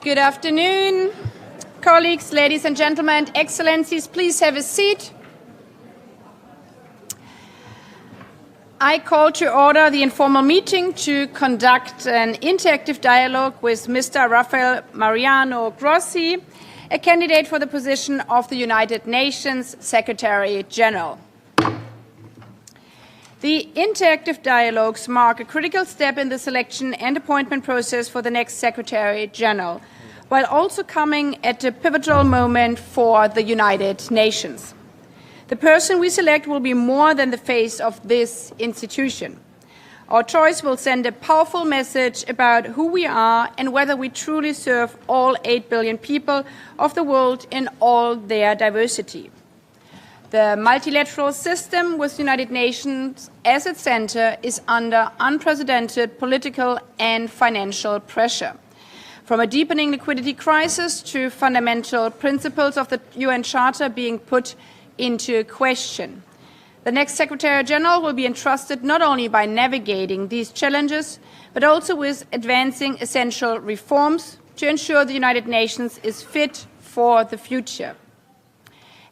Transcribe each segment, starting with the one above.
Good afternoon, colleagues, ladies and gentlemen, excellencies, please have a seat. I call to order the informal meeting to conduct an interactive dialogue with Mr. Rafael Grossi, a candidate for the position of the United Nations Secretary General. The interactive dialogues mark a critical step in the selection and appointment process for the next Secretary General, while also coming at a pivotal moment for the United Nations. The person we select will be more than the face of this institution. Our choice will send a powerful message about who we are and whether we truly serve all 8 billion people of the world in all their diversity. The multilateral system with the United Nations as its center is under unprecedented political and financial pressure. From a deepening liquidity crisis to fundamental principles of the UN Charter being put into question. The next Secretary General will be entrusted not only by navigating these challenges, but also with advancing essential reforms to ensure the United Nations is fit for the future.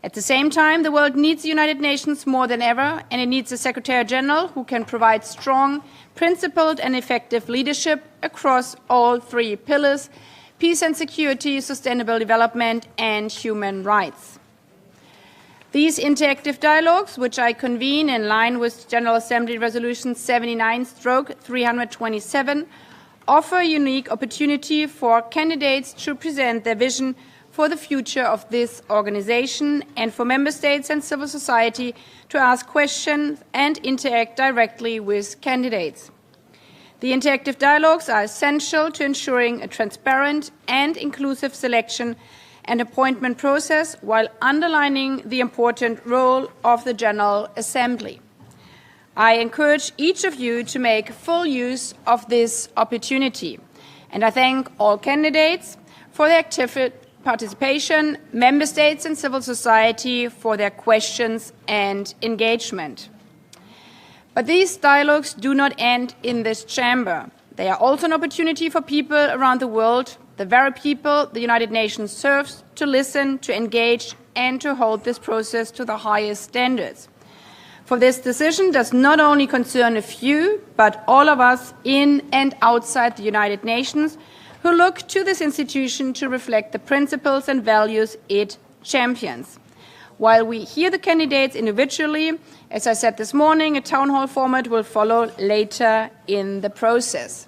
At the same time, the world needs the United Nations more than ever, and it needs a Secretary General who can provide strong, principled and effective leadership across all three pillars: peace and security, sustainable development and human rights. These interactive dialogues, which I convene in line with General Assembly Resolution 79/327, offer a unique opportunity for candidates to present their vision for the future of this organization and for member states and civil society to ask questions and interact directly with candidates. The interactive dialogues are essential to ensuring a transparent and inclusive selection and appointment process while underlining the important role of the General Assembly. I encourage each of you to make full use of this opportunity, and I thank all candidates for their active participation, member states and civil society for their questions and engagement. But these dialogues do not end in this chamber. They are also an opportunity for people around the world, the very people the United Nations serves, to listen, to engage, and to hold this process to the highest standards. For this decision does not only concern a few, but all of us in and outside the United Nations who look to this institution to reflect the principles and values it champions. While we hear the candidates individually, as I said this morning, a town hall format will follow later in the process.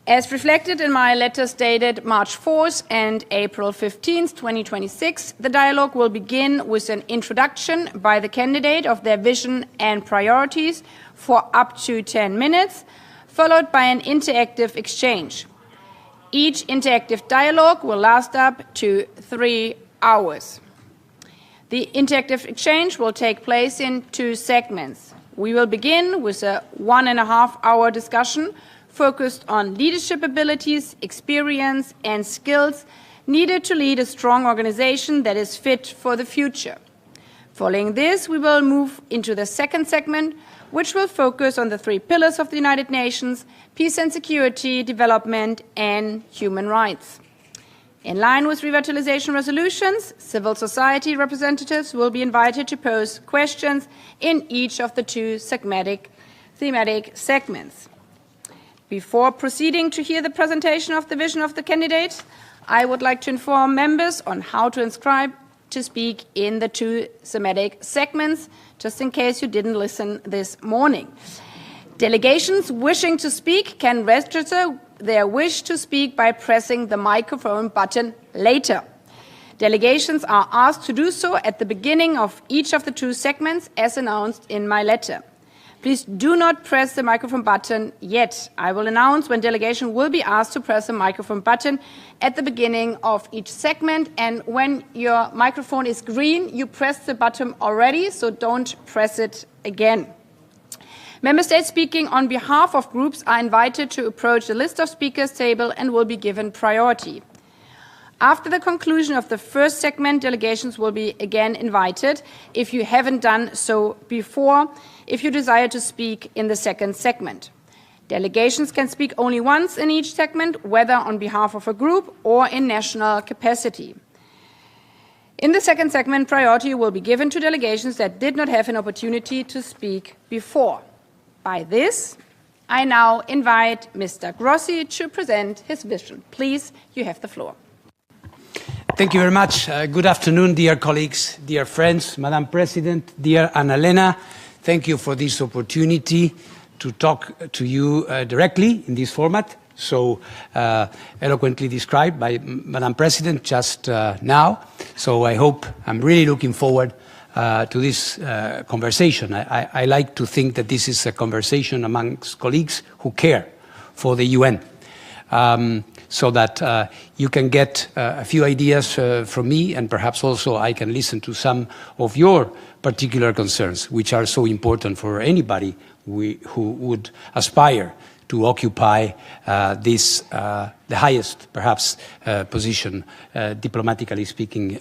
As reflected in my letters dated March 4th and April 15th, 2026, the dialogue will begin with an introduction by the candidate of their vision and priorities for up to 10 minutes, followed by an interactive exchange. Each interactive dialogue will last up to 3 hours. The interactive exchange will take place in 2 segments. We will begin with a 1.5-hour discussion focused on leadership abilities, experience, and skills needed to lead a strong organization that is fit for the future. Following this, we will move into the second segment, which will focus on the 3 pillars of the United Nations: peace and security, development, and human rights. In line with revitalization resolutions, civil society representatives will be invited to pose questions in each of the 2 thematic segments. Before proceeding to hear the presentation of the vision of the candidate, I would like to inform members on how to inscribe to speak in the 2 thematic segments, just in case you didn't listen this morning. Delegations wishing to speak can register their wish to speak by pressing the microphone button later. Delegations are asked to do so at the beginning of each of the 2 segments, as announced in my letter. Please do not press the microphone button yet. I will announce when delegation will be asked to press the microphone button at the beginning of each segment, and when your microphone is green, you press the button already, so don't press it again. Member states speaking on behalf of groups are invited to approach the list of speakers table and will be given priority. After the conclusion of the first segment, delegations will be again invited, if you haven't done so before, if you desire to speak in the second segment. Delegations can speak only once in each segment, whether on behalf of a group or in national capacity. In the second segment, priority will be given to delegations that did not have an opportunity to speak before. By this, I now invite Mr. Grossi to present his vision. Please, you have the floor. Thank you very much. Good afternoon, dear colleagues, dear friends, Madam President, dear Annalena. Thank you for this opportunity to talk to you directly in this format, so eloquently described by Madam President just now. So I'm really looking forward to this conversation. I like to think that this is a conversation amongst colleagues who care for the UN, so that you can get a few ideas from me, and perhaps also I can listen to some of your particular concerns, which are so important for anybody who would aspire to occupy the highest, perhaps, position, diplomatically speaking,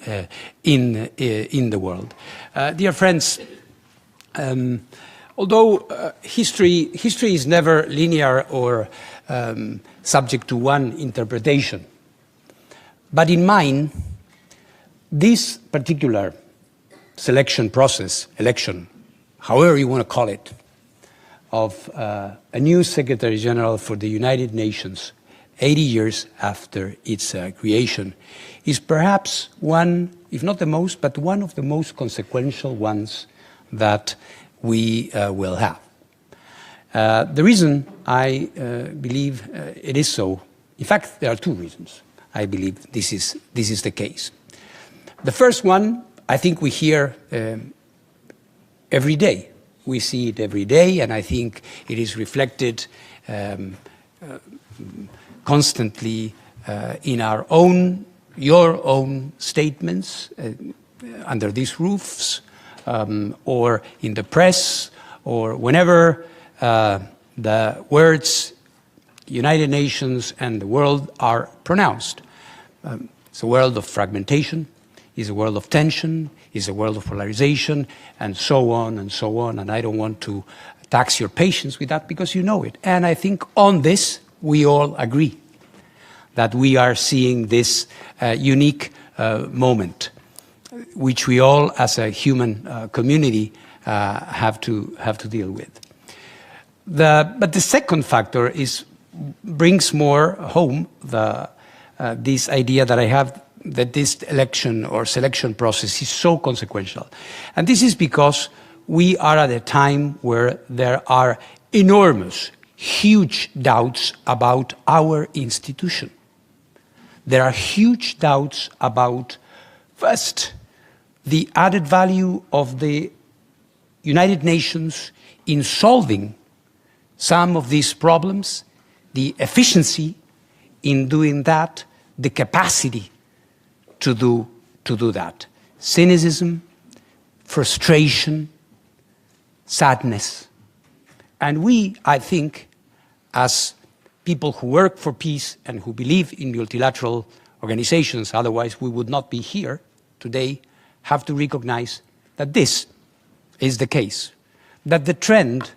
in the world. Dear friends, although history is never linear or subject to one interpretation, but in mine, this particular selection process, election, however you want to call it, of a new Secretary General for the United Nations 80 years after its creation is perhaps one, if not the most, but one of the most consequential ones that we will have. The reason I believe it is so, in fact, there are two reasons I believe this is the case. The first one, I think we hear every day. We see it every day, and I think it is reflected constantly in your own statements under these roofs, or in the press, or whenever the words United Nations and the world are pronounced. It's a world of fragmentation, it's a world of tension, it's a world of polarization, and so on and so on. And I don't want to tax your patience with that because you know it. And I think on this, we all agree that we are seeing this unique moment, which we all, as a human community, have to deal with. But the second factor brings more home this idea that I have, that this election or selection process is so consequential. And this is because we are at a time where there are enormous, huge doubts about our institution. There are huge doubts about, first, the added value of the United Nations in solving some of these problems, the efficiency in doing that, the capacity to do that. Cynicism, frustration, sadness. And we, I think, as people who work for peace and who believe in multilateral organizations, otherwise we would not be here today, have to recognize that this is the case, that the trend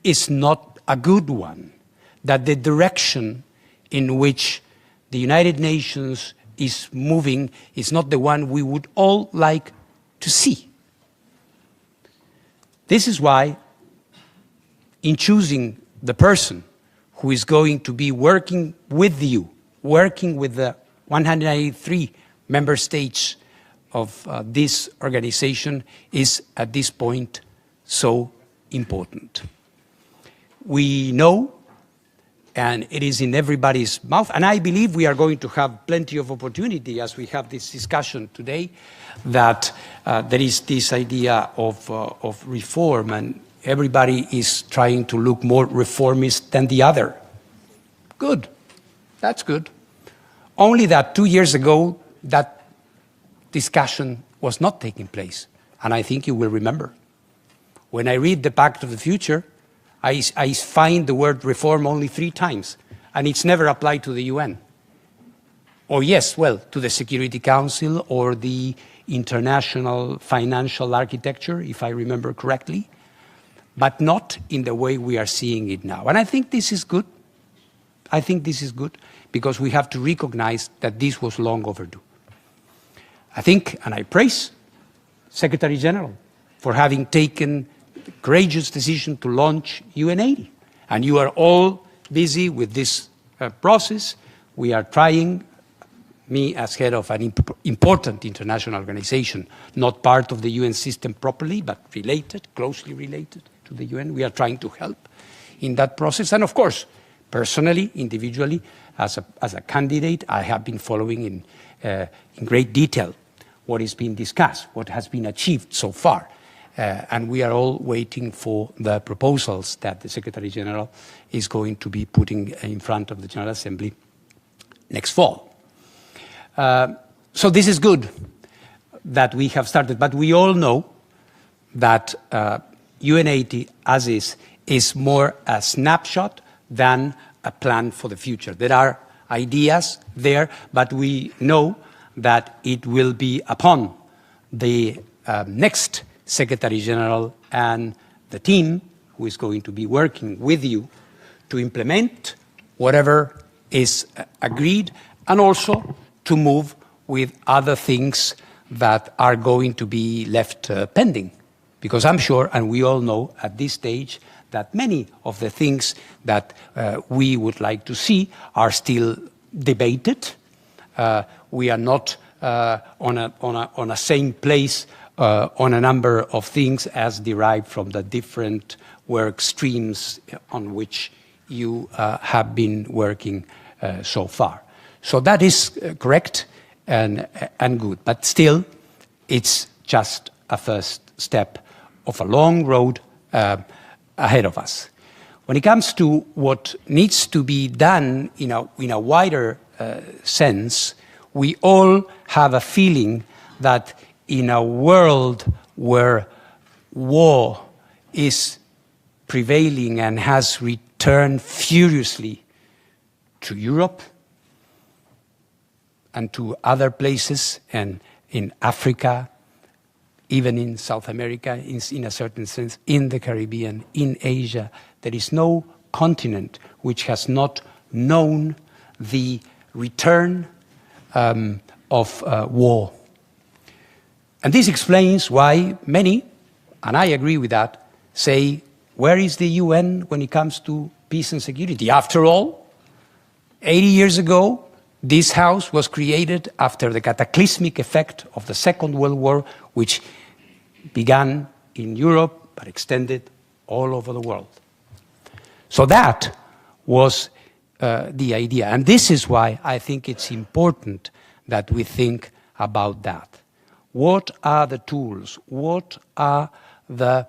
is not a good one, that the direction in which the United Nations is moving is not the one we would all like to see. This is why, in choosing the person who is going to be working with you, working with the 193 member states of this organization, is at this point so important. We know, and it is in everybody's mouth, and I believe we are going to have plenty of opportunity as we have this discussion today, that there is this idea of reform, and everybody is trying to look more reformist than the other. Good, that's good. Only that 2 years ago, that discussion was not taking place, and I think you will remember. When I read the Pact of the Future, I find the word reform only 3 times, and it's never applied to the UN. Or yes, well, to the Security Council or the international financial architecture, if I remember correctly. but not in the way we are seeing it now. And I think this is good. I think this is good because we have to recognize that this was long overdue. I think, and I praise Secretary General for having taken the courageous decision to launch UNCTAD. And you are all busy with this process. We are trying, me as head of an important international organization, not part of the UN system properly, but related, closely related to the UN. We are trying to help in that process. And of course, personally, individually, as a candidate, I have been following in great detail what is being discussed, what has been achieved so far. And we are all waiting for the proposals that the Secretary General is going to be putting in front of the General Assembly next fall. So this is good that we have started, but we all know that UNCTAD, as is more a snapshot than a plan for the future. There are ideas there, but we know that it will be upon the next Secretary General and the team who is going to be working with you to implement whatever is agreed, and also to move with other things that are going to be left pending. Because I'm sure, and we all know at this stage, that many of the things that we would like to see are still debated. We are not on a same place on a number of things as derived from the different work streams on which you have been working so far. So that is correct and good, but still it's just a first step of a long road ahead of us. When it comes to what needs to be done in a wider sense, we all have a feeling that in a world where war is prevailing and has returned furiously to Europe and to other places, and in Africa, even in South America, in a certain sense, in the Caribbean, in Asia, there is no continent which has not known the return of war. And this explains why many, and I agree with that, say, where is the UN when it comes to peace and security? After all, 80 years ago, this house was created after the cataclysmic effect of the Second World War, which began in Europe but extended all over the world. So that was the idea. And this is why I think it's important that we think about that. What are the tools? What are the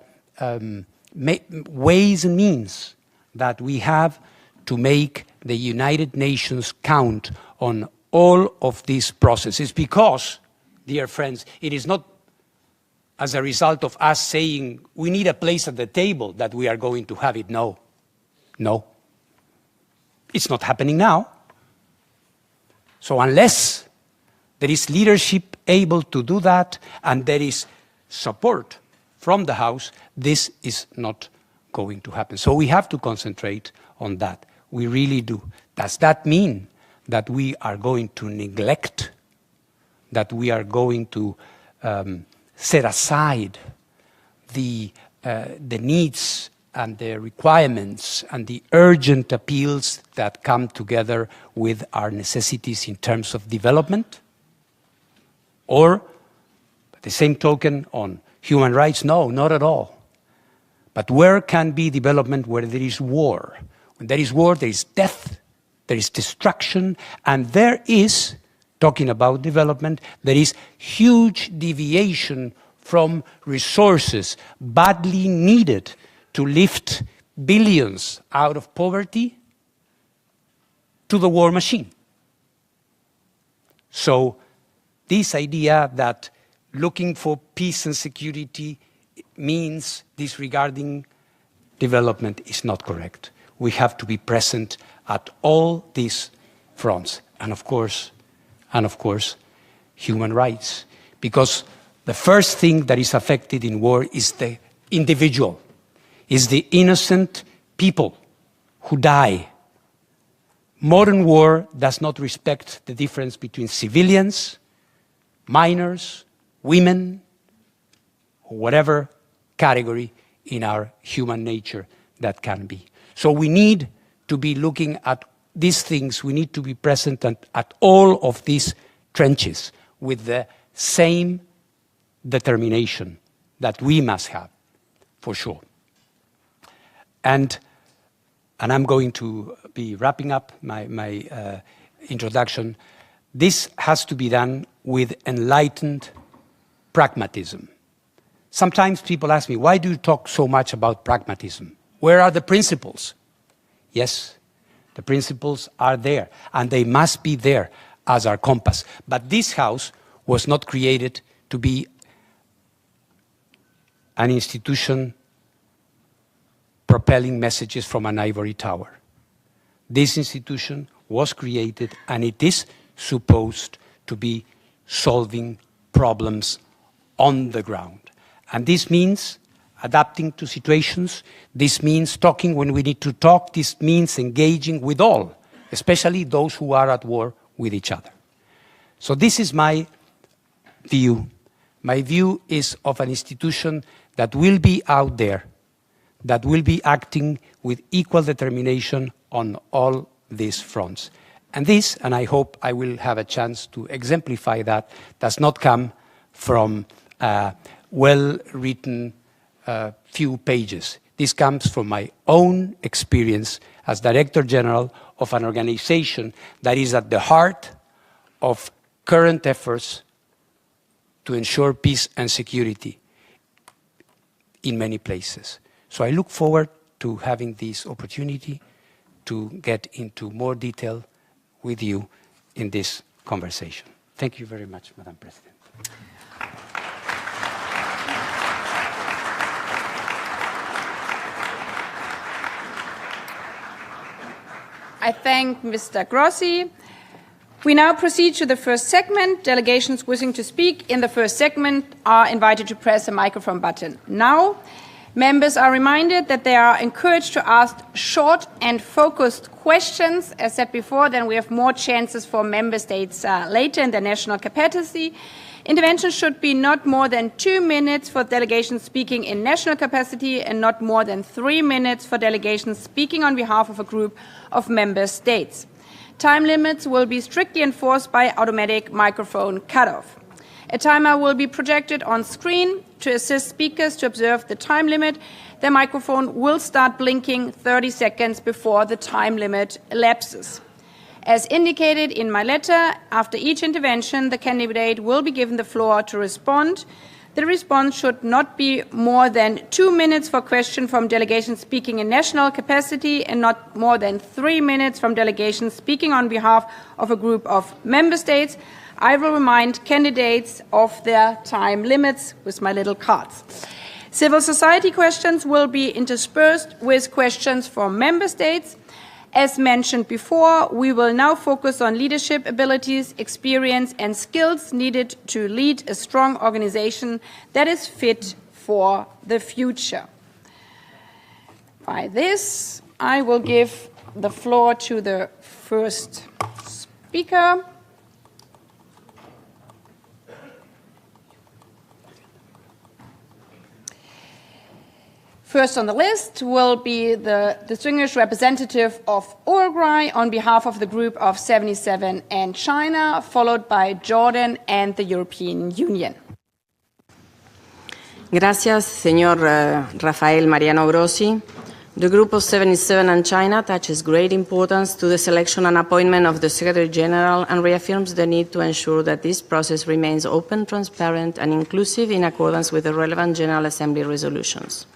ways and means that we have to make the United Nations count on all of these processes? Because, dear friends, it is not as a result of us saying we need a place at the table that we are going to have it. No. No. It's not happening now. So unless there is leadership able to do that and there is support from the House, this is not going to happen. So we have to concentrate on that. We really do. Does that mean that we are going to neglect, that we are going to set aside the needs and the requirements and the urgent appeals that come together with our necessities in terms of development? Or, by the same token, on human rights? No, not at all. But where can be development where there is war? When there is war, there is death, there is destruction, and there is, talking about development, there is huge deviation from resources badly needed to lift billions out of poverty to the war machine. So this idea that looking for peace and security means disregarding development is not correct. We have to be present at all these fronts, and of course, human rights. Because the first thing that is affected in war is the individual. It's the innocent people who die. Modern war does not respect the difference between civilians, minors, women, or whatever category in our human nature that can be. So we need to be looking at these things. We need to be present at all of these trenches with the same determination that we must have, for sure. And I'm going to be wrapping up my introduction. This has to be done with enlightened pragmatism. Sometimes people ask me, why do you talk so much about pragmatism? Where are the principles? Yes, the principles are there, and they must be there as our compass. But this house was not created to be an institution propelling messages from an ivory tower. This institution was created, and it is supposed to be solving problems on the ground. And this means adapting to situations. This means talking when we need to talk. This means engaging with all, especially those who are at war with each other. So this is my view. My view is of an institution that will be out there, that will be acting with equal determination on all these fronts. And this, and I hope I will have a chance to exemplify that, does not come from well-written few pages. This comes from my own experience as Director General of an organization that is at the heart of current efforts to ensure peace and security in many places. So I look forward to having this opportunity to get into more detail with you in this conversation. Thank you very much, Madam President. I thank Mr. Grossi. We now proceed to the first segment. Delegations wishing to speak in the first segment are invited to press the microphone button now. Members are reminded that they are encouraged to ask short and focused questions. As said before, then we have more chances for member states later in their national capacity. Intervention should be not more than 2 minutes for delegations speaking in national capacity and not more than 3 minutes for delegations speaking on behalf of a group of member states. Time limits will be strictly enforced by automatic microphone cutoff. A timer will be projected on screen to assist speakers to observe the time limit. The microphone will start blinking 30 seconds before the time limit elapses. As indicated in my letter, after each intervention, the candidate will be given the floor to respond. The response should not be more than 2 minutes for question from delegations speaking in national capacity and not more than 3 minutes from delegations speaking on behalf of a group of member states. I will remind candidates of their time limits with my little cards. Civil society questions will be interspersed with questions from member states. As mentioned before, we will now focus on leadership abilities, experience, and skills needed to lead a strong organization that is fit for the future. By this, I will give the floor to the first speaker. First on the list will be the distinguished representative of Uruguay on behalf of the group of 77 and China, followed by Jordan and the European Union. Gracias, señor Rafael Mariano Grossi. The group of 77 and China attaches great importance to the selection and appointment of the Secretary General and reaffirms the need to ensure that this process remains open, transparent, and inclusive in accordance with the relevant General Assembly resolutions.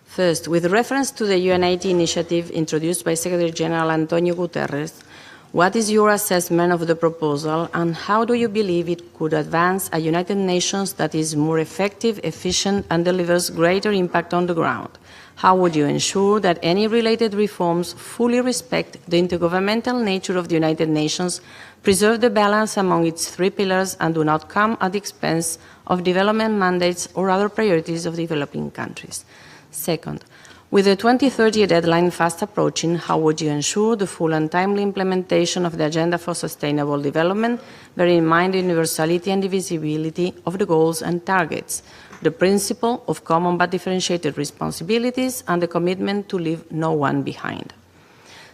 First, with reference to the UNCTAD initiative introduced by Secretary General Antonio Guterres, what is your assessment of the proposal and how do you believe it could advance a United Nations that is more effective, efficient, and delivers greater impact on the ground? How would you ensure that any related reforms fully respect the intergovernmental nature of the United Nations, preserve the balance among its 3 pillars, and do not come at the expense of development mandates or other priorities of developing countries? Second, With the 2030 deadline fast approaching, how would you ensure the full and timely implementation of the Agenda for Sustainable Development, bearing in mind the universality and divisibility of the goals and targets, the principle of common but differentiated responsibilities, and the commitment to leave no one behind?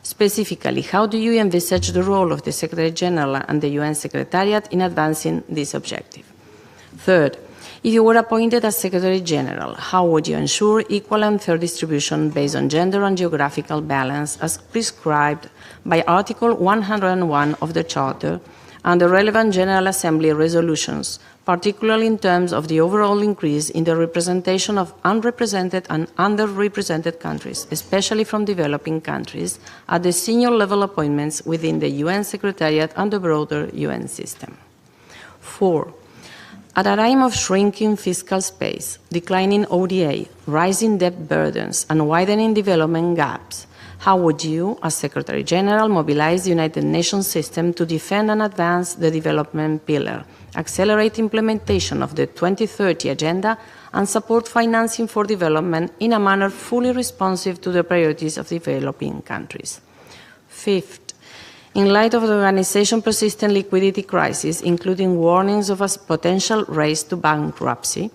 Specifically, how do you envisage the role of the Secretary General and the UN Secretariat in advancing this objective? Third, if you were appointed as Secretary General, how would you ensure equal and fair distribution based on gender and geographical balance as prescribed by Article 101 of the Charter and the relevant General Assembly resolutions, particularly in terms of the overall increase in the representation of unrepresented and underrepresented countries, especially from developing countries, at the senior level appointments within the UN Secretariat and the broader UN system? 4. At a time of shrinking fiscal space, declining ODA, rising debt burdens, and widening development gaps, how would you, as Secretary General, mobilize the United Nations system to defend and advance the development pillar, accelerate implementation of the 2030 Agenda, and support financing for development in a manner fully responsive to the priorities of developing countries? Fifth, in light of the organization's persistent liquidity crisis, including warnings of a potential race to bankruptcy,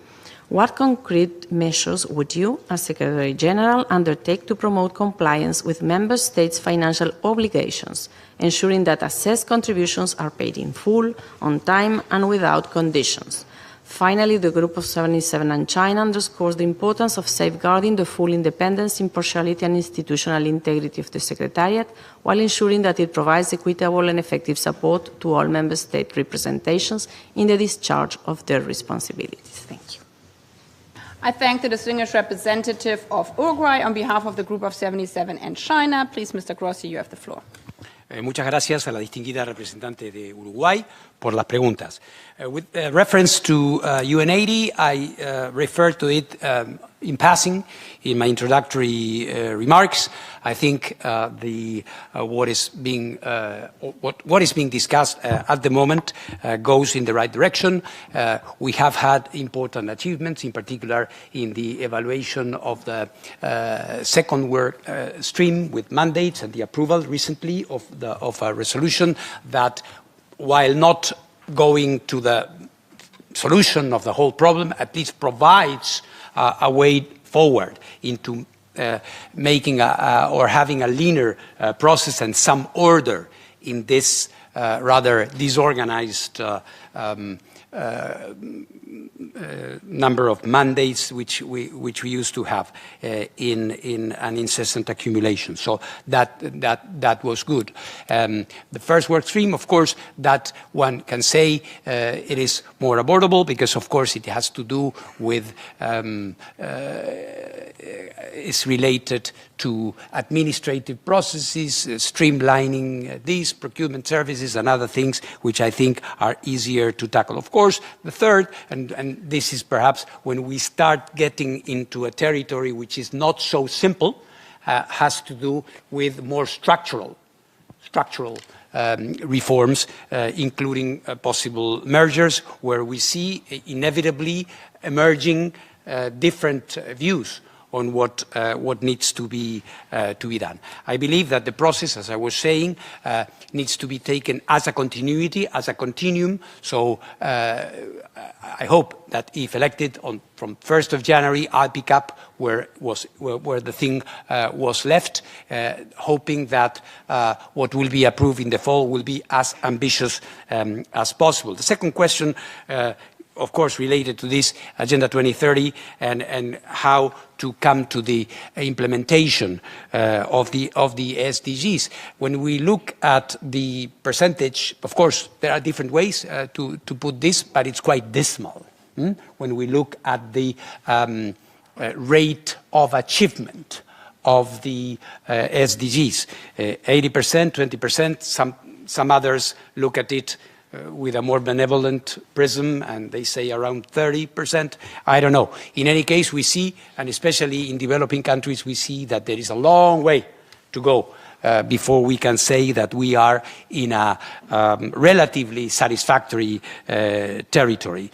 what concrete measures would you, as Secretary General, undertake to promote compliance with Member States' financial obligations, ensuring that assessed contributions are paid in full, on time, and without conditions? Finally, the Group of 77 and China underscores the importance of safeguarding the full independence, impartiality, and institutional integrity of the Secretariat, while ensuring that it provides equitable and effective support to all Member State representations in the discharge of their responsibilities. Thank you. I thank the distinguished representative of Uruguay on behalf of the Group of 77 and China. Please, Mr. Grossi, you have the floor. Muchas gracias a la distinguida representante de Uruguay por las preguntas. With reference to UNCTAD, I referred to it in passing in my introductory remarks. I think what is being discussed at the moment goes in the right direction. We have had important achievements, in particular in the evaluation of the second work stream with mandates and the approval recently of a resolution that, while not going to the solution of the whole problem, at least provides a way forward into making or having a leaner process and some order in this rather disorganized number of mandates which we used to have in an incessant accumulation. So that was good. The first work stream, of course, that one can say it is more abordable because, of course, it has to do with is related to administrative processes, streamlining these procurement services and other things which I think are easier to tackle. Of course, the third, and this is perhaps when we start getting into a territory which is not so simple, has to do with more structural reforms, including possible mergers, where we see inevitably emerging different views on what needs to be done. I believe that the process, as I was saying, needs to be taken as a continuity, as a continuum. So I hope that if elected from 1st of January, I'll pick up where the thing was left, hoping that what will be approved in the fall will be as ambitious as possible. The second question, of course, related to this Agenda 2030 and how to come to the implementation of the SDGs. When we look at the percentage, of course, there are different ways to put this, but it's quite dismal. When we look at the rate of achievement of the SDGs, 80%, 20%, some others look at it with a more benevolent prism, and they say around 30%. I don't know. In any case, we see, and especially in developing countries, we see that there is a long way to go before we can say that we are in a relatively satisfactory territory.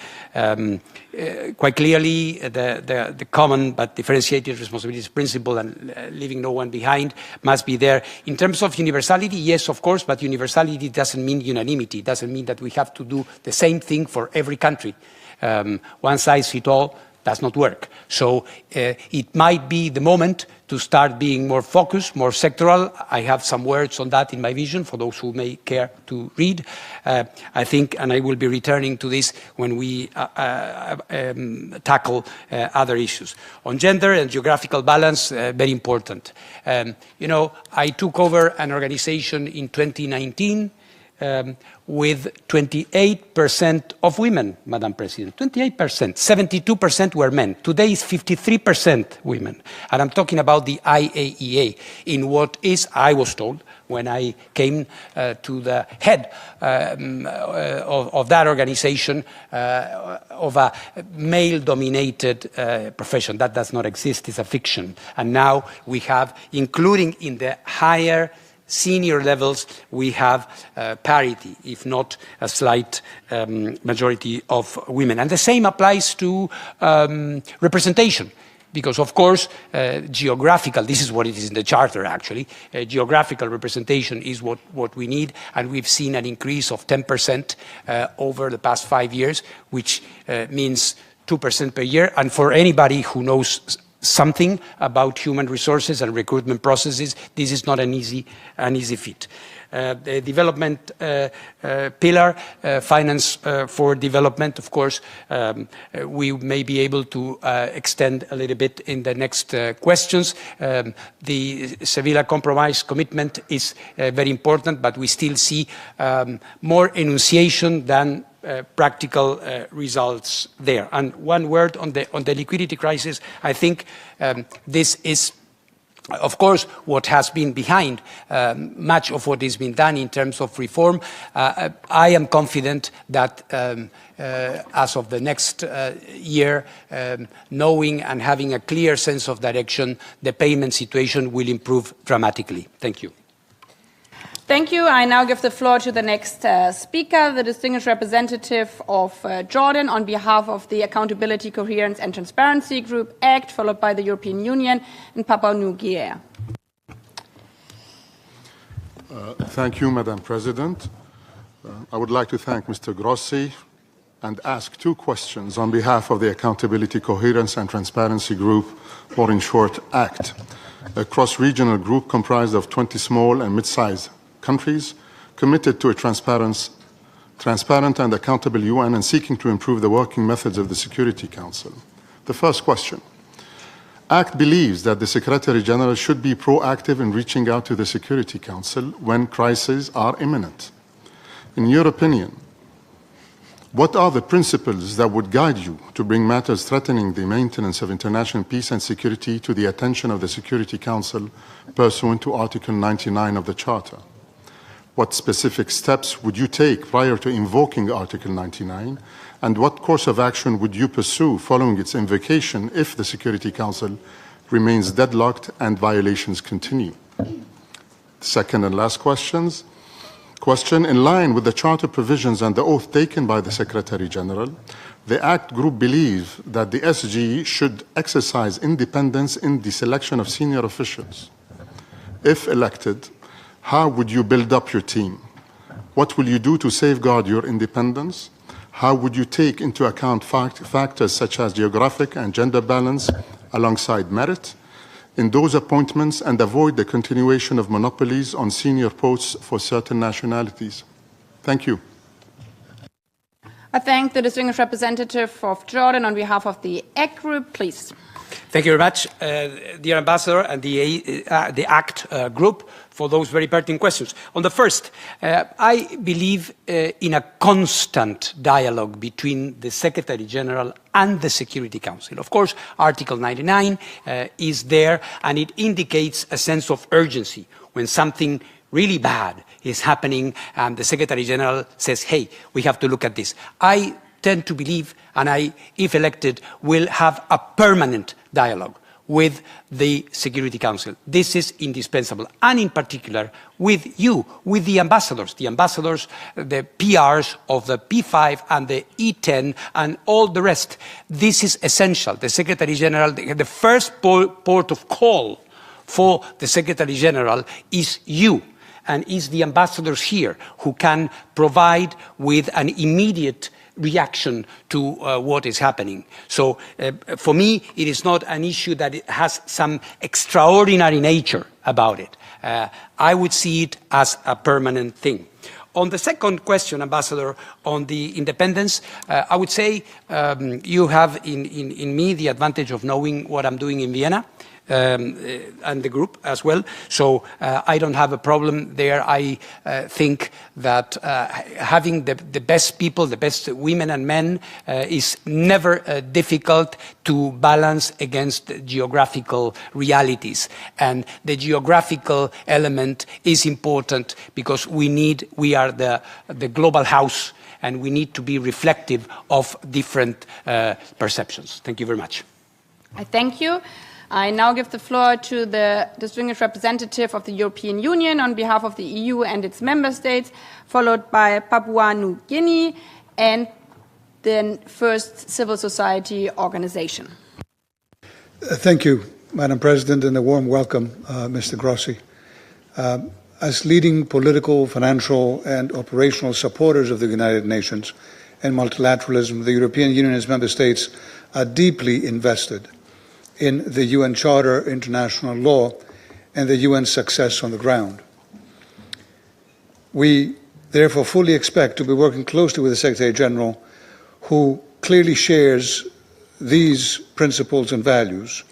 Quite clearly, the common but differentiated responsibilities principle and leaving no one behind must be there. In terms of universality, yes, of course, but universality doesn't mean unanimity. It doesn't mean that we have to do the same thing for every country. One size fits all does not work. So it might be the moment to start being more focused, more sectoral. I have some words on that in my vision for those who may care to read. I think, and I will be returning to this when we tackle other issues. On gender and geographical balance, very important. You know, I took over an organization in 2019 with 28% of women, Madam President, 28%, 72% were men. Today is 53% women. And I'm talking about the IAEA in what is, I was told, when I came to the head of that organization, of a male-dominated profession. That does not exist, it's a fiction. And now we have, including in the higher senior levels, we have parity, if not a slight majority of women. And the same applies to representation. Because, of course, geographical, this is what it is in the Charter, actually, geographical representation is what we need, and we've seen an increase of 10% over the past 5 years, which means 2% per year. And for anybody who knows something about human resources and recruitment processes, this is not an easy feat. The development pillar, finance for development, of course, we may be able to extend a little bit in the next questions. The Sevilla Compromise commitment is very important, but we still see more enunciation than practical results there. And one word on the liquidity crisis. I think this is, of course, what has been behind much of what has been done in terms of reform. I am confident that as of the next year, knowing and having a clear sense of direction, the payment situation will improve dramatically. Thank you. Thank you. I now give the floor to the next speaker, the distinguished representative of Jordan on behalf of the Accountability, Coherence and Transparency Group, ACT, followed by the European Union and Papua New Guinea. Thank you, Madam President. I would like to thank Mr. Grossi and ask 2 questions on behalf of the Accountability, Coherence and Transparency Group, or in short, ACT, a cross-regional group comprised of 20 small and mid-sized countries committed to a transparent and accountable UN and seeking to improve the working methods of the Security Council. The first question. ACT believes that the Secretary General should be proactive in reaching out to the Security Council when crises are imminent. In your opinion, what are the principles that would guide you to bring matters threatening the maintenance of international peace and security to the attention of the Security Council pursuant to Article 99 of the Charter? What specific steps would you take prior to invoking Article 99? And what course of action would you pursue following its invocation if the Security Council remains deadlocked and violations continue? Second and last question, in line with the Charter provisions and the oath taken by the Secretary General, the ACT Group believes that the SG should exercise independence in the selection of senior officials. If elected, how would you build up your team? What will you do to safeguard your independence? How would you take into account factors such as geographic and gender balance alongside merit in those appointments and avoid the continuation of monopolies on senior posts for certain nationalities? Thank you. I thank the distinguished representative of Jordan on behalf of the ACT Group, please. Thank you very much, dear Ambassador and the ACT Group, for those very pertinent questions. On the first, I believe in a constant dialogue between the Secretary General and the Security Council. Of course, Article 99 is there, and it indicates a sense of urgency when something really bad is happening, and the Secretary General says, hey, we have to look at this. I tend to believe, and I, if elected, will have a permanent dialogue with the Security Council. This is indispensable, and in particular with you, with the ambassadors, the PRs of the P5 and the E10 and all the rest. This is essential. The Secretary General, the first port of call for the Secretary General is you, and is the ambassadors here who can provide with an immediate reaction to what is happening. So for me, it is not an issue that it has some extraordinary nature about it. I would see it as a permanent thing. On the second question, Ambassador, on the independence, I would say you have in me the advantage of knowing what I'm doing in Vienna. And the group as well. So I don't have a problem there. I think that having the best people, the best women and men is never difficult to balance against geographical realities. And the geographical element is important because we are the global house, and we need to be reflective of different perceptions. Thank you very much. I thank you. I now give the floor to the distinguished representative of the European Union on behalf of the EU and its member states, followed by Papua New Guinea and the first civil society organization. Thank you, Madam President, and a warm welcome, Mr. Grossi. As leading political, financial, and operational supporters of the United Nations and multilateralism, the European Union and its member states are deeply invested in the UN Charter, international law, and the UN's success on the ground. We therefore fully expect to be working closely with the Secretary General, who clearly shares these principles and values,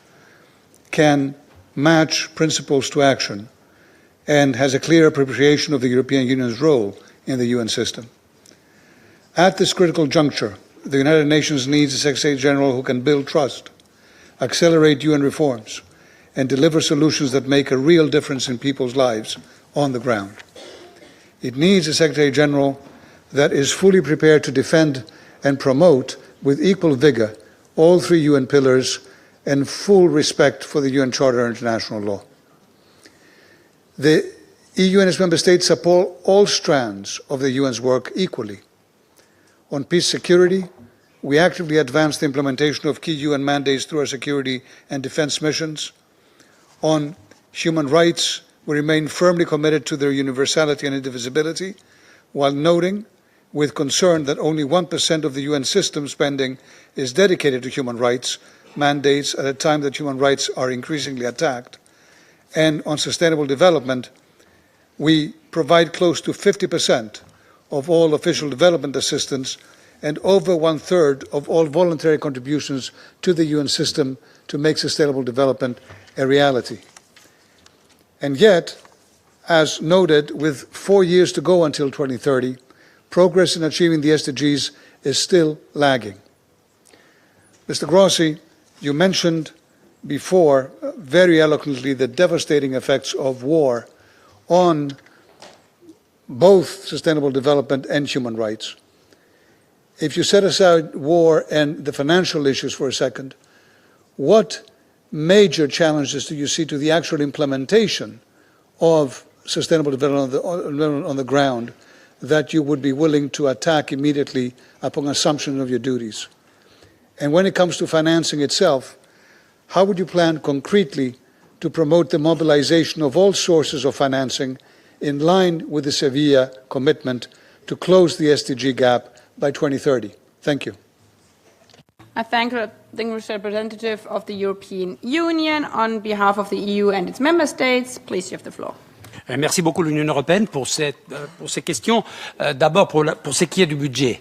can match principles to action, and has a clear appreciation of the European Union's role in the UN system. At this critical juncture, the United Nations needs a Secretary General who can build trust, accelerate UN reforms, and deliver solutions that make a real difference in people's lives on the ground. It needs a Secretary General that is fully prepared to defend and promote with equal vigor all three UN pillars and full respect for the UN Charter and international law. The EU and its member states support all strands of the UN's work equally. On peace security, we actively advance the implementation of key UN mandates through our security and defense missions. On human rights, we remain firmly committed to their universality and indivisibility, while noting with concern that only 1% of the UN system spending is dedicated to human rights mandates at a time that human rights are increasingly attacked. And on sustainable development, we provide close to 50% of all official development assistance and over 1/3 of all voluntary contributions to the UN system to make sustainable development a reality. And yet, as noted, with 4 years to go until 2030, progress in achieving the SDGs is still lagging. Mr. Grossi, you mentioned before very eloquently the devastating effects of war on both sustainable development and human rights. If you set aside war and the financial issues for a second, what major challenges do you see to the actual implementation of sustainable development on the ground that you would be willing to attack immediately upon assumption of your duties? And when it comes to financing itself, how would you plan concretely to promote the mobilization of all sources of financing in line with the Sevilla commitment to close the SDG gap by 2030? Thank you. I thank the distinguished representative of the European Union on behalf of the EU and its member states. Please, you have the floor. Merci beaucoup l'Union européenne pour ces questions. D'abord, pour ce qui est du budget.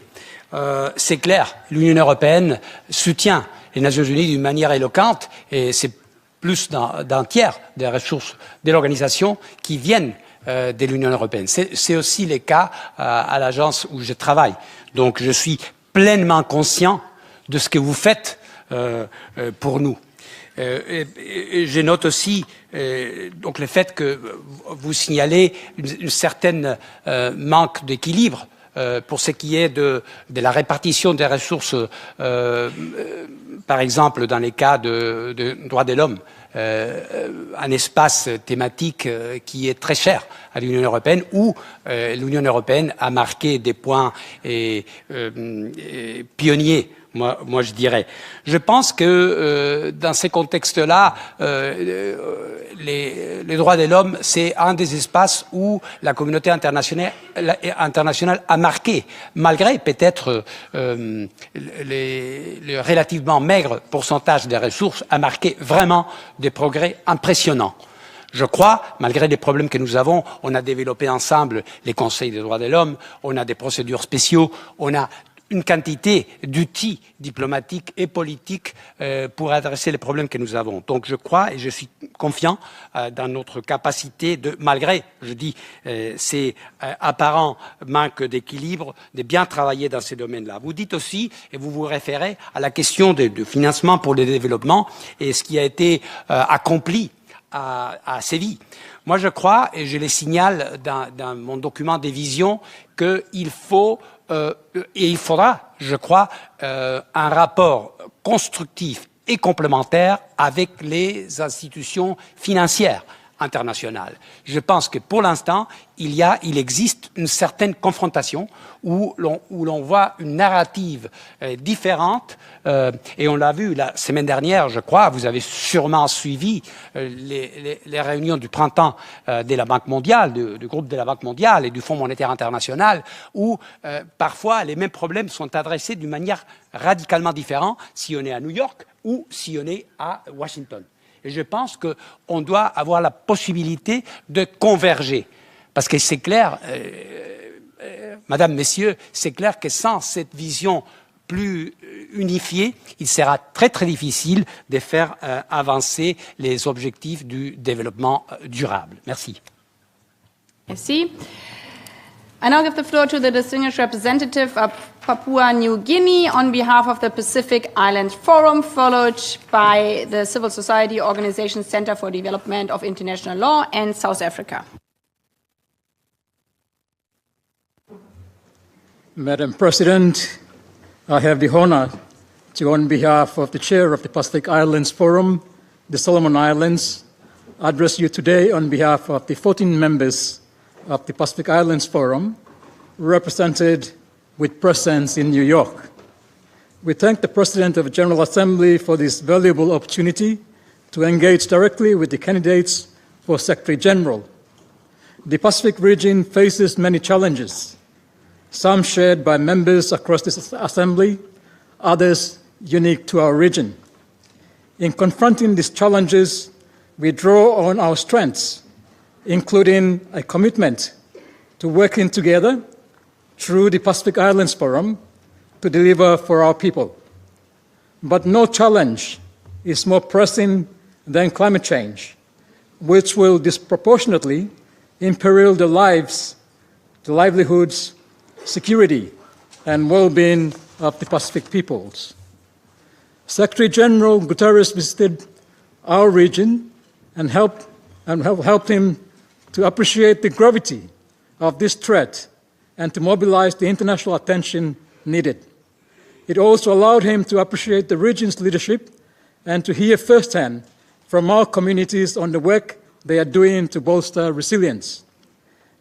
C'est clair, l'Union européenne soutient les Nations unies d'une manière éloquente, et c'est plus d'un tiers des ressources de l'organisation qui viennent de l'Union européenne. C'est aussi le cas à l'agence où je travaille. Donc je suis pleinement conscient de ce que vous faites pour nous. Et je note aussi donc le fait que vous signalez une certaine manque d'équilibre pour ce qui est de la répartition des ressources, par exemple dans les cas de droits de l'homme, un espace thématique qui est très cher à l'Union européenne, où l'Union européenne a marqué des points pionniers. Moi, je dirais. Je pense que dans ces contextes-là, les droits de l'homme, c'est un des espaces où la communauté internationale a marqué, malgré peut-être le relativement maigre pourcentage des ressources, a marqué vraiment des progrès impressionnants. Je crois, malgré les problèmes que nous avons, on a développé ensemble les conseils des droits de l'homme, on a des procédures spéciaux, on a une quantité d'outils diplomatiques et politiques pour adresser les problèmes que nous avons. Donc je crois et je suis confiant dans notre capacité de, malgré, je dis, ces apparents manques d'équilibre, de bien travailler dans ces domaines-là. Vous dites aussi, et vous vous référez à la question de financement pour le développement et ce qui a été accompli à Séville. Moi, je crois, et je les signale dans mon document des visions, qu'il faut et il faudra, je crois, un rapport constructif et complémentaire avec les institutions financières internationales. Je pense que pour l'instant, il existe une certaine confrontation où l'on voit une narrative différente et on l'a vu la semaine dernière, je crois, vous avez sûrement suivi les réunions du printemps de la Banque mondiale, du groupe de la Banque mondiale et du Fonds monétaire international, où parfois les mêmes problèmes sont adressés d'une manière radicalement différente si on est à New York ou si on est à Washington. Et je pense qu'on doit avoir la possibilité de converger. Parce que c'est clair, Madame, Messieurs, c'est clair que sans cette vision plus unifiée, il sera très très difficile de faire avancer les objectifs du développement durable. Merci. Merci. I now give the floor to the distinguished representative of Papua New Guinea on behalf of the Pacific Islands Forum, followed by the Civil Society Organization Center for Development of International Law and South Africa. Madam President, I have the honor to, on behalf of the chair of the Pacific Islands Forum, the Solomon Islands, address you today on behalf of the 14 members of the Pacific Islands Forum, represented with presence in New York. We thank the President of the General Assembly for this valuable opportunity to engage directly with the candidates for Secretary General. The Pacific region faces many challenges, some shared by members across this Assembly, others unique to our region. In confronting these challenges, we draw on our strengths, including a commitment to working together through the Pacific Islands Forum to deliver for our people. But no challenge is more pressing than climate change, which will disproportionately imperil the lives, the livelihoods, security, and well-being of the Pacific peoples. Secretary General Guterres visited our region and helped him to appreciate the gravity of this threat and to mobilize the international attention needed. It also allowed him to appreciate the region's leadership and to hear firsthand from our communities on the work they are doing to bolster resilience.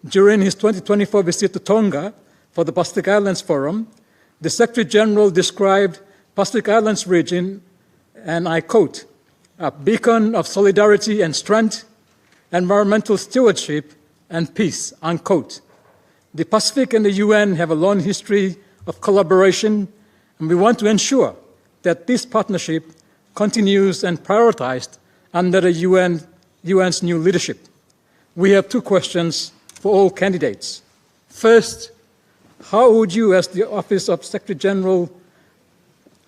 During his 2024 visit to Tonga for the Pacific Islands Forum, the Secretary General described Pacific Islands region, and I quote, a beacon of solidarity and strength, environmental stewardship, and peace, unquote. The Pacific and the UN have a long history of collaboration, and we want to ensure that this partnership continues and prioritized under the UN's new leadership. We have two questions for all candidates. First, how would you, as the Office of Secretary General,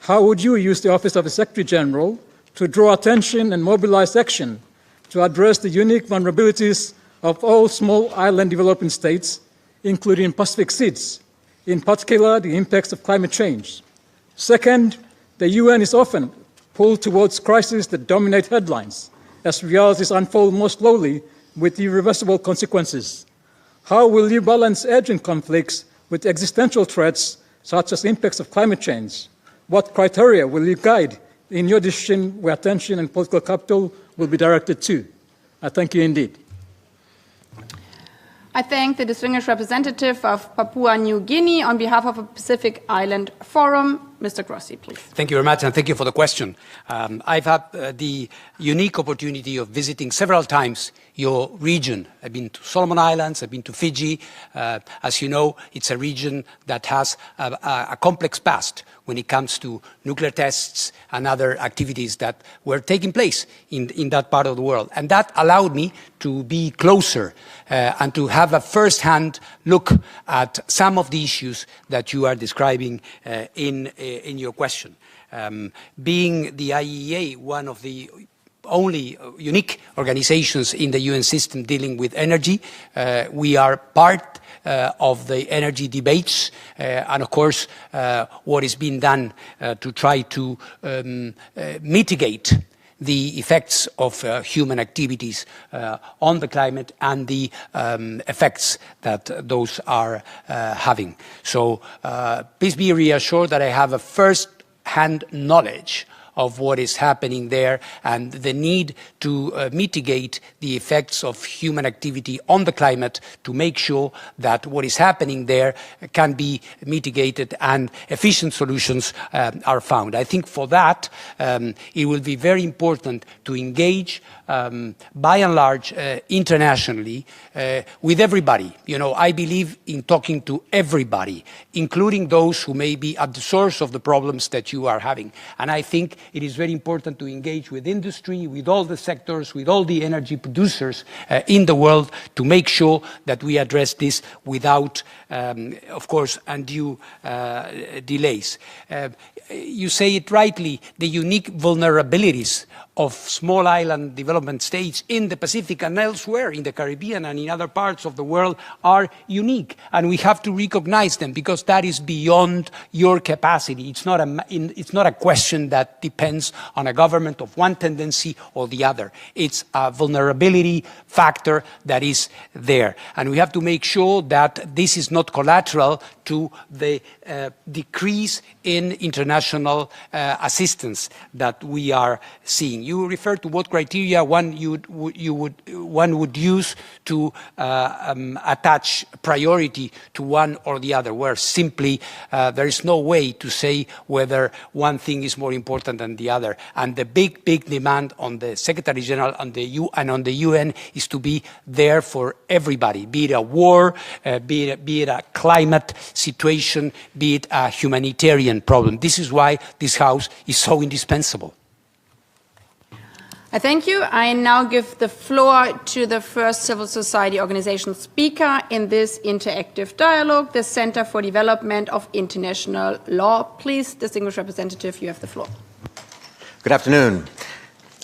use the Office of the Secretary General to draw attention and mobilize action to address the unique vulnerabilities of all small island developing states, including Pacific Seas, in particular the impacts of climate change? Second, the UN is often pulled towards crises that dominate headlines, as realities unfold more slowly with irreversible consequences. How will you balance urgent conflicts with existential threats such as impacts of climate change? What criteria will you guide in your decision where attention and political capital will be directed to? I thank you indeed. I thank the distinguished representative of Papua New Guinea on behalf of the Pacific Island Forum. Mr. Grossi, please. Thank you very much, and thank you for the question. I've had the unique opportunity of visiting several times your region. I've been to Solomon Islands, I've been to Fiji. As you know, it's a region that has a complex past when it comes to nuclear tests and other activities that were taking place in that part of the world. And that allowed me to be closer and to have a first-hand look at some of the issues that you are describing in your question. Being the IAEA one of the only unique organizations in the UN system dealing with energy, we are part of the energy debates and of course what is being done to try to mitigate the effects of human activities on the climate and the effects that those are having. So please be reassured that I have a first-hand knowledge of what is happening there and the need to mitigate the effects of human activity on the climate to make sure that what is happening there can be mitigated and efficient solutions are found. I think for that it will be very important to engage by and large internationally with everybody. You know, I believe in talking to everybody, including those who may be at the source of the problems that you are having. And I think it is very important to engage with industry, with all the sectors, with all the energy producers in the world to make sure that we address this without, of course, undue delays. You say it rightly, the unique vulnerabilities of small island development states in the Pacific and elsewhere in the Caribbean and in other parts of the world are unique, and we have to recognize them because that is beyond your capacity. It's not a question that depends on a government of one tendency or the other. It's a vulnerability factor that is there, and we have to make sure that this is not collateral to the decrease in international assistance that we are seeing. You refer to what criteria one would use to attach priority to one or the other, where simply there is no way to say whether one thing is more important than the other. And the big demand on the Secretary General and on the UN is to be there for everybody, be it a war, be it a climate situation, be it a humanitarian problem. This is why this House is so indispensable. I thank you. I now give the floor to the first civil society organization speaker in this interactive dialogue, the Center for Development of International Law. Please, distinguished representative, you have the floor. Good afternoon.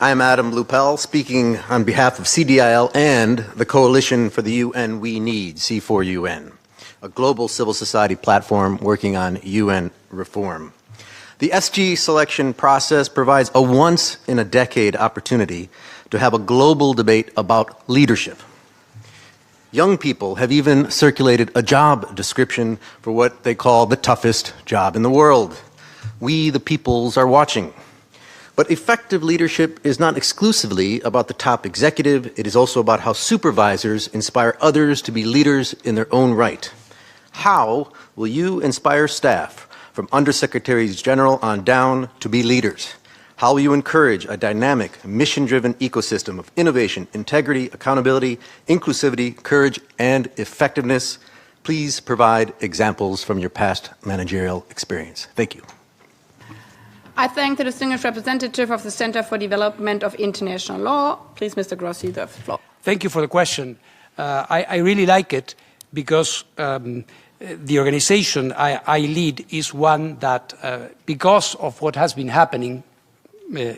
I am Adam Lupel, speaking on behalf of CDIL and the Coalition for the UN We Need, C4UN, a global civil society platform working on UN reform. The SG selection process provides a once-in-a-decade opportunity to have a global debate about leadership. Young people have even circulated a job description for what they call the toughest job in the world. We, the peoples, are watching. But effective leadership is not exclusively about the top executive. It is also about how supervisors inspire others to be leaders in their own right. How will you inspire staff from undersecretaries general on down to be leaders? How will you encourage a dynamic, mission-driven ecosystem of innovation, integrity, accountability, inclusivity, courage, and effectiveness? Please provide examples from your past managerial experience. Thank you. I thank the distinguished representative of the Center for Development of International Law. Please, Mr. Grossi, the floor. Thank you for the question. I really like it because the organization I lead is one that, because of what has been happening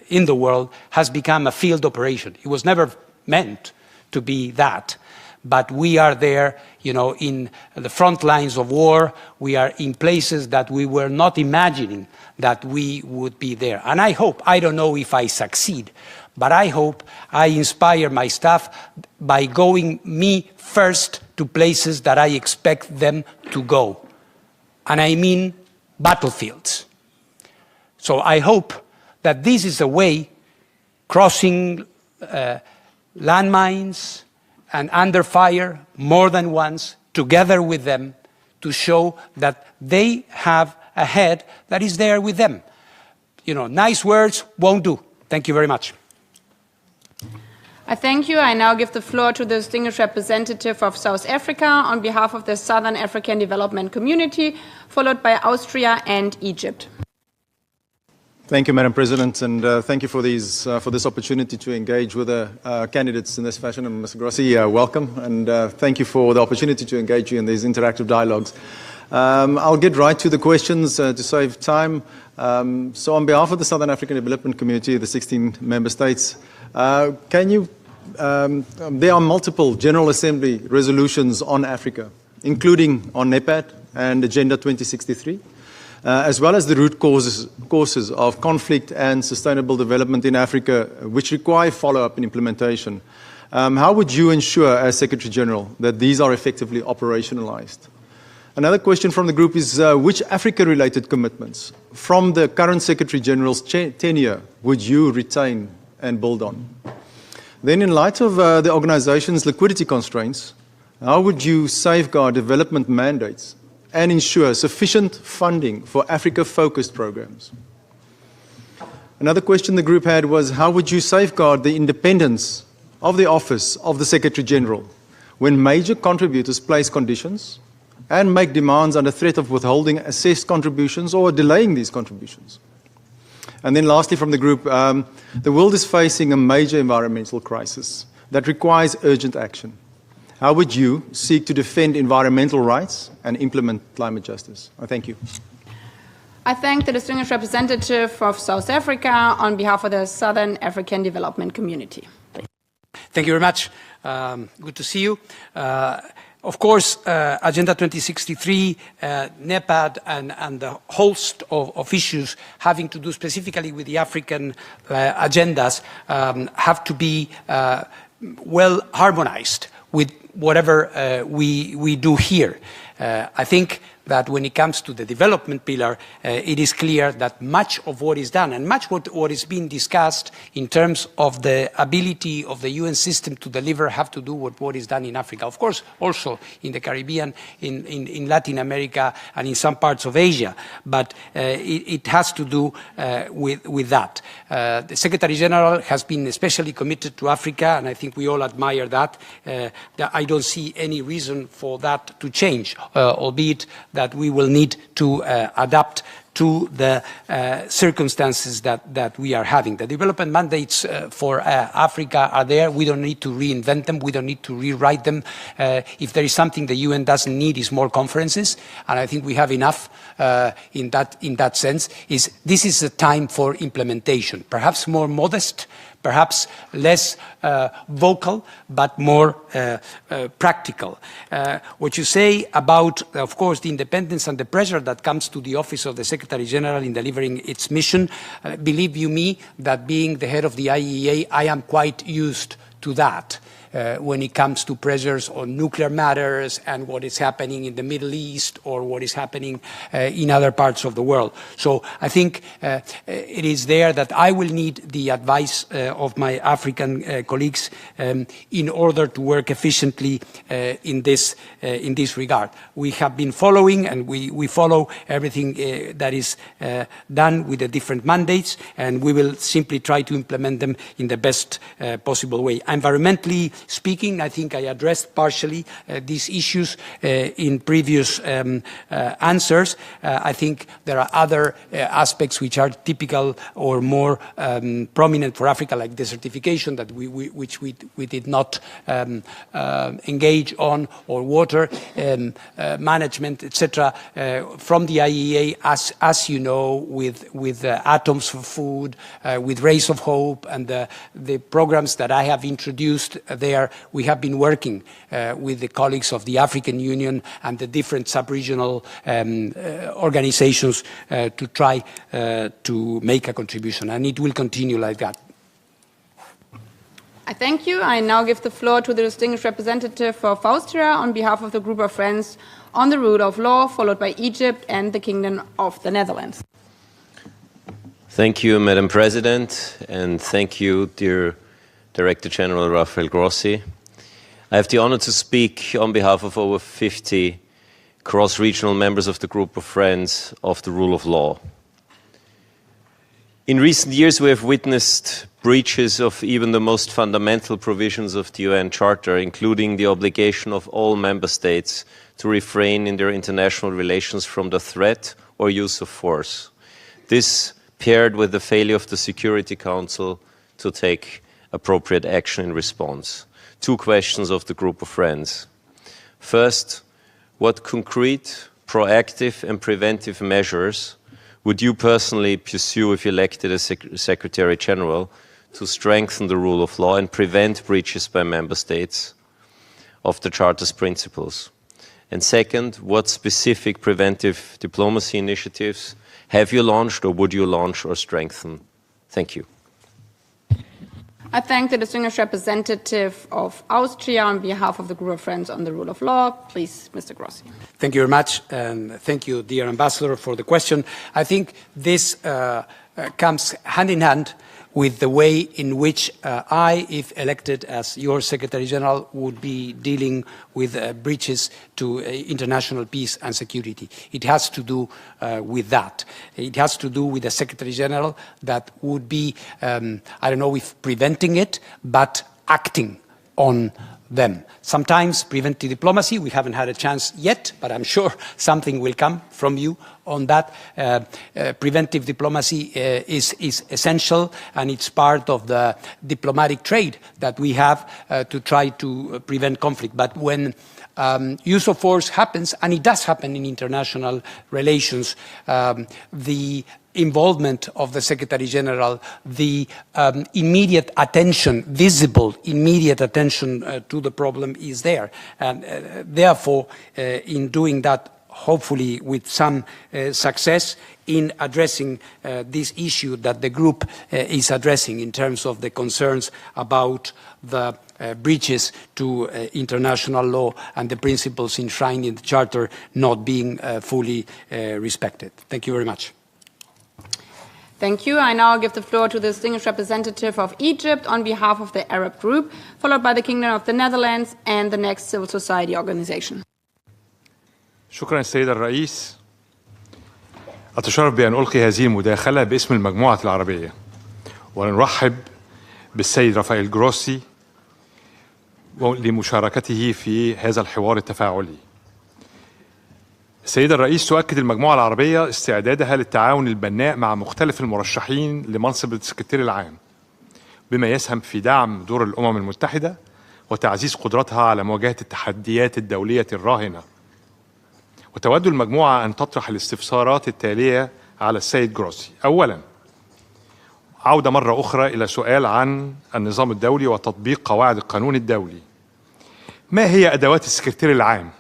in the world, has become a field operation. It was never meant to be that, but we are there, you know, in the front lines of war. We are in places that we were not imagining that we would be there. And I hope, I don't know if I succeed, but I hope I inspire my staff by going me first to places that I expect them to go. and I mean battlefields. So I hope that this is a way, crossing landmines and under fire more than once, together with them, to show that they have a head that is there with them. You know, nice words won't do. Thank you very much. I thank you. I now give the floor to the distinguished representative of South Africa on behalf of the Southern African Development Community, followed by Austria and Egypt. Thank you, Madam President, and thank you for this opportunity to engage with the candidates in this fashion. And Mr. Grossi, welcome, and thank you for the opportunity to engage you in these interactive dialogues. I'll get right to the questions to save time. So on behalf of the Southern African Development Community, the 16 member states, there are multiple General Assembly resolutions on Africa, including on NEPAD and Agenda 2063. As well as the root causes of conflict and sustainable development in Africa, which require follow-up and implementation. How would you ensure, as Secretary General, that these are effectively operationalized? Another question from the group is, which Africa-related commitments from the current Secretary General's tenure would you retain and build on? Then, in light of the organization's liquidity constraints, how would you safeguard development mandates and ensure sufficient funding for Africa-focused programs? Another question the group had was, how would you safeguard the independence of the Office of the Secretary General when major contributors place conditions and make demands under threat of withholding assessed contributions or delaying these contributions? And then lastly from the group, the world is facing a major environmental crisis that requires urgent action. How would you seek to defend environmental rights and implement climate justice? Thank you. I thank the distinguished representative of South Africa on behalf of the Southern African Development Community. Thank you very much. Good to see you. Of course, Agenda 2063, NEPAD, and the host of issues having to do specifically with the African agendas have to be well harmonized with whatever we do here. I think that when it comes to the development pillar, it is clear that much of what is done and much what is being discussed in terms of the ability of the UN system to deliver have to do with what is done in Africa. Of course, also in the Caribbean, in Latin America, and in some parts of Asia, but it has to do with that. The Secretary General has been especially committed to Africa, and I think we all admire that. I don't see any reason for that to change, albeit that we will need to adapt to the circumstances that we are having. The development mandates for Africa are there. We don't need to reinvent them. We don't need to rewrite them. If there is something the UN doesn't need is more conferences, and I think we have enough in that sense. This is a time for implementation, perhaps more modest, perhaps less vocal, but more practical. What you say about, of course, the independence and the pressure that comes to the Office of the Secretary General in delivering its mission, believe you me, that being the head of the IAEA, I am quite used to that. When it comes to pressures on nuclear matters and what is happening in the Middle East or what is happening in other parts of the world. So I think it is there that I will need the advice of my African colleagues in order to work efficiently in this regard. We have been following, and we follow everything that is done with the different mandates, and we will simply try to implement them in the best possible way. Environmentally speaking, I think I addressed partially these issues in previous answers. I think there are other aspects which are typical or more prominent for Africa, like desertification, that which we did not engage on, or water management, etc. From the IAEA, as you know, with Atoms for Food, with Rays of Hope, and the programs that I have introduced there. We have been working with the colleagues of the African Union and the different sub-regional organizations to try to make a contribution, and it will continue like that. I thank you. I now give the floor to the distinguished representative of Austria on behalf of the group of friends on the rule of law, followed by Egypt and the Kingdom of the Netherlands. Thank you, Madam President, and thank you, dear Director General Rafael Grossi. I have the honor to speak on behalf of over 50 cross-regional members of the Group of Friends of the Rule of Law. In recent years, we have witnessed breaches of even the most fundamental provisions of the UN Charter, including the obligation of all member states to refrain in their international relations from the threat or use of force. This paired with the failure of the Security Council to take appropriate action in response. Two questions of the Group of Friends. First, what concrete, proactive and preventive measures would you personally pursue if elected as Secretary General to strengthen the rule of law and prevent breaches by member states of the Charter's principles? And second, what specific preventive diplomacy initiatives have you launched or would you launch or strengthen? Thank you. I thank the distinguished representative of Austria on behalf of the Group of Friends on the Rule of Law. Please, Mr. Grossi. Thank you very much, and thank you, dear Ambassador, for the question. I think this comes hand in hand with the way in which I, if elected as your Secretary General, would be dealing with breaches to international peace and security. It has to do with that. It has to do with a Secretary General that would be, I don't know if preventing it, but acting on them. Sometimes preventive diplomacy, we haven't had a chance yet, but I'm sure something will come from you on that. Preventive diplomacy is essential, and it's part of the diplomatic trade that we have to try to prevent conflict. But when use of force happens, and it does happen in international relations, the involvement of the Secretary General, the immediate attention, visible immediate attention to the problem is there. And therefore, in doing that, hopefully with some success in addressing this issue that the group is addressing in terms of the concerns about the breaches to international law and the principles enshrined in the Charter not being fully respected. Thank you very much. Thank you. I now give the floor to the distinguished representative of Egypt on behalf of the Arab Group, followed by the Kingdom of the Netherlands and the next civil society organization. شكرا السيد الرئيس. أتشرف بأن ألقي هذه المداخلة باسم المجموعة العربية ونرحب بالسيد رافائيل جروسي لمشاركته في هذا الحوار التفاعلي. السيد الرئيس، تؤكد المجموعة العربية استعدادها للتعاون البناء مع مختلف المرشحين لمنصب السكرتير العام، بما يسهم في دعم دور الأمم المتحدة وتعزيز قدرتها على مواجهة التحديات الدولية الراهنة. وتود المجموعة أن تطرح الاستفسارات التالية على السيد جروسي. أولاً، عودة مرة أخرى إلى سؤال عن النظام الدولي وتطبيق قواعد القانون الدولي. ما هي أدوات السكرتير العام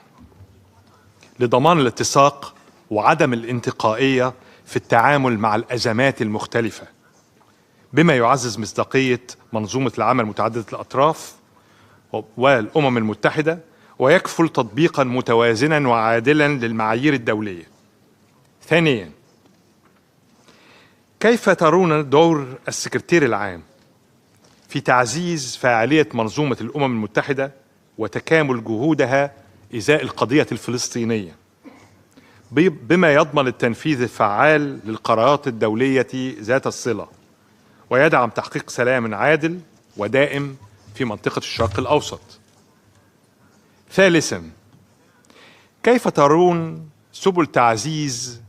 لضمان الاتساق وعدم الانتقائية في التعامل مع الأزمات المختلفة، بما يعزز مصداقية منظومة العمل متعددة الأطراف والأمم المتحدة ويكفل تطبيقا متوازنا وعادلا للمعايير الدولية؟ ثانيا، كيف ترون دور السكرتير العام في تعزيز فاعلية منظومة الأمم المتحدة وتكامل جهودها إزاء القضية الفلسطينية، بما يضمن التنفيذ الفعال للقرارات الدولية ذات الصلة ويدعم تحقيق سلام عادل ودائم في منطقة الشرق الأوسط؟ ثالثاً، كيف ترون سبل تعزيز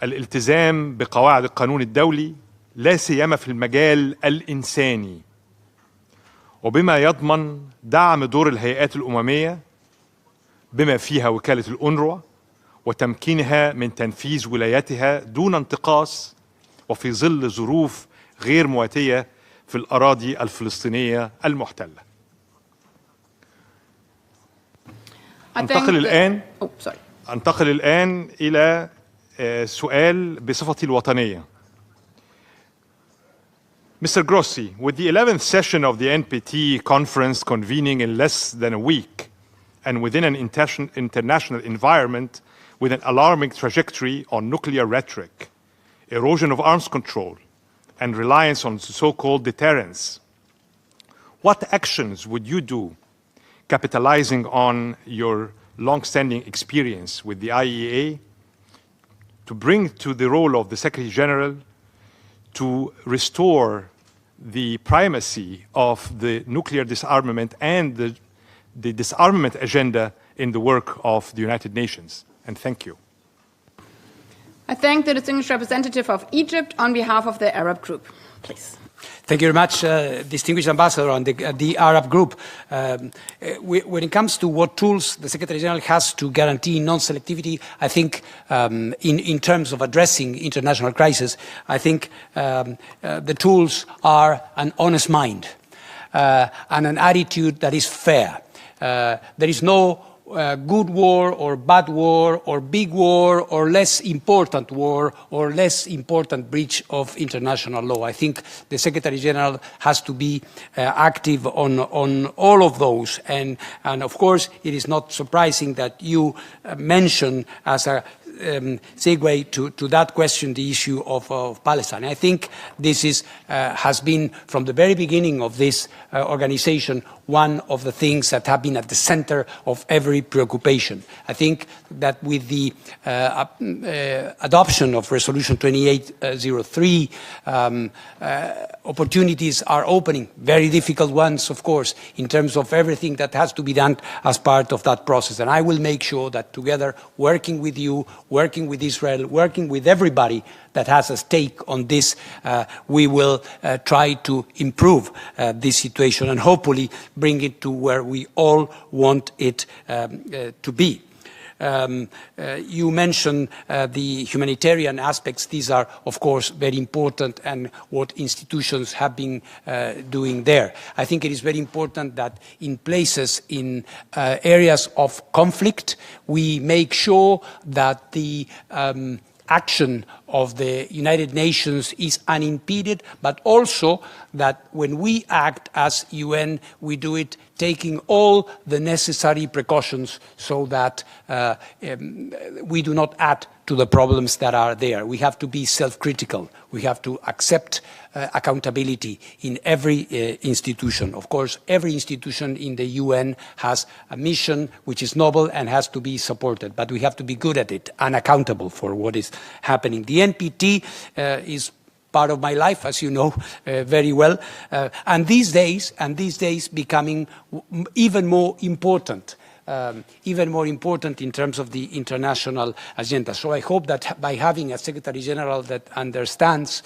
الالتزام بقواعد القانون الدولي لا سيما في المجال الإنساني، وبما يضمن دعم دور الهيئات الأممية بما فيها وكالة الأونروا وتمكينها من تنفيذ ولاياتها دون انتقاص وفي ظل ظروف غير مواتية في الأراضي الفلسطينية المحتلة؟ أنتقل الآن إلى سؤال بصفتي الوطنية. Mr. Grossi, with the 11th session of the NPT conference convening in less than a week, and within an international environment with an alarming trajectory on nuclear rhetoric, erosion of arms control, and reliance on so-called deterrence. What actions would you do, capitalizing on your long-standing experience with the IAEA, to bring to the role of the Secretary General to restore the primacy of the nuclear disarmament and the disarmament agenda in the work of the United Nations? And thank you. I thank the distinguished representative of Egypt on behalf of the Arab group. Please. Thank you very much, distinguished ambassador on the Arab group. When it comes to what tools the Secretary General has to guarantee non-selectivity, I think in terms of addressing international crisis, I think the tools are an honest mind and an attitude that is fair. There is no good war or bad war or big war or less important war or less important breach of international law. I think the Secretary General has to be active on all of those. And of course, it is not surprising that you mention as a segue to that question the issue of Palestine. I think this has been, from the very beginning of this organization, one of the things that have been at the center of every preoccupation. I think that with the adoption of Resolution 2803, opportunities are opening, very difficult ones, of course, in terms of everything that has to be done as part of that process. And I will make sure that together, working with you, working with Israel, working with everybody that has a stake on this, we will try to improve this situation and hopefully bring it to where we all want it to be. You mentioned the humanitarian aspects. These are, of course, very important, and what institutions have been doing there. I think it is very important that in places, in areas of conflict, we make sure that the action of the United Nations is unimpeded, but also that when we act as UN, we do it taking all the necessary precautions so that we do not add to the problems that are there. We have to be self-critical. We have to accept accountability in every institution. Of course, every institution in the UN has a mission which is noble and has to be supported, but we have to be good at it and accountable for what is happening. The NPT is part of my life, as you know very well, and these days becoming even more important in terms of the international agenda. So I hope that by having a Secretary General that understands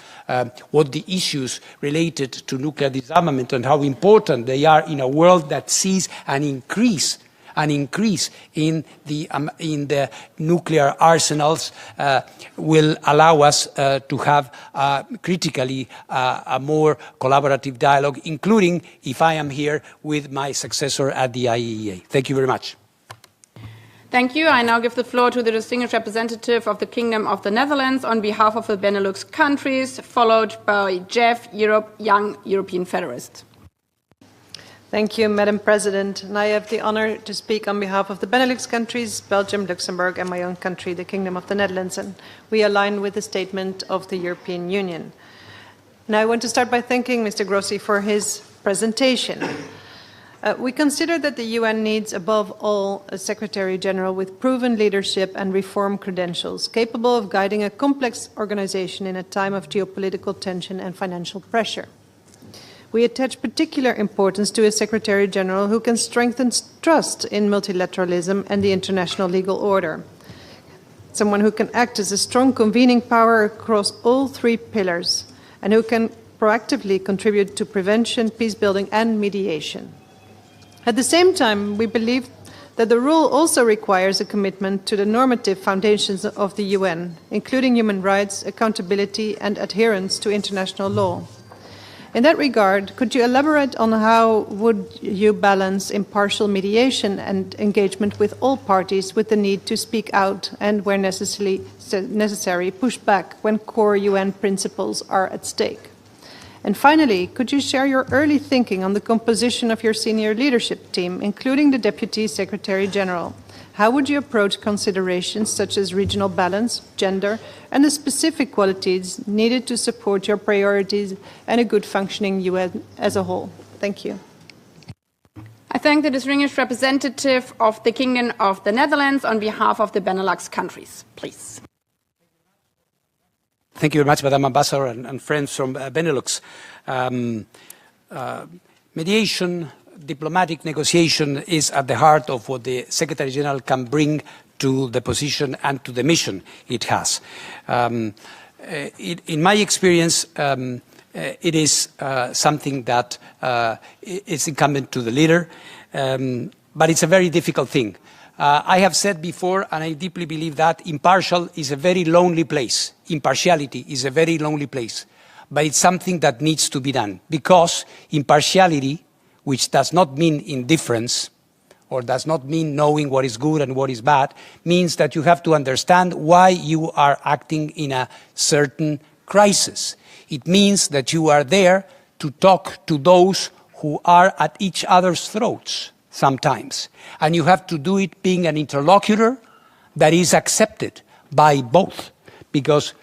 what the issues related to nuclear disarmament and how important they are in a world that sees an increase in the nuclear arsenals will allow us to have critically a more collaborative dialogue, including, if I am here, with my successor at the IAEA. Thank you very much. Thank you. I now give the floor to the distinguished representative of the Kingdom of the Netherlands on behalf of the Benelux countries, followed by Jeff, Young European Federalist. Thank you, Madam President. And I have the honor to speak on behalf of the Benelux countries, Belgium, Luxembourg, and my own country, the Kingdom of the Netherlands. And we align with the statement of the European Union. Now, I want to start by thanking Mr. Grossi for his presentation. We consider that the UN needs, above all, a Secretary General with proven leadership and reform credentials, capable of guiding a complex organization in a time of geopolitical tension and financial pressure. We attach particular importance to a Secretary General who can strengthen trust in multilateralism and the international legal order. Someone who can act as a strong convening power across all three pillars and who can proactively contribute to prevention, peace building, and mediation. At the same time, we believe that the role also requires a commitment to the normative foundations of the UN, including human rights, accountability, and adherence to international law. In that regard, could you elaborate on how would you balance impartial mediation and engagement with all parties with the need to speak out and, where necessary, push back when core UN principles are at stake? And finally, could you share your early thinking on the composition of your senior leadership team, including the Deputy Secretary General? How would you approach considerations such as regional balance, gender, and the specific qualities needed to support your priorities and a good functioning UN as a whole? Thank you. I thank the distinguished representative of the Kingdom of the Netherlands on behalf of the Benelux countries. Please. Thank you very much, Madam Ambassador and friends from Benelux. Mediation, diplomatic negotiation is at the heart of what the Secretary General can bring to the position and to the mission it has. In my experience, it is something that is incumbent to the leader, but it's a very difficult thing. I have said before, and I deeply believe that impartial is a very lonely place. Impartiality is a very lonely place, but it's something that needs to be done, because impartiality, which does not mean indifference, or does not mean knowing what is good and what is bad, means that you have to understand why you are acting in a certain crisis. It means that you are there to talk to those who are at each other's throats sometimes. And you have to do it being an interlocutor that is accepted by both, because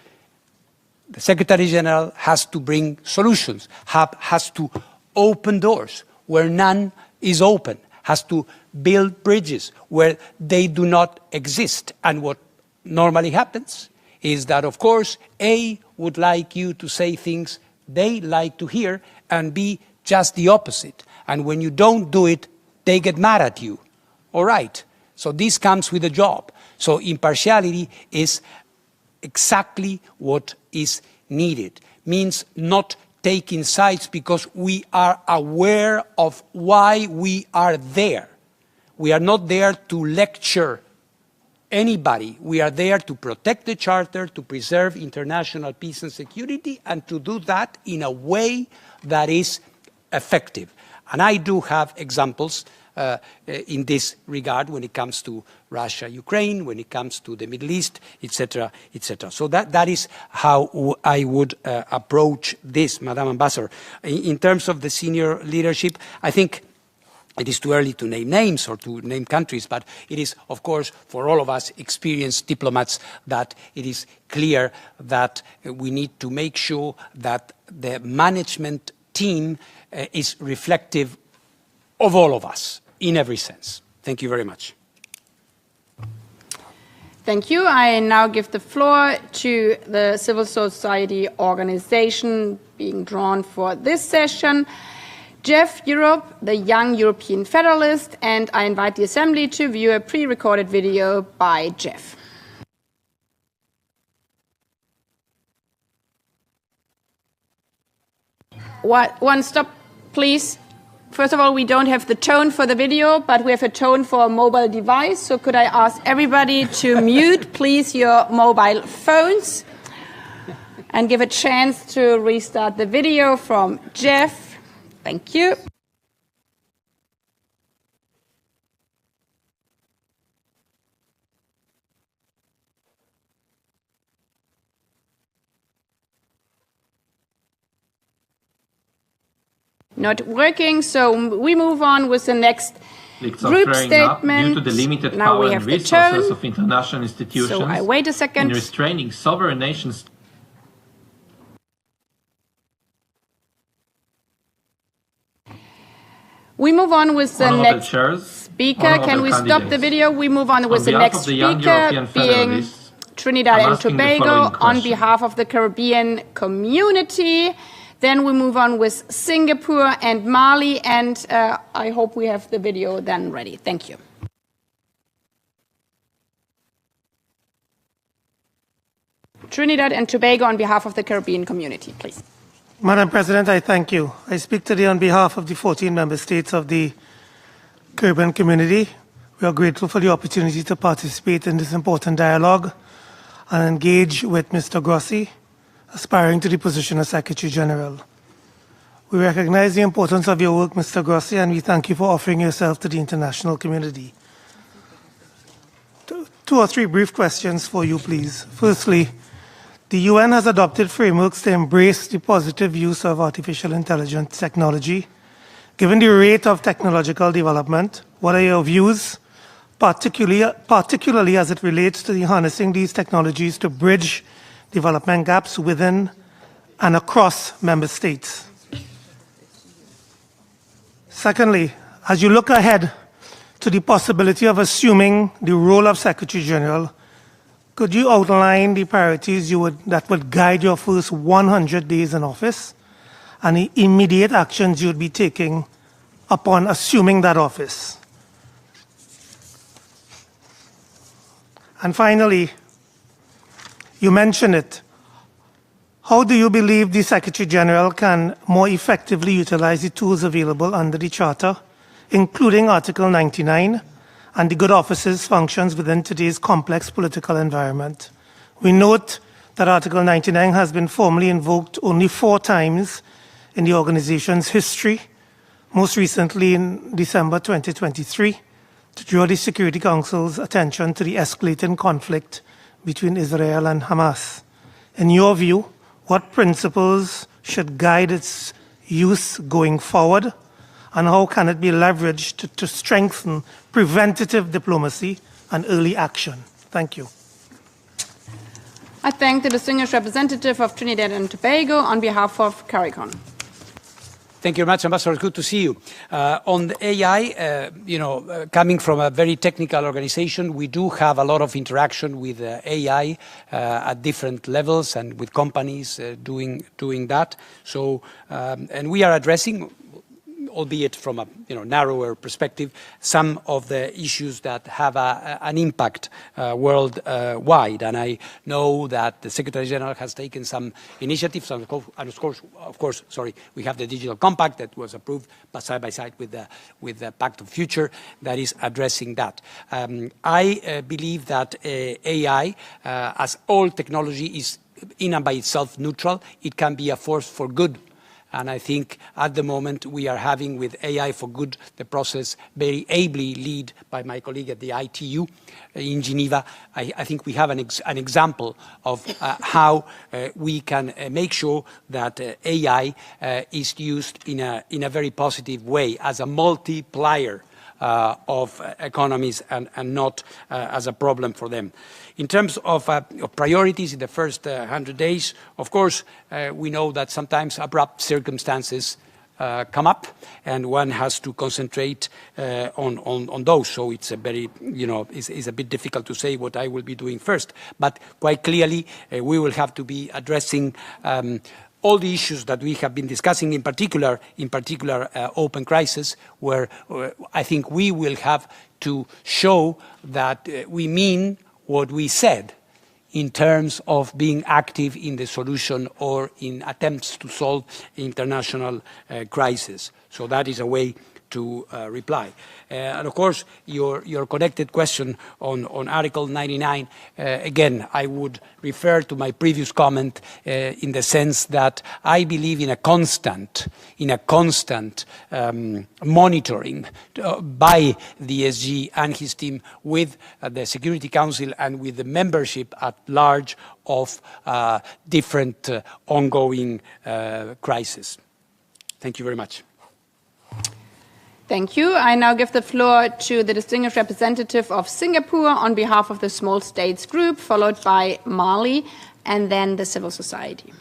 the Secretary General has to bring solutions, has to open doors where none is open, has to build bridges where they do not exist. And what normally happens is that, of course, A would like you to say things they like to hear, and B, just the opposite. And when you don't do it, they get mad at you. All right. So this comes with a job. So impartiality is exactly what is needed. Means not taking sides because we are aware of why we are there. We are not there to lecture anybody. We are there to protect the Charter, to preserve international peace and security, and to do that in a way that is effective. And I do have examples in this regard when it comes to Russia, Ukraine, when it comes to the Middle East, etc., etc. So that is how I would approach this, Madam Ambassador. In terms of the senior leadership, I think it is too early to name names or to name countries, but it is, of course, for all of us experienced diplomats, that it is clear that we need to make sure that the management team is reflective of all of us in every sense. Thank you very much. Thank you. I now give the floor to the civil society organization being drawn for this session, Jeff Europe, the Young European Federalist, and I invite the Assembly to view a pre-recorded video by Jeff. One stop, please. First of all, we don't have the tone for the video, but we have a tone for a mobile device. So could I ask everybody to mute, please, your mobile phones and give a chance to restart the video from Jeff. Thank you. Not working, so we move on with the next group statement. Due to the limited now power we have and the resources tone. of international institutions, So I wait a second. in restraining sovereign nations. We move on with the next speaker. Can we stop the video? We move on with the next speaker, being Trinidad and Tobago on behalf of the Caribbean community. Then we move on with Singapore and Mali, and I hope we have the video then ready. Thank you. Trinidad and Tobago on behalf of the Caribbean community, please. Madam President, I thank you. I speak today on behalf of the 14 member states of the Caribbean community. We are grateful for the opportunity to participate in this important dialogue and engage with Mr. Grossi, aspiring to the position of Secretary General. We recognize the importance of your work, Mr. Grossi, and we thank you for offering yourself to the international community. Two or three brief questions for you, please. Firstly, The UN has adopted frameworks to embrace the positive use of artificial intelligence technology. Given the rate of technological development, what are your views, particularly as it relates to the harnessing these technologies to bridge development gaps within and across member states? Secondly, as you look ahead to the possibility of assuming the role of Secretary General, could you outline the priorities that would guide your first 100 days in office and the immediate actions you would be taking upon assuming that office? And finally, you mentioned it. How do you believe the Secretary General can more effectively utilize the tools available under the Charter, including Article 99, and the good office's functions within today's complex political environment? We note that Article 99 has been formally invoked only 4 times in the organization's history, most recently in December 2023, to draw the Security Council's attention to the escalating conflict between Israel and Hamas. In your view, what principles should guide its use going forward, and how can it be leveraged to strengthen preventative diplomacy and early action? Thank you. I thank the distinguished representative of Trinidad and Tobago on behalf of CARICOM. Thank you very much, Ambassador. Good to see you. On the AI, coming from a very technical organization, we do have a lot of interaction with AI at different levels and with companies doing that. So, and we are addressing, albeit from a narrower perspective, some of the issues that have an impact worldwide. And I know that the Secretary General has taken some initiatives, and of course, we have the Digital Compact that was approved side by side with the Pact of Future that is addressing that. I believe that AI, as all technology, is in and by itself neutral. It can be a force for good. And I think at the moment we are having with AI for Good the process very ably led by my colleague at the ITU in Geneva. I think we have an example of how we can make sure that AI is used in a very positive way as a multiplier of economies and not as a problem for them. In terms of priorities in the first 100 days, of course, we know that sometimes abrupt circumstances come up, and one has to concentrate on those. So it's a very, it's a bit difficult to say what I will be doing first. But quite clearly, we will have to be addressing all the issues that we have been discussing, in particular, open crisis, where I think we will have to show that we mean what we said in terms of being active in the solution or in attempts to solve international crisis. So that is a way to reply. And of course, your connected question on Article 99, again, I would refer to my previous comment in the sense that I believe in a constant monitoring by the SG and his team with the Security Council and with the membership at large of different ongoing crises. Thank you very much. Thank you. I now give the floor to the distinguished representative of Singapore on behalf of the Small States Group, followed by Mali, and then the civil society.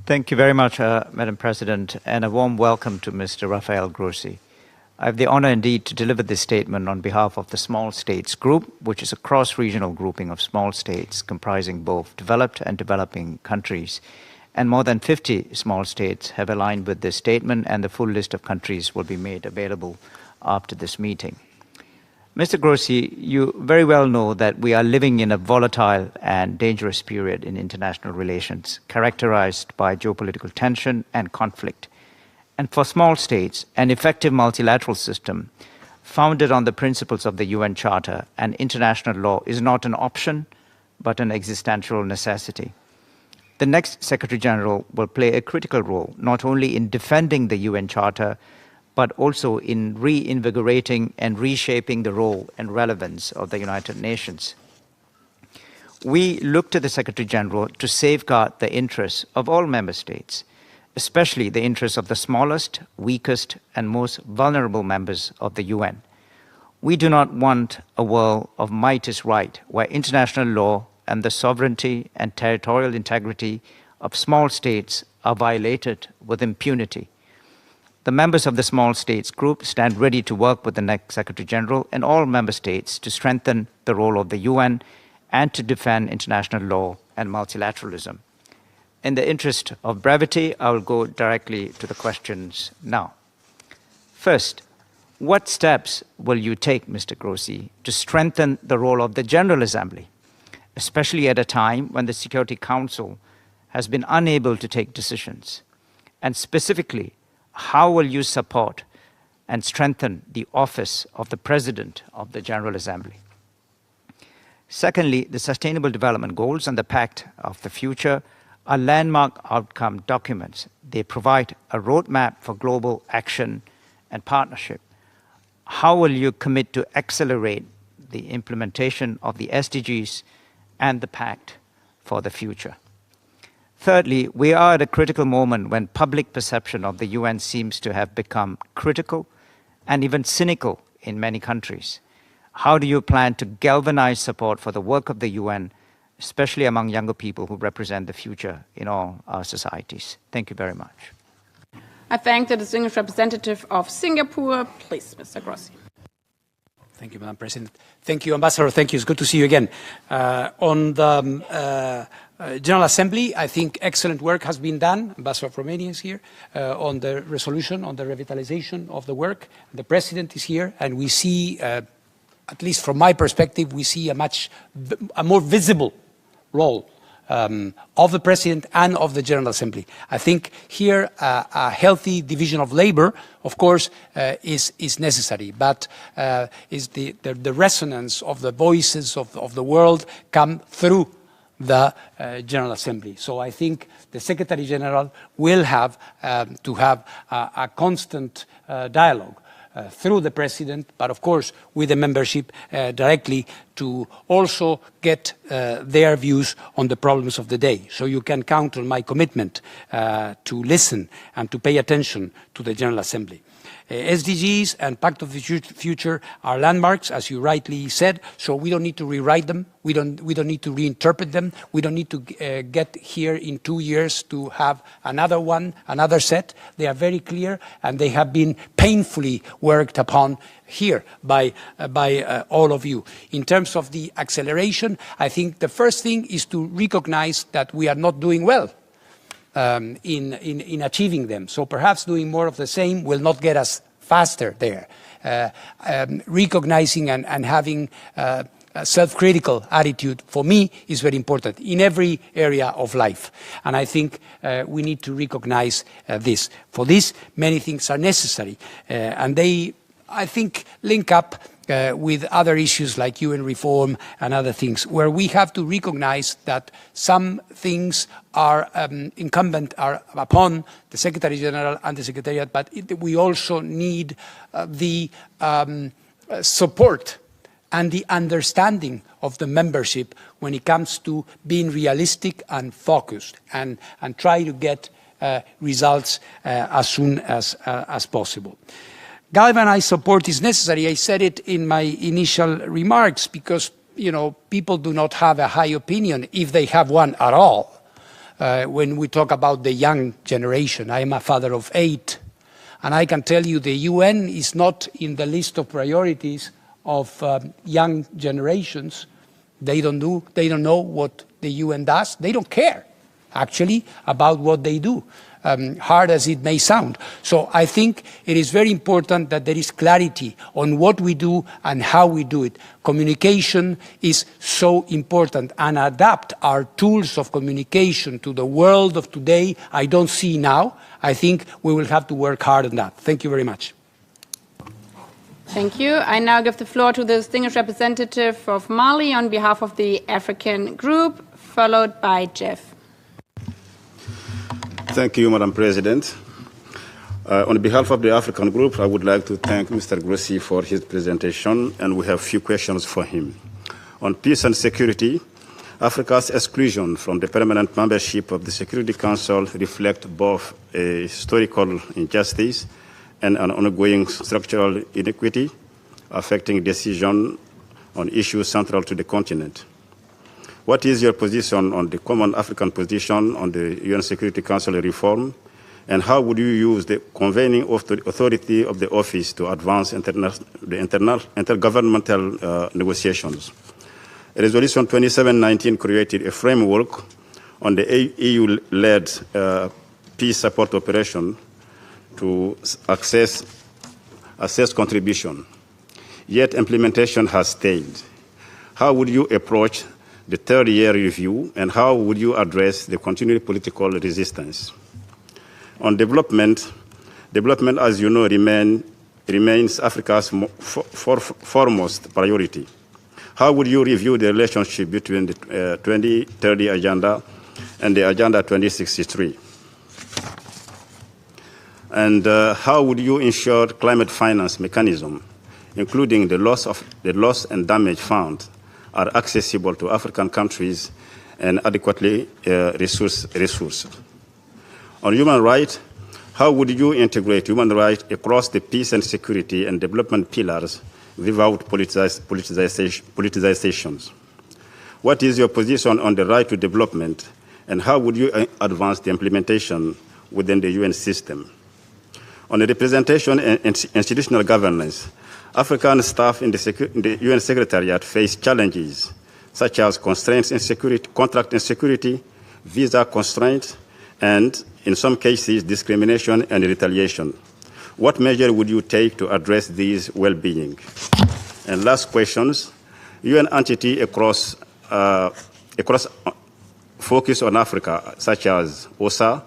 Thank you very much, Madam President, and a warm welcome to Mr. Rafael Grossi. I have the honor indeed to deliver this statement on behalf of the Small States Group, which is a cross-regional grouping of small states comprising both developed and developing countries. And more than 50 small states have aligned with this statement, and the full list of countries will be made available after this meeting. Mr. Grossi, you very well know that we are living in a volatile and dangerous period in international relations, characterized by geopolitical tension and conflict. And for small states, an effective multilateral system founded on the principles of the UN Charter and international law is not an option, but an existential necessity. The next Secretary General will play a critical role, not only in defending the UN Charter, but also in reinvigorating and reshaping the role and relevance of the United Nations. we look to the Secretary General to safeguard the interests of all member states, especially the interests of the smallest, weakest, and most vulnerable members of the UN. We do not want a world of might is right, where international law and the sovereignty and territorial integrity of small states are violated with impunity. The members of the Small States Group stand ready to work with the next Secretary General and all member states to strengthen the role of the UN and to defend international law and multilateralism. In the interest of brevity, I will go directly to the questions now. First, what steps will you take, Mr. Grossi, to strengthen the role of the General Assembly, especially at a time when the Security Council has been unable to take decisions? And specifically, how will you support and strengthen the office of the President of the General Assembly? Secondly, the Sustainable Development Goals and the Pact of the Future are landmark outcome documents. They provide a roadmap for global action and partnership. How will you commit to accelerate the implementation of the SDGs and the Pact for the Future? Thirdly, we are at a critical moment when public perception of the UN seems to have become critical and even cynical in many countries. How do you plan to galvanize support for the work of the UN, especially among younger people who represent the future in all our societies? Thank you very much. I thank the distinguished representative of Singapore. Please, Mr. Grossi. Thank you, Madam President. Thank you, Ambassador. Thank you. It's good to see you again. On the General Assembly, I think excellent work has been done. Ambassador of Romania is here on the resolution, on the revitalization of the work. The President is here, and we see, at least from my perspective, we see a more visible role of the President and of the General Assembly. I think here a healthy division of labor, of course, is necessary, but is the resonance of the voices of the world come through the General Assembly. So I think the Secretary General will have to have a constant dialogue through the President, but of course with the membership directly, to also get their views on the problems of the day. So you can count on my commitment to listen and to pay attention to the General Assembly. SDGs and Pact of the Future are landmarks, as you rightly said, so we don't need to rewrite them. We don't need to reinterpret them. We don't need to get here in 2 years to have another one, another set. They are very clear, and they have been painfully worked upon here by all of you. In terms of the acceleration, I think the first thing is to recognize that we are not doing well in achieving them. So perhaps doing more of the same will not get us faster there. Recognizing and having a self-critical attitude, for me, is very important in every area of life. And I think we need to recognize this. For this, many things are necessary. And they, I think, link up with other issues like UN reform and other things, where we have to recognize that some things are incumbent upon the Secretary General and the Secretariat, but we also need the support and the understanding of the membership when it comes to being realistic and focused and try to get results as soon as possible. Galvanized support is necessary. I said it in my initial remarks because, you know, people do not have a high opinion, if they have one at all. When we talk about the young generation, I am a father of 8, and I can tell you the UN is not in the list of priorities of young generations. They don't know what the UN does. They don't care, actually, about what they do. Hard as it may sound. So I think it is very important that there is clarity on what we do and how we do it. Communication is so important, and adapt our tools of communication to the world of today, I don't see now. I think we will have to work hard on that. Thank you very much. Thank you. I now give the floor to the distinguished representative of Mali on behalf of the African Group, followed by Jeff. Thank you, Madam President. On behalf of the African Group, I would like to thank Mr. Grossi for his presentation, and we have a few questions for him. On peace and security, Africa's exclusion from the permanent membership of the Security Council reflects both a historical injustice and an ongoing structural inequity affecting decision on issues central to the continent. What is your position on the common African position on the UN Security Council reform, and how would you use the convening authority of the office to advance the intergovernmental negotiations? Resolution 2719 created a framework on the EU-led peace support operation to assess contribution. Yet implementation has stayed. How would you approach the third-year review, and how would you address the continued political resistance? On development, as you know, remains Africa's foremost priority. How would you review the relationship between the 2030 Agenda and the Agenda 2063? And how would you ensure climate finance mechanism, including the loss and damage fund, are accessible to African countries and adequately resourced? On human rights, how would you integrate human rights across the peace and security and development pillars without politicizations? What is your position on the right to development, and how would you advance the implementation within the UN system? On the representation and institutional governance, African staff in the UN Secretariat face challenges such as constraints in security, contract insecurity, visa constraints, and in some cases, discrimination and retaliation. What measure would you take to address these well-being? And last questions, UN entity across focus on Africa, such as OSA,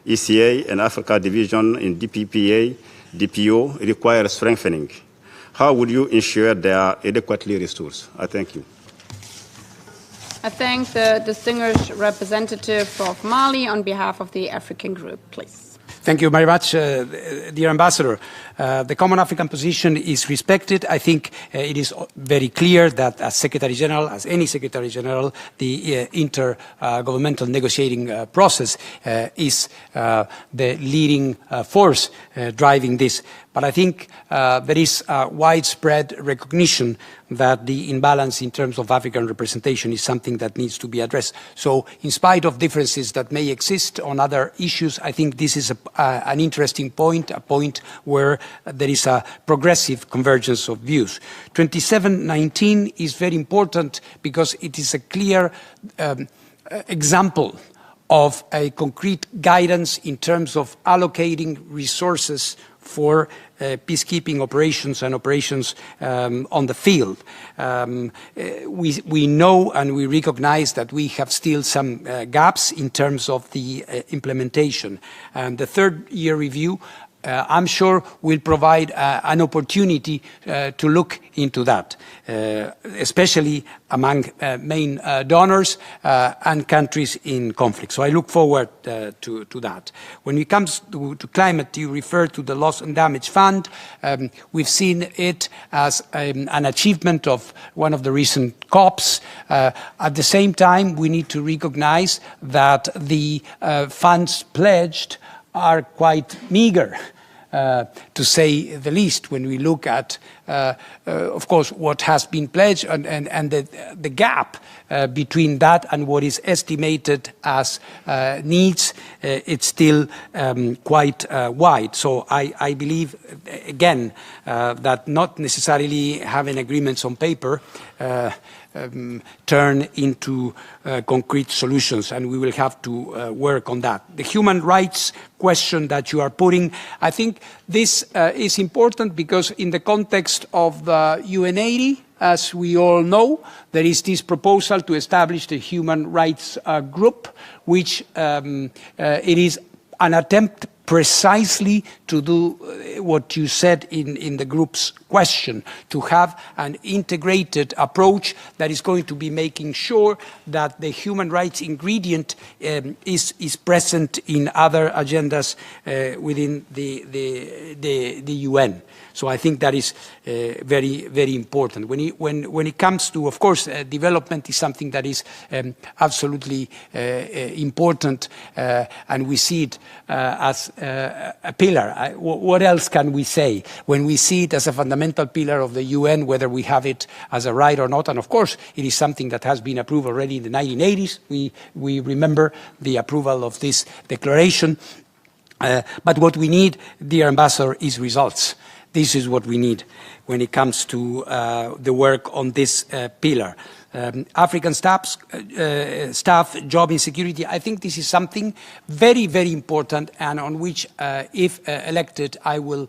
ECA, and Africa Division in DPPA, DPO, require strengthening. How would you ensure they are adequately resourced? I thank you. I thank the distinguished representative of Mali on behalf of the African Group, please. Thank you very much, dear Ambassador. The common African position is respected. I think it is very clear that as Secretary General, as any Secretary General, the intergovernmental negotiating process is the leading force driving this. But I think there is a widespread recognition that the imbalance in terms of African representation is something that needs to be addressed. So in spite of differences that may exist on other issues, I think this is an interesting point, a point where there is a progressive convergence of views. 2719 is very important because it is a clear example of a concrete guidance in terms of allocating resources for peacekeeping operations and operations on the field. We know and we recognize that we have still some gaps in terms of the implementation. And the third-year review, I'm sure, will provide an opportunity to look into that, especially among main donors and countries in conflict. So I look forward to that. When it comes to climate, you refer to the Loss and Damage Fund. We've seen it as an achievement of one of the recent COPs. At the same time, we need to recognize that the funds pledged are quite meager, to say the least, when we look at, of course, what has been pledged and the gap between that and what is estimated as needs, it's still quite wide. So I believe, again, that not necessarily having agreements on paper turn into concrete solutions, and we will have to work on that. The human rights question that you are putting, I think this is important because in the context of the UNCTAD, as we all know, there is this proposal to establish the human rights group, which it is an attempt precisely to do what you said in the group's question, to have an integrated approach that is going to be making sure that the human rights ingredient is present in other agendas within the UN. So I think that is very, very important. When it comes to, of course, development is something that is absolutely important, and we see it as a pillar. What else can we say? When we see it as a fundamental pillar of the UN, whether we have it as a right or not, and of course it is something that has been approved already in the 1980s. We remember the approval of this declaration. But what we need, dear Ambassador, is results. This is what we need when it comes to the work on this pillar. African staff, job insecurity, I think this is something very, very important, and on which, if elected, I will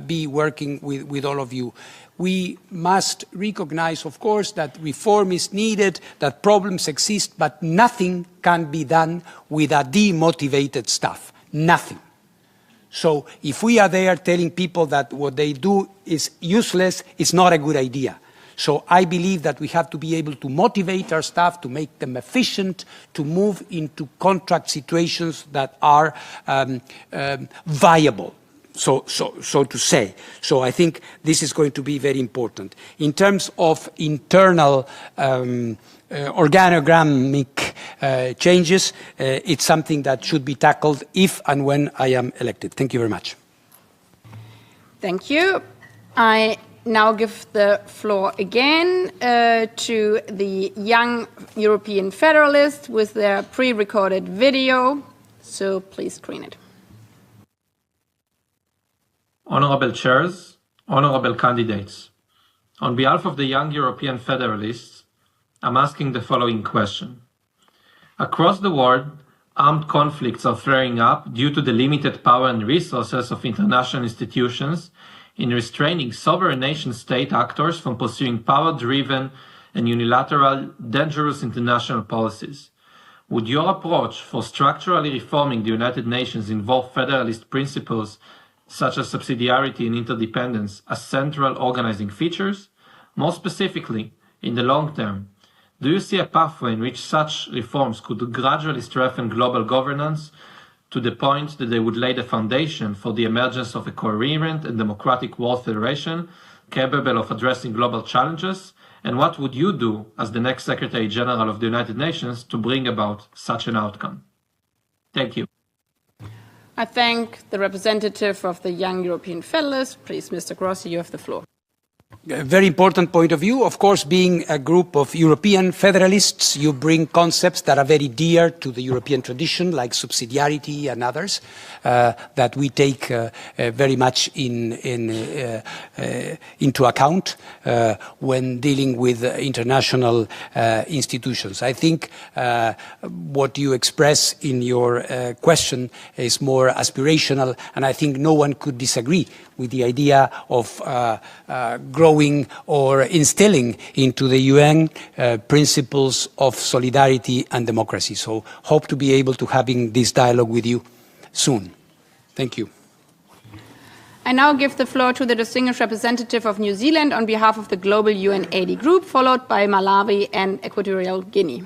be working with all of you. We must recognize, of course, that reform is needed, that problems exist, but nothing can be done with a demotivated staff. Nothing. So if we are there telling people that what they do is useless, it's not a good idea. So I believe that we have to be able to motivate our staff, to make them efficient, to move into contract situations that are viable, so to say. So I think this is going to be very important. In terms of internal organogrammic changes, it's something that should be tackled if and when I am elected. Thank you very much. Thank you. I now give the floor again to the young European Federalists with their pre-recorded video. So please screen it. Honorable chairs, honorable candidates, on behalf of the young European Federalists, I'm asking the following question. Across the world, armed conflicts are flaring up due to the limited power and resources of international institutions in restraining sovereign nation-state actors from pursuing power-driven and unilateral, dangerous international policies. Would your approach for structurally reforming the United Nations involve federalist principles such as subsidiarity and interdependence as central organizing features? More specifically, in the long term, do you see a pathway in which such reforms could gradually strengthen global governance to the point that they would lay the foundation for the emergence of a coherent and democratic world federation capable of addressing global challenges? And what would you do as the next Secretary General of the United Nations to bring about such an outcome? Thank you. I thank the representative of the Young European Federalists. Please, Mr. Grossi, you have the floor. A very important point of view. Of course, being a group of European federalists, you bring concepts that are very dear to the European tradition, like subsidiarity and others, that we take very much into account when dealing with international institutions. I think what you express in your question is more aspirational, and I think no one could disagree with the idea of growing or instilling into the UN principles of solidarity and democracy. So hope to be able to having this dialogue with you soon. Thank you. I now give the floor to the distinguished representative of New Zealand on behalf of the Global UN80 Group, followed by Malawi and Equatorial Guinea.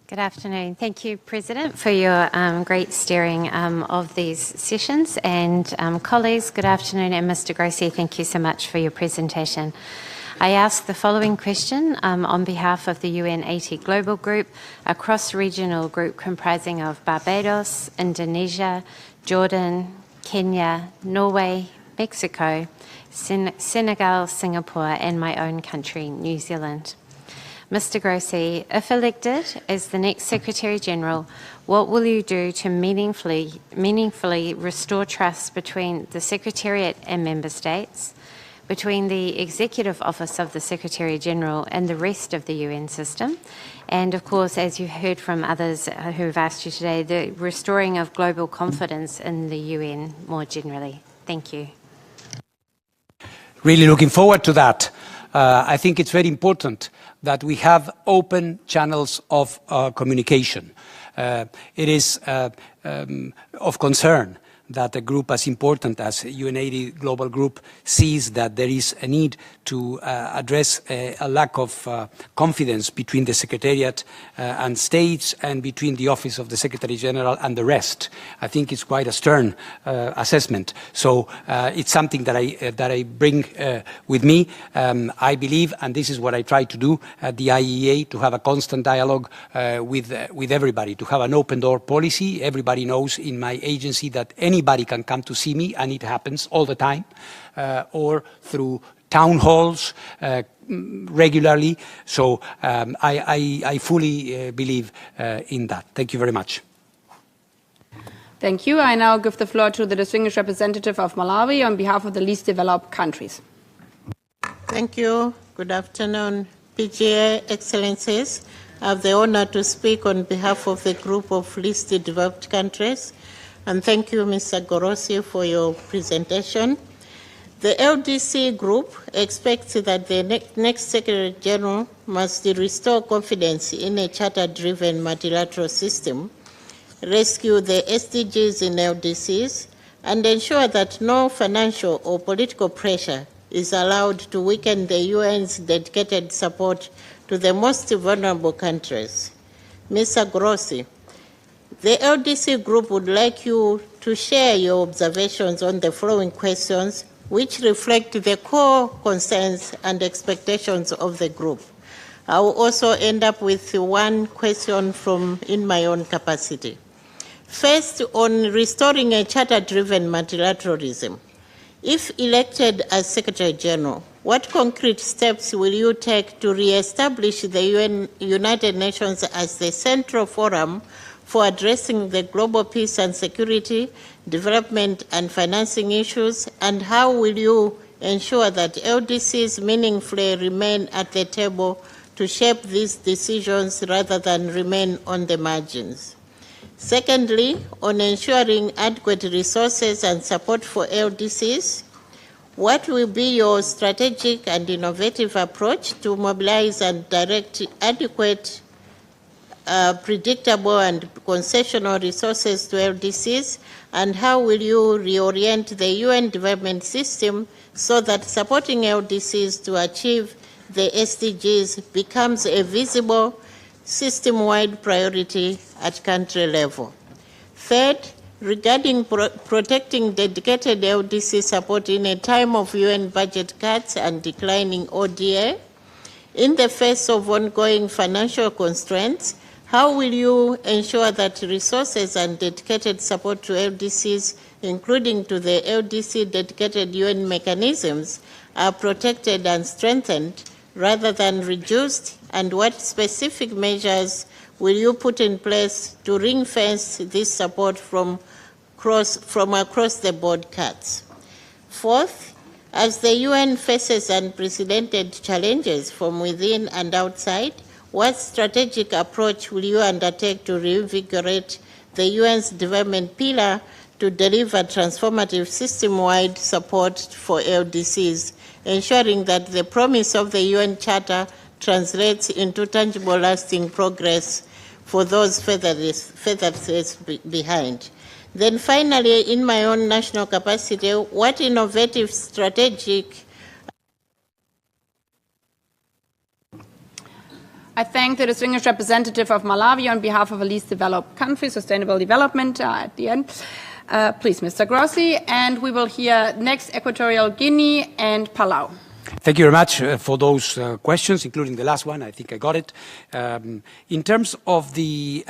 Good afternoon. Thank you, President, for your great steering of these sessions. And colleagues, good afternoon. And Mr. Grossi, thank you so much for your presentation. I ask the following question on behalf of the UN80 Global Group, a cross-regional group comprising of Barbados, Indonesia, Jordan, Kenya, Norway, Mexico, Senegal, Singapore, and my own country, New Zealand. Mr. Grossi, if elected as the next Secretary-General, what will you do to meaningfully restore trust between the Secretariat and Member States, between the Executive Office of the Secretary-General and the rest of the UN system, and of course, as you heard from others who have asked you today, the restoring of global confidence in the UN more generally? Thank you. Really looking forward to that. I think it's very important that we have open channels of communication. it is of concern that a group as important as UNAIDS Global Group sees that there is a need to address a lack of confidence between the Secretariat and states and between the Office of the Secretary General and the rest. I think it's quite a stern assessment. So it's something that I bring with me. I believe, and this is what I try to do at the IAEA, to have a constant dialogue with everybody, to have an open door policy. Everybody knows in my agency that anybody can come to see me, and it happens all the time, or through town halls regularly. So I fully believe in that. Thank you very much. Thank you. I now give the floor to the distinguished representative of Malawi on behalf of the least developed countries. Thank you. Good afternoon, PGA Excellencies. I have the honor to speak on behalf of the group of least developed countries. And thank you, Mr. Grossi, for your presentation. The LDC group expects that the next Secretary General must restore confidence in a charter-driven multilateral system, rescue the SDGs in LDCs, and ensure that no financial or political pressure is allowed to weaken the UN's dedicated support to the most vulnerable countries. Mr. Grossi, the LDC group would like you to share your observations on the following questions, which reflect the core concerns and expectations of the group. I will also end up with one question in my own capacity. First, on restoring a charter-driven multilateralism. If elected as Secretary General, what concrete steps will you take to re-establish the United Nations as the central forum for addressing the global peace and security, development and financing issues, and how will you ensure that LDCs meaningfully remain at the table to shape these decisions rather than remain on the margins? Secondly, on ensuring adequate resources and support for LDCs, what will be your strategic and innovative approach to mobilize and direct adequate, predictable and concessional resources to LDCs, and how will you reorient the UN development system so that supporting LDCs to achieve the SDGs becomes a visible system-wide priority at country level? Third, regarding protecting dedicated LDC support in a time of UN budget cuts and declining ODA, in the face of ongoing financial constraints, how will you ensure that resources and dedicated support to LDCs, including to the LDC dedicated UN mechanisms, are protected and strengthened rather than reduced? And what specific measures will you put in place to ring-fence this support from across the board cuts? Fourth, as the UN faces unprecedented challenges from within and outside, what strategic approach will you undertake to reinvigorate the UN's development pillar to deliver transformative system-wide support for LDCs, ensuring that the promise of the UN Charter translates into tangible, lasting progress for those furthest behind? Then finally, in my own national capacity, what innovative strategic I thank the distinguished representative of Malawi on behalf of the least developed country, sustainable development at the end. Please, Mr. Grossi, and we will hear next Equatorial Guinea and Palau. Thank you very much for those questions, including the last one. I think I got it. In terms of the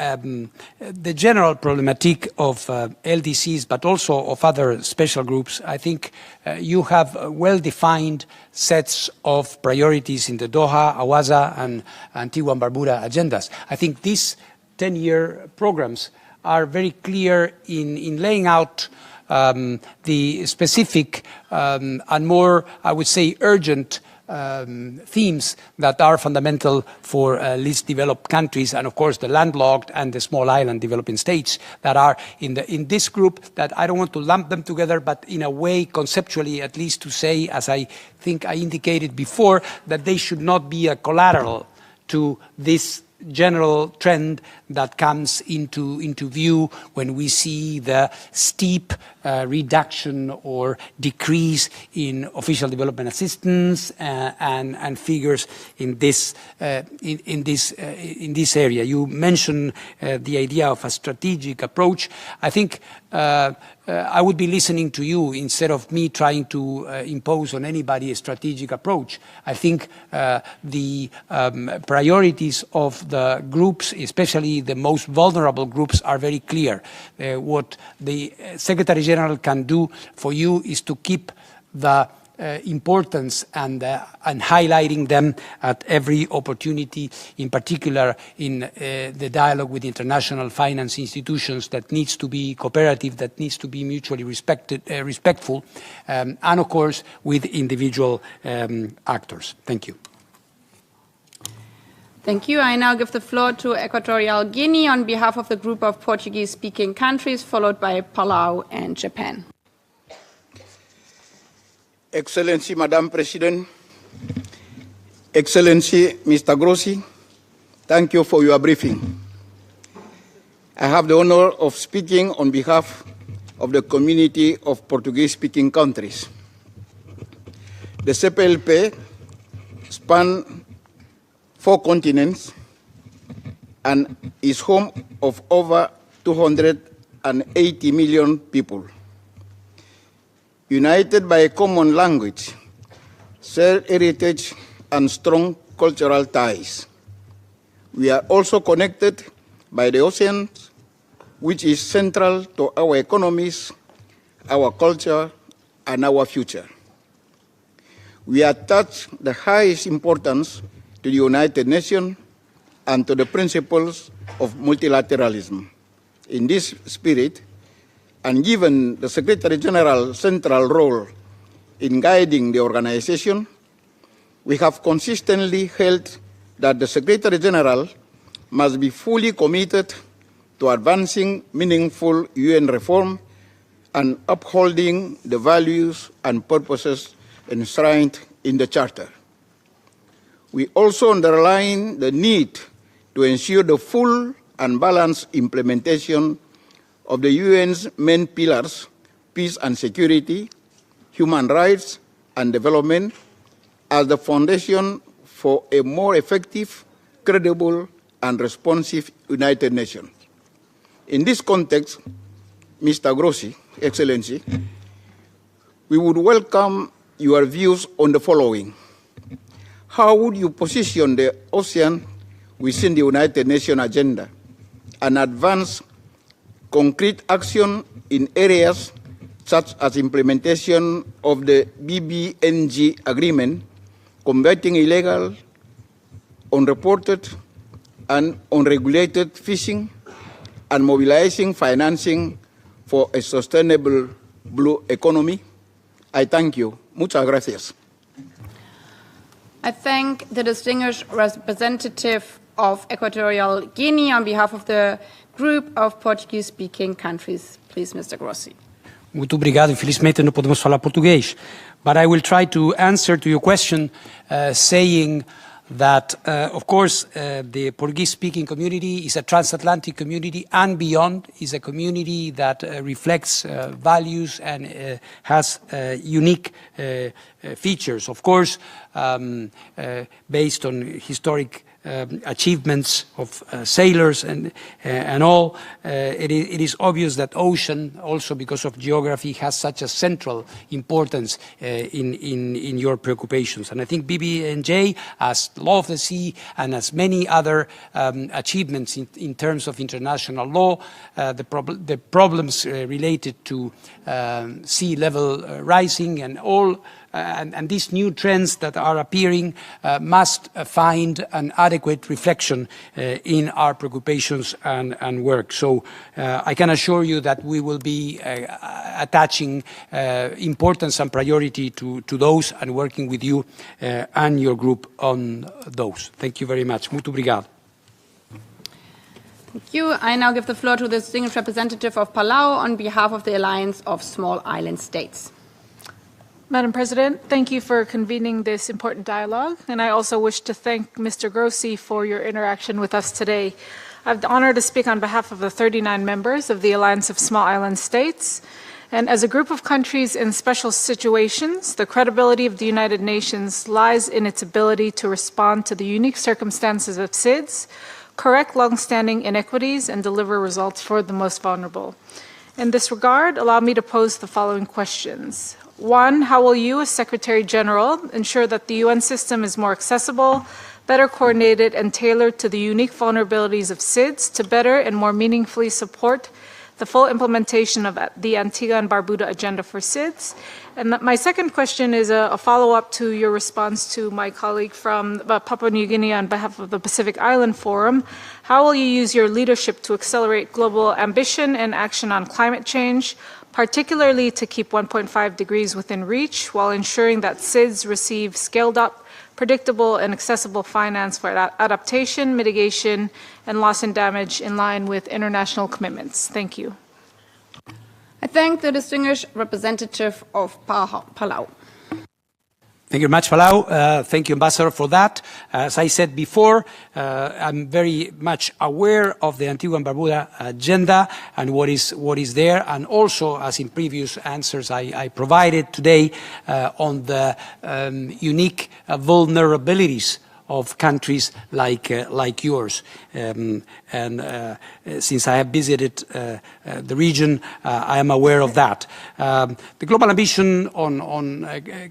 general problematic of LDCs, but also of other special groups, I think you have well-defined sets of priorities in the Doha, Awaza, and Antigua and Barbuda agendas. I think these 10-year programs are very clear in laying out the specific and more, I would say, urgent themes that are fundamental for least developed countries, and of course the landlocked and the small island developing states that are in this group, that I don't want to lump them together, but in a way conceptually at least to say, as I think I indicated before, that they should not be a collateral to this general trend that comes into view when we see the steep reduction or decrease in official development assistance and figures in this area. You mentioned the idea of a strategic approach. I think I would be listening to you instead of me trying to impose on anybody a strategic approach. I think the priorities of the groups, especially the most vulnerable groups, are very clear. What the Secretary General can do for you is to keep the importance and highlighting them at every opportunity, in particular in the dialogue with international finance institutions that needs to be cooperative, that needs to be mutually respectful, and of course with individual actors. Thank you. Thank you. I now give the floor to Equatorial Guinea on behalf of the group of Portuguese-speaking countries, followed by Palau and Japan. Excellency, Madam President, Excellency, Mr. Grossi, thank you for your briefing. I have the honor of speaking on behalf of the community of Portuguese-speaking countries. The CPLP spans 4 continents and is home of over 280 million people. United by a common language, shared heritage, and strong cultural ties. We are also connected by the ocean, which is central to our economies, our culture, and our future. We attach the highest importance to the United Nations and to the principles of multilateralism. In this spirit, and given the Secretary General's central role in guiding the organization, we have consistently held that the Secretary General must be fully committed to advancing meaningful UN reform and upholding the values and purposes enshrined in the Charter. We also underline the need to ensure the full and balanced implementation of the UN's main pillars, peace and security, human rights and development, as the foundation for a more effective, credible, and responsive United Nations. In this context, Mr. Grossi, Excellency, we would welcome your views on the following. How would you position the ocean within the United Nations agenda and advance concrete action in areas such as implementation of the BBNG agreement, combating illegal, unreported, and unregulated fishing, and mobilizing financing for a sustainable blue economy? I thank you. Muchas gracias. I thank the distinguished representative of Equatorial Guinea on behalf of the group of Portuguese-speaking countries. Please, Mr. Grossi. Muito obrigado. Infelizmente não podemos falar português, but I will try to answer to your question saying that, of course, the Portuguese-speaking community is a transatlantic community and beyond, is a community that reflects values and has unique features. Of course, based on historic achievements of sailors and all, it is obvious that ocean, also because of geography, has such a central importance in your preoccupations. And I think BBNJ, as law of the sea, and as many other achievements in terms of international law, the problems related to sea level rising and all, and these new trends that are appearing must find an adequate reflection in our preoccupations and work. So I can assure you that we will be attaching importance and priority to those and working with you and your group on those. Thank you very much. Muito obrigado. Thank you. I now give the floor to the distinguished representative of Palau on behalf of the Alliance of Small Island States. Madam President, thank you for convening this important dialogue, and I also wish to thank Mr. Grossi for your interaction with us today. I have the honor to speak on behalf of the 39 members of the Alliance of Small Island States, and as a group of countries in special situations, the credibility of the United Nations lies in its ability to respond to the unique circumstances of SIDS, correct long-standing inequities, and deliver results for the most vulnerable. In this regard, allow me to pose the following questions. 1, how will you, as Secretary General, ensure that the UN system is more accessible, better coordinated, and tailored to the unique vulnerabilities of SIDS to better and more meaningfully support the full implementation of the Antigua and Barbuda Agenda for SIDS? And my second question is a follow-up to your response to my colleague from Papua New Guinea on behalf of the Pacific Island Forum. How will you use your leadership to accelerate global ambition and action on climate change, particularly to keep 1.5 degrees within reach, while ensuring that SIDS receive scaled-up, predictable, and accessible finance for adaptation, mitigation, and loss and damage in line with international commitments? Thank you. I thank the distinguished representative of Palau. Thank you very much, Palau. Thank you, Ambassador, for that. As I said before, I'm very much aware of the Antigua and Barbuda agenda and what is there, and also, as in previous answers I provided today, on the unique vulnerabilities of countries like yours. Since I have visited the region, I am aware of that. The global ambition on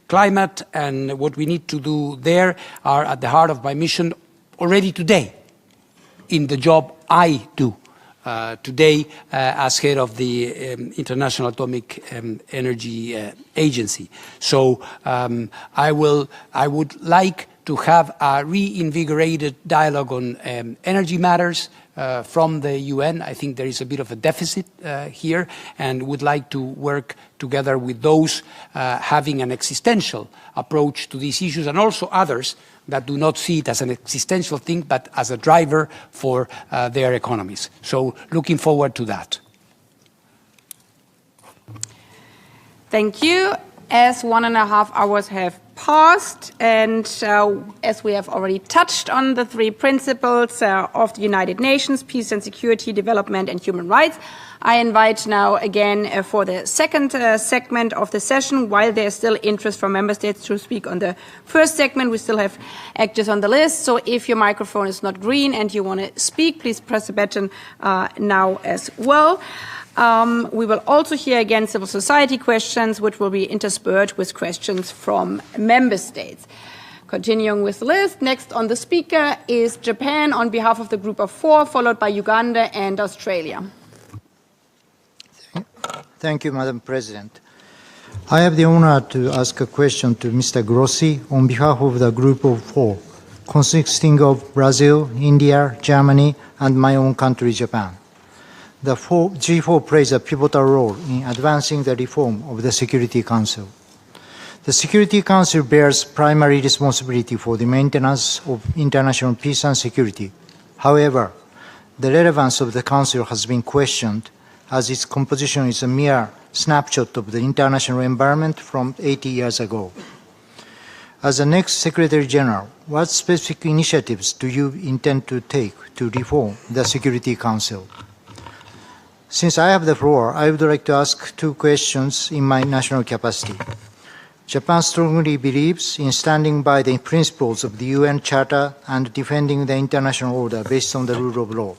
climate and what we need to do there are at the heart of my mission already today in the job I do. Today as head of the International Atomic Energy Agency. So I would like to have a reinvigorated dialogue on energy matters from the UN. I think there is a bit of a deficit here, and would like to work together with those having an existential approach to these issues, and also others that do not see it as an existential thing, but as a driver for their economies. So looking forward to that. Thank you. As 1.5 hours have passed, and as we have already touched on the 3 principles of the United Nations, peace and security, development and human rights, I invite now again for the second segment of the session. While there is still interest from member states to speak on the first segment, we still have actors on the list. So if your microphone is not green and you want to speak, please press the button now as well. We will also hear again civil society questions, which will be interspersed with questions from member states. Continuing with the list, next on the speaker is Japan on behalf of the group of 4, followed by Uganda and Australia. Thank you, Madam President. I have the honor to ask a question to Mr. Grossi on behalf of the group of 4, consisting of Brazil, India, Germany, and my own country, Japan. The G4 plays a pivotal role in advancing the reform of the Security Council. The Security Council bears primary responsibility for the maintenance of international peace and security. However, the relevance of the Council has been questioned, as its composition is a mere snapshot of the international environment from 80 years ago. As the next Secretary General, what specific initiatives do you intend to take to reform the Security Council? Since I have the floor, I would like to ask 2 questions in my national capacity. Japan strongly believes in standing by the principles of the UN Charter and defending the international order based on the rule of law.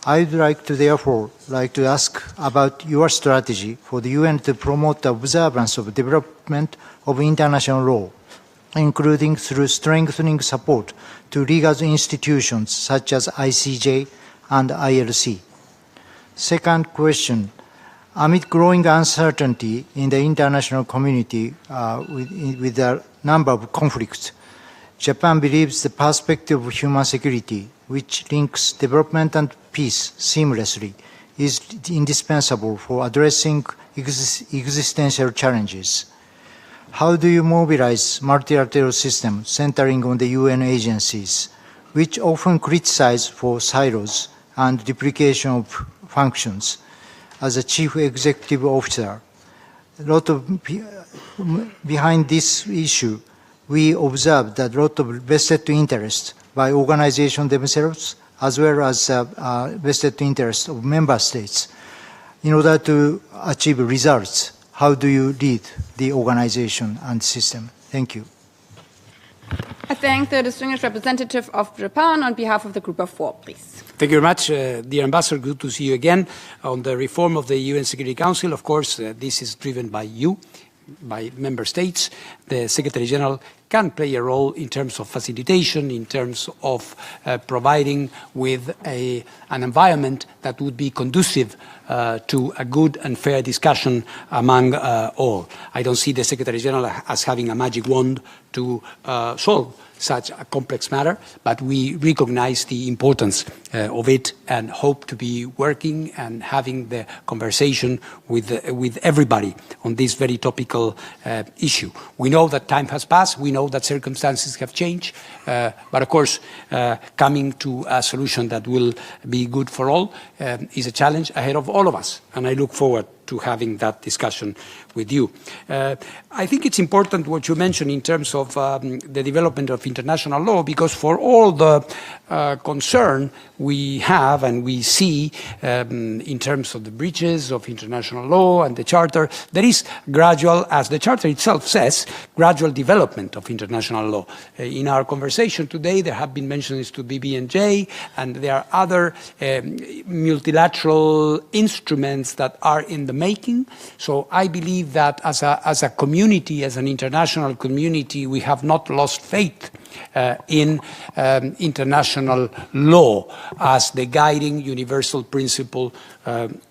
I would therefore like to ask about your strategy for the UN to promote the observance of development of international law, including through strengthening support to legal institutions such as ICJ and ILC. Second question, amid growing uncertainty in the international community with a number of conflicts, Japan believes the perspective of human security, which links development and peace seamlessly, is indispensable for addressing existential challenges. How do you mobilize multilateral systems centering on the UN agencies, which often criticize for silos and duplication of functions? As a chief executive officer, behind this issue, we observed that a lot of vested interest by organizations themselves, as well as vested interest of member states. In order to achieve results, how do you lead the organization and system? Thank you. I thank the distinguished representative of Japan on behalf of the Group of Four, please. Thank you very much, dear Ambassador. Good to see you again. On the reform of the UN Security Council, of course, this is driven by you, by member states. The Secretary General can play a role in terms of facilitation, in terms of providing with an environment that would be conducive to a good and fair discussion among all. I don't see the Secretary General as having a magic wand to solve such a complex matter, but we recognize the importance of it and hope to be working and having the conversation with everybody on this very topical issue. We know that time has passed, we know that circumstances have changed, but of course coming to a solution that will be good for all is a challenge ahead of all of us, and I look forward to having that discussion with you. I think it's important what you mentioned in terms of the development of international law, because for all the concern we have and we see in terms of the breaches of international law and the Charter, there is gradual, as the Charter itself says, gradual development of international law. In our conversation today, there have been mentions to BBNJ, and there are other multilateral instruments that are in the making. So I believe that as a community, as an international community, we have not lost faith in international law as the guiding universal principle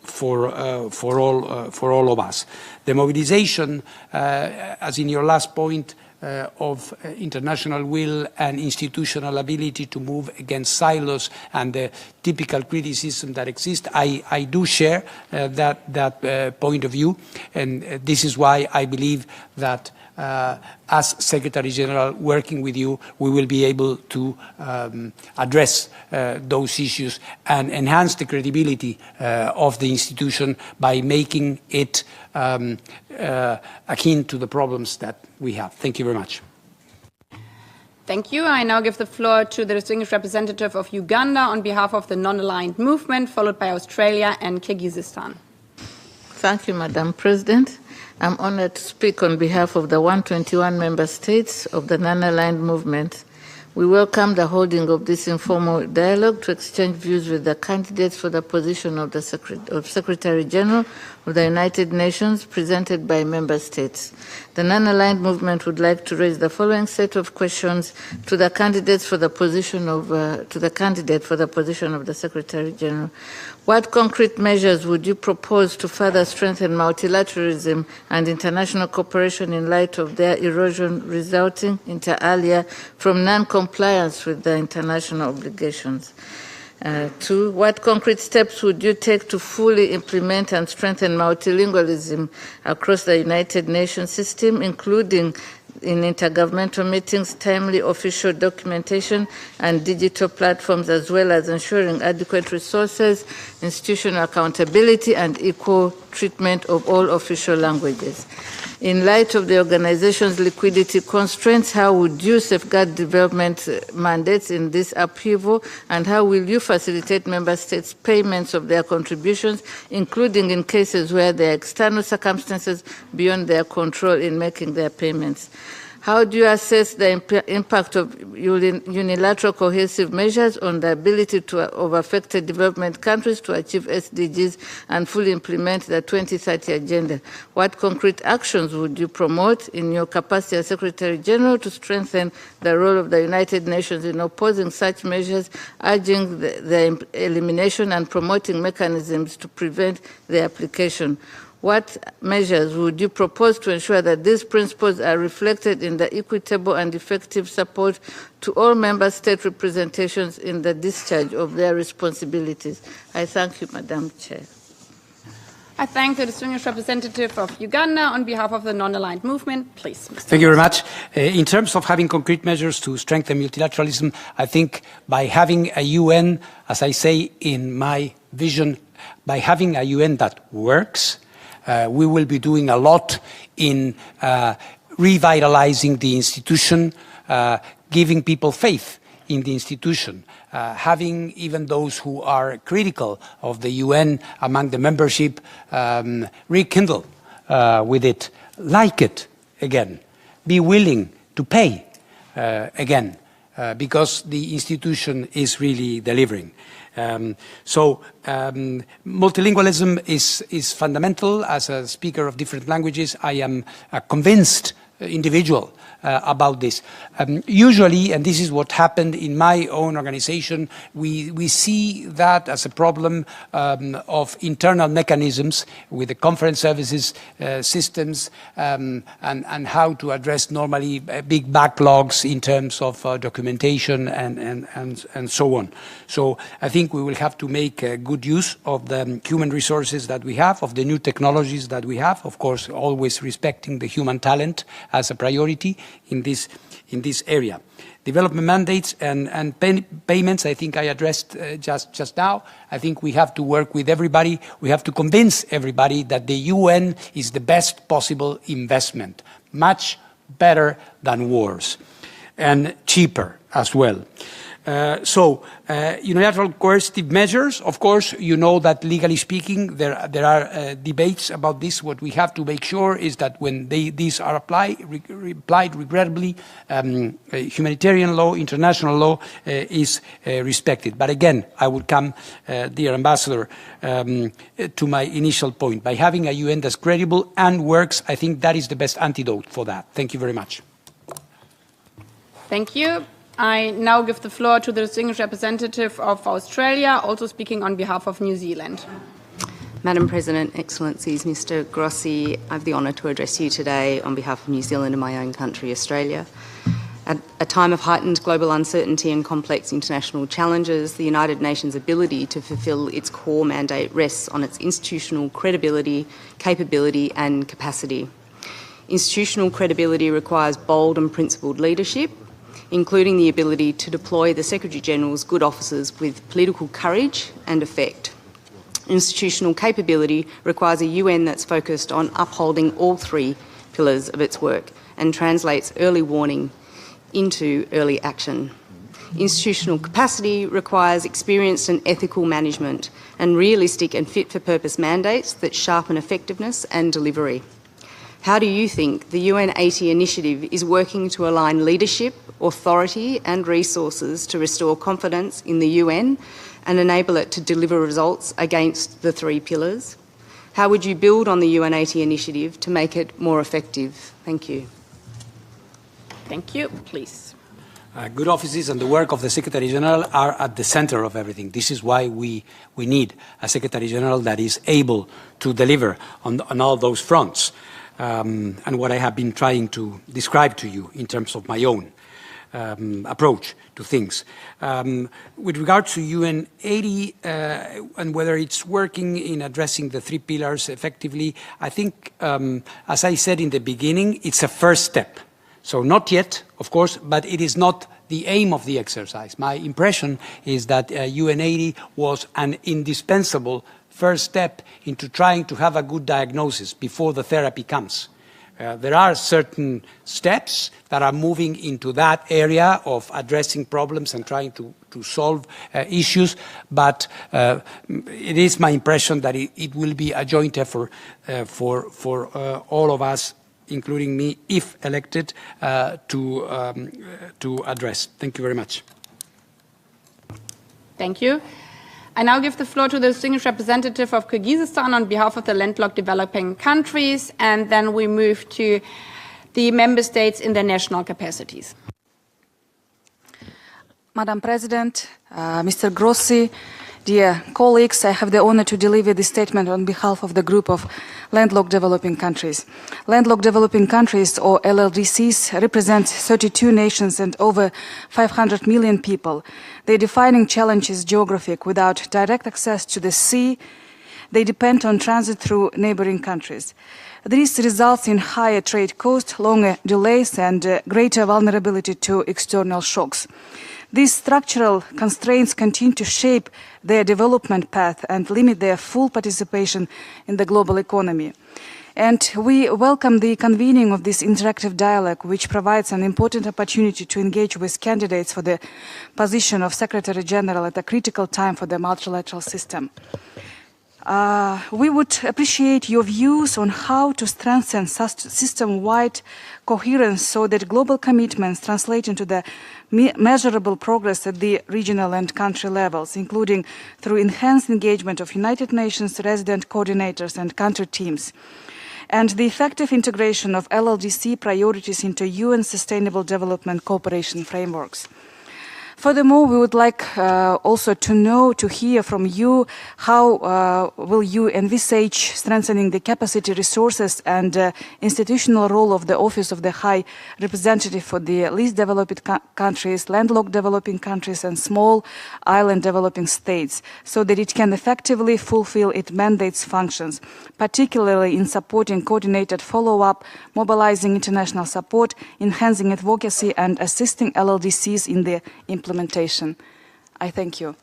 for all of us. The mobilization, as in your last point, of international will and institutional ability to move against silos and the typical criticism that exists, I do share that point of view, and this is why I believe that as Secretary General, working with you, we will be able to address those issues and enhance the credibility of the institution by making it akin to the problems that we have. Thank you very much. Thank you. I now give the floor to the distinguished representative of Uganda on behalf of the non-aligned movement, followed by Australia and Kyrgyzstan. Thank you, Madam President. I'm honored to speak on behalf of the 121 member states of the non-aligned movement. We welcome the holding of this informal dialogue to exchange views with the candidates for the position of the Secretary General of the United Nations presented by member states. The non-aligned movement would like to raise the following set of questions to the candidates for the position of the Secretary General. What concrete measures would you propose to further strengthen multilateralism and international cooperation in light of their erosion resulting inter alia from non-compliance with the international obligations? 2, what concrete steps would you take to fully implement and strengthen multilingualism across the United Nations system, including in intergovernmental meetings, timely official documentation, and digital platforms, as well as ensuring adequate resources, institutional accountability, and equal treatment of all official languages? In light of the organization's liquidity constraints, how would you safeguard development mandates in this upheaval, and how will you facilitate member states' payments of their contributions, including in cases where there are external circumstances beyond their control in making their payments? How do you assess the impact of unilateral cohesive measures on the ability of affected development countries to achieve SDGs and fully implement the 2030 Agenda? What concrete actions would you promote in your capacity as Secretary General to strengthen the role of the United Nations in opposing such measures, urging the elimination and promoting mechanisms to prevent their application? What measures would you propose to ensure that these principles are reflected in the equitable and effective support to all member state representations in the discharge of their responsibilities? I thank you, Madam Chair. I thank the distinguished representative of Uganda on behalf of the non-aligned movement. Please, Mr. Thank you very much. In terms of having concrete measures to strengthen multilateralism, I think by having a UN, as I say in my vision, by having a UN that works, We will be doing a lot in revitalizing the institution, giving people faith in the institution, having even those who are critical of the UN among the membership rekindle with it, like it again, be willing to pay again, because the institution is really delivering. Multilingualism is fundamental. As a speaker of different languages, I am a convinced individual about this. Usually, and this is what happened in my own organization, we see that as a problem of internal mechanisms with the conference services systems and how to address normally big backlogs in terms of documentation and so on. So I think we will have to make good use of the human resources that we have, of the new technologies that we have, of course, always respecting the human talent as a priority in this area. Development mandates and payments, I think I addressed just now. I think we have to work with everybody. We have to convince everybody that the UN is the best possible investment, much better than wars, and cheaper as well. Unilateral coercive measures, of course, you know that legally speaking, there are debates about this. What we have to make sure is that when these are applied regrettably, humanitarian law, international law is respected. But again, I would come, dear Ambassador, to my initial point. By having a UN that's credible and works, I think that is the best antidote for that. Thank you very much. Thank you. I now give the floor to the distinguished representative of Australia, also speaking on behalf of New Zealand. Madam President, Excellencies, Mr Grossi, I have the honour to address you today on behalf of New Zealand and my own country, Australia. At a time of heightened global uncertainty and complex international challenges, the United Nations' ability to fulfil its core mandate rests on its institutional credibility, capability and capacity. Institutional credibility requires bold and principled leadership, including the ability to deploy the Secretary-General's good officers with political courage and effect. Institutional capability requires a UN that's focused on upholding all three pillars of its work and translates early warning into early action. Institutional capacity requires experienced and ethical management and realistic and fit-for-purpose mandates that sharpen effectiveness and delivery. How do you think the UN80 initiative is working to align leadership, authority and resources to restore confidence in the UN and enable it to deliver results against the three pillars? How would you build on the UN80 initiative to make it more effective? Thank you. Thank you. Please. Good offices and the work of the Secretary General are at the center of everything. This is why we need a Secretary General that is able to deliver on all those fronts. And what I have been trying to describe to you in terms of my own approach to things. With regard to UN80 and whether it's working in addressing the three pillars effectively, I think, as I said in the beginning, it's a first step. So not yet, of course, but it is not the aim of the exercise. My impression is that UN80 was an indispensable first step into trying to have a good diagnosis before the therapy comes. There are certain steps that are moving into that area of addressing problems and trying to solve issues, but it is my impression that it will be a joint effort for all of us, including me, if elected, to address. Thank you very much. Thank you. I now give the floor to the distinguished representative of Kyrgyzstan on behalf of the landlocked developing countries, and then we move to the member states in their national capacities. Madam President, Mr. Grossi, dear colleagues, I have the honor to deliver this statement on behalf of the group of landlocked developing countries. Landlocked developing countries, or LLDCs, represent 32 nations and over 500 million people. Their defining challenge is geographic. Without direct access to the sea, they depend on transit through neighboring countries. This results in higher trade costs, longer delays, and greater vulnerability to external shocks. These structural constraints continue to shape their development path and limit their full participation in the global economy. And we welcome the convening of this interactive dialogue, which provides an important opportunity to engage with candidates for the position of Secretary General at a critical time for the multilateral system. We would appreciate your views on how to strengthen system-wide coherence so that global commitments translate into the measurable progress at the regional and country levels, including through enhanced engagement of United Nations resident coordinators and country teams, and the effective integration of LLDC priorities into UN Sustainable Development Cooperation frameworks. Furthermore, we would like also to hear from you how will you envisage strengthening the capacity, resources and institutional role of the Office of the High Representative for the least developed countries, landlocked developing countries and small island developing states, so that it can effectively fulfill its mandate's functions, particularly in supporting coordinated follow-up, mobilizing international support, enhancing advocacy and assisting LLDCs in the implementation. I thank you.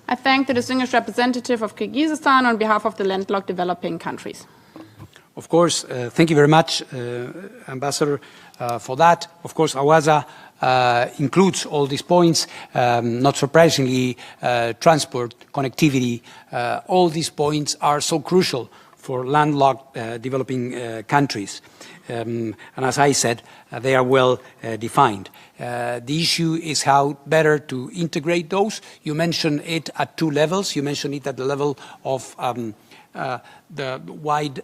I thank the distinguished representative of Kyrgyzstan on behalf of the landlocked developing countries. Of course, thank you very much, Ambassador, for that. Of course, AWASA includes all these points, not surprisingly, transport, connectivity, all these points are so crucial for landlocked developing countries. And as I said, they are well defined. The issue is how better to integrate those. You mentioned it at two levels. You mentioned it at the level of the wide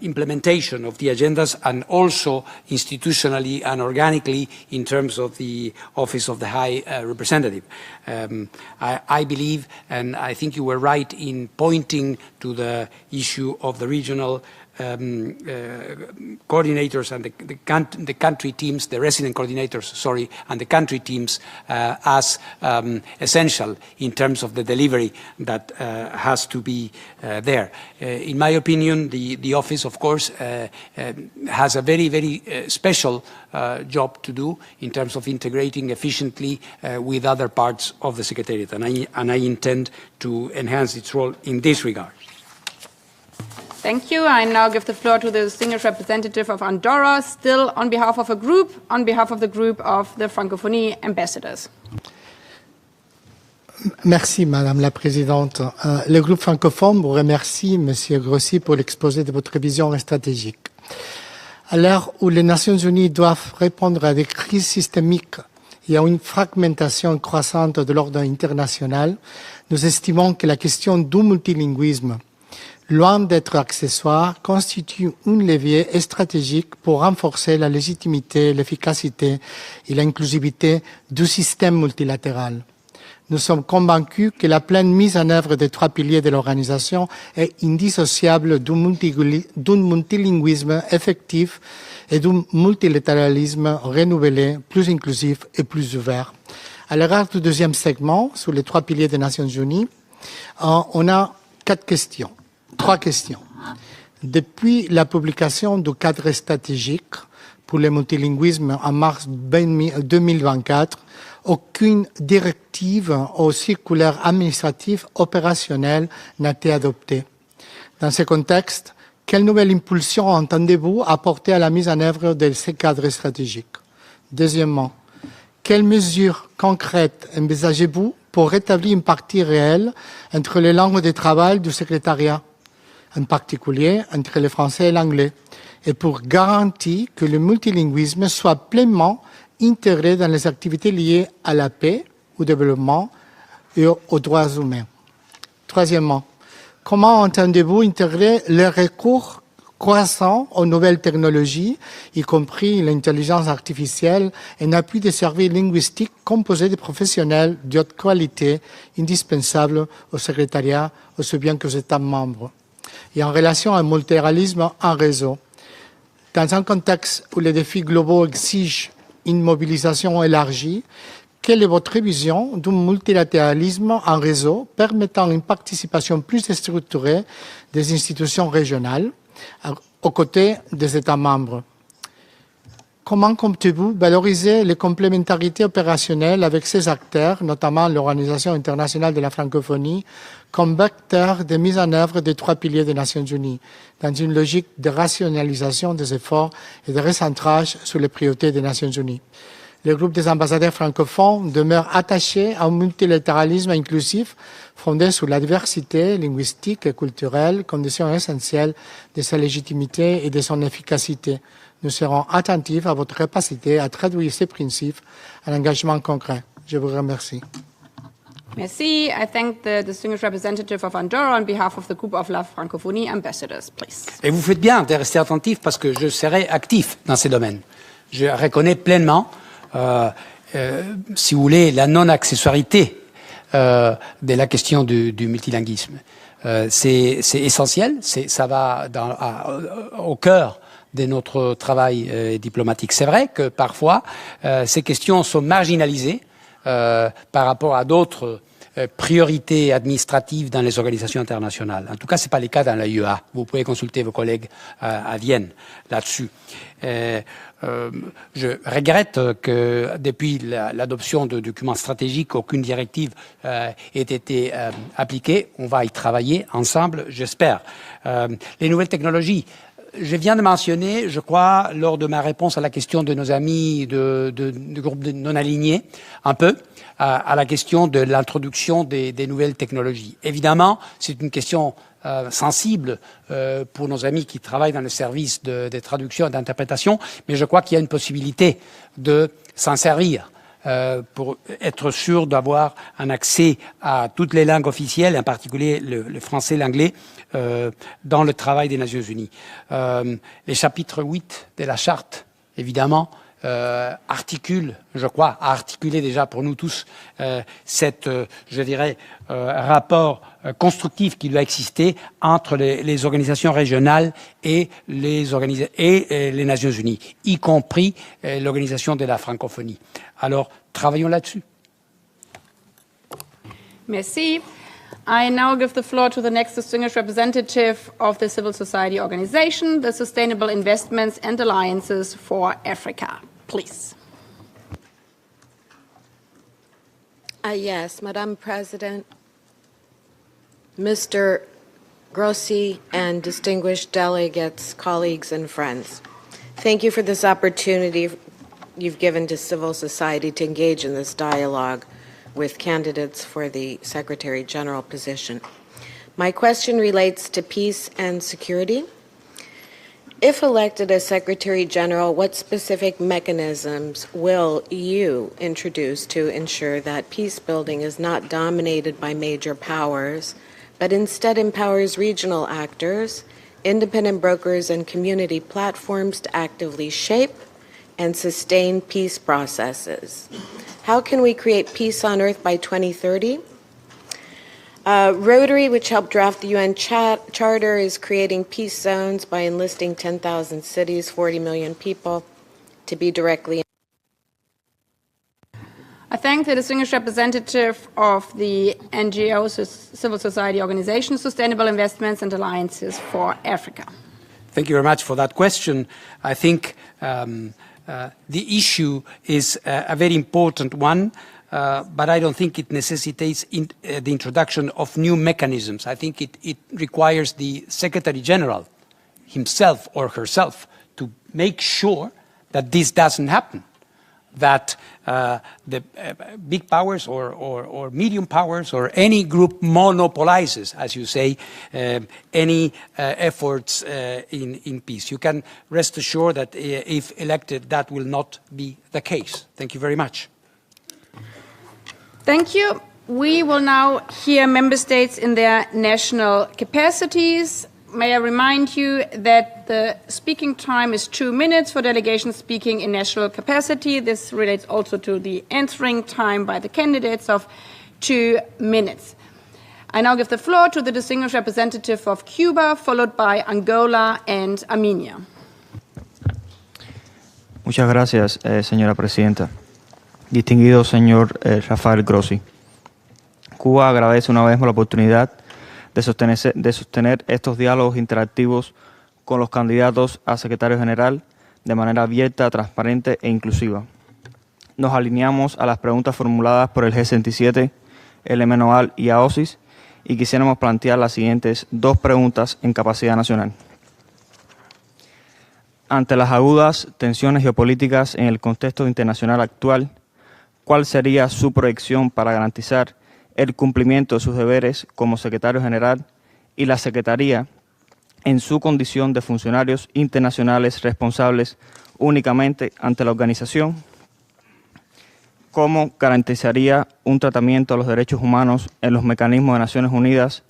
implementation of the agendas, and also institutionally and organically in terms of the Office of the High Representative. I believe, and I think you were right in pointing to the issue of the regional coordinators and the country teams, the resident coordinators, sorry, and the country teams as essential in terms of the delivery that has to be there. In my opinion, the office, of course, has a very, very special job to do in terms of integrating efficiently with other parts of the Secretariat, and I intend to enhance its role in this regard. Thank you. I now give the floor to the distinguished representative of Andorra, still on behalf of the group of the Francophonie ambassadors. Merci, Madame la Présidente. Le groupe francophone vous remercie, Monsieur Grossi, pour l'exposé de votre vision stratégique. À l'heure où les Nations Unies doivent répondre à des crises systémiques et à une fragmentation croissante de l'ordre international, nous estimons que la question du multilinguisme, loin d'être accessoire, constitue un levier stratégique pour renforcer la légitimité, l'efficacité et l'inclusivité du système multilatéral. Nous sommes convaincus que la pleine mise en œuvre des trois piliers de l'organisation est indissociable d'un multilinguisme effectif et d'un multilatéralisme renouvelé, plus inclusif et plus ouvert. À l'égard du deuxième segment, sur les trois piliers des Nations Unies, on a trois questions. Depuis la publication du cadre stratégique pour le multilinguisme en mars 2024, aucune directive ou circulaire administrative opérationnelle n'a été adoptée. Dans ce contexte, quelle nouvelle impulsion entendez-vous apporter à la mise en œuvre de ce cadre stratégique? Deuxièmement, quelles mesures concrètes envisagez-vous pour rétablir une partie réelle entre les langues de travail du secrétariat, en particulier entre le français et l'anglais, et pour garantir que le multilinguisme soit pleinement intégré dans les activités liées à la paix, au développement et aux droits humains. Troisièmement, comment entendez-vous intégrer les recours croissants aux nouvelles technologies, y compris l'intelligence artificielle, en appui des services linguistiques composés de professionnels de haute qualité, indispensables au secrétariat aussi bien qu'aux États membres? Et en relation à un multilatéralisme en réseau, dans un contexte où les défis globaux exigent une mobilisation élargie, quelle est votre vision d'un multilatéralisme en réseau permettant une participation plus structurée des institutions régionales aux côtés des États membres? Comment comptez-vous valoriser les complémentarités opérationnelles avec ces acteurs, notamment l'Organisation internationale de la francophonie, comme vecteur de mise en œuvre des 3 piliers des Nations unies, dans une logique de rationalisation des efforts et de recentrage sur les priorités des Nations unies? Le groupe des ambassadeurs francophones demeure attaché à un multilatéralisme inclusif fondé sur la diversité linguistique et culturelle, condition essentielle de sa légitimité et de son efficacité. Nous serons attentifs à votre capacité à traduire ces principes en engagement concret. Je vous remercie. Merci. I thank the distinguished representative of Andorra on behalf of the group of La Francophonie ambassadors, please. Et vous faites bien de rester attentif parce que je serai actif dans ces domaines. Je reconnais pleinement, si vous voulez, la non-accessoirité de la question du multilinguisme. C'est essentiel, ça va au cœur de notre travail diplomatique. C'est vrai que parfois, ces questions sont marginalisées par rapport à d'autres priorités administratives dans les organisations internationales. En tout cas, ce n'est pas le cas dans l'IAEA. Vous pouvez consulter vos collègues à Vienne là-dessus. Je regrette que depuis l'adoption de documents stratégiques, aucune directive ait été appliquée. On va y travailler ensemble, j'espère. Les nouvelles technologies. Je viens de mentionner, je crois, lors de ma réponse à la question de nos amis du groupe non alignés, un peu, à la question de l'introduction des nouvelles technologies. Évidemment, c'est une question sensible pour nos amis qui travaillent dans le service de traduction et d'interprétation, mais je crois qu'il y a une possibilité de s'en servir pour être sûr d'avoir un accès à toutes les langues officielles, en particulier le français et l'anglais, dans le travail des Nations Unies. Les chapitres 8 de la Charte, évidemment, articule, je crois, a articulé déjà pour nous tous cette, je dirais, rapport constructif qui doit exister entre les organisations régionales et les Nations Unies, y compris l'Organisation de la francophonie. Alors, travaillons là-dessus. Merci. I now give the floor to the next distinguished representative of the civil society organization, the Sustainable Investments and Alliances for Africa. Please. Yes, Madam President, Mr. Grossi, and distinguished delegates, colleagues, and friends. Thank you for this opportunity you've given to civil society to engage in this dialogue with candidates for the Secretary General position. My question relates to peace and security. If elected as Secretary General, what specific mechanisms will you introduce to ensure that peace building is not dominated by major powers, but instead empowers regional actors, independent brokers, and community platforms to actively shape and sustain peace processes? How can we create peace on earth by 2030? Rotary, which helped draft the UN Charter, is creating peace zones by enlisting 10,000 cities, 40 million people, to be directly. I thank the distinguished representative of the NGO, Civil Society Organization, Sustainable Investments and Alliances for Africa. Thank you very much for that question. I think the issue is a very important one, but I don't think it necessitates the introduction of new mechanisms. I think it requires the Secretary General himself or herself to make sure that this doesn't happen, that the big powers or medium powers or any group monopolizes, as you say, any efforts in peace. You can rest assured that if elected, that will not be the case. Thank you very much. Thank you. We will now hear member states in their national capacities. May I remind you that the speaking time is 2 minutes for delegations speaking in national capacity. This relates also to the answering time by the candidates of 2 minutes. I now give the floor to the distinguished representative of Cuba, followed by Angola and Armenia. Muchas gracias, señora presidenta. Distinguido señor Rafael Grossi, Cuba agradece una vez más la oportunidad de sostener estos diálogos interactivos con los candidatos a secretario general de manera abierta, transparente e inclusiva. Nos alineamos a las preguntas formuladas por el G67, el MNOAL y AOSIS y quisiéramos plantear las siguientes 2 preguntas en capacidad nacional. Ante las agudas tensiones geopolíticas en el contexto internacional actual, ¿cuál sería su proyección para garantizar el cumplimiento de sus deberes como secretario general y la Secretaría en su condición de funcionarios internacionales responsables únicamente ante la organización? ¿Cómo garantizaría un tratamiento de los derechos humanos en los mecanismos de Naciones Unidas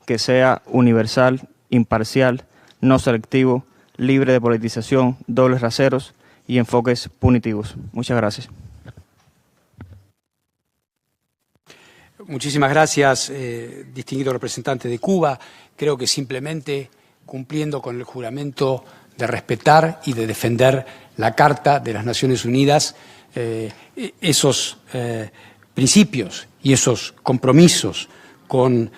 que sea universal, imparcial, no selectivo, libre de politización, dobles raseros y enfoques punitivos? Muchas gracias. Muchísimas gracias, distinguido representante de Cuba. Creo que simplemente cumpliendo con el juramento de respetar y de defender la Carta de las Naciones Unidas, esos principios y esos compromisos con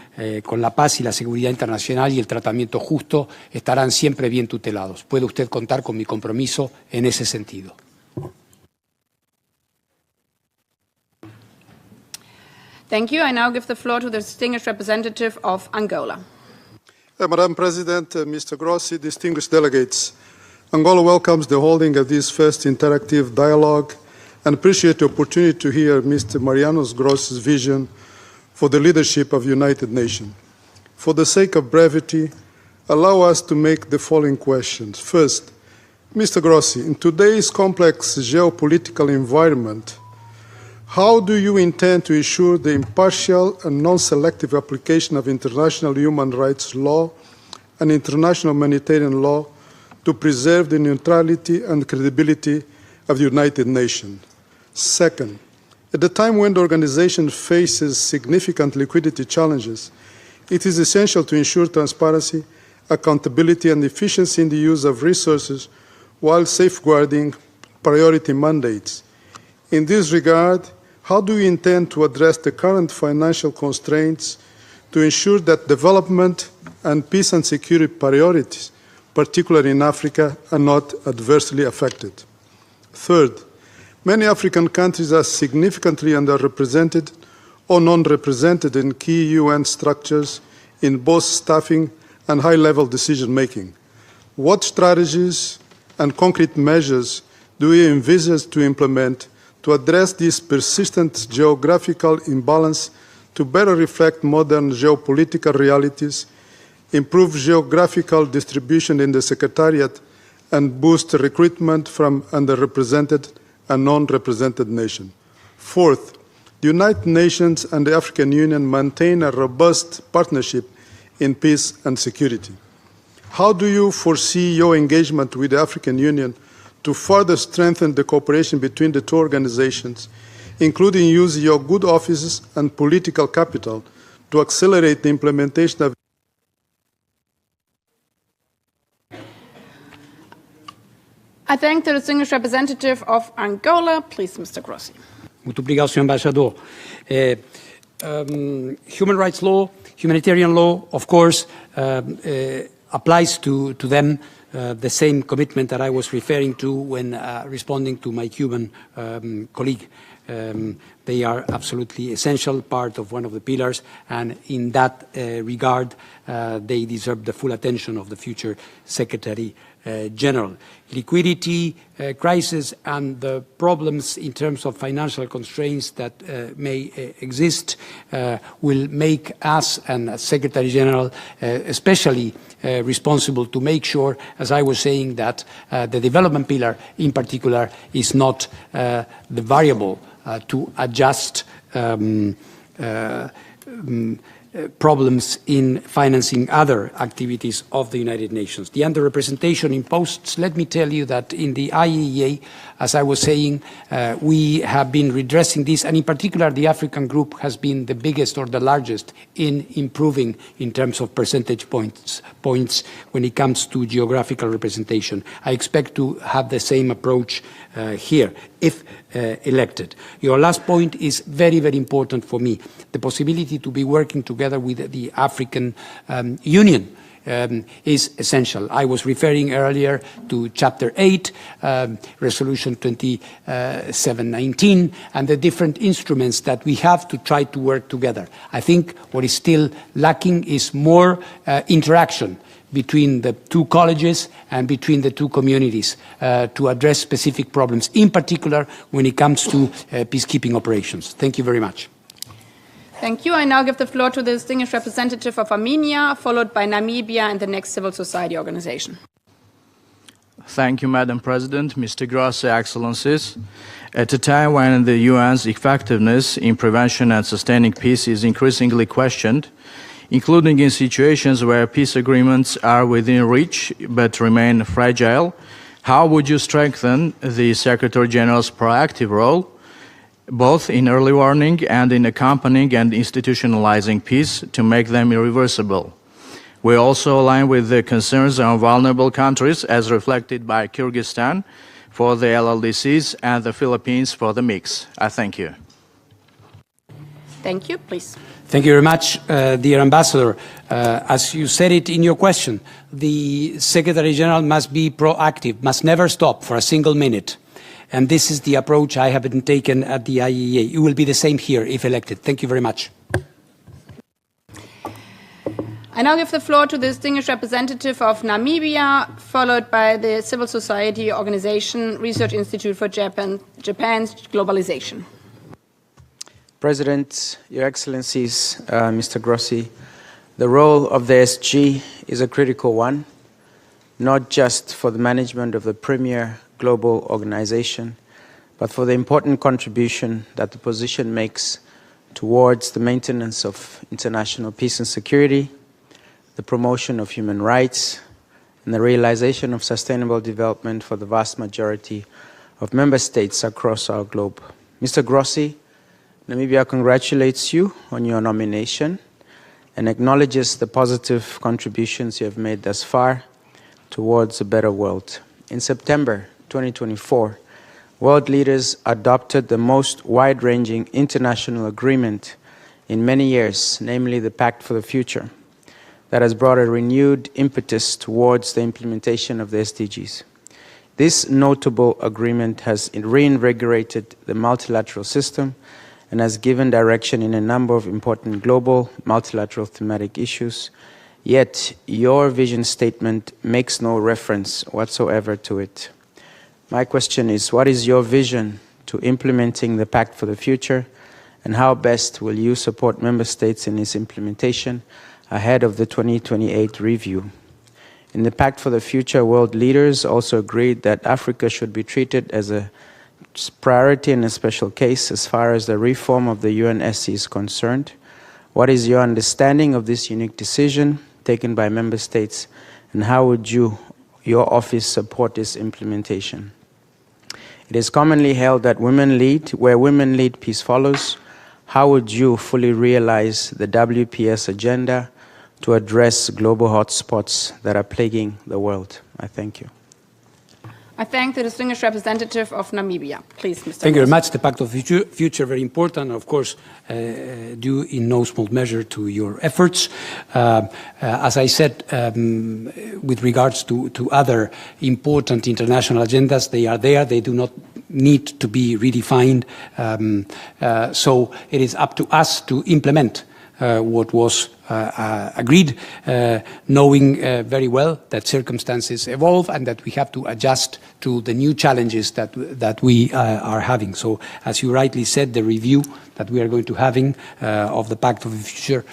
la paz y la seguridad internacional y el tratamiento justo estarán siempre bien tutelados. Puede usted contar con mi compromiso en ese sentido. Thank you. I now give the floor to the distinguished representative of Angola. Madam President, Mr. Grossi, distinguished delegates, Angola welcomes the holding of this first interactive dialogue and appreciate the opportunity to hear Mr. Mariano Grossi's vision for the leadership of the United Nations. For the sake of brevity, allow us to make the following questions. First, Mr. Grossi, in today's complex geopolitical environment, how do you intend to ensure the impartial and non-selective application of international human rights law and international humanitarian law to preserve the neutrality and credibility of the United Nations? Second, at the time when the organization faces significant liquidity challenges, it is essential to ensure transparency, accountability, and efficiency in the use of resources while safeguarding priority mandates. In this regard, how do you intend to address the current financial constraints to ensure that development and peace and security priorities, particularly in Africa, are not adversely affected? Third, many African countries are significantly underrepresented or non-represented in key UN structures in both staffing and high-level decision-making. What strategies and concrete measures do you envisage to implement to address this persistent geographical imbalance to better reflect modern geopolitical realities, improve geographical distribution in the Secretariat, and boost recruitment from underrepresented and non-represented nations? Fourth, the United Nations and the African Union maintain a robust partnership in peace and security. How do you foresee your engagement with the African Union to further strengthen the cooperation between the two organizations, including using your good offices and political capital to accelerate the implementation of... I thank the distinguished representative of Angola. Please, Mr. Grossi. Muito obrigado, Sr. Embaixador. Human rights law, humanitarian law, of course, applies to them the same commitment that I was referring to when responding to my Cuban colleague. They are absolutely essential, part of one of the pillars, and in that regard, they deserve the full attention of the future Secretary General. Liquidity crisis and the problems in terms of financial constraints that may exist will make us and Secretary General especially responsible to make sure, as I was saying, that the development pillar in particular is not the variable to adjust problems in financing other activities of the United Nations. The underrepresentation in posts, let me tell you that in the IAEA, as I was saying, we have been redressing this, and in particular the African group has been the biggest or the largest in improving in terms of percentage points when it comes to geographical representation. I expect to have the same approach here, if elected. Your last point is very, very important for me. The possibility to be working together with the African Union is essential. I was referring earlier to Chapter 8, Resolution 2719, and the different instruments that we have to try to work together. I think what is still lacking is more interaction between the two colleges and between the two communities to address specific problems, in particular when it comes to peacekeeping operations. Thank you very much. Thank you. I now give the floor to the distinguished representative of Armenia, followed by Namibia and the next civil society organization. Thank you, Madam President, Mr. Grossi, Excellencies. At a time when the UN's effectiveness in prevention and sustaining peace is increasingly questioned, including in situations where peace agreements are within reach but remain fragile, how would you strengthen the Secretary General's proactive role, both in early warning and in accompanying and institutionalizing peace to make them irreversible? We also align with the concerns on vulnerable countries as reflected by Kyrgyzstan for the LLDCs and the Philippines for the mix. I thank you. Thank you. Please. Thank you very much, dear Ambassador. As you said it in your question, the Secretary General must be proactive, must never stop for a single minute. And this is the approach I have been taken at the IAEA. It will be the same here if elected. Thank you very much. I now give the floor to the distinguished representative of Namibia, followed by the civil society organization Research Institute for Japan's Globalization. President, Your Excellencies, Mr. Grossi, the role of the SG is a critical one, not just for the management of the premier global organization, but for the important contribution that the position makes towards the maintenance of international peace and security, the promotion of human rights, and the realization of sustainable development for the vast majority of member states across our globe. Mr. Grossi, Namibia congratulates you on your nomination and acknowledges the positive contributions you have made thus far towards a better world. In September 2024, world leaders adopted the most wide-ranging international agreement in many years, namely the Pact for the Future, that has brought a renewed impetus towards the implementation of the SDGs. This notable agreement has reinvigorated the multilateral system and has given direction in a number of important global multilateral thematic issues, yet your vision statement makes no reference whatsoever to it. My question is, what is your vision to implementing the Pact for the Future, and how best will you support member states in its implementation ahead of the 2028 review? In the Pact for the Future, world leaders also agreed that Africa should be treated as a priority and a special case as far as the reform of the UNSC is concerned. What is your understanding of this unique decision taken by member states, and how would your office support its implementation? It is commonly held that women lead, where women lead, peace follows. How would you fully realize the WPS agenda to address global hotspots that are plaguing the world? I thank you. I thank the distinguished representative of Namibia. Please, Mr. Thank you very much. The Pact of the Future, very important, of course, due in no small measure to your efforts. As I said, with regards to other important international agendas, they are there. They do not need to be redefined. So it is up to us to implement what was agreed, knowing very well that circumstances evolve and that we have to adjust to the new challenges that we are having. So, as you rightly said, the review that we are going to having of the Pact of the Future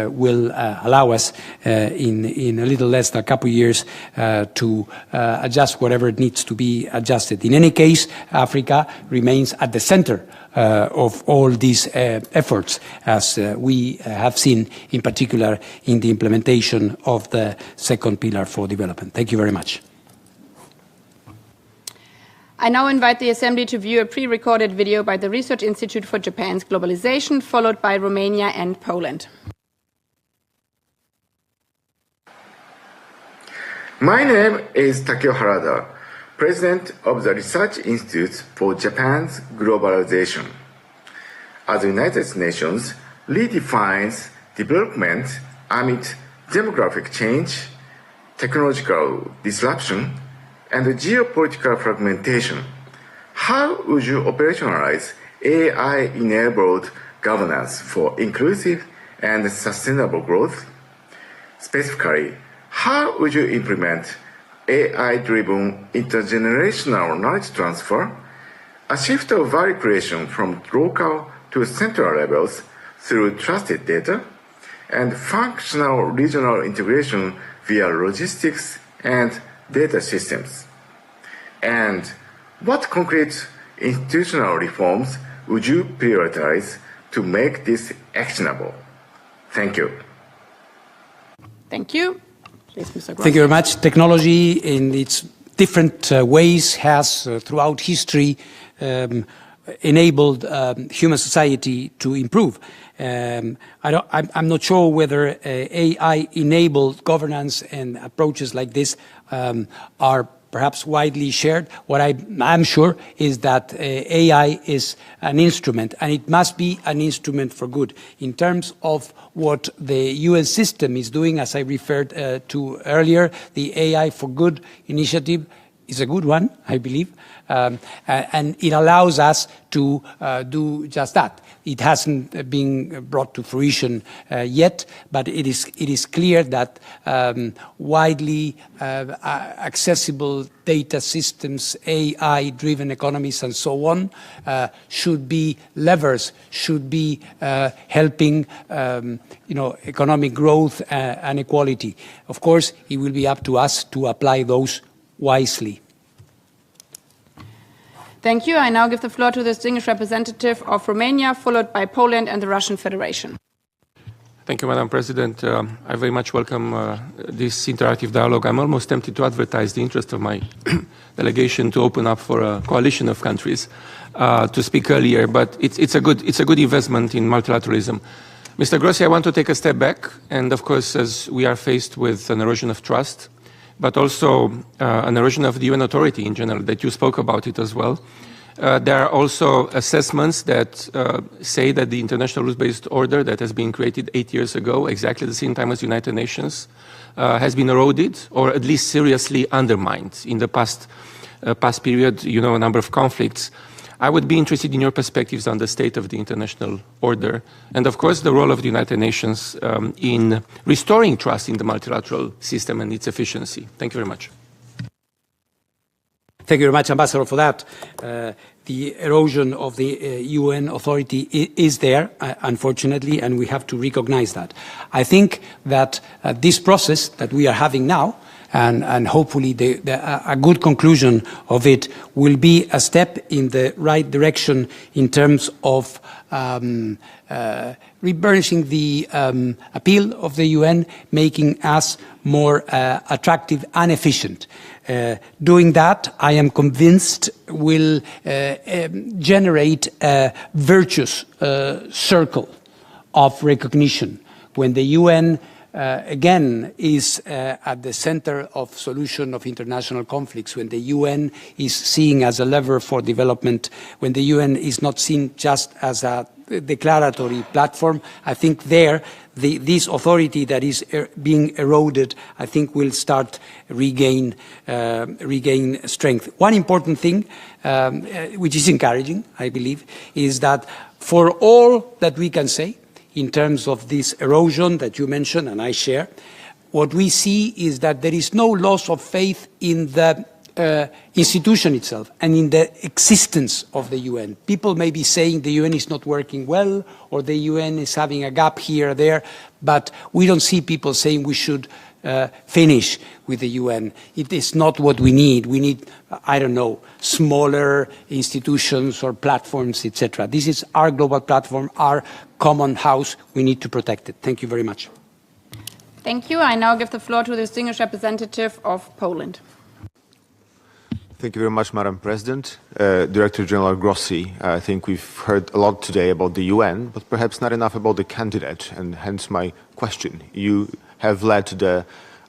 will allow us in a little less than a couple of years to adjust whatever needs to be adjusted. In any case, Africa remains at the center of all these efforts, as we have seen in particular in the implementation of the second pillar for development. Thank you very much. I now invite the Assembly to view a pre-recorded video by the Research Institute for Japan's Globalization, followed by Romania and Poland. My name is Takeo Harada, President of the Research Institute for Japan's Globalization. As the United Nations redefines development amid demographic change, technological disruption, and geopolitical fragmentation, how would you operationalize AI-enabled governance for inclusive and sustainable growth? Specifically, how would you implement AI-driven intergenerational knowledge transfer, a shift of value creation from local to central levels through trusted data, and functional regional integration via logistics and data systems? And what concrete institutional reforms would you prioritize to make this actionable? Thank you. Thank you. Please, Mr. Grossi. Thank you very much. Technology in its different ways has throughout history enabled human society to improve. I'm not sure whether AI-enabled governance and approaches like this are perhaps widely shared. What I'm sure is that AI is an instrument, and it must be an instrument for good. In terms of what the UN system is doing, as I referred to earlier, the AI for Good initiative is a good one, I believe, and it allows us to do just that. It hasn't been brought to fruition yet, but it is clear that widely accessible data systems, AI-driven economies, and so on, should be levers, should be helping economic growth and equality. Of course, it will be up to us to apply those wisely. Thank you. I now give the floor to the distinguished representative of Romania, followed by Poland and the Russian Federation. Thank you, Madam President. I very much welcome this interactive dialogue. I'm almost tempted to advertise the interest of my delegation to open up for a coalition of countries to speak earlier, but it's a good investment in multilateralism. Mr. Grossi, I want to take a step back, and of course, as we are faced with an erosion of trust, but also an erosion of the UN authority in general, that you spoke about it as well. There are also assessments that say that the international rules-based order that has been created 8 years ago, exactly the same time as the United Nations, has been eroded or at least seriously undermined in the past period, a number of conflicts. I would be interested in your perspectives on the state of the international order and, of course, the role of the United Nations in restoring trust in the multilateral system and its efficiency. Thank you very much. Thank you very much, Ambassador, for that. The erosion of the UN authority is there, unfortunately, and we have to recognize that. I think that this process that we are having now, and hopefully a good conclusion of it, will be a step in the right direction in terms of reburnishing the appeal of the UN, making us more attractive and efficient. Doing that, I am convinced, will generate a virtuous circle of recognition. When the UN again is at the center of solution of international conflicts, when the UN is seen as a lever for development, when the UN is not seen just as a declaratory platform, I think this authority that is being eroded, I think will start regain strength. One important thing, which is encouraging, I believe, is that for all that we can say in terms of this erosion that you mentioned, and I share, what we see is that there is no loss of faith in the institution itself and in the existence of the UN. People may be saying the UN is not working well, or the UN is having a gap here or there, but we don't see people saying we should finish with the UN. It is not what we need. We need, I don't know, smaller institutions or platforms, etc. This is our global platform, our common house. We need to protect it. Thank you very much. Thank you. I now give the floor to the distinguished representative of Poland. Thank you very much, Madam President. Director General Grossi, I think we've heard a lot today about the UN, but perhaps not enough about the candidate, and hence my question. You have led the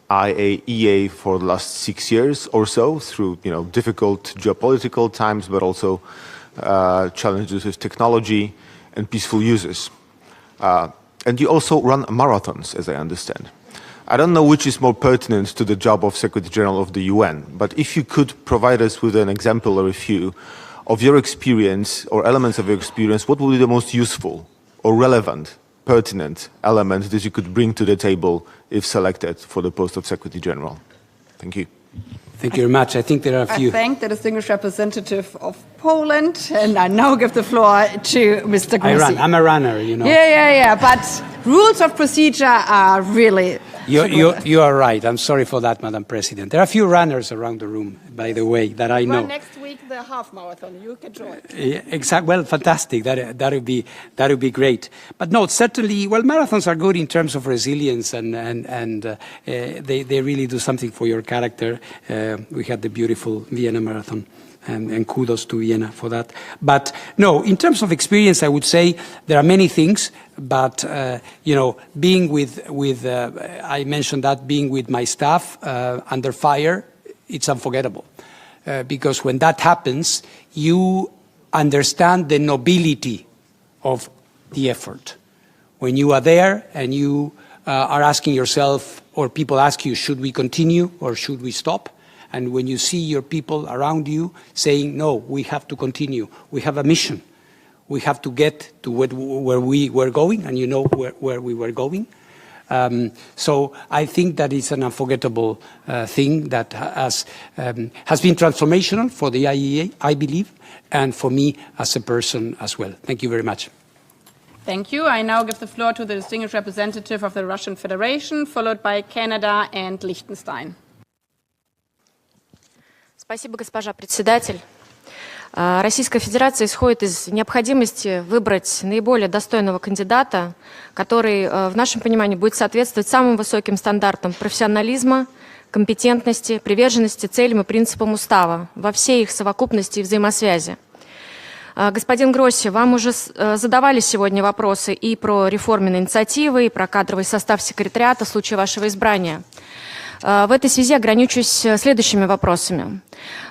IAEA for the last 6 years or so through difficult geopolitical times, but also challenges with technology and peaceful uses. And you also run marathons, as I understand. I don't know which is more pertinent to the job of Secretary General of the UN, but if you could provide us with an example or a few of your experience or elements of your experience, what would be the most useful or relevant, pertinent element that you could bring to the table if selected for the post of Secretary General? Thank you. Thank you very much. I think there are a few. I thank the distinguished representative of Poland, and I now give the floor to Mr. Grossi. I'm a runner, you know. Yeah, but rules of procedure are really... You are right. I'm sorry for that, Madam President. There are a few runners around the room, by the way, that I know. Well, next week, the half marathon. You can join. Yeah, exactly. Well, fantastic. That would be great. But no, certainly, well, marathons are good in terms of resilience, and they really do something for your character. We had the beautiful Vienna Marathon. And kudos to Vienna for that. But no, in terms of experience, I would say there are many things. But being with I mentioned that being with my staff under fire, it's unforgettable. Because when that happens, you understand the nobility of the effort. When you are there and you are asking yourself, or people ask you, should we continue or should we stop? And when you see your people around you saying, no, we have to continue, we have a mission, we have to get to where we were going, and you know where we were going. So I think that it's an unforgettable thing that has been transformational for the IAEA, I believe, and for me as a person as well. Thank you very much. Thank you. I now give the floor to the distinguished representative of the Russian Federation, followed by Canada and Liechtenstein. Спасибо, госпожа председатель. Российская Федерация исходит из необходимости выбрать наиболее достойного кандидата, который, в нашем понимании, будет соответствовать самым высоким стандартам профессионализма, компетентности, приверженности целям и принципам устава во всей их совокупности и взаимосвязи. Господин Гросси, вам уже задавали сегодня вопросы и про реформенные инициативы, и про кадровый состав секретариата в случае вашего избрания. В этой связи ограничусь следующими вопросами.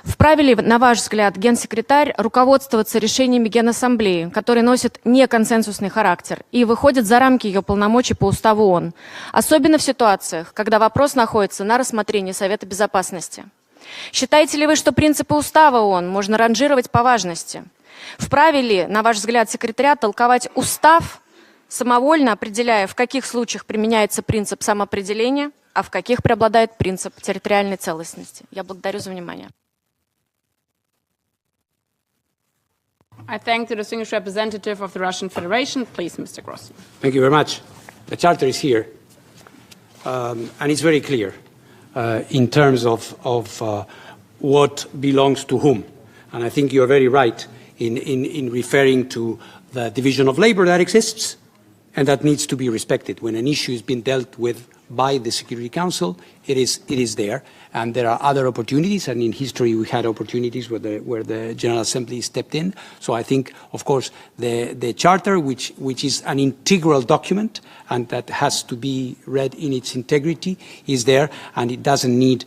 Вправе ли, на ваш взгляд, генсекретарь руководствоваться решениями Генассамблеи, которые носят неконсенсусный характер и выходят за рамки ее полномочий по уставу ООН, особенно в ситуациях, когда вопрос находится на рассмотрении Совета Безопасности? Считаете ли вы, что принципы устава ООН можно ранжировать по важности? Вправе ли, на ваш взгляд, секретариат толковать устав, самовольно определяя, в каких случаях применяется принцип самоопределения, а в каких преобладает принцип территориальной целостности? Я благодарю за внимание. I thank the distinguished representative of the Russian Federation. Please, Mr. Grossi. Thank you very much. The Charter is here, and it's very clear in terms of what belongs to whom. And I think you're very right in referring to the division of labor that exists, and that needs to be respected. When an issue is being dealt with by the Security Council, it is there, and there are other opportunities, and in history we had opportunities where the General Assembly stepped in. So I think, of course, the Charter, which is an integral document and that has to be read in its integrity, is there, and it doesn't need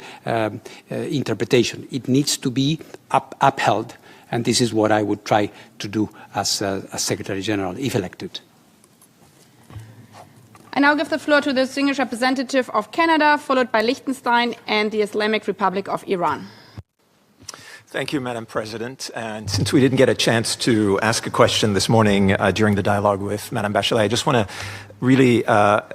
interpretation. It needs to be upheld, and this is what I would try to do as Secretary General, if elected. I now give the floor to the distinguished representative of Canada, followed by Liechtenstein and the Islamic Republic of Iran. Thank you, Madam President. And since we didn't get a chance to ask a question this morning during the dialogue with Madam Bachelet, I just want to really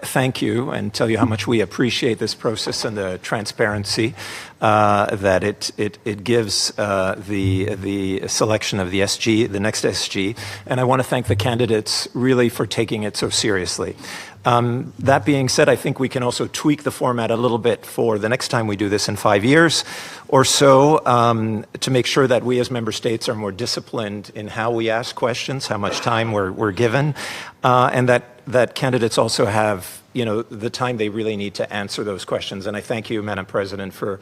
thank you and tell you how much we appreciate this process and the transparency that it gives the selection of the SG, the next SG. And I want to thank the candidates really for taking it so seriously. That being said, I think we can also tweak the format a little bit for the next time we do this in 5 years or so to make sure that we as member states are more disciplined in how we ask questions, how much time we're given, and that candidates also have the time they really need to answer those questions. And I thank you, Madam President, for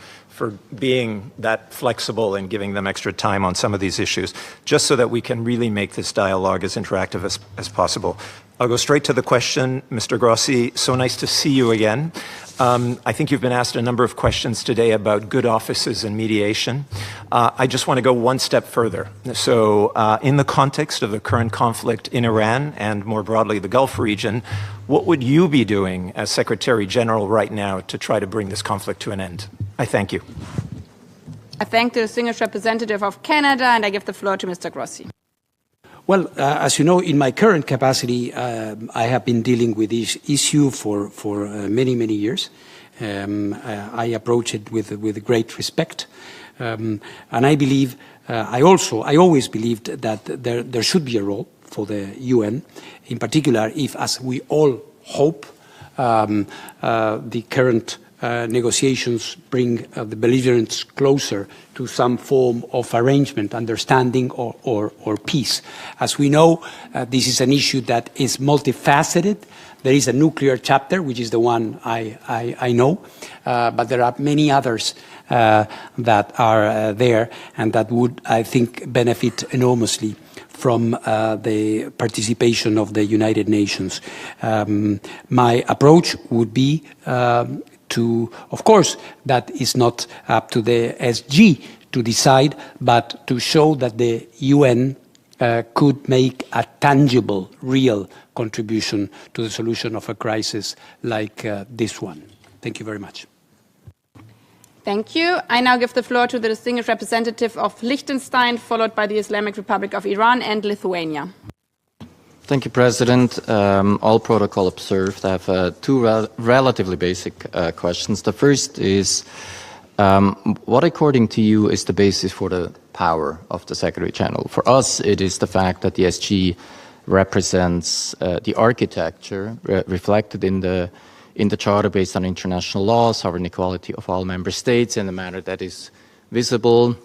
being that flexible and giving them extra time on some of these issues, just so that we can really make this dialogue as interactive as possible. I'll go straight to the question. Mr. Grossi, so nice to see you again. I think you've been asked a number of questions today about good offices and mediation. I just want to go one step further. So in the context of the current conflict in Iran and more broadly the Gulf region, what would you be doing as Secretary General right now to try to bring this conflict to an end? I thank you. I thank the distinguished representative of Canada, and I give the floor to Mr. Grossi. Well, as you know, in my current capacity, I have been dealing with this issue for many, many years. I approach it with great respect. And I believe, I always believed that there should be a role for the UN, in particular if, as we all hope, the current negotiations bring the belligerents closer to some form of arrangement, understanding, or peace. As we know, this is an issue that is multifaceted. There is a nuclear chapter, which is the one I know, but there are many others that are there and that would, I think, benefit enormously from the participation of the United Nations. My approach would be of course, that is not up to the SG to decide, but to show that the UN could make a tangible, real contribution to the solution of a crisis like this one. Thank you very much. Thank you. I now give the floor to the distinguished representative of Liechtenstein, followed by the Islamic Republic of Iran and Lithuania. Thank you, President. All protocol observed. I have two relatively basic questions. The first is, what according to you is the basis for the power of the Secretary General? For us, it is the fact that the SG represents the architecture reflected in the Charter based on international law, sovereign equality of all member states in a manner that is visible,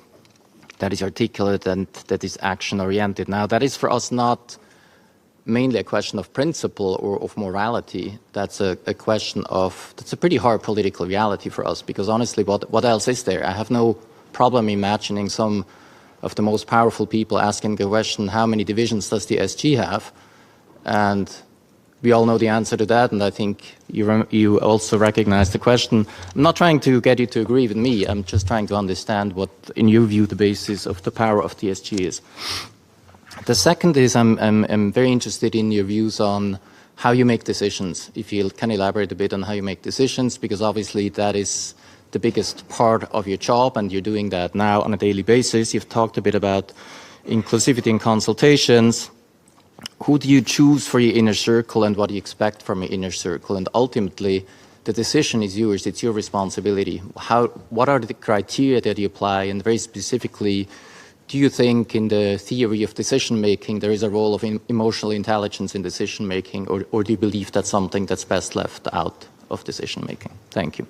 that is articulate, and that is action-oriented. Now, that is for us not mainly a question of principle or of morality. That's a question of, that's a pretty hard political reality for us, because honestly, what else is there? I have no problem imagining some of the most powerful people asking the question, how many divisions does the SG have? And we all know the answer to that, and I think you also recognize the question. I'm not trying to get you to agree with me, I'm just trying to understand what, in your view, the basis of the power of the SG is. The second is I'm very interested in your views on how you make decisions. If you can elaborate a bit on how you make decisions, because obviously that is the biggest part of your job, and you're doing that now on a daily basis. You've talked a bit about inclusivity and consultations. Who do you choose for your inner circle, and what do you expect from your inner circle? And ultimately, the decision is yours. It's your responsibility. What are the criteria that you apply, and very specifically, do you think in the theory of decision-making there is a role of emotional intelligence in decision-making, or do you believe that's something that's best left out of decision-making? Thank you.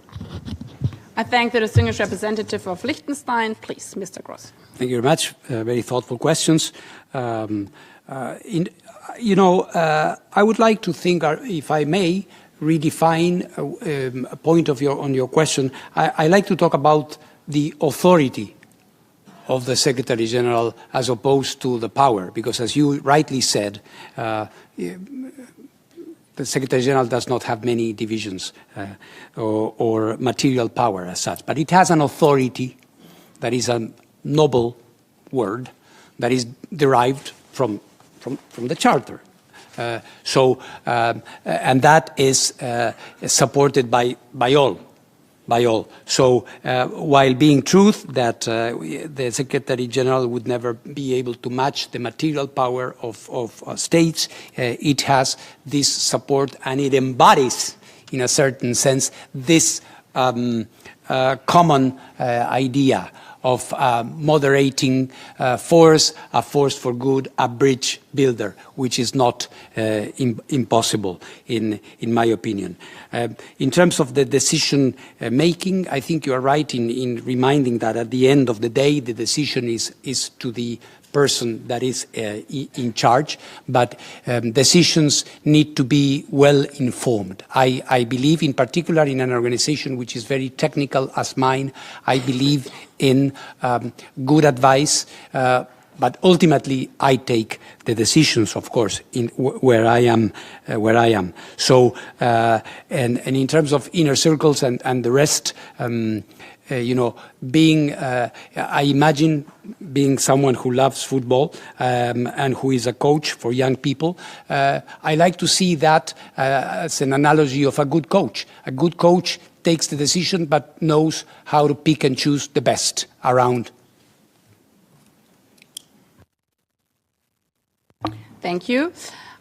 I thank the distinguished representative of Liechtenstein. Please, Mr. Grossi. Thank you very much. Very thoughtful questions. I would like to think, if I may, redefine a point of on your question. I like to talk about the authority of the Secretary General as opposed to the power, because as you rightly said, the Secretary General does not have many divisions or material power as such, but it has an authority that is a noble word that is derived from the Charter. And that is supported by all. So while being truth that the Secretary General would never be able to match the material power of states, it has this support, and it embodies, in a certain sense, this common idea of moderating force, a force for good, a bridge builder, which is not impossible, in my opinion. In terms of the decision making, I think you are right in reminding that at the end of the day, the decision is to the person that is in charge, but decisions need to be well informed. I believe, in particular, in an organization which is very technical as mine, I believe in good advice but ultimately I take the decisions, of course, in where I am. So, and in terms of inner circles and the rest, you know, being, I imagine being someone who loves football and who is a coach for young people, I like to see that as an analogy of a good coach. A good coach takes the decision but knows how to pick and choose the best around. Thank you.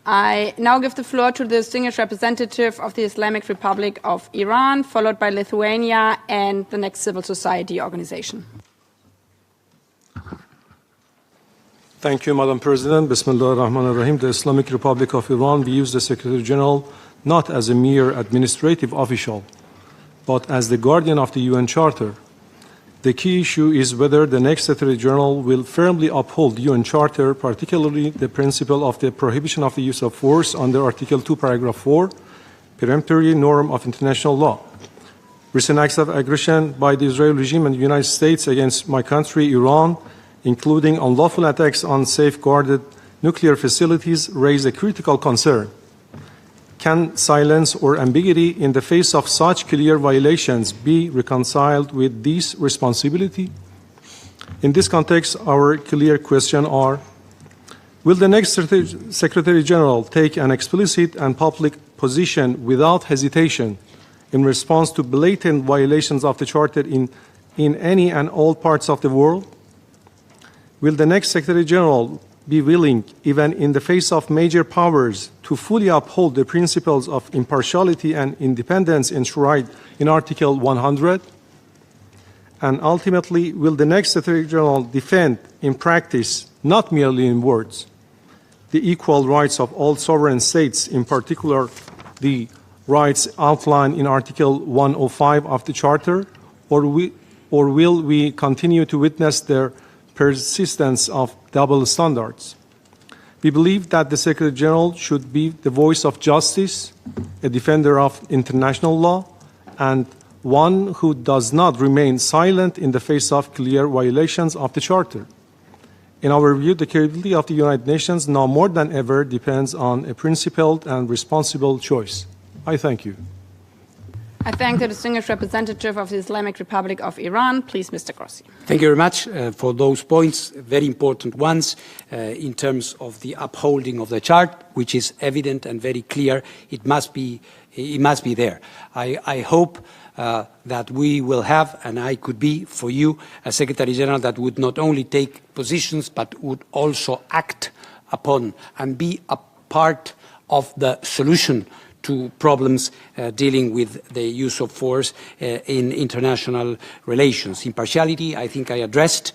I now give the floor to the distinguished representative of the Islamic Republic of Iran, followed by Lithuania and the next civil society organization. Thank you, Madam President. Bismillah ar-Rahman ar-Rahim. The Islamic Republic of Iran views the Secretary General not as a mere administrative official, but as the guardian of the UN Charter. The key issue is whether the next Secretary General will firmly uphold the UN Charter, particularly the principle of the prohibition of the use of force under Article 2, Paragraph 4, peremptory norm of international law. Recent acts of aggression by the Israeli regime and the United States against my country, Iran, including unlawful attacks on safeguarded nuclear facilities, raise a critical concern. Can silence or ambiguity in the face of such clear violations be reconciled with this responsibility? In this context, our clear questions are: will the next Secretary General take an explicit and public position without hesitation in response to blatant violations of the Charter in any and all parts of the world? Will the next Secretary General be willing, even in the face of major powers, to fully uphold the principles of impartiality and independence enshrined in Article 100? And ultimately, will the next Secretary General defend in practice, not merely in words, the equal rights of all sovereign states, in particular the rights outlined in Article 105 of the Charter, or will we continue to witness their persistence of double standards? We believe that the Secretary General should be the voice of justice, a defender of international law, and one who does not remain silent in the face of clear violations of the Charter. In our view, the credibility of the United Nations now more than ever depends on a principled and responsible choice. I thank you. I thank the distinguished representative of the Islamic Republic of Iran. Please, Mr. Grossi. Thank you very much for those points, very important ones in terms of the upholding of the chart, which is evident and very clear. It must be there. I hope that we will have, and I could be for you, a Secretary General that would not only take positions but would also act upon and be a part of the solution to problems dealing with the use of force in international relations. Impartiality, I think I addressed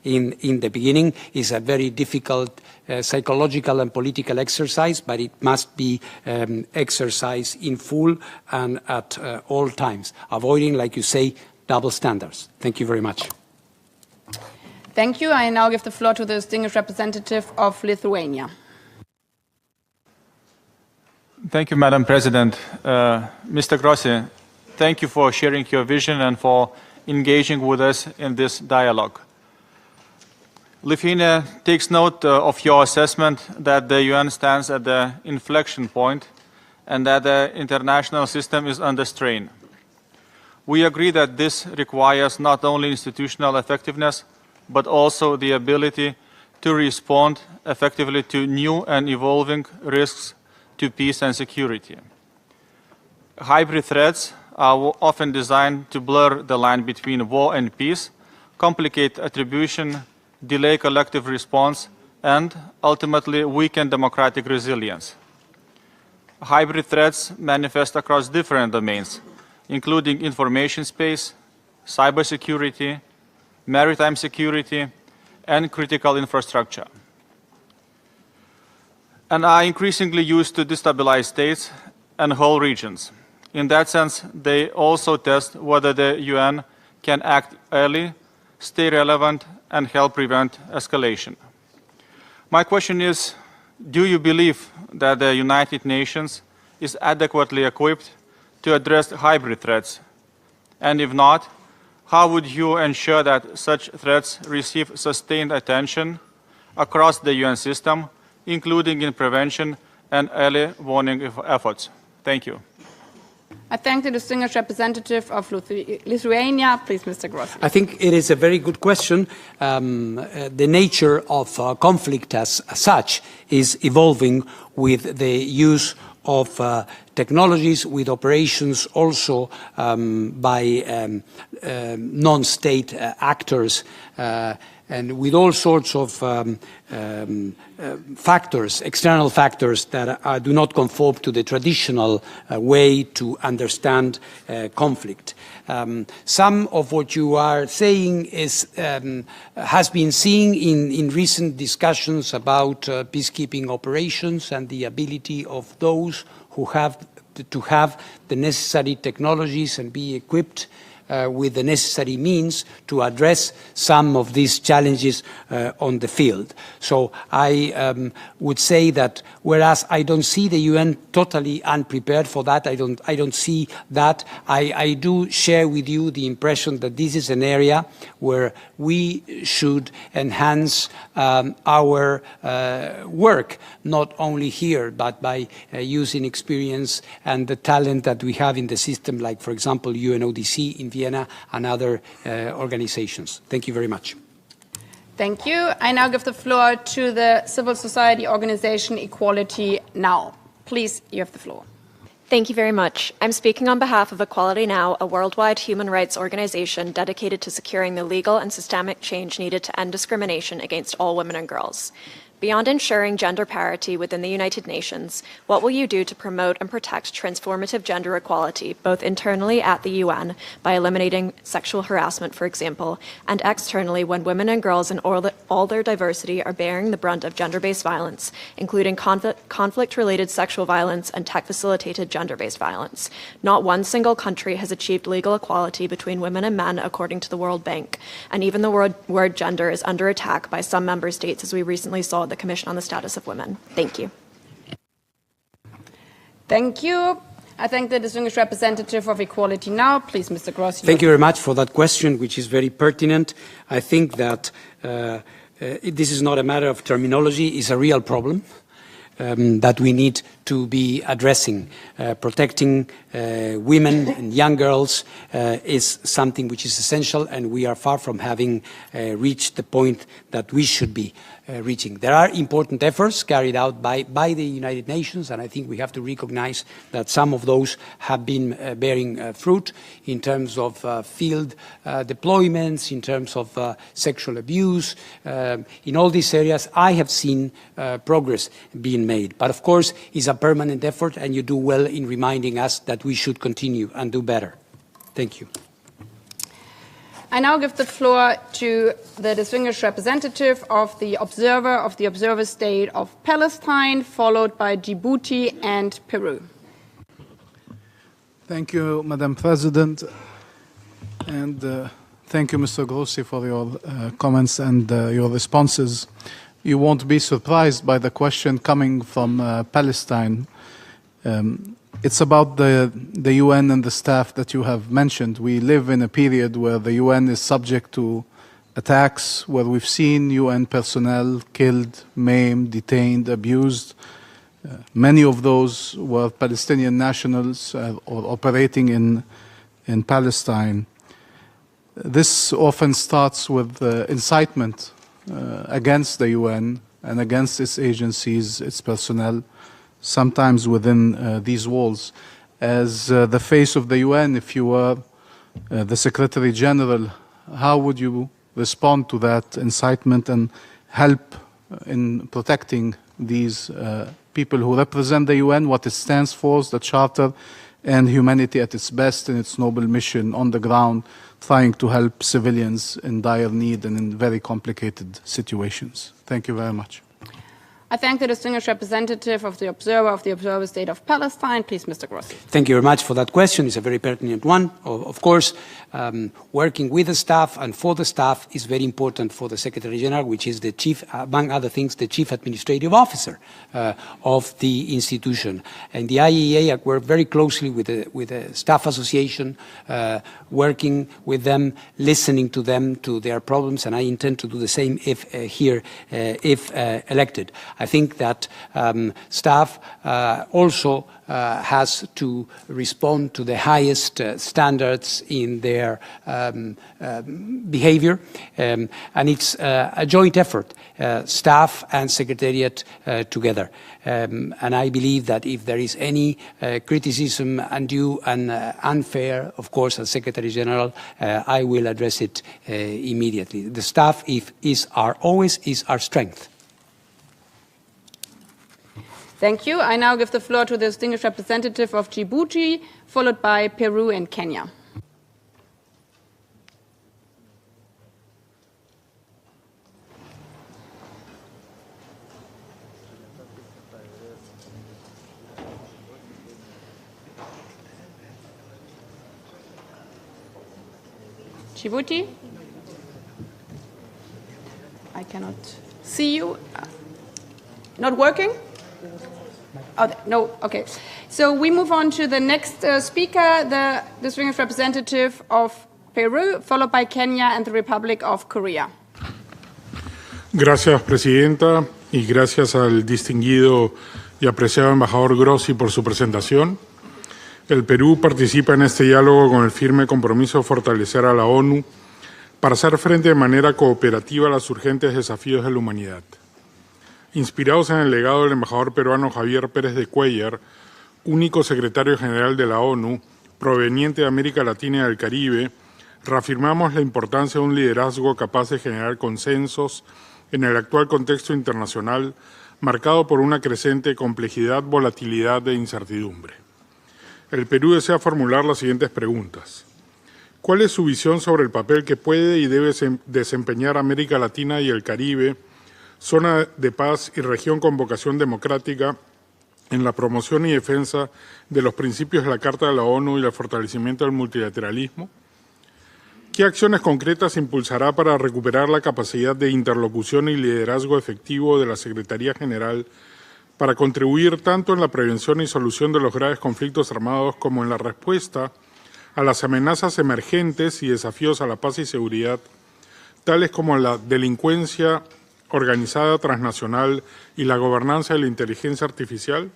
in the beginning, is a very difficult psychological and political exercise, but it must be exercised in full and at all times, avoiding, like you say, double standards. Thank you very much. Thank you. I now give the floor to the distinguished representative of Lithuania. Thank you, Madam President. Mr. Grossi, thank you for sharing your vision and for engaging with us in this dialogue. Lithuania takes note of your assessment that the UN stands at the inflection point and that the international system is under strain. We agree that this requires not only institutional effectiveness, but also the ability to respond effectively to new and evolving risks to peace and security. Hybrid threats are often designed to blur the line between war and peace, complicate attribution, delay collective response, and ultimately weaken democratic resilience. Hybrid threats manifest across different domains, including information space, cybersecurity, maritime security, and critical infrastructure, and are increasingly used to destabilize states and whole regions. In that sense, they also test whether the UN can act early, stay relevant, and help prevent escalation. My question is, do you believe that the United Nations is adequately equipped to address hybrid threats? And if not, how would you ensure that such threats receive sustained attention across the UN system, including in prevention and early warning efforts? Thank you. I thank the distinguished representative of Lithuania. Please, Mr. Grossi. I think it is a very good question. The nature of conflict as such is evolving with the use of technologies, with operations also by non-state actors, and with all sorts of factors, external factors that do not conform to the traditional way to understand conflict. Some of what you are saying has been seen in recent discussions about peacekeeping operations and the ability of those who have to have the necessary technologies and be equipped with the necessary means to address some of these challenges on the field. So I would say that whereas I don't see the UN totally unprepared for that, I don't see that, I do share with you the impression that this is an area where we should enhance our work, not only here, but by using experience and the talent that we have in the system, like, for example, UNODC in Vienna and other organizations. Thank you very much. Thank you. I now give the floor to the civil society organization Equality Now. Please, you have the floor. Thank you very much. I'm speaking on behalf of Equality Now, a worldwide human rights organization dedicated to securing the legal and systemic change needed to end discrimination against all women and girls. Beyond ensuring gender parity within the United Nations, what will you do to promote and protect transformative gender equality, both internally at the UN, by eliminating sexual harassment, for example, and externally when women and girls in all their diversity are bearing the brunt of gender-based violence, including conflict-related sexual violence and tech-facilitated gender-based violence? Not one single country has achieved legal equality between women and men, according to the World Bank, and even the word gender is under attack by some member states, as we recently saw the Commission on the Status of Women. Thank you. Thank you. I thank the distinguished representative of Equality Now. Please, Mr. Grossi. Thank you very much for that question, which is very pertinent. I think that this is not a matter of terminology, it's a real problem that we need to be addressing. Protecting women and young girls is something which is essential, and we are far from having reached the point that we should be reaching. There are important efforts carried out by the United Nations, and I think we have to recognize that some of those have been bearing fruit in terms of field deployments, in terms of sexual abuse. In all these areas, I have seen progress being made. But of course, it's a permanent effort, and you do well in reminding us that we should continue and do better. Thank you. I now give the floor to the distinguished representative of the Observer State of Palestine, followed by Djibouti and Peru. Thank you, Madam President, and thank you, Mr. Grossi, for your comments and your responses. You won't be surprised by the question coming from Palestine. It's about the UN and the staff that you have mentioned. We live in a period where the UN is subject to attacks, where we've seen UN personnel killed, maimed, detained, abused. Many of those were Palestinian nationals or operating in Palestine. This often starts with incitement against the UN and against its agencies, its personnel, sometimes within these walls. As the face of the UN, if you were the Secretary General, how would you respond to that incitement and help in protecting these people who represent the UN, what it stands for, the Charter, and humanity at its best in its noble mission on the ground, trying to help civilians in dire need and in very complicated situations? Thank you very much. I thank the distinguished representative of the Observer State of Palestine. Please, Mr. Grossi. Thank you very much for that question. It's a very pertinent one. Of course, working with the staff and for the staff is very important for the Secretary General, which is the chief, among other things, the chief administrative officer of the institution. And the IAEA, I work very closely with the staff association, working with them, listening to them, to their problems, and I intend to do the same if elected. I think that staff also has to respond to the highest standards in their behavior, and it's a joint effort, staff and Secretariat together. And I believe that if there is any criticism undue and unfair, of course, as Secretary General, I will address it immediately. The staff always is our strength. Thank you. I now give the floor to the distinguished representative of Djibouti, followed by Peru and Kenya. Djibouti? I cannot see you. Not working? Oh, no, okay. So we move on to the next speaker, the distinguished representative of Peru, followed by Kenya and the Republic of Korea. Gracias, Presidenta, y gracias al distinguido y apreciado embajador Grossi por su presentación. El Perú participa en este diálogo con el firme compromiso de fortalecer a la ONU para hacer frente de manera cooperativa a los urgentes desafíos de la humanidad. Inspirados en el legado del embajador peruano Javier Pérez de Cuéllar, único secretario general de la ONU, proveniente de América Latina y del Caribe, reafirmamos la importancia de un liderazgo capaz de generar consensos en el actual contexto internacional marcado por una creciente complejidad, volatilidad e incertidumbre. El Perú desea formular las siguientes preguntas. ¿Cuál es su visión sobre el papel que puede y debe desempeñar América Latina y el Caribe, zona de paz y región con vocación democrática, en la promoción y defensa de los principios de la Carta de la ONU y el fortalecimiento del multilateralismo? ¿Qué acciones concretas impulsará para recuperar la capacidad de interlocución y liderazgo efectivo de la Secretaría General para contribuir tanto en la prevención y solución de los graves conflictos armados como en la respuesta a las amenazas emergentes y desafíos a la paz y seguridad, tales como la delincuencia organizada transnacional y la gobernanza de la inteligencia artificial?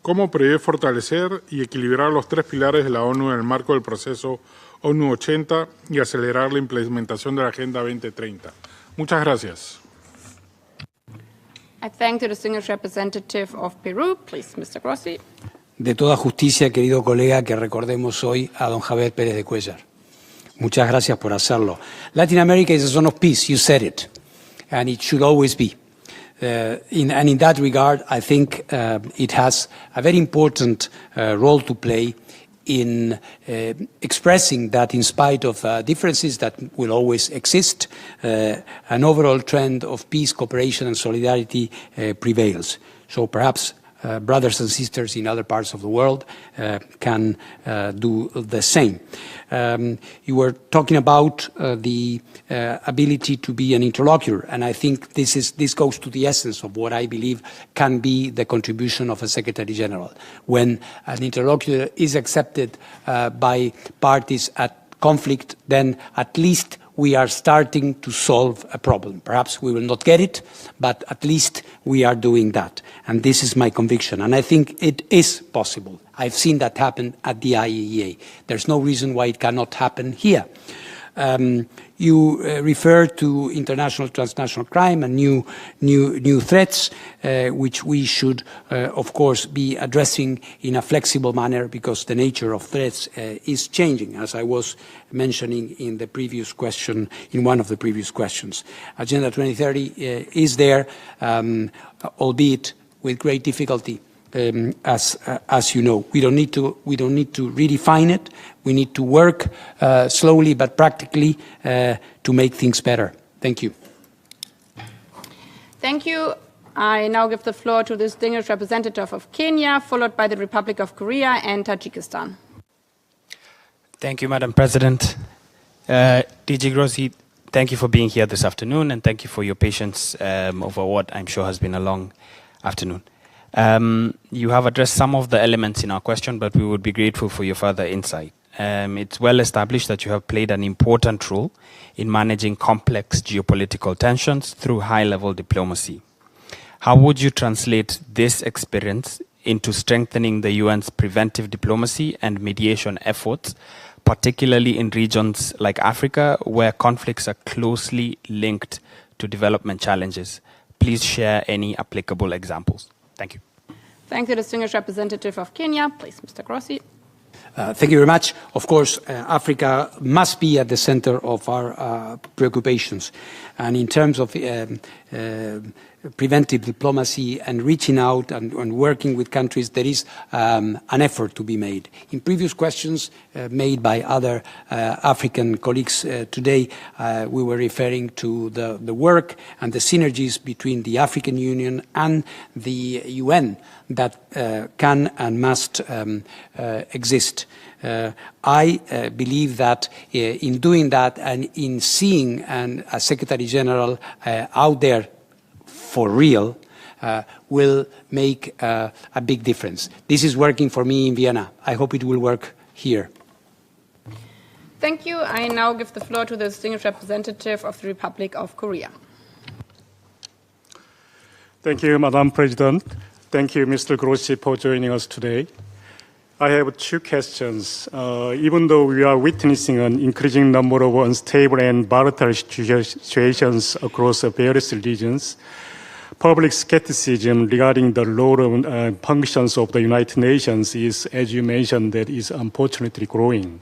¿Cómo prevé fortalecer y equilibrar los tres pilares de la ONU en el marco del proceso ONU 80 y acelerar la implementación de la Agenda 2030? Muchas gracias. I thank the distinguished representative of Peru. Please, Mr. Grossi. De toda justicia, querido colega, que recordemos hoy a don Javier Pérez de Cuéllar. Muchas gracias por hacerlo. Latin America is a zone of peace, you said it, and it should always be. And in that regard, I think it has a very important role to play in expressing that in spite of differences that will always exist, an overall trend of peace, cooperation and solidarity prevails. So perhaps brothers and sisters in other parts of the world can do the same. You were talking about the ability to be an interlocutor, and I think this goes to the essence of what I believe can be the contribution of a Secretary General. When an interlocutor is accepted by parties at conflict, then at least we are starting to solve a problem. Perhaps we will not get it, but at least we are doing that. And this is my conviction. And I think it is possible. I've seen that happen at the IAEA. There's no reason why it cannot happen here. You refer to international transnational crime and new threats, which we should, of course, be addressing in a flexible manner because the nature of threats is changing, as I was mentioning in the previous question, in one of the previous questions. Agenda 2030 is there, albeit with great difficulty. As you know, we don't need to redefine it. We need to work slowly but practically to make things better. Thank you. Thank you. I now give the floor to the distinguished representative of Kenya, followed by the Republic of Korea and Tajikistan. Thank you, Madam President. DG Grossi, thank you for being here this afternoon, and thank you for your patience over what I'm sure has been a long afternoon. You have addressed some of the elements in our question, but we would be grateful for your further insight. It's well established that you have played an important role in managing complex geopolitical tensions through high-level diplomacy. How would you translate this experience into strengthening the UN's preventive diplomacy and mediation efforts, particularly in regions like Africa, where conflicts are closely linked to development challenges? Please share any applicable examples. Thank you. Thank the distinguished representative of Kenya. Please, Mr. Grossi. Thank you very much. Of course, Africa must be at the center of our preoccupations. And in terms of preventive diplomacy and reaching out and working with countries, there is an effort to be made. In previous questions made by other African colleagues today, we were referring to the work and the synergies between the African Union and the UN that can and must exist. I believe that in doing that and in seeing a Secretary General out there for real will make a big difference. This is working for me in Vienna. I hope it will work here. Thank you. I now give the floor to the distinguished representative of the Republic of Korea. Thank you, Madam President. Thank you, Mr. Grossi, for joining us today. I have two questions. Even though we are witnessing an increasing number of unstable and volatile situations across various regions, public skepticism regarding the role and functions of the United Nations is, as you mentioned, that is unfortunately growing.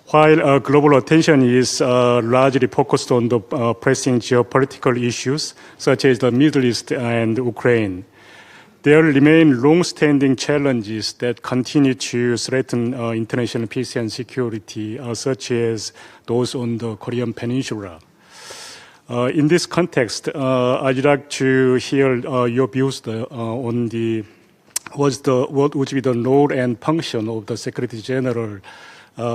While global attention is largely focused on the pressing geopolitical issues, such as the Middle East and Ukraine, there remain long-standing challenges that continue to threaten international peace and security, such as those on the Korean Peninsula. In this context, I'd like to hear your views on what would be the role and function of the Secretary General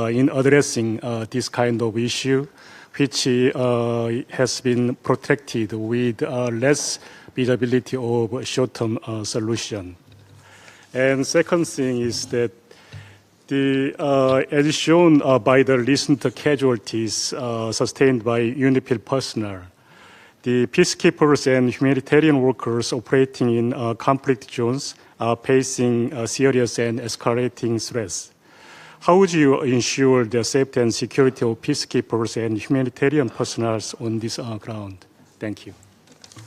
in addressing this kind of issue, which has been protected with less visibility of short-term solution. And second thing is that as shown by the recent casualties sustained by UNIFIL personnel, the peacekeepers and humanitarian workers operating in conflict zones are facing serious and escalating threats. How would you ensure the safety and security of peacekeepers and humanitarian personnel on this ground? Thank you.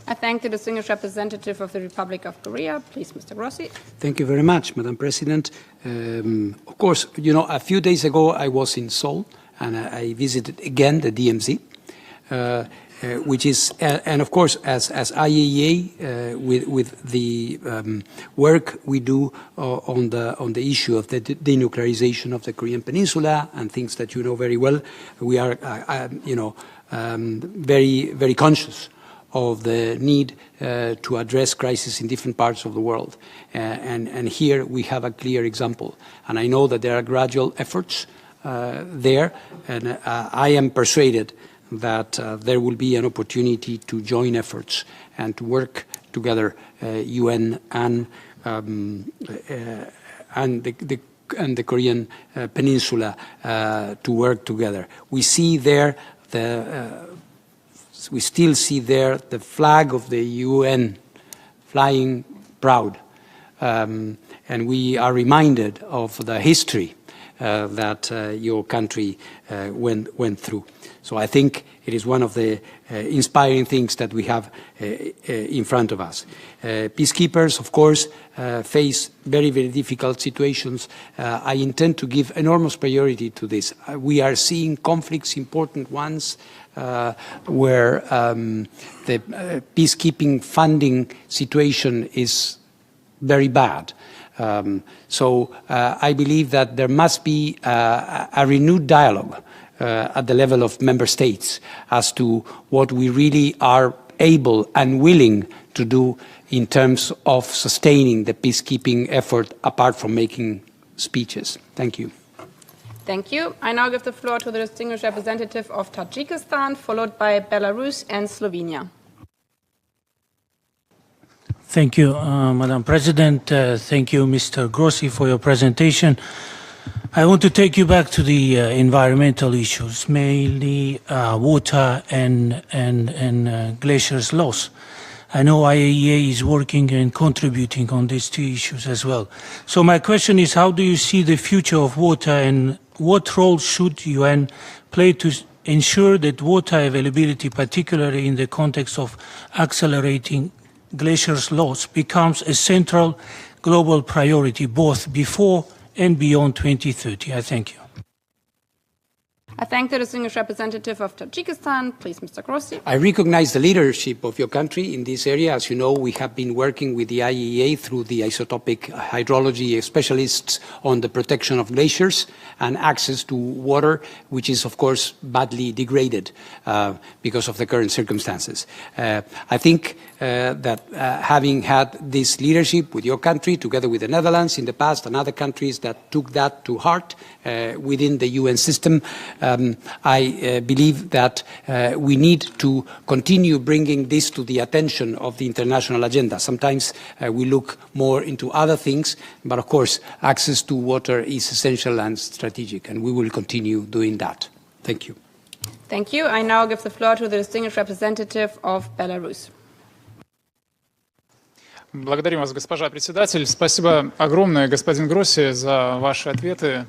I thank the distinguished representative of the Republic of Korea. Please, Mr. Grossi. Thank you very much, Madam President. Of course, you know, a few days ago I was in Seoul and I visited again the DMZ, which is, and of course, as IAEA, with the work we do on the issue of the denuclearization of the Korean Peninsula and things that you know very well, we are, very, very conscious of the need to address crises in different parts of the world. And here we have a clear example. And I know that there are gradual efforts there, and I am persuaded that there will be an opportunity to join efforts and to work together, UN and the Korean Peninsula to work together. We see there we still see there the flag of the UN flying proud. And we are reminded of the history that your country went through. So I think it is one of the inspiring things that we have in front of us. Peacekeepers, of course, face very, very difficult situations. I intend to give enormous priority to this. We are seeing conflicts, important ones, where the peacekeeping funding situation is very bad. So I believe that there must be a renewed dialogue at the level of member states as to what we really are able and willing to do in terms of sustaining the peacekeeping effort apart from making speeches. Thank you. Thank you. I now give the floor to the distinguished representative of Tajikistan, followed by Belarus and Slovenia. Thank you, Madam President. Thank you, Mr. Grossi, for your presentation. I want to take you back to the environmental issues, mainly water and glaciers loss. I know IAEA is working and contributing on these two issues as well. So my question is, how do you see the future of water, and what role should UN play to ensure that water availability, particularly in the context of accelerating glaciers loss, becomes a central global priority both before and beyond 2030? I thank you. I thank the distinguished representative of Tajikistan. Please, Mr. Grossi. I recognize the leadership of your country in this area. As you know, we have been working with the IAEA through the isotopic hydrology specialists on the protection of glaciers and access to water, which is, of course, badly degraded because of the current circumstances. I think that having had this leadership with your country, together with the Netherlands in the past and other countries that took that to heart within the UN system, I believe that we need to continue bringing this to the attention of the international agenda. Sometimes we look more into other things, but of course access to water is essential and strategic, and we will continue doing that. Thank you. Thank you. I now give the floor to the distinguished representative of Belarus. Благодарим вас, госпожа председатель. Спасибо огромное, господин Гросси, за ваши ответы.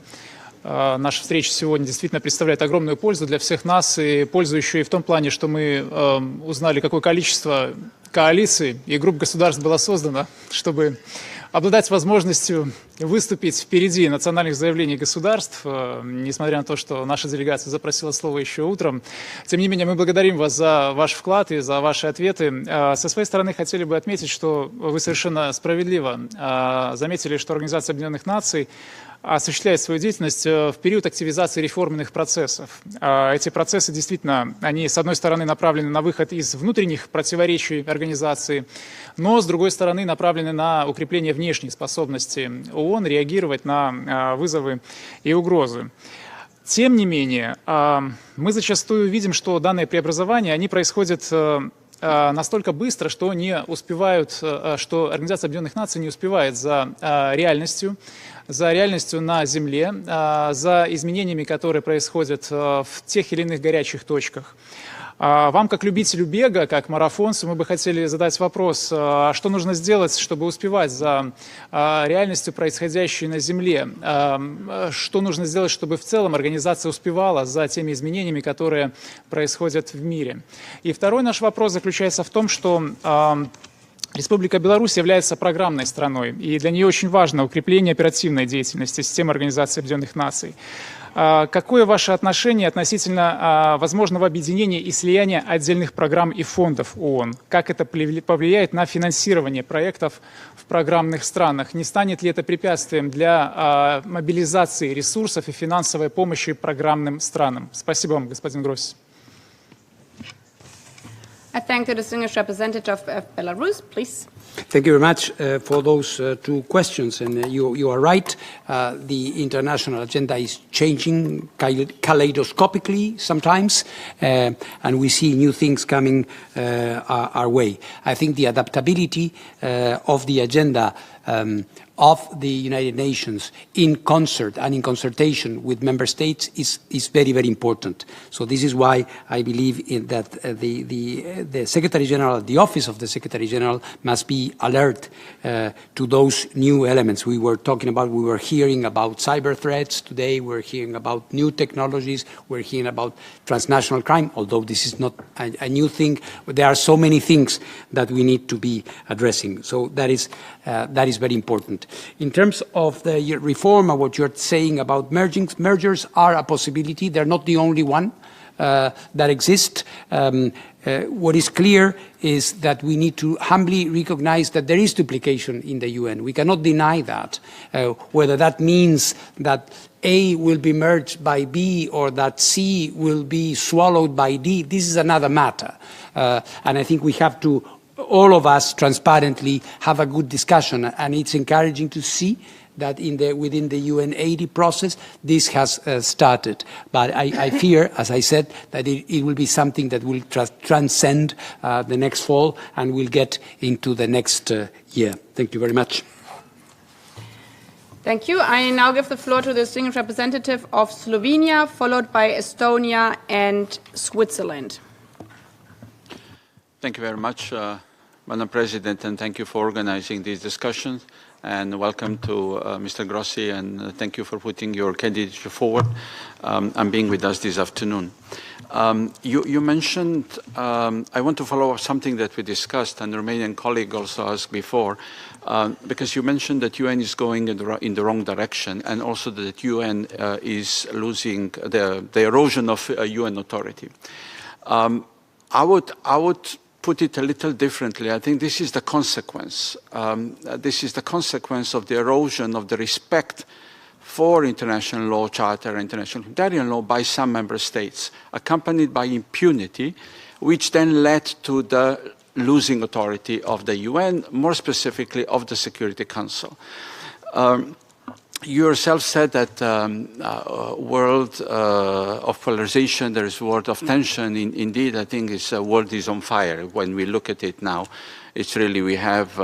Наша встреча сегодня действительно представляет огромную пользу для всех нас, и пользу еще и в том плане, что мы узнали, какое количество коалиций и групп государств было создано, чтобы обладать возможностью выступить впереди национальных заявлений государств, несмотря на то, что наша делегация запросила слово еще утром. Тем не менее, мы благодарим вас за ваш вклад и за ваши ответы. Со своей стороны хотели бы отметить, что вы совершенно справедливо заметили, что Организация Объединенных Наций осуществляет свою деятельность в период активизации реформенных процессов. Эти процессы действительно, они с одной стороны направлены на выход из внутренних противоречий организации, но с другой стороны направлены на укрепление внешней способности ООН реагировать на вызовы и угрозы. Тем не менее, мы зачастую видим, что данные преобразования, они происходят настолько быстро, что не успевают, что Организация Объединенных Наций не успевает за реальностью на Земле, за изменениями, которые происходят в тех или иных горячих точках. Вам, как любителю бега, как марафонцу, мы бы хотели задать вопрос, что нужно сделать, чтобы успевать за реальностью, происходящей на Земле? Что нужно сделать, чтобы в целом организация успевала за теми изменениями, которые происходят в мире? И второй наш вопрос заключается в том, что Республика Беларусь является программной страной, и для нее очень важно укрепление оперативной деятельности системы Организации Объединенных Наций. Какое ваше отношение относительно возможного объединения и слияния отдельных программ и фондов ООН? Как это повлияет на финансирование проектов в программных странах? Не станет ли это препятствием для мобилизации ресурсов и финансовой помощи программным странам? Спасибо вам, господин Гросси. I thank the distinguished representative of Belarus, please. Thank you very much for those two questions. And you are right. The international agenda is changing kaleidoscopically sometimes, and we see new things coming our way. I think the adaptability of the agenda of the United Nations in concert and in consultation with member states is very, very important. So this is why I believe that the Secretary General, the Office of the Secretary General, must be alert to those new elements we were talking about. We were hearing about cyber threats today. We're hearing about new technologies. We're hearing about transnational crime, although this is not a new thing. There are so many things that we need to be addressing. So that is very important. In terms of the reform and what you're saying about mergers are a possibility. They're not the only one. that exist. What is clear is that we need to humbly recognize that there is duplication in the UN. We cannot deny that. Whether that means that A will be merged by B or that C will be swallowed by D, this is another matter. And I think we have to, all of us, transparently have a good discussion. And it's encouraging to see that within the UNCTAD process, this has started. But I fear, as I said, that it will be something that will transcend the next fall and will get into the next year. Thank you very much. Thank you. I now give the floor to the distinguished representative of Slovenia, followed by Estonia and Switzerland. Thank you very much, Madam President, and thank you for organizing these discussions. And welcome to Mr. Grossi, and thank you for putting your candidature forward and being with us this afternoon. You mentioned, I want to follow up something that we discussed, and the Romanian colleague also asked before, because you mentioned that UN is going in the wrong direction, and also that UN is losing the erosion of UN authority. I would put it a little differently. I think this is the consequence. This is the consequence of the erosion of the respect for international law, charter, international humanitarian law by some member states, accompanied by impunity, which then led to the losing authority of the UN, more specifically of the Security Council. You yourself said that world of polarization, there is a world of tension. Indeed, I think the world is on fire. When we look at it now, it's really, we have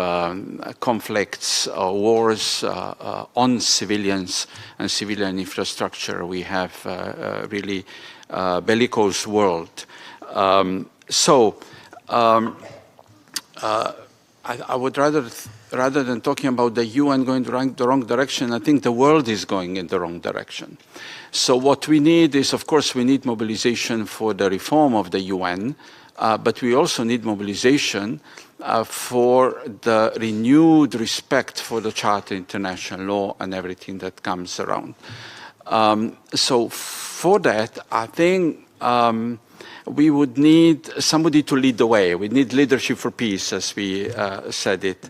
conflicts, wars on civilians and civilian infrastructure. We have really bellicose world. I would rather than talking about the UN going the wrong direction, I think the world is going in the wrong direction. So what we need is, of course, we need mobilization for the reform of the UN, but we also need mobilization for the renewed respect for the Charter, international law, and everything that comes around. So for that, I think we would need somebody to lead the way. We need leadership for peace, as we said it.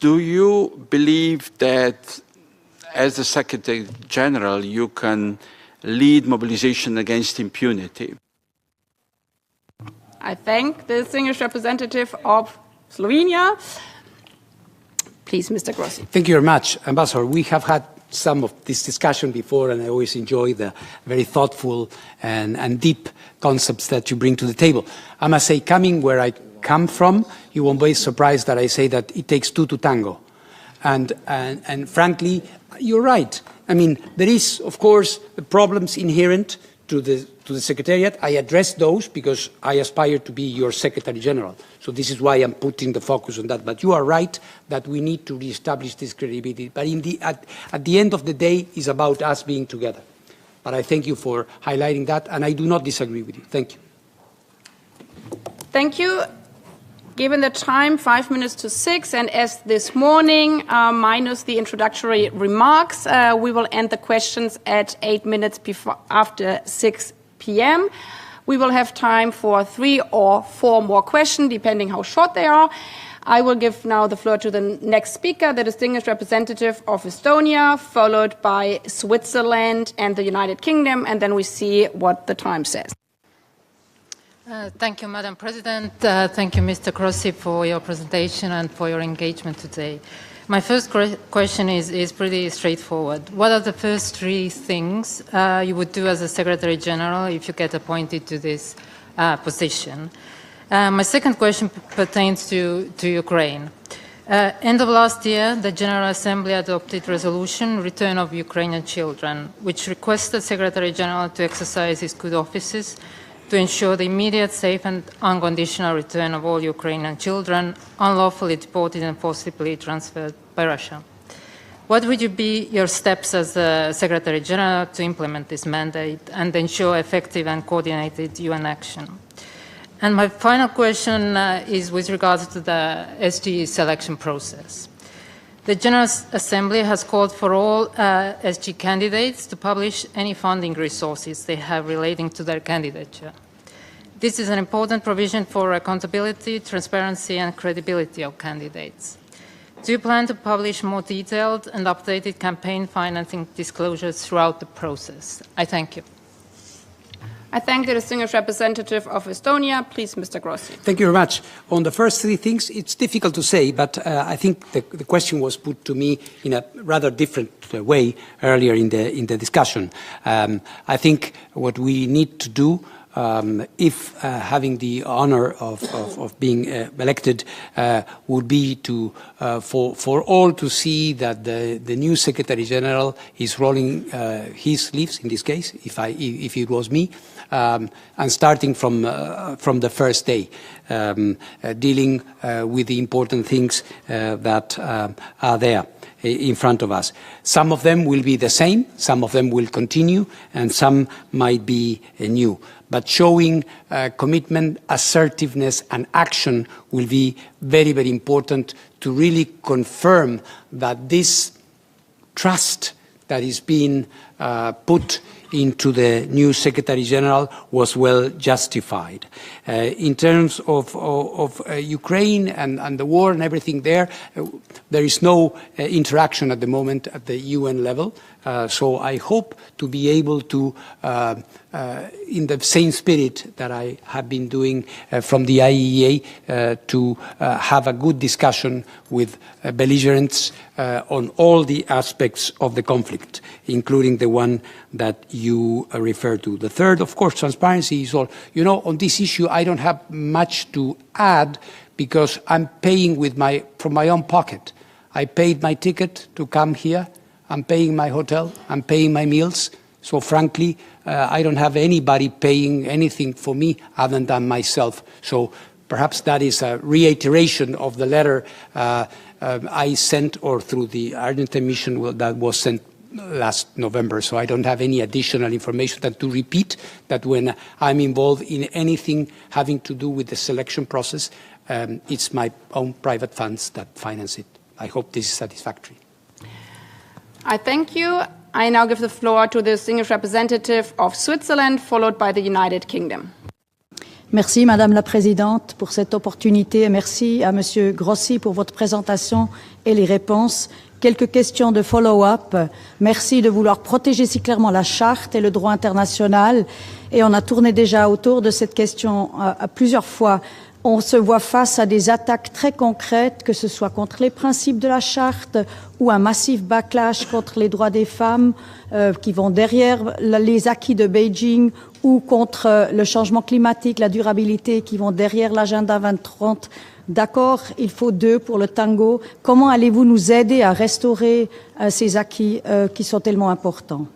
Do you believe that, as the Secretary General, you can lead mobilization against impunity? I thank the distinguished representative of Slovenia. Please, Mr. Grossi. Thank you very much, Ambassador. We have had some of this discussion before, and I always enjoy the very thoughtful and deep concepts that you bring to the table. I must say, coming where I come from, you won't be surprised that I say that it takes two to tango. And frankly, you're right. I mean, there is, of course, the problems inherent to the Secretariat. I address those because I aspire to be your Secretary General. So this is why I'm putting the focus on that. But you are right that we need to reestablish this credibility. But at the end of the day, it's about us being together. But I thank you for highlighting that, and I do not disagree with you. Thank you. Thank you. Given the time, 5 minutes to 6, and as this morning, minus the introductory remarks, we will end the questions at 8 minutes after 6 p.m. We will have time for 3 or 4 more questions, depending how short they are. I will give now the floor to the next speaker, the distinguished representative of Estonia, followed by Switzerland and the United Kingdom, and then we see what the time says. Thank you, Madam President. Thank you, Mr. Grossi, for your presentation and for your engagement today. My first question is pretty straightforward. What are the first 3 things you would do as a Secretary General if you get appointed to this position? My second question pertains to Ukraine. End of last year, the General Assembly adopted resolution, Return of Ukrainian Children, which requested Secretary General to exercise his good offices to ensure the immediate, safe and unconditional return of all Ukrainian children unlawfully deported and forcibly transferred by Russia. What would be your steps as the Secretary General to implement this mandate and ensure effective and coordinated UN action? And my final question is with regards to the SG selection process. The General Assembly has called for all SG candidates to publish any funding resources they have relating to their candidature. This is an important provision for accountability, transparency, and credibility of candidates. Do you plan to publish more detailed and updated campaign financing disclosures throughout the process? I thank you. I thank the distinguished representative of Estonia. Please, Mr. Grossi. Thank you very much. On the first three things, it's difficult to say, but I think the question was put to me in a rather different way earlier in the discussion. I think what we need to do, if having the honor of being elected, would be to for all to see that the new Secretary General is rolling his sleeves. In this case, if it was me, and starting from the first day, dealing with the important things that are there in front of us. Some of them will be the same, some of them will continue, and some might be new. But showing commitment, assertiveness, and action will be very, very important to really confirm that this trust that is being put into the new Secretary General was well justified. In terms of Ukraine and the war and everything there is no interaction at the moment at the UN level. So I hope to be able to, in the same spirit that I have been doing from the IAEA, to have a good discussion with belligerents on all the aspects of the conflict, including the one that you refer to. The third, of course, transparency is all. You know, on this issue, I don't have much to add because I'm paying from my own pocket. I paid my ticket to come here. I'm paying my hotel. I'm paying my meals. So frankly, I don't have anybody paying anything for me other than myself. So perhaps that is a reiteration of the letter I sent, or through the Argentine mission that was sent last November. So I don't have any additional information than to repeat that when I'm involved in anything having to do with the selection process, it's my own private funds that finance it. I hope this is satisfactory. I thank you. I now give the floor to the distinguished representative of Switzerland, followed by the United Kingdom. Merci Madame la Présidente pour cette opportunité et merci à Monsieur Grossi pour votre présentation et les réponses. Quelques questions de follow-up. Merci de vouloir protéger si clairement la charte et le droit international. Et on a tourné déjà autour de cette question à plusieurs fois. On se voit face à des attaques très concrètes, que ce soit contre les principes de la charte ou un massif backlash contre les droits des femmes qui vont derrière les acquis de Beijing, ou contre le changement climatique, la durabilité qui vont derrière l'agenda 2030. D'accord, il faut deux pour le tango. Comment allez-vous nous aider à restaurer ces acquis qui sont tellement importants?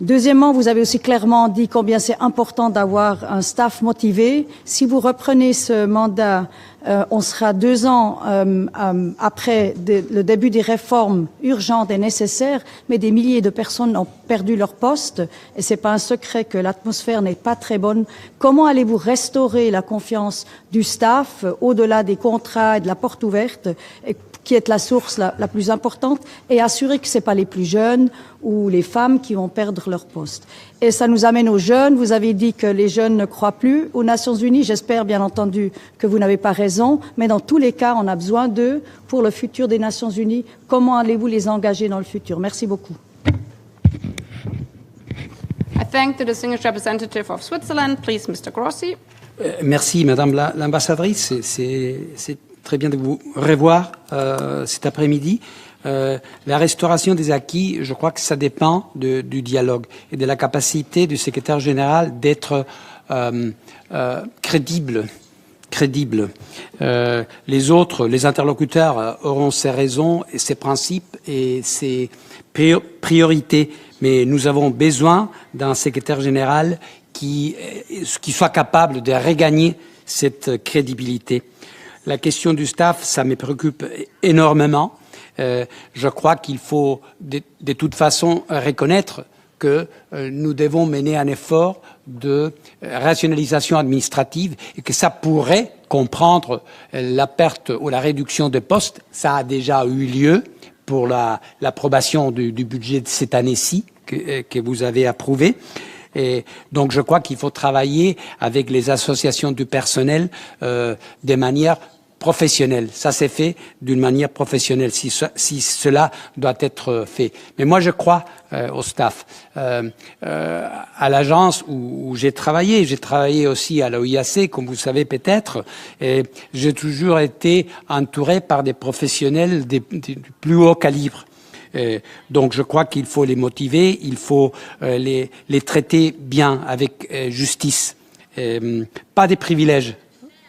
Deuxièmement, vous avez aussi clairement dit combien c'est important d'avoir un staff motivé. Si vous reprenez ce mandat, on sera 2 ans après le début des réformes urgentes et nécessaires, mais des milliers de personnes ont perdu leur poste et c'est pas un secret que l'atmosphère n'est pas très bonne. Comment allez-vous restaurer la confiance du staff au-delà des contrats et de la porte ouverte, qui est la source la plus importante, et assurer que ce n'est pas les plus jeunes ou les femmes qui vont perdre leur poste. Et ça nous amène aux jeunes. Vous avez dit que les jeunes ne croient plus aux Nations Unies. J'espère bien entendu que vous n'avez pas raison, mais dans tous les cas, on a besoin d'eux pour le futur des Nations Unies. Comment allez-vous les engager dans le futur? Merci beaucoup. I thank the distinguished representative of Switzerland. Please, Mr. Grossi. Merci, Madame l'ambassadrice. C'est très bien de vous revoir cet après-midi. La restauration des acquis, je crois que ça dépend du dialogue et de la capacité du secrétaire général d'être crédible. Les autres, les interlocuteurs auront ses raisons et ses principes et ses priorités, mais nous avons besoin d'un secrétaire général qui soit capable de regagner cette crédibilité. La question du staff, ça me préoccupe énormément. Je crois qu'il faut de toute façon reconnaître que nous devons mener un effort de rationalisation administrative et que ça pourrait comprendre la perte ou la réduction de postes. Ça a déjà eu lieu pour l'approbation du budget de cette année-ci que vous avez approuvé. Et donc je crois qu'il faut travailler avec les associations du personnel de manière professionnelle. Ça s'est fait d'une manière professionnelle, si cela doit être fait. Mais moi je crois au staff. À l'agence où j'ai travaillé aussi à l'OIAC, comme vous savez peut-être, et j'ai toujours été entouré par des professionnels du plus haut calibre. Donc je crois qu'il faut les motiver, il faut les traiter bien, avec justice. Pas des privilèges,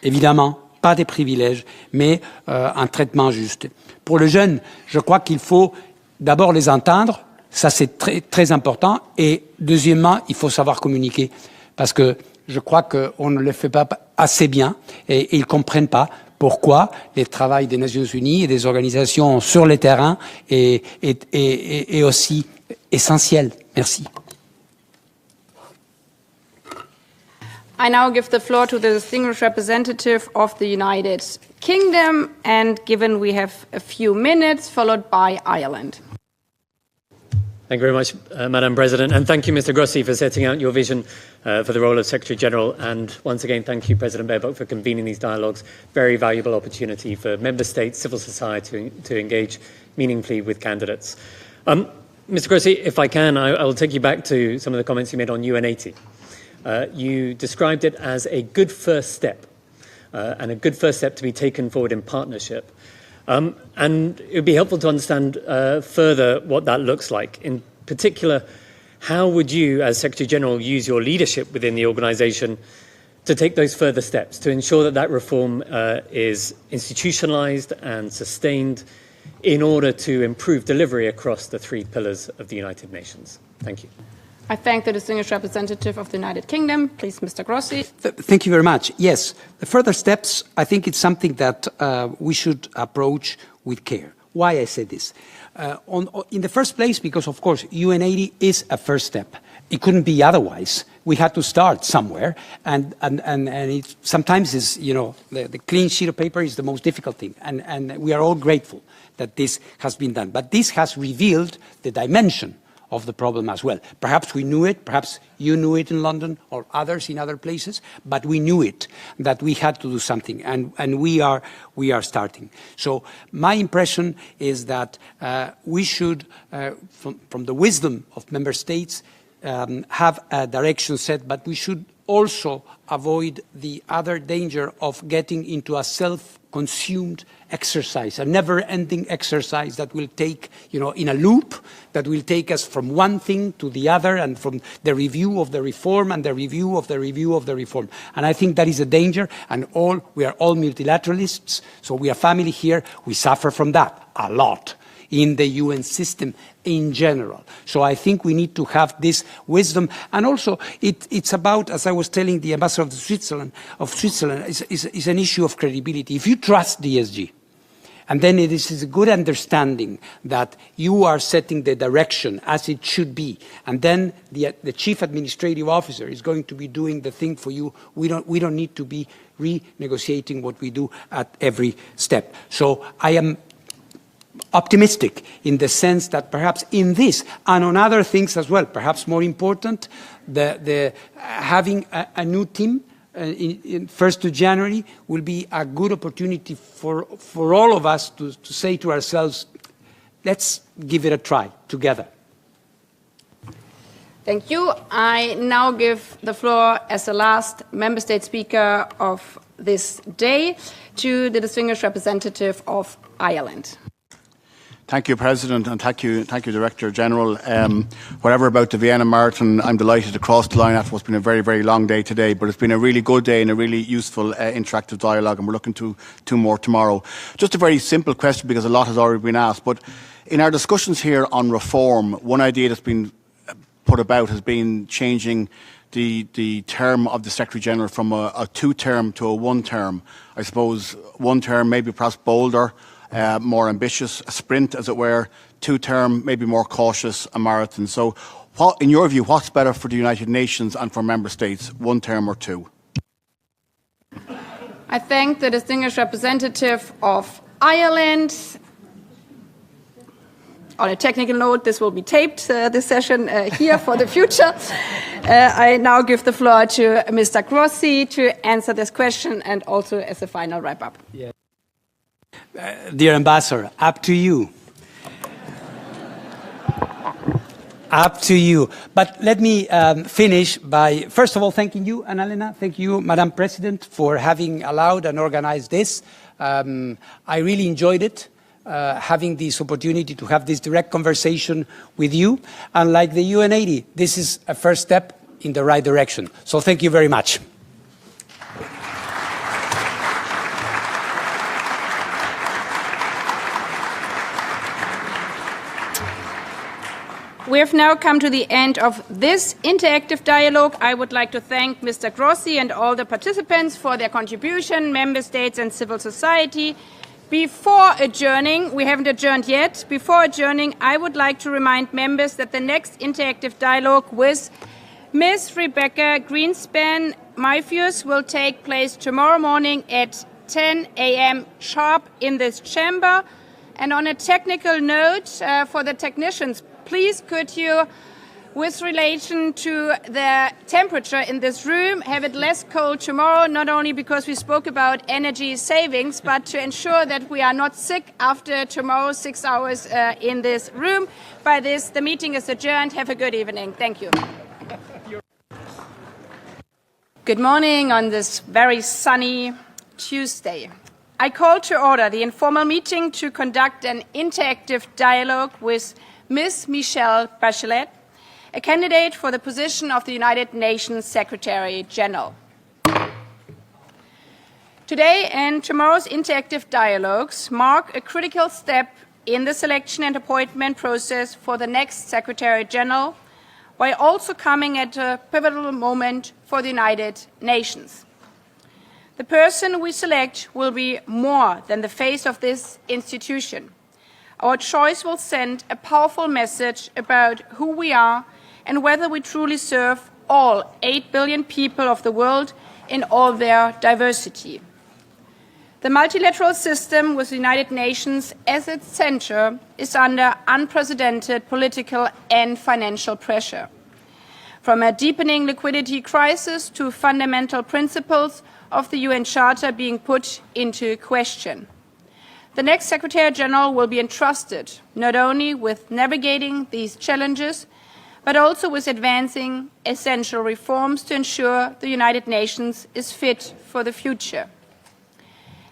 évidemment, pas des privilèges, mais un traitement juste. Pour le jeune, je crois qu'il faut d'abord les entendre, ça c'est très, très important, et deuxièmement, il faut savoir communiquer, parce que je crois qu'on ne le fait pas assez bien, et ils ne comprennent pas pourquoi le travail des Nations Unies et des organisations sur le terrain est aussi essentiel. Merci. I now give the floor to the distinguished representative of the United Kingdom, and given we have a few minutes, followed by Ireland. Thank you very much, Madam President, and thank you, Mr. Grossi, for setting out your vision for the role of Secretary-General, and once again, thank you, President Baerbock, for convening these dialogues. Very valuable opportunity for Member States, civil society to engage meaningfully with candidates. Mr. Grossi, if I can, I will take you back to some of the comments you made on UNCTAD. You described it as a good first step, and a good first step to be taken forward in partnership. And it would be helpful to understand further what that looks like. In particular, how would you, as Secretary-General, use your leadership within the organisation to take those further steps to ensure that that reform is institutionalised and sustained in order to improve delivery across the three pillars of the United Nations? Thank you. I thank the distinguished representative of the United Kingdom. Please, Mr. Grossi. Thank you very much. Yes, the further steps, I think it's something that we should approach with care. Why I say this? In the first place, because of course, UNCTAD is a first step. It couldn't be otherwise. We had to start somewhere, and it sometimes is, you know, the clean sheet of paper is the most difficult thing, and we are all grateful that this has been done. But this has revealed the dimension of the problem as well. Perhaps we knew it, perhaps you knew it in London or others in other places, but we knew it, that we had to do something, and we are starting. So my impression is that we should, from the wisdom of member states, have a direction set, but we should also avoid the other danger of getting into a self-consumed exercise, a never-ending exercise that will take, you know, in a loop, that will take us from one thing to the other, and from the review of the reform and the review of the review of the reform. And I think that is a danger, and we are all multilateralists, so we are family here. We suffer from that a lot in the UN system in general. So I think we need to have this wisdom. And also, it's about, as I was telling the ambassador of Switzerland, is an issue of credibility. If you trust DSG, and then it is a good understanding that you are setting the direction as it should be, and then the chief administrative officer is going to be doing the thing for you. We don't need to be renegotiating what we do at every step. So I am optimistic in the sense that perhaps in this and on other things as well, perhaps more important, having a new team in 1st of January will be a good opportunity for all of us to say to ourselves, let's give it a try together. Thank you. I now give the floor as the last member state speaker of this day to the distinguished representative of Ireland. Thank you, President, and thank you, Director General. Whatever about the Vienna Marathon, I'm delighted to cross the line after what's been a very, very long day today, but it's been a really good day and a really useful interactive dialogue, and we're looking to two more tomorrow. Just a very simple question, because a lot has already been asked, but in our discussions here on reform, one idea that's been put about has been changing the term of the Secretary-General from a two-term to a one-term. I suppose one term maybe perhaps bolder, more ambitious, a sprint as it were, two-term, maybe more cautious, a marathon. So in your view, what's better for the United Nations and for Member States, one term or two? I thank the distinguished representative of Ireland. On a technical note, this will be taped, this session here for the future. I now give the floor to Mr. Grossi to answer this question and also as a final wrap-up. Yeah. Dear Ambassador, up to you. Up to you. But let me finish by, first of all, thanking you, Annalena. Thank you, Madam President, for having allowed and organized this. I really enjoyed it, having this opportunity to have this direct conversation with you. And like the UNCTAD, this is a first step in the right direction. So thank you very much. We have now come to the end of this interactive dialogue. I would like to thank Mr. Grossi and all the participants for their contribution, member states and civil society. Before adjourning, we haven't adjourned yet, before adjourning, I would like to remind members that the next interactive dialogue with Ms. Rebeca Grynspan, MIFIUS, will take place tomorrow morning at 10 a.m. sharp in this chamber. And on a technical note, for the technicians, please could you, with relation to the temperature in this room, have it less cold tomorrow, not only because we spoke about energy savings, but to ensure that we are not sick after tomorrow's 6 hours in this room. By this, the meeting is adjourned. Have a good evening. Thank you. Good morning on this very sunny Tuesday. I call to order the informal meeting to conduct an interactive dialogue with Ms. Michelle Bachelet, a candidate for the position of the United Nations Secretary-General. Today and tomorrow's interactive dialogues mark a critical step in the selection and appointment process for the next Secretary-General, while also coming at a pivotal moment for the United Nations. The person we select will be more than the face of this institution. Our choice will send a powerful message about who we are and whether we truly serve all 8 billion people of the world in all their diversity. The multilateral system with the United Nations as its center is under unprecedented political and financial pressure. From a deepening liquidity crisis to fundamental principles of the UN Charter being put into question. The next Secretary-General will be entrusted not only with navigating these challenges, but also with advancing essential reforms to ensure the United Nations is fit for the future.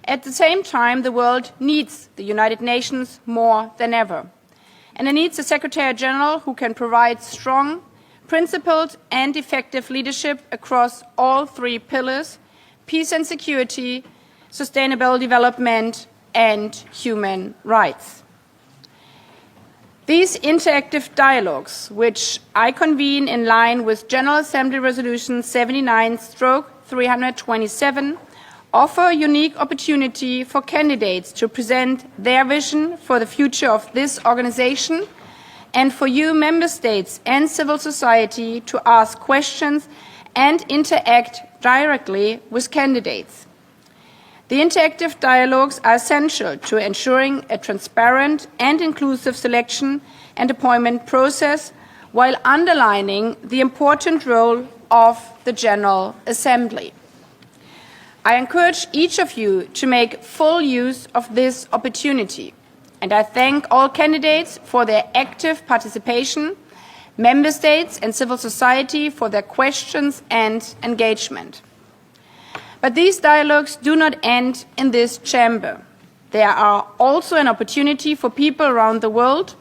At the same time, the world needs the United Nations more than ever, and it needs a Secretary-General who can provide strong, principled and effective leadership across all three pillars: peace and security, sustainable development, and human rights. These interactive dialogues, which I convene in line with General Assembly Resolution 79/327, offer a unique opportunity for candidates to present their vision for the future of this organization and for you, member states and civil society, to ask questions and interact directly with candidates. The interactive dialogues are essential to ensuring a transparent and inclusive selection and appointment process, while underlining the important role of the General Assembly. I encourage each of you to make full use of this opportunity, and I thank all candidates for their active participation, member states and civil society for their questions and engagement. But these dialogues do not end in this chamber. They are also an opportunity for people around the world,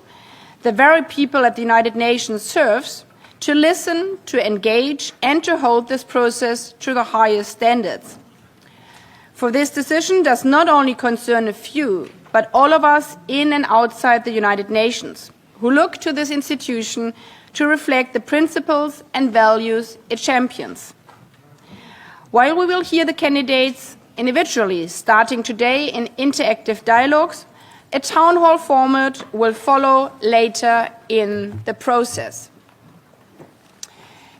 the very people that the United Nations serves, to listen, to engage, and to hold this process to the highest standards. For this decision does not only concern a few, but all of us in and outside the United Nations, who look to this institution to reflect the principles and values it champions. While we will hear the candidates individually starting today in interactive dialogues, a town hall format will follow later in the process.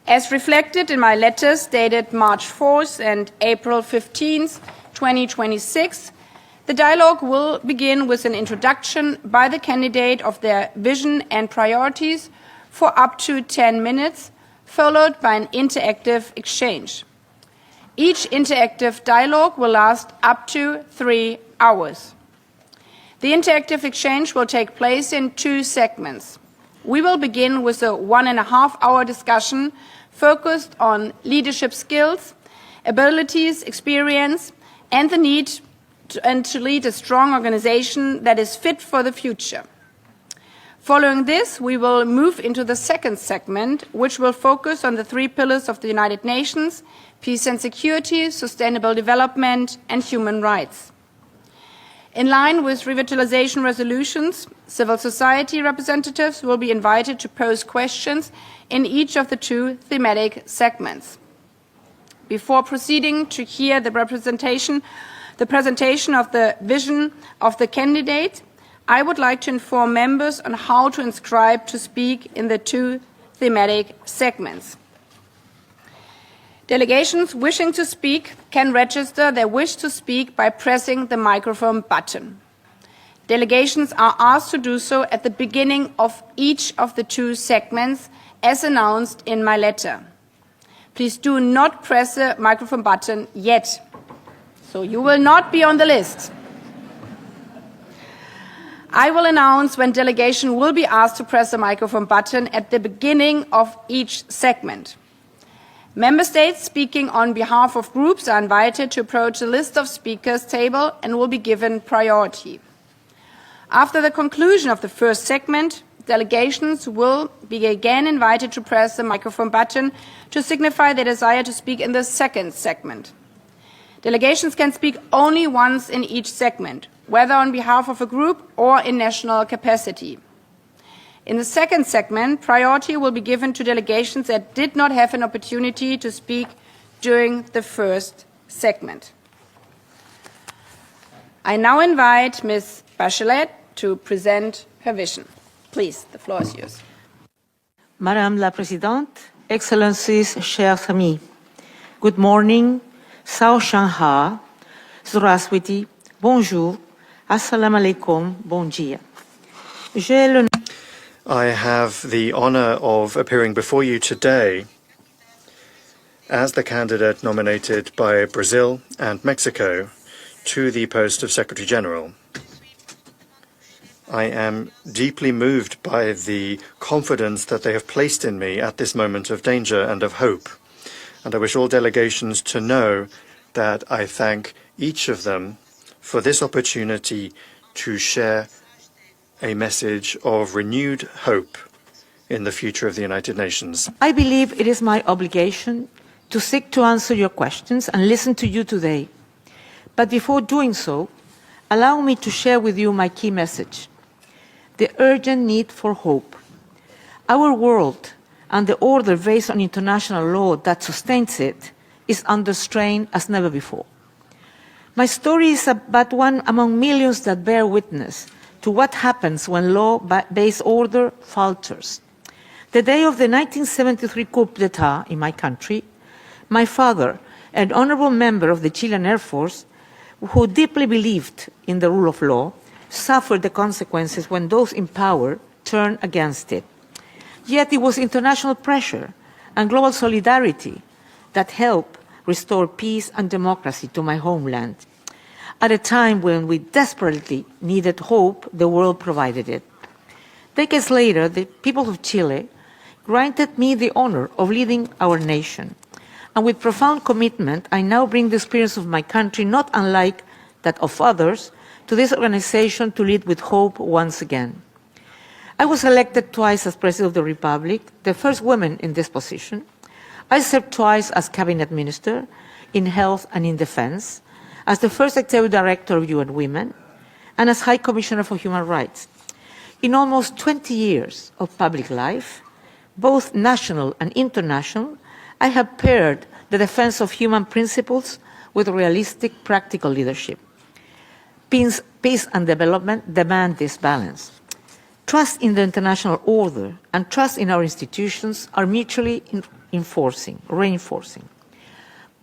As reflected in my letters dated March 4th and April 15th, 2026, The dialogue will begin with an introduction by the candidate of their vision and priorities for up to 10 minutes, followed by an interactive exchange. Each interactive dialogue will last up to 3 hours. The interactive exchange will take place in 2 segments. We will begin with a 1.5-hour discussion focused on leadership skills, abilities, experience, and the need to lead a strong organization that is fit for the future. Following this, we will move into the second segment, which will focus on the 3 pillars of the United Nations: peace and security, sustainable development, and human rights. In line with revitalization resolutions, civil society representatives will be invited to pose questions in each of the 2 thematic segments. Before proceeding to hear the presentation of the vision of the candidate, I would like to inform members on how to inscribe to speak in the 2 thematic segments. Delegations wishing to speak can register their wish to speak by pressing the microphone button. Delegations are asked to do so at the beginning of each of the 2 segments, as announced in my letter. Please do not press the microphone button yet, so you will not be on the list. I will announce when delegation will be asked to press the microphone button at the beginning of each segment. Member States speaking on behalf of groups are invited to approach the list of speakers table and will be given priority. After the conclusion of the first segment, delegations will be again invited to press the microphone button to signify their desire to speak in the second segment. Delegations can speak only once in each segment, whether on behalf of a group or in national capacity. In the second segment, priority will be given to delegations that did not have an opportunity to speak during the first segment. I now invite Ms. Bachelet to present her vision. Please, the floor is yours. Madame la Présidente, Excellencies, chers amis, good morning, Sao Shanghai, Zdravstvuyte, bonjour, assalamu alaikum, bon dia. I have the honor of appearing before you today as the candidate nominated by Brazil and Mexico to the post of Secretary General. I am deeply moved by the confidence that they have placed in me at this moment of danger and of hope. And I wish all delegations to know that I thank each of them for this opportunity to share a message of renewed hope in the future of the United Nations. I believe it is my obligation to seek to answer your questions and listen to you today. But before doing so, allow me to share with you my key message: the urgent need for hope. Our world and the order based on international law that sustains it is under strain as never before. My story is but one among millions that bear witness to what happens when law-based order falters. The day of the 1973 coup d'etat in my country, my father, an honorable member of the Chilean Air Force, who deeply believed in the rule of law, suffered the consequences when those in power turned against it. Yet it was international pressure and global solidarity that helped restore peace and democracy to my homeland. At a time when we desperately needed hope, the world provided it. Decades later, the people of Chile granted me the honor of leading our nation. And with profound commitment, I now bring the experience of my country, not unlike that of others, to this organization to lead with hope once again. I was elected twice as President of the Republic, the first woman in this position. I served twice as Cabinet Minister in Health and in Defense, as the first Executive Director of UN Women, and as High Commissioner for Human Rights. In almost 20 years of public life, both national and international, I have paired the defense of human principles with realistic, practical leadership. Peace and development demand this balance. Trust in the international order and trust in our institutions are mutually reinforcing.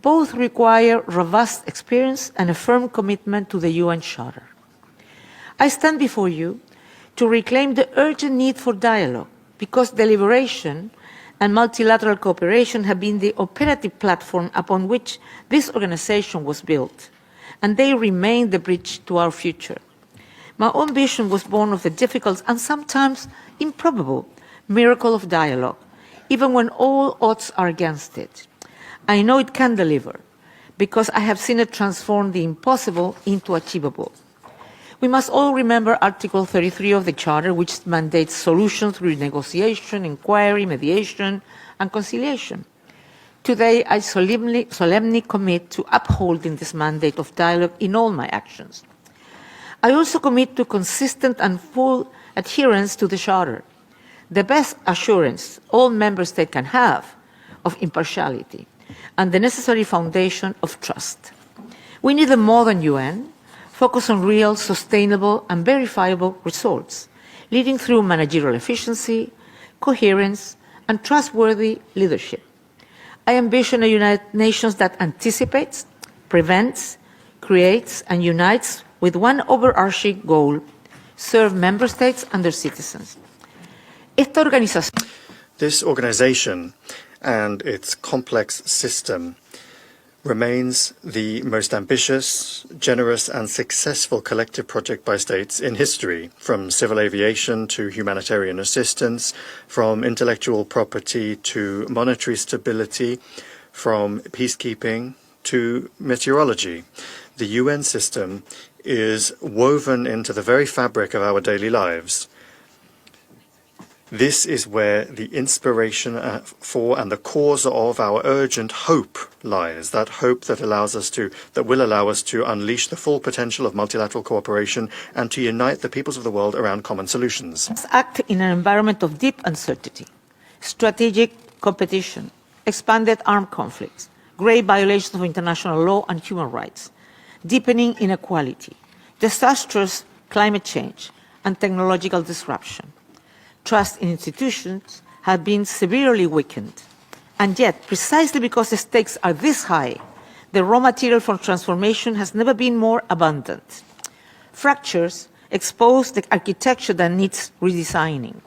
Both require robust experience and a firm commitment to the UN Charter. I stand before you to reclaim the urgent need for dialogue, because deliberation and multilateral cooperation have been the operative platform upon which this organization was built, and they remain the bridge to our future. My own vision was born of the difficult and sometimes improbable miracle of dialogue, even when all odds are against it. I know it can deliver, because I have seen it transform the impossible into achievable. We must all remember Article 33 of the Charter, which mandates solutions through negotiation, inquiry, mediation, and conciliation. Today, I solemnly commit to upholding this mandate of dialogue in all my actions. I also commit to consistent and full adherence to the Charter, the best assurance all member states can have of impartiality, and the necessary foundation of trust. We need a modern UN, focus on real, sustainable, and verifiable results, leading through managerial efficiency, coherence, and trustworthy leadership. I envision a United Nations that anticipates, prevents, creates, and unites with one overarching goal: serve member states and their citizens. This organization and its complex system remains the most ambitious, generous, and successful collective project by states in history, from civil aviation to humanitarian assistance, from intellectual property to monetary stability, from peacekeeping to meteorology. The UN system is woven into the very fabric of our daily lives. This is where the inspiration for and the cause of our urgent hope lies, that hope that will allow us to unleash the full potential of multilateral cooperation and to unite the peoples of the world around common solutions. Let's act in an environment of deep uncertainty, strategic competition, expanded armed conflicts, grave violations of international law and human rights, deepening inequality, disastrous climate change, and technological disruption. Trust in institutions have been severely weakened. And yet, precisely because the stakes are this high, the raw material for transformation has never been more abundant. Fractures expose the architecture that needs redesigning.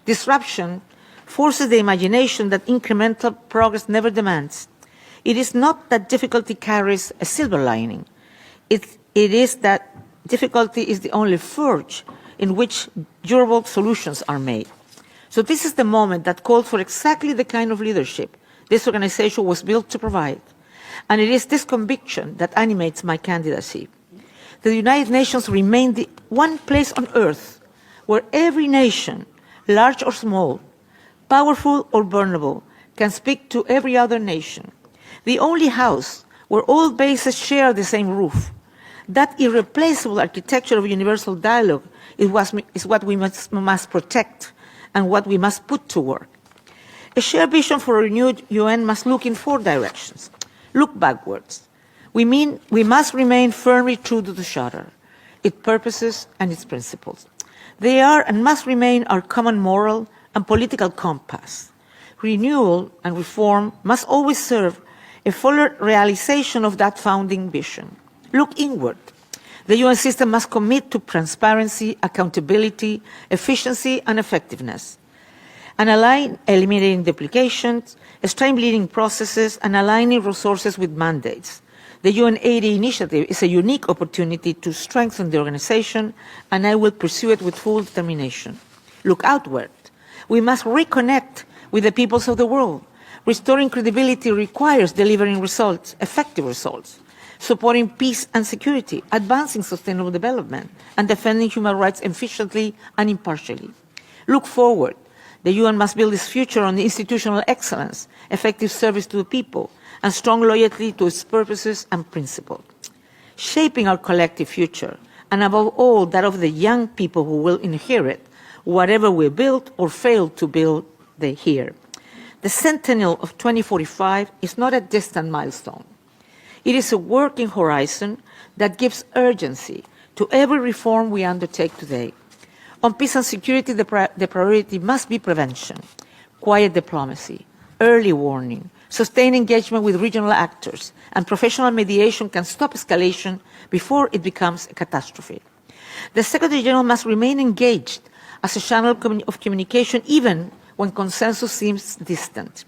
Disruption forces the imagination that incremental progress never demands. It is not that difficulty carries a silver lining. It is that difficulty is the only forge in which durable solutions are made. So this is the moment that calls for exactly the kind of leadership this organization was built to provide. And it is this conviction that animates my candidacy. The United Nations remain the one place on earth where every nation, large or small, powerful or vulnerable, can speak to every other nation. The only house where all bases share the same roof. That irreplaceable architecture of universal dialogue is what we must protect and what we must put to work. A shared vision for a renewed UN must look in four directions. Look backwards. We must remain firmly true to the Charter, its purposes and its principles. They are and must remain our common moral and political compass. Renewal and reform must always serve a fuller realization of that founding vision. Look inward. The UN system must commit to transparency, accountability, efficiency, and effectiveness, and align eliminating duplications, streamlining processes, and aligning resources with mandates. The UNCTAD initiative is a unique opportunity to strengthen the organization, and I will pursue it with full determination. Look outward. We must reconnect with the peoples of the world. Restoring credibility requires delivering results, effective results, supporting peace and security, advancing sustainable development, and defending human rights efficiently and impartially. Look forward. The UN must build its future on institutional excellence, effective service to the people, and strong loyalty to its purposes and principles. Shaping our collective future, and above all, that of the young people who will inherit whatever we build or fail to build here. The centennial of 2045 is not a distant milestone. It is a working horizon that gives urgency to every reform we undertake today. On peace and security, the priority must be prevention, quiet diplomacy, early warning, Sustained engagement with regional actors and professional mediation can stop escalation before it becomes a catastrophe. The Secretary General must remain engaged as a channel of communication even when consensus seems distant.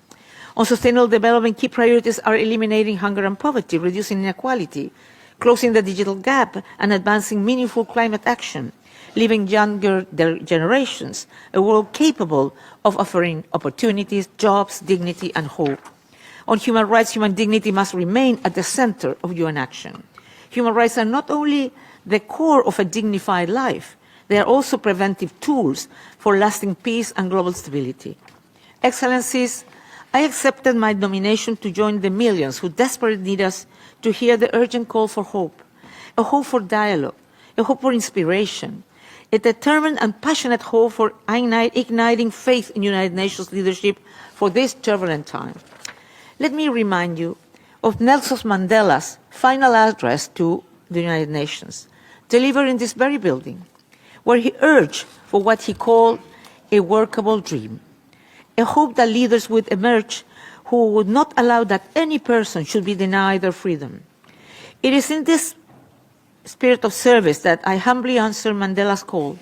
On sustainable development, key priorities are eliminating hunger and poverty, reducing inequality, closing the digital gap, and advancing meaningful climate action, leaving younger generations a world capable of offering opportunities, jobs, dignity, and hope. On human rights, human dignity must remain at the center of UN action. Human rights are not only the core of a dignified life, they are also preventive tools for lasting peace and global stability. Excellencies, I accepted my nomination to join the millions who desperately need us to hear the urgent call for hope, a hope for dialogue, a hope for inspiration, a determined and passionate hope for igniting faith in United Nations leadership for this turbulent time. Let me remind you of Nelson Mandela's final address to the United Nations, delivered in this very building, where he urged for what he called a workable dream, a hope that leaders would emerge who would not allow that any person should be denied their freedom. It is in this spirit of service that I humbly answer Mandela's call,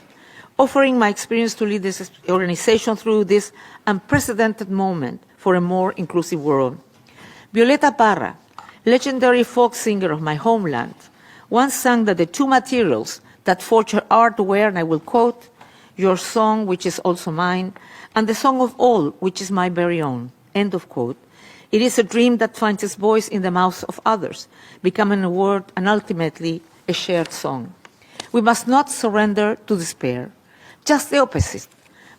offering my experience to lead this organization through this unprecedented moment for a more inclusive world. Violeta Parra, legendary folk singer of my homeland, once sang that the two materials that forge her art were, and I will quote, "Your song, which is also mine, and the song of all, which is my very own," end of quote. It is a dream that finds its voice in the mouths of others, becoming a word and ultimately a shared song. We must not surrender to despair. Just the opposite.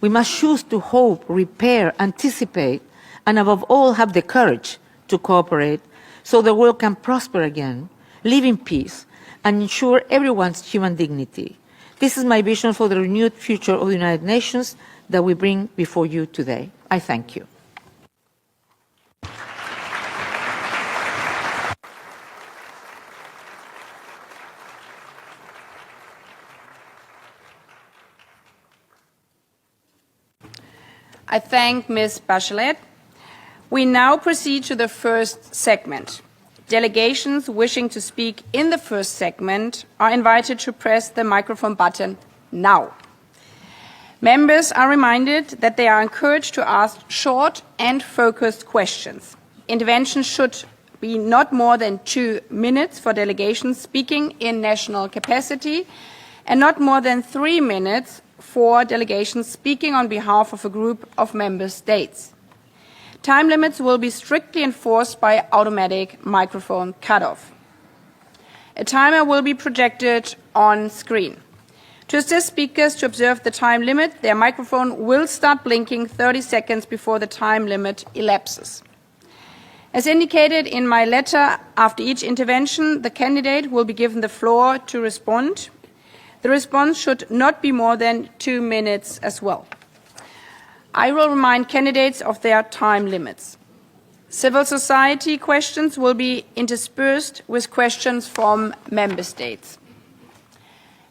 We must choose to hope, repair, anticipate, and above all have the courage to cooperate so the world can prosper again, live in peace, and ensure everyone's human dignity. This is my vision for the renewed future of the United Nations that we bring before you today. I thank you. I thank Ms. Bachelet. We now proceed to the first segment. Delegations wishing to speak in the first segment are invited to press the microphone button now. Members are reminded that they are encouraged to ask short and focused questions. Interventions should be not more than 2 minutes for delegations speaking in national capacity and not more than 3 minutes for delegations speaking on behalf of a group of member states. Time limits will be strictly enforced by automatic microphone cutoff. A timer will be projected on screen. To assist speakers to observe the time limit, their microphone will start blinking 30 seconds before the time limit elapses. As indicated in my letter, after each intervention, the candidate will be given the floor to respond. The response should not be more than 2 minutes as well. I will remind candidates of their time limits. Civil society questions will be interspersed with questions from member states.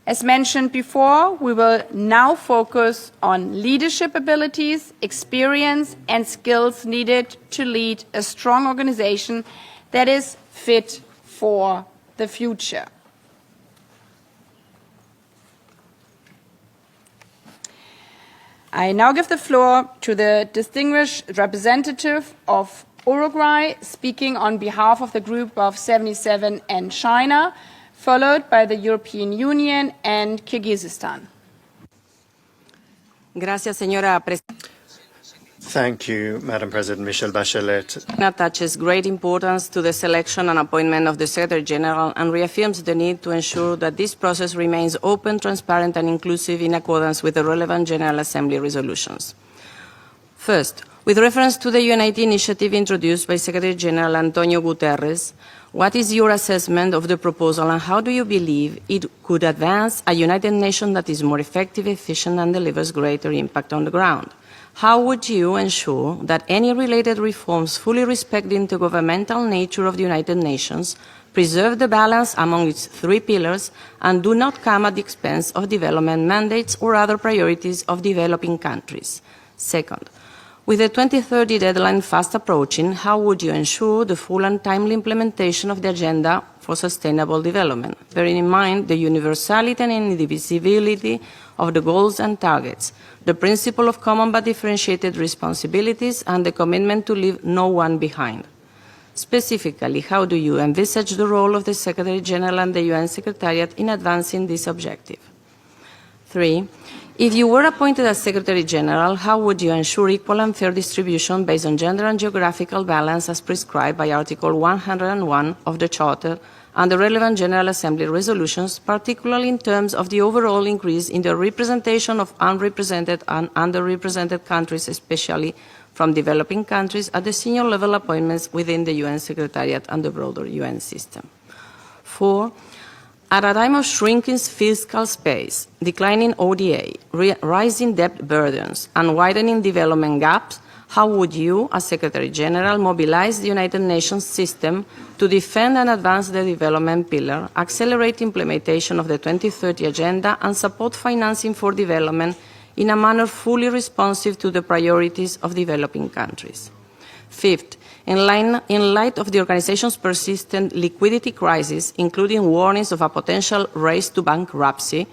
As mentioned before, we will now focus on leadership abilities, experience, and skills needed to lead a strong organization that is fit for the future. I now give the floor to the distinguished representative of Uruguay, speaking on behalf of the Group of 77 and China, followed by the European Union and Kyrgyzstan. Gracias, señora Presidenta. Thank you, Madam President Michelle Bachelet. Attaches great importance to the selection and appointment of the Secretary General and reaffirms the need to ensure that this process remains open, transparent, and inclusive in accordance with the relevant General Assembly resolutions. First, with reference to the UNIT initiative introduced by Secretary General Antonio Guterres, what is your assessment of the proposal and how do you believe it could advance a United Nations that is more effective, efficient, and delivers greater impact on the ground? How would you ensure that any related reforms fully respect the intergovernmental nature of the United Nations, preserve the balance among its 3 pillars, and do not come at the expense of development mandates or other priorities of developing countries? Second, With the 2030 deadline fast approaching, how would you ensure the full and timely implementation of the Agenda for Sustainable Development, bearing in mind the universality and indivisibility of the goals and targets, the principle of common but differentiated responsibilities, and the commitment to leave no one behind? Specifically, how do you envisage the role of the Secretary General and the UN Secretariat in advancing this objective? 3. If you were appointed as Secretary General, how would you ensure equal and fair distribution based on gender and geographical balance as prescribed by Article 101 of the Charter and the relevant General Assembly resolutions, particularly in terms of the overall increase in the representation of unrepresented and underrepresented countries, especially from developing countries, at the senior level appointments within the UN Secretariat and the broader UN system? 4. At a time of shrinking fiscal space, declining ODA, rising debt burdens, and widening development gaps, how would you, as Secretary General, mobilize the United Nations system to defend and advance the development pillar, accelerate implementation of the 2030 Agenda, and support financing for development in a manner fully responsive to the priorities of developing countries? 5th, in light of the organization's persistent liquidity crisis, including warnings of a potential race to bankruptcy,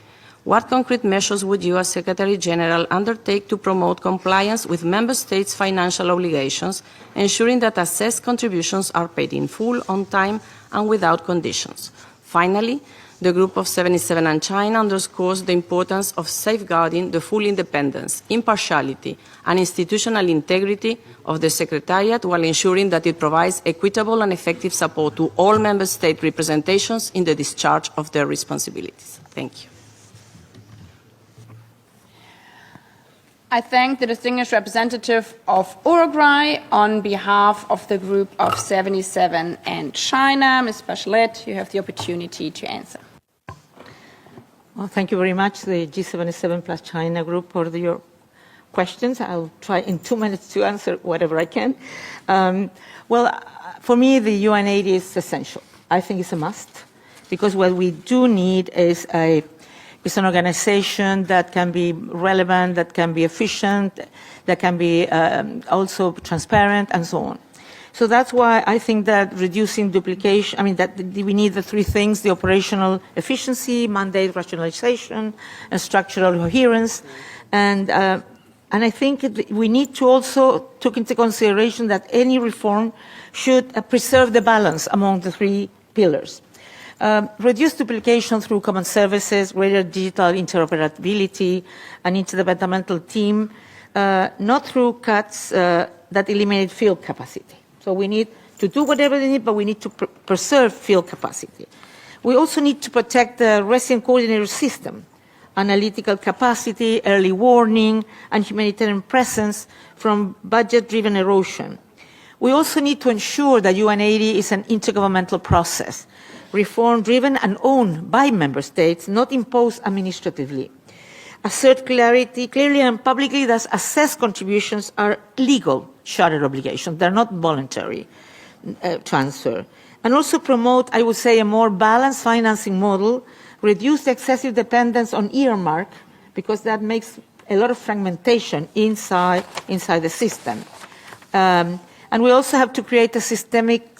what concrete measures would you, as Secretary General, undertake to promote compliance with Member States' financial obligations, ensuring that assessed contributions are paid in full, on time, and without conditions? Finally, the Group of 77 and China underscores the importance of safeguarding the full independence, impartiality, and institutional integrity of the Secretariat while ensuring that it provides equitable and effective support to all Member State representations in the discharge of their responsibilities. Thank you. I thank the distinguished representative of Uruguay on behalf of the Group of 77 and China. Ms. Bachelet, you have the opportunity to answer. Well, thank you very much, the G77 plus China group, for your questions. I'll try in 2 minutes to answer whatever I can. For me, the UNAID is essential. I think it's a must, because what we do need is an organization that can be relevant, that can be efficient, that can be also transparent, and so on. So that's why I think that reducing duplication, that we need the 3 things: the operational efficiency, mandate rationalization, and structural coherence. And I think we need to also take into consideration that any reform should preserve the balance among the 3 pillars. Reduce duplication through common services, greater digital interoperability, an interdepartmental team, not through cuts that eliminate field capacity. So we need to do whatever they need, but we need to preserve field capacity. We also need to protect the resident coordinator system, analytical capacity, early warning, and humanitarian presence from budget-driven erosion. We also need to ensure that UNAID is an intergovernmental process, reform-driven and owned by Member States, not imposed administratively. Assert clearly and publicly that assessed contributions are legal charter obligations. They're not voluntary transfer. And also promote, I would say, a more balanced financing model, reduce excessive dependence on earmark, because that makes a lot of fragmentation inside the system. And we also have to create a systemic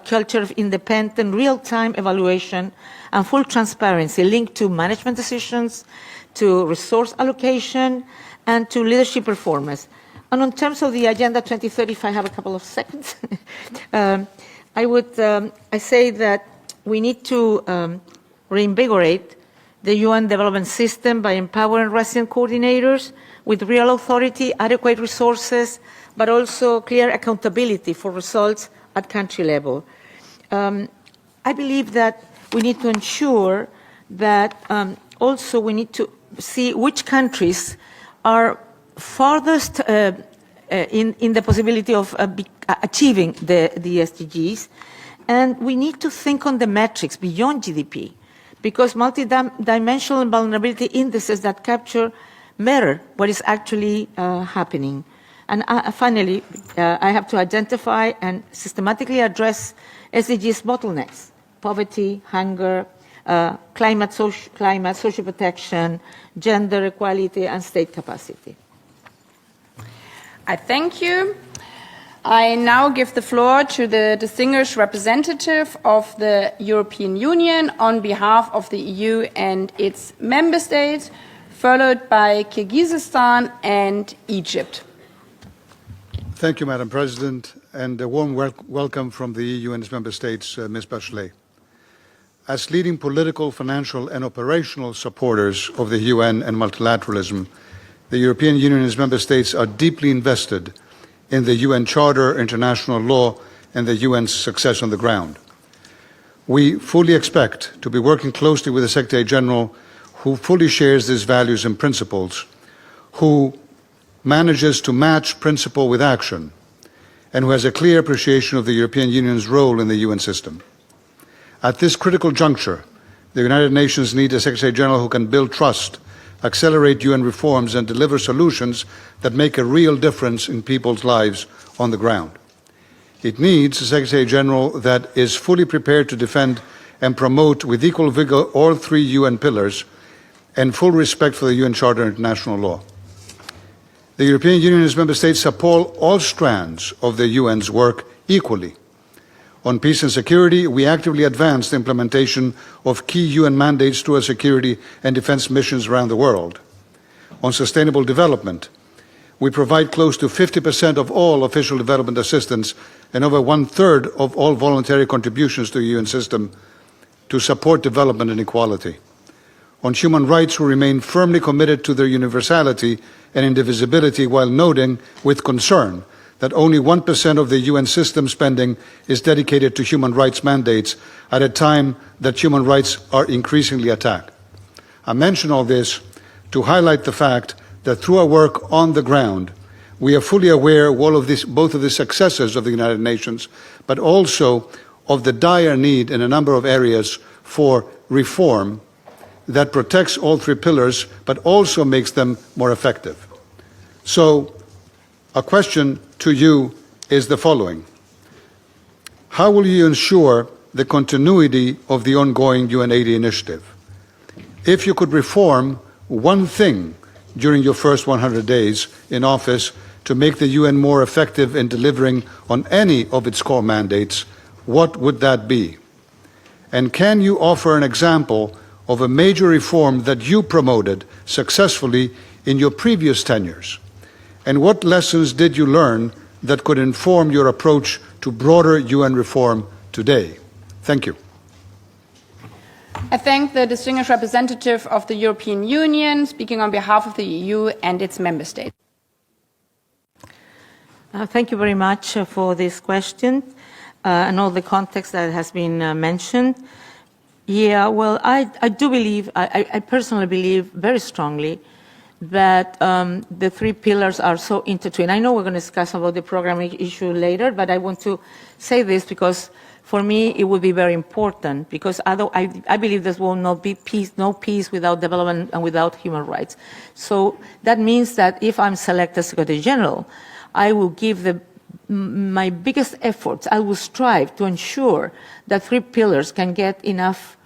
culture of independent, real-time evaluation and full transparency linked to management decisions, to resource allocation, and to leadership performance. And in terms of the Agenda 2030, if I have a couple of seconds, I say that we need to reinvigorate the UN development system by empowering resident coordinators with real authority, adequate resources, but also clear accountability for results at country level. I believe that we need to ensure that also we need to see which countries are farthest in the possibility of achieving the SDGs. And we need to think on the metrics beyond GDP, because multidimensional vulnerability indices that capture mirror what is actually happening. And finally, I have to identify and systematically address SDGs bottlenecks: poverty, hunger, climate, social protection, gender equality, and state capacity. I thank you. I now give the floor to the distinguished representative of the European Union on behalf of the EU and its member states, followed by Kyrgyzstan and Egypt. Thank you, Madam President, and a warm welcome from the EU and its member states, Ms. Bachelet. As leading political, financial and operational supporters of the UN and multilateralism, the European Union and its member states are deeply invested in the UN Charter, international law, and the UN's success on the ground. We fully expect to be working closely with the Secretary General, who fully shares these values and principles, who manages to match principle with action, and who has a clear appreciation of the European Union's role in the UN system. At this critical juncture, the United Nations needs a Secretary General who can build trust, accelerate UN reforms, and deliver solutions that make a real difference in people's lives on the ground. It needs a Secretary General that is fully prepared to defend and promote with equal vigor all three UN pillars and full respect for the UN Charter and international law. The European Union and its member states support all strands of the UN's work equally. On peace and security, we actively advance the implementation of key UN mandates through our security and defense missions around the world. On sustainable development, we provide close to 50% of all official development assistance and over 1/3 of all voluntary contributions to the UN system to support development and equality. On human rights, we remain firmly committed to their universality and indivisibility, while noting with concern that only 1% of the UN system spending is dedicated to human rights mandates at a time that human rights are increasingly attacked. I mention all this to highlight the fact that through our work on the ground, we are fully aware of both of the successes of the United Nations, but also of the dire need in a number of areas for reform that protects all three pillars, but also makes them more effective. So, a question to you is the following. How will you ensure the continuity of the ongoing UNAIDS initiative? If you could reform one thing during your first 100 days in office to make the UN more effective in delivering on any of its core mandates, what would that be? And can you offer an example of a major reform that you promoted successfully in your previous tenures? And what lessons did you learn that could inform your approach to broader UN reform today? Thank you. I thank the distinguished representative of the European Union, speaking on behalf of the EU and its member states. Thank you very much for this question and all the context that has been mentioned. Yeah, well, I do believe, I personally believe very strongly that the three pillars are so intertwined. I know we're going to discuss about the programming issue later, but I want to say this because for me it would be very important, because I believe there will not be peace, no peace without development and without human rights. So that means that if I'm selected Secretary General, I will give my biggest efforts. I will strive to ensure that three pillars can get enough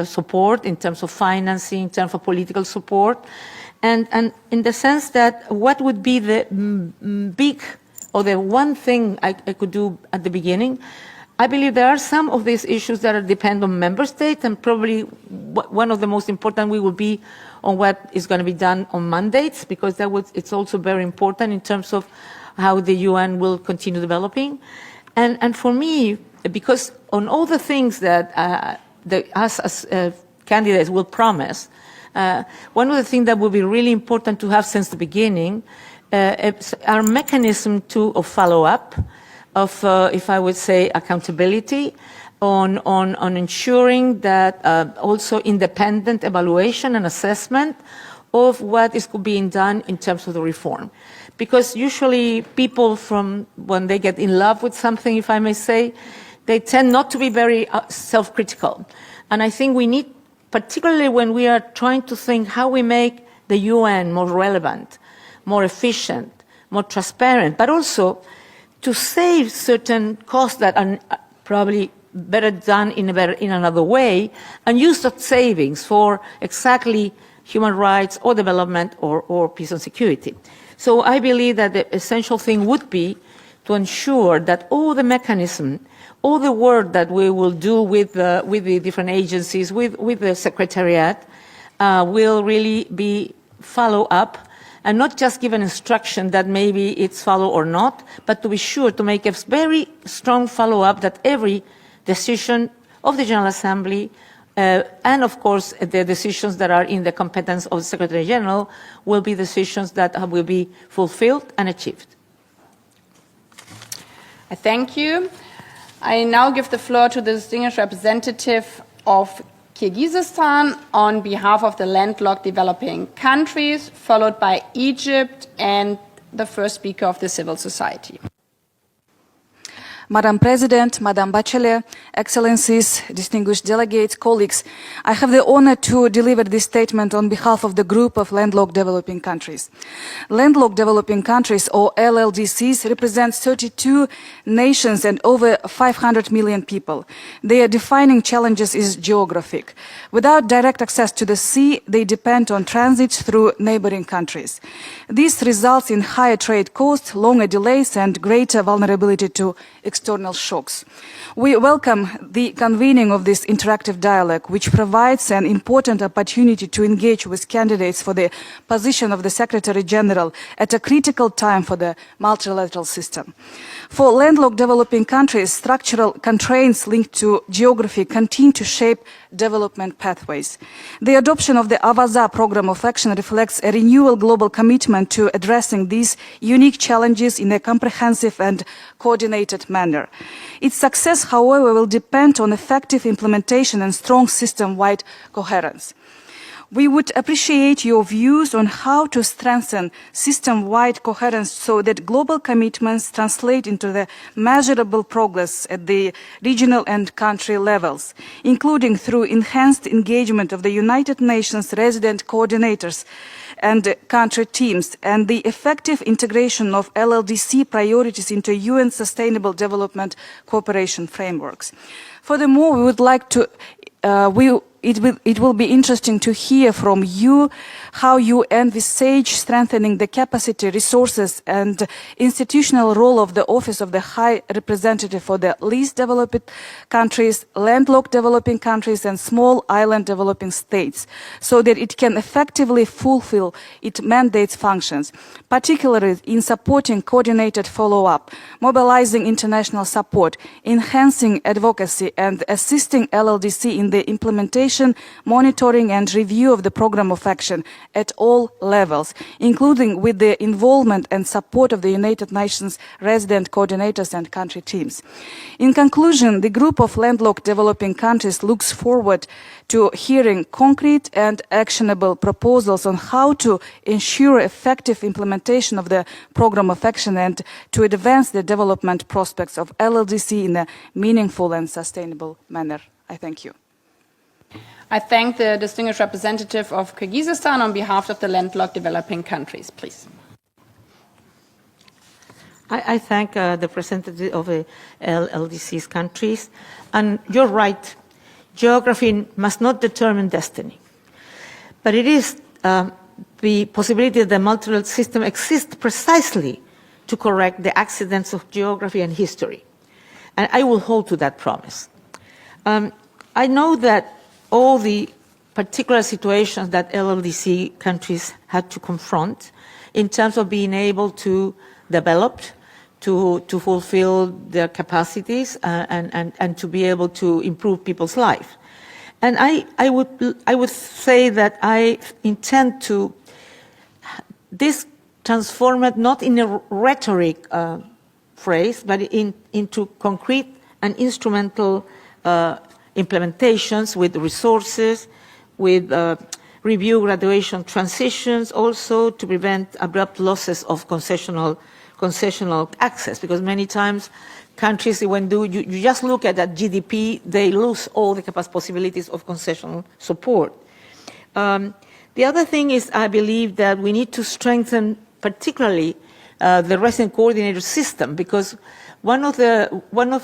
support in terms of financing, in terms of political support, and in the sense that what would be the big or the one thing I could do at the beginning. I believe there are some of these issues that depend on member states, and probably one of the most important will be on what is going to be done on mandates, because it's also very important in terms of how the UN will continue developing. And for me, because on all the things that us as candidates will promise, one of the things that will be really important to have since the beginning are mechanism of follow-up, of, if I would say, accountability, on ensuring that also independent evaluation and assessment of what is being done in terms of the reform. Because usually people, from when they get in love with something, if I may say, they tend not to be very self-critical. And I think we need, particularly when we are trying to think how we make the UN more relevant, more efficient, more transparent, but also to save certain costs that are probably better done in another way, and use that savings for exactly human rights or development or peace and security. So I believe that the essential thing would be to ensure that all the mechanism, all the work that we will do with the different agencies, with the Secretariat, will really be follow up, and not just give an instruction that maybe it's follow or not, but to be sure to make a very strong follow-up that every decision of the General Assembly and of course the decisions that are in the competence of the Secretary General will be decisions that will be fulfilled and achieved. I thank you. I now give the floor to the distinguished representative of Kyrgyzstan on behalf of the landlocked developing countries, followed by Egypt and the first speaker of the civil society. Madam President, Madam Bachelet, Excellencies, distinguished delegates, colleagues, I have the honor to deliver this statement on behalf of the group of landlocked developing countries. Landlocked developing countries, or LLDCs, represent 32 nations and over 500 million people. Their defining challenges is geographic. Without direct access to the sea, they depend on transit through neighboring countries. This results in higher trade costs, longer delays, and greater vulnerability to external shocks. We welcome the convening of this interactive dialogue, which provides an important opportunity to engage with candidates for the position of the Secretary General at a critical time for the multilateral system. For landlocked developing countries, structural constraints linked to geography continue to shape development pathways. The adoption of the Avaza Programme of Action reflects a renewal global commitment to addressing these unique challenges in a comprehensive and coordinated manner. Its success, however, will depend on effective implementation and strong system-wide coherence. We would appreciate your views on how to strengthen system-wide coherence so that global commitments translate into the measurable progress at the regional and country levels, including through enhanced engagement of the United Nations resident coordinators and country teams, and the effective integration of LLDC priorities into UN Sustainable Development Cooperation frameworks. Furthermore, we would like to it will be interesting to hear from you how you envisage strengthening the capacity, resources, and institutional role of the Office of the High Representative for the least developed countries, landlocked developing countries, and small island developing states, so that it can effectively fulfill its mandate's functions, particularly in supporting coordinated follow-up, mobilizing international support, enhancing advocacy, and assisting LLDC in the implementation, monitoring, and review of the Programme of Action at all levels, including with the involvement and support of the United Nations resident coordinators and country teams. In conclusion, the group of landlocked developing countries looks forward to hearing concrete and actionable proposals on how to ensure effective implementation of the Programme of Action and to advance the development prospects of LLDC in a meaningful and sustainable manner. I thank you. I thank the distinguished representative of Kyrgyzstan on behalf of the landlocked developing countries, please. I thank the representative of the LDC's countries. And you're right, geography must not determine destiny. But it is the possibility that the multilateral system exists precisely to correct the accidents of geography and history. And I will hold to that promise. I know that all the particular situations that LLDC countries had to confront in terms of being able to develop, to fulfill their capacities and to be able to improve people's life. And I would say that I intend to transform it not in a rhetoric phrase, but into concrete and instrumental implementations with resources, with review graduation transitions, also to prevent abrupt losses of concessional access, because many times countries, when you just look at that GDP, they lose all the possibilities of concessional support. The other thing is, I believe that we need to strengthen particularly the resident coordinator system, because one of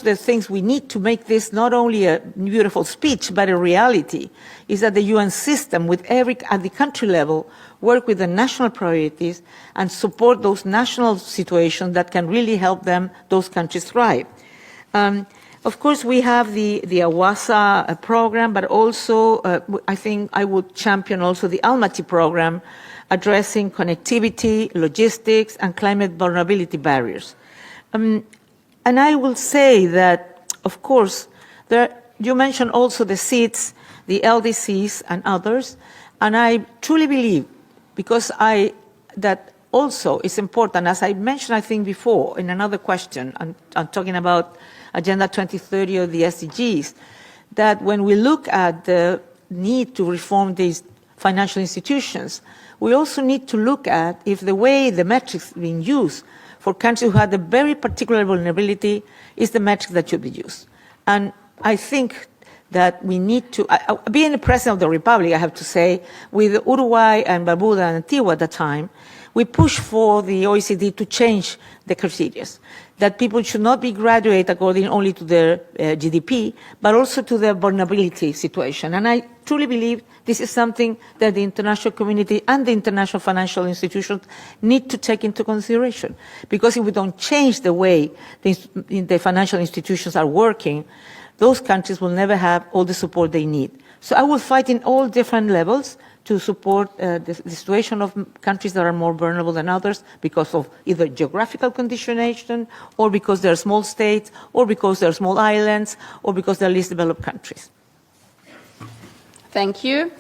the things we need to make this not only a beautiful speech, but a reality, is that the UN system, at the country level, work with the national priorities and support those national situations that can really help those countries thrive. Of course, we have the AWASA program, but also I think I would champion also the Almaty program, addressing connectivity, logistics, and climate vulnerability barriers. And I will say that, of course, you mentioned also the SEEDs, the LDCs, and others, and I truly believe, because that also is important, as I mentioned, I think, before in another question, I'm talking about Agenda 2030 or the SDGs, that when we look at the need to reform these financial institutions, we also need to look at if the way the metrics being used for countries who have a very particular vulnerability is the metrics that should be used. And I think that we need to, being the President of the Republic, I have to say, with Uruguay and Barbuda and Antigua at the time, we pushed for the OECD to change the criteria, that people should not be graduated according only to their GDP, but also to their vulnerability situation. And I truly believe this is something that the international community and the international financial institutions need to take into consideration. Because if we don't change the way the financial institutions are working, those countries will never have all the support they need. So I will fight in all different levels to support the situation of countries that are more vulnerable than others because of either geographical conditionation, or because they're small states, or because they're small islands, or because they're least developed countries. Thank you.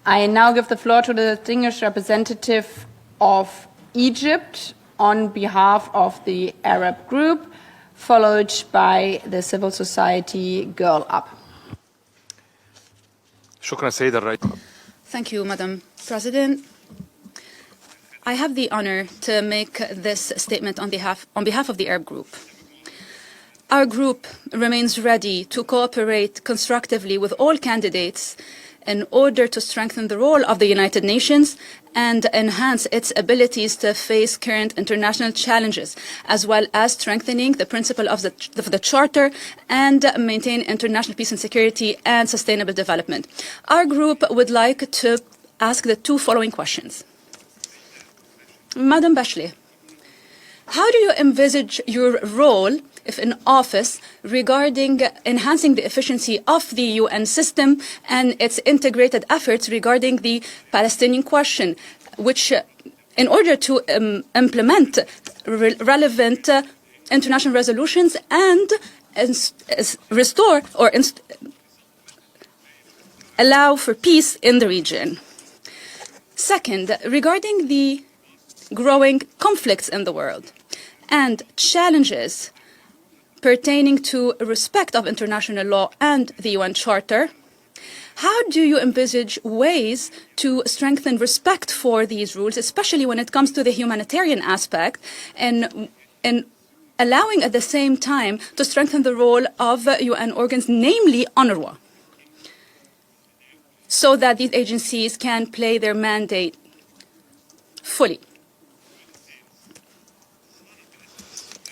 I now give the floor to the distinguished representative of Egypt on behalf of the Arab group, followed by the civil society Girl Up. Thank you, Madam President. I have the honor to make this statement on behalf of the Arab Group. Our group remains ready to cooperate constructively with all candidates in order to strengthen the role of the United Nations and enhance its abilities to face current international challenges, as well as strengthening the principle of the Charter and maintain international peace and security and sustainable development. Our group would like to ask the two following questions. Madam Bachelet, how do you envisage your role, if in office, regarding enhancing the efficiency of the UN system and its integrated efforts regarding the Palestinian question, which, in order to implement relevant international resolutions and restore or allow for peace in the region? Second, regarding the growing conflicts in the world and challenges pertaining to respect of international law and the UN Charter, how do you envisage ways to strengthen respect for these rules, especially when it comes to the humanitarian aspect, and allowing at the same time to strengthen the role of UN organs, namely UNRWA, so that these agencies can play their mandate fully?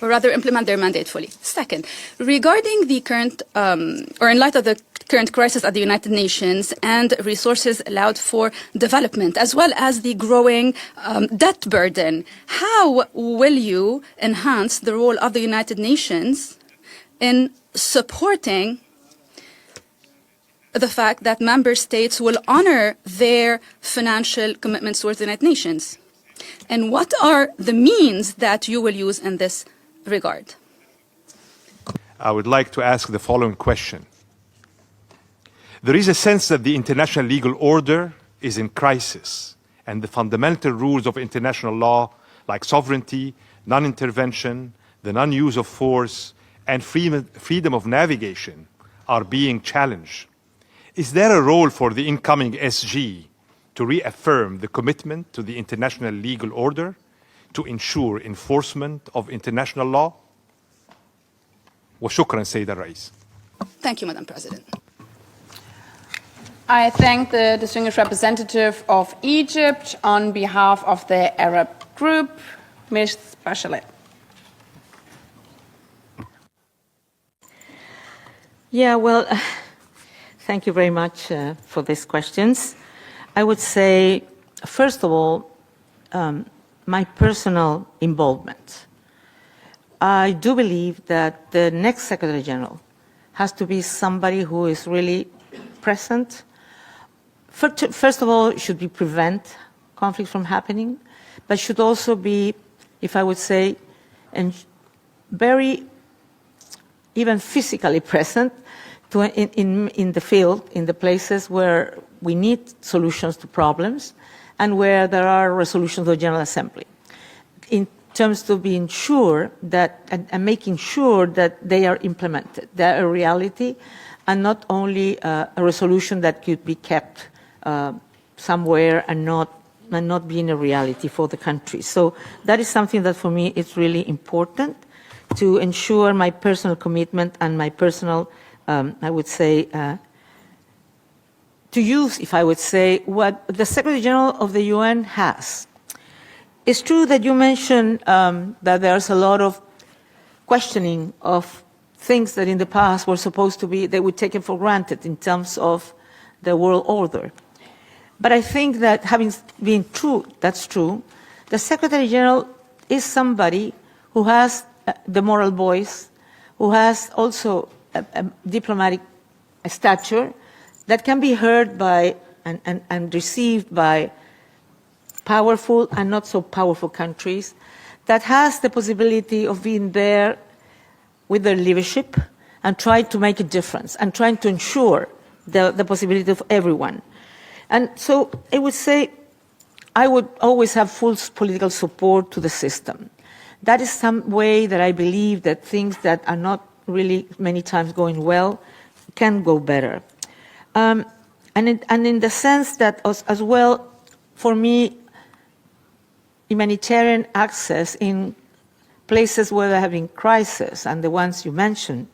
Or rather implement their mandate fully. Second, regarding the current, or in light of the current crisis at the United Nations and resources allowed for development, as well as the growing debt burden, how will you enhance the role of the United Nations in supporting the fact that member states will honor their financial commitments towards the United Nations? And what are the means that you will use in this regard? I would like to ask the following question. There is a sense that the international legal order is in crisis, and the fundamental rules of international law, like sovereignty, non-intervention, the non-use of force, and freedom of navigation, are being challenged. Is there a role for the incoming SG to reaffirm the commitment to the international legal order to ensure enforcement of international law? وشكرا سيد الرئيس. Thank you, Madam President. I thank the distinguished representative of Egypt on behalf of the Arab group, Ms. Bachelet. Yeah, well, thank you very much for these questions. I would say, first of all, my personal involvement. I do believe that the next Secretary General has to be somebody who is really present. First of all, should be prevent conflict from happening, but should also be, if I would say, and very even physically present in the field, in the places where we need solutions to problems and where there are resolutions of the General Assembly, in terms of being sure that, and making sure that they are implemented, they're a reality, and not only a resolution that could be kept somewhere and not being a reality for the country. So that is something that for me is really important, to ensure my personal commitment and my personal, I would say, to use, if I would say, what the Secretary General of the UN has. It's true that you mentioned that there's a lot of questioning of things that in the past were supposed to be, they were taken for granted in terms of the world order. But I think that having been true, that's true, the Secretary General is somebody who has the moral voice, who has also a diplomatic stature that can be heard by and received by powerful and not so powerful countries, that has the possibility of being there with their leadership and trying to make a difference and trying to ensure the possibility of everyone. And so I would say I would always have full political support to the system. That is some way that I believe that things that are not really many times going well can go better. And in the sense that as well, for me, humanitarian access in places where there have been crises, and the ones you mentioned,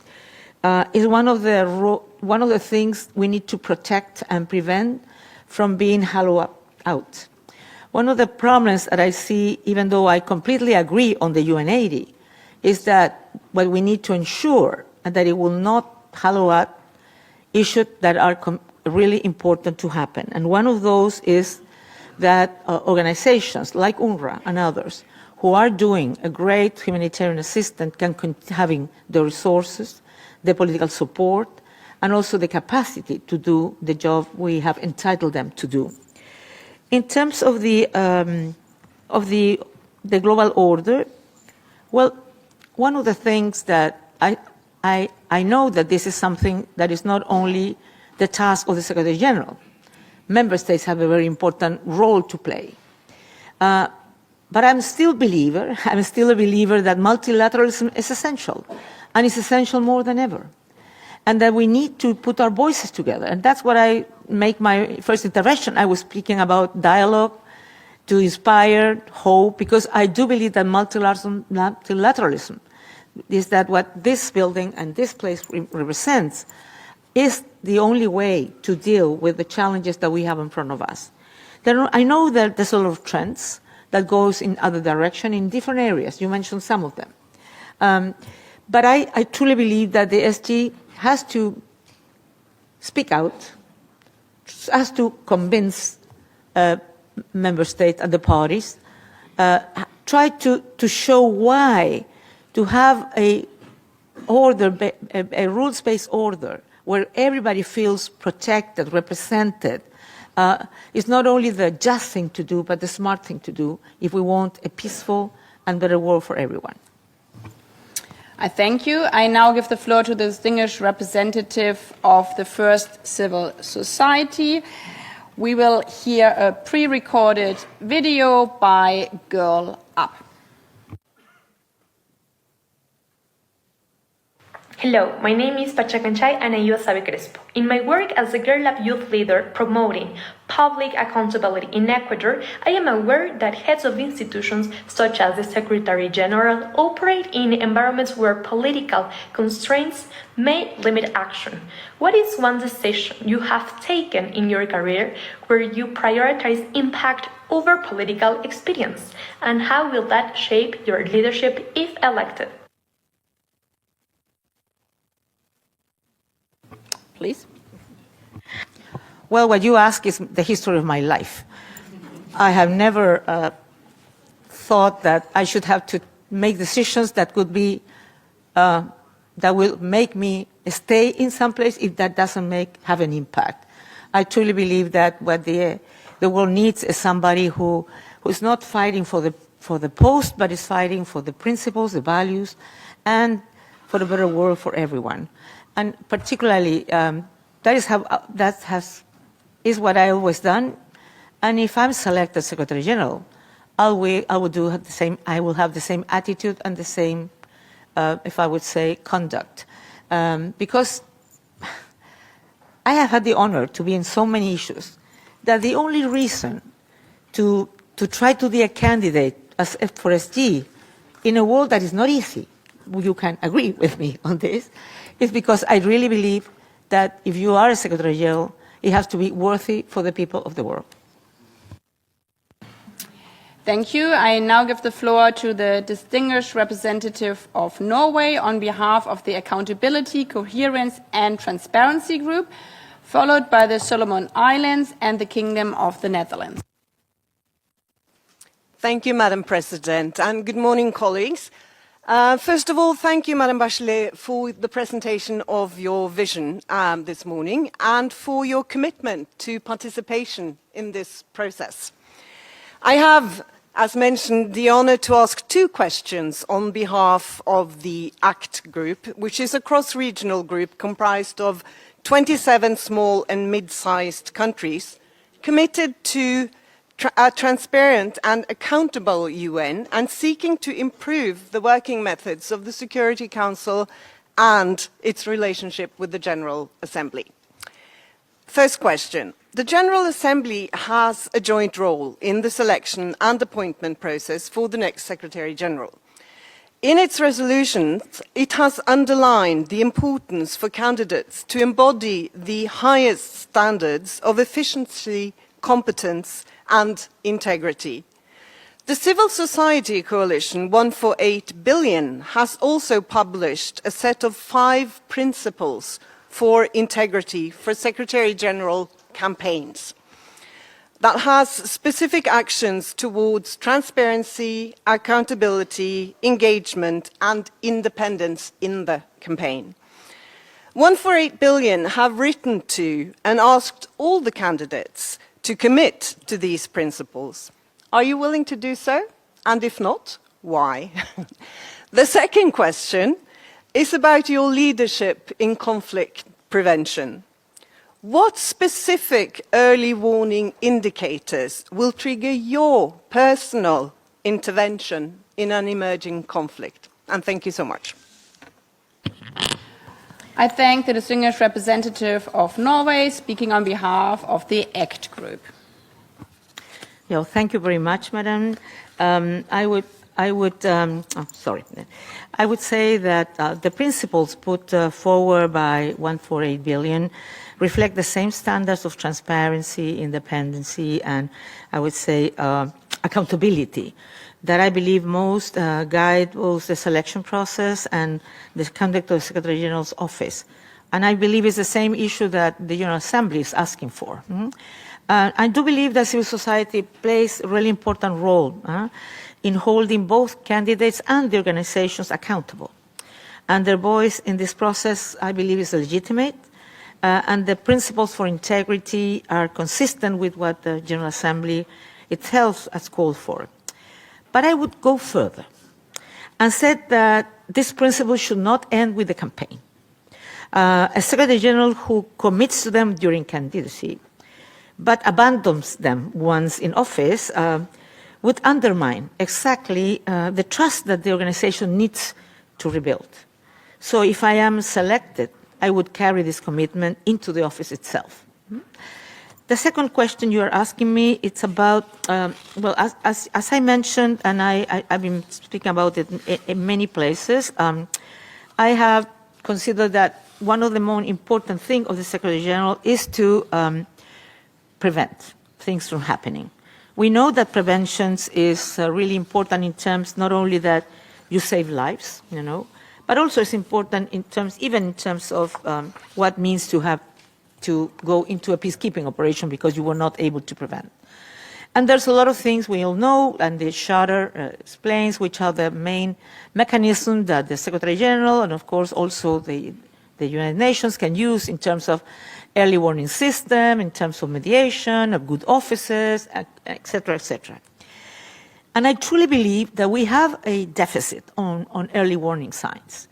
is one of the things we need to protect and prevent from being hollowed out. One of the problems that I see, even though I completely agree on the UNCTAD, is that what we need to ensure and that it will not hollow out issues that are really important to happen. And one of those is that organizations like UNRWA and others who are doing a great humanitarian assistance can having the resources, the political support, and also the capacity to do the job we have entitled them to do. In terms of the global order, well, one of the things that I know that this is something that is not only the task of the Secretary General. Member states have a very important role to play. But I'm still a believer that multilateralism is essential, and it's essential more than ever. And that we need to put our voices together. And that's what I make my first intervention. I was speaking about dialogue to inspire hope, because I do believe that multilateralism is that what this building and this place represents is the only way to deal with the challenges that we have in front of us. I know that there's a lot of trends that goes in other direction in different areas. You mentioned some of them. But I truly believe that the SG has to speak out, has to convince member states and the parties, try to show why to have a rules-based order where everybody feels protected, represented, is not only the just thing to do, but the smart thing to do if we want a peaceful and better world for everyone. I thank you. I now give the floor to the distinguished representative of the First Civil Society. We will hear a pre-recorded video by Girl Up. Hello, my name is Rebeca Grynspan and I use Rafael Grossi. In my work as a Girl Up youth leader promoting public accountability in Ecuador, I am aware that heads of institutions such as the Secretary General operate in environments where political constraints may limit action. What is one decision you have taken in your career where you prioritize impact over political experience? And how will that shape your leadership if elected? please. Well, what you ask is the history of my life. I have never thought that I should have to make decisions that could be, that will make me stay in some place if that doesn't have an impact. I truly believe that what the world needs is somebody who is not fighting for the post, but is fighting for the principles, the values, and for a better world for everyone. And particularly, is what I always done. And if I'm selected Secretary General, I will do the same. I will have the same attitude and the same, if I would say, conduct, because I have had the honor to be in so many issues that the only reason to try to be a candidate for SG in a world that is not easy, you can agree with me on this, is because I really believe that if you are a Secretary General, it has to be worthy for the people of the world. Thank you. I now give the floor to the distinguished representative of Norway on behalf of the Accountability, Coherence and Transparency Group, followed by the Solomon Islands and the Kingdom of the Netherlands. Thank you, Madam President, and good morning, colleagues. First of all, thank you, Madam Bachelet, for the presentation of your vision this morning and for your commitment to participation in this process. I have, as mentioned, the honor to ask 2 questions on behalf of the ACT group, which is a cross-regional group comprised of 27 small and mid-sized countries committed to a transparent and accountable UN and seeking to improve the working methods of the Security Council and its relationship with the General Assembly. First question. The General Assembly has a joint role in the selection and appointment process for the next Secretary General. In its resolutions, it has underlined the importance for candidates to embody the highest standards of efficiency, competence, and integrity. The Civil Society Coalition 148 Billion has also published a set of 5 principles for integrity for Secretary General campaigns that has specific actions towards transparency, accountability, engagement, and independence in the campaign. 148 Billion have written to and asked all the candidates to commit to these principles. Are you willing to do so? And if not, why? The second question is about your leadership in conflict prevention. What specific early warning indicators will trigger your personal intervention in an emerging conflict? And thank you so much. I thank the distinguished representative of Norway speaking on behalf of the ACT group. Thank you very much, Madam. I would say that the principles put forward by 148 Billion reflect the same standards of transparency, independency, and I would say accountability that I believe most guide both the selection process and the conduct of the Secretary General's office. And I believe it's the same issue that the General Assembly is asking for. I do believe that civil society plays a really important role in holding both candidates and the organizations accountable. And their voice in this process, I believe, is legitimate. And the principles for integrity are consistent with what the General Assembly itself has called for. But I would go further and said that this principle should not end with the campaign. A Secretary General who commits to them during candidacy but abandons them once in office would undermine exactly the trust that the organization needs to rebuild. So if I am selected, I would carry this commitment into the office itself. The second question you are asking me, it's about, well, as I mentioned, and I've been speaking about it in many places, I have considered that one of the more important things of the Secretary General is to prevent things from happening. We know that prevention is really important in terms not only that you save lives, but also it's important even in terms of what it means to have to go into a peacekeeping operation because you were not able to prevent. And there's a lot of things we all know, and the Charter explains which are the main mechanisms that the Secretary General and, of course, also the United Nations can use in terms of early warning system, in terms of mediation, of good officers, etc., etc. And I truly believe that we have a deficit on early warning signs.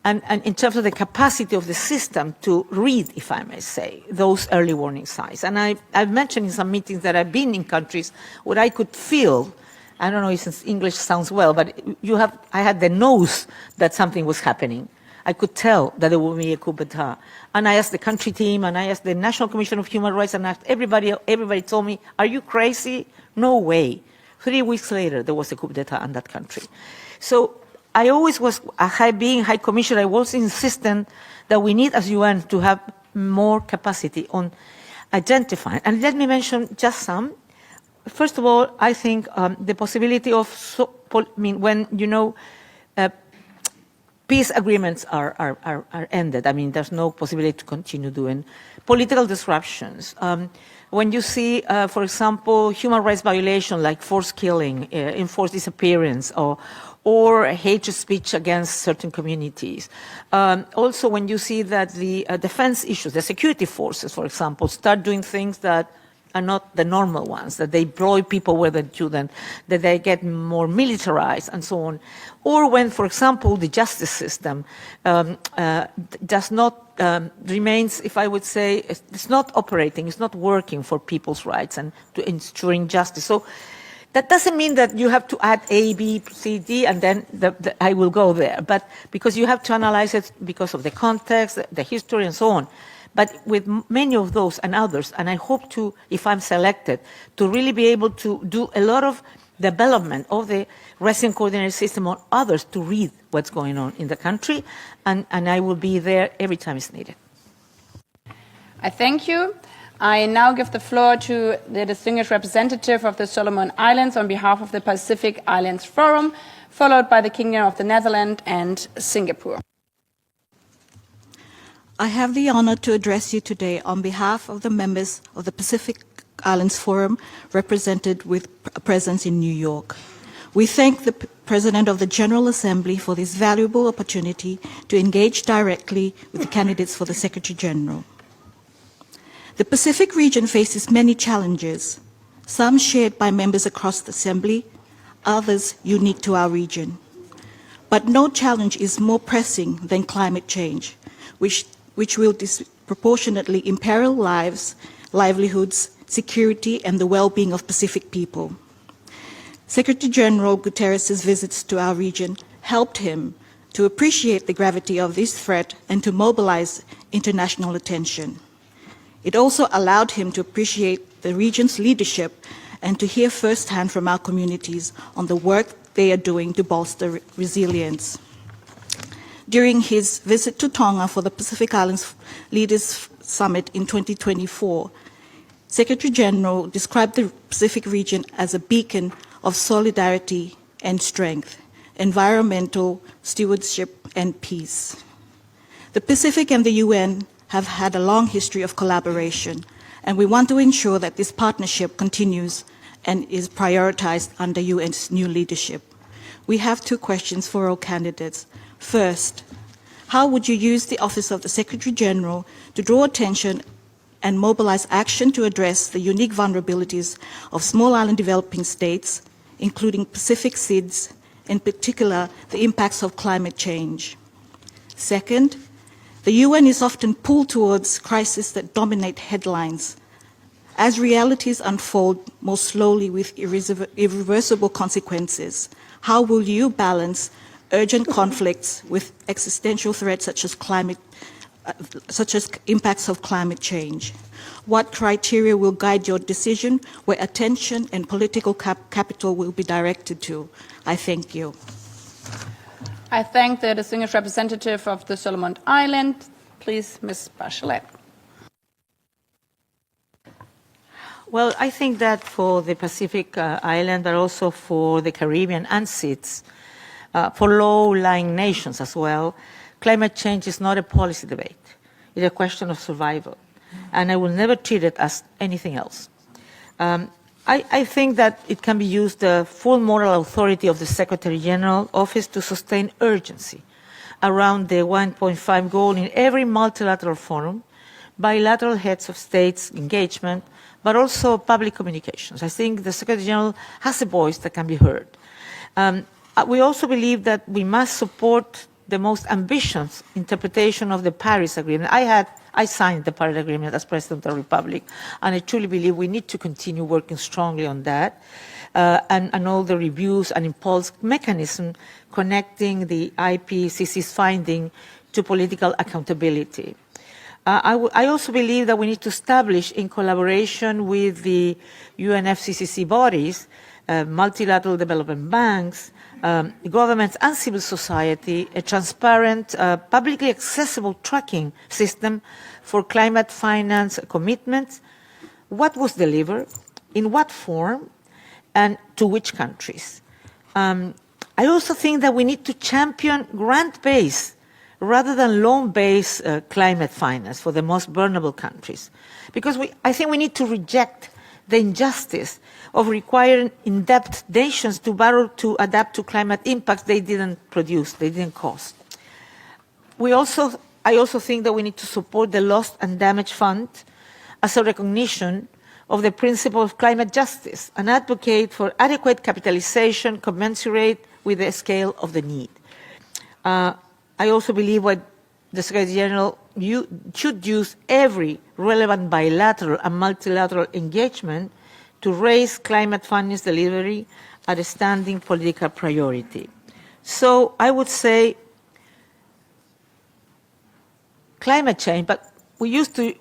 And in terms of the capacity of the system to read, if I may say, those early warning signs. And I've mentioned in some meetings that I've been in countries where I could feel, I don't know if English sounds well, but I had the nose that something was happening. I could tell that there would be a coup d'etat. And I asked the country team, and I asked the National Commission of Human Rights, and I asked everybody told me, are you crazy? No way. 3 weeks later, there was a coup d'etat in that country. So I always was, being High Commissioner, I was insistent that we need as UN to have more capacity on identifying. And let me mention just some. First of all, I think the possibility of, when, peace agreements are ended. I mean, there's no possibility to continue doing political disruptions. When you see, for example, human rights violation like forced killing, enforced disappearance, or hate speech against certain communities. Also, when you see that the defense issues, the security forces, for example, start doing things that are not the normal ones, that they employ people where they shouldn't, that they get more militarized and so on. Or when, for example, the justice system does not, remains, if I would say, it's not operating, it's not working for people's rights and to ensuring justice. So that doesn't mean that you have to add A, B, C, D, and then I will go there. But because you have to analyze it because of the context, the history, and so on. But with many of those and others, and I hope to, if I'm selected, to really be able to do a lot of development of the resident coordinated system or others to read what's going on in the country, and I will be there every time it's needed. I thank you. I now give the floor to the distinguished representative of the Solomon Islands on behalf of the Pacific Islands Forum, followed by the Kingdom of the Netherlands and Singapore. I have the honor to address you today on behalf of the members of the Pacific Islands Forum, represented with a presence in New York. We thank the President of the General Assembly for this valuable opportunity to engage directly with the candidates for the Secretary General. The Pacific region faces many challenges, some shared by members across the Assembly, others unique to our region. But no challenge is more pressing than climate change, which will disproportionately imperil lives, livelihoods, security, and the well-being of Pacific people. Secretary General Guterres' visits to our region helped him to appreciate the gravity of this threat and to mobilize international attention. It also allowed him to appreciate the region's leadership and to hear firsthand from our communities on the work they are doing to bolster resilience. During his visit to Tonga for the Pacific Islands Leaders Summit in 2024, Secretary General described the Pacific region as a beacon of solidarity and strength, environmental stewardship and peace. The Pacific and the UN have had a long history of collaboration, and we want to ensure that this partnership continues and is prioritized under UN's new leadership. We have 2 questions for all candidates. First, how would you use the Office of the Secretary General to draw attention and mobilize action to address the unique vulnerabilities of small island developing states, including Pacific SIDS, in particular the impacts of climate change? Second, the UN is often pulled towards crises that dominate headlines. As realities unfold more slowly with irreversible consequences, how will you balance urgent conflicts with existential threats such as impacts of climate change? What criteria will guide your decision where attention and political capital will be directed to? I thank you. I thank the distinguished representative of the Solomon Islands. Please, Ms. Bachelet. Well, I think that for the Pacific Island, but also for the Caribbean and SIDS, for low-lying nations as well, climate change is not a policy debate. It's a question of survival. And I will never treat it as anything else. I think that it can be used, the full moral authority of the Secretary General office to sustain urgency around the 1.5 goal in every multilateral forum, bilateral heads of states engagement, but also public communications. I think the Secretary General has a voice that can be heard. We also believe that we must support the most ambitious interpretation of the Paris Agreement. I signed the Paris Agreement as President of the Republic, and I truly believe we need to continue working strongly on that, and all the reviews and impulse mechanism connecting the IPCC's finding to political accountability. I also believe that we need to establish, in collaboration with the UNFCCC bodies, multilateral development banks, governments and civil society, a transparent, publicly accessible tracking system for climate finance commitments, what was delivered, in what form, and to which countries. I also think that we need to champion grant-based rather than loan-based climate finance for the most vulnerable countries, because I think we need to reject the injustice of requiring in-depth nations to borrow to adapt to climate impacts they didn't produce, they didn't cause. I also think that we need to support the Lost and Damaged Fund as a recognition of the principle of climate justice and advocate for adequate capitalization commensurate with the scale of the need. I also believe what the Secretary General should use every relevant bilateral and multilateral engagement to raise climate finance delivery at a standing political priority. So I would say climate change, but we used to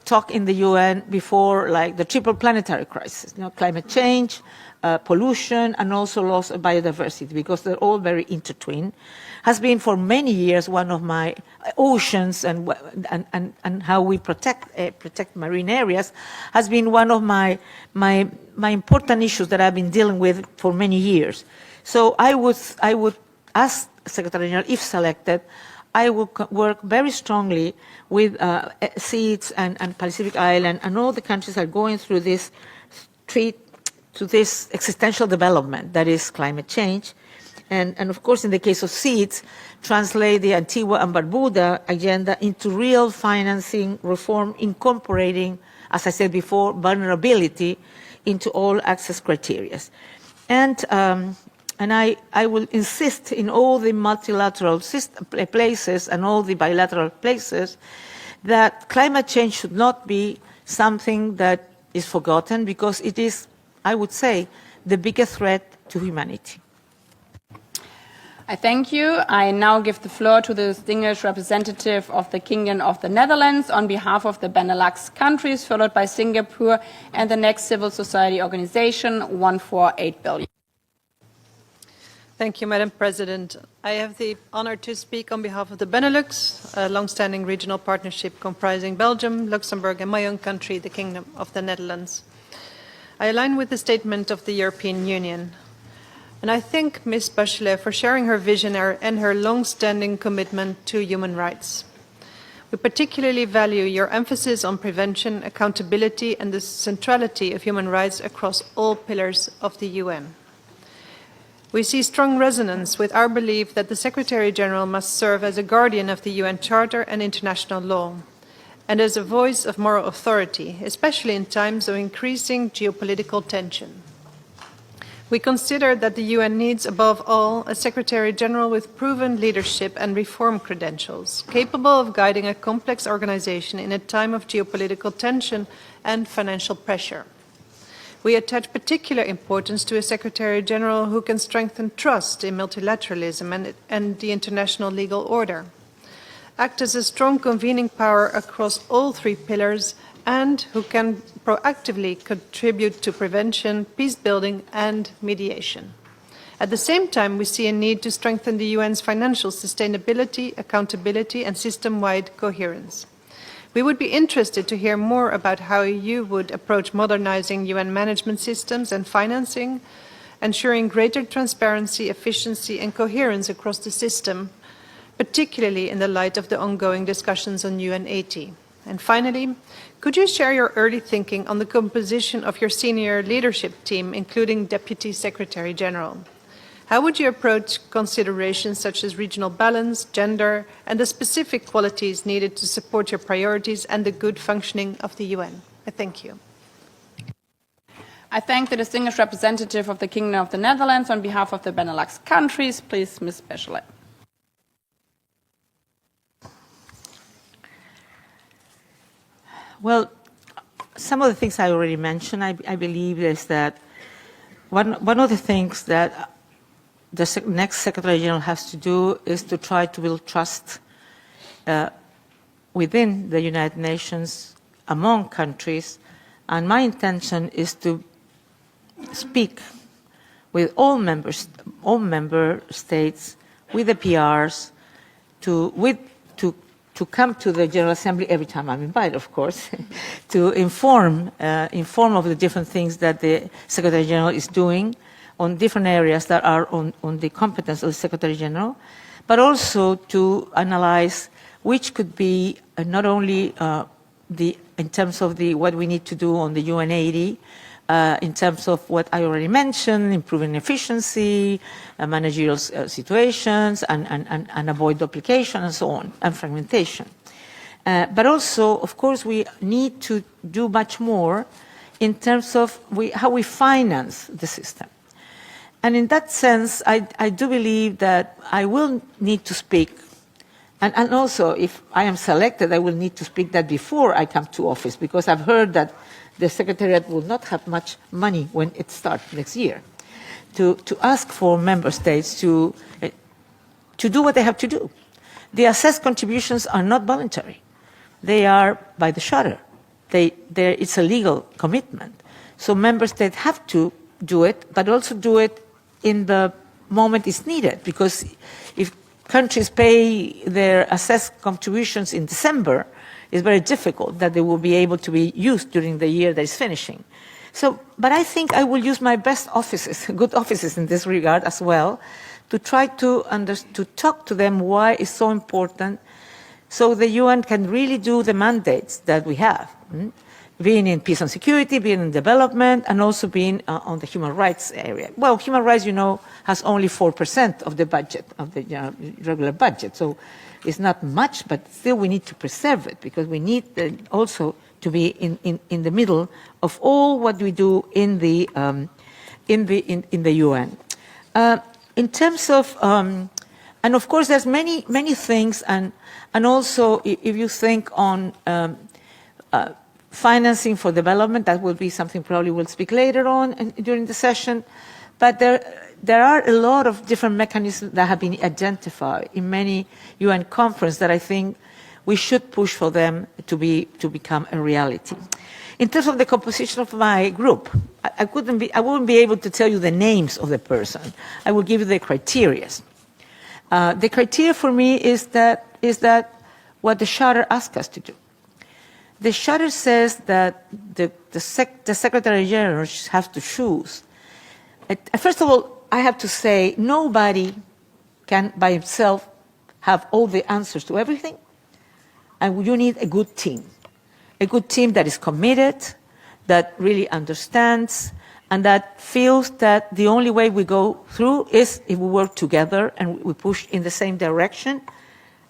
talk in the UN before, like the triple planetary crisis, climate change, pollution, and also loss of biodiversity, because they're all very intertwined, has been for many years one of my oceans and how we protect marine areas has been one of my important issues that I've been dealing with for many years. So I would ask Secretary General, if selected, I will work very strongly with SEEDS and Pacific Island and all the countries that are going through this to this existential development that is climate change. And of course, in the case of SEEDS, translate the Antigua and Barbuda agenda into real financing reform, incorporating, as I said before, vulnerability into all access criteria. And I will insist in all the multilateral places and all the bilateral places that climate change should not be something that is forgotten, because it is, I would say, the biggest threat to humanity. I thank you. I now give the floor to the distinguished representative of the Kingdom of the Netherlands on behalf of the Benelux countries, followed by Singapore and the next civil society organization, 148 billion. Thank you, Madam President. I have the honor to speak on behalf of the Benelux, a long-standing regional partnership comprising Belgium, Luxembourg, and my own country, the Kingdom of the Netherlands. I align with the statement of the European Union. And I thank Ms. Bachelet for sharing her vision and her long-standing commitment to human rights. We particularly value your emphasis on prevention, accountability, and the centrality of human rights across all pillars of the UN. We see strong resonance with our belief that the Secretary-General must serve as a guardian of the UN Charter and international law, and as a voice of moral authority, especially in times of increasing geopolitical tension. We consider that the UN needs, above all, a Secretary-General with proven leadership and reform credentials, capable of guiding a complex organization in a time of geopolitical tension and financial pressure. We attach particular importance to a Secretary-General who can strengthen trust in multilateralism and the international legal order, act as a strong convening power across all three pillars, and who can proactively contribute to prevention, peace-building, and mediation. At the same time, we see a need to strengthen the UN's financial sustainability, accountability, and system-wide coherence. We would be interested to hear more about how you would approach modernizing UN management systems and financing, ensuring greater transparency, efficiency and coherence across the system, particularly in the light of the ongoing discussions on UNCTAD? And finally, could you share your early thinking on the composition of your senior leadership team, including Deputy Secretary General? How would you approach considerations such as regional balance, gender, and the specific qualities needed to support your priorities and the good functioning of the UN? I thank you. I thank the distinguished representative of the Kingdom of the Netherlands on behalf of the Benelux countries. Please, Ms. Bachelet. Well, some of the things I already mentioned, I believe, is that one of the things that the next Secretary General has to do is to try to build trust within the United Nations, among countries, and my intention is to speak with all member states, with the PRs, to come to the General Assembly every time I'm invited, of course, to inform of the different things that the Secretary General is doing on different areas that are on the competence of the Secretary General, but also to analyze which could be not only in terms of what we need to do on the UNCTAD, in terms of what I already mentioned, improving efficiency, managerial situations, and avoid duplication and so on, and fragmentation. But also, of course, we need to do much more in terms of how we finance the system. And in that sense, I do believe that I will need to speak, and also if I am selected, I will need to speak that before I come to office, because I've heard that the Secretariat will not have much money when it starts next year, to ask for member states to do what they have to do. The assessed contributions are not voluntary. They are by the charter. It's a legal commitment. So member states have to do it, but also do it in the moment it's needed, because if countries pay their assessed contributions in December, it's very difficult that they will be able to be used during the year that is finishing. So, but I think I will use my best offices, good offices in this regard as well, to try to talk to them why it's so important, so the UN can really do the mandates that we have, being in peace and security, being in development, and also being on the human rights area. Well, human rights, you know, has only 4% of the budget, of the regular budget. So it's not much, but still we need to preserve it, because we need also to be in the middle of all what we do in the UN. In terms of, and of course there's many things, and also if you think on financing for development, that will be something probably we'll speak later on during the session, but there are a lot of different mechanisms that have been identified in many UN conferences that I think we should push for them to become a reality. In terms of the composition of my group, I wouldn't be able to tell you the names of the person. I will give you the criteria. The criteria for me is that what the Charter asks us to do. The Charter says that the Secretary General has to choose. First of all, I have to say nobody can by himself have all the answers to everything, and you need a good team that is committed, that really understands, and that feels that the only way we go through is if we work together and we push in the same direction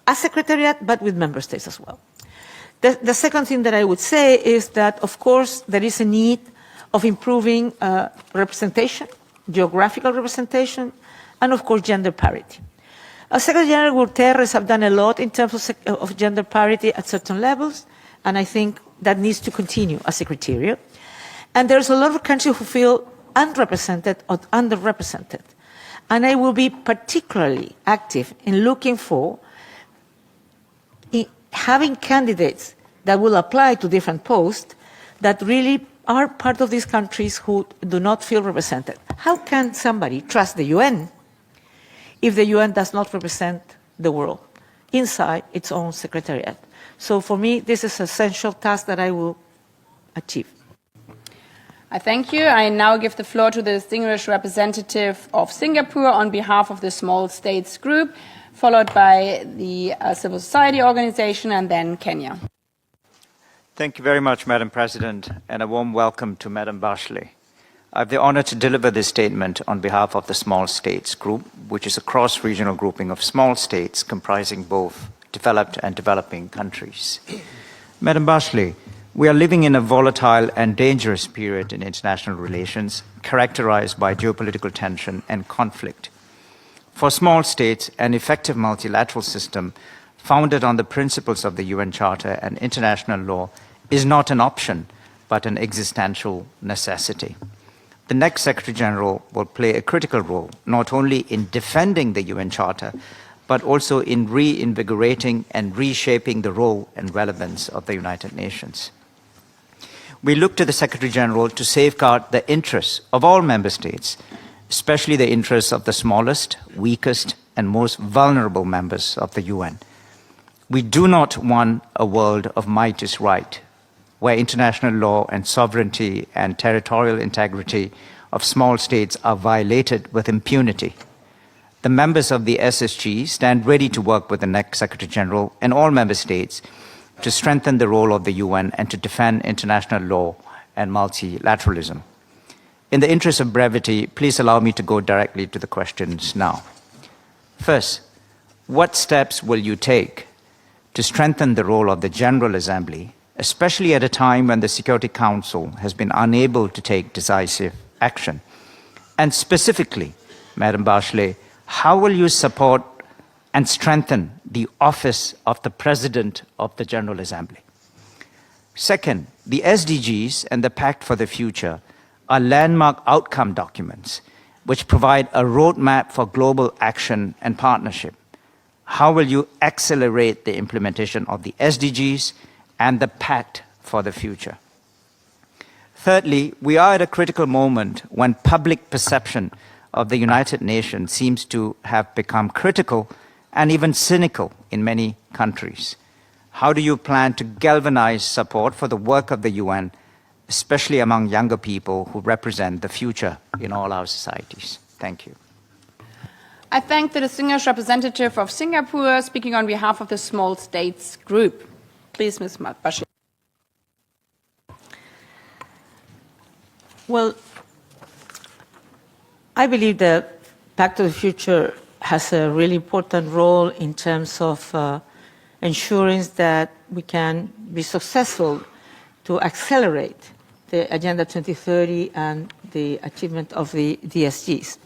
as Secretariat, but with member states as well. The second thing that I would say is that, of course, there is a need of improving representation, geographical representation, and of course gender parity. Secretary General Guterres have done a lot in terms of gender parity at certain levels, and I think that needs to continue as Secretariat. And there's a lot of countries who feel unrepresented or underrepresented. And I will be particularly active in looking for having candidates that will apply to different posts that really are part of these countries who do not feel represented. How can somebody trust the UN if the UN does not represent the world inside its own Secretariat? So for me, this is an essential task that I will achieve. I thank you. I now give the floor to the distinguished representative of Singapore on behalf of the Small States Group, followed by the civil society organization and then Kenya. Thank you very much, Madam President, and a warm welcome to Madam Bachelet. I have the honor to deliver this statement on behalf of the Small States Group, which is a cross-regional grouping of small states comprising both developed and developing countries. Madam Bachelet, we are living in a volatile and dangerous period in international relations, characterized by geopolitical tension and conflict. For small states, an effective multilateral system founded on the principles of the UN Charter and international law is not an option, but an existential necessity. The next Secretary General will play a critical role, not only in defending the UN Charter, but also in reinvigorating and reshaping the role and relevance of the United Nations. We look to the Secretary General to safeguard the interests of all member states, especially the interests of the smallest, weakest, and most vulnerable members of the UN. We do not want a world of might is right, where international law and sovereignty and territorial integrity of small states are violated with impunity. The members of the SSG stand ready to work with the next Secretary General and all member states to strengthen the role of the UN and to defend international law and multilateralism. In the interest of brevity, please allow me to go directly to the questions now. First, what steps will you take to strengthen the role of the General Assembly, especially at a time when the Security Council has been unable to take decisive action? And specifically, Madam Bachelet, how will you support and strengthen the office of the President of the General Assembly? Second, the SDGs and the Pact for the Future are landmark outcome documents which provide a roadmap for global action and partnership. How will you accelerate the implementation of the SDGs and the Pact for the Future? Thirdly, we are at a critical moment when public perception of the United Nations seems to have become critical and even cynical in many countries. How do you plan to galvanize support for the work of the UN, especially among younger people who represent the future in all our societies? Thank you. I thank the distinguished representative of Singapore speaking on behalf of the Small States Group. Please, Ms. Bachelet. Well, I believe the Pact of the Future has a really important role in terms of ensuring that we can be successful to accelerate the Agenda 2030 and the achievement of the SDGs.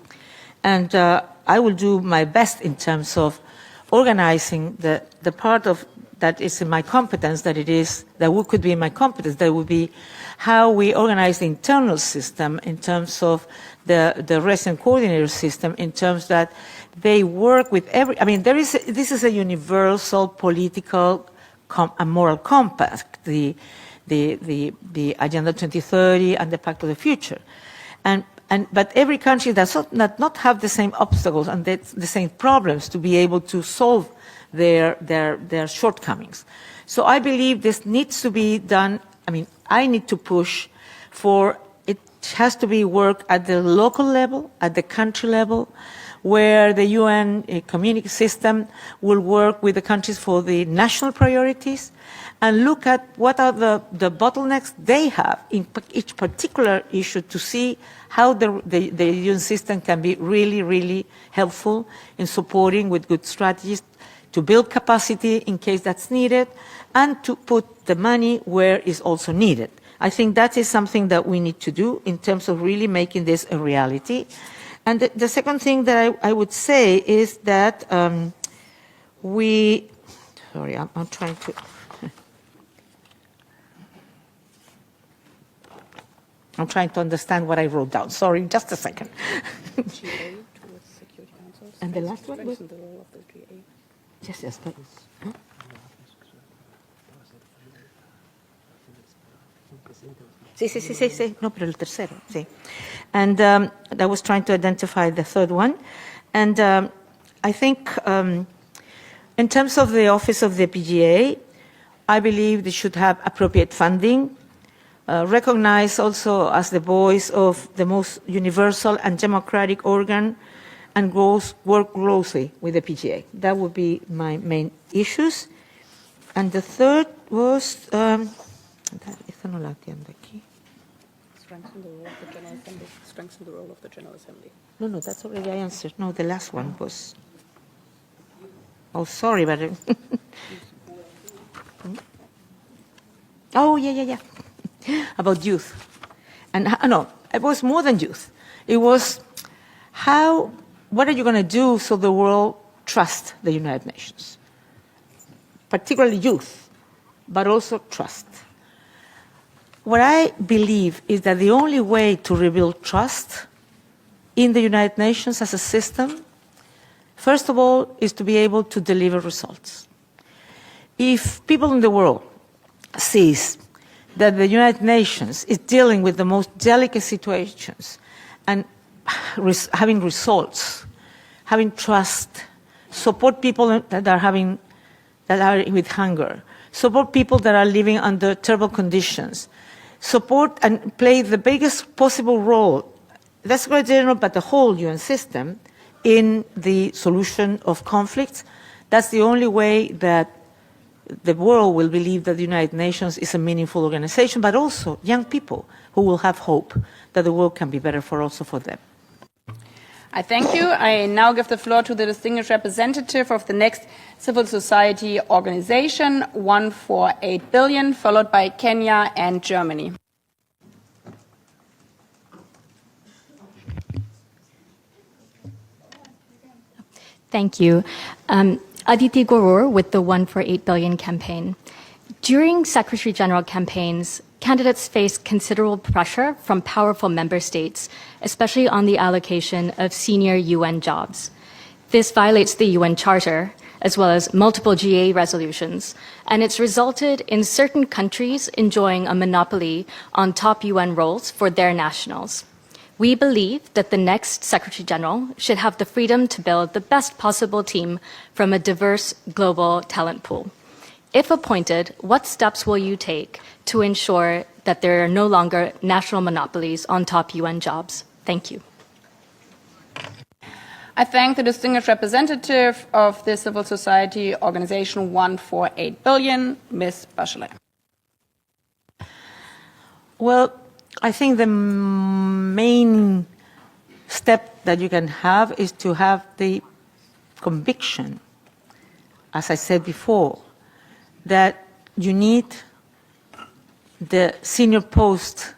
And I will do my best in terms of organizing the part of that is in my competence, that could be in my competence, that would be how we organize the internal system in terms of the resident coordinator system, in terms that they work with this is a universal political and moral compass, the Agenda 2030 and the Pact of the Future. But every country does not have the same obstacles and the same problems to be able to solve their shortcomings. So I believe this needs to be done. I need to push for it. Has to be work at the local level, at the country level, where the UN community system will work with the countries for the national priorities and look at what are the bottlenecks they have in each particular issue to see how the UN system can be really, really helpful in supporting with good strategies to build capacity in case that's needed and to put the money where is also needed. I think that is something that we need to do in terms of really making this a reality. And the second thing that I would say is that I'm trying to... I'm trying to understand what I wrote down. Sorry, just a second. And the last one was? Yes, but... Huh? Sí. No, pero el tercero, sí. And I was trying to identify the third one. And I think in terms of the office of the PGA, I believe they should have appropriate funding recognized also as the voice of the most universal and democratic organ, and work closely with the PGA. That would be my main issues. And the third was, Strengthen the role of the General Assembly. Strengthen the role of the General Assembly. No, that's already I answered. No, the last one was, oh, sorry, but, oh, yeah. About youth. And no, it was more than youth. It was what are you going to do so the world trusts the United Nations? Particularly youth, but also trust. What I believe is that the only way to rebuild trust in the United Nations as a system, first of all, is to be able to deliver results. If people in the world sees that the United Nations is dealing with the most delicate situations and having results, having trust, support people that are with hunger, support people that are living under terrible conditions, support and play the biggest possible role, that's Secretary General, but the whole UN system, in the solution of conflicts. That's the only way that the world will believe that the United Nations is a meaningful organization, but also young people who will have hope that the world can be better also for them. I thank you. I now give the floor to the distinguished representative of the next civil society organization, 148 billion, followed by Kenya and Germany. Thank you. Aditi Gorur with the 148 billion campaign. During Secretary General campaigns, candidates face considerable pressure from powerful member states, especially on the allocation of senior UN jobs. This violates the UN Charter, as well as multiple GA resolutions, and it's resulted in certain countries enjoying a monopoly on top UN roles for their nationals. We believe that the next Secretary General should have the freedom to build the best possible team from a diverse global talent pool. If appointed, what steps will you take to ensure that there are no longer national monopolies on top UN jobs? Thank you. I thank the distinguished representative of the civil society organization 148 billion, Ms. Bachelet. Well, I think the main step that you can have is to have the conviction, as I said before, that you need the senior post,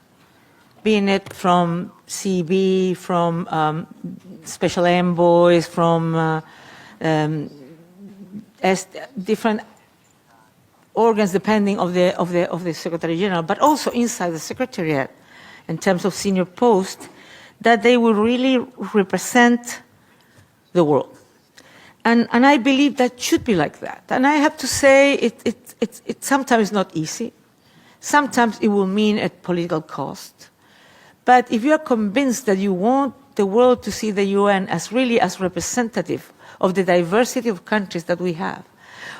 being it from CB, from special envoys, from different organs depending of the Secretary General, but also inside the Secretariat in terms of senior post, that they will really represent the world. And I believe that should be like that. And I have to say it's sometimes not easy. Sometimes it will mean at political cost. But if you are convinced that you want the world to see the UN as really as representative of the diversity of countries that we have,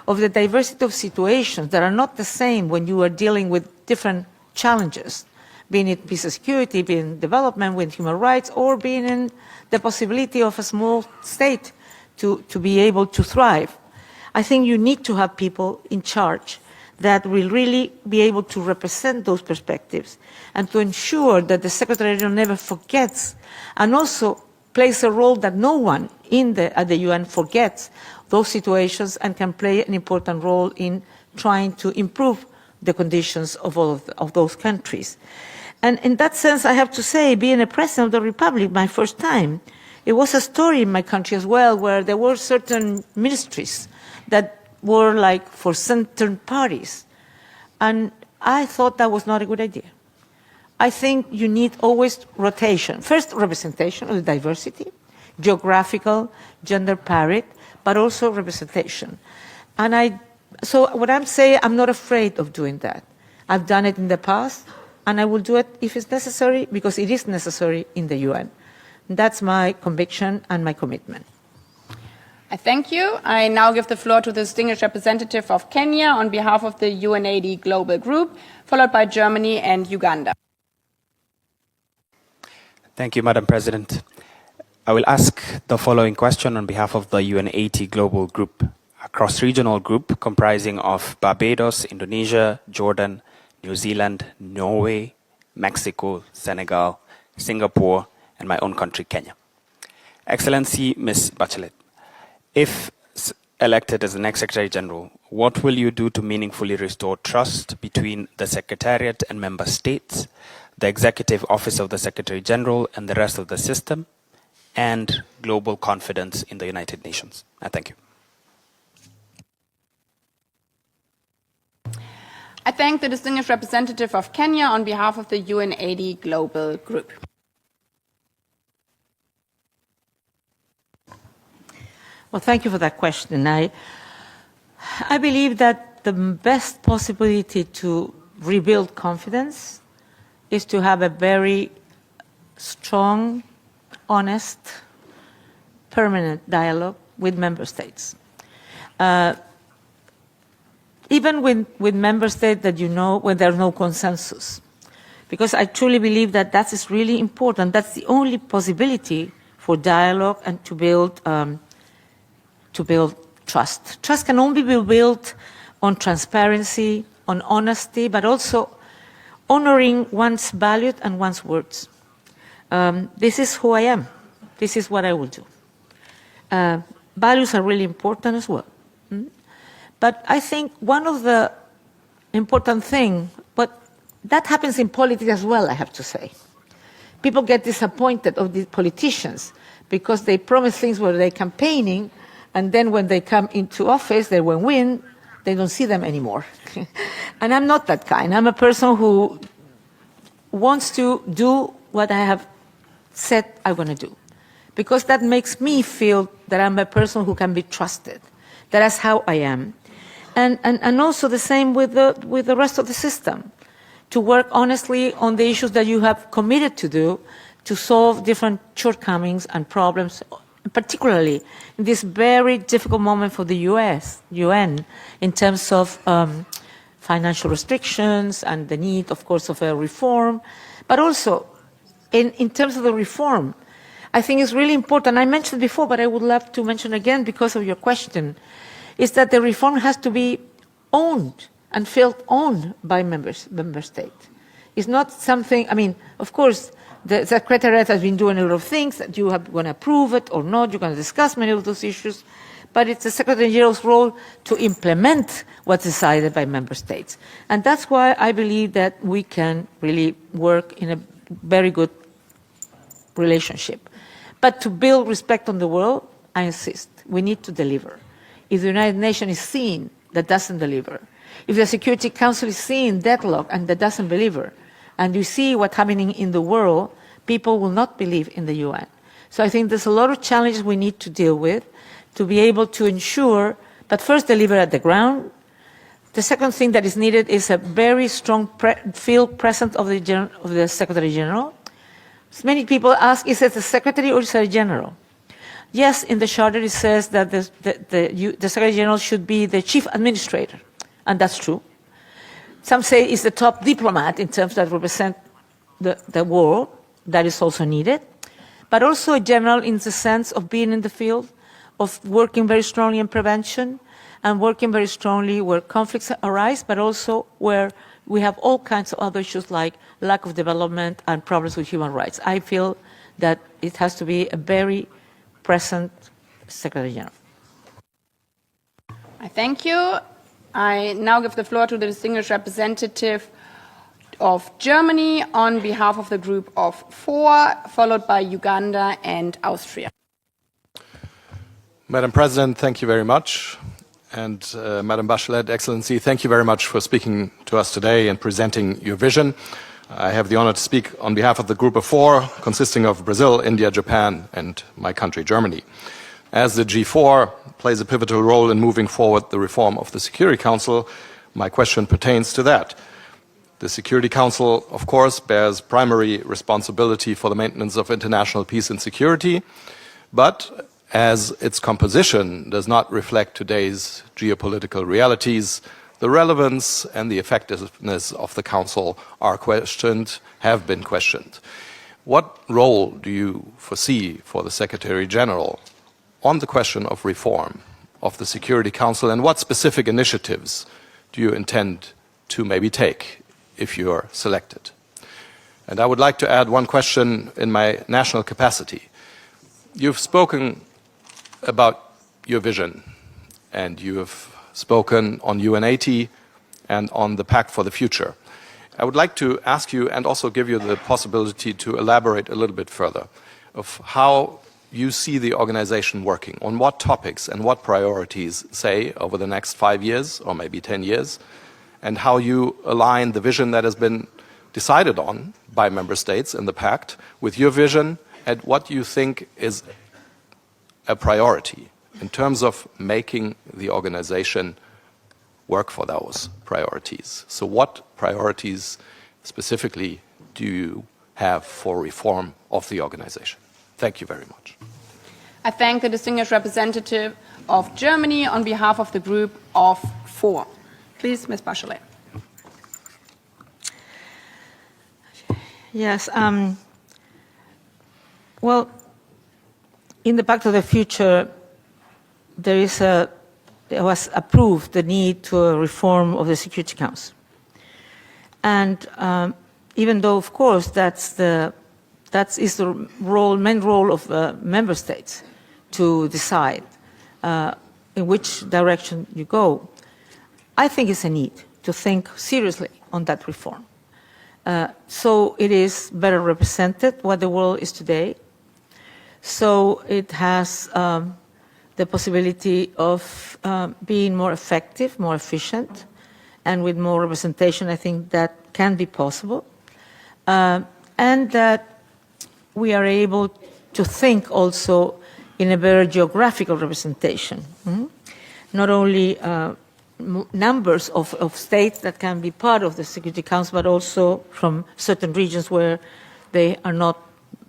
of the diversity of situations that are not the same when you are dealing with different challenges, being it peace and security, being development with human rights, or being in the possibility of a small state to be able to thrive. I think you need to have people in charge that will really be able to represent those perspectives and to ensure that the Secretary General never forgets and also plays a role that no one at the UN forgets those situations and can play an important role in trying to improve the conditions of all of those countries. And in that sense, I have to say, being a President of the Republic my first time, it was a story in my country as well, where there were certain ministries that were like for certain parties. And I thought that was not a good idea. I think you need always rotation. First, representation of the diversity, geographical, gender parity, but also representation. And so what I'm saying, I'm not afraid of doing that. I've done it in the past, and I will do it if it's necessary, because it is necessary in the UN. That's my conviction and my commitment. I thank you. I now give the floor to the distinguished representative of Kenya on behalf of the UNAID Global Group, followed by Germany and Uganda. Thank you, Madam President. I will ask the following question on behalf of the UNAID Global Group, a cross-regional group comprising of Barbados, Indonesia, Jordan, New Zealand, Norway, Mexico, Senegal, Singapore, and my own country, Kenya. Excellency Ms. Bachelet, if elected as the next Secretary General, what will you do to meaningfully restore trust between the Secretariat and Member States, the Executive Office of the Secretary General and the rest of the system, and global confidence in the United Nations? And thank you. I thank the distinguished representative of Kenya on behalf of the UNAID Global Group. Well, thank you for that question. I believe that the best possibility to rebuild confidence is to have a very strong, honest, permanent dialogue with member states. Even with member states that you know when there's no consensus. Because I truly believe that that is really important. That's the only possibility for dialogue and to build trust. Trust can only be built on transparency, on honesty, but also honoring one's values and one's words. This is who I am. This is what I will do. Values are really important as well. But I think one of the important things, but that happens in politics as well, I have to say. People get disappointed of these politicians because they promise things where they're campaigning, and then when they come into office, they will win, they don't see them anymore. And I'm not that kind. I'm a person who wants to do what I have said I want to do, because that makes me feel that I'm a person who can be trusted. That's how I am. And also the same with the rest of the system, to work honestly on the issues that you have committed to do, to solve different shortcomings and problems, particularly in this very difficult moment for the UN, in terms of financial restrictions and the need, of course, of a reform. But also, in terms of the reform, I think it's really important. I mentioned before, but I would love to mention again because of your question, is that the reform has to be owned and felt owned by member states. It's not something, I mean, of course, the Secretariat has been doing a lot of things that you are going to approve it or not, you're going to discuss many of those issues, but it's the Secretary General's role to implement what's decided by member states. And that's why I believe that we can really work in a very good relationship. But to build respect on the world, I insist, we need to deliver. If the United Nations is seen that doesn't deliver, if the Security Council is seeing deadlock and that doesn't deliver, and you see what's happening in the world, people will not believe in the UN. So I think there's a lot of challenges we need to deal with to be able to ensure that first deliver at the ground. The second thing that is needed is a very strong field presence of the Secretary General. Many people ask, is it the Secretary or is it a General? Yes, in the Charter it says that the Secretary General should be the Chief Administrator, and that's true. Some say it's the top diplomat in terms that represent the world. That is also needed. But also a general in the sense of being in the field, of working very strongly in prevention, and working very strongly where conflicts arise, but also where we have all kinds of other issues like lack of development and problems with human rights. I feel that it has to be a very present Secretary General. I thank you. I now give the floor to the distinguished representative of Germany on behalf of the group of 4, followed by Uganda and Austria. Madam President, thank you very much. And Madam Bachelet, Excellency, thank you very much for speaking to us today and presenting your vision. I have the honor to speak on behalf of the group of 4, consisting of Brazil, India, Japan, and my country, Germany. As the G4 plays a pivotal role in moving forward the reform of the Security Council, my question pertains to that. The Security Council, of course, bears primary responsibility for the maintenance of international peace and security, but as its composition does not reflect today's geopolitical realities, the relevance and the effectiveness of the Council are questioned, have been questioned. What role do you foresee for the Secretary General on the question of reform of the Security Council, and what specific initiatives do you intend to maybe take if you are selected? And I would like to add one question in my national capacity. You've spoken about your vision, and you have spoken on UNCTAD and on the Pact for the Future. I would like to ask you, and also give you the possibility to elaborate a little bit further, of how you see the organization working, on what topics and what priorities, say, over the next 5 years or maybe 10 years, and how you align the vision that has been decided on by member states in the Pact with your vision, and what you think is a priority in terms of making the organization work for those priorities. So what priorities specifically do you have for reform of the organization? Thank you very much. I thank the distinguished representative of Germany on behalf of the group of 4. Please, Ms. Bachelet. Yes. Well, in the Pact of the Future, there was approved the need to a reform of the Security Council. And even though, of course, that is the main role of member states to decide in which direction you go, I think it's a need to think seriously on that reform. So it is better represented what the world is today. So it has the possibility of being more effective, more efficient, and with more representation, I think that can be possible. And that we are able to think also in a better geographical representation. Not only numbers of states that can be part of the Security Council, but also from certain regions where they are not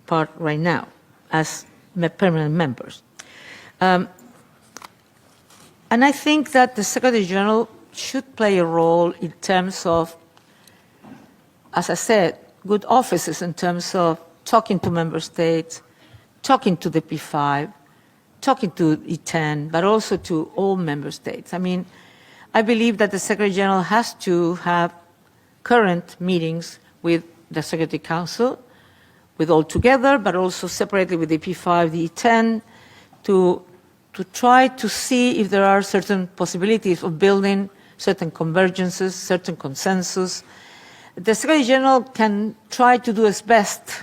part right now as permanent members. And I think that the Secretary General should play a role in terms of, as I said, good offices in terms of talking to member states, talking to the P5, talking to E10, but also to all member states. I mean, I believe that the Secretary General has to have current meetings with the Security Council, with all together, but also separately with the P5, the E10, to try to see if there are certain possibilities of building certain convergences, certain consensus. The Secretary General can try to do his best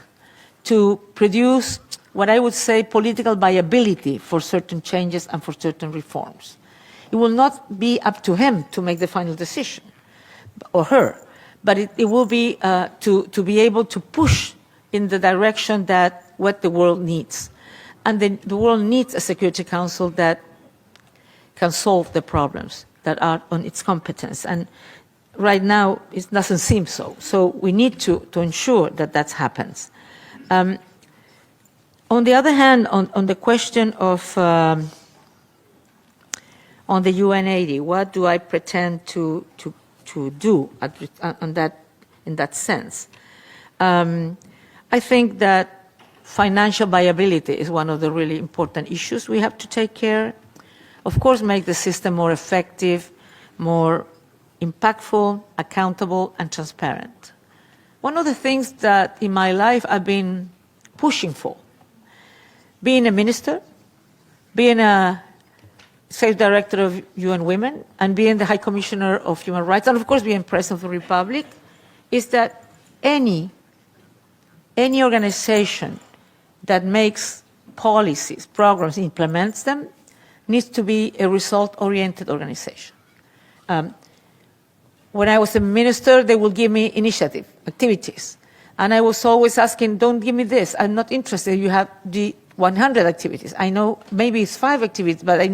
to produce what I would say political viability for certain changes and for certain reforms. It will not be up to him to make the final decision, or her, but it will be to be able to push in the direction that what the world needs. And the world needs a Security Council that can solve the problems that are on its competence. And right now, it doesn't seem so. So we need to ensure that that happens. On the other hand, on the question of on the UNCTAD, what do I pretend to do in that sense? I think that financial viability is one of the really important issues we have to take care. Of course, make the system more effective, more impactful, accountable, and transparent. One of the things that in my life I've been pushing for, being a minister, being a State Director of UN Women, and being the High Commissioner of Human Rights, and of course being President of the Republic, is that any organization that makes policies, programs, implements them, needs to be a result-oriented organization. When I was a minister, they would give me initiative, activities. And I was always asking, don't give me this, I'm not interested, you have the 100 activities. I know maybe it's 5 activities, but I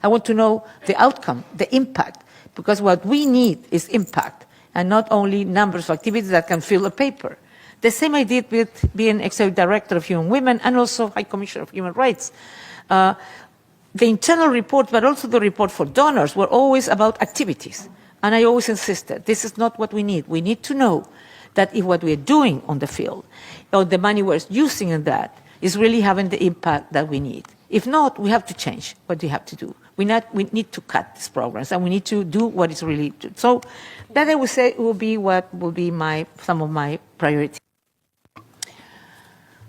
want to know the outcome, the impact, because what we need is impact, and not only numbers of activities that can fill a paper. The same I did with being Executive Director of Human Women and also High Commissioner of Human Rights. The internal report, but also the report for donors, were always about activities. And I always insisted, this is not what we need. We need to know that if what we're doing on the field, or the money we're using in that, is really having the impact that we need. If not, we have to change what we have to do. We need to cut these programs, and we need to do what is really good. So that, I would say, will be what will be some of my priorities.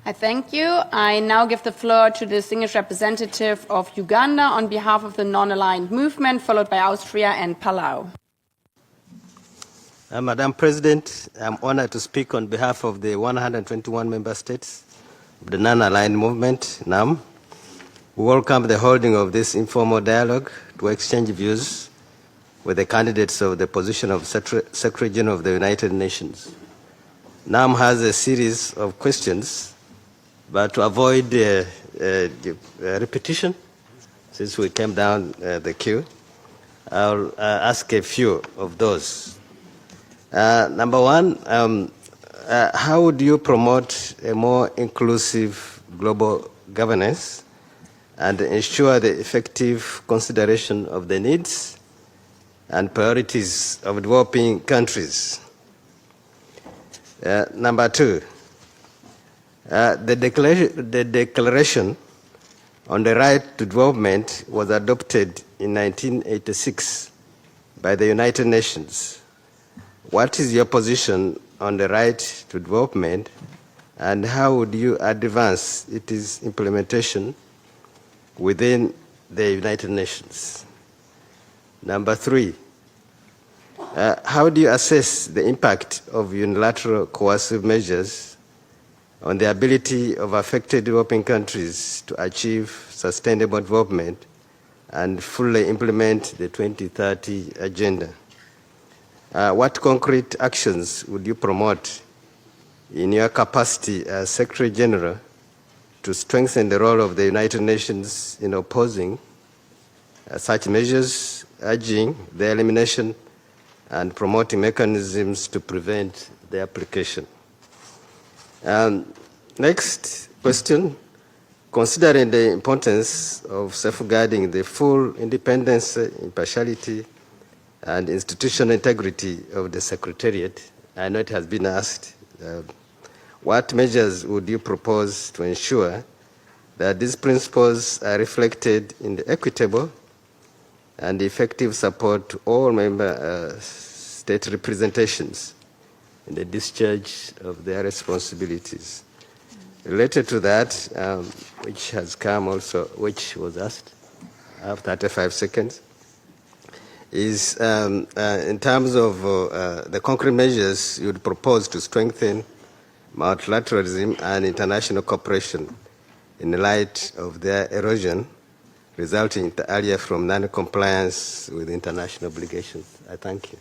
I thank you. I now give the floor to the distinguished representative of Uganda on behalf of the non-aligned movement, followed by Austria and Palau. Madam President, I'm honored to speak on behalf of the 121 member states of the non-aligned movement, NAM. We welcome the holding of this informal dialogue to exchange views with the candidates of the position of Secretary General of the United Nations. NAM has a series of questions, but to avoid repetition, since we came down the queue, I'll ask a few of those. Number one, how would you promote a more inclusive global governance and ensure the effective consideration of the needs and priorities of developing countries? Number two, the Declaration on the Right to Development was adopted in 1986 by the United Nations. What is your position on the right to development, and how would you advance its implementation within the United Nations? Number three, how do you assess the impact of unilateral coercive measures on the ability of affected developing countries to achieve sustainable development and fully implement the 2030 Agenda? What concrete actions would you promote in your capacity as Secretary General to strengthen the role of the United Nations in opposing such measures, urging their elimination and promoting mechanisms to prevent their application? Next question, considering the importance of safeguarding the full independence, impartiality, and institutional integrity of the Secretariat, I know it has been asked, what measures would you propose to ensure that these principles are reflected in the equitable and effective support to all member state representations in the discharge of their responsibilities? Related to that, which has come also, which was asked, I have 35 seconds, is in terms of the concrete measures you would propose to strengthen multilateralism and international cooperation in the light of their erosion resulting earlier from non-compliance with international obligations. I thank you.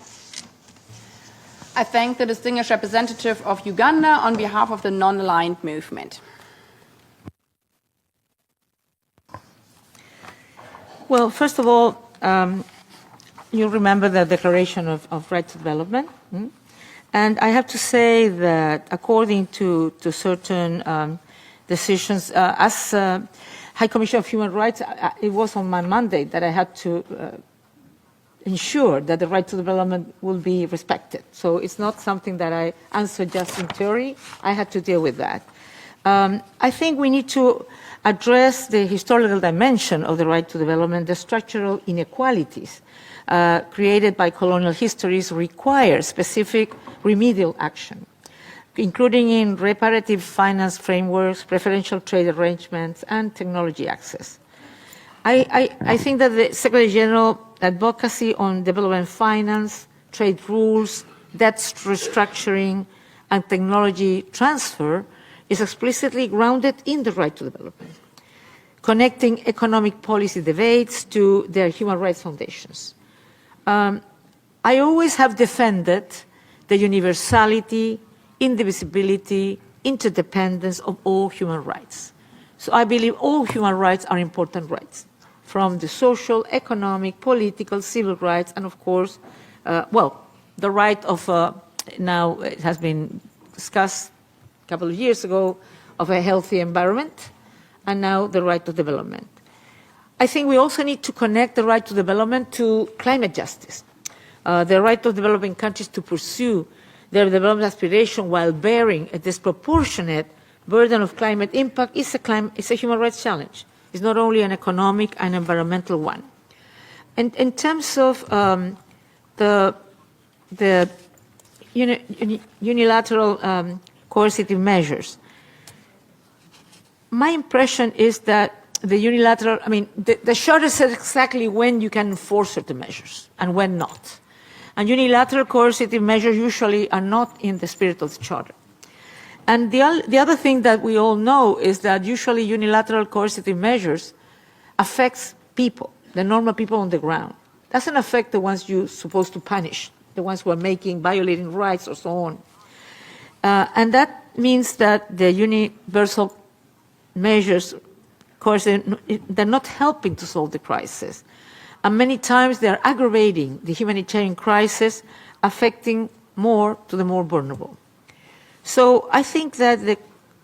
I thank the distinguished representative of Uganda on behalf of the non-aligned movement. Well, first of all, you remember the Declaration of Right to Development. And I have to say that according to certain decisions, as High Commissioner of Human Rights, it was on my mandate that I had to ensure that the right to development will be respected. So it's not something that I answer just in theory. I had to deal with that. I think we need to address the historical dimension of the right to development. The structural inequalities created by colonial histories require specific remedial action, including in reparative finance frameworks, preferential trade arrangements, and technology access. I think that the Secretary General advocacy on development finance, trade rules, debt restructuring, and technology transfer is explicitly grounded in the right to development, connecting economic policy debates to their human rights foundations. I always have defended the universality, indivisibility, interdependence of all human rights. So I believe all human rights are important rights, from the social, economic, political, civil rights, and of course, the right of, now it has been discussed a couple of years ago, of a healthy environment, and now the right to development. I think we also need to connect the right to development to climate justice. The right of developing countries to pursue their development aspiration while bearing a disproportionate burden of climate impact is a human rights challenge. It's not only an economic and environmental one. And in terms of the unilateral coercive measures, my impression is that the unilateral, the Charter says exactly when you can enforce certain measures and when not. And unilateral coercive measures usually are not in the spirit of the Charter. And the other thing that we all know is that usually unilateral coercive measures affects people, the normal people on the ground. Doesn't affect the ones you're supposed to punish, the ones who are violating rights or so on. And that means that the universal measures, of course, they're not helping to solve the crisis. And many times they're aggravating the humanitarian crisis, affecting more to the more vulnerable. So I think that the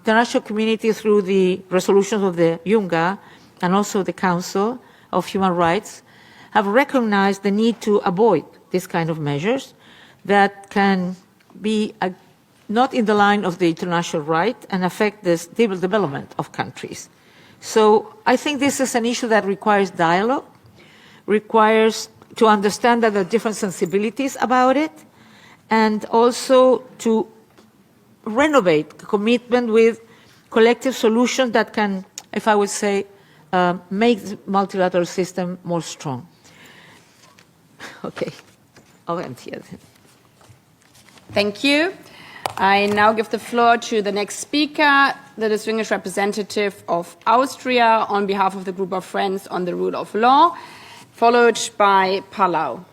international community, through the resolutions of the UNGA and also the Council of Human Rights, have recognized the need to avoid this kind of measures that can be not in the line of the international right and affect the stable development of countries. So I think this is an issue that requires dialogue, requires to understand that there are different sensibilities about it, and also to renovate commitment with collective solutions that can, if I would say, make the multilateral system more strong. Okay, I'll end here. Thank you. I now give the floor to the next speaker, the distinguished representative of Austria on behalf of the Group of Friends on the Rule of Law, followed by Palau.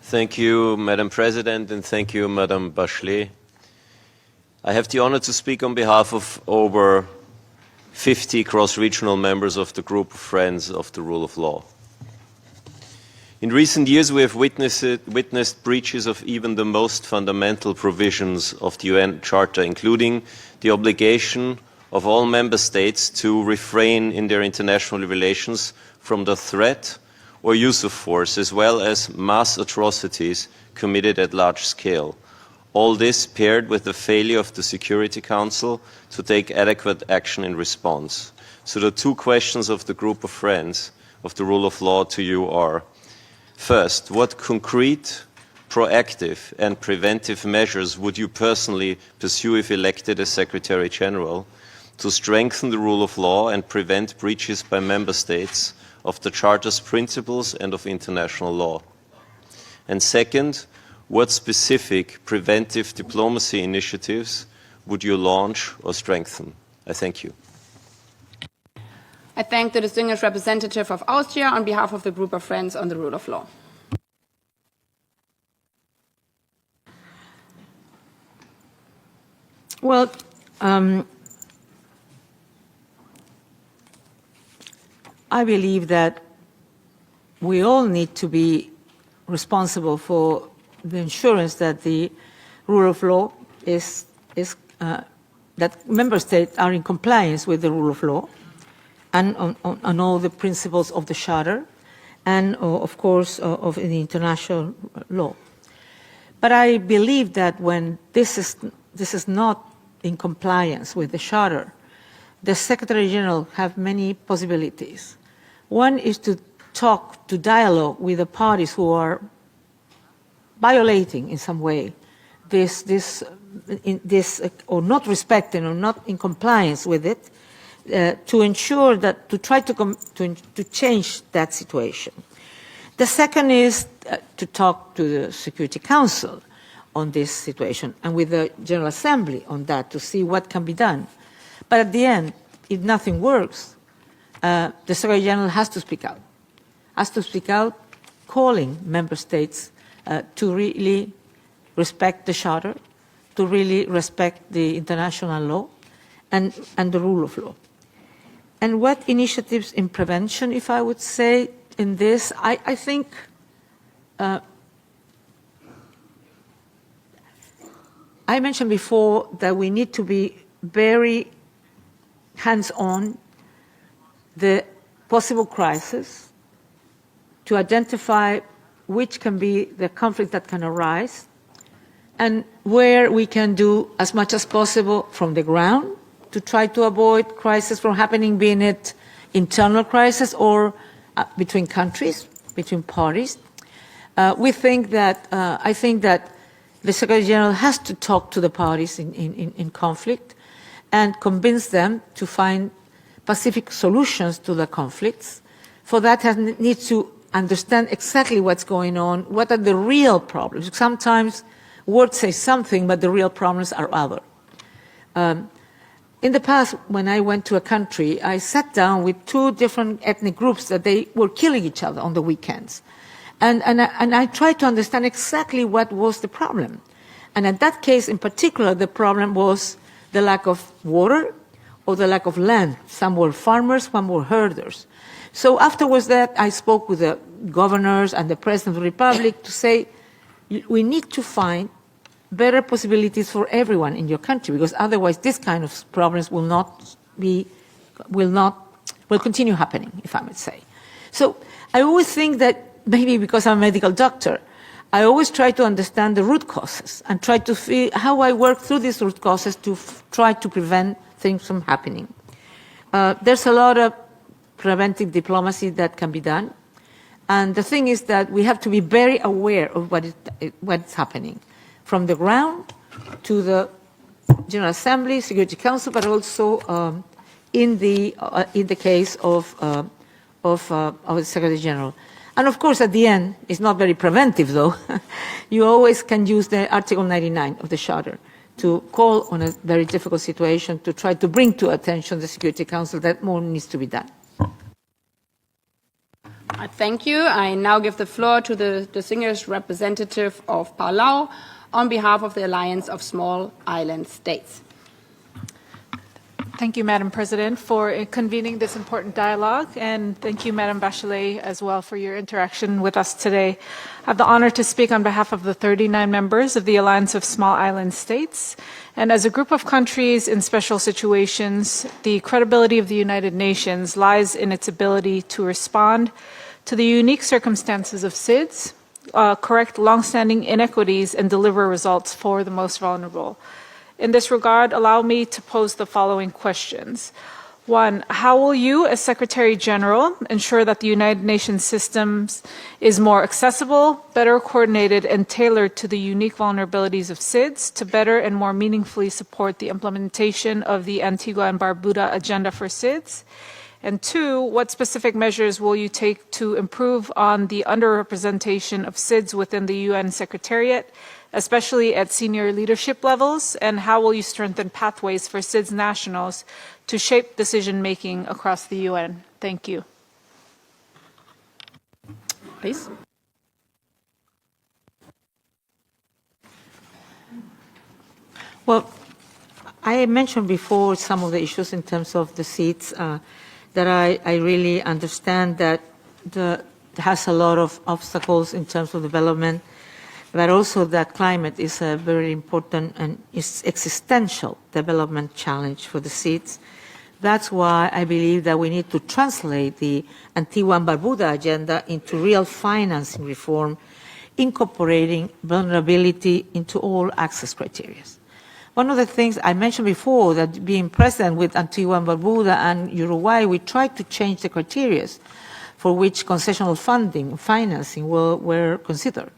Thank you, Madam President, and thank you, Madam Bachelet. I have the honor to speak on behalf of over 50 cross-regional members of the Group of Friends of the Rule of Law. In recent years, we have witnessed breaches of even the most fundamental provisions of the UN Charter, including the obligation of all member states to refrain in their international relations from the threat or use of force, as well as mass atrocities committed at large scale. All this paired with the failure of the Security Council to take adequate action in response. So the two questions of the Group of Friends of the Rule of Law to you are: first, what concrete, proactive and preventive measures would you personally pursue if elected as Secretary General to strengthen the rule of law and prevent breaches by member states of the Charter's principles and of international law? And second, what specific preventive diplomacy initiatives would you launch or strengthen? I thank you. I thank the distinguished representative of Austria on behalf of the Group of Friends on the Rule of Law. Well, I believe that we all need to be responsible for the assurance that the rule of law is that member states are in compliance with the rule of law and on all the principles of the Charter and, of course, of the international law. But I believe that when this is not in compliance with the Charter, the Secretary General have many possibilities. One is to talk, to dialogue with the parties who are violating in some way this or not respecting or not in compliance with it, to ensure that, to try to change that situation. The second is to talk to the Security Council on this situation and with the General Assembly on that to see what can be done. But at the end, if nothing works, the Secretary General has to speak out, calling member states to really respect the Charter, to really respect the international law and the rule of law. And what initiatives in prevention, if I would say, in this, I think I mentioned before that we need to be very hands-on the possible crisis, to identify which can be the conflict that can arise, and where we can do as much as possible from the ground to try to avoid crisis from happening, being it internal crisis or between countries, between parties. I think that the Secretary General has to talk to the parties in conflict and convince them to find pacific solutions to the conflicts. For that, he needs to understand exactly what's going on, what are the real problems. Sometimes words say something, but the real problems are other. In the past, when I went to a country, I sat down with two different ethnic groups that they were killing each other on the weekends. And I tried to understand exactly what was the problem. And in that case, in particular, the problem was the lack of water or the lack of land. Some were farmers, some were herders. So afterwards that, I spoke with the governors and the President of the Republic to say, we need to find better possibilities for everyone in your country, because otherwise this kind of problems will continue happening, if I might say. So I always think that, maybe because I'm a medical doctor, I always try to understand the root causes and try to see how I work through these root causes to try to prevent things from happening. There's a lot of preventive diplomacy that can be done. And the thing is that we have to be very aware of what's happening, from the ground to the General Assembly, Security Council, but also in the case of the Secretary General. And of course, at the end, it's not very preventive, though. You always can use the Article 99 of the Charter to call on a very difficult situation to try to bring to attention the Security Council that more needs to be done. Thank you. I now give the floor to the distinguished representative of Palau on behalf of the Alliance of Small Island States. Thank you, Madam President, for convening this important dialogue, and thank you, Madam Bachelet, as well for your interaction with us today. I have the honor to speak on behalf of the 39 members of the Alliance of Small Island States. And as a group of countries in special situations, the credibility of the United Nations lies in its ability to respond to the unique circumstances of SIDS, correct longstanding inequities, and deliver results for the most vulnerable. In this regard, allow me to pose the following questions. 1, how will you, as Secretary General, ensure that the United Nations systems is more accessible, better coordinated, and tailored to the unique vulnerabilities of SIDS to better and more meaningfully support the implementation of the Antigua and Barbuda Agenda for SIDS? And 2, what specific measures will you take to improve on the underrepresentation of SIDS within the UN Secretariat, especially at senior leadership levels, and how will you strengthen pathways for SIDS nationals to shape decision-making across the UN? Thank you. Please. Well, I mentioned before some of the issues in terms of the SIDS that I really understand that has a lot of obstacles in terms of development, but also that climate is a very important and is existential development challenge for the SIDS. That's why I believe that we need to translate the Antigua and Barbuda agenda into real financing reform, incorporating vulnerability into all access criteria. One of the things I mentioned before, that being present with Antigua and Barbuda and Uruguay, we tried to change the criteria for which concessional funding, financing were considered.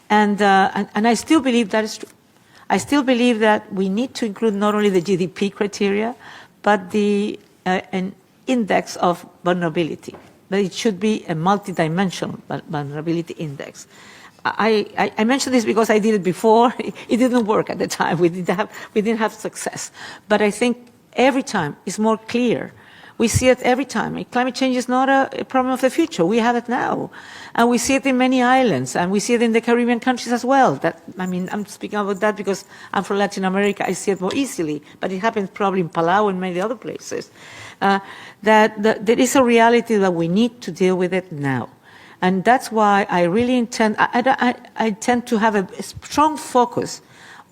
And I still believe that is true. I still believe that we need to include not only the GDP criteria, but an index of vulnerability. But it should be a multidimensional vulnerability index. I mentioned this because I did it before. It didn't work at the time. We didn't have success. But I think every time it's more clear. We see it every time. Climate change is not a problem of the future. We have it now. And we see it in many islands, and we see it in the Caribbean countries as well. I'm speaking about that because I'm from Latin America. I see it more easily, but it happens probably in Palau and many other places. There is a reality that we need to deal with it now. And that's why I really intend to have a strong focus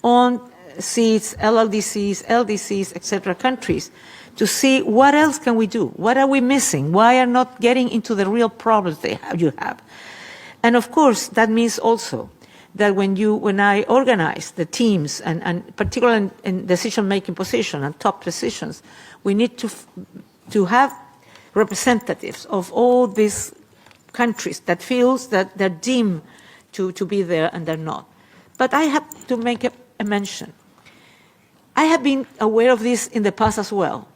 on SIDS, LLDCs, LDCs, etc. countries to see what else can we do? What are we missing? Why are not getting into the real problems you have? And of course, that means also that when I organize the teams, and particularly in decision-making position and top positions, we need to have representatives of all these countries that feels that they're deemed to be there and they're not. But I have to make a mention. I have been aware of this in the past as well.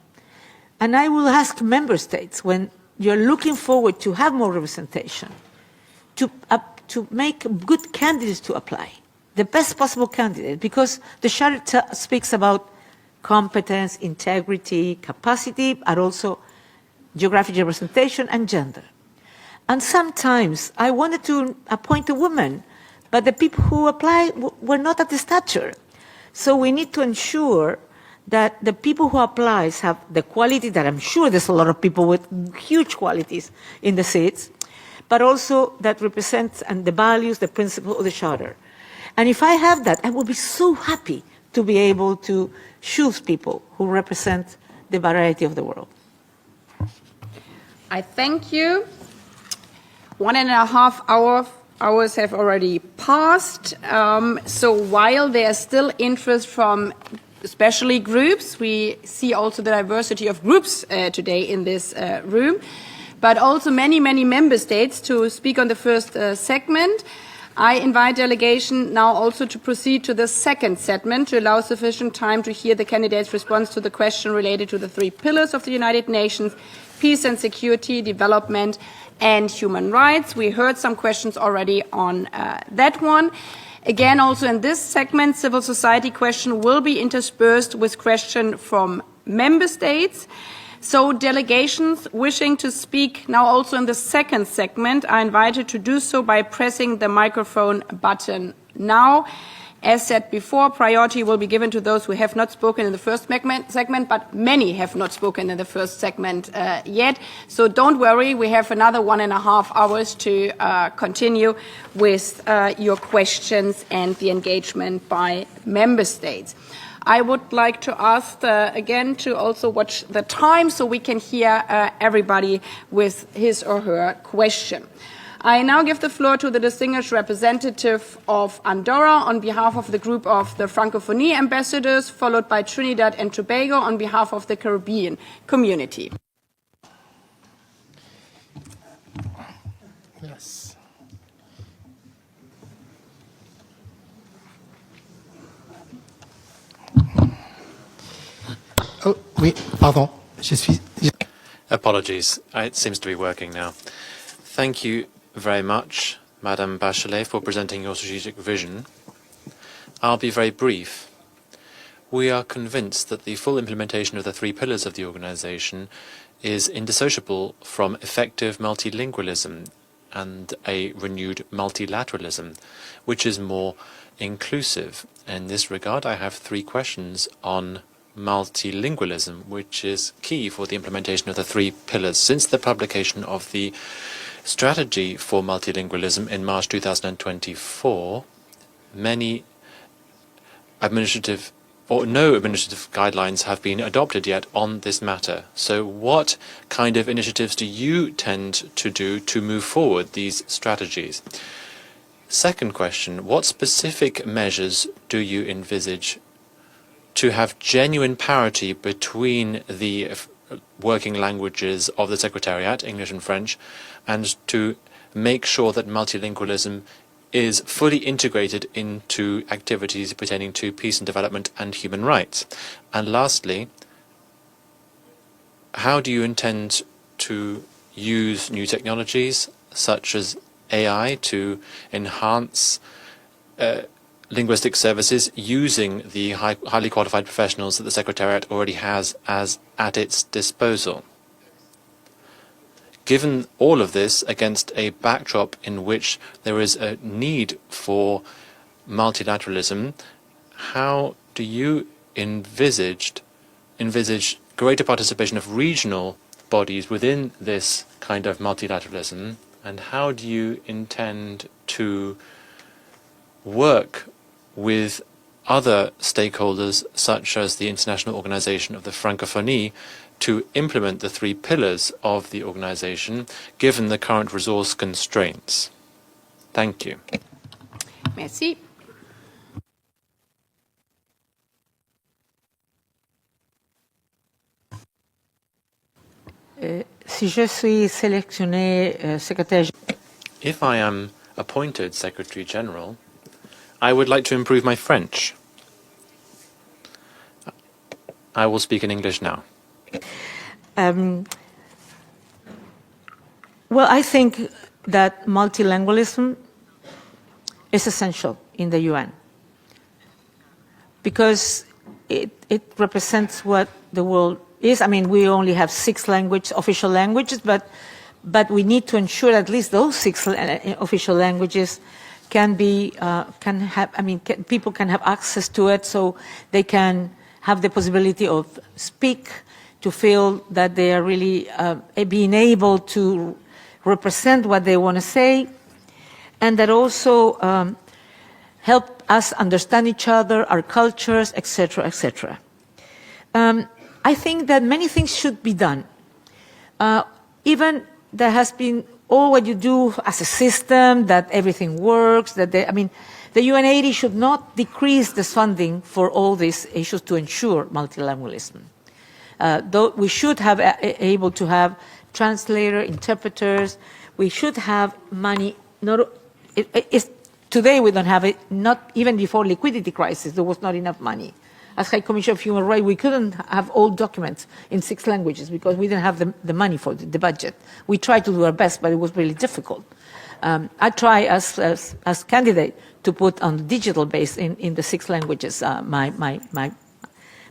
And I will ask member states, when you're looking forward to have more representation, to make good candidates to apply, the best possible candidate, because the Charter speaks about competence, integrity, capacity, but also geographic representation and gender. And sometimes I wanted to appoint a woman, but the people who apply were not at the stature. So we need to ensure that the people who apply have the quality that I'm sure there's a lot of people with huge qualities in the seats, but also that represents and the values, the principles of the Charter. And if I have that, I will be so happy to be able to choose people who represent the variety of the world. I thank you. 1.5 hours have already passed. So while there's still interest from especially groups, we see also the diversity of groups today in this room, but also many member states to speak on the first segment. I invite delegation now also to proceed to the second segment to allow sufficient time to hear the candidates' response to the question related to the 3 pillars of the United Nations: peace and security, development, and human rights. We heard some questions already on that one. Again, also in this segment, civil society question will be interspersed with questions from member states. So delegations wishing to speak now also in the second segment are invited to do so by pressing the microphone button now. As said before, priority will be given to those who have not spoken in the first segment, but many have not spoken in the first segment yet. So don't worry, we have another 1.5 hours to continue with your questions and the engagement by member states. I would like to ask again to also watch the time so we can hear everybody with his or her question. I now give the floor to the distinguished representative of Andorra on behalf of the group of the Francophonie ambassadors, followed by Trinidad and Tobago on behalf of the Caribbean community. Yes. Oh, oui, pardon. Je suis... Apologies. It seems to be working now. Thank you very much, Madame Bachelet, for presenting your strategic vision. I'll be very brief. We are convinced that the full implementation of the 3 pillars of the organization is indissociable from effective multilingualism and a renewed multilateralism, which is more inclusive. In this regard, I have 3 questions on multilingualism, which is key for the implementation of the 3 pillars. Since the publication of the strategy for multilingualism in March 2024, many administrative or no administrative guidelines have been adopted yet on this matter. So what kind of initiatives do you tend to do to move forward these strategies? Second question, what specific measures do you envisage to have genuine parity between the working languages of the Secretariat, English and French, and to make sure that multilingualism is fully integrated into activities pertaining to peace and development and human rights? And lastly, how do you intend to use new technologies such as AI to enhance linguistic services using the highly qualified professionals that the Secretariat already has at its disposal? Given all of this against a backdrop in which there is a need for multilateralism, how do you envisage greater participation of regional bodies within this kind of multilateralism, and how do you intend to work with other stakeholders, such as the International Organization of the Francophonie, to implement the 3 pillars of the organization, given the current resource constraints? Thank you. Merci. Si je suis sélectionné secrétaire, If I am appointed Secretary General, I would like to improve my French. I will speak in English now. well, I think that multilingualism is essential in the UN because it represents what the world is. I mean, we only have 6 official languages, but we need to ensure at least those 6 official languages can be, people can have access to it, so they can have the possibility of speak, to feel that they are really being able to represent what they want to say, and that also help us understand each other, our cultures, etc., etc. I think that many things should be done. Even there has been all what you do as a system, that everything works, that the UNCTAD should not decrease the funding for all these issues to ensure multilingualism. Though we should have able to have translator, interpreters, we should have money. Today we don't have it, not even before liquidity crisis, there was not enough money. As High Commissioner of Human Rights, we couldn't have all documents in 6 languages because we didn't have the money for the budget. We tried to do our best, but it was really difficult. I try as candidate to put on the digital base in the 6 languages my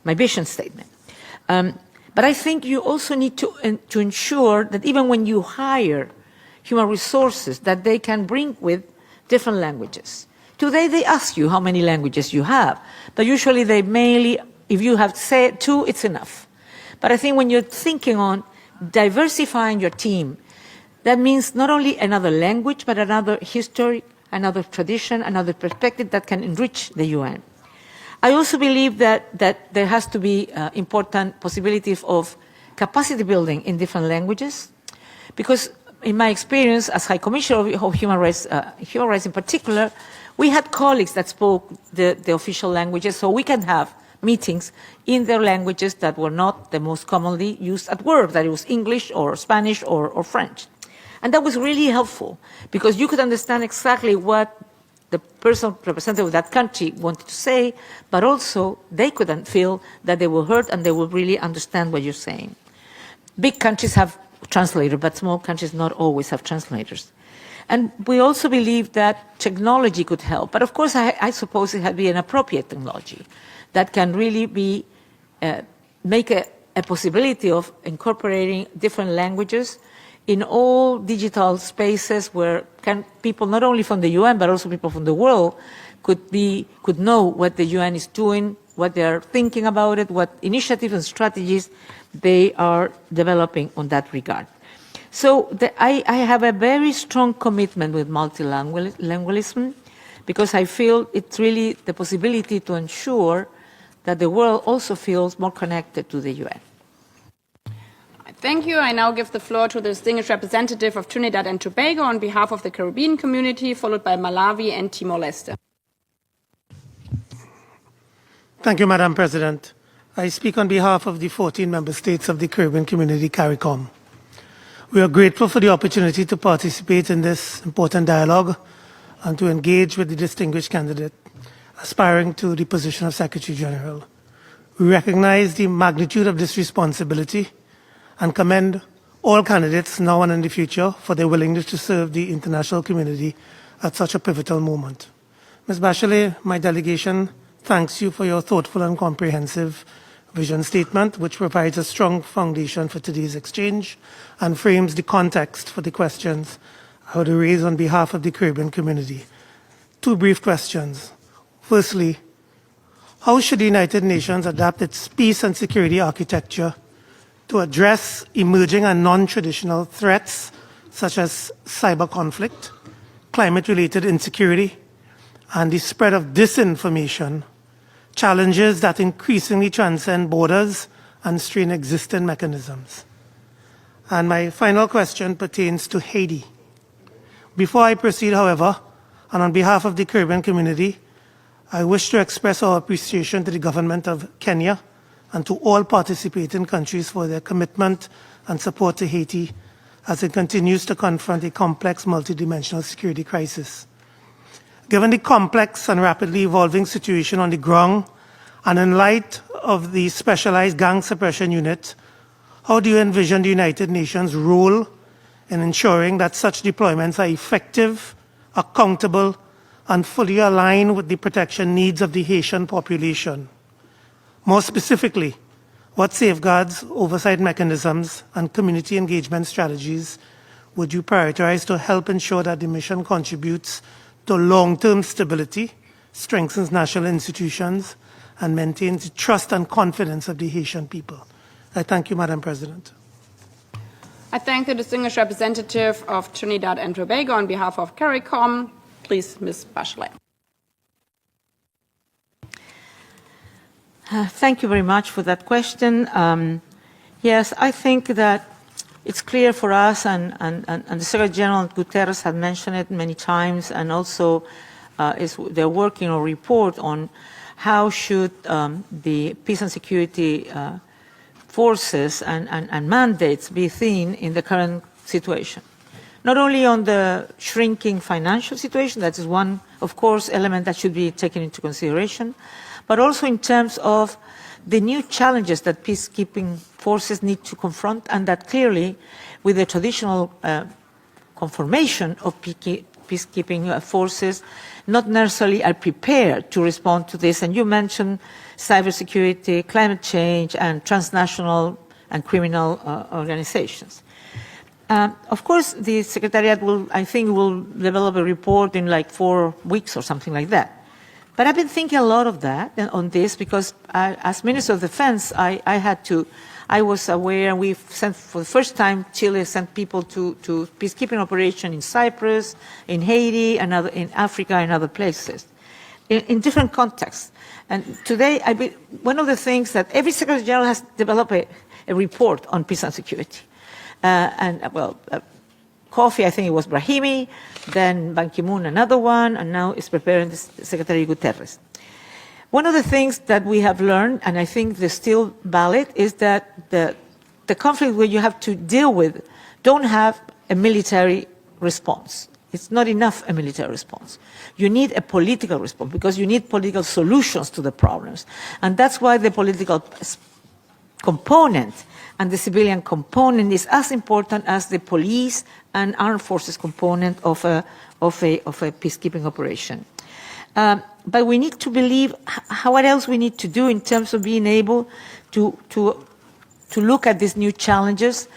vision statement. But I think you also need to ensure that even when you hire human resources, that they can bring with different languages. Today they ask you how many languages you have, but usually they mainly, if you have said 2, it's enough. But I think when you're thinking on diversifying your team, that means not only another language, but another history, another tradition, another perspective that can enrich the UN. I also believe that there has to be important possibilities of capacity building in different languages, because in my experience as High Commissioner of Human Rights in particular, we had colleagues that spoke the official languages, so we can have meetings in their languages that were not the most commonly used at work, that it was English or Spanish or French. And that was really helpful, because you could understand exactly what the person representative of that country wanted to say, but also they couldn't feel that they were heard and they would really understand what you're saying. Big countries have translators, but small countries not always have translators. And we also believe that technology could help. But of course, I suppose it had to be an appropriate technology that can really be, make a possibility of incorporating different languages in all digital spaces where people not only from the UN, but also people from the world could know what the UN is doing, what they are thinking about it, what initiatives and strategies they are developing on that regard. So I have a very strong commitment with multilingualism, because I feel it's really the possibility to ensure that the world also feels more connected to the UN. Thank you. I now give the floor to the distinguished representative of Trinidad and Tobago on behalf of the Caribbean community, followed by Malawi and Timor-Leste. Thank you, Madam President. I speak on behalf of the 14 member states of the Caribbean Community, CARICOM. We are grateful for the opportunity to participate in this important dialogue and to engage with the distinguished candidate aspiring to the position of Secretary General. We recognize the magnitude of this responsibility and commend all candidates now and in the future for their willingness to serve the international community at such a pivotal moment. Ms. Bachelet, my delegation thanks you for your thoughtful and comprehensive vision statement, which provides a strong foundation for today's exchange and frames the context for the questions I would raise on behalf of the Caribbean community. 2 brief questions. Firstly, how should the United Nations adapt its peace and security architecture to address emerging and non-traditional threats such as cyber conflict, climate-related insecurity, and the spread of disinformation, challenges that increasingly transcend borders and strain existing mechanisms. And my final question pertains to Haiti. Before I proceed, however, and on behalf of the Caribbean community, I wish to express our appreciation to the government of Kenya and to all participating countries for their commitment and support to Haiti as it continues to confront a complex multidimensional security crisis. Given the complex and rapidly evolving situation on the ground, and in light of the specialized gang suppression unit, how do you envision the United Nations' role in ensuring that such deployments are effective, accountable, and fully aligned with the protection needs of the Haitian population? More specifically, what safeguards, oversight mechanisms, and community engagement strategies would you prioritize to help ensure that the mission contributes to long-term stability, strengthens national institutions, and maintains the trust and confidence of the Haitian people? I thank you, Madam President. I thank the distinguished representative of Trinidad and Tobago on behalf of CARICOM. Please, Ms. Bachelet. Thank you very much for that question. Yes, I think that it's clear for us, and the Secretary General Guterres had mentioned it many times, and also they're working on a report on how should the peace and security forces and mandates be seen in the current situation. Not only on the shrinking financial situation, that is one, of course, element that should be taken into consideration, but also in terms of the new challenges that peacekeeping forces need to confront, and that clearly, with the traditional conformation of peacekeeping forces, not necessarily are prepared to respond to this. And you mentioned cybersecurity, climate change, and transnational and criminal organizations. Of course, the Secretariat will develop a report in like 4 weeks or something like that. But I've been thinking a lot of that on this because as Minister of Defense, I was aware, we've sent for the first time, Chile sent people to peacekeeping operation in Cyprus, in Haiti, and in Africa and other places, in different contexts. And today, one of the things that every Secretary General has developed a report on peace and security. Kofi, I think it was Brahimi, then Ban Ki-moon, another one, and now is preparing the Secretary Guterres. One of the things that we have learned, and I think is still valid, is that the conflict where you have to deal with don't have a military response. It's not enough a military response. You need a political response because you need political solutions to the problems. And that's why the political component and the civilian component is as important as the police and armed forces component of a peacekeeping operation. But we need to believe what else we need to do in terms of being able to look at these new challenges.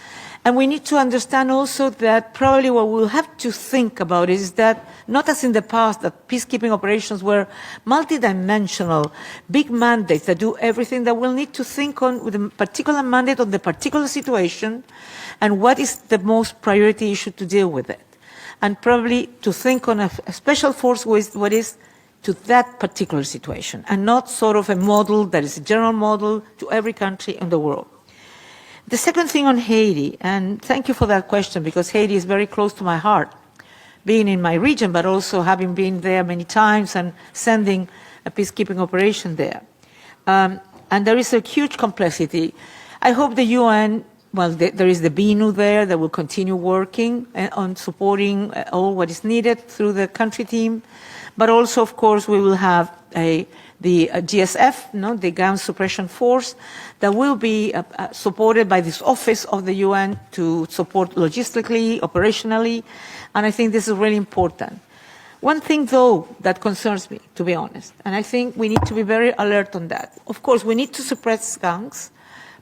And we need to understand also that probably what we'll have to think about is that, not as in the past, that peacekeeping operations were multidimensional, big mandates that do everything, that we'll need to think on with a particular mandate on the particular situation and what is the most priority issue to deal with it. And probably to think on a special force with what is to that particular situation and not sort of a model that is a general model to every country in the world. The second thing on Haiti, and thank you for that question because Haiti is very close to my heart, being in my region, but also having been there many times and sending a peacekeeping operation there. And there is a huge complexity. I hope the UN, there is the BINU there that will continue working on supporting all what is needed through the country team. But also, of course, we will have the GSF, the Gun Suppression Force, that will be supported by this office of the UN to support logistically, operationally, and I think this is really important. One thing, though, that concerns me, to be honest, and I think we need to be very alert on that. Of course, we need to suppress gangs,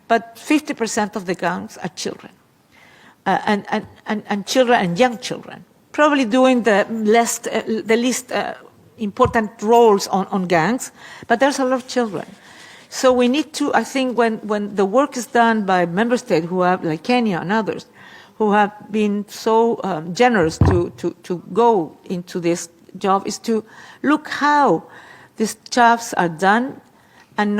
but 50% of the gangs are children, and children and young children, probably doing the least important roles on gangs, but there's a lot of children. So we need to, I think, when the work is done by member states who have, like Kenya and others, who have been so generous to go into this job, is to look how these jobs are done and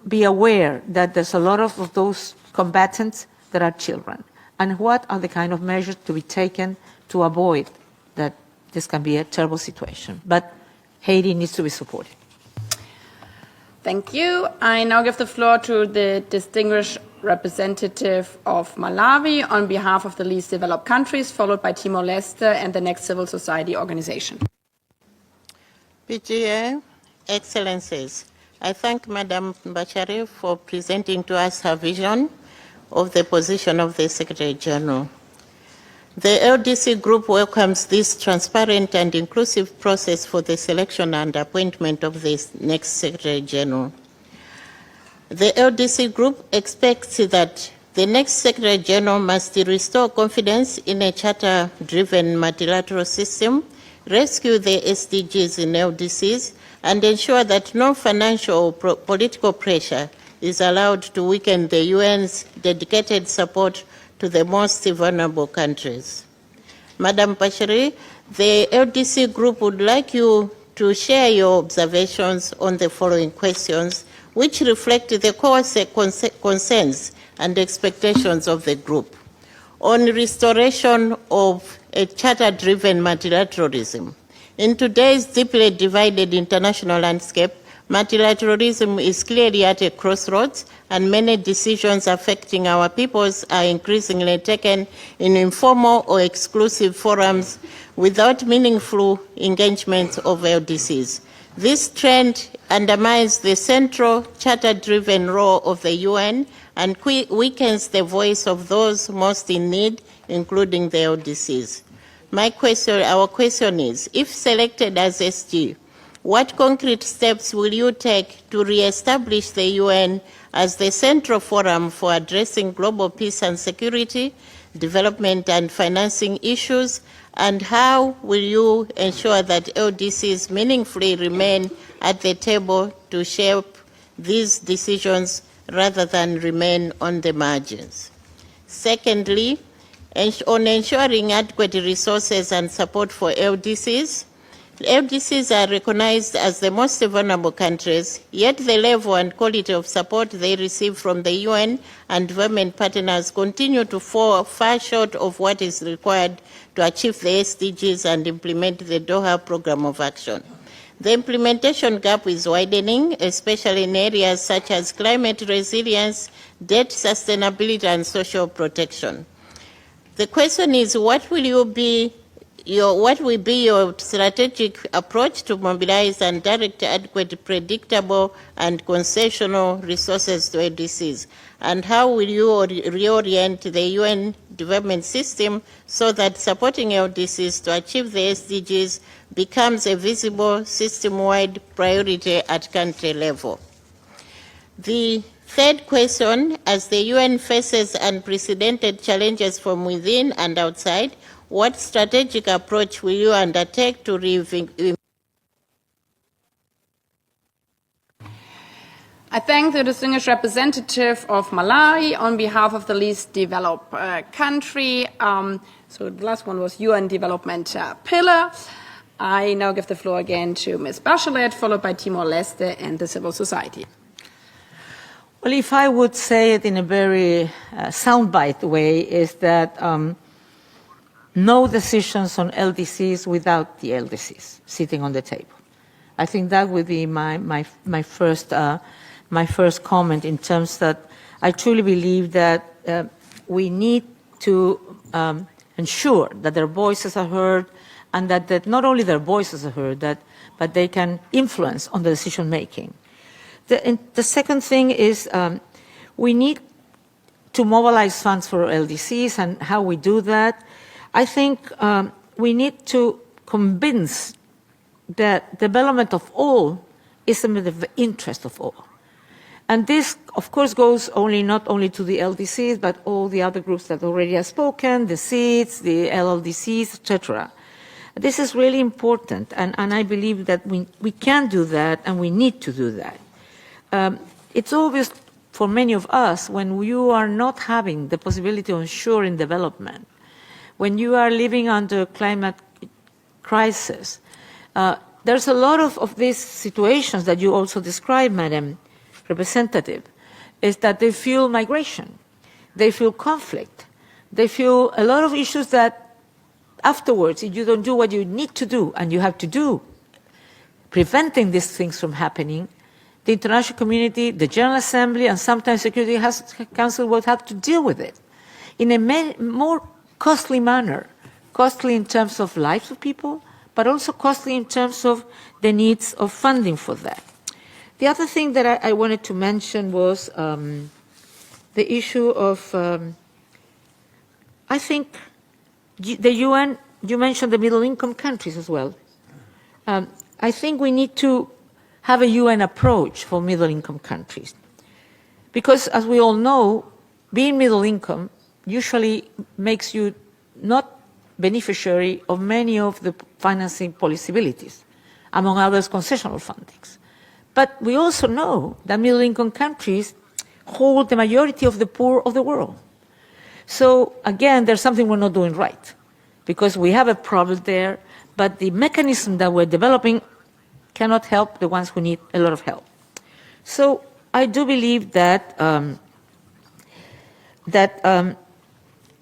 be aware that there's a lot of those combatants that are children? And what are the kind of measures to be taken to avoid that this can be a terrible situation? But Haiti needs to be supported. Thank you. I now give the floor to the distinguished representative of Malawi on behalf of the least developed countries, followed by Timor-Leste and the next civil society organization. PGA, Excellencies, I thank Madam Bachelet for presenting to us her vision of the position of the Secretary General. The LDC Group welcomes this transparent and inclusive process for the selection and appointment of the next Secretary General. The LDC Group expects that the next Secretary General must restore confidence in a charter-driven multilateral system, rescue the SDGs in LDCs, and ensure that no financial or political pressure is allowed to weaken the UN's dedicated support to the most vulnerable countries. Madam Bachelet, the LDC Group would like you to share your observations on the following questions, which reflect the core concerns and expectations of the group. On restoration of a charter-driven multilateralism. In today's deeply divided international landscape, multilateralism is clearly at a crossroads, and many decisions affecting our peoples are increasingly taken in informal or exclusive forums without meaningful engagement of LDCs. This trend undermines the central charter-driven role of the UN and weakens the voice of those most in need, including the LDCs. Our question is, if selected as SG, what concrete steps will you take to re-establish the UN as the central forum for addressing global peace and security, development and financing issues, and how will you ensure that LDCs meaningfully remain at the table to shape these decisions rather than remain on the margins? Secondly, on ensuring adequate resources and support for LDCs, LDCs are recognized as the most vulnerable countries, yet the level and quality of support they receive from the UN and development partners continue to fall far short of what is required to achieve the SDGs and implement the Doha Programme of Action. The implementation gap is widening, especially in areas such as climate resilience, debt sustainability, and social protection. The question is, what will be your strategic approach to mobilize and direct adequate, predictable, and concessional resources to LDCs? And how will you reorient the UN development system so that supporting LDCs to achieve the SDGs becomes a visible system-wide priority at country level? The third question, as the UN faces unprecedented challenges from within and outside, what strategic approach will you undertake to I thank the distinguished representative of Malawi on behalf of the least developed country. So the last one was UN Development Pillar. I now give the floor again to Ms. Bachelet, followed by Timor-Leste and the civil society. Well, if I would say it in a very soundbite way, is that no decisions on LDCs without the LDCs sitting on the table. I think that would be my first comment, in terms that I truly believe that we need to ensure that their voices are heard, and that not only their voices are heard, but they can influence on the decision making. The second thing is we need to mobilize funds for LDCs, and how we do that. I think we need to convince that development of all is in the interest of all. And this, of course, goes not only to the LDCs, but all the other groups that already have spoken, the SEEDs, the LLDCs, etc. This is really important, and I believe that we can do that, and we need to do that. It's obvious for many of us, when you are not having the possibility of ensuring development, when you are living under climate crisis, there's a lot of these situations that you also described, Madam, representative, is that they feel migration, they feel conflict, they feel a lot of issues that afterwards, if you don't do what you need to do and you have to do, preventing these things from happening, the international community, the General Assembly, and sometimes Security Council will have to deal with it in a more costly manner, costly in terms of lives of people, but also costly in terms of the needs of funding for that. The other thing that I wanted to mention was the issue of, I think, the UN, you mentioned the middle-income countries as well. I think we need to have a UN approach for middle-income countries. Because, as we all know, being middle-income usually makes you not beneficiary of many of the financing possibilities, among others, concessional fundings. But we also know that middle-income countries hold the majority of the poor of the world. So, again, there's something we're not doing right, because we have a problem there, but the mechanism that we're developing cannot help the ones who need a lot of help. So I do believe that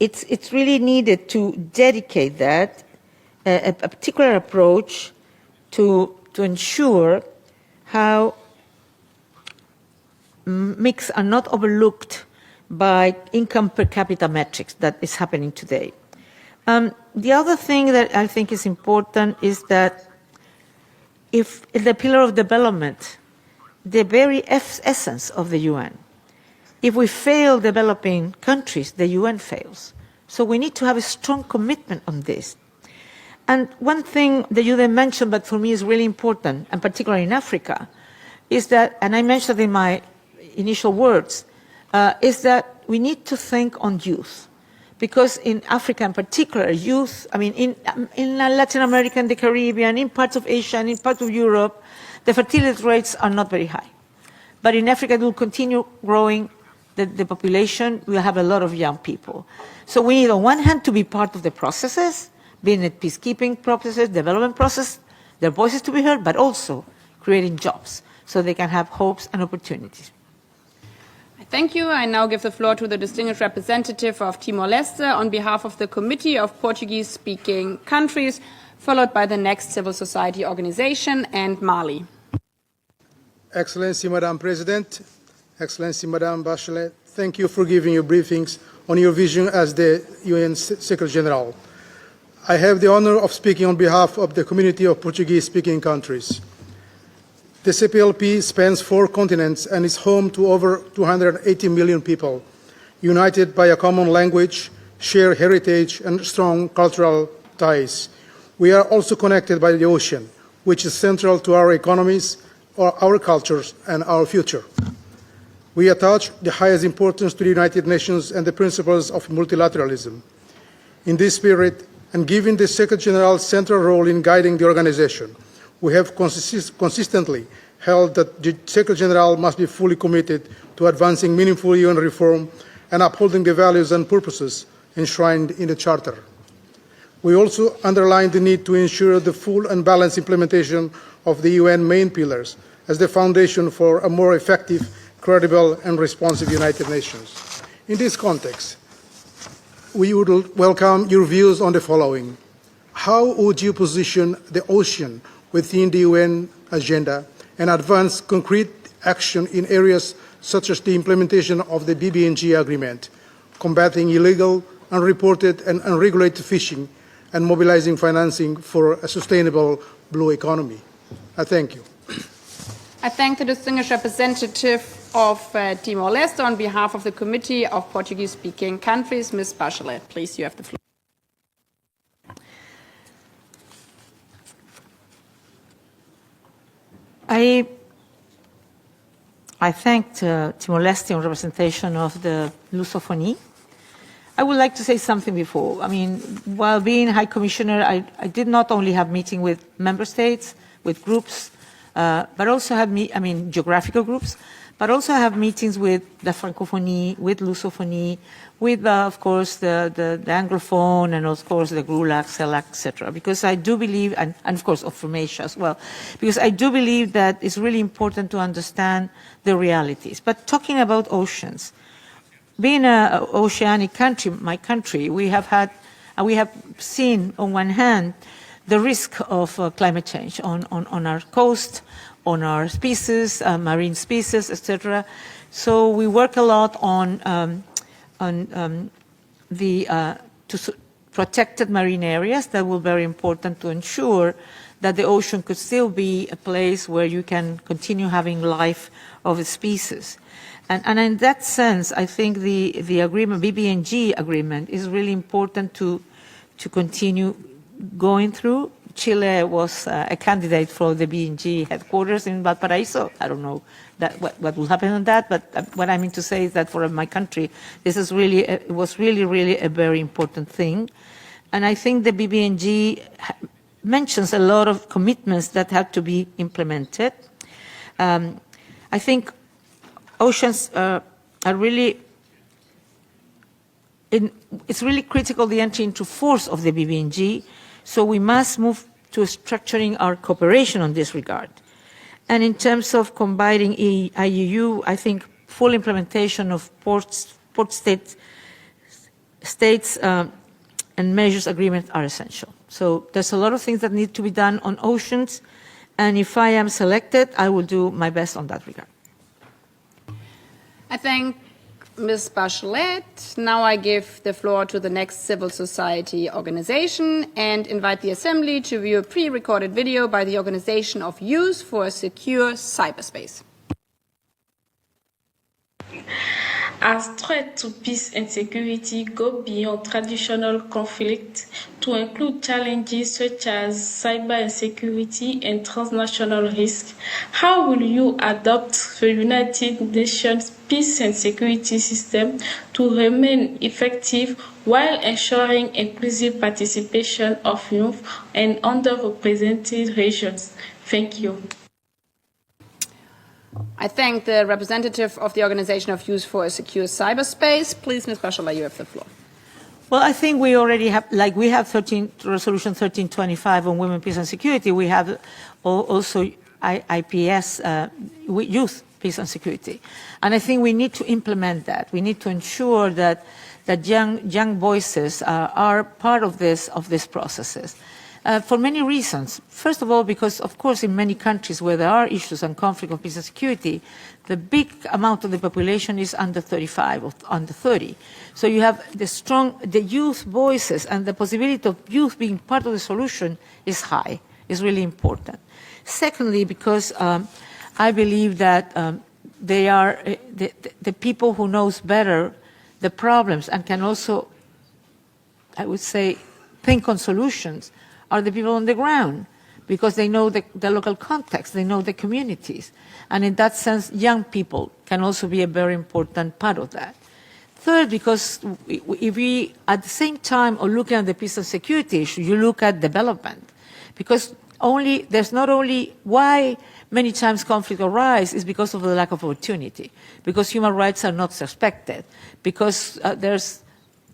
it's really needed to dedicate that a particular approach to ensure how mix are not overlooked by income per capita metrics that is happening today. The other thing that I think is important is that if the pillar of development, the very essence of the UN, if we fail developing countries, the UN fails. So we need to have a strong commitment on this. And one thing that you didn't mention, but for me is really important, and particularly in Africa, is that, and I mentioned in my initial words, is that we need to think on youth. Because in Africa in particular, youth, I mean, in Latin America and the Caribbean, in parts of Asia and in parts of Europe, the fertility rates are not very high. But in Africa, it will continue growing the population. We'll have a lot of young people. So we need, on one hand, to be part of the processes, being it peacekeeping processes, development process, their voices to be heard, but also creating jobs so they can have hopes and opportunities. Thank you. I now give the floor to the distinguished representative of Timor-Leste on behalf of the Committee of Portuguese-Speaking Countries, followed by the next civil society organization and Mali. Excellency, Madam President, Excellency, Madam Bachelet, thank you for giving your briefings on your vision as the UN Secretary General. I have the honor of speaking on behalf of the Community of Portuguese-Speaking Countries. The CPLP spans 4 continents and is home to over 280 million people, united by a common language, shared heritage, and strong cultural ties. We are also connected by the ocean, which is central to our economies, our cultures, and our future. We attach the highest importance to the United Nations and the principles of multilateralism. In this spirit, and given the Secretary General's central role in guiding the organization, we have consistently held that the Secretary General must be fully committed to advancing meaningful UN reform and upholding the values and purposes enshrined in the Charter. We also underline the need to ensure the full and balanced implementation of the UN main pillars as the foundation for a more effective, credible, and responsive United Nations. In this context, we would welcome your views on the following. How would you position the ocean within the UN agenda and advance concrete action in areas such as the implementation of the BBNG agreement, combating illegal, unreported and unregulated fishing, and mobilizing financing for a sustainable blue economy? I thank you. I thank the distinguished representative of Timor-Leste on behalf of the Committee of Portuguese-Speaking Countries, Ms. Bachelet. Please, you have the floor. I thank Timor-Leste in representation of the Lusophonie. I would like to say something before. I mean, while being High Commissioner, I did not only have meetings with member states, with groups, but also have geographical groups, but also have meetings with the Francophonie, with Lusophonie, with, of course, the Anglophone, and of course the GRULAC, CELAC, etc. Because I do believe, and of course of Formatia as well, because I do believe that it's really important to understand the realities. But talking about oceans, being an oceanic country, my country, we have seen on one hand the risk of climate change on our coast, on our species, marine species, etc. So we work a lot on protected marine areas. That will be very important to ensure that the ocean could still be a place where you can continue having life of a species. And in that sense, I think the agreement, BBNG agreement, is really important to continue going through. Chile was a candidate for the BNG headquarters in Valparaiso. I don't know what will happen on that, but what I mean to say is that for my country, this is really it was really a very important thing. And I think the BBNG mentions a lot of commitments that have to be implemented. I think oceans are really, it's really critical the entry into force of the BBNG, so we must move to structuring our cooperation on this regard. And in terms of combining IUU, I think full implementation of port states and measures agreements are essential. So there's a lot of things that need to be done on oceans, and if I am selected, I will do my best on that regard. I thank Ms. Bachelet. Now I give the floor to the next civil society organization and invite the Assembly to view a pre-recorded video by the Organization of Youth for a Secure Cyberspace. As threat to peace and security go beyond traditional conflict to include challenges such as cyber insecurity and transnational risk, how will you adopt the United Nations peace and security system to remain effective while ensuring inclusive participation of youth and underrepresented regions? Thank you. I thank the representative of the Organization of Youth for a Secure Cyberspace. Please, Ms. Bachelet, you have the floor. Well, I think we already have, like we have Resolution 1325 on women, peace and security. We have also IPS, youth, peace and security. And I think we need to implement that. We need to ensure that young voices are part of these processes. For many reasons. First of all, because, of course, in many countries where there are issues and conflict of peace and security, the big amount of the population is under 35 or under 30. So you have the youth voices, and the possibility of youth being part of the solution is high, is really important. Secondly, because I believe that they are the people who knows better the problems and can also, I would say, think on solutions are the people on the ground, because they know the local context, they know the communities. And in that sense, young people can also be a very important part of that. Third, because if we, at the same time, are looking at the peace and security issue, you look at development. Because there's not only why many times conflict arises is because of the lack of opportunity, because human rights are not respected, because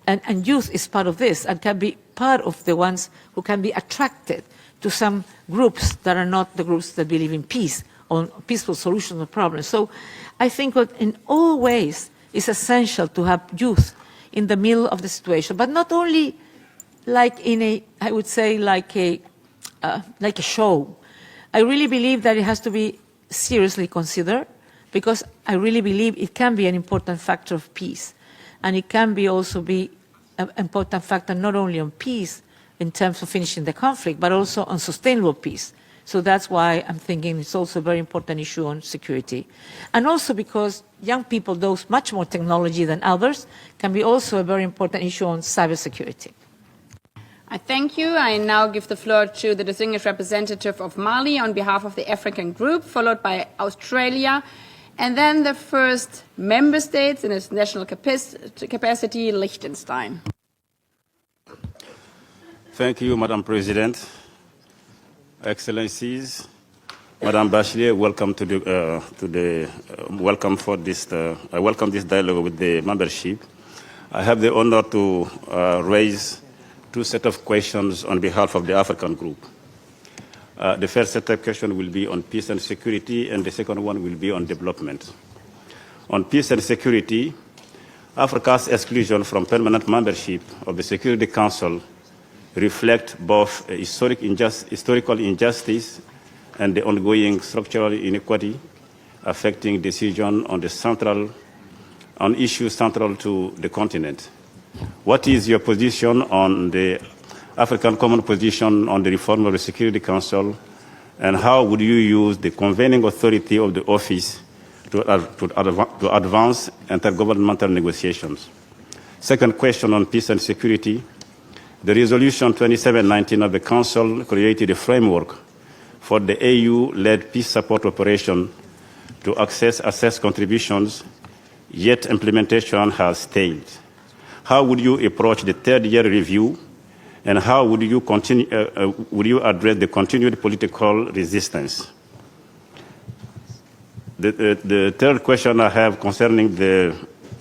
and youth is part of this and can be part of the ones who can be attracted to some groups that are not the groups that believe in peace or peaceful solutions of problems. So I think that in all ways it's essential to have youth in the middle of the situation, but not only like in a, I would say, like a show. I really believe that it has to be seriously considered, because I really believe it can be an important factor of peace. And it can be also be an important factor not only on peace in terms of finishing the conflict, but also on sustainable peace. So that's why I'm thinking it's also a very important issue on security. And also because young people, those much more technology than others, can be also a very important issue on cybersecurity. I thank you. I now give the floor to the distinguished representative of Mali on behalf of the African Group, followed by Australia, and then the first member states in its national capacity, Liechtenstein. Thank you, Madam President, Excellencies, Madam Bachelet, welcome to welcome for this. I welcome this dialogue with the membership. I have the honor to raise two sets of questions on behalf of the African group. The first set of questions will be on peace and security, and the second one will be on development. On peace and security, Africa's exclusion from permanent membership of the Security Council reflects both historical injustice and the ongoing structural inequity affecting decisions on issues central to the continent. What is your position on the African Common Position on the reform of the Security Council, and how would you use the convening authority of the office to advance intergovernmental negotiations? Second question on peace and security. The resolution 2719 of the Council created a framework for the AU-led peace support operation to assess contributions, yet implementation has stalled. How would you approach the third-year review, and how would you address the continued political resistance? The third question I have concerning the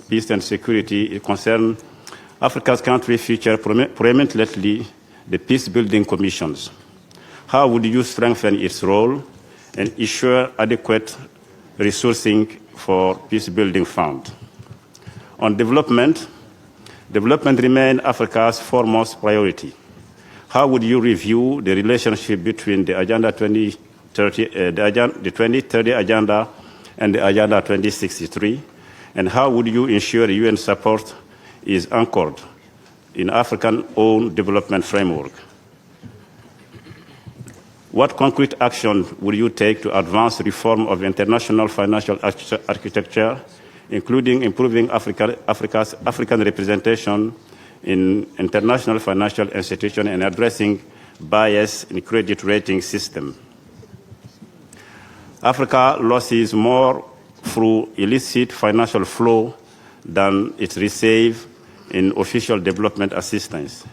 peace and security concerns Africa's country feature prominently the peace-building commissions. How would you strengthen its role and ensure adequate resourcing for peace-building fund? On development remains Africa's foremost priority. How would you review the relationship between the Agenda 2030, the 2030 Agenda and the Agenda 2063? And how would you ensure UN support is anchored in African-owned development framework? What concrete action will you take to advance reform of international financial architecture, including improving African representation in international financial institutions and addressing bias in credit rating system? Africa loses more through illicit financial flow than it receives in official development assistance.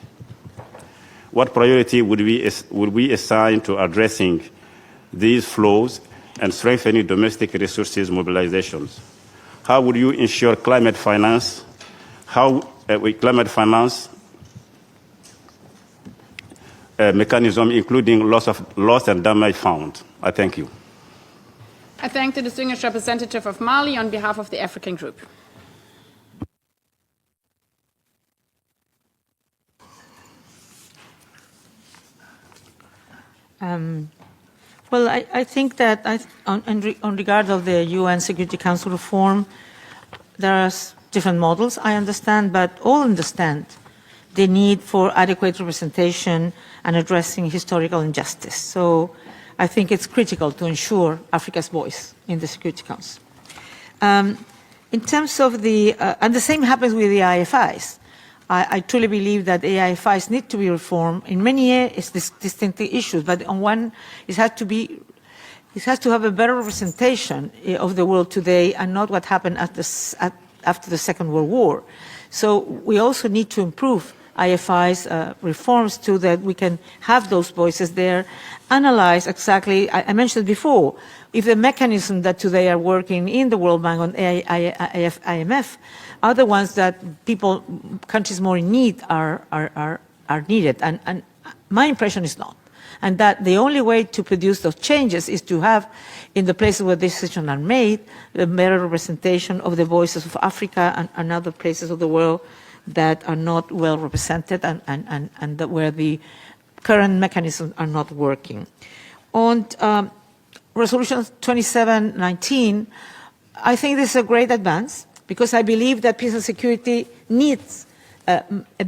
What priority would we assign to addressing these flows and strengthening domestic resources mobilizations? How would you ensure climate finance? Mechanism, including loss and damage fund? I thank you. I thank the distinguished representative of Mali on behalf of the African Group. Well, I think that on regard of the UN Security Council reform, there are different models, I understand, but all understand the need for adequate representation and addressing historical injustice. So I think it's critical to ensure Africa's voice in the Security Council. In terms of and the same happens with the IFIs. I truly believe that AIFIs need to be reformed in many areas, distinct issues, but on one, it has to have a better representation of the world today and not what happened after the Second World War. So we also need to improve IFIs reforms so that we can have those voices there, analyze exactly, I mentioned before, if the mechanisms that today are working in the World Bank on IMF are the ones that countries more in need are needed. And my impression is not. And that the only way to produce those changes is to have, in the places where decisions are made, the better representation of the voices of Africa and other places of the world that are not well represented and where the current mechanisms are not working. On Resolution 2719, I think this is a great advance because I believe that peace and security needs a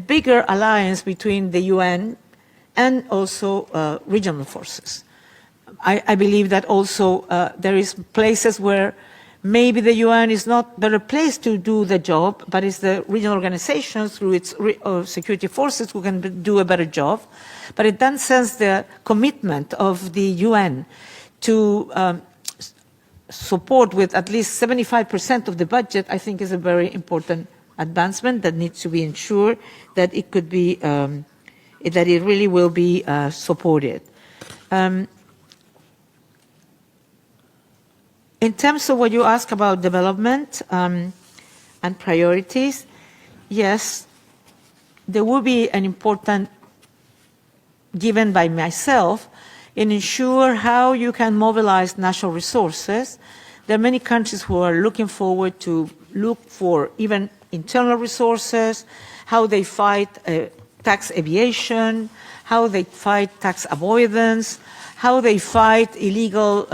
bigger alliance between the UN and also regional forces. I believe that also there is places where maybe the UN is not better placed to do the job, but it's the regional organizations through its security forces who can do a better job. But in that sense, the commitment of the UN to support with at least 75% of the budget, I think is a very important advancement that needs to be ensured that it could be, that it really will be supported. In terms of what you ask about development and priorities, yes, there will be an important given by myself in ensure how you can mobilize natural resources. There are many countries who are looking forward to look for even internal resources, how they fight tax evasion, how they fight tax avoidance, how they fight illegal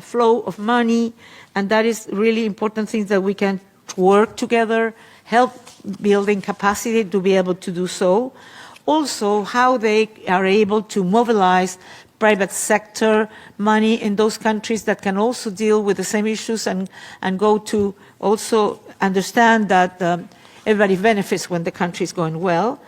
flow of money, and that is really important things that we can work together, help building capacity to be able to do so. Also, how they are able to mobilize private sector money in those countries that can also deal with the same issues and go to also understand that everybody benefits when the country is going well.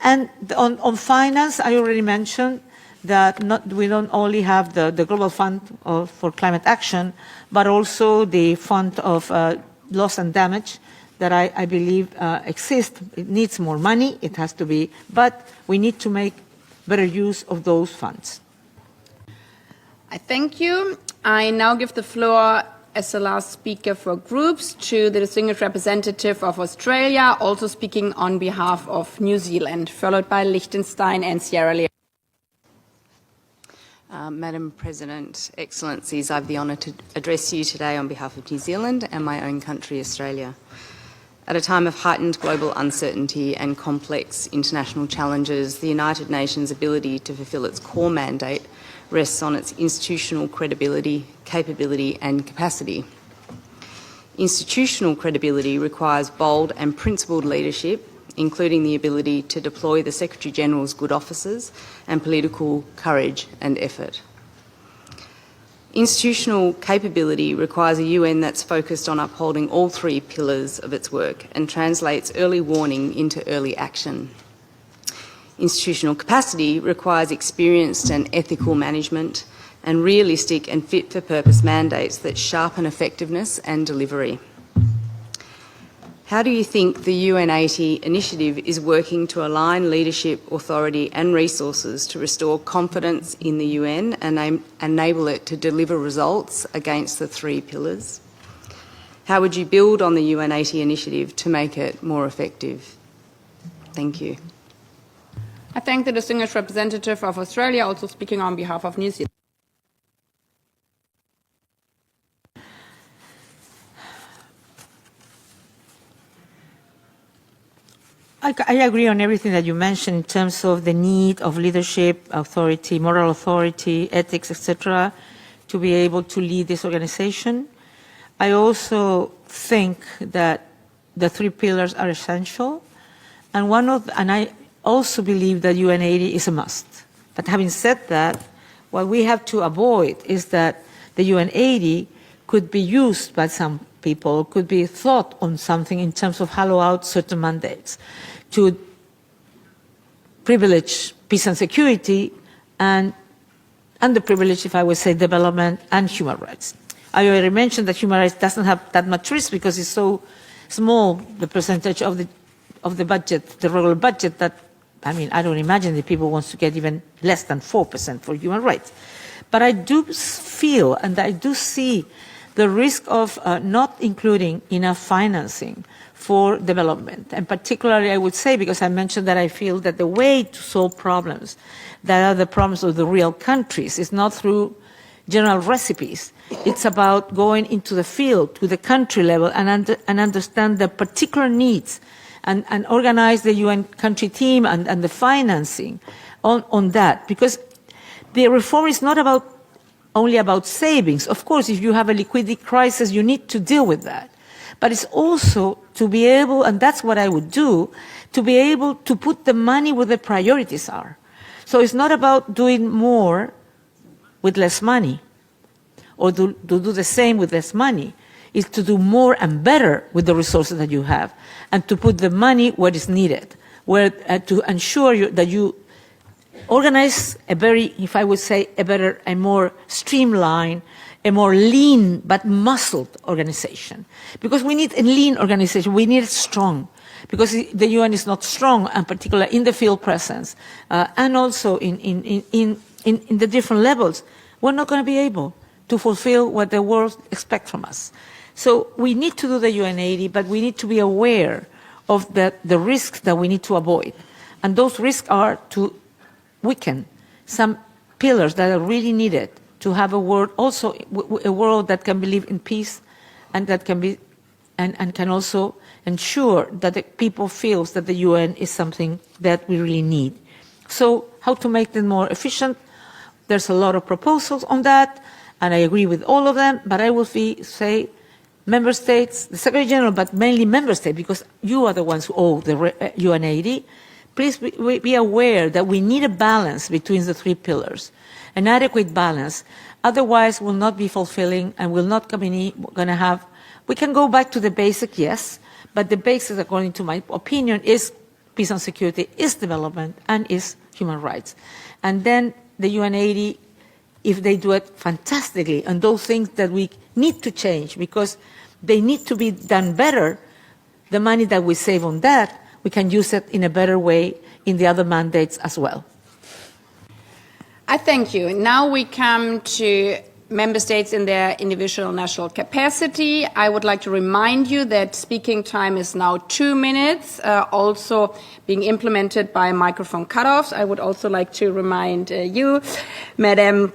And on finance, I already mentioned that we don't only have the Global Fund for Climate Action, but also the Fund of Loss and Damage that I believe exists. It needs more money, it has to be, but we need to make better use of those funds. I thank you. I now give the floor as the last speaker for groups to the distinguished representative of Australia, also speaking on behalf of New Zealand, followed by Liechtenstein and Sierra Leone. Madam President, Excellencies, I have the honour to address you today on behalf of New Zealand and my own country, Australia. At a time of heightened global uncertainty and complex international challenges, the United Nations' ability to fulfil its core mandate rests on its institutional credibility, capability and capacity. Institutional credibility requires bold and principled leadership, including the ability to deploy the Secretary-General's good offices and political courage and effort. Institutional capability requires a UN that's focused on upholding all three pillars of its work and translates early warning into early action. Institutional capacity requires experienced and ethical management and realistic and fit-for-purpose mandates that sharpen effectiveness and delivery. How do you think the UNCTAD initiative is working to align leadership, authority and resources to restore confidence in the UN and enable it to deliver results against the three pillars? How would you build on the UNCTAD initiative to make it more effective? Thank you. I thank the distinguished representative of Australia, also speaking on behalf of New Zealand. I agree on everything that you mentioned in terms of the need of leadership, authority, moral authority, ethics, etc., to be able to lead this organization. I also think that the three pillars are essential, and I also believe that UNCTAD is a must. But having said that, what we have to avoid is that the UNCTAD could be used by some people, could be thought on something in terms of hollow out certain mandates to privilege peace and security and underprivilege, if I would say, development and human rights. I already mentioned that human rights doesn't have that much risk because it's so small, the percentage of the budget, the regular budget, that, I mean, I don't imagine that people want to get even less than 4% for human rights. But I do feel and I do see the risk of not including enough financing for development. And particularly, I would say, because I mentioned that I feel that the way to solve problems that are the problems of the real countries is not through general recipes. It's about going into the field, to the country level, and understand the particular needs and organize the UN country team and the financing on that. Because the reform is not only about savings. Of course, if you have a liquidity crisis, you need to deal with that. But it's also to be able, and that's what I would do, to be able to put the money where the priorities are. So it's not about doing more with less money or to do the same with less money. It's to do more and better with the resources that you have and to put the money where it's needed, to ensure that you organize a very, if I would say, a more streamlined, a more lean but muscled organization. Because we need a lean organization, we need it strong. Because the UN is not strong, and particularly in the field presence, and also in the different levels, we're not going to be able to fulfill what the world expects from us. So we need to do the UN80, but we need to be aware of the risks that we need to avoid. And those risks are to weaken some pillars that are really needed to have a world, also a world that can believe in peace and that can be, and can also ensure that the people feel that the UN is something that we really need. So how to make them more efficient? There's a lot of proposals on that, and I agree with all of them, but I will say member states, the Secretary General, but mainly member states, because you are the ones who owe the UN80, please be aware that we need a balance between the three pillars, an adequate balance. Otherwise, we'll not be fulfilling and we'll not going to have, we can go back to the basic, yes, but the basics, according to my opinion, is peace and security, is development, and is human rights. And then the UN80, if they do it fantastically, and those things that we need to change because they need to be done better, the money that we save on that, we can use it in a better way in the other mandates as well. I thank you. Now we come to member states in their individual national capacity. I would like to remind you that speaking time is now 2 minutes, also being implemented by microphone cutoffs. I would also like to remind you, Madam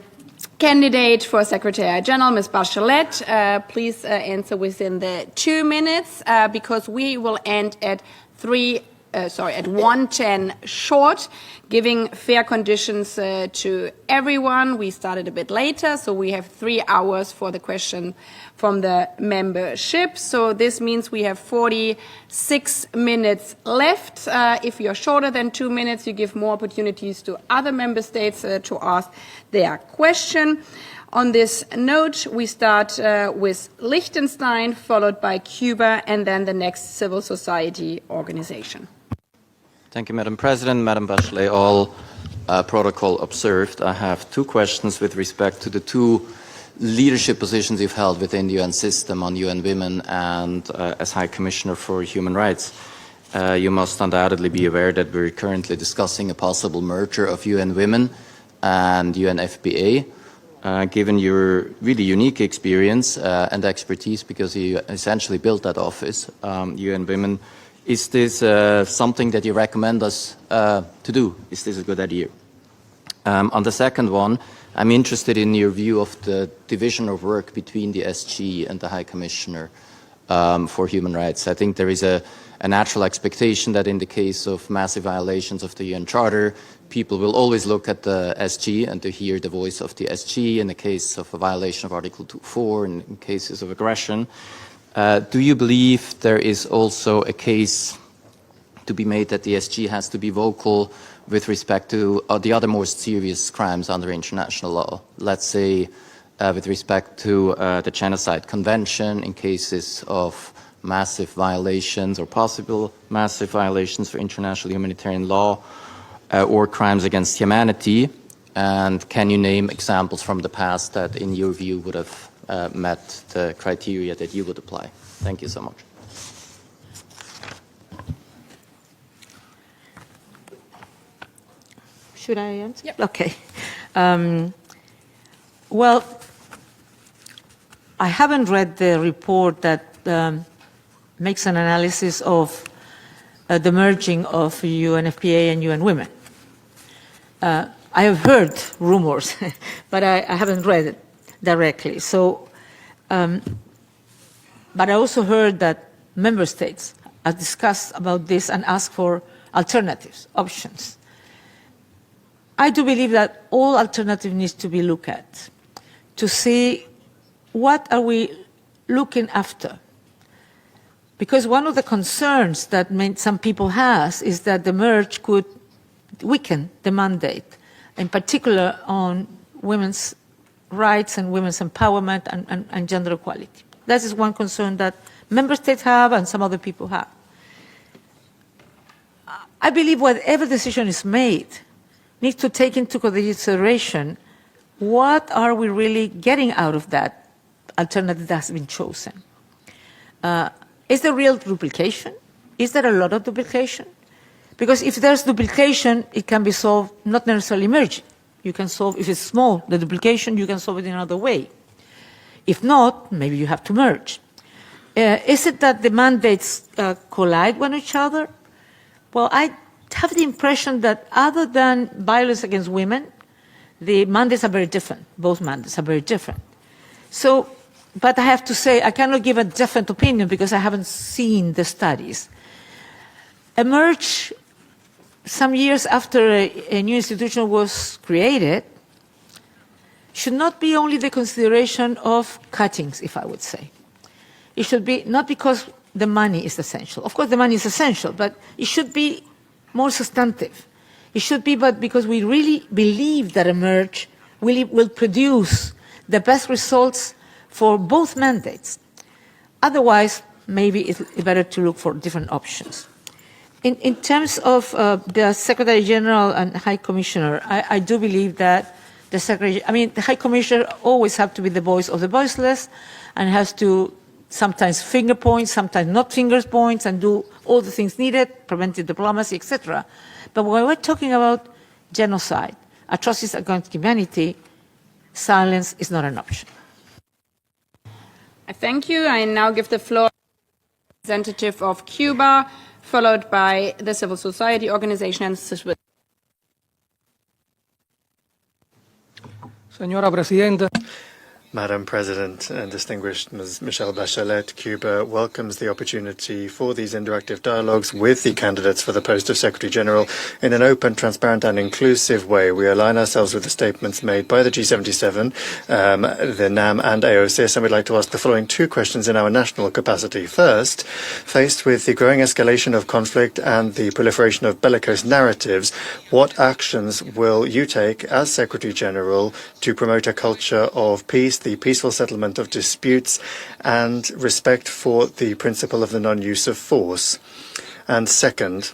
Candidate for Secretary General, Ms. Bachelet, please answer within the 2 minutes because we will end at 1:10 short, giving fair conditions to everyone. We started a bit later, so we have 3 hours for the question from the membership. So this means we have 46 minutes left. If you're shorter than 2 minutes, you give more opportunities to other member states to ask their question. On this note, we start with Liechtenstein, followed by Cuba, and then the next civil society organization. Thank you, Madam President. Madam Bachelet, all protocol observed. I have 2 questions with respect to the 2 leadership positions you've held within the UN system on UN Women and as High Commissioner for Human Rights. You must undoubtedly be aware that we're currently discussing a possible merger of UN Women and UNFPA. Given your really unique experience and expertise, because you essentially built that office, UN Women, is this something that you recommend us to do? Is this a good idea? On the second one, I'm interested in your view of the division of work between the SG and the High Commissioner for Human Rights. I think there is a natural expectation that in the case of massive violations of the UN Charter, people will always look at the SG and to hear the voice of the SG in the case of a violation of Article 2.4 and in cases of aggression. Do you believe there is also a case to be made that the SG has to be vocal with respect to the other most serious crimes under international law? Let's say with respect to the Genocide Convention in cases of massive violations or possible massive violations for international humanitarian law or crimes against humanity. And can you name examples from the past that in your view would have met the criteria that you would apply? Thank you so much. Should I answer? Yep. Okay. Well, I haven't read the report that makes an analysis of the merging of UNFPA and UN Women. I have heard rumors, but I haven't read it directly. So, but I also heard that member states have discussed about this and asked for alternatives, options. I do believe that all alternatives need to be looked at to see what are we looking after. Because one of the concerns that some people have is that the merge could weaken the mandate, in particular on women's rights and women's empowerment and gender equality. That is one concern that member states have and some other people have. I believe whatever decision is made needs to take into consideration what are we really getting out of that alternative that has been chosen. Is there real duplication? Is there a lot of duplication? Because if there's duplication, it can be solved not necessarily merging. You can solve, if it's small, the duplication, you can solve it in another way. If not, maybe you have to merge. Is it that the mandates collide with each other? Well, I have the impression that other than violence against women, the mandates are very different. Both mandates are very different. So, but I have to say, I cannot give a different opinion because I haven't seen the studies. Emerge some years after a new institution was created should not be only the consideration of cuttings, if I would say. It should be not because the money is essential. Of course, the money is essential, but it should be more substantive. It should be but because we really believe that Emerge will produce the best results for both mandates. Otherwise, maybe it's better to look for different options. In terms of the Secretary General and High Commissioner, I do believe that the High Commissioner always has to be the voice of the voiceless and has to sometimes finger point, sometimes not finger points, and do all the things needed, preventive diplomacy, etc. But when we're talking about genocide, atrocities against humanity, silence is not an option. I thank you. I now give the floor to the representative of Cuba, followed by the civil society organization and civil. Señora Presidenta. Madam President and distinguished Ms. Michelle Bachelet, Cuba welcomes the opportunity for these interactive dialogues with the candidates for the post of Secretary General in an open, transparent and inclusive way. We align ourselves with the statements made by the G77, the NAM and AOSIS, and we'd like to ask the following two questions in our national capacity. First, faced with the growing escalation of conflict and the proliferation of bellicose narratives, what actions will you take as Secretary General to promote a culture of peace, the peaceful settlement of disputes, and respect for the principle of the non-use of force? And second,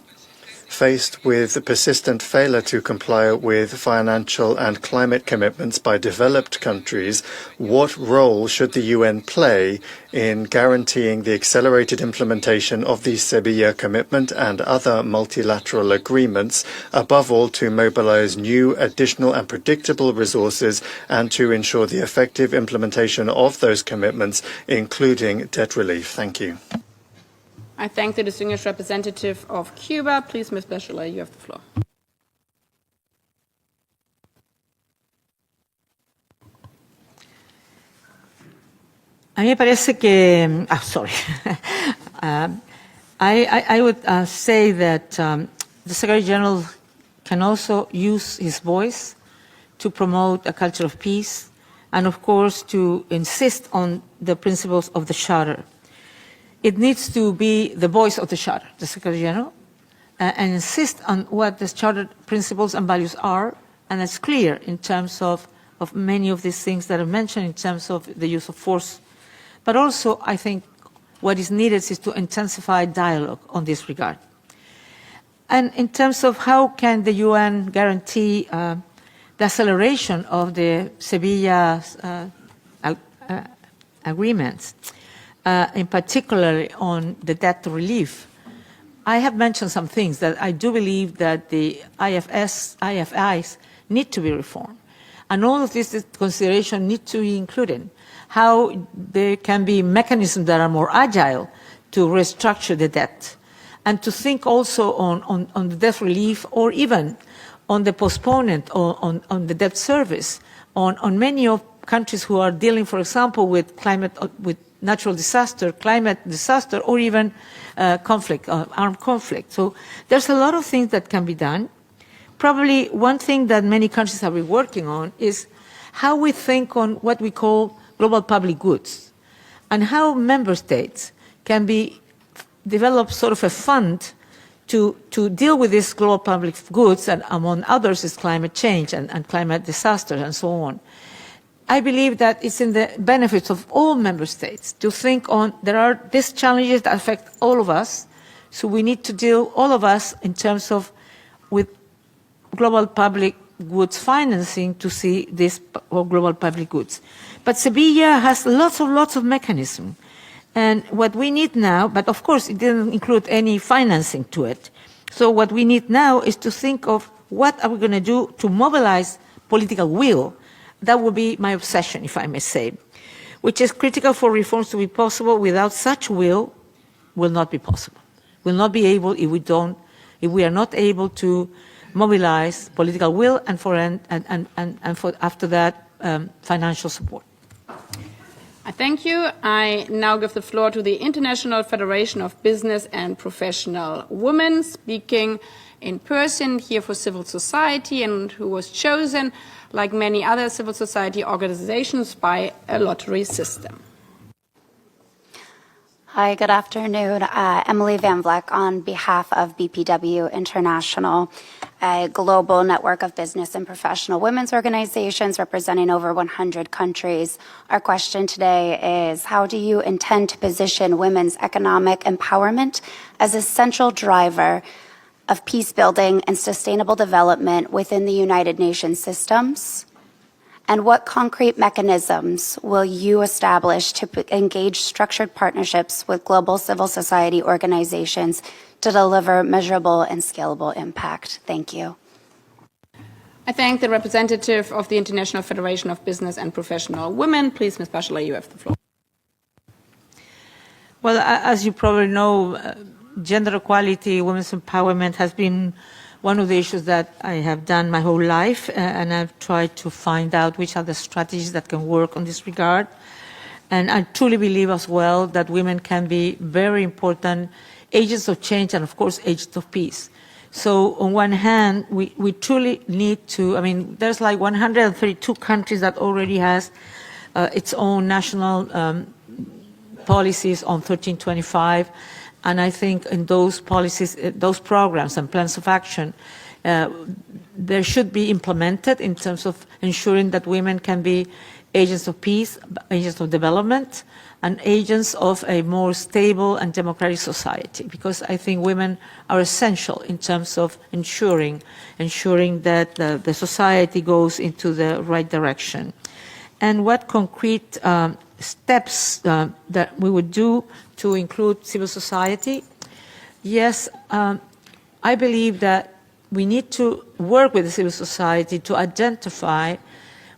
faced with the persistent failure to comply with financial and climate commitments by developed countries, what role should the UN play in guaranteeing the accelerated implementation of the Sevilla Commitment and other multilateral agreements, above all to mobilize new, additional and predictable resources and to ensure the effective implementation of those commitments, including debt relief? Thank you. I thank the distinguished representative of Cuba. Please, Ms. Bachelet, you have the floor. A mí me parece que, sorry. I would say that the Secretary General can also use his voice to promote a culture of peace and, of course, to insist on the principles of the Charter. It needs to be the voice of the Charter, the Secretary General, and insist on what the Charter principles and values are, and it's clear in terms of many of these things that are mentioned in terms of the use of force. But also, I think what is needed is to intensify dialogue on this regard. And in terms of how can the UN guarantee the acceleration of the Sevilla agreements, in particular on the debt relief, I have mentioned some things that I do believe that the IFIs need to be reformed. And all of this consideration need to be included. How there can be mechanisms that are more agile to restructure the debt, and to think also on the debt relief, or even on the postponement on the debt service on many of countries who are dealing, for example, with natural disaster, climate disaster, or even conflict, armed conflict. So there's a lot of things that can be done. Probably one thing that many countries have been working on is how we think on what we call global public goods, and how member states can develop sort of a fund to deal with these global public goods, and among others is climate change and climate disaster and so on. I believe that it's in the benefits of all member states to think on, there are these challenges that affect all of us, so we need to deal, all of us, in terms of with global public goods financing to see this global public goods. But Sevilla has lots of mechanisms. And what we need now, but of course it didn't include any financing to it. So what we need now is to think of what are we going to do to mobilize political will. That would be my obsession, if I may say. which is critical for reforms to be possible. Without such will not be possible. Will not be able if we are not able to mobilize political will and for after that financial support. I thank you. I now give the floor to the International Federation of Business and Professional Women, speaking in person here for civil society, and who was chosen, like many other civil society organizations, by a lottery system. Hi, good afternoon. Emily Van Vleck on behalf of BPW International, a global network of business and professional women's organizations representing over 100 countries. Our question today is, how do you intend to position women's economic empowerment as a central driver of peace building and sustainable development within the United Nations systems? And what concrete mechanisms will you establish to engage structured partnerships with global civil society organizations to deliver measurable and scalable impact? Thank you. I thank the representative of the International Federation of Business and Professional Women. Please, Ms. Bachelet, you have the floor. Well, as you probably know, gender equality, women's empowerment has been one of the issues that I have done my whole life, and I've tried to find out which are the strategies that can work on this regard. And I truly believe as well that women can be very important agents of change and, of course, agents of peace. So on one hand, we truly need to, I mean, there's like 132 countries that already has its own national policies on 1325. And I think in those policies, those programs and plans of action, they should be implemented in terms of ensuring that women can be agents of peace, agents of development, and agents of a more stable and democratic society. Because I think women are essential in terms of ensuring that the society goes into the right direction. And what concrete steps that we would do to include civil society? Yes, I believe that we need to work with the civil society to identify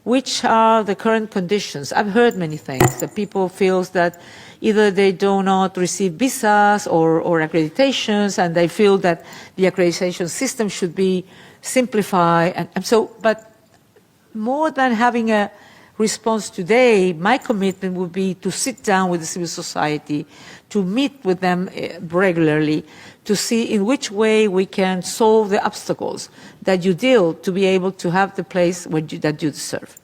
which are the current conditions. I've heard many things, that people feel that either they do not receive visas or accreditations, and they feel that the accreditation system should be simplified. And so, but more than having a response today, my commitment would be to sit down with the civil society, to meet with them regularly, to see in which way we can solve the obstacles that you deal to be able to have the place that you deserve.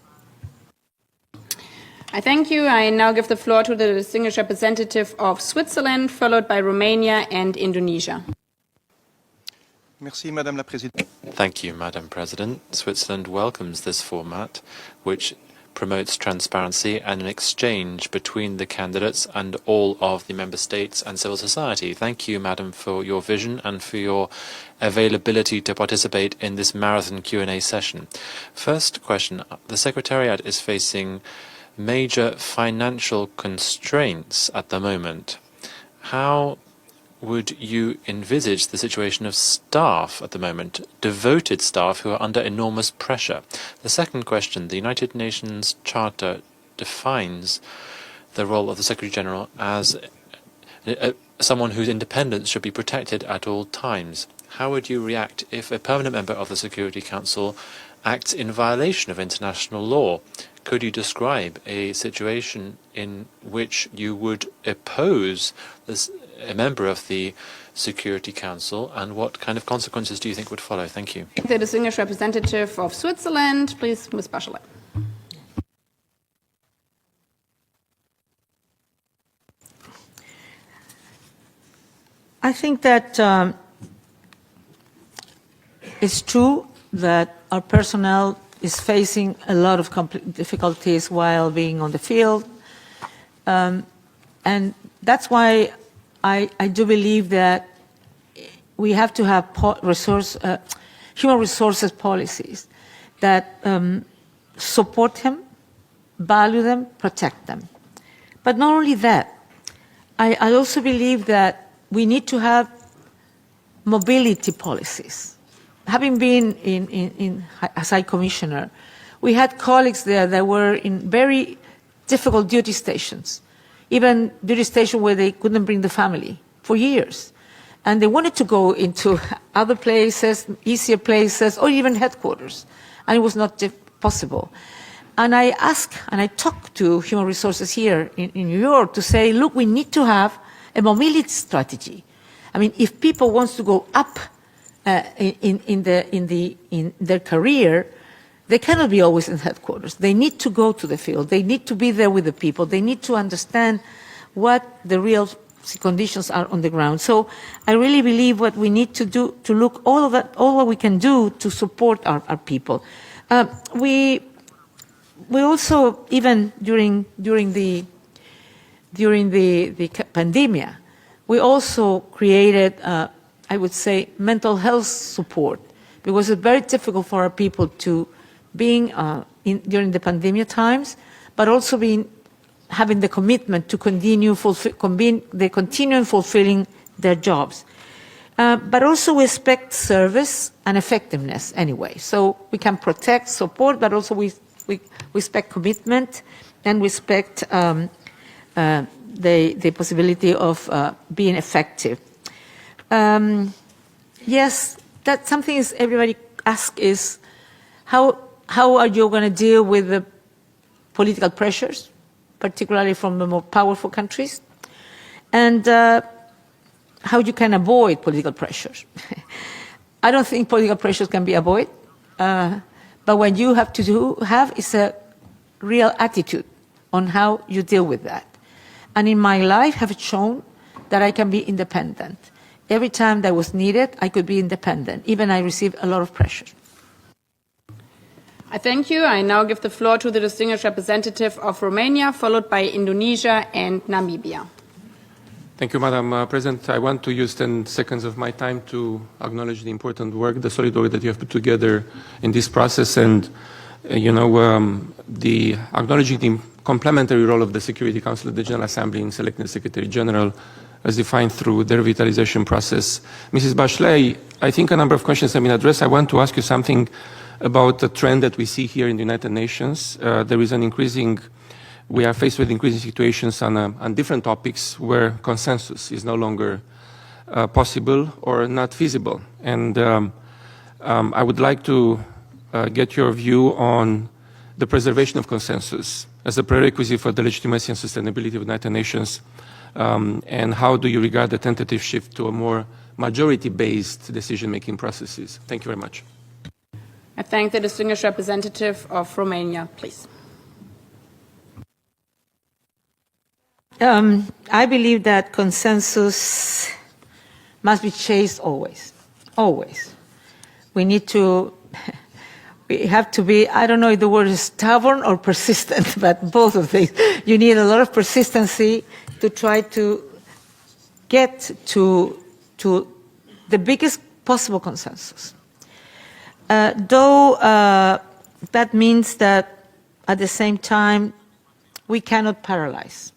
I thank you. I now give the floor to the distinguished representative of Switzerland, followed by Romania and Indonesia. Merci, Madame la Présidente. Thank you, Madam President. Switzerland welcomes this format, which promotes transparency and an exchange between the candidates and all of the member states and civil society. Thank you, Madam, for your vision and for your availability to participate in this marathon Q&A session. First question, the Secretariat is facing major financial constraints at the moment. How would you envisage the situation of staff at the moment, devoted staff who are under enormous pressure? The second question, the United Nations Charter defines the role of the Secretary General as someone whose independence should be protected at all times. How would you react if a permanent member of the Security Council acts in violation of international law? Could you describe a situation in which you would oppose a member of the Security Council, and what kind of consequences do you think would follow? Thank you. The distinguished representative of Switzerland, please, Ms. Bachelet. I think that it's true that our personnel is facing a lot of difficulties while being on the field. And that's why I do believe that we have to have human resources policies that support them, value them, protect them. But not only that, I also believe that we need to have mobility policies. Having been as High Commissioner, we had colleagues there that were in very difficult duty stations, even duty stations where they couldn't bring the family for years. And they wanted to go into other places, easier places, or even headquarters. And it was not possible. And I asked, and I talked to human resources here in New York to say, look, we need to have a mobility strategy. I mean, if people want to go up in their career, they cannot be always in headquarters. They need to go to the field. They need to be there with the people. They need to understand what the real conditions are on the ground. So I really believe what we need to do to look all what we can do to support our people. We also, even during the pandemic, we also created, I would say, mental health support, because it's very difficult for our people to being during the pandemic times, but also having the commitment to continue fulfilling their jobs. But also we expect service and effectiveness anyway. So we can protect, support, but also we expect commitment, and we expect the possibility of being effective. Yes, that something is everybody asks is how are you going to deal with the political pressures, particularly from the more powerful countries, and how you can avoid political pressures. I don't think political pressures can be avoided, but what you have to have is a real attitude on how you deal with that. And in my life, have shown that I can be independent. Every time that was needed, I could be independent. Even I received a lot of pressure. I thank you. I now give the floor to the distinguished representative of Romania, followed by Indonesia and Namibia. Thank you, Madam President. I want to use 10 seconds of my time to acknowledge the important work, the solid work that you have put together in this process, and the acknowledging the complementary role of the Security Council of the General Assembly in selecting the Secretary General as defined through the revitalization process. Mrs. Bachelet, I think a number of questions have been addressed. I want to ask you something about the trend that we see here in the United Nations. There is we are faced with increasing situations on different topics where consensus is no longer possible or not feasible. And I would like to get your view on the preservation of consensus as a prerequisite for the legitimacy and sustainability of the United Nations, and how do you regard the tentative shift to a more majority-based decision-making processes? Thank you very much. I thank the distinguished representative of Romania, please. I believe that consensus must be chased always, always. We have to be, I don't know if the word is stubborn or persistent, but both of these. You need a lot of persistency to try to get to the biggest possible consensus. Though that means that at the same time, we cannot paralyze.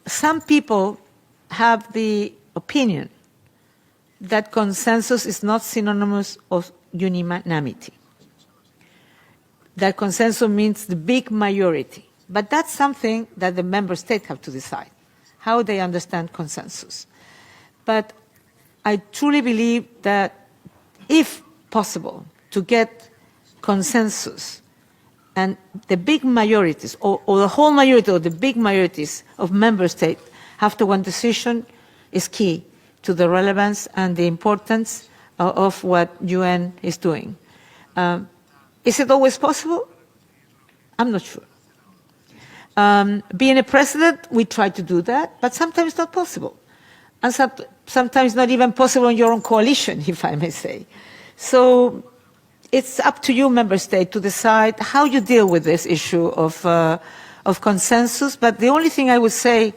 Some people have the opinion that consensus is not synonymous with unanimity. That consensus means the big majority. But that's something that the member states have to decide, how they understand consensus. But I truly believe that if possible to get consensus and the big majorities or the whole majority or the big majorities of member states after one decision is key to the relevance and the importance of what UN is doing. Is it always possible? I'm not sure. Being a president, we try to do that, but sometimes it's not possible. And sometimes not even possible in your own coalition, if I may say. So it's up to you, member state, to decide how you deal with this issue of consensus. But the only thing I would say,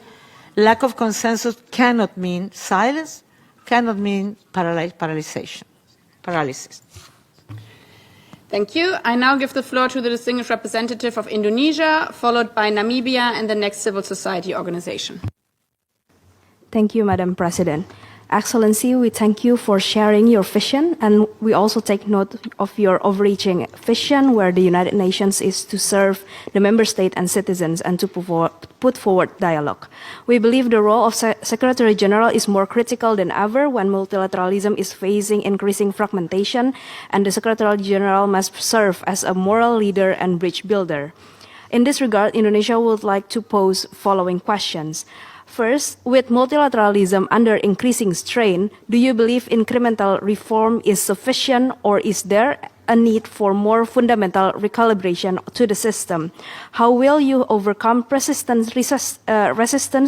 lack of consensus cannot mean silence, cannot mean paralysis. Thank you. I now give the floor to the distinguished representative of Indonesia, followed by Namibia and the next civil society organization. Thank you, Madam President. Excellency, we thank you for sharing your vision, and we also take note of your overreaching vision where the United Nations is to serve the member state and citizens and to put forward dialogue. We believe the role of Secretary General is more critical than ever when multilateralism is facing increasing fragmentation, and the Secretary General must serve as a moral leader and bridge builder. In this regard, Indonesia would like to pose following questions. First, with multilateralism under increasing strain, do you believe incremental reform is sufficient, or is there a need for more fundamental recalibration to the system? How will you overcome resistance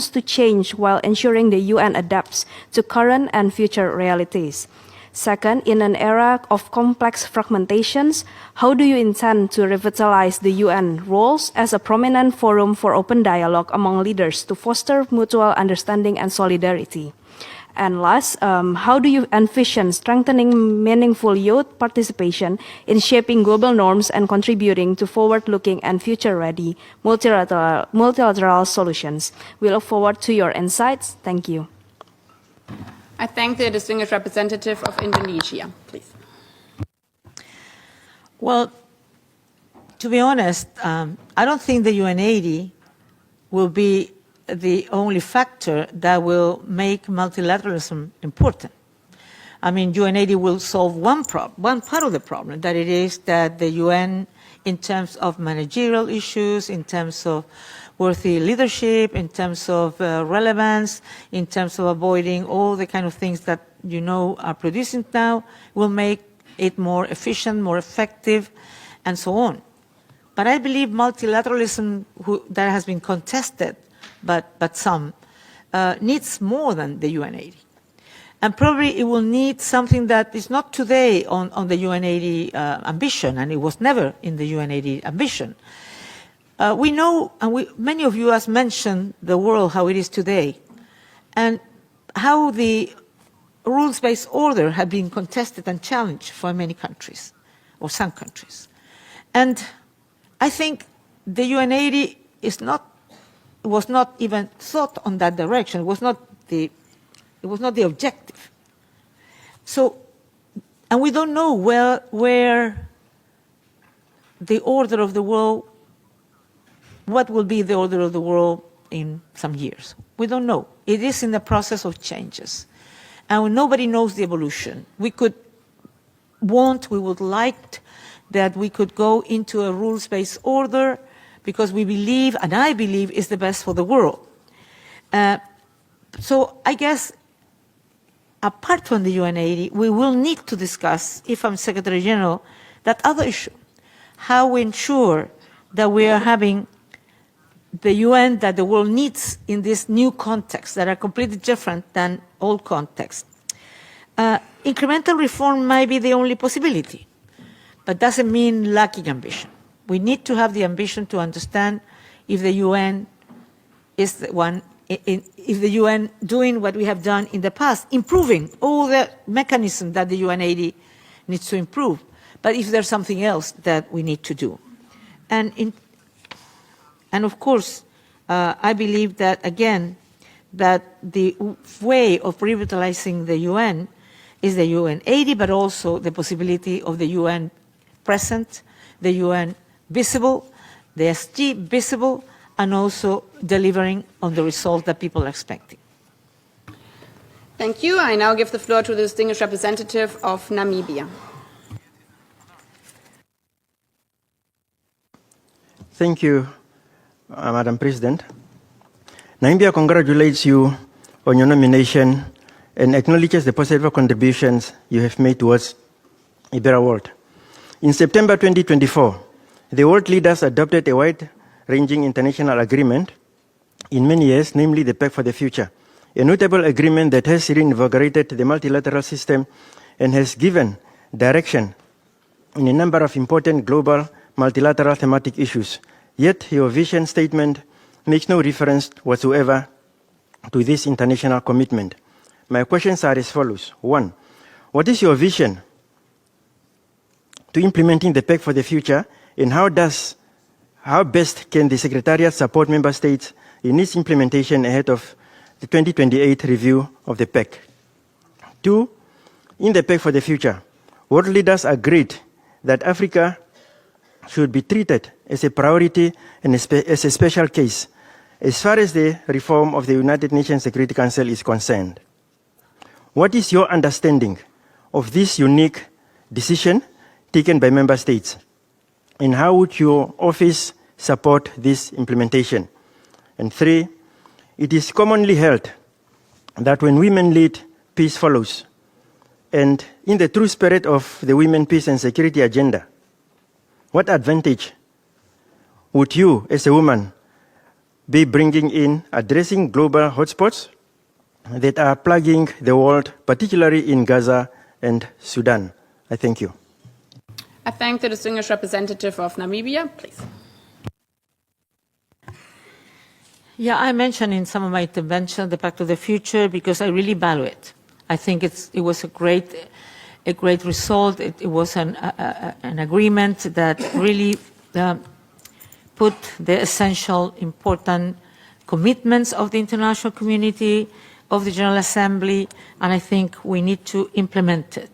to change while ensuring the UN adapts to current and future realities? Second, in an era of complex fragmentations, how do you intend to revitalize the UN roles as a prominent forum for open dialogue among leaders to foster mutual understanding and solidarity? And last, how do you envision strengthening meaningful youth participation in shaping global norms and contributing to forward-looking and future-ready multilateral solutions? We look forward to your insights. Thank you. I thank the distinguished representative of Indonesia, please. Well, to be honest, I don't think the UNAID will be the only factor that will make multilateralism important. I mean, UNAID will solve one part of the problem, that it is that the UN, in terms of managerial issues, in terms of worthy leadership, in terms of relevance, in terms of avoiding all the kind of things that you know are producing now, will make it more efficient, more effective, and so on. But I believe multilateralism that has been contested, but some, needs more than the UNAID. And probably it will need something that is not today on the UNAID ambition, and it was never in the UNAID ambition. We know, and many of you have mentioned the world, how it is today, and how the rules-based order have been contested and challenged for many countries, or some countries. And I think the UNAID was not even thought on that direction. It was not the objective. So, and we don't know where the order of the world, what will be the order of the world in some years. We don't know. It is in the process of changes. And nobody knows the evolution. We would like that we could go into a rules-based order because we believe, and I believe, is the best for the world. So I guess, apart from the UNAID, we will need to discuss, if I'm Secretary General, that other issue, how we ensure that we are having the UN that the world needs in this new context that are completely different than old context. Incremental reform might be the only possibility, but doesn't mean lacking ambition. We need to have the ambition to understand if the UN is the one, if the UN doing what we have done in the past, improving all the mechanisms that the UNAID needs to improve, but if there's something else that we need to do. And of course, I believe that, again, that the way of revitalizing the UN is the UNAID, but also the possibility of the UN present, the UN visible, the SG visible, and also delivering on the results that people are expecting. Thank you. I now give the floor to the distinguished representative of Namibia. Thank you, Madam President. Namibia congratulates you on your nomination and acknowledges the positive contributions you have made towards a better world. In September 2024, the world leaders adopted a wide-ranging international agreement in many years, namely the Pact for the Future, a notable agreement that has reinvigorated the multilateral system and has given direction in a number of important global multilateral thematic issues. Yet your vision statement makes no reference whatsoever to this international commitment. My questions are as follows. 1, what is your vision to implementing the Pact for the Future, and how best can the Secretariat support Member States in its implementation ahead of the 2028 review of the Pact? 2, in the Pact for the Future, world leaders agreed that Africa should be treated as a priority and as a special case as far as the reform of the United Nations Security Council is concerned. What is your understanding of this unique decision taken by member states? And how would your office support this implementation? And 3, it is commonly held that when women lead, peace follows. And in the true spirit of the Women, Peace and Security agenda, what advantage would you, as a woman, be bringing in addressing global hotspots that are plaguing the world, particularly in Gaza and Sudan? I thank you. I thank the distinguished representative of Namibia, please. Yeah, I mentioned in some of my interventions the Pact of the Future because I really value it. I think it was a great result. It was an agreement that really put the essential, important commitments of the international community, of the General Assembly, and I think we need to implement it.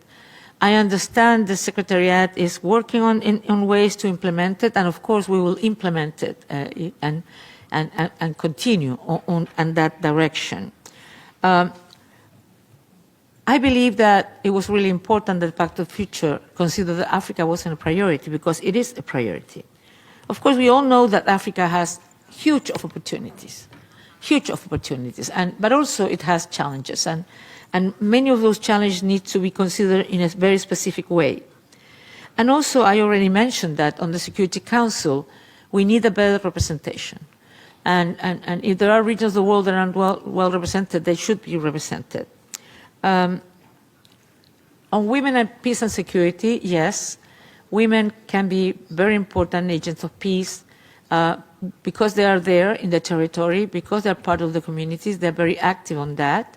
I understand the Secretariat is working on ways to implement it, and of course we will implement it and continue on that direction. I believe that it was really important that the Pact of the Future considered that Africa wasn't a priority, because it is a priority. Of course, we all know that Africa has huge opportunities, but also it has challenges, and many of those challenges need to be considered in a very specific way. And also, I already mentioned that on the Security Council, we need a better representation. And if there are regions of the world that aren't well represented, they should be represented. On women and peace and security, yes, women can be very important agents of peace because they are there in the territory, because they are part of the communities, they're very active on that.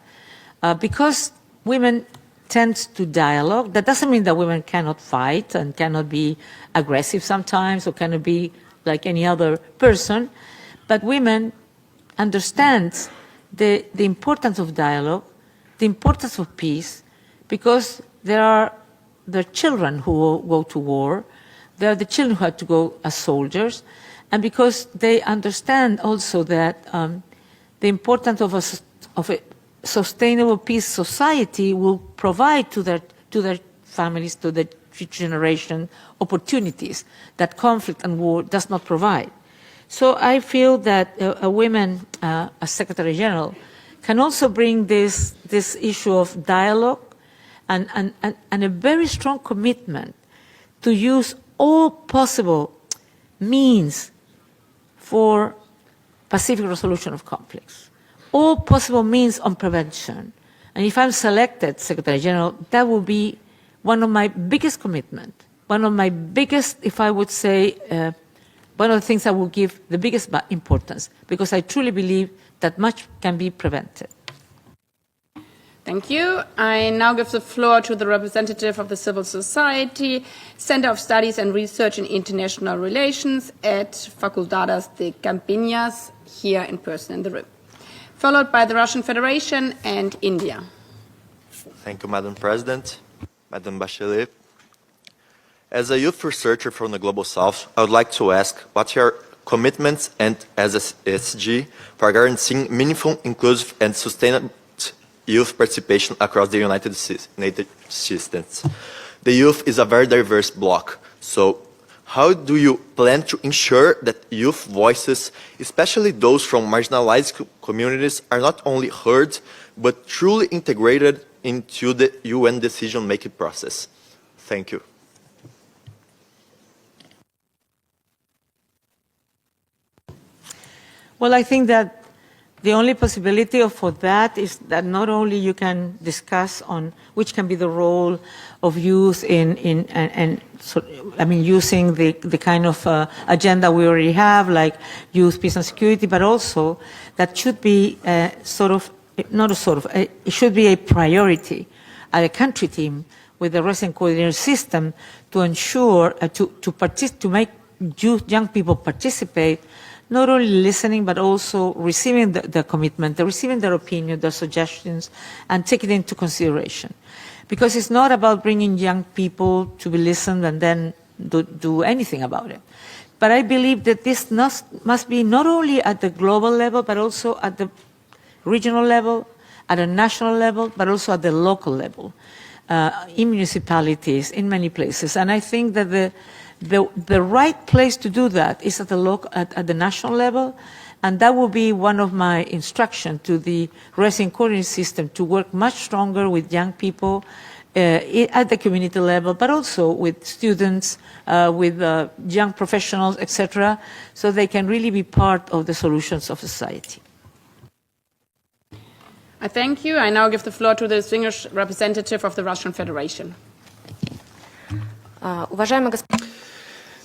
Because women tend to dialogue, that doesn't mean that women cannot fight and cannot be aggressive sometimes or cannot be like any other person, but women understand the importance of dialogue, the importance of peace, because there are the children who go to war, there are the children who have to go as soldiers, and because they understand also that the importance of a sustainable peace society will provide to their families, to their future generation, opportunities that conflict and war does not provide. So I feel that a woman, as Secretary General, can also bring this issue of dialogue and a very strong commitment to use all possible means for pacific resolution of conflicts, all possible means on prevention. And if I'm selected Secretary General, that will be one of my biggest commitments, one of my biggest, if I would say, one of the things I will give the biggest importance, because I truly believe that much can be prevented. Thank you. I now give the floor to the representative of the Civil Society, Center of Studies and Research in International Relations at Facultades de Campinas, here in person in the room, followed by the Russian Federation and India. Thank you, Madam President, Madam Bachelet. As a youth researcher from the Global South, I would like to ask what your commitments and as a SG for guaranteeing meaningful, inclusive and sustainable youth participation across the United States. The youth is a very diverse bloc, so how do you plan to ensure that youth voices, especially those from marginalized communities, are not only heard, but truly integrated into the UN decision-making process? Thank you. Well, I think that the only possibility for that is that not only you can discuss on which can be the role of youth using the kind of agenda we already have, like youth, peace and security, but also that should be it should be a priority at a country team with the resident coordinator system to ensure, to make young people participate not only listening, but also receiving the commitment, receiving their opinion, their suggestions, and taking it into consideration. Because it's not about bringing young people to be listened and then do anything about it. But I believe that this must be not only at the global level, but also at the regional level, at a national level, but also at the local level, in municipalities, in many places. And I think that the right place to do that is at the national level, and that will be one of my instructions to the resident coordinating system, to work much stronger with young people at the community level, but also with students, with young professionals, etc., so they can really be part of the solutions of society. I thank you. I now give the floor to the distinguished representative of the Russian Federation.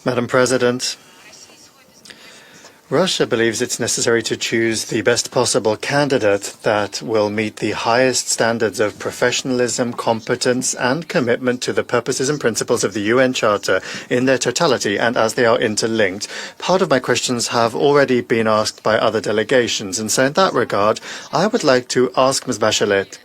Madam President, Russia believes it's necessary to choose the best possible candidate that will meet the highest standards of professionalism, competence, and commitment to the purposes and principles of the UN Charter in their totality and as they are interlinked. Part of my questions have already been asked by other delegations, and so in that regard, I would like to ask Ms. Bachelet,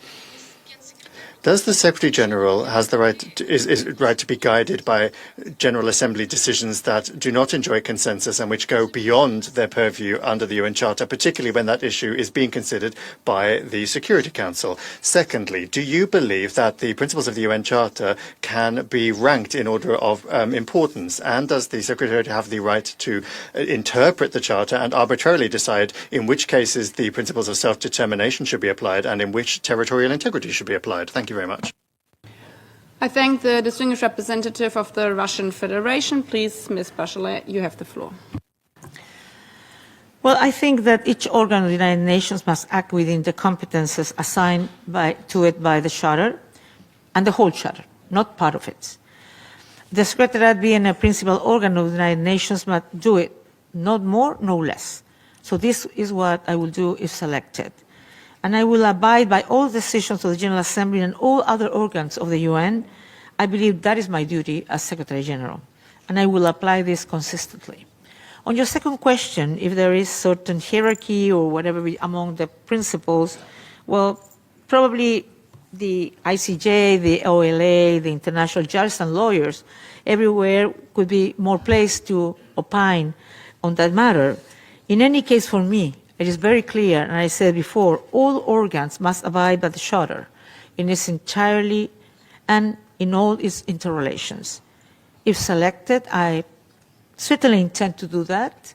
does the Secretary General has the right is right to be guided by General Assembly decisions that do not enjoy consensus and which go beyond their purview under the UN Charter, particularly when that issue is being considered by the Security Council? Secondly, do you believe that the principles of the UN Charter can be ranked in order of importance? And does the Secretary have the right to interpret the Charter and arbitrarily decide in which cases the principles of self-determination should be applied and in which territorial integrity should be applied? Thank you very much. I thank the distinguished representative of the Russian Federation. Please, Ms. Bachelet, you have the floor. Well, I think that each organ of the United Nations must act within the competences assigned to it by the Charter, and the whole Charter, not part of it. The Secretariat, being a principal organ of the United Nations, must do it, not more, no less. So this is what I will do if selected. And I will abide by all decisions of the General Assembly and all other organs of the UN. I believe that is my duty as Secretary General, and I will apply this consistently. On your second question, if there is certain hierarchy or whatever among the principles, well, probably the ICJ, the OLA, the international judges and lawyers, everywhere could be more placed to opine on that matter. In any case, for me, it is very clear, and I said before, all organs must abide by the Charter in its entirety and in all its interrelations. If selected, I certainly intend to do that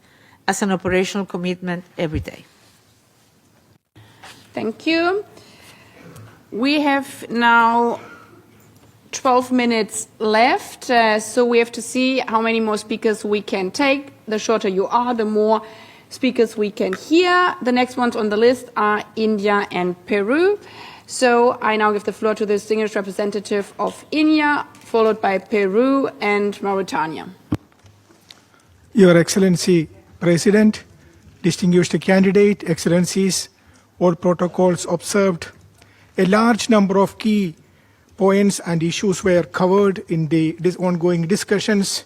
as an operational commitment every day. Thank you. We have now 12 minutes left, so we have to see how many more speakers we can take. The shorter you are, the more speakers we can hear. The next ones on the list are India and Peru. So I now give the floor to the distinguished representative of India, followed by Peru and Mauritania. Your Excellency, President, distinguished candidate, Excellencies, all protocols observed. A large number of key points and issues were covered in these ongoing discussions.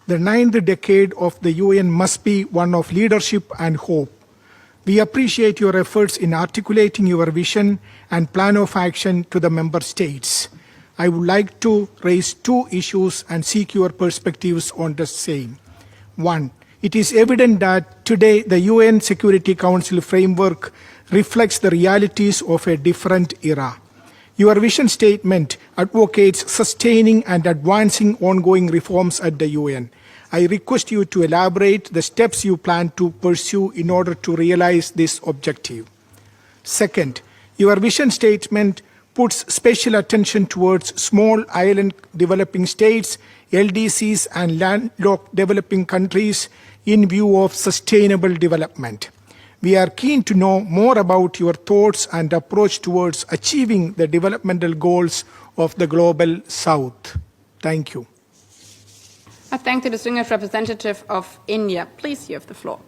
The 9th decade of the UN must be one of leadership and hope. We appreciate your efforts in articulating your vision and plan of action to the member states. I would like to raise two issues and seek your perspectives on the same. One, it is evident that today the UN Security Council framework reflects the realities of a different era. Your vision statement advocates sustaining and advancing ongoing reforms at the UN. I request you to elaborate the steps you plan to pursue in order to realize this objective. Second, your vision statement puts special attention towards small island developing states, LDCs, and landlocked developing countries in view of sustainable development. We are keen to know more about your thoughts and approach towards achieving the developmental goals of the Global South. Thank you. I thank the distinguished representative of India. Please, you have the floor.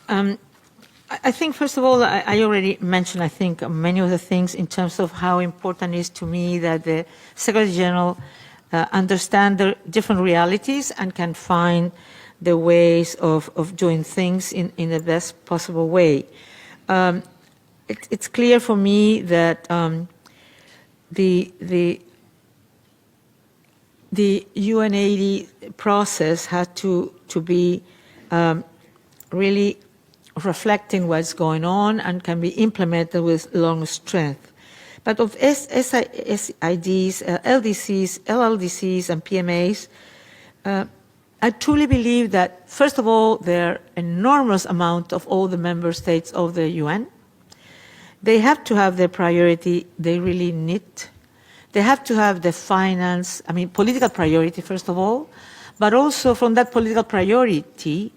I think, first of all, I already mentioned, I think, many of the things in terms of how important it is to me that the Secretary General understand the different realities and can find the ways of doing things in the best possible way. It's clear for me that the UNCTAD process had to be really reflecting what's going on and can be implemented with long strength. But of SIDs, LDCs, LLDCs, and PMAs, I truly believe that, first of all, there are enormous amount of all the member states of the UN. They have to have their priority they really need. They have to have the finance, political priority, first of all, but also from that political priority,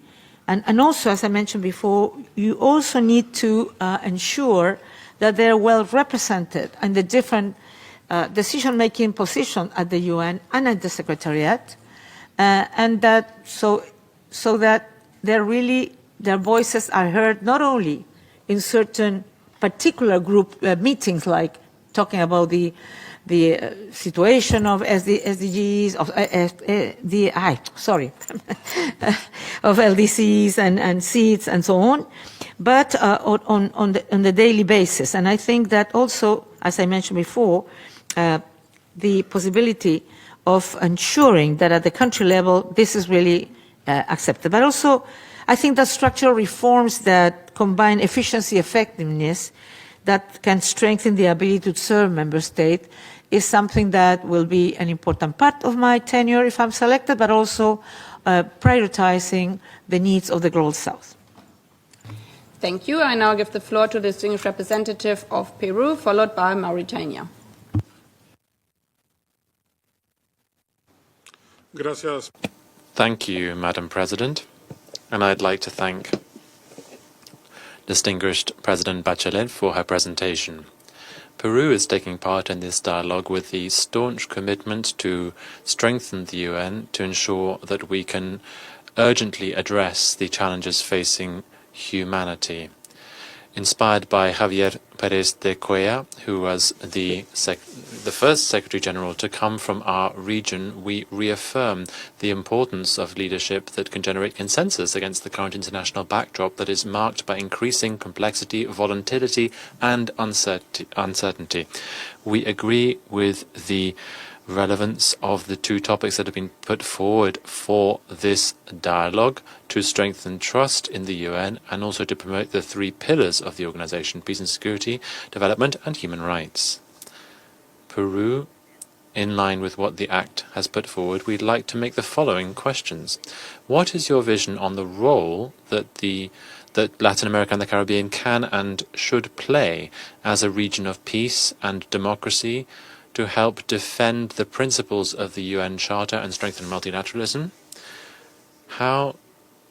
and also, as I mentioned before, you also need to ensure that they're well represented in the different decision-making positions at the UN and at the Secretariat, and that so that their voices are heard not only in certain particular group meetings, like talking about the situation of SDGs, of of LDCs and seeds and so on, but on the daily basis. And I think that also, as I mentioned before, the possibility of ensuring that at the country level this is really accepted. But also, I think that structural reforms that combine efficiency, effectiveness, that can strengthen the ability to serve member states is something that will be an important part of my tenure if I'm selected, but also prioritizing the needs of the Global South. Thank you. I now give the floor to the distinguished representative of Peru, followed by Mauritania. Gracias. Thank you, Madam President. And I'd like to thank distinguished President Bachelet for her presentation. Peru is taking part in this dialogue with the staunch commitment to strengthen the UN to ensure that we can urgently address the challenges facing humanity. Inspired by Javier Pérez de Cuellar, who was the first Secretary General to come from our region, we reaffirm the importance of leadership that can generate consensus against the current international backdrop that is marked by increasing complexity, volatility, and uncertainty. We agree with the relevance of the two topics that have been put forward for this dialogue to strengthen trust in the UN and also to promote the three pillars of the organization: peace and security, development, and human rights. Peru, in line with what the Act has put forward, we'd like to make the following questions. What is your vision on the role that Latin America and the Caribbean can and should play as a region of peace and democracy to help defend the principles of the UN Charter and strengthen multilateralism? How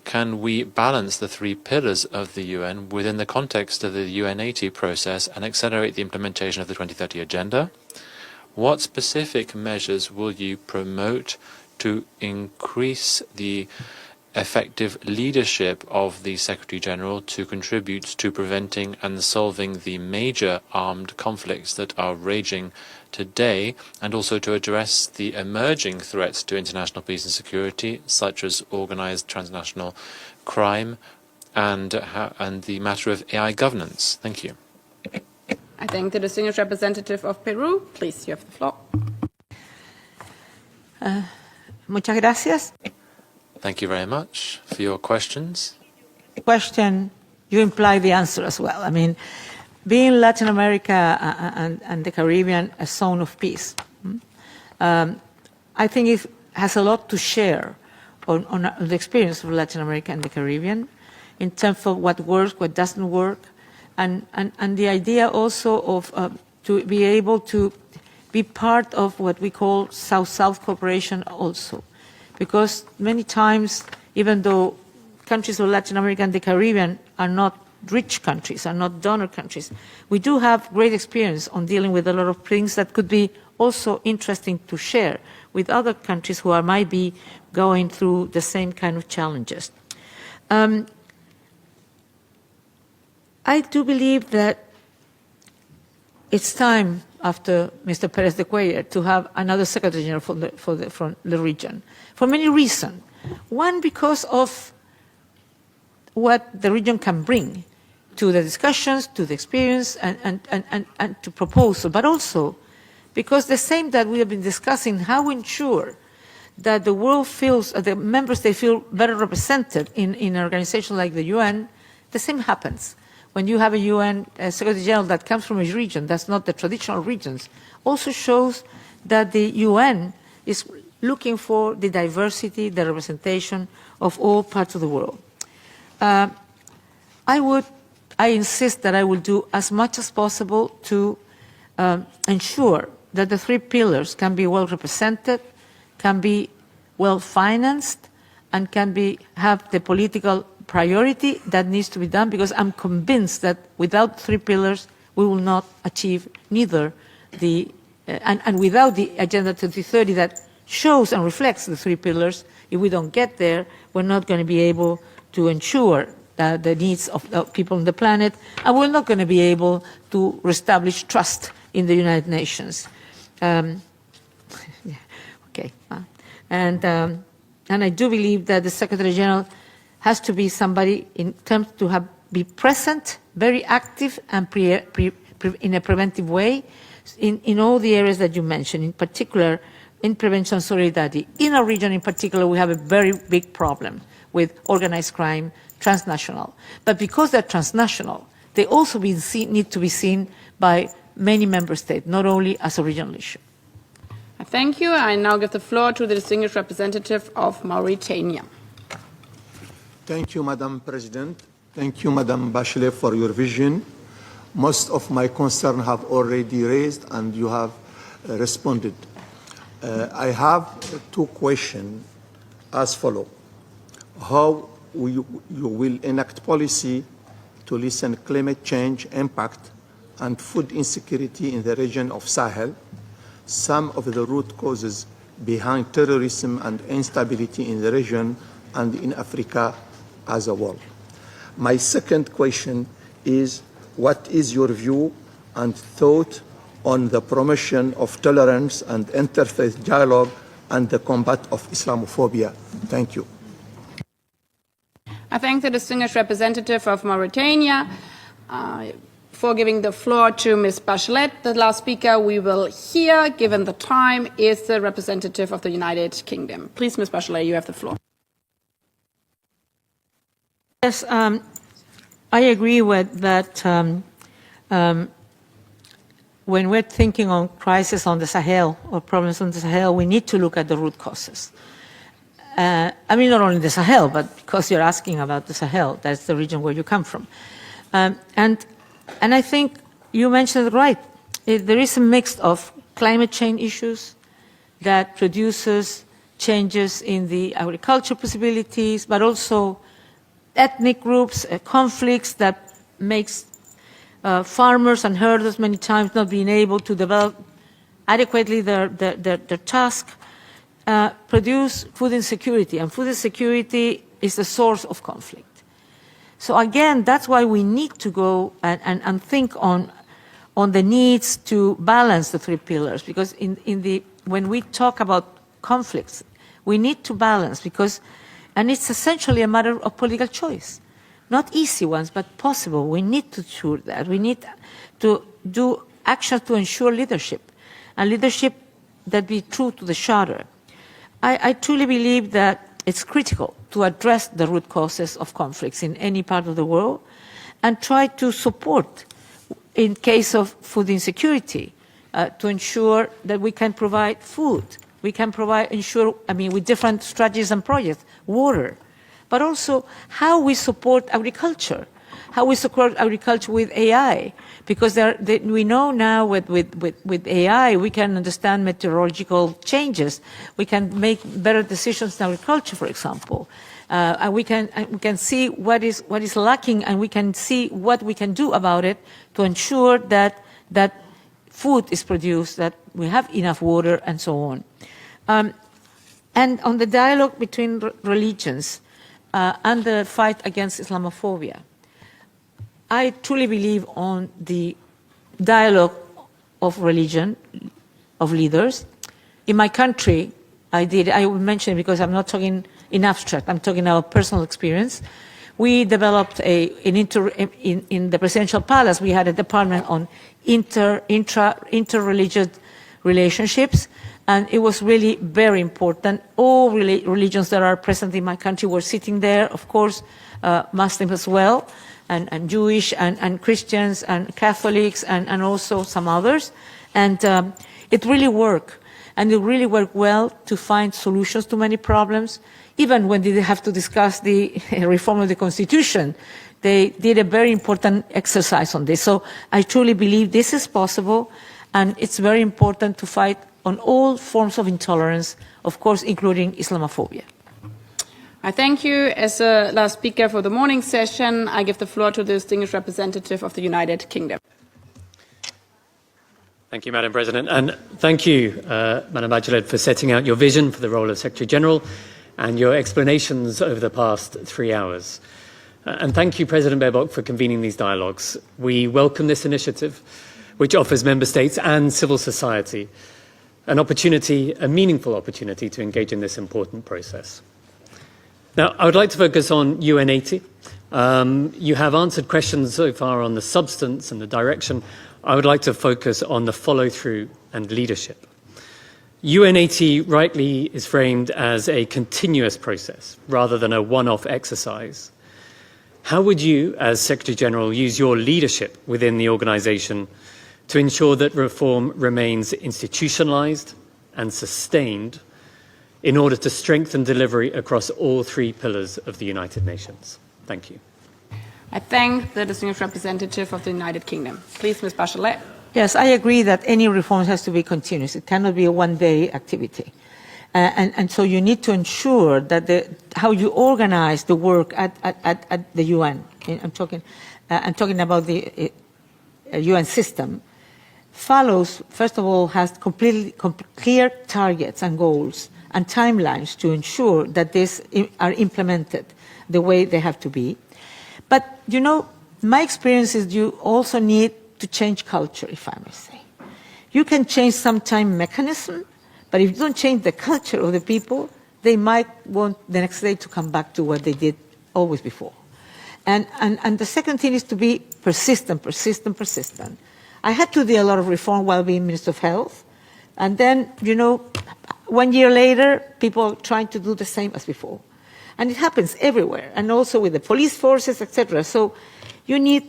can we balance the three pillars of the UN within the context of the UNCTAD process and accelerate the implementation of the 2030 Agenda? What specific measures will you promote to increase the effective leadership of the Secretary General to contribute to preventing and solving the major armed conflicts that are raging today, and also to address the emerging threats to international peace and security, such as organized transnational crime and the matter of AI governance? Thank you. I thank the distinguished representative of Peru. Please, you have the floor. Muchas gracias. Thank you very much for your questions. Question, you imply the answer as well. I mean, being Latin America and the Caribbean a zone of peace, I think it has a lot to share on the experience of Latin America and the Caribbean in terms of what works, what doesn't work, and the idea also of to be able to be part of what we call South-South cooperation also. Because many times, even though countries of Latin America and the Caribbean are not rich countries, are not donor countries, we do have great experience on dealing with a lot of things that could be also interesting to share with other countries who might be going through the same kind of challenges. I do believe that it's time, after Mr. Perez de Cuellar, to have another Secretary General from the region, for many reasons. One, because of what the region can bring to the discussions, to the experience, and to proposal, but also because the same that we have been discussing, how we ensure that the world feels, the member states feel better represented in an organization like the UN, the same happens. When you have a UN Secretary General that comes from a region that's not the traditional regions, also shows that the UN is looking for the diversity, the representation of all parts of the world. I insist that I will do as much as possible to ensure that the three pillars can be well represented, can be well financed, and can have the political priority that needs to be done, because I'm convinced that without three pillars we will not achieve neither the and without the Agenda 2030 that shows and reflects the three pillars, if we don't get there, we're not going to be able to ensure the needs of people on the planet, and we're not going to be able to reestablish trust in the United Nations. And I do believe that the Secretary General has to be somebody in terms to be present, very active, and in a preventive way in all the areas that you mentioned, in particular in prevention and solidarity. In our region in particular, we have a very big problem with organized crime, transnational. But because they're transnational, they also need to be seen by many member states, not only as a regional issue. Thank you. I now give the floor to the distinguished representative of Mauritania. Thank you, Madam President. Thank you, Madam Bachelet, for your vision. Most of my concerns have already raised, and you have responded. I have two questions as follows. How you will enact policy to lessen climate change impact and food insecurity in the region of Sahel, some of the root causes behind terrorism and instability in the region and in Africa as a whole. My second question is, what is your view and thought on the promotion of tolerance and interfaith dialogue and the combat of Islamophobia? Thank you. I thank the distinguished representative of Mauritania for giving the floor to Ms. Bachelet. The last speaker we will hear, given the time, is the representative of the United Kingdom. Please, Ms. Bachelet, you have the floor. Yes, I agree with that. When we're thinking on crisis on the Sahel or problems on the Sahel, we need to look at the root causes. I mean, not only the Sahel, but because you're asking about the Sahel, that's the region where you come from. And I think you mentioned it right. There is a mix of climate change issues that produces changes in the agriculture possibilities, but also ethnic groups, conflicts that makes farmers and herders many times not being able to develop adequately their task, produce food insecurity, and food insecurity is the source of conflict. So again, that's why we need to go and think on the needs to balance the three pillars, because when we talk about conflicts, we need to balance, and it's essentially a matter of political choice. Not easy ones, but possible. We need to ensure that. We need to do actions to ensure leadership, and leadership that be true to the Charter. I truly believe that it's critical to address the root causes of conflicts in any part of the world and try to support, in case of food insecurity, to ensure that we can provide food. We can with different strategies and projects, water, but also how we support agriculture, with AI, because we know now with AI we can understand meteorological changes, we can make better decisions in agriculture, for example, and we can see what is lacking, and we can see what we can do about it to ensure that food is produced, that we have enough water, and so on. And on the dialogue between religions and the fight against Islamophobia, I truly believe on the dialogue of religion, of leaders. In my country, I will mention it because I'm not talking in abstract, I'm talking about personal experience. We developed in the presidential palace, we had a department on inter-religious relationships, and it was really very important. All religions that are present in my country were sitting there, of course, Muslims as well, and Jewish, and Christians, and Catholics, and also some others. And it really worked. And it really worked well to find solutions to many problems. Even when they have to discuss the reform of the Constitution, they did a very important exercise on this. So I truly believe this is possible, and it's very important to fight on all forms of intolerance, of course, including Islamophobia. I thank you. As a last speaker for the morning session, I give the floor to the distinguished representative of the United Kingdom. Thank you, Madam President. And thank you, Madam Bachelet, for setting out your vision for the role of Secretary General and your explanations over the past 3 hours. And thank you, President Baerbock, for convening these dialogues. We welcome this initiative, which offers member states and civil society an opportunity, a meaningful opportunity, to engage in this important process. Now, I would like to focus on UNCTAD. You have answered questions so far on the substance and the direction. I would like to focus on the follow-through and leadership. UNCTAD rightly is framed as a continuous process rather than a one-off exercise. How would you, as Secretary General, use your leadership within the organisation to ensure that reform remains institutionalised and sustained in order to strengthen delivery across all 3 pillars of the United Nations? Thank you. I thank the distinguished representative of the United Kingdom. Please, Ms. Bachelet. Yes, I agree that any reform has to be continuous. It cannot be a one-day activity. And so you need to ensure that how you organize the work at the UN, I'm talking about the UN system, follows, first of all, has clear targets and goals and timelines to ensure that these are implemented the way they have to be. But, you know, my experience is you also need to change culture, if I may say. You can change sometime mechanism, but if you don't change the culture of the people, they might want the next day to come back to what they did always before. And the second thing is to be persistent. I had to do a lot of reform while being Minister of Health. And then, you know, 1 year later, people are trying to do the same as before. And it happens everywhere, and also with the police forces, etc. So you need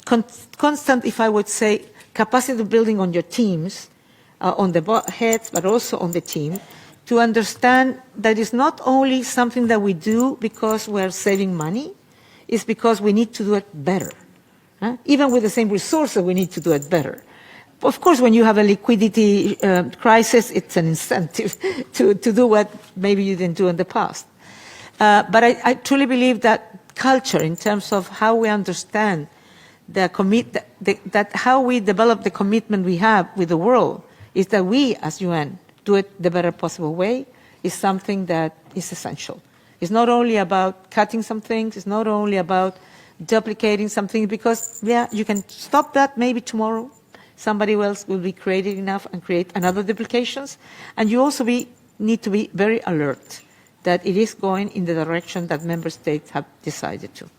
constant, if I would say, capacity building on your teams, on the heads, but also on the team, to understand that it's not only something that we do because we're saving money, it's because we need to do it better. Even with the same resources, we need to do it better. Of course, when you have a liquidity crisis, it's an incentive to do what maybe you didn't do in the past. But I truly believe that culture, in terms of how we understand that how we develop the commitment we have with the world, is that we, as UN, do it the better possible way, is something that is essential. It's not only about cutting some things, it's not only about duplicating something, because, yeah, you can stop that maybe tomorrow. Somebody else will be creative enough and create another duplications. And you also need to be very alert that it is going in the direction that member states have decided to.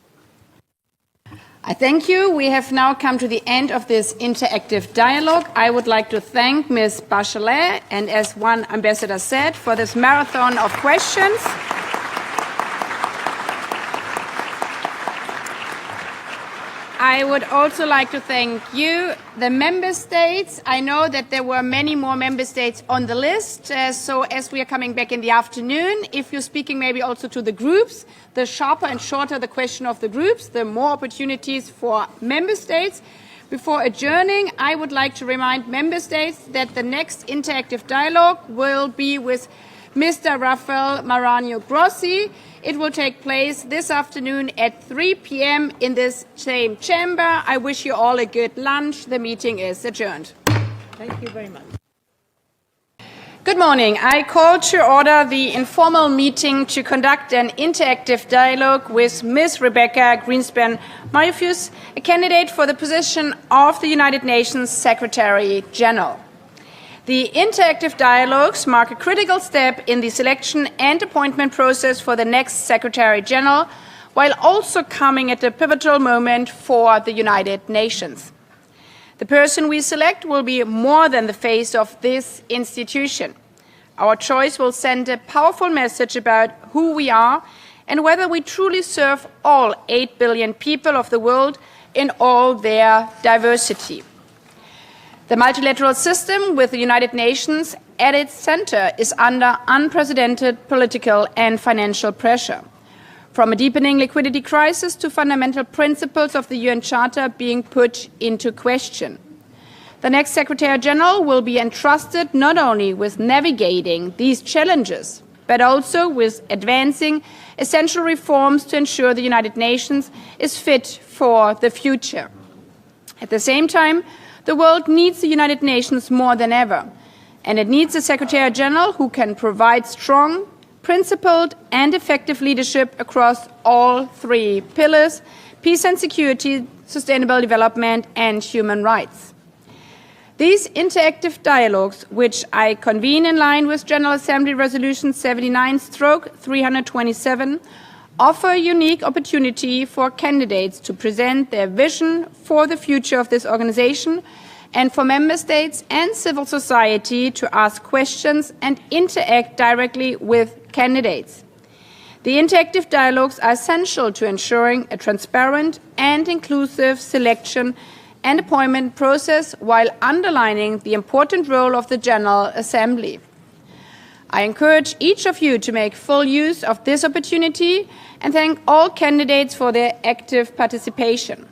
I thank you. We have now come to the end of this interactive dialogue. I would like to thank Ms. Bachelet and, as one ambassador said, for this marathon of questions. I would also like to thank you, the member states. I know that there were many more member states on the list. So as we are coming back in the afternoon, if you're speaking maybe also to the groups, the sharper and shorter the question of the groups, the more opportunities for member states. Before adjourning, I would like to remind member states that the next interactive dialogue will be with Mr. Rafael Grossi. It will take place this afternoon at 3 p.m. in this same chamber. I wish you all a good lunch. The meeting is adjourned. Thank you very much. Good morning. I call to order the informal meeting to conduct an interactive dialogue with Ms. Rebeca Grynspan, a candidate for the position of the United Nations Secretary General. The interactive dialogues mark a critical step in the selection and appointment process for the next Secretary General, while also coming at a pivotal moment for the United Nations. The person we select will be more than the face of this institution. Our choice will send a powerful message about who we are and whether we truly serve all 8 billion people of the world in all their diversity. The multilateral system with the United Nations at its center is under unprecedented political and financial pressure. From a deepening liquidity crisis to fundamental principles of the UN Charter being put into question. The next Secretary General will be entrusted not only with navigating these challenges, but also with advancing essential reforms to ensure the United Nations is fit for the future. At the same time, the world needs the United Nations more than ever, and it needs a Secretary General who can provide strong, principled and effective leadership across all 3 pillars: peace and security, sustainable development and human rights. These interactive dialogues, which I convene in line with General Assembly Resolution 79/327, offer a unique opportunity for candidates to present their vision for the future of this organization and for member states and civil society to ask questions and interact directly with candidates. The interactive dialogues are essential to ensuring a transparent and inclusive selection and appointment process while underlining the important role of the General Assembly. I encourage each of you to make full use of this opportunity and thank all candidates for their active participation.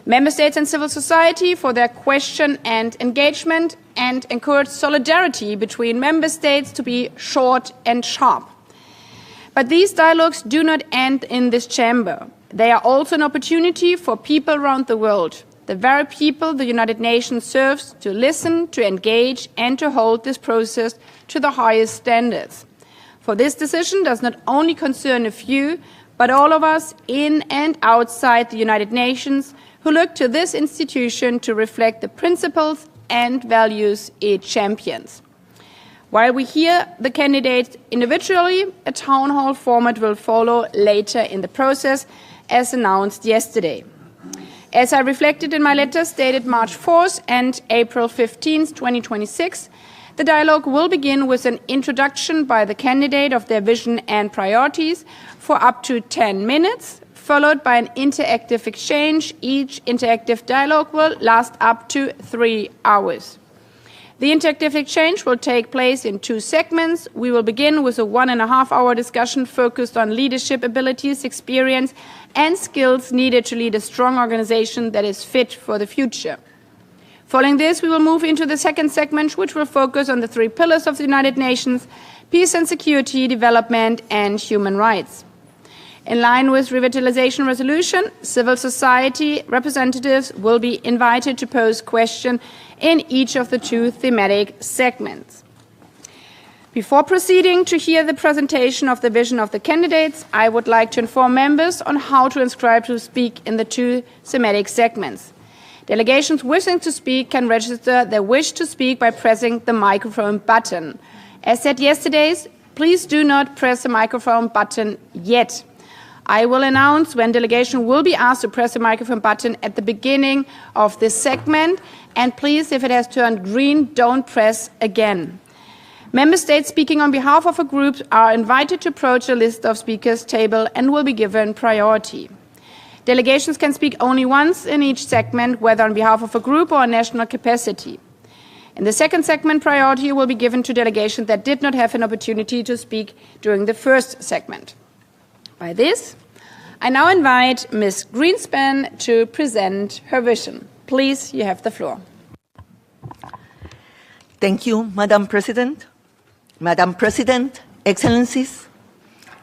Member States and civil society for their question and engagement, and encourage solidarity between Member States to be short and sharp. But these dialogues do not end in this chamber. They are also an opportunity for people around the world, the very people the United Nations serves, to listen, to engage, and to hold this process to the highest standards. For this decision does not only concern a few, but all of us in and outside the United Nations who look to this institution to reflect the principles and values it champions. While we hear the candidates individually, a town hall format will follow later in the process, as announced yesterday. As I reflected in my letters dated March 4th and April 15th, 2026, the dialogue will begin with an introduction by the candidate of their vision and priorities for up to 10 minutes, followed by an interactive exchange. Each interactive dialogue will last up to 3 hours. The interactive exchange will take place in 2 segments. We will begin with a 1.5-hour discussion focused on leadership abilities, experience, and skills needed to lead a strong organization that is fit for the future. Following this, we will move into the second segment, which will focus on the 3 pillars of the United Nations: peace and security, development, and human rights. In line with revitalization resolution, civil society representatives will be invited to pose questions in each of the 2 thematic segments. Before proceeding to hear the presentation of the vision of the candidates, I would like to inform members on how to inscribe to speak in the 2 thematic segments. Delegations wishing to speak can register their wish to speak by pressing the microphone button. As said yesterday, please do not press the microphone button yet. I will announce when delegation will be asked to press the microphone button at the beginning of this segment, and please, if it has turned green, don't press again. Member States speaking on behalf of a group are invited to approach a list of speakers table and will be given priority. Delegations can speak only once in each segment, whether on behalf of a group or a national capacity. In the second segment, priority will be given to delegations that did not have an opportunity to speak during the first segment. By this, I now invite Ms. Grynspan to present her vision. Please, you have the floor. Thank you, Madam President. Madam President, Excellencies,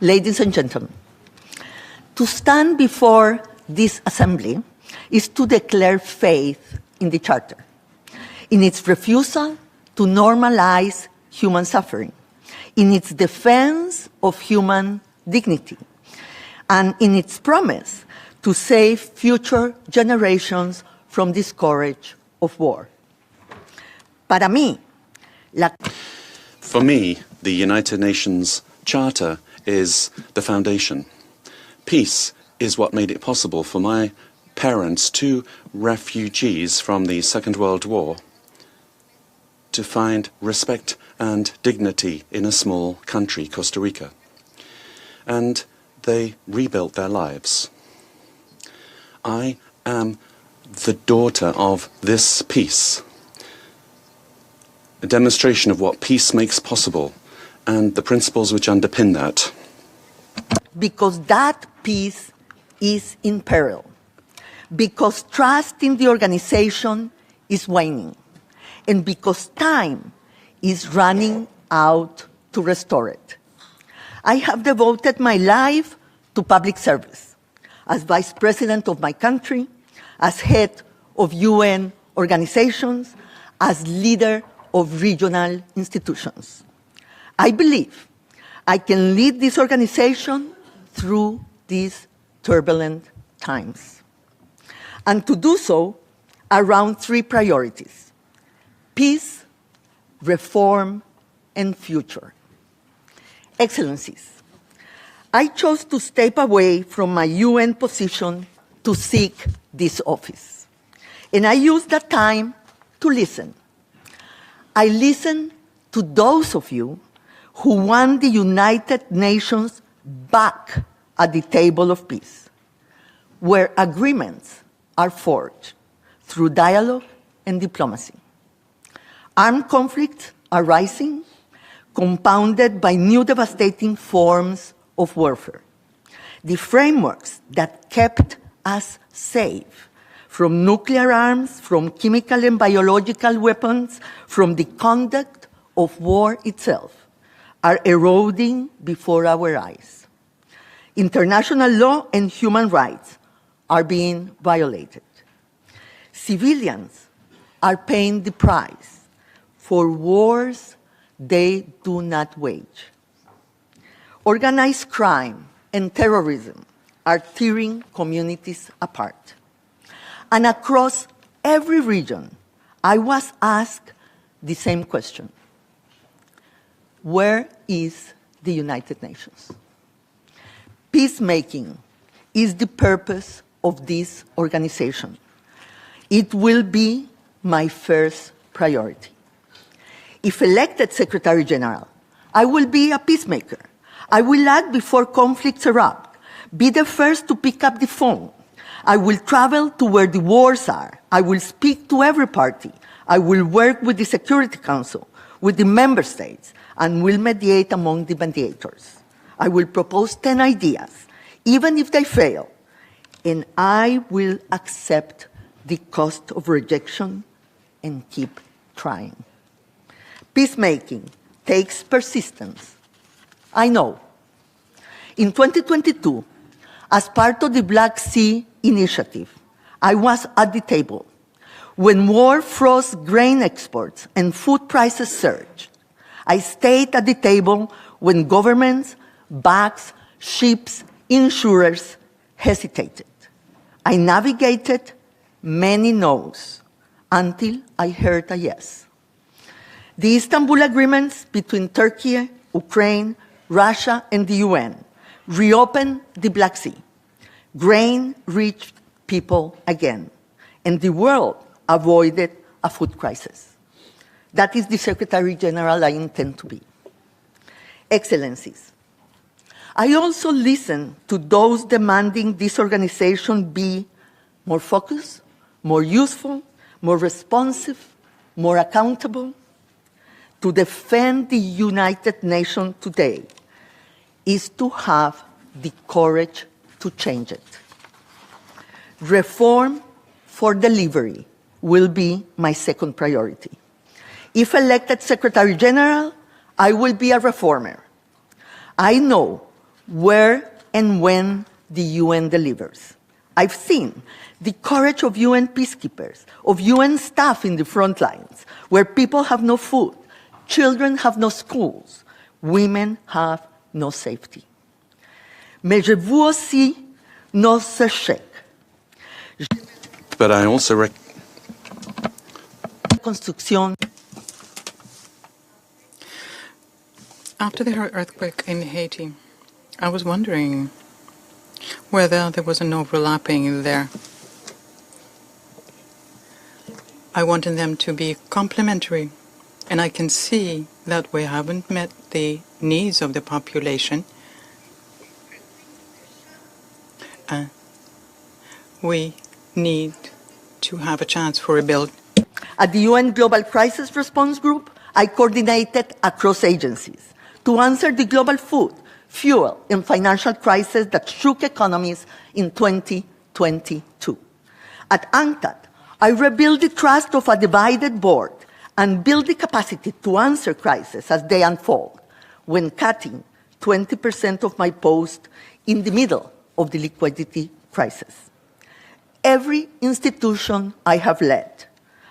ladies and gentlemen. To stand before this Assembly is to declare faith in the Charter, in its refusal to normalize human suffering, in its defense of human dignity, and in its promise to save future generations from the scourge of war. For me, the United Nations Charter is the foundation. Peace is what made it possible for my parents, 2 refugees from the Second World War, to find respect and dignity in a small country, Costa Rica. And they rebuilt their lives. I am the daughter of this peace, a demonstration of what peace makes possible and the principles which underpin that. Because that peace is in peril. Because trust in the organization is waning. And because time is running out to restore it. I have devoted my life to public service, as Vice President of my country, as head of UN organizations, as leader of regional institutions. I believe I can lead this organization through these turbulent times. And to do so around 3 priorities: peace, reform, and future. Excellencies, I chose to step away from my UN position to seek this office. And I used that time to listen. I listened to those of you who want the United Nations back at the table of peace, where agreements are forged through dialogue and diplomacy. Armed conflicts are rising, compounded by new devastating forms of warfare. The frameworks that kept us safe from nuclear arms, from chemical and biological weapons, from the conduct of war itself, are eroding before our eyes. International law and human rights are being violated. Civilians are paying the price for wars they do not wage. Organized crime and terrorism are tearing communities apart. And across every region, I was asked the same question: where is the United Nations? Peacemaking is the purpose of this organization. It will be my first priority. If elected Secretary General, I will be a peacemaker. I will act before conflicts erupt, be the first to pick up the phone. I will travel to where the wars are. I will speak to every party. I will work with the Security Council, with the member states, and will mediate among the mediators. I will propose 10 ideas, even if they fail, and I will accept the cost of rejection and keep trying. Peacemaking takes persistence. I know. In 2022, as part of the Black Sea Initiative, I was at the table when war froze grain exports and food prices surged. I stayed at the table when governments, banks, ships, insurers hesitated. I navigated many no's until I heard a yes. The Istanbul agreements between Turkey, Ukraine, Russia, and the UN reopened the Black Sea. Grain reached people again, and the world avoided a food crisis. That is the Secretary General I intend to be. Excellencies, I also listen to those demanding this organization be more focused, more useful, more responsive, more accountable. To defend the United Nations today is to have the courage to change it. Reform for delivery will be my second priority. If elected Secretary General, I will be a reformer. I know where and when the UN delivers. I've seen the courage of UN peacekeepers, of UN staff in the front lines, where people have no food, children have no schools, women have no safety. Mais je veux aussi nos échecs. But I also Construction. After the earthquake in Haiti, I was wondering whether there was an overlapping there. I wanted them to be complementary, and I can see that we haven't met the needs of the population. We need to have a chance for a build. At the UN Global Crisis Response Group, I coordinated across agencies to answer the global food, fuel, and financial crisis that shook economies in 2022. At UNCTAD, I rebuilt the trust of a divided board and built the capacity to answer crises as they unfold, when cutting 20% of my post in the middle of the liquidity crisis. Every institution I have led,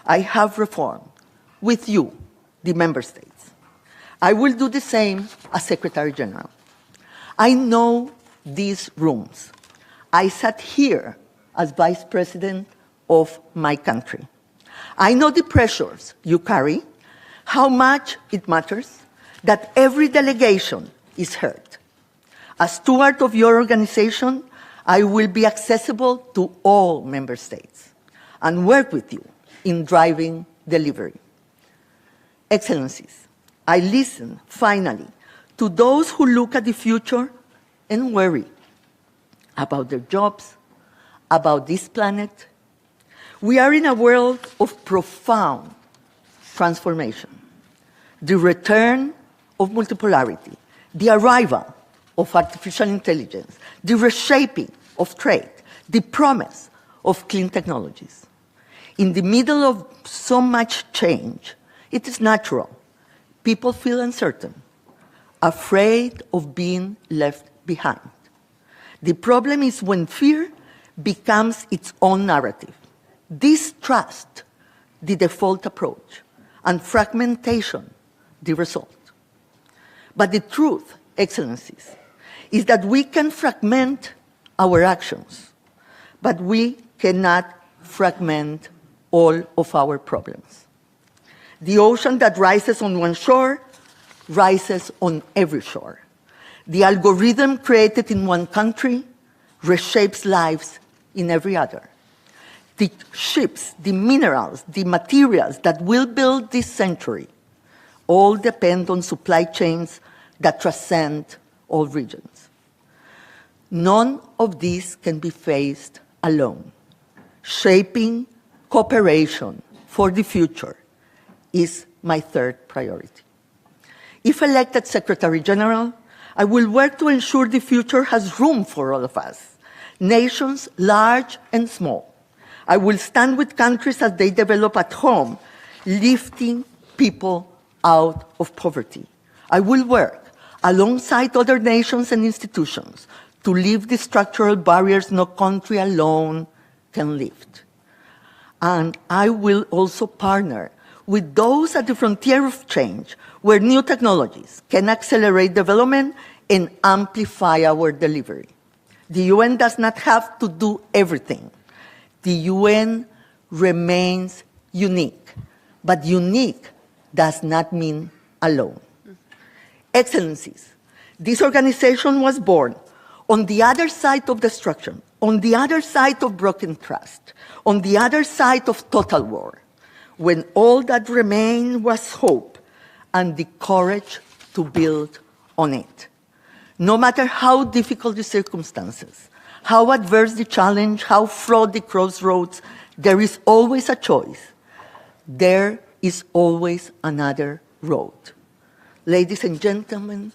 I have reformed with you, the member states. I will do the same as Secretary General. I know these rooms. I sat here as Vice President of my country. I know the pressures you carry, how much it matters that every delegation is heard. As steward of your organization, I will be accessible to all member states and work with you in driving delivery. Excellencies, I listen, finally, to those who look at the future and worry about their jobs, about this planet. We are in a world of profound transformation. The return of multipolarity, the arrival of artificial intelligence, the reshaping of trade, the promise of clean technologies. In the middle of so much change, it is natural. People feel uncertain, afraid of being left behind. The problem is when fear becomes its own narrative, distrust the default approach, and fragmentation the result. But the truth, Excellencies, is that we can fragment our actions, but we cannot fragment all of our problems. The ocean that rises on one shore rises on every shore. The algorithm created in one country reshapes lives in every other. The ships, the minerals, the materials that will build this century all depend on supply chains that transcend all regions. None of this can be faced alone. Shaping cooperation for the future is my third priority. If elected Secretary General, I will work to ensure the future has room for all of us, nations large and small. I will stand with countries as they develop at home, lifting people out of poverty. I will work alongside other nations and institutions to lift the structural barriers no country alone can lift. And I will also partner with those at the frontier of change, where new technologies can accelerate development and amplify our delivery. The UN does not have to do everything. The UN remains unique, but unique does not mean alone. Excellencies, this organization was born on the other side of destruction, on the other side of broken trust, on the other side of total war, when all that remained was hope and the courage to build on it. No matter how difficult the circumstances, how adverse the challenge, how fraught the crossroads, there is always a choice. There is always another road. Ladies and gentlemen,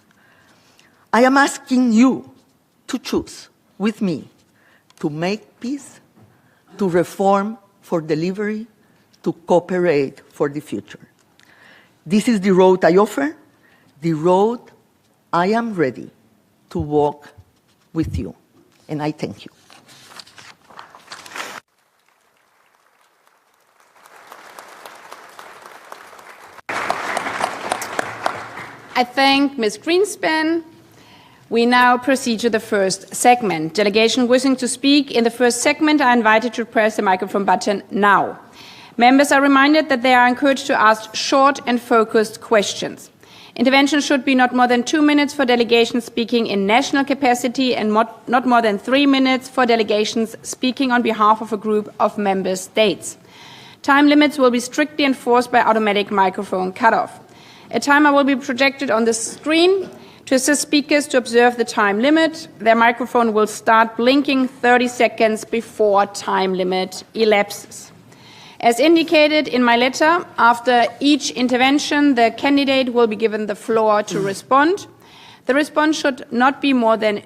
I am asking you to choose with me to make peace, to reform for delivery, to cooperate for the future. This is the road I offer, the road I am ready to walk with you. And I thank you. I thank Ms. Grynspan. We now proceed to the first segment. Delegation wishing to speak in the first segment are invited to press the microphone button now. Members are reminded that they are encouraged to ask short and focused questions. Intervention should be not more than 2 minutes for delegations speaking in national capacity and not more than 3 minutes for delegations speaking on behalf of a group of member states. Time limits will be strictly enforced by automatic microphone cutoff. A timer will be projected on the screen to assist speakers to observe the time limit. Their microphone will start blinking 30 seconds before time limit elapses. As indicated in my letter, after each intervention, the candidate will be given the floor to respond. The response should not be more than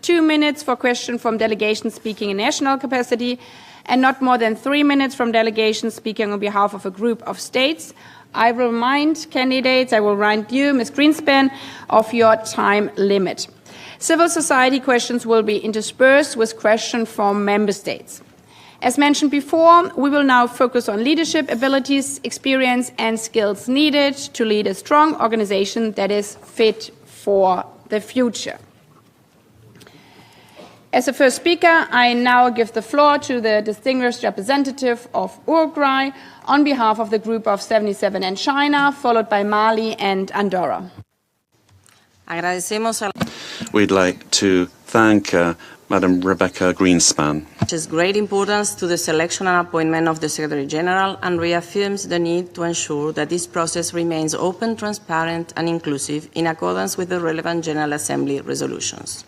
2 minutes for question from delegations speaking in national capacity and not more than 3 minutes from delegations speaking on behalf of a group of states. I will remind candidates, I will remind you, Ms. Grynspan, of your time limit. Civil society questions will be interspersed with questions from member states. As mentioned before, we will now focus on leadership abilities, experience and skills needed to lead a strong organization that is fit for the future. As the first speaker, I now give the floor to the distinguished representative of Uruguay on behalf of the Group of 77 and China, followed by Mali and Andorra. We'd like to thank Madam Rebeca Grynspan. Attaches great importance to the selection and appointment of the Secretary General and reaffirms the need to ensure that this process remains open, transparent and inclusive in accordance with the relevant General Assembly resolutions.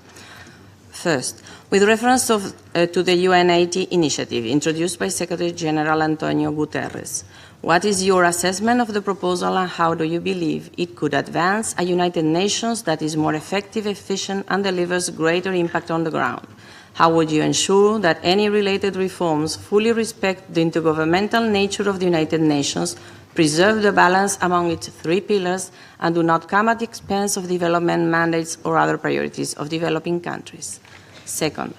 First, with reference to the UNCTAD initiative introduced by Secretary General Antonio Guterres, what is your assessment of the proposal and how do you believe it could advance a United Nations that is more effective, efficient and delivers greater impact on the ground? How would you ensure that any related reforms fully respect the intergovernmental nature of the United Nations, preserve the balance among its 3 pillars and do not come at the expense of development mandates or other priorities of developing countries? Second,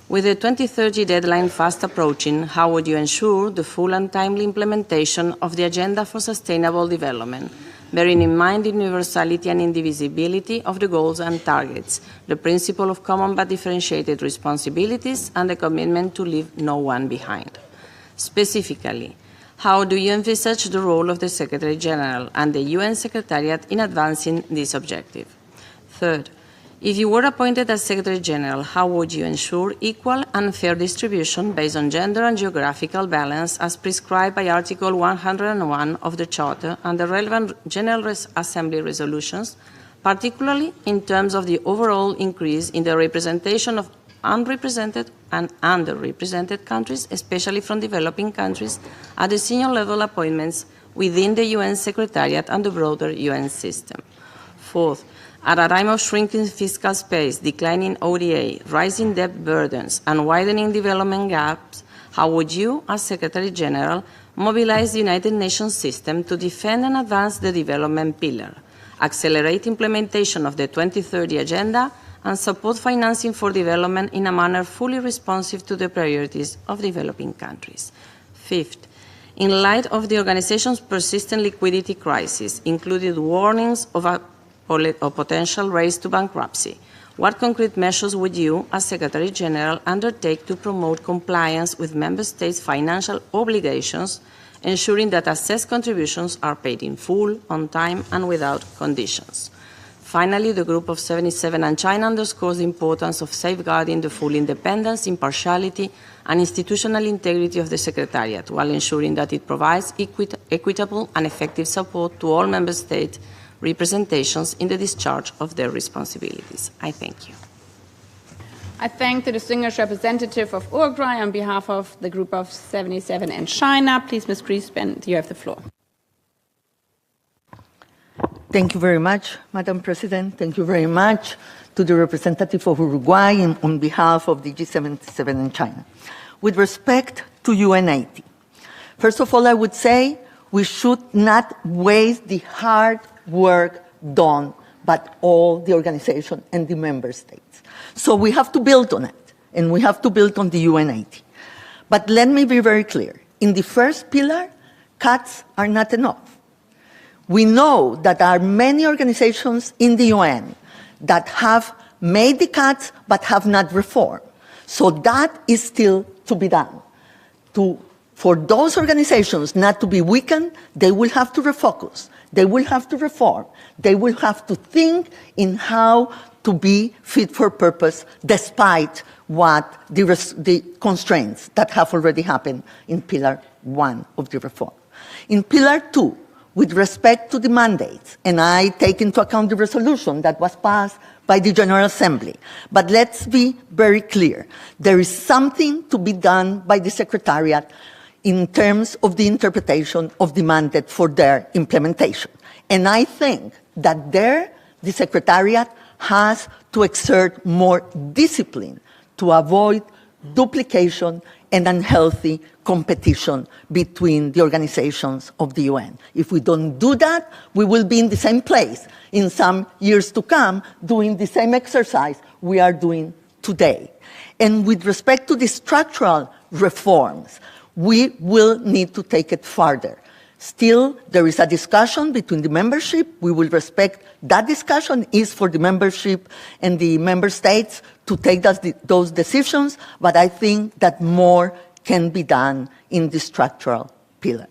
with the 2030 deadline fast approaching, how would you ensure the full and timely implementation of the Agenda for Sustainable Development, bearing in mind the universality and indivisibility of the goals and targets, the principle of common but differentiated responsibilities, and the commitment to leave no one behind? Specifically, how do you envisage the role of the Secretary General and the UN Secretariat in advancing this objective? Third, if you were appointed as Secretary General, how would you ensure equal and fair distribution based on gender and geographical balance as prescribed by Article 101 of the Charter and the relevant General Assembly resolutions, particularly in terms of the overall increase in the representation of unrepresented and underrepresented countries, especially from developing countries, at the senior level appointments within the UN Secretariat and the broader UN system? Fourth, at a time of shrinking fiscal space, declining ODA, rising debt burdens, and widening development gaps, how would you, as Secretary General, mobilize the United Nations system to defend and advance the development pillar, accelerate implementation of the 2030 Agenda, and support financing for development in a manner fully responsive to the priorities of developing countries? Fifth, in light of the organization's persistent liquidity crisis, including warnings of a potential race to bankruptcy, what concrete measures would you, as Secretary General, undertake to promote compliance with Member States' financial obligations, ensuring that assessed contributions are paid in full, on time, and without conditions? Finally, the Group of 77 and China underscores the importance of safeguarding the full independence, impartiality, and institutional integrity of the Secretariat, while ensuring that it provides equitable and effective support to all Member States representations in the discharge of their responsibilities. I thank you. I thank the distinguished representative of Uruguay on behalf of the Group of 77 and China. Please, Ms. Grynspan, you have the floor. Thank you very much, Madam President. Thank you very much to the representative of Uruguay on behalf of the G77 and China. With respect to UNCTAD, first of all, I would say we should not waste the hard work done by all the organization and the member states. So we have to build on it, and we have to build on the UNCTAD. But let me be very clear. In the first pillar, cuts are not enough. We know that there are many organizations in the UN that have made the cuts but have not reformed. So that is still to be done. For those organizations not to be weakened, they will have to refocus. They will have to reform. They will have to think in how to be fit for purpose despite what the constraints that have already happened in Pillar 1 of the reform. In Pillar 2, with respect to the mandates, and I take into account the resolution that was passed by the General Assembly, but let's be very clear. There is something to be done by the Secretariat in terms of the interpretation of the mandate for their implementation. And I think that there, the Secretariat has to exert more discipline to avoid duplication and unhealthy competition between the organizations of the UN. If we don't do that, we will be in the same place in some years to come doing the same exercise we are doing today. And with respect to the structural reforms, we will need to take it further. Still, there is a discussion between the membership. We will respect that discussion is for the membership and the member states to take those decisions, but I think that more can be done in the structural pillar.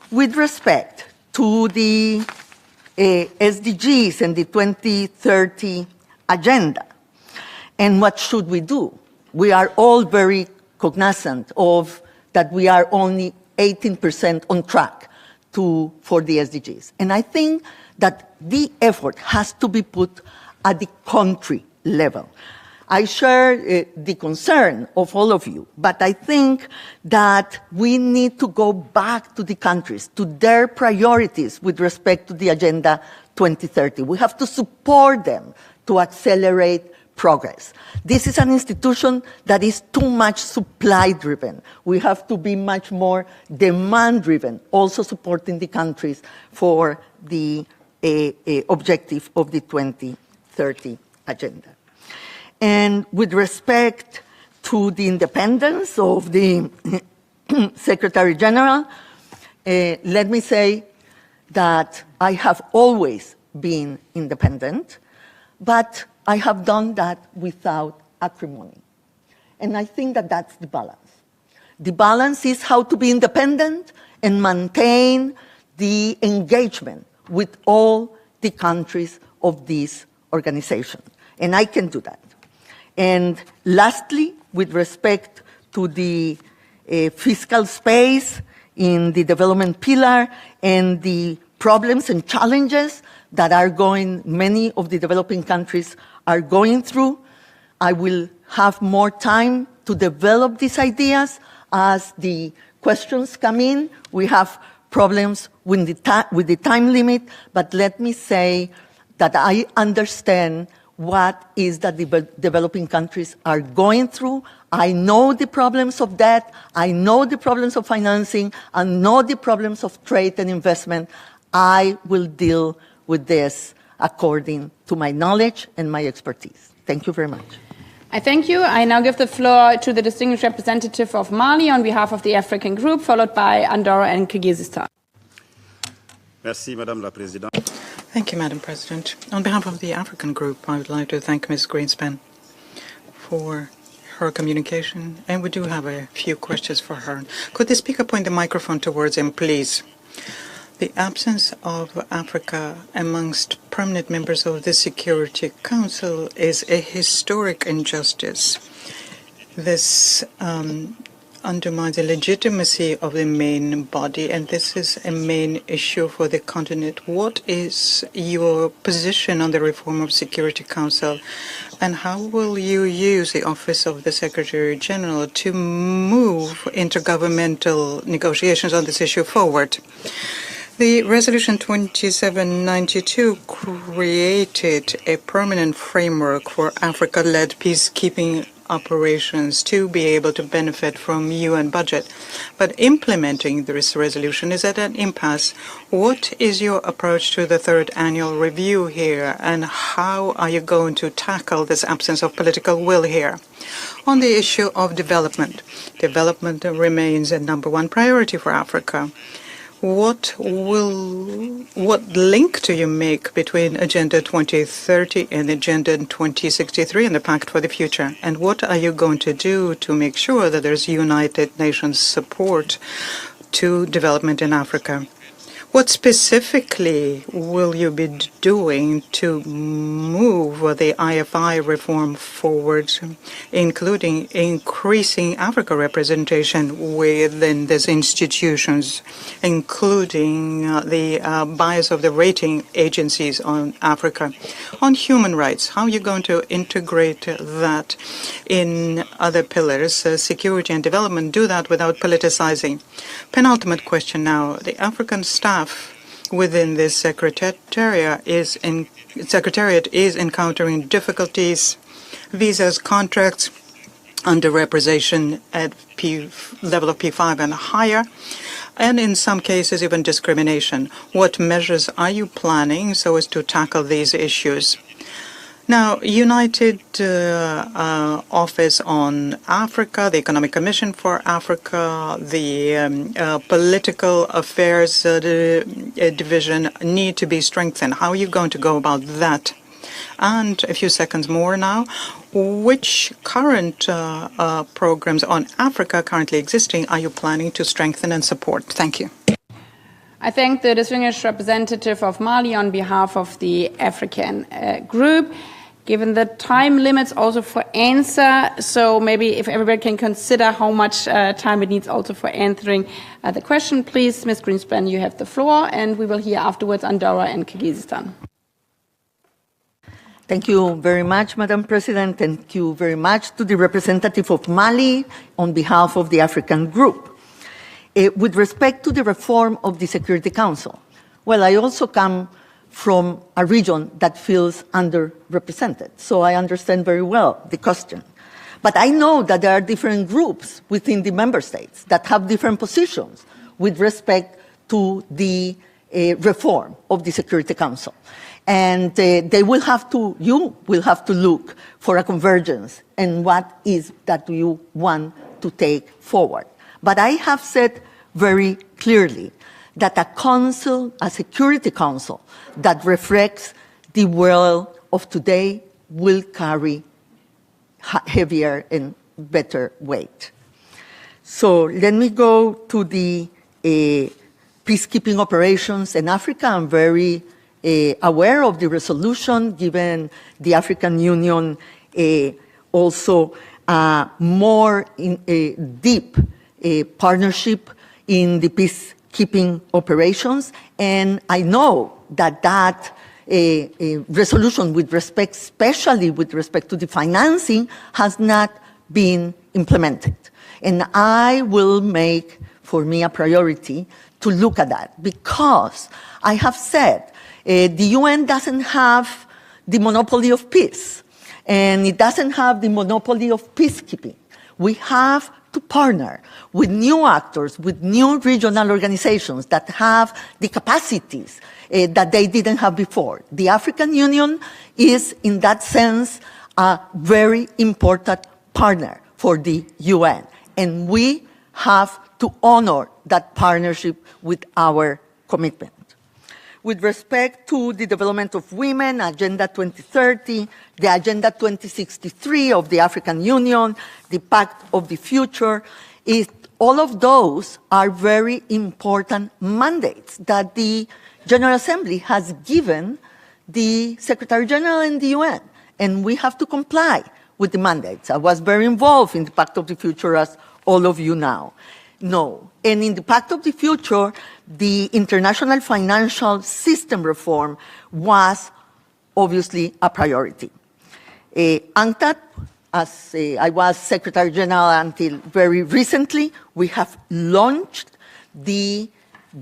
With respect to the SDGs and the 2030 agenda, and what should we do? We are all very cognizant of that we are only 18% on track for the SDGs. And I think that the effort has to be put at the country level. I share the concern of all of you, but I think that we need to go back to the countries, to their priorities with respect to the Agenda 2030. We have to support them to accelerate progress. This is an institution that is too much supply-driven. We have to be much more demand-driven, also supporting the countries for the objective of the 2030 agenda. And with respect to the independence of the Secretary General, let me say that I have always been independent, but I have done that without acrimony. And I think that that's the balance. The balance is how to be independent and maintain the engagement with all the countries of this organization. And I can do that. And lastly, with respect to the fiscal space in the development pillar and the problems and challenges that many of the developing countries are going through, I will have more time to develop these ideas as the questions come in. We have problems with the time limit, but let me say that I understand what is that the developing countries are going through. I know the problems of debt, I know the problems of financing, I know the problems of trade and investment. I will deal with this according to my knowledge and my expertise. Thank you very much. I thank you. I now give the floor to the distinguished representative of Mali on behalf of the African Group, followed by Andorra and Kyrgyzstan. Merci, Madame la Présidente. Thank you, Madam President. On behalf of the African Group, I would like to thank Ms. Grynspan for her communication, and we do have a few questions for her. Could the speaker point the microphone towards him, please? The absence of Africa amongst permanent members of the Security Council is a historic injustice. This undermines the legitimacy of the main body, and this is a main issue for the continent. What is your position on the reform of Security Council, and how will you use the Office of the Secretary General to move intergovernmental negotiations on this issue forward? The Resolution 2792 created a permanent framework for Africa-led peacekeeping operations to be able to benefit from UN budget. But implementing this resolution is at an impasse. What is your approach to the third annual review here, and how are you going to tackle this absence of political will here? On the issue of development, development remains a #1 priority for Africa. what link do you make between Agenda 2030 and Agenda 2063 and the Pact for the Future? And what are you going to do to make sure that there's United Nations support to development in Africa? What specifically will you be doing to move the IFI reform forward, including increasing Africa representation within these institutions, including the bias of the rating agencies on Africa? On human rights, how are you going to integrate that in other pillars, security and development, do that without politicizing? Penultimate question now. The African staff within this secretariat is encountering difficulties, visas, contracts, underrepresentation at level of P5 and higher, and in some cases even discrimination. What measures are you planning so as to tackle these issues? Now, United Office on Africa, the Economic Commission for Africa, the Political Affairs Division need to be strengthened. How are you going to go about that? And a few seconds more now. Which current programs on Africa currently existing are you planning to strengthen and support? Thank you. I thank the distinguished representative of Mali on behalf of the African group. Given the time limits also for answer, so maybe if everybody can consider how much time it needs also for answering the question, please, Ms. Grynspan, you have the floor, and we will hear afterwards Andorra and Kyrgyzstan. Thank you very much, Madam President. Thank you very much to the representative of Mali on behalf of the African group. With respect to the reform of the Security Council, well, I also come from a region that feels underrepresented, so I understand very well the question. But I know that there are different groups within the member states that have different positions with respect to the reform of the Security Council. And you will have to look for a convergence in what is that you want to take forward. But I have said very clearly that a Security Council that reflects the world of today will carry heavier and better weight. So let me go to the peacekeeping operations in Africa. I'm very aware of the resolution, given the African Union also more deep partnership in the peacekeeping operations. And I know that resolution with respect, especially with respect to the financing, has not been implemented. And I will make, for me, a priority to look at that, because I have said the UN doesn't have the monopoly of peace, and it doesn't have the monopoly of peacekeeping. We have to partner with new actors, with new regional organizations that have the capacities that they didn't have before. The African Union is, in that sense, a very important partner for the UN, and we have to honor that partnership with our commitment. With respect to the development of women, Agenda 2030, the Agenda 2063 of the African Union, the Pact of the Future, all of those are very important mandates that the General Assembly has given the Secretary General and the UN, and we have to comply with the mandates. I was very involved in the Pact of the Future, as all of you now know. And in the Pact of the Future, the international financial system reform was obviously a priority. UNCTAD, as I was Secretary General until very recently, we have launched the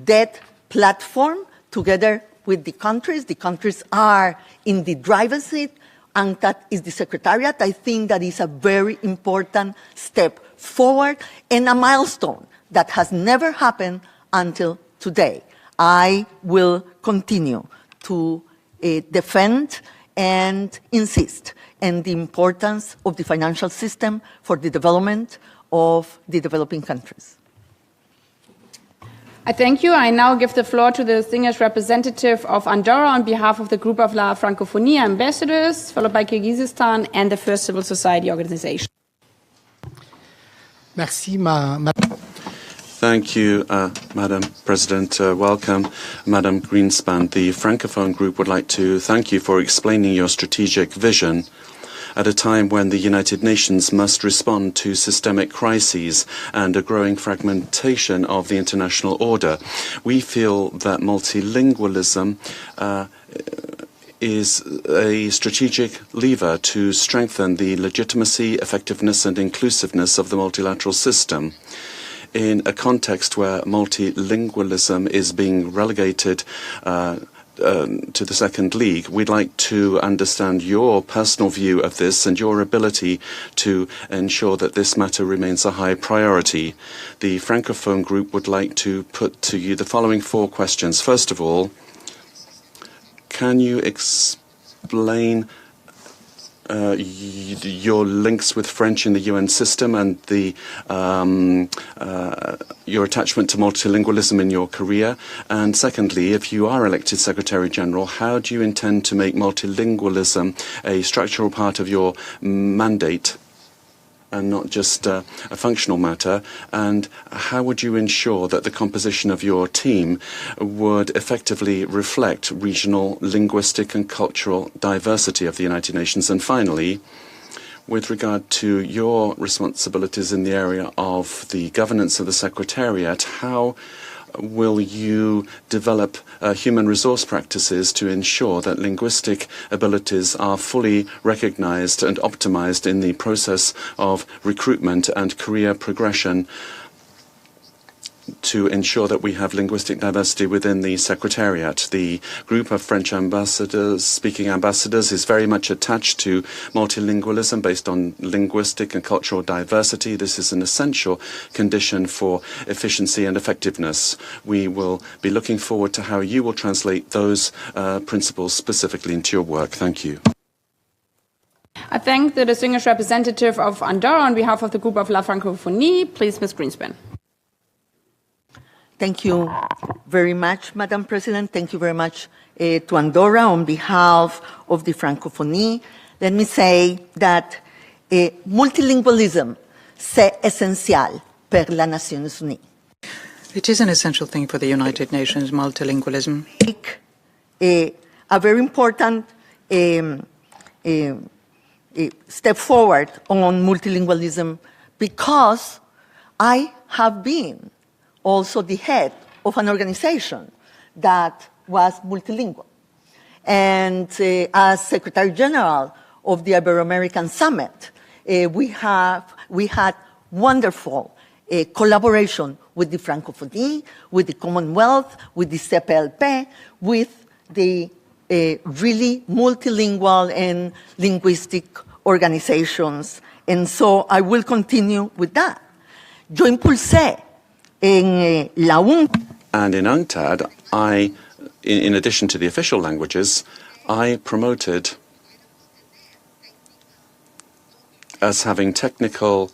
debt platform together with the countries. The countries are in the driver's seat. UNCTAD is the Secretariat. I think that is a very important step forward and a milestone that has never happened until today. I will continue to defend and insist on the importance of the financial system for the development of the developing countries. I thank you. I now give the floor to the distinguished representative of Andorra on behalf of the group of La Francophonie ambassadors, followed by Kyrgyzstan and the first civil society organization. Merci, Thank you, Madam President. Welcome, Madam Grynspan. The Francophone Group would like to thank you for explaining your strategic vision at a time when the United Nations must respond to systemic crises and a growing fragmentation of the international order. We feel that multilingualism is a strategic lever to strengthen the legitimacy, effectiveness and inclusiveness of the multilateral system. In a context where multilingualism is being relegated to the second league, we'd like to understand your personal view of this and your ability to ensure that this matter remains a high priority. The Francophone Group would like to put to you the following 4 questions. First of all, can you explain your links with French in the UN system and your attachment to multilingualism in your career? And secondly, if you are elected Secretary General, how do you intend to make multilingualism a structural part of your mandate and not just a functional matter? And how would you ensure that the composition of your team would effectively reflect regional, linguistic and cultural diversity of the United Nations? And finally, with regard to your responsibilities in the area of the governance of the Secretariat, how will you develop human resource practices to ensure that linguistic abilities are fully recognized and optimized in the process of recruitment and career progression, to ensure that we have linguistic diversity within the Secretariat? The group of French ambassadors, speaking ambassadors, is very much attached to multilingualism based on linguistic and cultural diversity. This is an essential condition for efficiency and effectiveness. We will be looking forward to how you will translate those principles specifically into your work. Thank you. I thank the distinguished representative of Andorra on behalf of the group of La Francophonie. Please, Ms. Grynspan. Thank you very much, Madam President. Thank you very much to Andorra on behalf of the Francophonie. Let me say that multilingualism c'est essentiel per las Naciones Unidas. It is an essential thing for the United Nations, multilingualism. A very important step forward on multilingualism, because I have been also the head of an organization that was multilingual. And as Secretary General of the Ibero-American Summit, we had wonderful collaboration with the Francophonie, with the Commonwealth, with the CPLP, with the really multilingual and linguistic organizations. And so I will continue with that. Yo impulsé en la UNCTAD. And in UNCTAD, in addition to the official languages, I promoted us having technical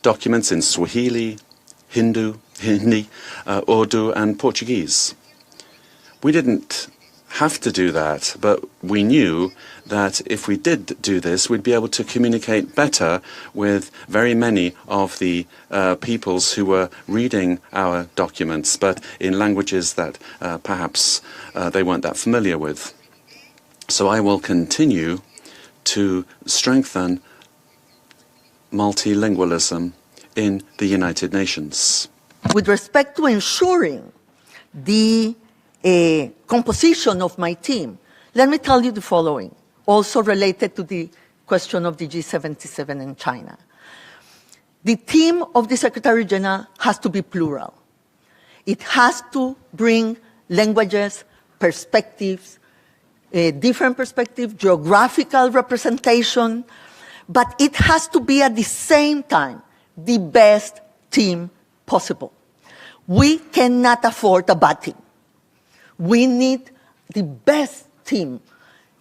documents in Swahili, Hindi, Urdu, and Portuguese. We didn't have to do that, but we knew that if we did do this, we'd be able to communicate better with very many of the peoples who were reading our documents, but in languages that perhaps they weren't that familiar with. So I will continue to strengthen multilingualism in the United Nations. With respect to ensuring the composition of my team, let me tell you the following, also related to the question of the G77 in China. The team of the Secretary General has to be plural. It has to bring languages, perspectives, different perspectives, geographical representation, but it has to be at the same time the best team possible. We cannot afford a bad team. We need the best team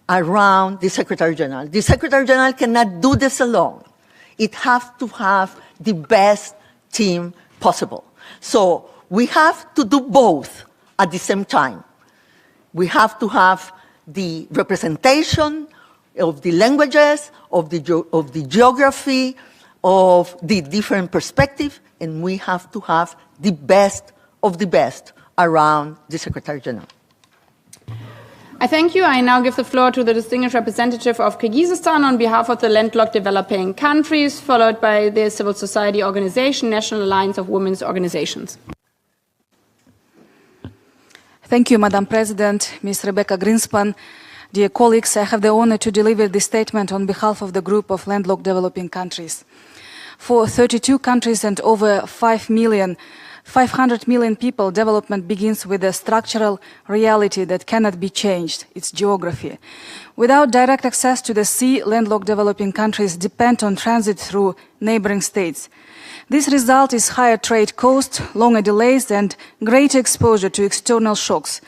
around the Secretary General. The Secretary General cannot do this alone. It has to have the best team possible. So We have to do both at the same time. We have to have the representation of the languages, of the geography, of the different perspective, and we have to have the best of the best around the Secretary General. I thank you. I now give the floor to the distinguished representative of Kyrgyzstan on behalf of the landlocked developing countries, followed by the civil society organization, National Alliance of Women's Organizations. Thank you, Madam President, Ms. Rebeca Grynspan. Dear colleagues, I have the honor to deliver this statement on behalf of the group of landlocked developing countries. For 32 countries and over 500 million people, development begins with a structural reality that cannot be changed, its geography. Without direct access to the sea, landlocked developing countries depend on transit through neighboring states. This result is higher trade costs, longer delays, and greater exposure to external shocks.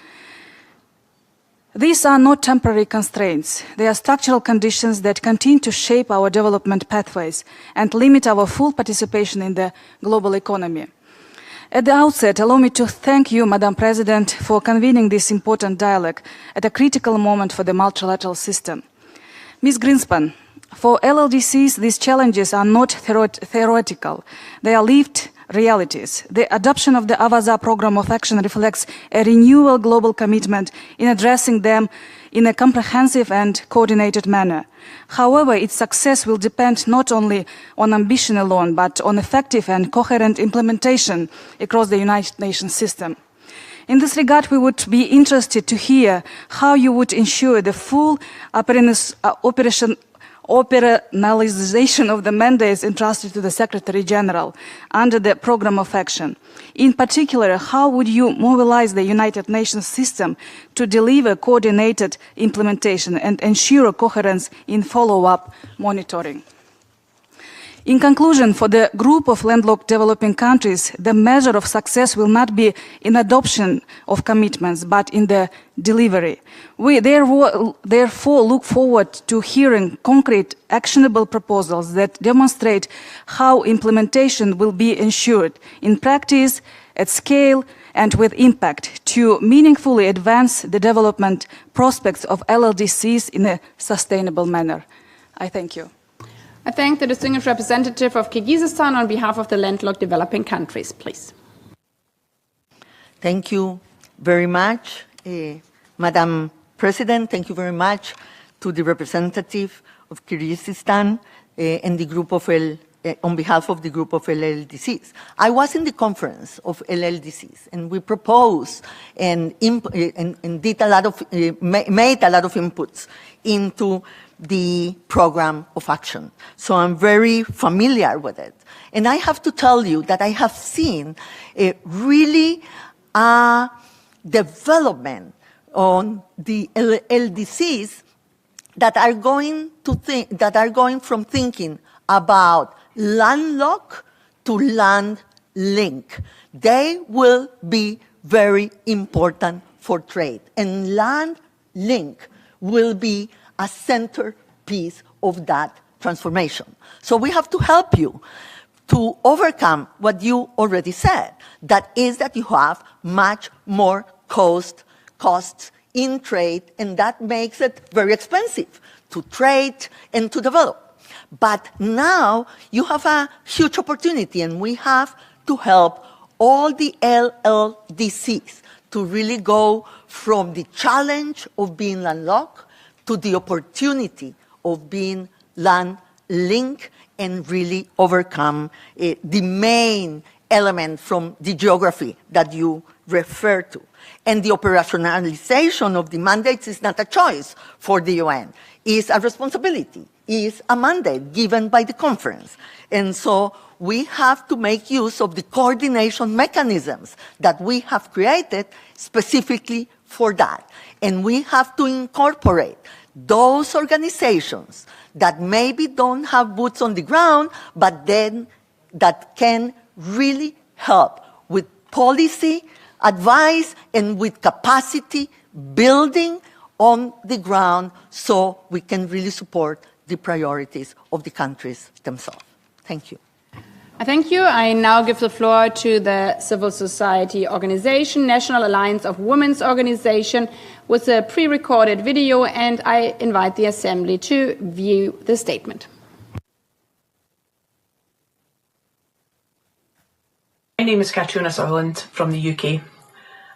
These are not temporary constraints. They are structural conditions that continue to shape our development pathways and limit our full participation in the global economy. At the outset, allow me to thank you, Madam President, for convening this important dialogue at a critical moment for the multilateral system. Ms. Grynspan, for LLDCs, these challenges are not theoretical. They are lived realities. The adoption of the Avaza Program of Action reflects a renewal global commitment in addressing them in a comprehensive and coordinated manner. However, its success will depend not only on ambition alone, but on effective and coherent implementation across the United Nations system. In this regard, we would be interested to hear how you would ensure the full operationalization of the mandates entrusted to the Secretary General under the Programme of Action. In particular, how would you mobilize the United Nations system to deliver coordinated implementation and ensure coherence in follow-up monitoring? In conclusion, for the group of landlocked developing countries, the measure of success will not be in adoption of commitments, but in the delivery. We therefore look forward to hearing concrete, actionable proposals that demonstrate how implementation will be ensured in practice, at scale, and with impact to meaningfully advance the development prospects of LLDCs in a sustainable manner. I thank you. I thank the distinguished representative of Kyrgyzstan on behalf of the landlocked developing countries, please. Thank you very much, Madam President. Thank you very much to the representative of Kyrgyzstan and the group of on behalf of the group of LLDCs. I was in the conference of LLDCs, and we proposed and did a lot of made a lot of inputs into the program of action. So I'm very familiar with it. And I have to tell you that I have seen really a development on the LDCs that are going from thinking about landlock to land link. They will be very important for trade. And land link will be a centerpiece of that transformation. So we have to help you to overcome what you already said. That is that you have much more costs in trade, and that makes it very expensive to trade and to develop. But now you have a huge opportunity, and we have to help all the LLDCs to really go from the challenge of being landlocked to the opportunity of being land link and really overcome the main element from the geography that you refer to. And the operationalization of the mandates is not a choice for the UN. It's a responsibility. It's a mandate given by the conference. And so we have to make use of the coordination mechanisms that we have created specifically for that. And we have to incorporate those organizations that maybe don't have boots on the ground, but then that can really help with policy advice and with capacity building on the ground so we can really support the priorities of the countries themselves. Thank you. Thank you. I now give the floor to the civil society organization, National Alliance of Women's Organization, with a pre-recorded video, and I invite the Assembly to view the statement. My name is Katrina Sutherland from the UK.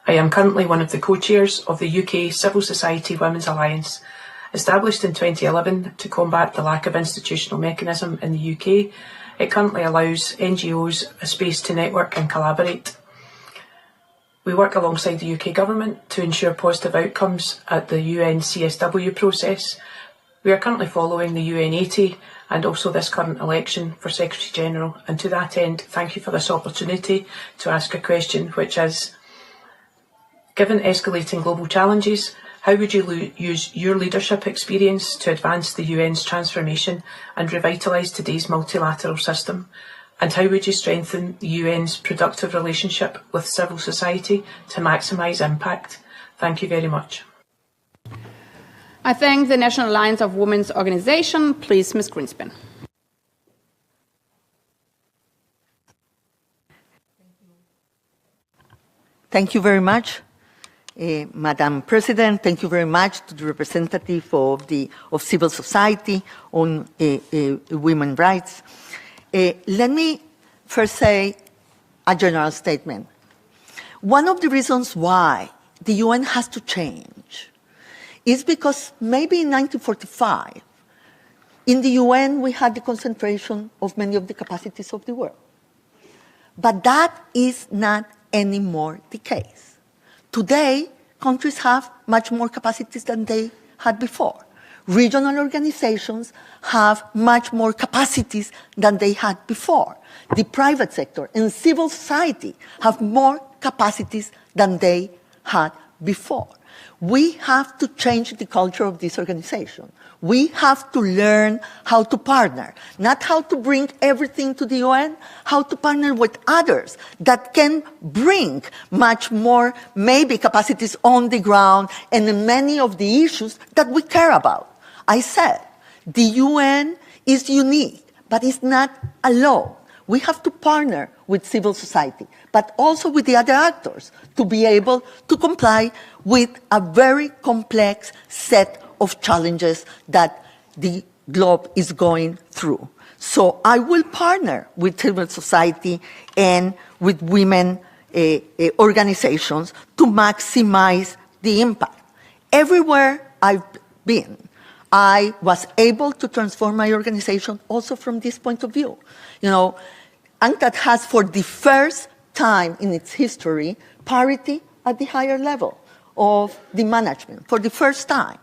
I am currently one of the co-chairs of the UK Civil Society Women's Alliance, established in 2011 to combat the lack of institutional mechanism in the UK. It currently allows NGOs a space to network and collaborate. We work alongside the UK government to ensure positive outcomes at the UN CSW process. We are currently following the UN80 and also this current election for Secretary General, and to that end, thank you for this opportunity to ask a question, which is, given escalating global challenges, how would you use your leadership experience to advance the UN's transformation and revitalise today's multilateral system? And how would you strengthen the UN's productive relationship with civil society to maximise impact? Thank you very much. I thank the National Alliance of Women's Organization. Please, Ms. Grynspan. Thank you very much. Madam President, thank you very much to the representative of civil society on women's rights. Let me first say a general statement. One of the reasons why the UN has to change is because maybe in 1945, in the UN we had the concentration of many of the capacities of the world. But that is not anymore the case. Today, countries have much more capacities than they had before. Regional organizations have much more capacities than they had before. The private sector and civil society have more capacities than they had before. We have to change the culture of this organization. We have to learn how to partner, not how to bring everything to the UN, how to partner with others that can bring much more, maybe, capacities on the ground and in many of the issues that we care about. I said, the UN is unique, but it's not alone. We have to partner with civil society, but also with the other actors to be able to comply with a very complex set of challenges that the globe is going through. So I will partner with civil society and with women organizations to maximize the impact. Everywhere I've been, I was able to transform my organization also from this point of view. You know, UNCTAD has, for the first time in its history, parity at the higher level of the management, for the first time.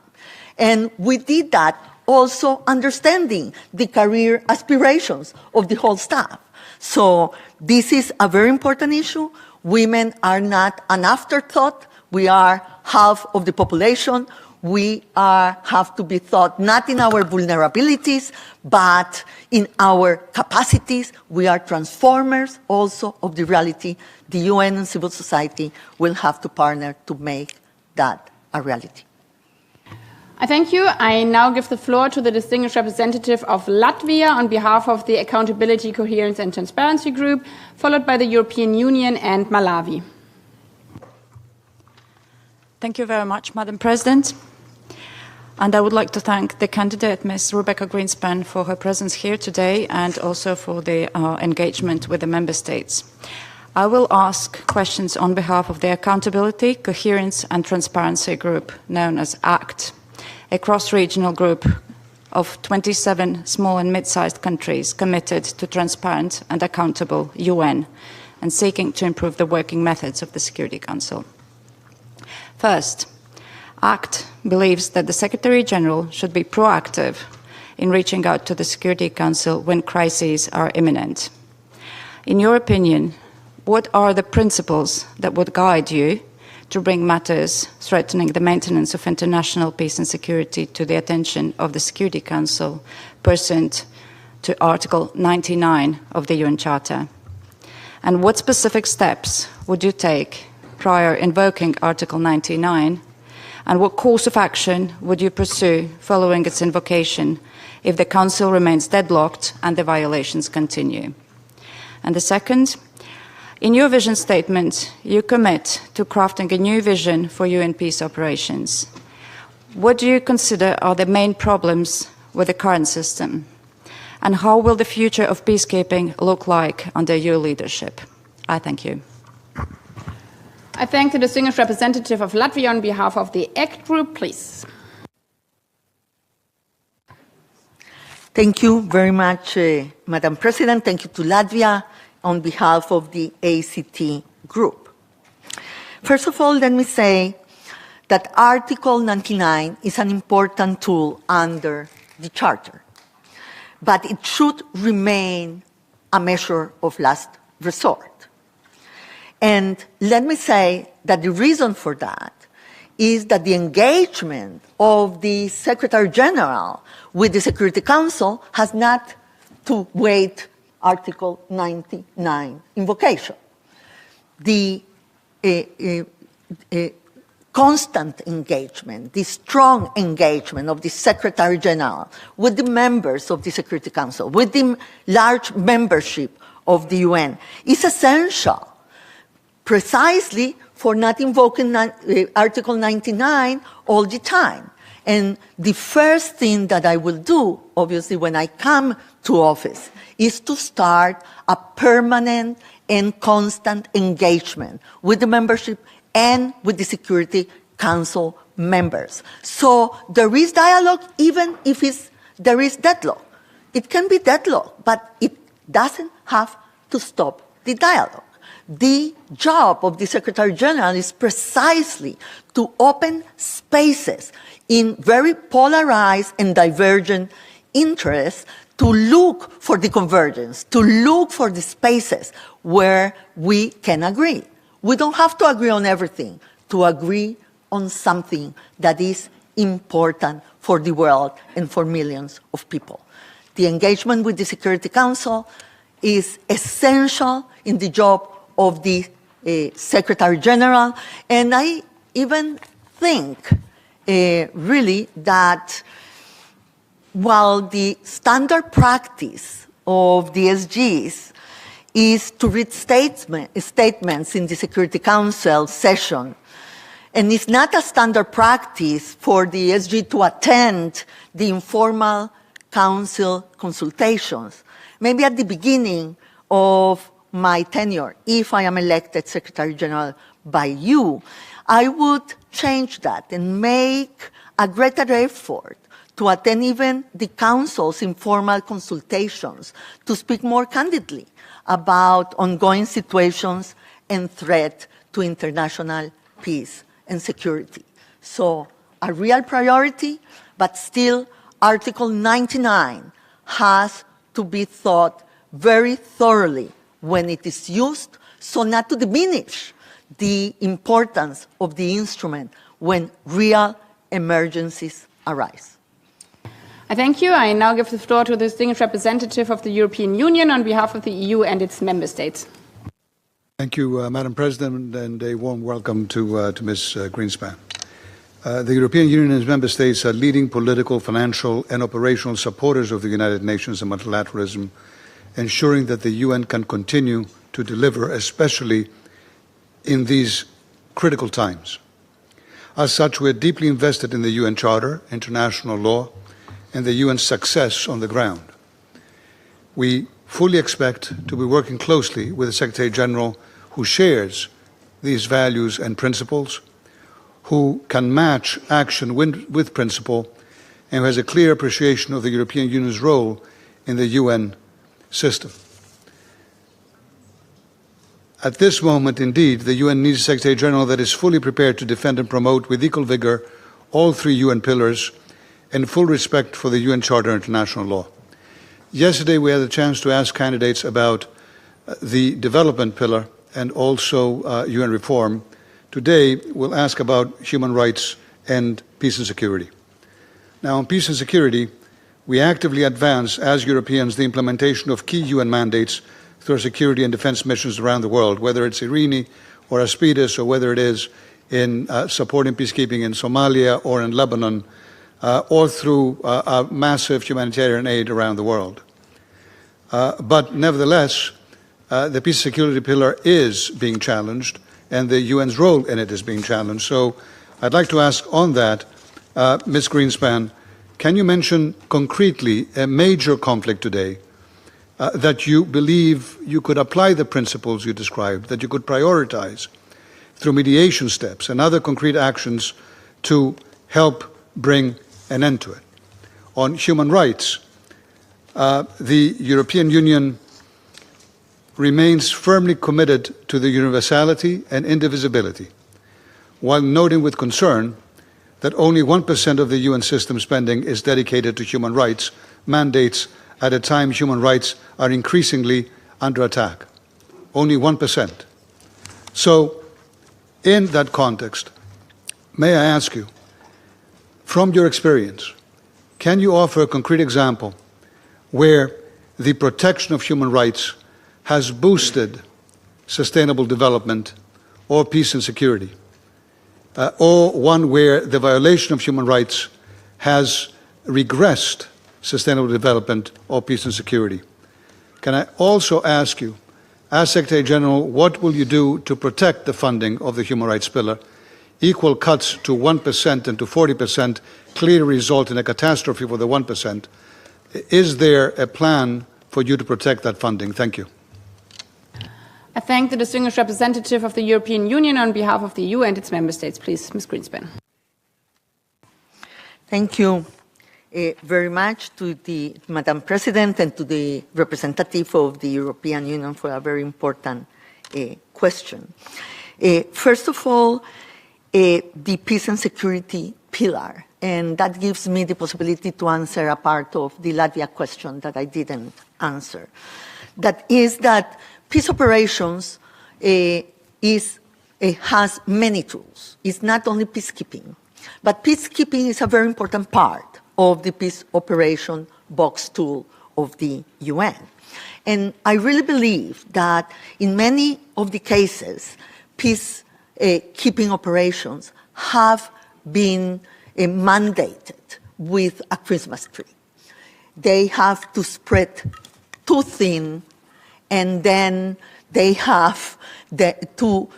And we did that also understanding the career aspirations of the whole staff. So this is a very important issue. Women are not an afterthought. We are half of the population. We have to be thought not in our vulnerabilities, but in our capacities. We are transformers also of the reality. The UN and civil society will have to partner to make that a reality. I thank you. I now give the floor to the distinguished representative of Latvia on behalf of the Accountability, Coherence and Transparency Group, followed by the European Union and Malawi. Thank you very much, Madam President. And I would like to thank the candidate, Ms. Rebeca Grynspan, for her presence here today and also for the engagement with the member states. I will ask questions on behalf of the Accountability, Coherence and Transparency Group, known as ACT, a cross-regional group of 27 small and mid-sized countries committed to transparent and accountable UN and seeking to improve the working methods of the Security Council. First, ACT believes that the Secretary General should be proactive in reaching out to the Security Council when crises are imminent. In your opinion, what are the principles that would guide you to bring matters threatening the maintenance of international peace and security to the attention of the Security Council pursuant to Article 99 of the UN Charter? And what specific steps would you take prior invoking Article 99? And what course of action would you pursue following its invocation if the Council remains deadlocked and the violations continue? And the second, in your vision statement, you commit to crafting a new vision for UN peace operations. What do you consider are the main problems with the current system? And how will the future of peacekeeping look like under your leadership? I thank you. I thank the distinguished representative of Latvia on behalf of the ACT Group, please. Thank you very much, Madam President. Thank you to Latvia on behalf of the ACT Group. First of all, let me say that Article 99 is an important tool under the Charter, but it should remain a measure of last resort. And let me say that the reason for that is that the engagement of the Secretary General with the Security Council has not to wait Article 99 invocation. The constant engagement, the strong engagement of the Secretary General with the members of the Security Council, with the large membership of the UN is essential precisely for not invoking Article 99 all the time. And the first thing that I will do, obviously, when I come to office, is to start a permanent and constant engagement with the membership and with the Security Council members. So there is dialogue even if there is deadlock. It can be deadlock, but it doesn't have to stop the dialogue. The job of the Secretary General is precisely to open spaces in very polarized and divergent interests to look for the convergence, to look for the spaces where we can agree. We don't have to agree on everything, to agree on something that is important for the world and for millions of people. The engagement with the Security Council is essential in the job of the Secretary General, and I even think really that while the standard practice of the SGs is to read statements in the Security Council session, and it's not a standard practice for the SG to attend the informal council consultations. Maybe at the beginning of my tenure, if I am elected Secretary General by you, I would change that and make a greater effort to attend even the Council's informal consultations, to speak more candidly about ongoing situations and threat to international peace and security. So a real priority, but still Article 99 has to be thought very thoroughly when it is used, so not to diminish the importance of the instrument when real emergencies arise. I thank you. I now give the floor to the distinguished representative of the European Union on behalf of the EU and its member states. Thank you, Madam President, and a warm welcome to Ms. Grynspan. The European Union and its member states are leading political, financial, and operational supporters of the United Nations and multilateralism, ensuring that the UN can continue to deliver, especially in these critical times. As such, we are deeply invested in the UN Charter, international law, and the UN's success on the ground. We fully expect to be working closely with the Secretary General who shares these values and principles, who can match action with principle, and who has a clear appreciation of the European Union's role in the UN system. At this moment, indeed, the UN needs a Secretary General that is fully prepared to defend and promote with equal vigor all three UN pillars and full respect for the UN Charter and international law. Yesterday, we had a chance to ask candidates about the development pillar and also UN reform. Today, we'll ask about human rights and peace and security. Now, on peace and security, we actively advance, as Europeans, the implementation of key UN mandates through our security and defense missions around the world, whether it's IRINI or ASPIDES, or whether it is in supporting peacekeeping in Somalia or in Lebanon, or through massive humanitarian aid around the world. But nevertheless, The peace and security pillar is being challenged, and the UN's role in it is being challenged. So I'd like to ask on that, Ms. Grynspan, can you mention concretely a major conflict today that you believe you could apply the principles you described, that you could prioritize through mediation steps and other concrete actions to help bring an end to it? On human rights, the European Union remains firmly committed to the universality and indivisibility, while noting with concern that only 1% of the UN system spending is dedicated to human rights mandates at a time human rights are increasingly under attack. Only 1%. So, in that context, may I ask you, from your experience, can you offer a concrete example where the protection of human rights has boosted sustainable development or peace and security, or one where the violation of human rights has regressed sustainable development or peace and security? Can I also ask you, as Secretary General, what will you do to protect the funding of the human rights pillar? Equal cuts to 1% and to 40% clearly result in a catastrophe for the 1%. Is there a plan for you to protect that funding? Thank you. I thank the distinguished representative of the European Union on behalf of the EU and its member states. Please, Ms. Grynspan. Thank you very much to the Madam President and to the representative of the European Union for a very important question. First of all, the peace and security pillar, and that gives me the possibility to answer a part of the Latvia question that I didn't answer. That is that peace operations has many tools. It's not only peacekeeping, but peacekeeping is a very important part of the peace operation box tool of the UN. And I really believe that in many of the cases, peacekeeping operations have been mandated with a Christmas tree. They have to spread too thin, and then they have to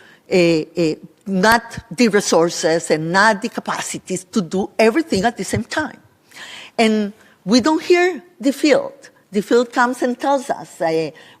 not the resources and not the capacities to do everything at the same time. And we don't hear the field. The field comes and tells us,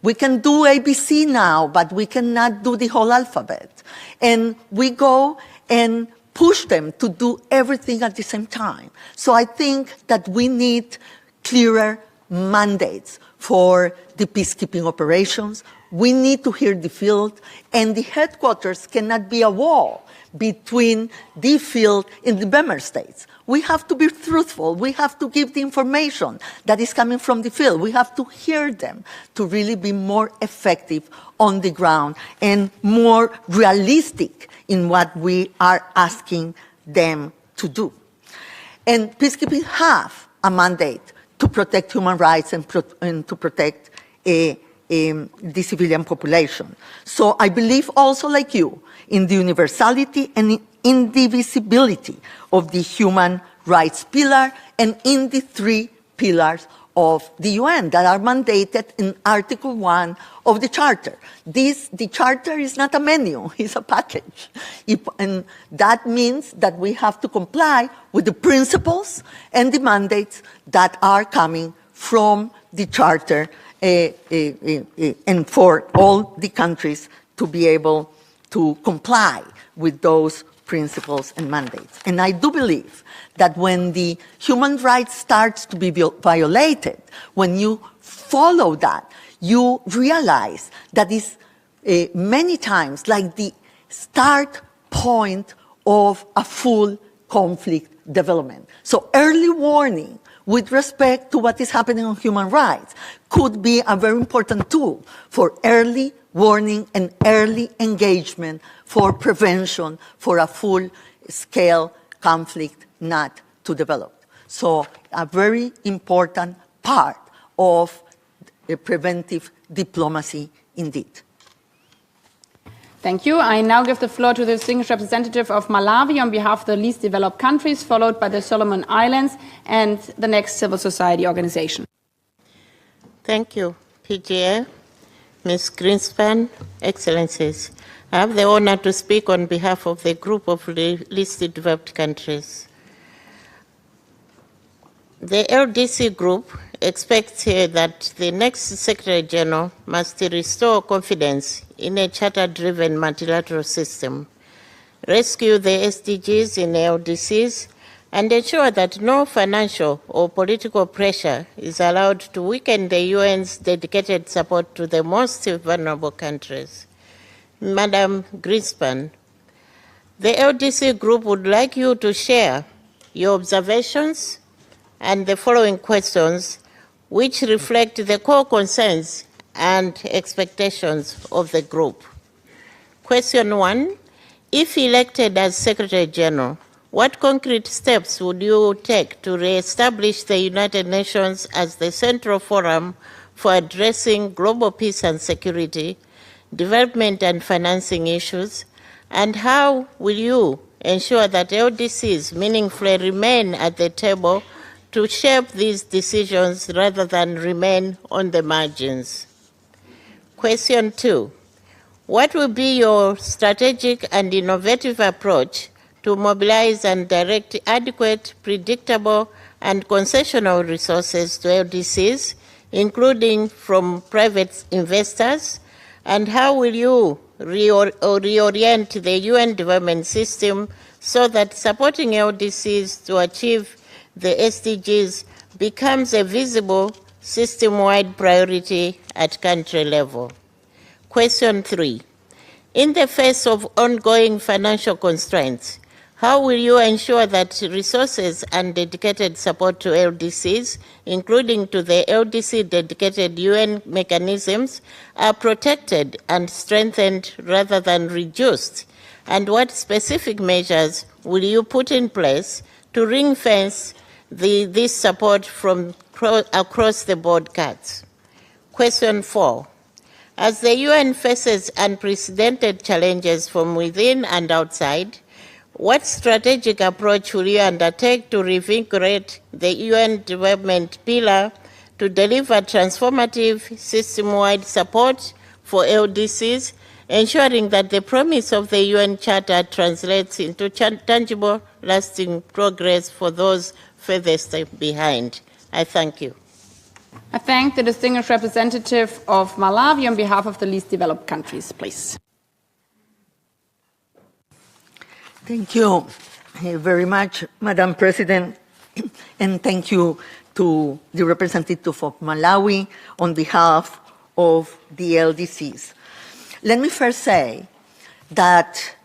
we can do ABC now, but we cannot do the whole alphabet. And we go and push them to do everything at the same time. So I think that we need clearer mandates for the peacekeeping operations. We need to hear the field, and the headquarters cannot be a wall between the field and the member states. We have to be truthful. We have to give the information that is coming from the field. We have to hear them to really be more effective on the ground and more realistic in what we are asking them to do. And peacekeeping have a mandate to protect human rights and to protect the civilian population. So I believe also, like you, in the universality and indivisibility of the human rights pillar and in the 3 pillars of the UN that are mandated in Article 1 of the Charter. The Charter is not a menu, it's a package. And that means that we have to comply with the principles and the mandates that are coming from the Charter and for all the countries to be able to comply with those principles and mandates. And I do believe that when the human rights starts to be violated, when you follow that, you realize that is many times like the start point of a full conflict development. So early warning with respect to what is happening on human rights could be a very important tool for early warning and early engagement for prevention for a full-scale conflict not to develop. So a very important part of preventive diplomacy indeed. Thank you. I now give the floor to the distinguished representative of Malawi on behalf of the least developed countries, followed by the Solomon Islands and the next civil society organization. Thank you, PGA. Ms. Grynspan, Excellencies, I have the honor to speak on behalf of the group of least developed countries. The LDC group expects that the next Secretary General must restore confidence in a charter-driven multilateral system, rescue the SDGs in LDCs, and ensure that no financial or political pressure is allowed to weaken the UN's dedicated support to the most vulnerable countries. Madam Grynspan, the LDC group would like you to share your observations and the following questions, which reflect the core concerns and expectations of the group. Question 1, if elected as Secretary General, what concrete steps would you take to re-establish the United Nations as the central forum for addressing global peace and security, development and financing issues, and how will you ensure that LDCs meaningfully remain at the table to shape these decisions rather than remain on the margins? Question 2, what will be your strategic and innovative approach to mobilize and direct adequate, predictable, and concessional resources to LDCs, including from private investors? And how will you reorient the UN development system so that supporting LDCs to achieve the SDGs becomes a visible system-wide priority at country level? Question 3. In the face of ongoing financial constraints, how will you ensure that resources and dedicated support to LDCs, including to the LDC dedicated UN mechanisms, are protected and strengthened rather than reduced? And what specific measures will you put in place to ring-fence this support from across the board cuts? Question 4. As the UN faces unprecedented challenges from within and outside, what strategic approach will you undertake to reinvigorate the UN development pillar to deliver transformative system-wide support for LDCs, ensuring that the promise of the UN Charter translates into tangible, lasting progress for those furthest behind? I thank you. I thank the distinguished representative of Malawi on behalf of the least developed countries, please. Thank you very much, Madam President, and thank you to the representative of Malawi on behalf of the LDCs. Let me first say that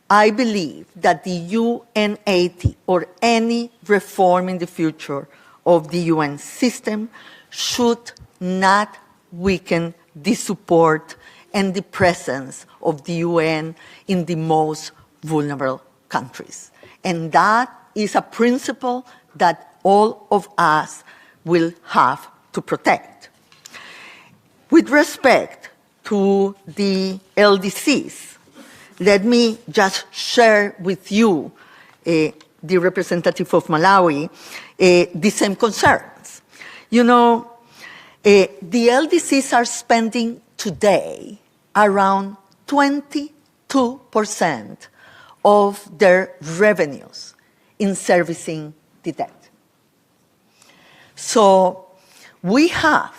I believe that the UNCTAD or any reform in the future of the UN system should not weaken the support and the presence of the UN in the most vulnerable countries. And that is a principle that all of us will have to protect. With respect to the LDCs, let me just share with you, the representative of Malawi, the same concerns. You know, the LDCs are spending today around 22% of their revenues in servicing the debt. So we have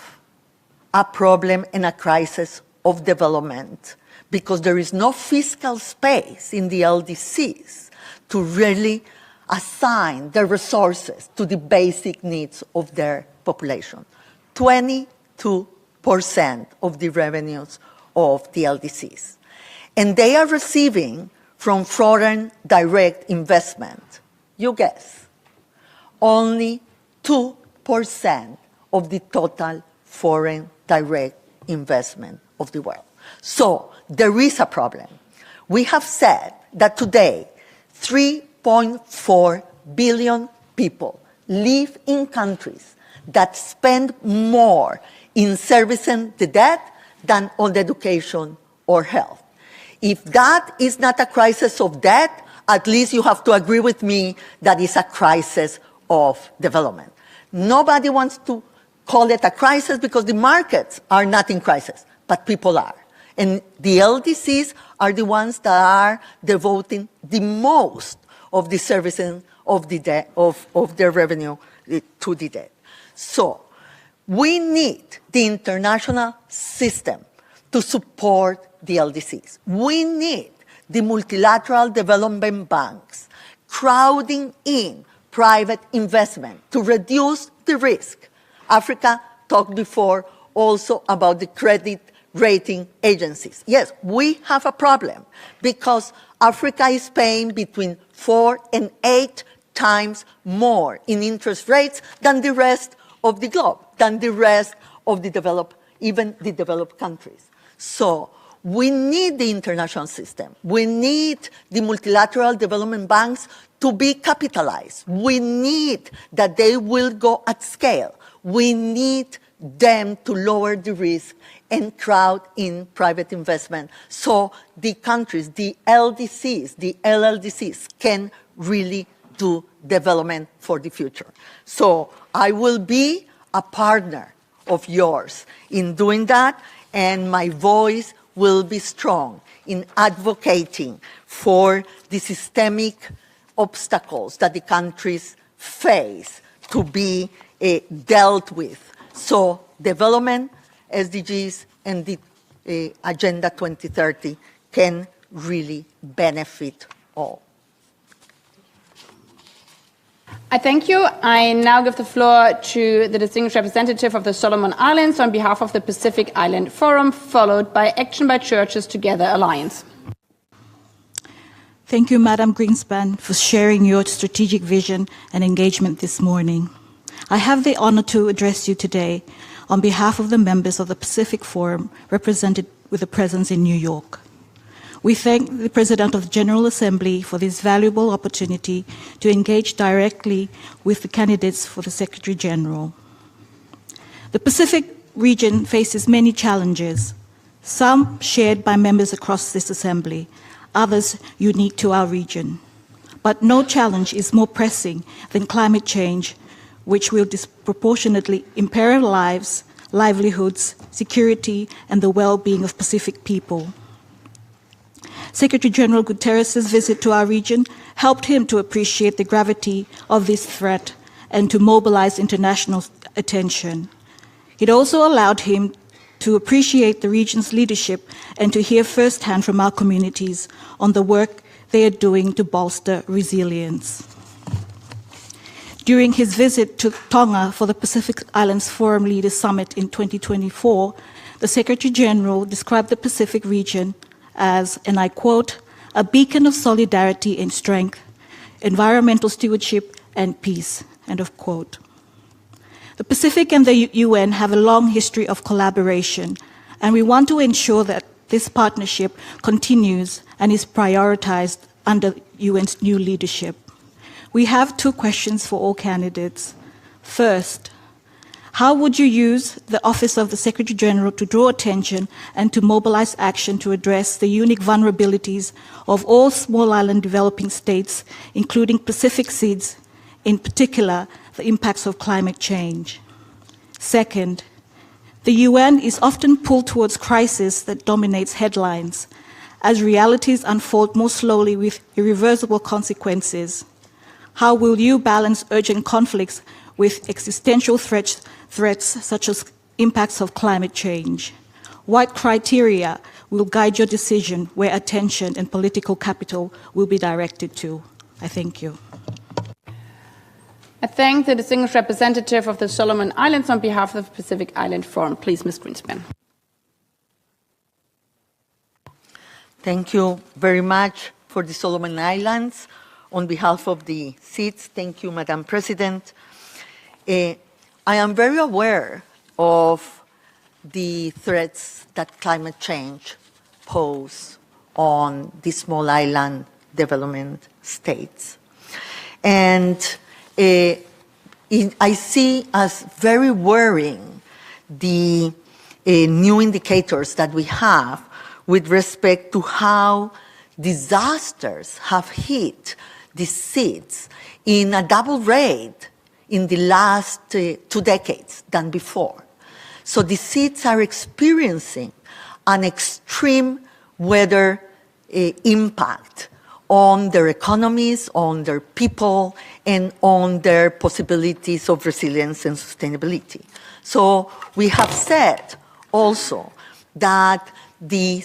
a problem and a crisis of development because there is no fiscal space in the LDCs to really assign the resources to the basic needs of their population. 22% of the revenues of the LDCs. And they are receiving from foreign direct investment, you guess, only 2% of the total foreign direct investment of the world. So there is a problem. We have said that today 3.4 billion people live in countries that spend more in servicing the debt than on education or health. If that is not a crisis of debt, at least you have to agree with me that it's a crisis of development. Nobody wants to call it a crisis because the markets are not in crisis, but people are. And the LDCs are the ones that are devoting the most of the servicing of the debt, of their revenue to the debt. So we need the international system to support the LDCs. We need the multilateral development banks crowding in private investment to reduce the risk. Africa talked before also about the credit rating agencies. Yes, we have a problem because Africa is paying between 4 and 8 times more in interest rates than the rest of the globe, than the rest of the developed, even the developed countries. So we need the international system. We need the multilateral development banks to be capitalized. We need that they will go at scale. We need them to lower the risk and crowd in private investment so the countries, the LDCs, the LLDCs can really do development for the future. So I will be a partner of yours in doing that, and my voice will be strong in advocating for the systemic obstacles that the countries face to be dealt with. So development, SDGs, and the Agenda 2030 can really benefit all. I thank you. I now give the floor to the distinguished representative of the Solomon Islands on behalf of the Pacific Island Forum, followed by Action by Churches Together Alliance. Thank you, Madam Grynspan, for sharing your strategic vision and engagement this morning. I have the honor to address you today on behalf of the members of the Pacific Forum represented with a presence in New York. We thank the President of the General Assembly for this valuable opportunity to engage directly with the candidates for the Secretary General. The Pacific region faces many challenges, some shared by members across this Assembly, others unique to our region. But no challenge is more pressing than climate change, which will disproportionately imperil lives, livelihoods, security, and the well-being of Pacific people. Secretary General Guterres' visit to our region helped him to appreciate the gravity of this threat and to mobilize international attention. It also allowed him to appreciate the region's leadership and to hear firsthand from our communities on the work they are doing to bolster resilience. During his visit to Tonga for the Pacific Islands Forum Leaders Summit in 2024, the Secretary General described the Pacific region as, and I quote, a beacon of solidarity and strength, environmental stewardship and peace, end of quote. The Pacific and the UN have a long history of collaboration, and we want to ensure that this partnership continues and is prioritized under UN's new leadership. We have 2 questions for all candidates. First, how would you use the Office of the Secretary General to draw attention and to mobilize action to address the unique vulnerabilities of all small island developing states, including Pacific Seas, in particular, the impacts of climate change? Second, the UN is often pulled towards crisis that dominates headlines, as realities unfold more slowly with irreversible consequences. How will you balance urgent conflicts with existential threats such as impacts of climate change? What criteria will guide your decision where attention and political capital will be directed to? I thank you. I thank the distinguished representative of the Solomon Islands on behalf of the Pacific Island Forum. Please, Ms. Grynspan. Thank you very much for the Solomon Islands. On behalf of the seats, thank you, Madam President. I am very aware of the threats that climate change pose on the small island development states. And I see as very worrying the new indicators that we have with respect to how disasters have hit the seas in a double rate in the last 2 decades than before. So the seas are experiencing an extreme weather impact on their economies, on their people, and on their possibilities of resilience and sustainability. So we have said also that the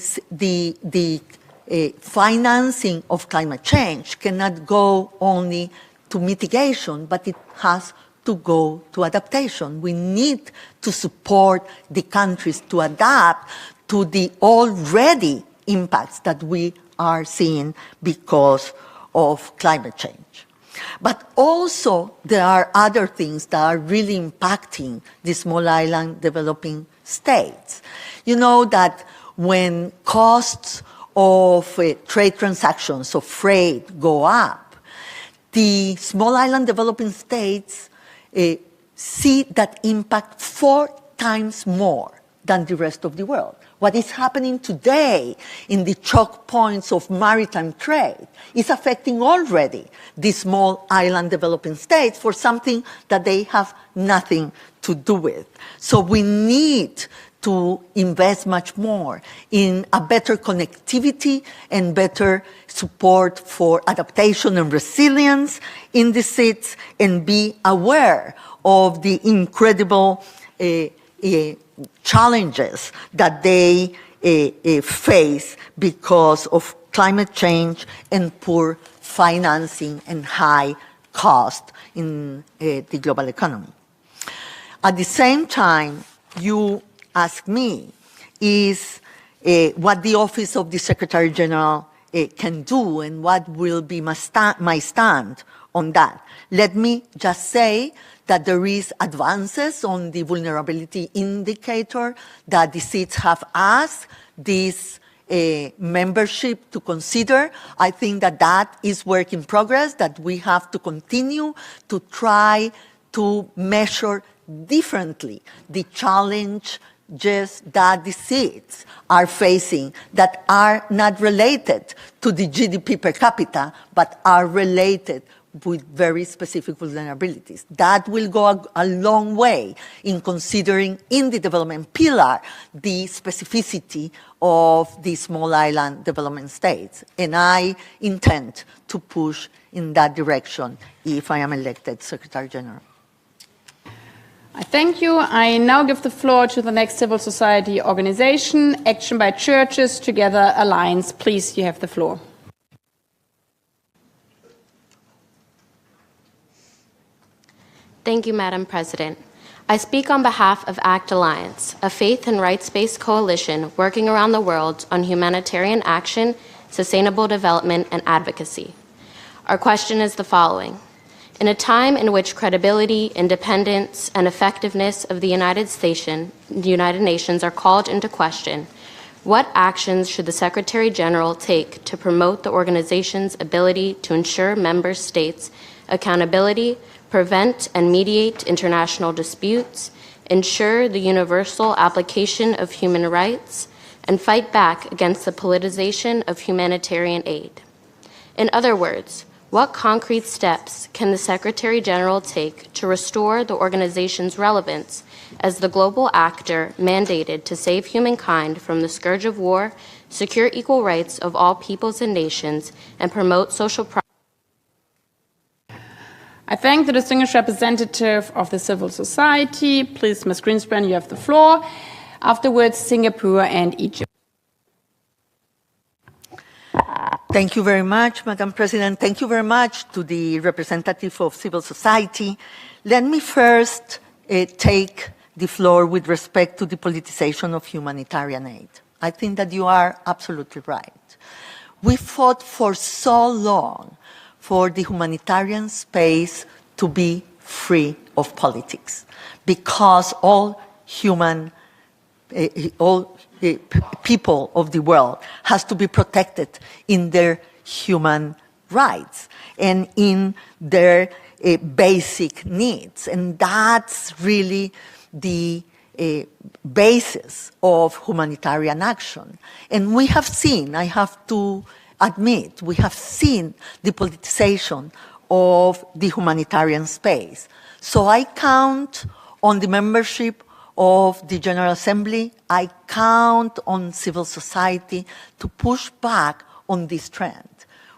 financing of climate change cannot go only to mitigation, but it has to go to adaptation. We need to support the countries to adapt to the already impacts that we are seeing because of climate change. But also there are other things that are really impacting the small island developing states. You know that when costs of trade transactions, of freight, go up, the small island developing states see that impact 4 times more than the rest of the world. What is happening today in the choke points of maritime trade is affecting already the small island developing states for something that they have nothing to do with. So we need to invest much more in a better connectivity and better support for adaptation and resilience in the seas, and be aware of the incredible challenges that they face because of climate change and poor financing and high cost in the global economy. At the same time, you ask me is what the Office of the Secretary General can do and what will be my stand on that. Let me just say that there is advances on the vulnerability indicator that the seats have asked this membership to consider. I think that that is work in progress, that we have to continue to try to measure differently the challenges that the seats are facing that are not related to the GDP per capita, but are related with very specific vulnerabilities. That will go a long way in considering in the development pillar the specificity of the small island development states. And I intend to push in that direction if I am elected Secretary General. I thank you. I now give the floor to the next civil society organization, Action by Churches Together Alliance. Please, you have the floor. Thank you, Madam President. I speak on behalf of ACT Alliance, a faith and rights-based coalition working around the world on humanitarian action, sustainable development, and advocacy. Our question is the following. In a time in which credibility, independence, and effectiveness of the United Nations are called into question, what actions should the Secretary General take to promote the organization's ability to ensure member states' accountability, prevent and mediate international disputes, ensure the universal application of human rights, and fight back against the politicization of humanitarian aid? In other words, what concrete steps can the Secretary General take to restore the organization's relevance as the global actor mandated to save humankind from the scourge of war, secure equal rights of all peoples and nations, and promote social progress? I thank the distinguished representative of the civil society. Please, Ms. Grynspan, you have the floor. Afterwards, Singapore and Egypt. Thank you very much, Madam President. Thank you very much to the representative of civil society. Let me first take the floor with respect to the politicization of humanitarian aid. I think that you are absolutely right. We fought for so long for the humanitarian space to be free of politics, because all people of the world has to be protected in their human rights and in their basic needs. And that's really the basis of humanitarian action. And we have seen, I have to admit, we have seen the politicization of the humanitarian space. So I count on the membership of the General Assembly, I count on civil society to push back on this trend.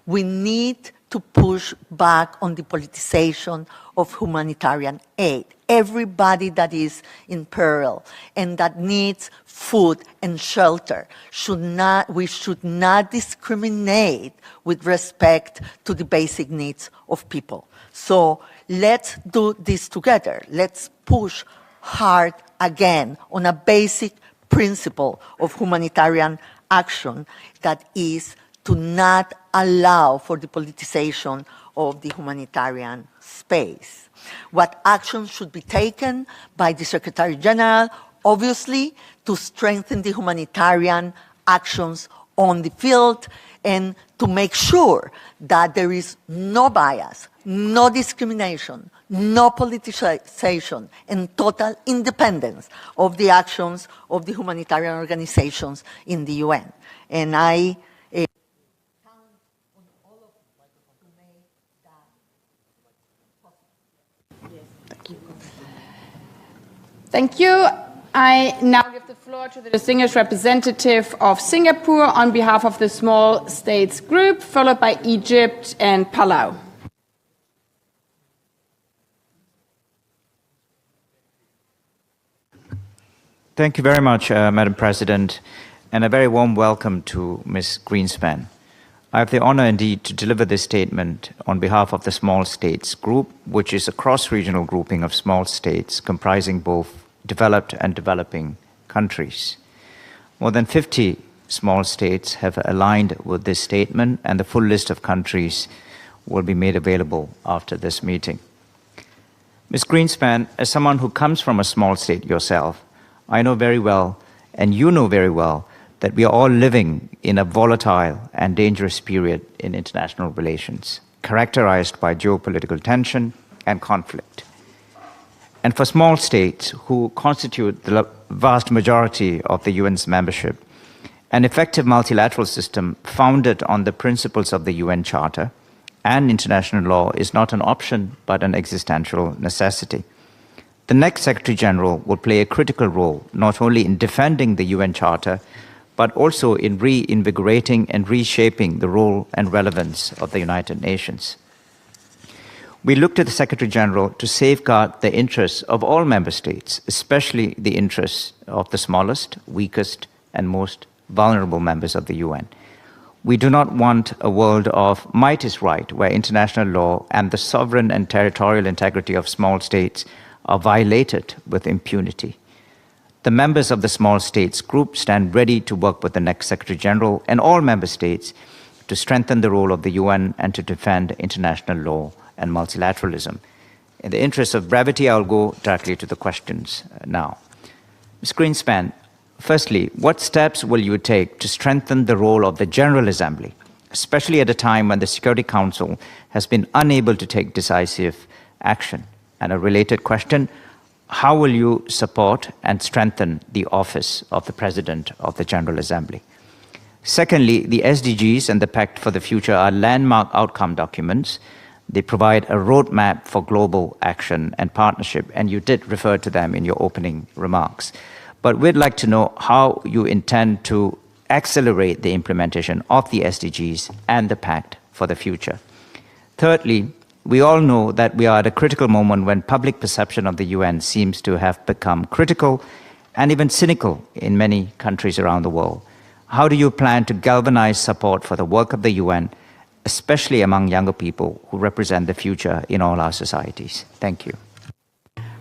We need to push back on the politicization of humanitarian aid. Everybody that is in peril and that needs food and shelter, we should not discriminate with respect to the basic needs of people. So let's do this together. Let's push hard again on a basic principle of humanitarian action, that is to not allow for the politicization of the humanitarian space. What actions should be taken by the Secretary General? Obviously, to strengthen the humanitarian actions on the field and to make sure that there is no bias, no discrimination, no politicization, and total independence of the actions of the humanitarian organizations in the UN. And I Thank you. I now give the floor to the distinguished representative of Singapore on behalf of the Small States Group, followed by Egypt and Palau. Thank you very much, Madam President, and a very warm welcome to Ms. Grynspan. I have the honor indeed to deliver this statement on behalf of the Small States Group, which is a cross-regional grouping of small states comprising both developed and developing countries. More than 50 small states have aligned with this statement, and the full list of countries will be made available after this meeting. Ms. Grynspan, as someone who comes from a small state yourself, I know very well, and you know very well, that we are all living in a volatile and dangerous period in international relations, characterized by geopolitical tension and conflict. And for small states who constitute the vast majority of the UN's membership, an effective multilateral system founded on the principles of the UN Charter and international law is not an option, but an existential necessity. The next Secretary General will play a critical role, not only in defending the UN Charter, but also in reinvigorating and reshaping the role and relevance of the United Nations. We look to the Secretary General to safeguard the interests of all member states, especially the interests of the smallest, weakest, and most vulnerable members of the UN. We do not want a world of might is right, where international law and the sovereign and territorial integrity of small states are violated with impunity. The members of the Small States Group stand ready to work with the next Secretary General and all member states to strengthen the role of the UN and to defend international law and multilateralism. In the interest of brevity, I'll go directly to the questions now. Ms. Grynspan, firstly, what steps will you take to strengthen the role of the General Assembly, especially at a time when the Security Council has been unable to take decisive action? And a related question, how will you support and strengthen the office of the President of the General Assembly? Secondly, the SDGs and the Pact for the Future are landmark outcome documents. They provide a roadmap for global action and partnership, and you did refer to them in your opening remarks. But we'd like to know how you intend to accelerate the implementation of the SDGs and the Pact for the Future. Thirdly, we all know that we are at a critical moment when public perception of the UN seems to have become critical and even cynical in many countries around the world. How do you plan to galvanize support for the work of the UN, especially among younger people who represent the future in all our societies? Thank you.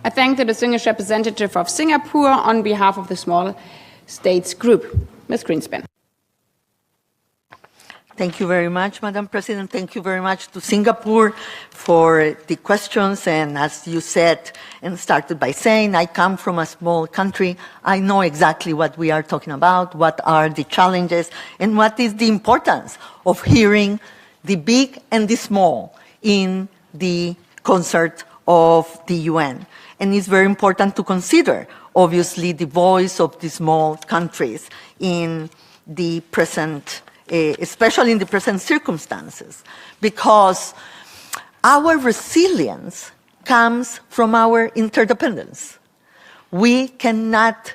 I thank the distinguished representative of Singapore on behalf of the Small States Group. Ms. Grynspan. Thank you very much, Madam President. Thank you very much to Singapore for the questions. And as you said and started by saying, I come from a small country. I know exactly what we are talking about, what are the challenges, and what is the importance of hearing the big and the small in the concert of the UN. And it's very important to consider, obviously, the voice of the small countries in the present especially in the present circumstances, because our resilience comes from our interdependence. We cannot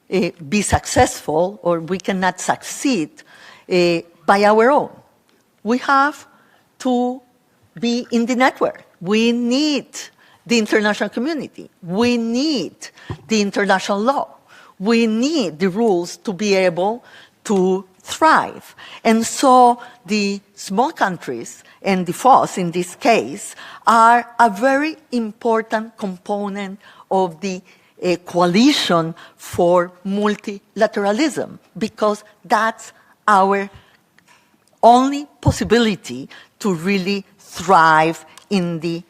be successful, or we cannot succeed by our own. We have to be in the network. We need the international community. We need the international law. We need the rules to be able to thrive. And so the small countries, and the FOS in this case, are a very important component of the coalition for multilateralism, because that's our only possibility to really thrive in this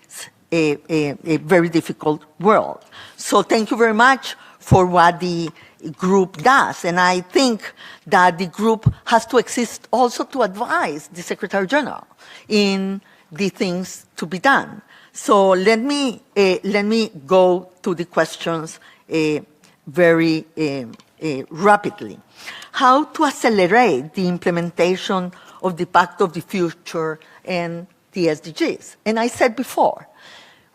a very difficult world. So thank you very much for what the group does. And I think that the group has to exist also to advise the Secretary General in the things to be done. So let me go to the questions very rapidly. How to accelerate the implementation of the Pact of the Future and the SDGs? And I said before,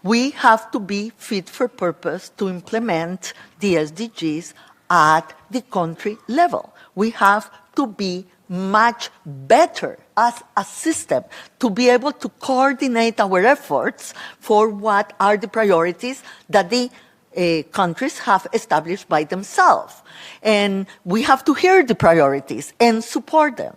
we have to be fit for purpose to implement the SDGs at the country level. We have to be much better as a system to be able to coordinate our efforts for what are the priorities that the countries have established by themselves. And we have to hear the priorities and support them.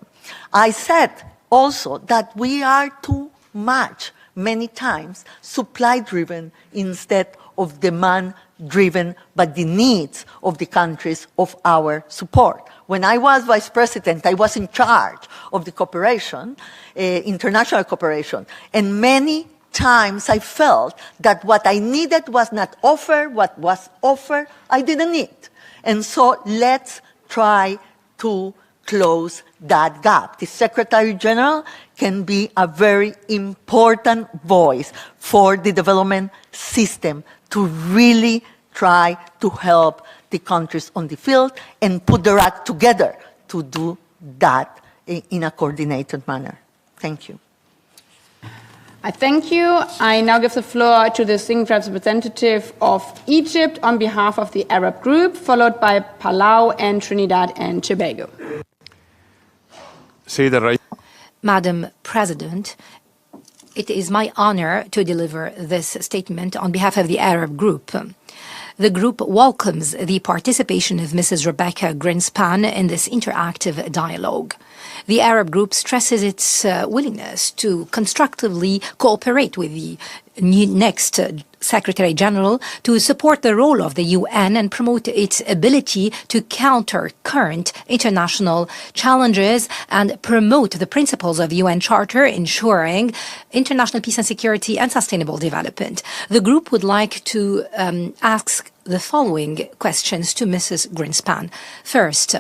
I said also that we are too much, many times, supply-driven instead of demand-driven by the needs of the countries of our support. When I was vice president, I was in charge of the cooperation, international cooperation, and many times I felt that what I needed was not offered, what was offered, I didn't need. And so let's try to close that gap. The Secretary General can be a very important voice for the development system to really try to help the countries on the field and put their act together to do that in a coordinated manner. Thank you. I thank you. I now give the floor to the distinguished representative of Egypt on behalf of the Arab group, followed by Palau and Trinidad and Tobago. Madam President, it is my honor to deliver this statement on behalf of the Arab group. The group welcomes the participation of Mrs. Rebeca Grynspan in this interactive dialogue. The Arab group stresses its willingness to constructively cooperate with the next Secretary General to support the role of the UN and promote its ability to counter current international challenges and promote the principles of UN Charter ensuring international peace and security and sustainable development. The group would like to ask the following questions to Mrs. Grynspan. First,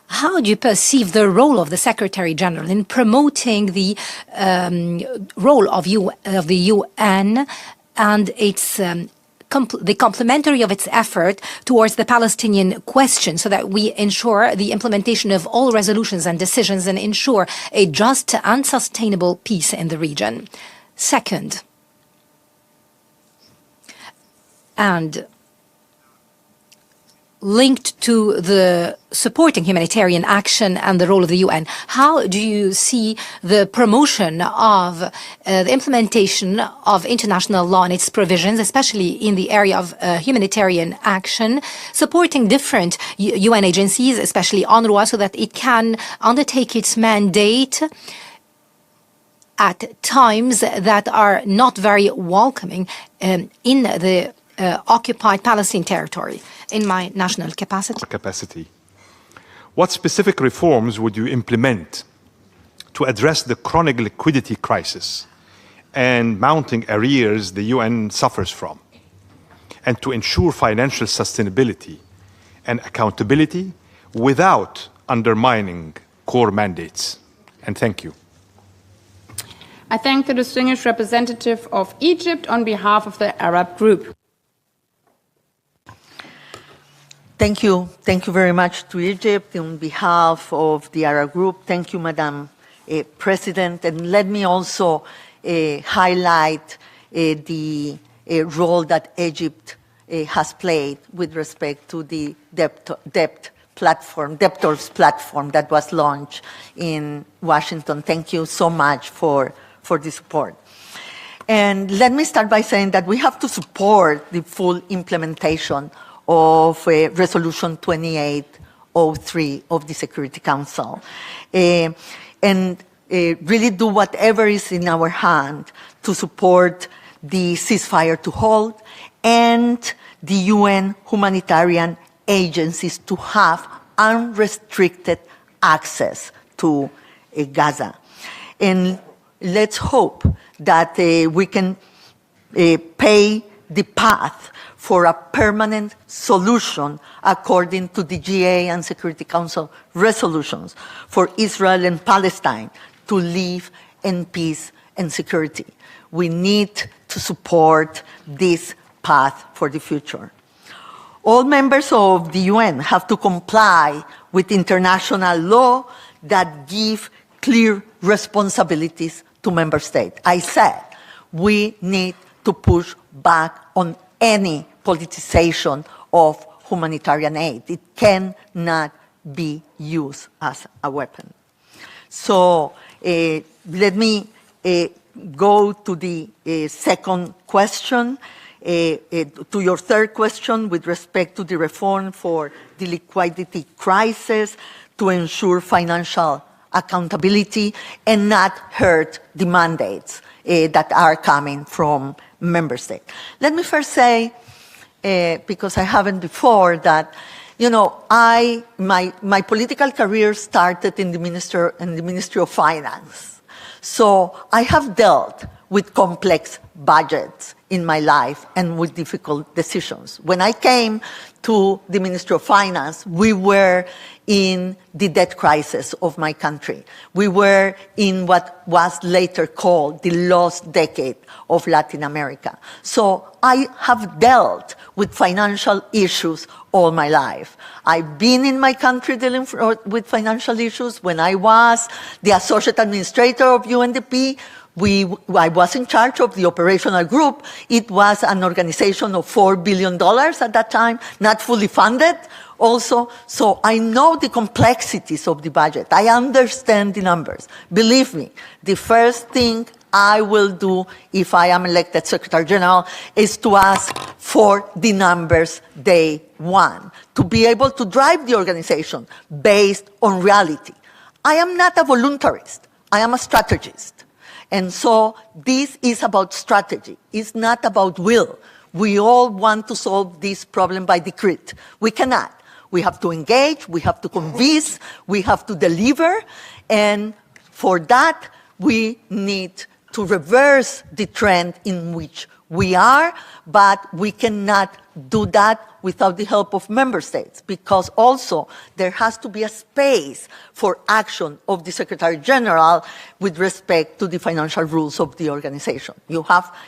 how do you perceive the role of the Secretary General in promoting the role of the UN and its the complementary of its effort towards the Palestinian question so that we ensure the implementation of all resolutions and decisions and ensure a just and sustainable peace in the region? Second, and linked to the supporting humanitarian action and the role of the UN, how do you see the promotion of the implementation of international law and its provisions, especially in the area of humanitarian action, supporting different UN agencies, especially UNRWA, so that it can undertake its mandate at times that are not very welcoming in the occupied Palestinian territory? In my national capacity. What specific reforms would you implement to address the chronic liquidity crisis and mounting arrears the UN suffers from, and to ensure financial sustainability and accountability without undermining core mandates? And thank you. I thank the distinguished representative of Egypt on behalf of the Arab group. Thank you. Thank you very much to Egypt on behalf of the Arab group. Thank you, Madam President. And let me also highlight the role that Egypt has played with respect to the debtors platform that was launched in Washington. Thank you so much for the support. And let me start by saying that we have to support the full implementation of Resolution 2803 of the Security Council, and really do whatever is in our hand to support the ceasefire to hold and the UN humanitarian agencies to have unrestricted access to Gaza. And let's hope that we can pave the path for a permanent solution according to the GA and Security Council resolutions for Israel and Palestine to live in peace and security. We need to support this path for the future. All members of the UN have to comply with international law that give clear responsibilities to member states. I said we need to push back on any politicization of humanitarian aid. It cannot be used as a weapon. So let me go to the second question, to your third question with respect to the reform for the liquidity crisis to ensure financial accountability and not hurt the mandates that are coming from member states. Let me first say, because I haven't before, that my political career started in the Ministry of Finance. So I have dealt with complex budgets in my life and with difficult decisions. When I came to the Ministry of Finance, we were in the debt crisis of my country. We were in what was later called the lost decade of Latin America. So I have dealt with financial issues all my life. I've been in my country dealing with financial issues. When I was the associate administrator of UNDP, I was in charge of the operational group. It was an organization of $4 billion at that time, not fully funded also. So I know the complexities of the budget. I understand the numbers. Believe me, the first thing I will do if I am elected Secretary General is to ask for the numbers they want, to be able to drive the organization based on reality. I am not a voluntarist. I am a strategist. And so this is about strategy. It's not about will. We all want to solve this problem by decree. We cannot. We have to engage, we have to convince, we have to deliver, and for that we need to reverse the trend in which we are, but we cannot do that without the help of member states, because also there has to be a space for action of the Secretary General with respect to the financial rules of the organization.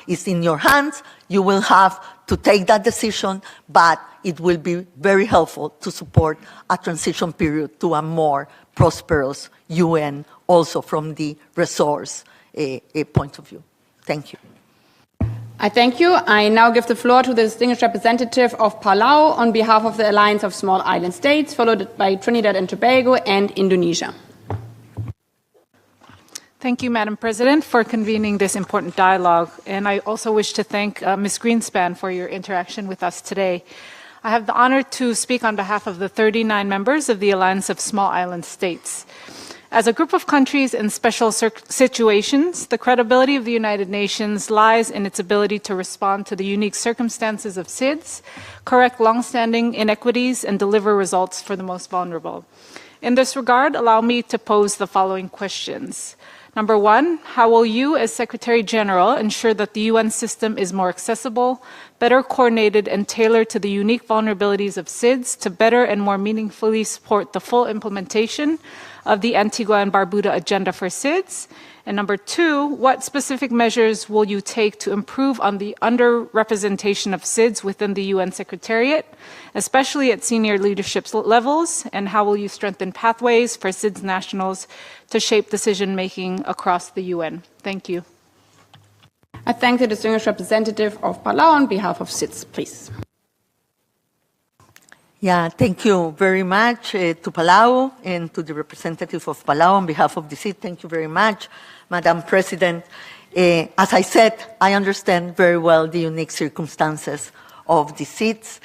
It's in your hands, you will have to take that decision, but it will be very helpful to support a transition period to a more prosperous UN, also from the resource point of view. Thank you. I thank you. I now give the floor to the distinguished representative of Palau on behalf of the Alliance of Small Island States, followed by Trinidad and Tobago and Indonesia. Thank you, Madam President, for convening this important dialogue. And I also wish to thank Ms. Grynspan for your interaction with us today. I have the honor to speak on behalf of the 39 members of the Alliance of Small Island States. As a group of countries in special situations, the credibility of the United Nations lies in its ability to respond to the unique circumstances of SIDS, correct longstanding inequities, and deliver results for the most vulnerable. In this regard, allow me to pose the following questions. Number one, how will you as Secretary General ensure that the UN system is more accessible, better coordinated, and tailored to the unique vulnerabilities of SIDS to better and more meaningfully support the full implementation of the Antigua and Barbuda Agenda for SIDS? And number two, what specific measures will you take to improve on the underrepresentation of SIDS within the UN Secretariat, especially at senior leadership levels? And how will you strengthen pathways for SIDS nationals to shape decision-making across the UN? Thank you. I thank the distinguished representative of Palau on behalf of SIDS, please. Yeah, thank you very much to Palau and to the representative of Palau on behalf of the seat. Thank you very much, Madam President. As I said, I understand very well the unique circumstances of the seats.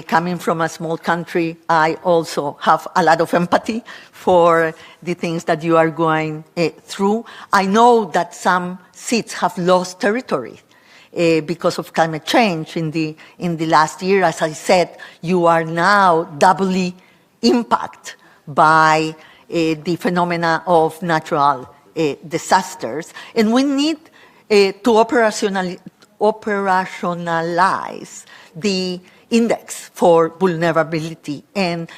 Coming from a small country, I also have a lot of empathy for the things that you are going through. I know that some seats have lost territory because of climate change in the last year. As I said, you are now doubly impacted by the phenomena of natural disasters, and we need to operationalize the index for vulnerability and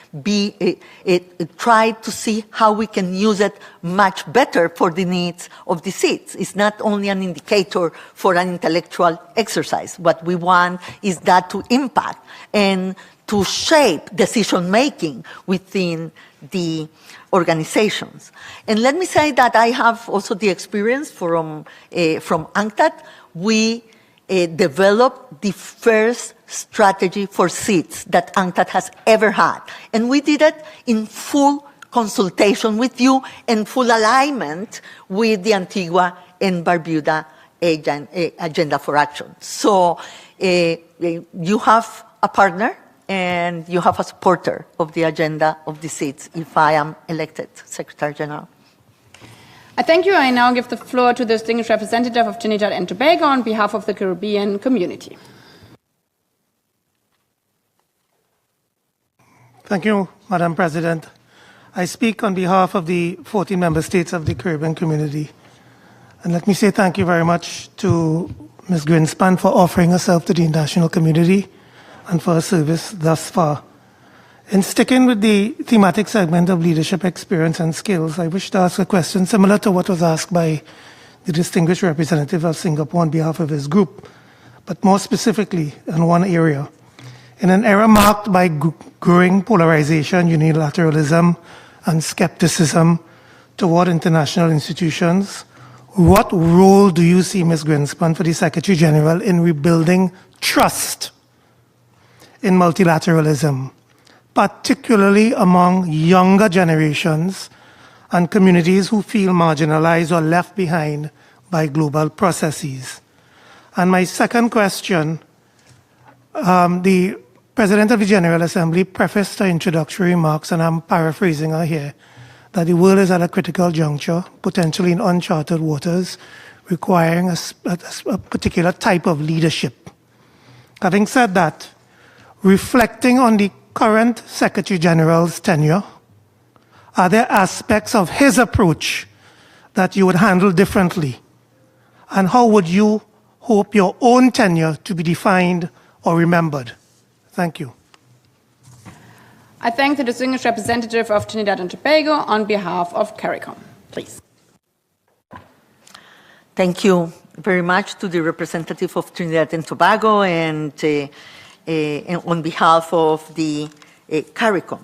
try to see how we can use it much better for the needs of the seats. It's not only an indicator for an intellectual exercise. What we want is that to impact and to shape decision-making within the organizations. And let me say that I have also the experience from UNCTAD. We developed the first strategy for seats that UNCTAD has ever had. And we did it in full consultation with you and full alignment with the Antigua and Barbuda Agenda for Action. So you have a partner and you have a supporter of the agenda of the seats if I am elected Secretary General. I thank you. I now give the floor to the distinguished representative of Trinidad and Tobago on behalf of the Caribbean community. Thank you, Madam President. I speak on behalf of the 14 member states of the Caribbean community. And let me say thank you very much to Ms. Grynspan for offering herself to the international community and for her service thus far. In sticking with the thematic segment of leadership experience and skills, I wish to ask a question similar to what was asked by the distinguished representative of Singapore on behalf of his group, but more specifically in one area. In an era marked by growing polarization, unilateralism, and skepticism toward international institutions, what role do you see, Ms. Grynspan, for the Secretary General in rebuilding trust in multilateralism, particularly among younger generations and communities who feel marginalized or left behind by global processes? And my second question, the President of the General Assembly prefaced her introductory remarks, and I'm paraphrasing her here, that the world is at a critical juncture, potentially in uncharted waters, requiring a particular type of leadership. Having said that, reflecting on the current Secretary General's tenure, are there aspects of his approach that you would handle differently? And how would you hope your own tenure to be defined or remembered? Thank you. I thank the distinguished representative of Trinidad and Tobago on behalf of CARICOM. Please. Thank you very much to the representative of Trinidad and Tobago and on behalf of the CARICOM.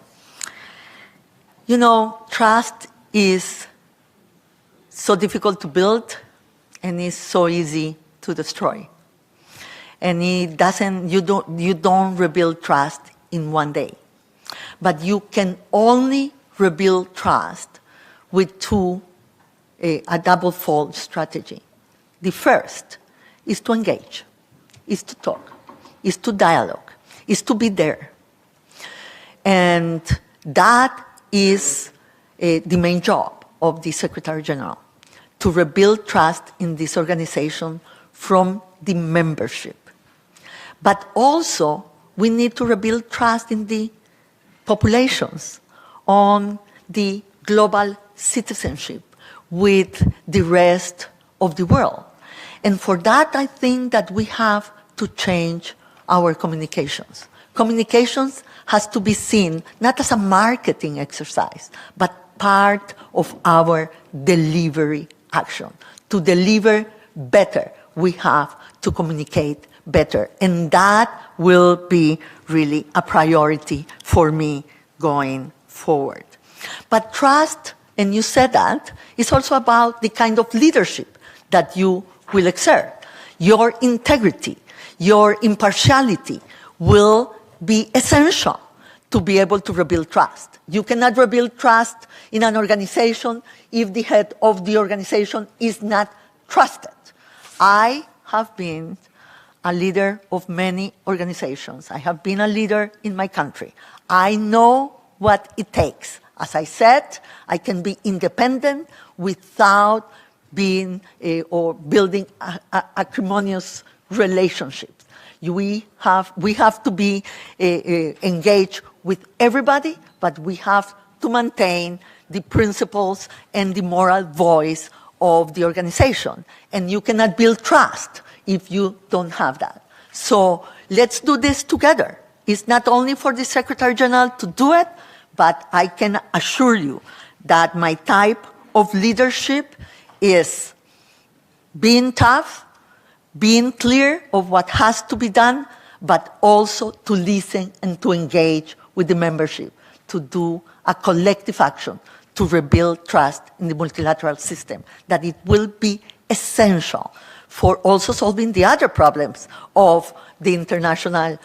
You know, trust is so difficult to build and is so easy to destroy. And it doesn't, you don't rebuild trust in one day. But you can only rebuild trust with a double-fold strategy. The first is to engage, is to talk, is to dialogue, is to be there. And that is the main job of the Secretary General, to rebuild trust in this organization from the membership. But also, we need to rebuild trust in the populations, on the global citizenship with the rest of the world. And for that, I think that we have to change our communications. Communications has to be seen not as a marketing exercise, but part of our delivery action. To deliver better, we have to communicate better. And that will be really a priority for me going forward. But trust, and you said that, is also about the kind of leadership that you will exert. Your integrity, your impartiality will be essential to be able to rebuild trust. You cannot rebuild trust in an organization if the head of the organization is not trusted. I have been a leader of many organizations. I have been a leader in my country. I know what it takes. As I said, I can be independent without being or building acrimonious relationships. We have to be engaged with everybody, but we have to maintain the principles and the moral voice of the organization. And you cannot build trust if you don't have that. So let's do this together. It's not only for the Secretary General to do it, but I can assure you that my type of leadership is being tough, being clear of what has to be done, but also to listen and to engage with the membership, to do a collective action to rebuild trust in the multilateral system, that it will be essential for also solving the other problems of the international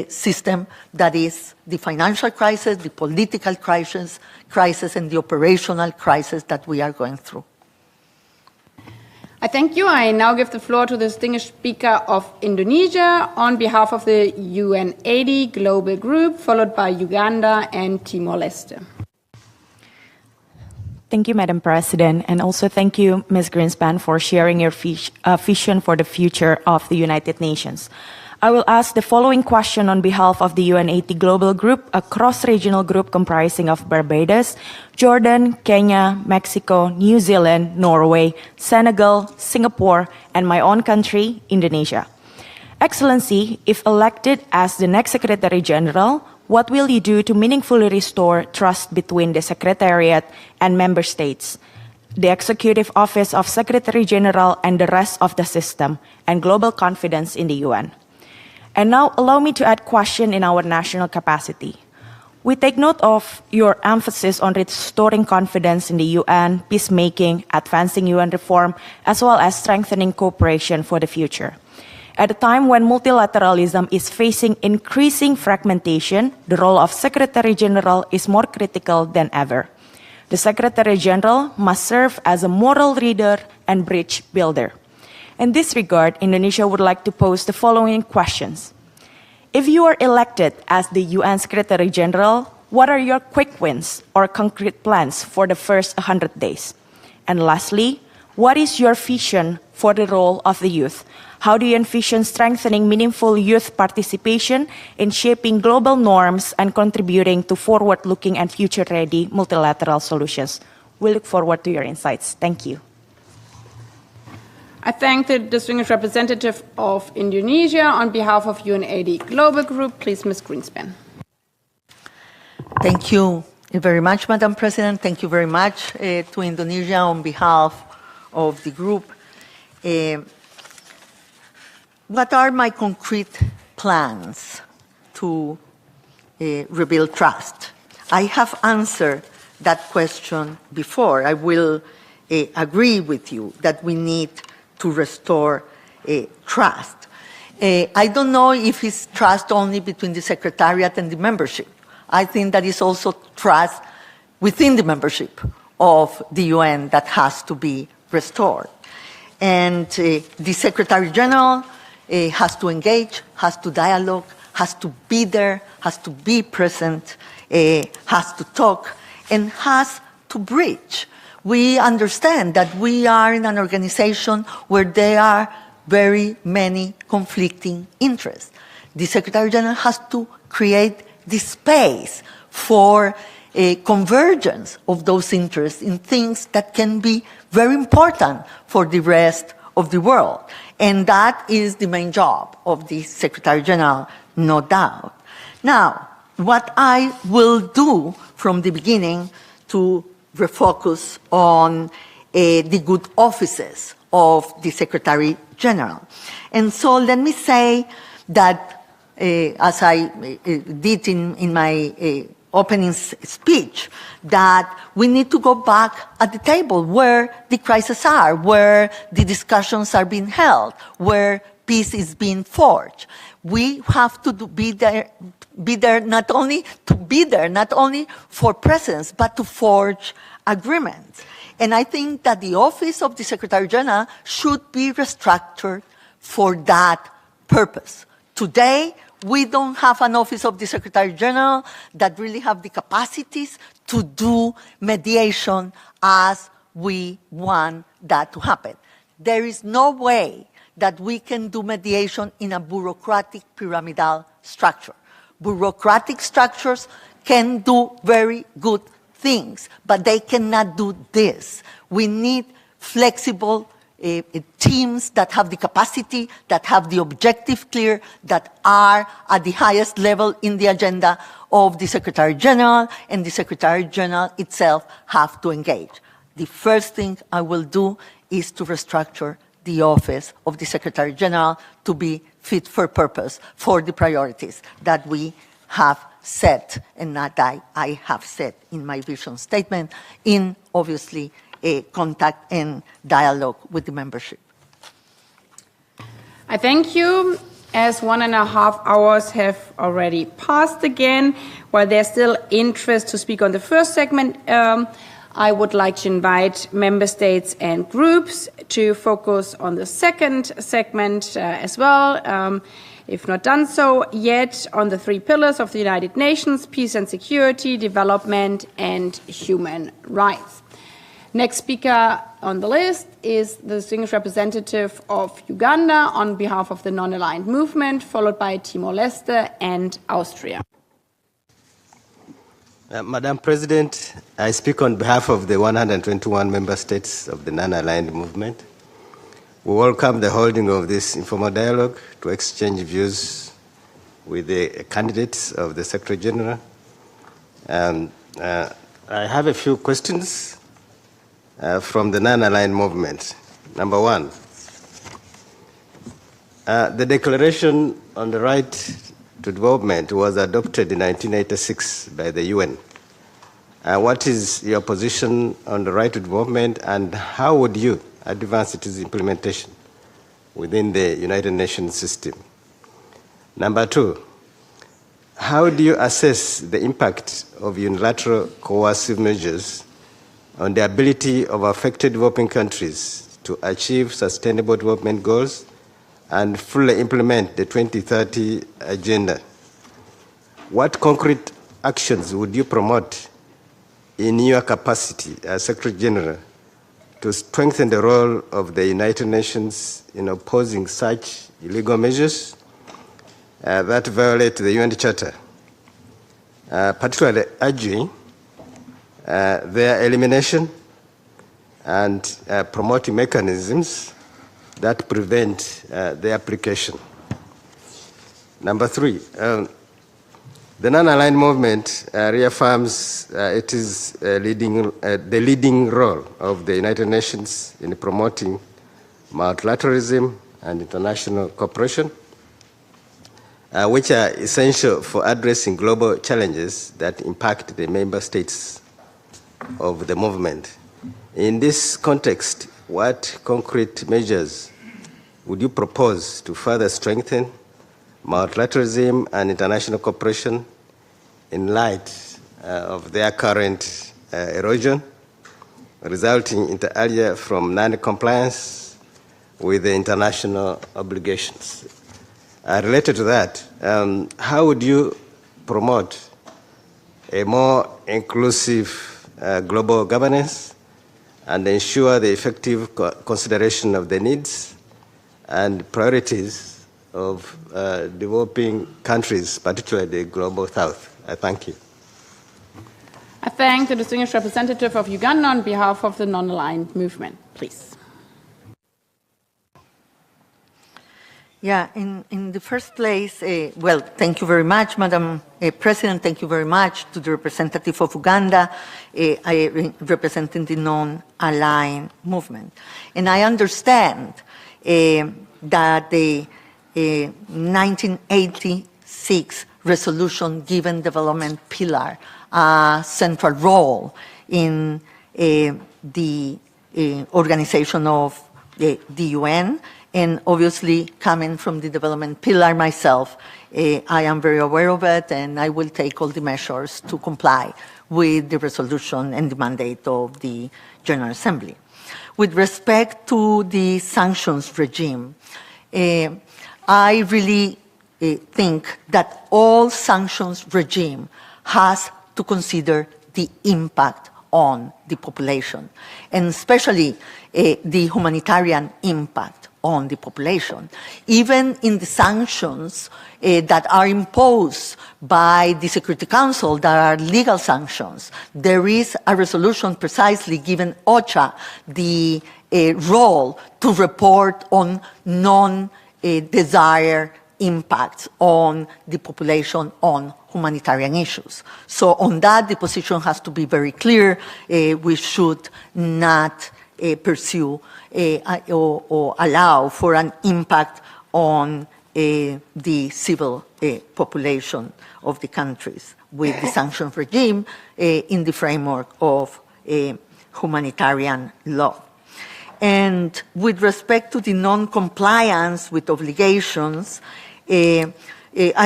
system, that is the financial crisis, the political crisis, and the operational crisis that we are going through. I thank you. I now give the floor to the distinguished speaker of Indonesia on behalf of the UNCTAD Global Group, followed by Uganda and Timor-Leste. Thank you, Madam President, and also thank you, Ms. Grynspan, for sharing your vision for the future of the United Nations. I will ask the following question on behalf of the UNCTAD Global Group, a cross-regional group comprising of Barbados, Jordan, Kenya, Mexico, New Zealand, Norway, Senegal, Singapore, and my own country, Indonesia. Excellency, if elected as the next Secretary General, what will you do to meaningfully restore trust between the Secretariat and Member States, the Executive Office of Secretary General, and the rest of the system, and global confidence in the UN? And now allow me to add question in our national capacity. We take note of your emphasis on restoring confidence in the UN, peacemaking, advancing UN reform, as well as strengthening cooperation for the future. At a time when multilateralism is facing increasing fragmentation, the role of Secretary General is more critical than ever. The Secretary General must serve as a moral leader and bridge builder. In this regard, Indonesia would like to pose the following questions. If you are elected as the UN Secretary General, what are your quick wins or concrete plans for the first 100 days? And lastly, what is your vision for the role of the youth? How do you envision strengthening meaningful youth participation in shaping global norms and contributing to forward-looking and future-ready multilateral solutions? We look forward to your insights. Thank you. I thank the distinguished representative of Indonesia on behalf of UNCTAD Global Group. Please, Ms. Grynspan. Thank you very much, Madam President. Thank you very much to Indonesia on behalf of the group. What are my concrete plans to rebuild trust? I have answered that question before. I will agree with you that we need to restore trust. I don't know if it's trust only between the Secretariat and the membership. I think that is also trust within the membership of the UN that has to be restored. And the Secretary General has to engage, has to dialogue, has to be there, has to be present, has to talk, and has to bridge. We understand that we are in an organization where there are very many conflicting interests. The Secretary General has to create the space for a convergence of those interests in things that can be very important for the rest of the world. And that is the main job of the Secretary General, no doubt. Now, what I will do from the beginning to refocus on the good offices of the Secretary General. And so let me say that, as I did in my opening speech, that we need to go back at the table where the crises are, where the discussions are being held, where peace is being forged. We have to be there not only for presence, but to forge agreements. And I think that the Office of the Secretary General should be restructured for that purpose. Today, we don't have an Office of the Secretary General that really have the capacities to do mediation as we want that to happen. There is no way that we can do mediation in a bureaucratic pyramidal structure. Bureaucratic structures can do very good things, but they cannot do this. We need flexible teams that have the capacity, that have the objective clear, that are at the highest level in the agenda of the Secretary General, and the Secretary General itself have to engage. The first thing I will do is to restructure the Office of the Secretary General to be fit for purpose for the priorities that we have set and that I have set in my vision statement in, obviously, contact and dialogue with the membership. I thank you. As 1.5 hours have already passed again, while there's still interest to speak on the first segment, I would like to invite member states and groups to focus on the second segment as well, if not done so yet, on the 3 pillars of the United Nations: peace and security, development, and human rights. Next speaker on the list is the distinguished representative of Uganda on behalf of the Non-Aligned Movement, followed by Timor-Leste and Austria. Madam President, I speak on behalf of the 121 member states of the Non-Aligned Movement. We welcome the holding of this informal dialogue to exchange views with the candidates of the Secretary General. I have a few questions from the Non-Aligned Movement. Number 1, the Declaration on the Right to Development was adopted in 1986 by the UN. What is your position on the right to development, and how would you advance its implementation within the United Nations system? Number 2, how do you assess the impact of unilateral coercive measures on the ability of affected developing countries to achieve sustainable development goals and fully implement the 2030 agenda? What concrete actions would you promote in your capacity as Secretary General to strengthen the role of the United Nations in opposing such illegal measures that violate the UN Charter, particularly urging their elimination and promoting mechanisms that prevent their application? Number 3, the Non-Aligned Movement reaffirms it is the leading role of the United Nations in promoting multilateralism and international cooperation, which are essential for addressing global challenges that impact the member states of the movement. In this context, what concrete measures would you propose to further strengthen multilateralism and international cooperation in light of their current erosion, resulting inter alia from non-compliance with the international obligations? Related to that, how would you promote a more inclusive global governance and ensure the effective consideration of the needs and priorities of developing countries, particularly the Global South? I thank you. I thank the distinguished representative of Uganda on behalf of the Non-Aligned Movement. Please. Yeah, in the first place, well, thank you very much, Madam President. Thank you very much to the representative of Uganda. I representing the Non-Aligned Movement. And I understand that the 1986 resolution given development pillar a central role in the organization of the UN, And obviously, coming from the development pillar myself, I am very aware of it, and I will take all the measures to comply with the resolution and the mandate of the General Assembly. With respect to the sanctions regime, I really think that all sanctions regime has to consider the impact on the population, and especially the humanitarian impact on the population. Even in the sanctions that are imposed by the Security Council, that are legal sanctions, there is a resolution precisely giving OCHA the role to report on non-desired impacts on the population on humanitarian issues. So on that, the position has to be very clear. We should not pursue or allow for an impact on the civil population of the countries with the sanctions regime in the framework of humanitarian law. And with respect to the non-compliance with obligations, I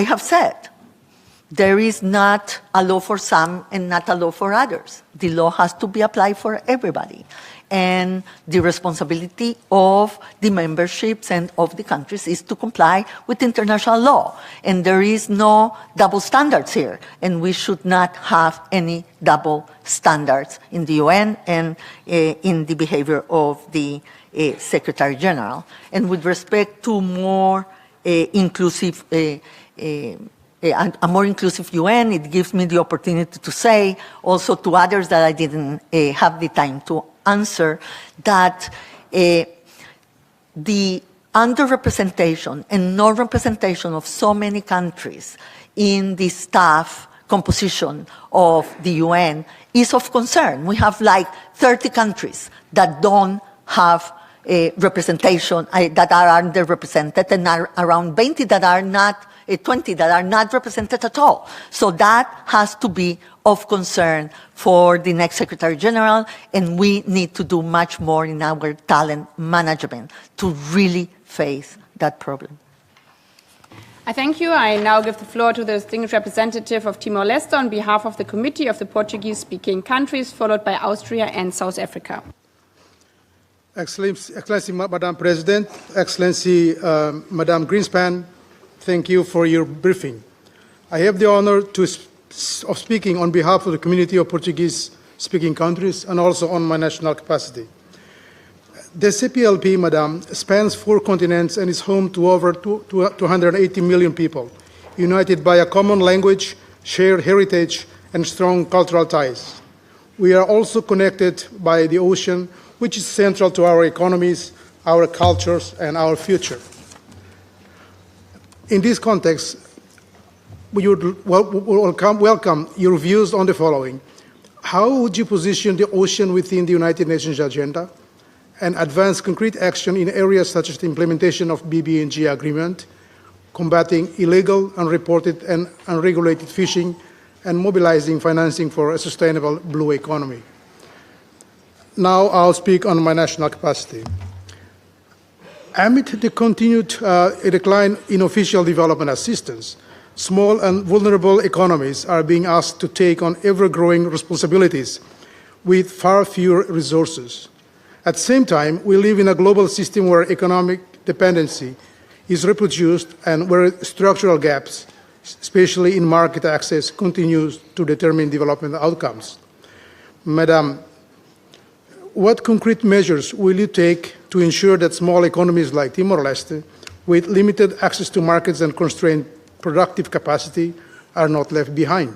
have said there is not a law for some and not a law for others. The law has to be applied for everybody. And the responsibility of the memberships and of the countries is to comply with international law. And there is no double standards here. And we should not have any double standards in the UN and in the behavior of the Secretary General. And with respect to more inclusive a more inclusive UN, it gives me the opportunity to say also to others that I didn't have the time to answer, that the underrepresentation and non-representation of so many countries in the staff composition of the UN is of concern. We have like 30 countries that don't have representation, that are underrepresented, and around 20 that are not represented at all. So that has to be of concern for the next Secretary General, and we need to do much more in our talent management to really face that problem. I thank you. I now give the floor to the distinguished representative of Timor-Leste on behalf of the Committee of the Portuguese-speaking countries, followed by Austria and South Africa. Excellency, Madam President, Excellency, Madam Grynspan, thank you for your briefing. I have the honor of speaking on behalf of the community of Portuguese-speaking countries and also on my national capacity. The CPLP, Madam, spans 4 continents and is home to over 280 million people, united by a common language, shared heritage, and strong cultural ties. We are also connected by the ocean, which is central to our economies, our cultures, and our future. In this context, we would welcome your views on the following. How would you position the ocean within the United Nations agenda and advance concrete action in areas such as the implementation of BBNG agreement, combating illegal, unreported, and unregulated fishing, and mobilizing financing for a sustainable blue economy? Now I'll speak on my national capacity. Amid the continued decline in official development assistance, small and vulnerable economies are being asked to take on ever-growing responsibilities with far fewer resources. At the same time, we live in a global system where economic dependency is reproduced and where structural gaps, especially in market access, continues to determine development outcomes. Madam, what concrete measures will you take to ensure that small economies like Timor-Leste, with limited access to markets and constrained productive capacity, are not left behind?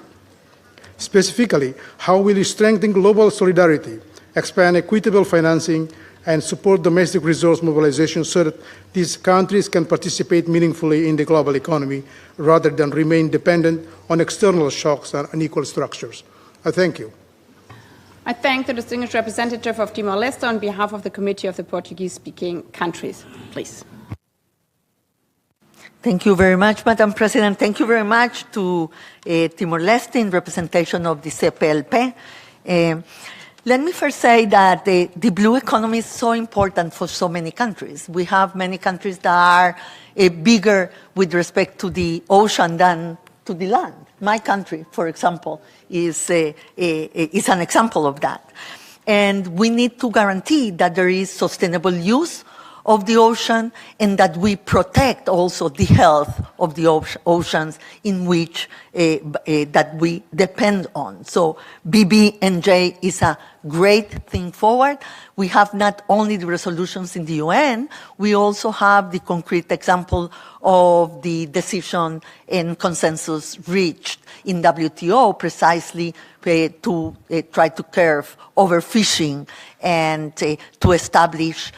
Specifically, how will you strengthen global solidarity, expand equitable financing, and support domestic resource mobilization so that these countries can participate meaningfully in the global economy rather than remain dependent on external shocks and unequal structures? I thank you. I thank the distinguished representative of Timor-Leste on behalf of the Committee of the Portuguese-speaking countries. Please. Thank you very much, Madam President. Thank you very much to Timor-Leste in representation of the CPLP. Let me first say that the blue economy is so important for so many countries. We have many countries that are bigger with respect to the ocean than to the land. My country, for example, is an example of that. And we need to guarantee that there is sustainable use of the ocean and that we protect also the health of the oceans in which that we depend on. So BBNJ is a great thing forward. We have not only the resolutions in the UN, we also have the concrete example of the decision and consensus reached in WTO precisely to try to curb overfishing and to establish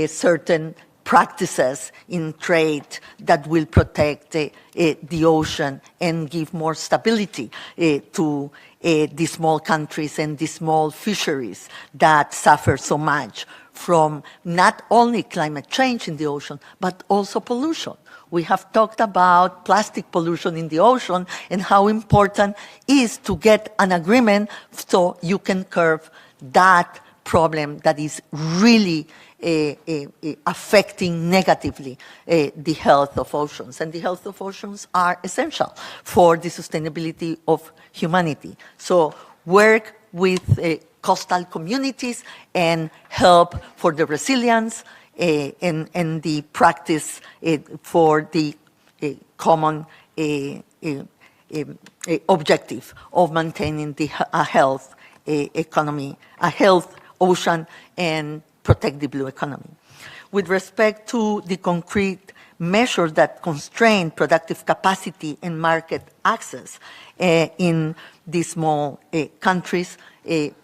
certain practices in trade that will protect the ocean and give more stability to the small countries and the small fisheries that suffer so much from not only climate change in the ocean, but also pollution. We have talked about plastic pollution in the ocean and how important it is to get an agreement so you can curb that problem that is really affecting negatively the health of oceans. And the health of oceans are essential for the sustainability of humanity. So work with coastal communities and help for the resilience and the practice for the common objective of maintaining a health economy, a health ocean, and protect the blue economy. With respect to the concrete measures that constrain productive capacity and market access in these small countries,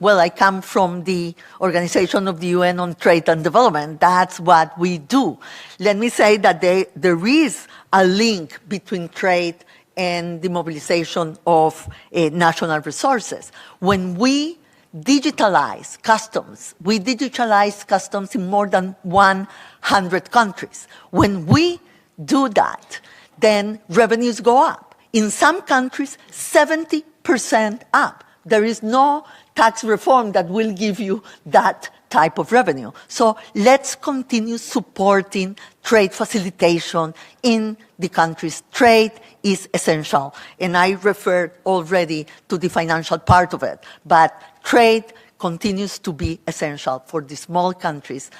well, I come from the Organization of the UN on Trade and Development. That's what we do. Let me say that there is a link between trade and the mobilization of national resources. When we digitalize customs. We digitalize customs in more than 100 countries. When we do that, then revenues go up. In some countries, 70% up. There is no tax reform that will give you that type of revenue. So let's continue supporting trade facilitation in the countries. Trade is essential. And I referred already to the financial part of it. But trade continues to be essential for the small countries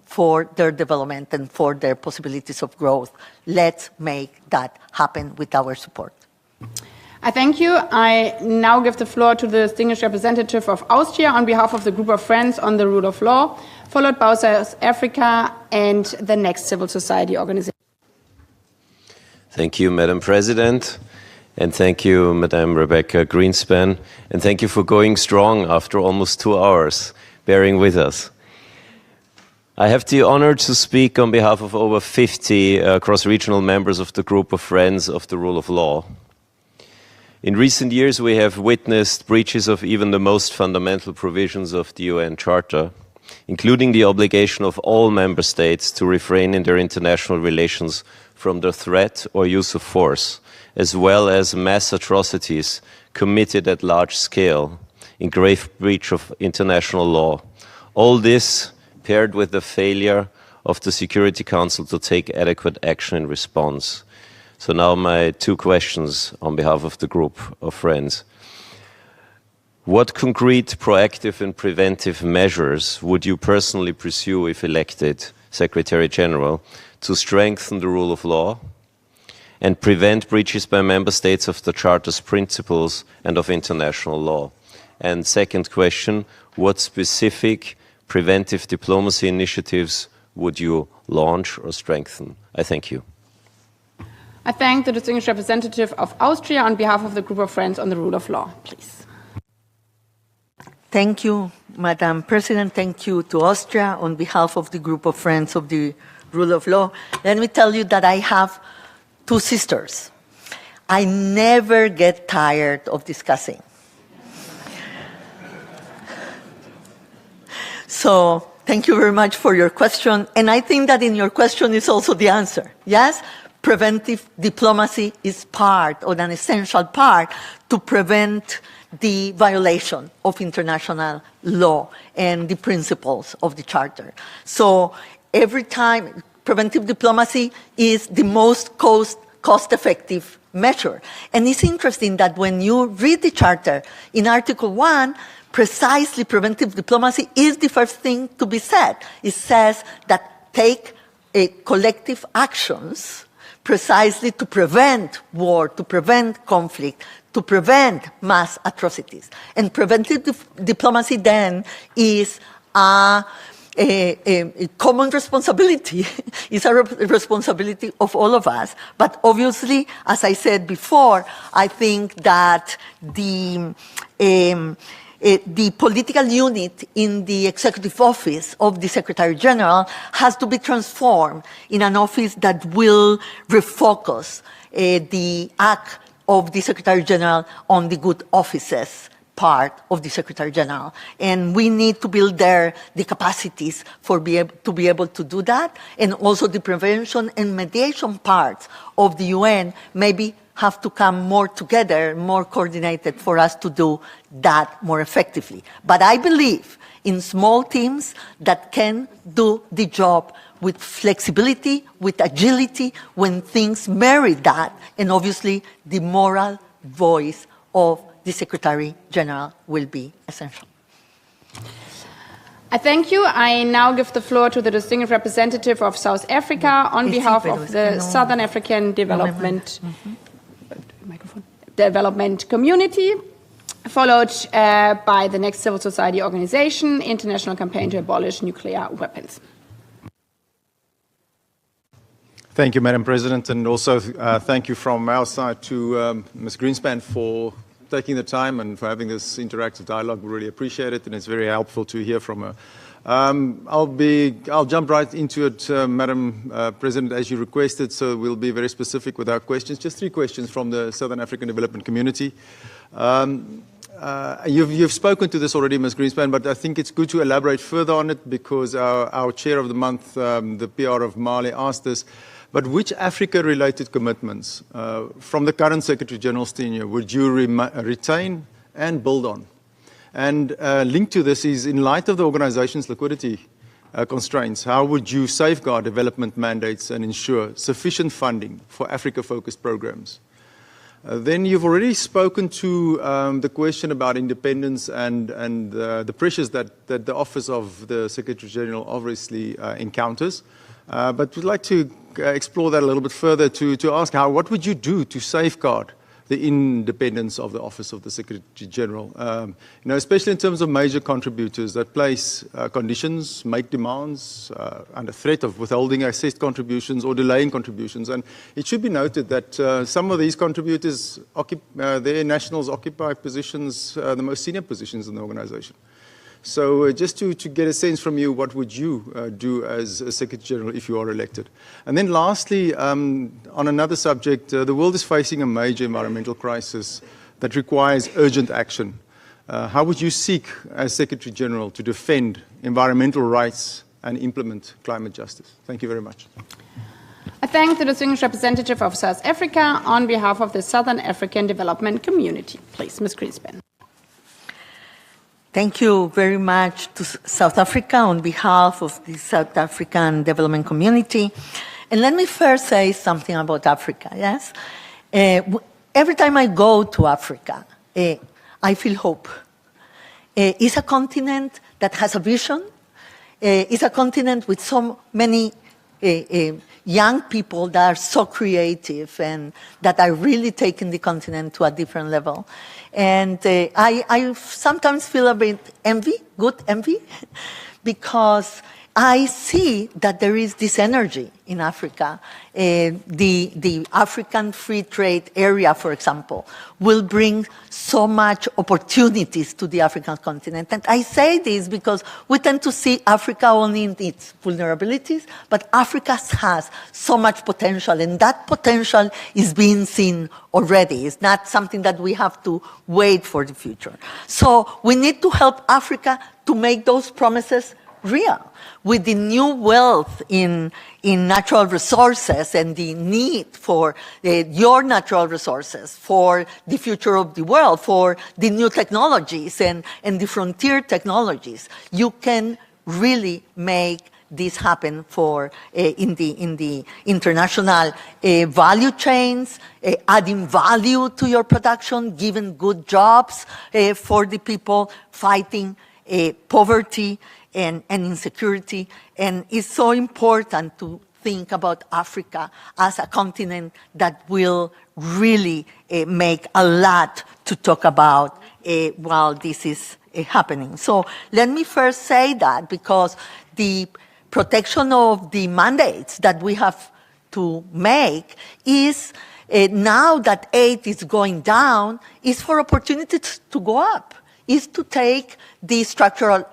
for their development and for their possibilities of growth. Let's make that happen with our support. I thank you. I now give the floor to the distinguished representative of Austria on behalf of the Group of Friends on the Rule of Law, followed by South Africa and the next civil society organization. Thank you, Madam President, and thank you, Madam Rebeca Grynspan, and thank you for going strong after almost 2 hours, bearing with us. I have the honor to speak on behalf of over 50 cross-regional members of the Group of Friends of the Rule of Law. In recent years, we have witnessed breaches of even the most fundamental provisions of the UN Charter, including the obligation of all member states to refrain in their international relations from the threat or use of force, as well as mass atrocities committed at large scale in grave breach of international law. All this paired with the failure of the Security Council to take adequate action in response. So now my 2 questions on behalf of the Group of Friends. What concrete, proactive and preventive measures would you personally pursue if elected Secretary General to strengthen the rule of law and prevent breaches by member states of the Charter's principles and of international law? And second question, what specific preventive diplomacy initiatives would you launch or strengthen? I thank you. I thank the distinguished representative of Austria on behalf of the Group of Friends on the Rule of Law, please. Thank you, Madam President. Thank you to Austria on behalf of the Group of Friends of the Rule of Law. Let me tell you that I have 2 sisters. I never get tired of discussing. So thank you very much for your question. And I think that in your question is also the answer. Yes? Preventive diplomacy is part, or an essential part, to prevent the violation of international law and the principles of the Charter. So every time, preventive diplomacy is the most cost-effective measure. And it's interesting that when you read the Charter, in Article 1, precisely preventive diplomacy is the first thing to be said. It says that take collective actions precisely to prevent war, to prevent conflict, to prevent mass atrocities. And preventive diplomacy then is a common responsibility. It's a responsibility of all of us. But obviously, as I said before, I think that the political unit in the executive office of the Secretary General has to be transformed in an office that will refocus the act of the Secretary General on the good offices part of the Secretary General. And we need to build there the capacities to be able to do that. And also the prevention and mediation parts of the UN maybe have to come more together, more coordinated for us to do that more effectively. But I believe in small teams that can do the job with flexibility, with agility, when things merit that. And obviously, the moral voice of the Secretary General will be essential. I thank you. I now give the floor to the distinguished representative of South Africa on behalf of the Southern African Development Community, followed by the next civil society organization, International Campaign to Abolish Nuclear Weapons. Thank you, Madam President, and also thank you from our side to Ms. Grynspan for taking the time and for having this interactive dialogue. We really appreciate it, and it's very helpful to hear from her. I'll jump right into it, Madam President, as you requested, so we'll be very specific with our questions. Just 3 questions from the Southern African Development Community. You've spoken to this already, Ms. Grynspan, but I think it's good to elaborate further on it because our chair of the month, the PR of Mali, asked us, but which Africa-related commitments from the current Secretary General's tenure would you retain and build on? And linked to this is, in light of the organization's liquidity constraints, how would you safeguard development mandates and ensure sufficient funding for Africa-focused programs? Then you've already spoken to the question about independence and the pressures that the Office of the Secretary General obviously encounters. But we'd like to explore that a little bit further to ask what would you do to safeguard the independence of the Office of the Secretary General, especially in terms of major contributors that place conditions, make demands under threat of withholding assessed contributions or delaying contributions. And it should be noted that some of these contributors, their nationals occupy positions, the most senior positions in the organization. So just to get a sense from you, what would you do as a Secretary General if you are elected? And then lastly, on another subject, the world is facing a major environmental crisis that requires urgent action. How would you seek, as Secretary General, to defend environmental rights and implement climate justice? Thank you very much. I thank the distinguished representative of South Africa on behalf of the Southern African Development Community. Please, Ms. Grynspan. Thank you very much to South Africa on behalf of the South African Development Community. And let me first say something about Africa, yes? Every time I go to Africa, I feel hope. It's a continent that has a vision. It's a continent with so many young people that are so creative and that are really taking the continent to a different level. And I sometimes feel a bit good envy, because I see that there is this energy in Africa. The African Free Trade Area, for example, will bring so much opportunities to the African continent. And I say this because we tend to see Africa only in its vulnerabilities, but Africa has so much potential, and that potential is being seen already. It's not something that we have to wait for the future. So we need to help Africa to make those promises real. With the new wealth in natural resources and the need for your natural resources, for the future of the world, for the new technologies and the frontier technologies, you can really make this happen for in the international value chains, adding value to your production, giving good jobs for the people, fighting poverty and insecurity. And it's so important to think about Africa as a continent that will really make a lot to talk about while this is happening. So let me first say that, because the protection of the mandates that we have to make is, now that aid is going down, is for opportunities to go up, is to take the structural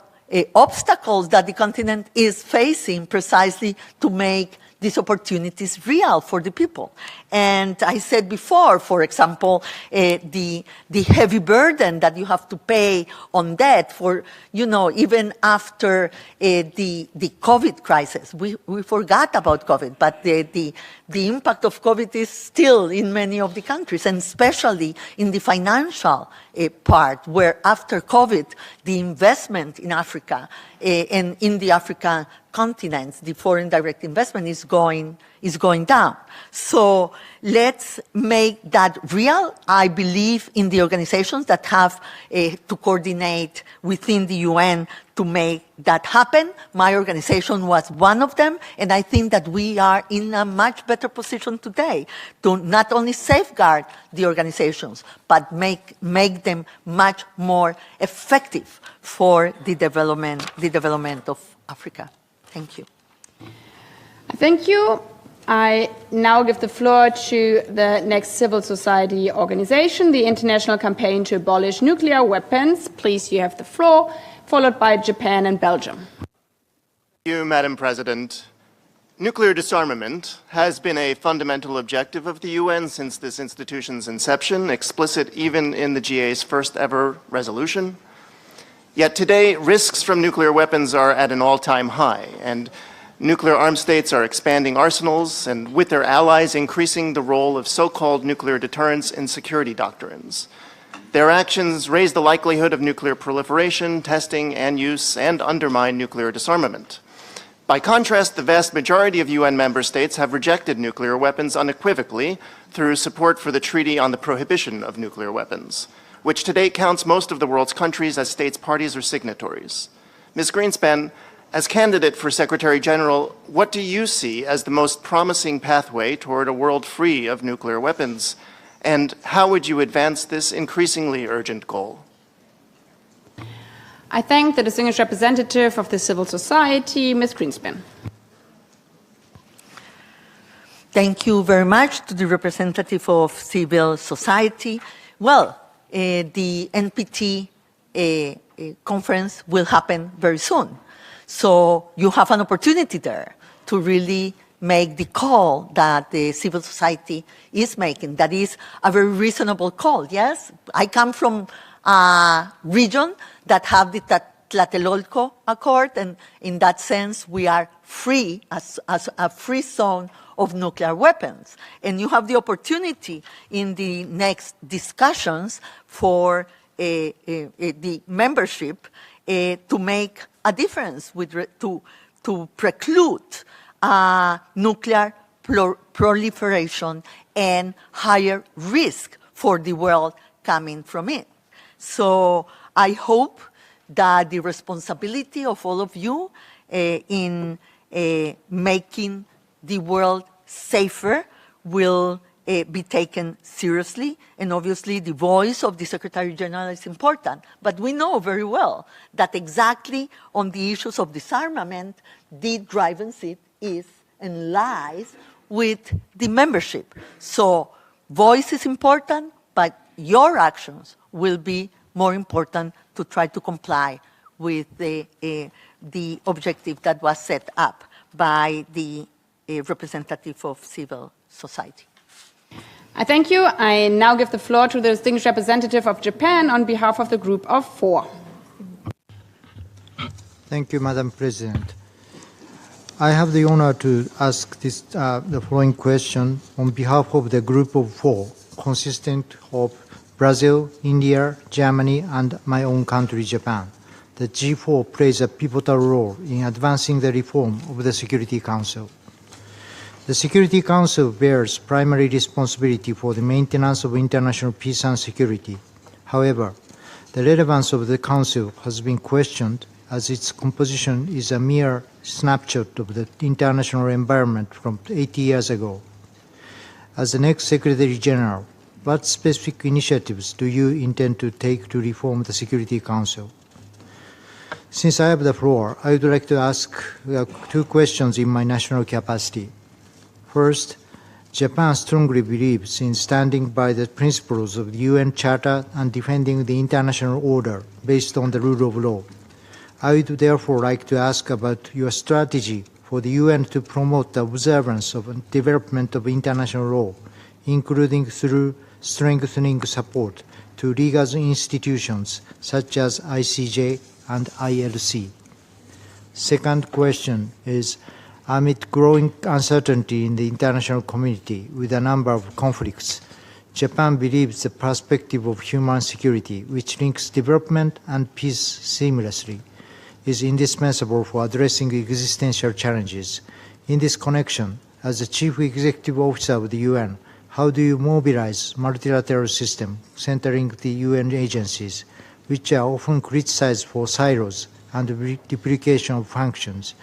obstacles that the continent is facing precisely to make these opportunities real for the people. And I said before, for example, the heavy burden that you have to pay on debt for, even after the COVID crisis. We forgot about COVID, but the impact of COVID is still in many of the countries, and especially in the financial part, where after COVID, the investment in Africa and in the African continents, the foreign direct investment is going down. So let's make that real. I believe in the organizations that have to coordinate within the UN to make that happen. My organization was one of them, and I think that we are in a much better position today to not only safeguard the organizations, but make them much more effective for the development of Africa. Thank you. Thank you. I now give the floor to the next civil society organization, the International Campaign to Abolish Nuclear Weapons. Please, you have the floor, followed by Japan and Belgium. Thank you, Madam President. Nuclear disarmament has been a fundamental objective of the UN since this institution's inception, explicit even in the GA's first ever resolution. Yet today, risks from nuclear weapons are at an all-time high, and nuclear armed states are expanding arsenals and, with their allies, increasing the role of so-called nuclear deterrence in security doctrines. Their actions raise the likelihood of nuclear proliferation, testing, and use, and undermine nuclear disarmament. By contrast, the vast majority of UN member states have rejected nuclear weapons unequivocally through support for the Treaty on the Prohibition of Nuclear Weapons, which today counts most of the world's countries as states parties or signatories. Ms. Grynspan, as candidate for Secretary General, what do you see as the most promising pathway toward a world free of nuclear weapons? And how would you advance this increasingly urgent goal? I thank the distinguished representative of the civil society, Ms. Grynspan. Thank you very much to the representative of civil society. Well, the NPT conference will happen very soon. So you have an opportunity there to really make the call that the civil society is making. That is a very reasonable call, yes? I come from a region that have the Tlatelolco Accord, and in that sense, we are free, as a free zone of nuclear weapons. And you have the opportunity in the next discussions for the membership to make a difference, to preclude nuclear proliferation and higher risk for the world coming from it. So I hope that the responsibility of all of you in making the world safer will be taken seriously. And obviously the voice of the Secretary General is important. But we know very well that exactly on the issues of disarmament, the driving seat is and lies with the membership. So voice is important, but your actions will be more important to try to comply with the objective that was set up by the representative of civil society. I thank you. I now give the floor to the distinguished representative of Japan on behalf of the group of 4. Thank you, Madam President. I have the honor to ask the following question on behalf of the Group of Four, consisting of Brazil, India, Germany, and my own country, Japan. The G4 plays a pivotal role in advancing the reform of the Security Council. The Security Council bears primary responsibility for the maintenance of international peace and security. However, the relevance of the Council has been questioned as its composition is a mere snapshot of the international environment from 80 years ago. As the next Secretary General, what specific initiatives do you intend to take to reform the Security Council? Since I have the floor, I would like to ask two questions in my national capacity. First, Japan strongly believes in standing by the principles of the UN Charter and defending the international order based on the rule of law. I would therefore like to ask about your strategy for the UN to promote the observance of and development of international law, including through strengthening support to legal institutions such as ICJ and ILC. Second question is, amid growing uncertainty in the international community with a number of conflicts, Japan believes the perspective of human security, which links development and peace seamlessly, is indispensable for addressing existential challenges. In this connection, as the Chief Executive Officer of the UN, how do you mobilize multilateral system centering the UN agencies, which are often criticized for silos and duplication of functions?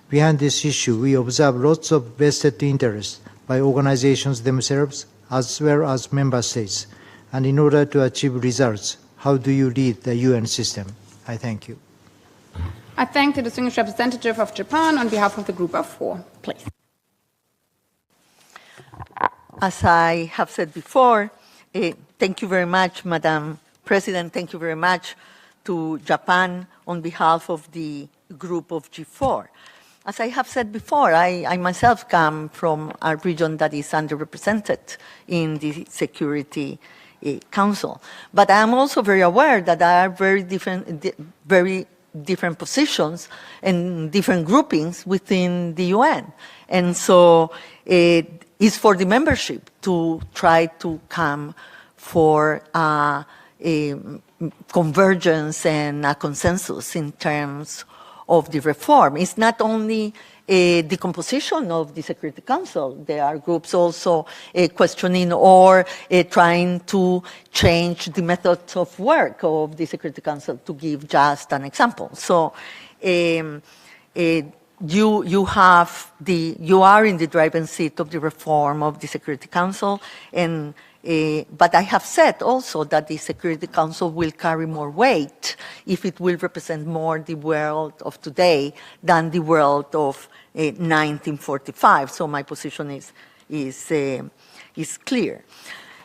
Behind this issue, we observe lots of vested interests by organizations themselves as well as member states. And in order to achieve results, how do you lead the UN system? I thank you. I thank the distinguished representative of Japan on behalf of the Group of Four. Please. As I have said before, thank you very much, Madam President. Thank you very much to Japan on behalf of the Group of G4. As I have said before, I myself come from a region that is underrepresented in the Security Council. But I am also very aware that there are very different positions and different groupings within the UN. And so it is for the membership to try to come for a convergence and a consensus in terms of the reform. It's not only the composition of the Security Council. There are groups also questioning or trying to change the methods of work of the Security Council, to give just an example. So you are in the driving seat of the reform of the Security Council, and but I have said also that the Security Council will carry more weight if it will represent more the world of today than the world of 1945. So my position is clear.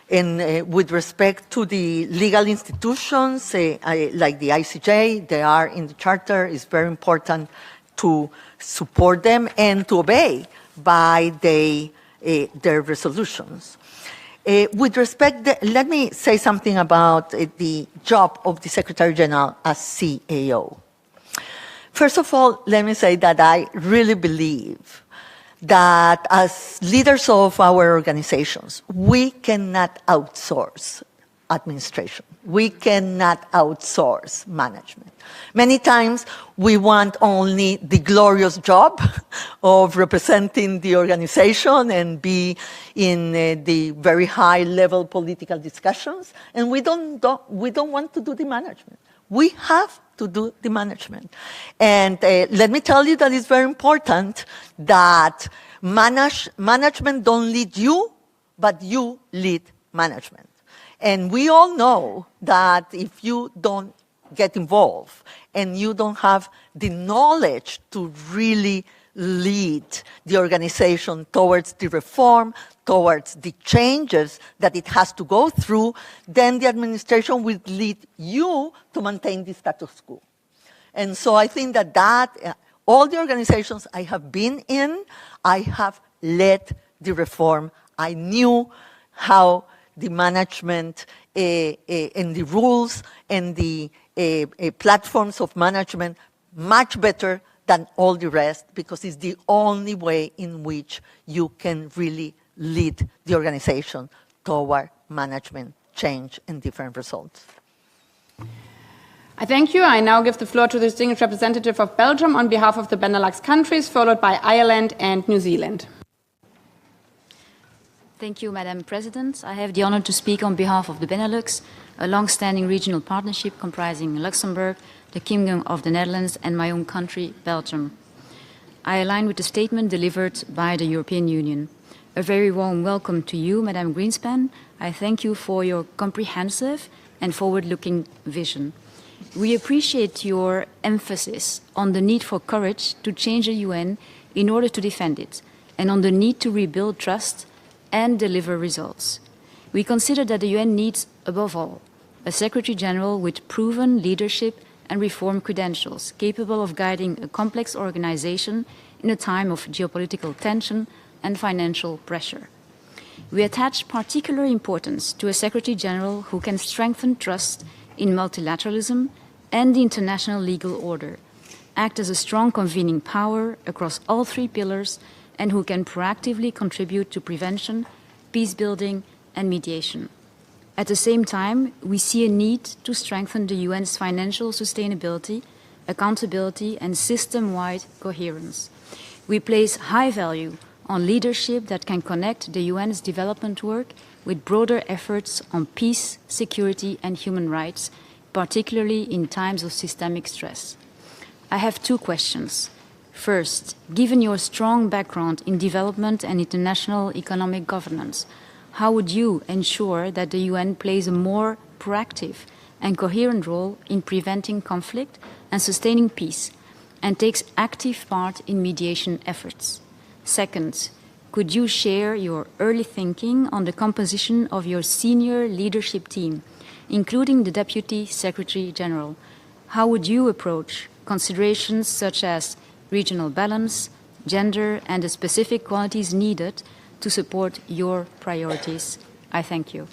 And with respect to the legal institutions, like the ICJ, they are in the Charter. It's very important to support them and to obey by their resolutions. With respect, let me say something about the job of the Secretary General as CAO. First of all, let me say that I really believe that as leaders of our organizations, we cannot outsource administration. We cannot outsource management. Many times we want only the glorious job of representing the organization and be in the very high level political discussions, and we don't want to do the management. We have to do the management. And let me tell you that it's very important that management don't lead you, but you lead management. And we all know that if you don't get involved and you don't have the knowledge to really lead the organization towards the reform, towards the changes that it has to go through, then the administration will lead you to maintain the status quo. And so I think that all the organizations I have been in, I have led the reform. I knew how the management and the rules and the platforms of management much better than all the rest, because it's the only way in which you can really lead the organization toward management change and different results. I thank you. I now give the floor to the distinguished representative of Belgium on behalf of the Benelux countries, followed by Ireland and New Zealand. Thank you, Madam President. I have the honor to speak on behalf of the Benelux, a long-standing regional partnership comprising Luxembourg, the Kingdom of the Netherlands, and my own country, Belgium. I align with the statement delivered by the European Union. A very warm welcome to you, Madam Grynspan. I thank you for your comprehensive and forward-looking vision. We appreciate your emphasis on the need for courage to change the UN in order to defend it, and on the need to rebuild trust and deliver results. We consider that the UN needs, above all, a Secretary General with proven leadership and reform credentials, capable of guiding a complex organization in a time of geopolitical tension and financial pressure. We attach particular importance to a Secretary General who can strengthen trust in multilateralism and the international legal order, act as a strong convening power across all three pillars, and who can proactively contribute to prevention, peace-building, and mediation. At the same time, we see a need to strengthen the UN's financial sustainability, accountability, and system-wide coherence. We place high value on leadership that can connect the UN's development work with broader efforts on peace, security, and human rights, particularly in times of systemic stress. I have two questions. First, given your strong background in development and international economic governance, how would you ensure that the UN plays a more proactive and coherent role in preventing conflict and sustaining peace, and takes active part in mediation efforts? Second, could you share your early thinking on the composition of your senior leadership team, including the Deputy Secretary General? How would you approach considerations such as regional balance, gender, and the specific qualities needed to support your priorities? I thank you.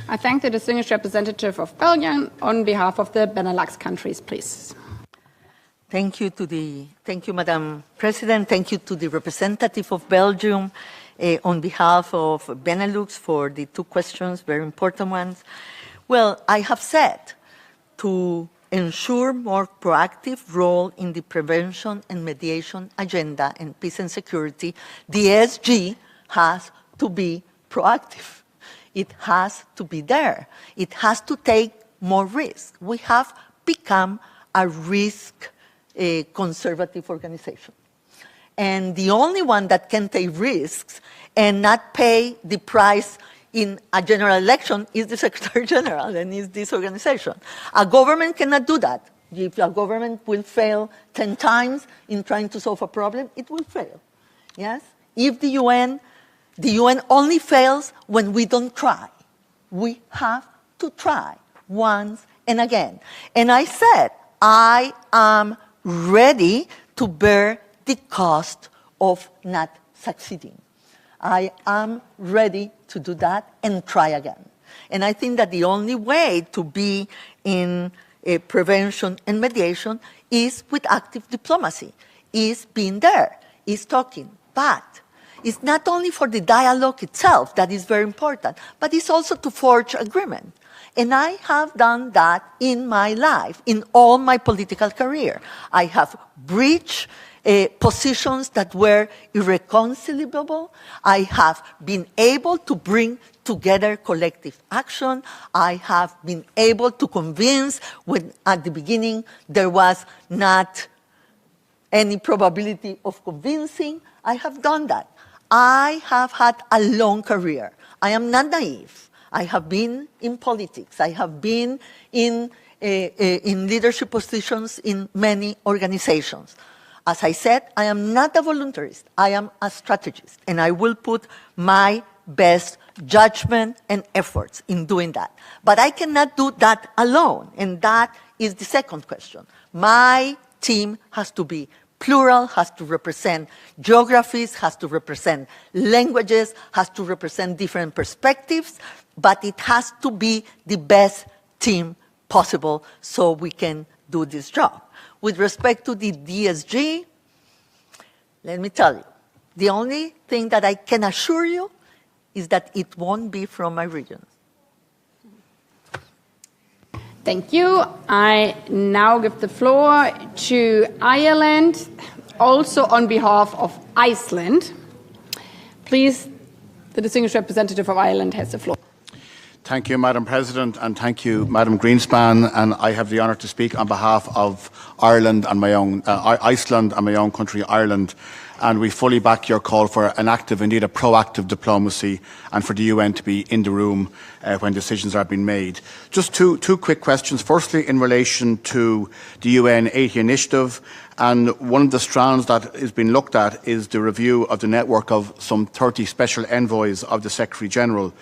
I thank the distinguished representative of Belgium on behalf of the Benelux countries, please. Thank you, Madam President. Thank you to the representative of Belgium on behalf of Benelux for the two questions, very important ones. Well, I have said to ensure more proactive role in the prevention and mediation agenda and peace and security, the SG has to be proactive. It has to be there. It has to take more risk. We have become a risk conservative organization. And the only one that can take risks and not pay the price in a general election is the Secretary General and is this organization. A government cannot do that. If a government will fail 10 times in trying to solve a problem, it will fail. Yes? If the UN only fails when we don't try. We have to try once and again. And I said, I am ready to bear the cost of not succeeding. I am ready to do that and try again. And I think that the only way to be in prevention and mediation is with active diplomacy, is being there, is talking. But it's not only for the dialogue itself that is very important, but it's also to forge agreement. And I have done that in my life, in all my political career. I have breached positions that were irreconcilable. I have been able to bring together collective action. I have been able to convince when at the beginning there was not any probability of convincing. I have done that. I have had a long career. I am not naive. I have been in politics. I have been in leadership positions in many organizations. As I said, I am not a voluntarist. I am a strategist. And I will put my best judgment and efforts in doing that. But I cannot do that alone. And that is the second question. My team has to be plural, has to represent geographies, has to represent languages, has to represent different perspectives, but it has to be the best team possible so we can do this job. With respect to the DSG, let me tell you, the only thing that I can assure you is that it won't be from my region. Thank you. I now give the floor to Ireland, also on behalf of Iceland. Please, the distinguished representative of Ireland has the floor. Thank you, Madam President, and thank you, Madam Grynspan. And I have the honour to speak on behalf of Ireland and my own Iceland and my own country, Ireland. And we fully back your call for an active, indeed a proactive diplomacy, and for the UN to be in the room when decisions are being made. Just two quick questions. Firstly, in relation to the UN 80 initiative, and one of the strands that is being looked at is the review of the network of some 30 special envoys of the Secretary General.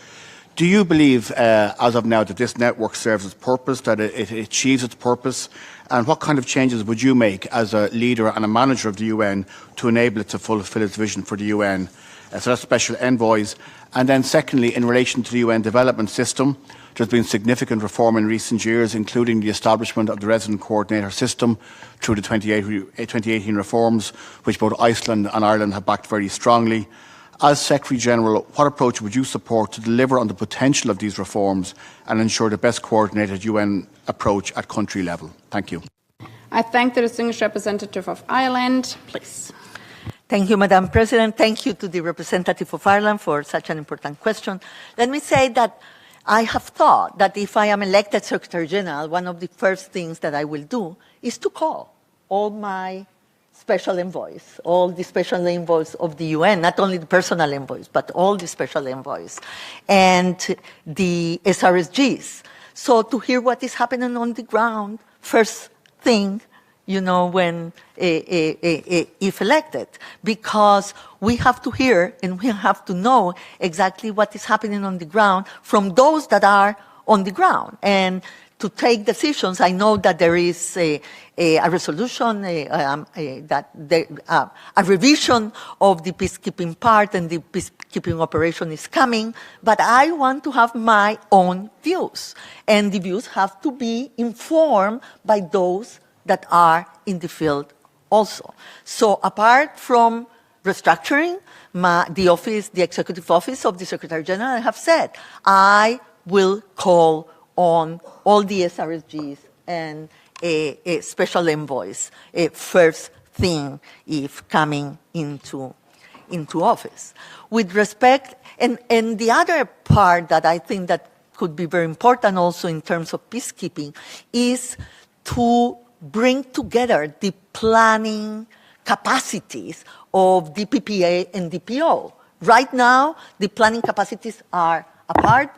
Do you believe, as of now, that this network serves its purpose, that it achieves its purpose? And what kind of changes would you make as a leader and a manager of the UN to enable it to fulfil its vision for the UN? So that's special envoys. And then secondly, in relation to the UN development system, there's been significant reform in recent years, including the establishment of the resident coordinator system through the 2018 reforms, which both Iceland and Ireland have backed very strongly. As Secretary General, what approach would you support to deliver on the potential of these reforms and ensure the best coordinated UN approach at country level? Thank you. I thank the distinguished representative of Ireland. Please. Thank you, Madam President. Thank you to the representative of Ireland for such an important question. Let me say that I have thought that if I am elected Secretary General, one of the first things that I will do is to call all my special envoys, all the special envoys of the UN, not only the personal envoys, but all the special envoys, and the SRSGs. So to hear what is happening on the ground, first thing, you know, when if elected, because we have to hear and we have to know exactly what is happening on the ground from those that are on the ground. And to take decisions, I know that there is a resolution, a revision of the peacekeeping part, and the peacekeeping operation is coming, but I want to have my own views. And the views have to be informed by those that are in the field also. So apart from restructuring, the executive office of the Secretary General, I have said, I will call on all the SRSGs and special envoys first thing if coming into office. With respect, and the other part that I think that could be very important also in terms of peacekeeping is to bring together the planning capacities of DPPA and DPO. Right now, the planning capacities are apart.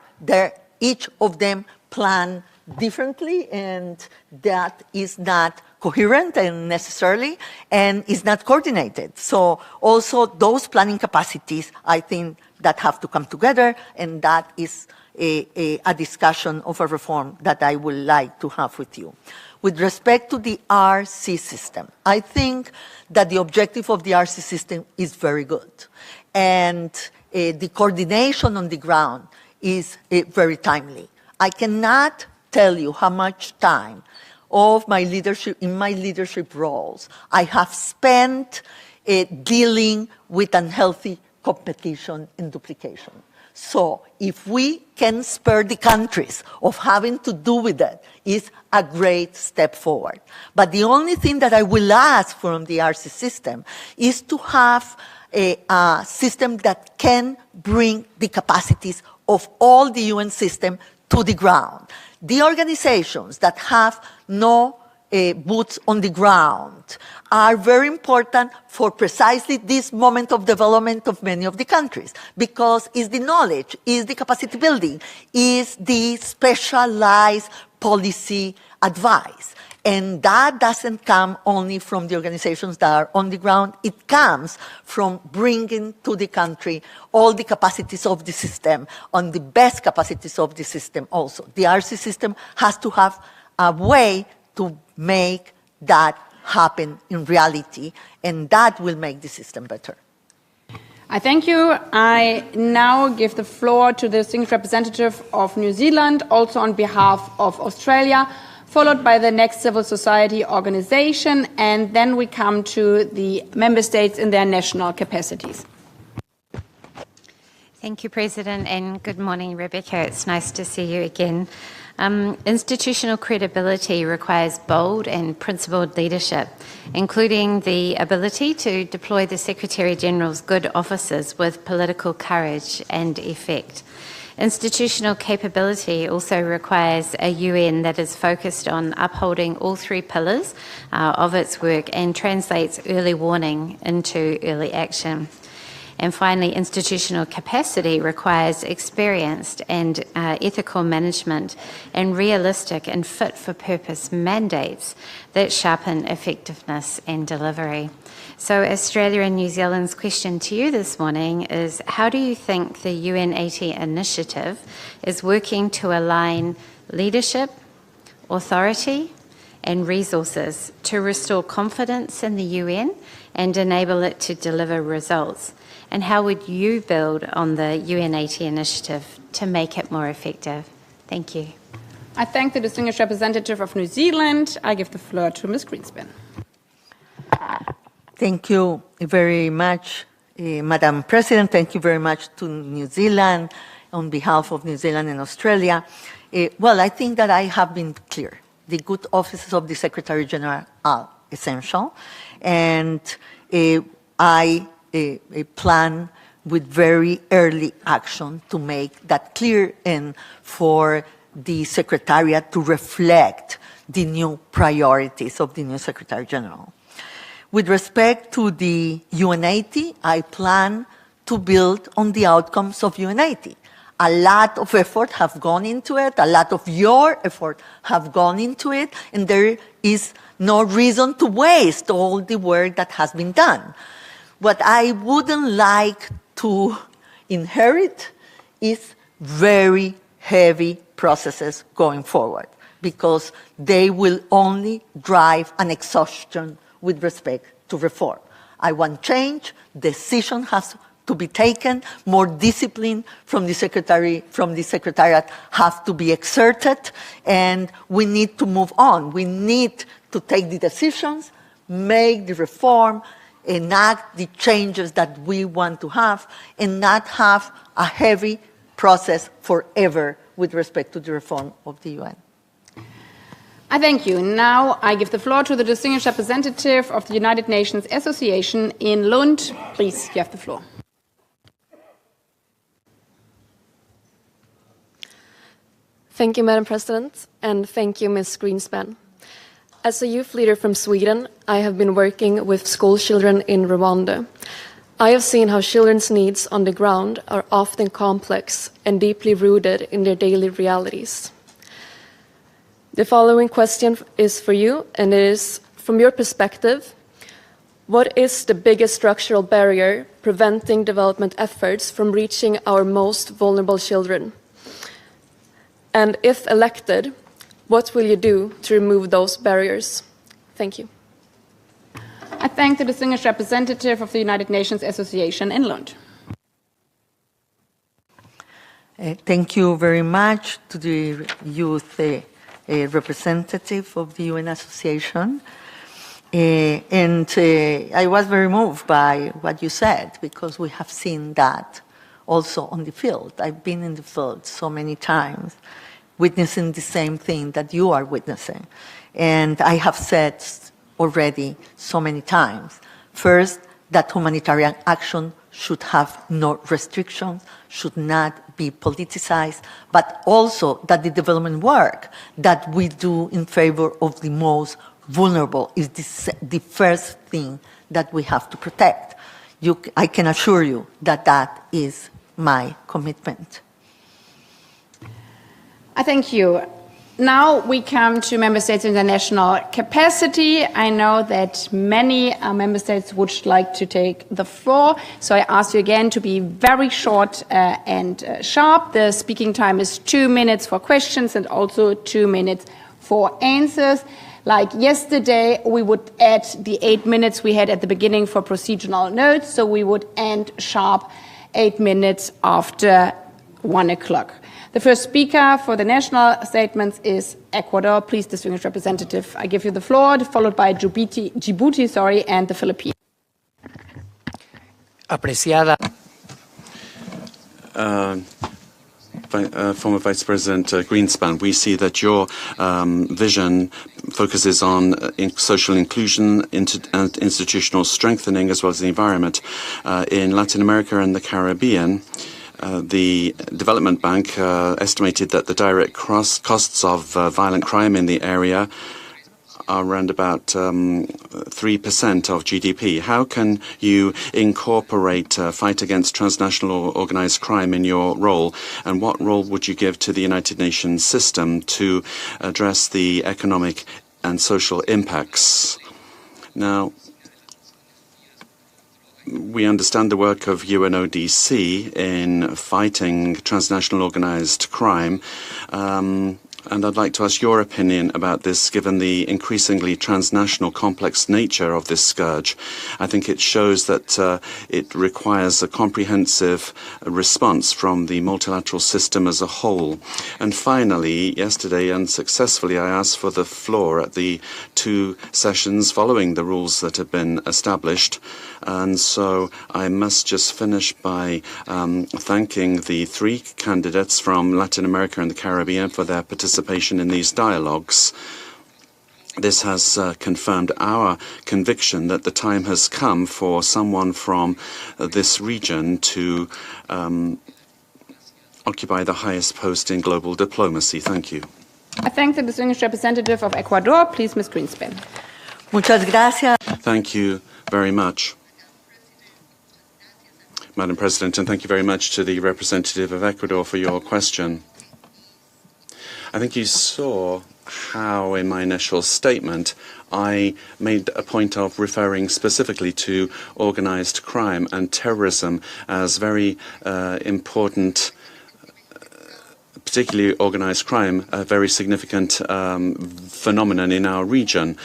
Each of them plan differently, and that is not coherent and necessarily, and is not coordinated. So also those planning capacities, I think, that have to come together, and that is a discussion of a reform that I would like to have with you. With respect to the RC system, I think that the objective of the RC system is very good. And the coordination on the ground is very timely. I cannot tell you how much time of my leadership, in my leadership roles, I have spent dealing with unhealthy competition and duplication. So if we can spare the countries of having to do with that, is a great step forward. But the only thing that I will ask from the RC system is to have a system that can bring the capacities of all the UN system to the ground. The organizations that have no boots on the ground are very important for precisely this moment of development of many of the countries, because it's the knowledge, is the capacity building, is the specialized policy advice. And that doesn't come only from the organizations that are on the ground. It comes from bringing to the country all the capacities of the system, on the best capacities of the system also. The RC system has to have a way to make that happen in reality, and that will make the system better. I thank you. I now give the floor to the distinguished representative of New Zealand, also on behalf of Australia. followed by the next civil society organization, and then we come to the member states in their national capacities. Thank you, President, and good morning, Rebecca. It's nice to see you again. Institutional credibility requires bold and principled leadership, including the ability to deploy the Secretary-General's good offices with political courage and effect. Institutional capability also requires a UN that is focused on upholding all three pillars of its work and translates early warning into early action. And finally, institutional capacity requires experienced and ethical management and realistic and fit-for-purpose mandates that sharpen effectiveness and delivery. So Australia and New Zealand's question to you this morning is, how do you think the UNCTAD initiative is working to align leadership, authority, and resources to restore confidence in the UN and enable it to deliver results? And how would you build on the UNCTAD initiative to make it more effective? Thank you. I thank the distinguished representative of New Zealand. I give the floor to Ms. Grynspan. Thank you very much, Madam President. Thank you very much to New Zealand on behalf of New Zealand and Australia. Well, I think that I have been clear. The good offices of the Secretary General are essential, and I plan with very early action to make that clear and for the Secretariat to reflect the new priorities of the new Secretary General. With respect to the UNCTAD, I plan to build on the outcomes of UNCTAD. A lot of effort have gone into it, a lot of your effort have gone into it, and there is no reason to waste all the work that has been done. What I wouldn't like to inherit is very heavy processes going forward, because they will only drive an exhaustion with respect to reform. I want change. Decision has to be taken. More discipline from the Secretariat have to be exerted, and we need to move on. We need to take the decisions, make the reform, enact the changes that we want to have, and not have a heavy process forever with respect to the reform of the UN. I thank you. Now I give the floor to the distinguished representative of the United Nations Association in Lund. Please, you have the floor. Thank you, Madam President, and thank you, Ms. Grynspan. As a youth leader from Sweden, I have been working with school children in Rwanda. I have seen how children's needs on the ground are often complex and deeply rooted in their daily realities. The following question is for you, and it is, from your perspective, what is the biggest structural barrier preventing development efforts from reaching our most vulnerable children? And if elected, what will you do to remove those barriers? Thank you. I thank the distinguished representative of the United Nations Association in Lund. Thank you very much to the youth representative of the UN Association. I was very moved by what you said, because we have seen that also on the field. I've been in the field so many times, witnessing the same thing that you are witnessing. And I have said already so many times, first, that humanitarian action should have no restrictions, should not be politicized, but also that the development work that we do in favor of the most vulnerable is the first thing that we have to protect. I can assure you that that is my commitment. I thank you. Now we come to Member States' international capacity. I know that many Member States would like to take the floor, so I ask you again to be very short and sharp. The speaking time is 2 minutes for questions and also 2 minutes for answers. Like yesterday, we would add the 8 minutes we had at the beginning for procedural notes, so we would end sharp 8 minutes after 1 o'clock. The first speaker for the national statements is Ecuador. Please, distinguished representative, I give you the floor, followed by Djibouti, and the Philippines. Apreciada. Former Vice President Grynspan, we see that your vision focuses on social inclusion and institutional strengthening, as well as the environment. In Latin America and the Caribbean, the Development Bank estimated that the direct costs of violent crime in the area are around about 3% of GDP. How can you incorporate fight against transnational organized crime in your role? And what role would you give to the United Nations system to address the economic and social impacts? Now, we understand the work of UNODC in fighting transnational organized crime. And I'd like to ask your opinion about this, given the increasingly transnational complex nature of this scourge. I think it shows that it requires a comprehensive response from the multilateral system as a whole. And finally, yesterday, unsuccessfully, I asked for the floor at the 2 sessions following the rules that have been established. And so I must just finish by thanking the 3 candidates from Latin America and the Caribbean for their participation in these dialogues. This has confirmed our conviction that the time has come for someone from this region to occupy the highest post in global diplomacy. Thank you. I thank the distinguished representative of Ecuador. Please, Ms. Grynspan. Muchas gracias. Thank you very much, Madam President, and thank you very much to the representative of Ecuador for your question. I think you saw how in my initial statement I made a point of referring specifically to organized crime and terrorism as very important, particularly organized crime, a very significant phenomenon in our region.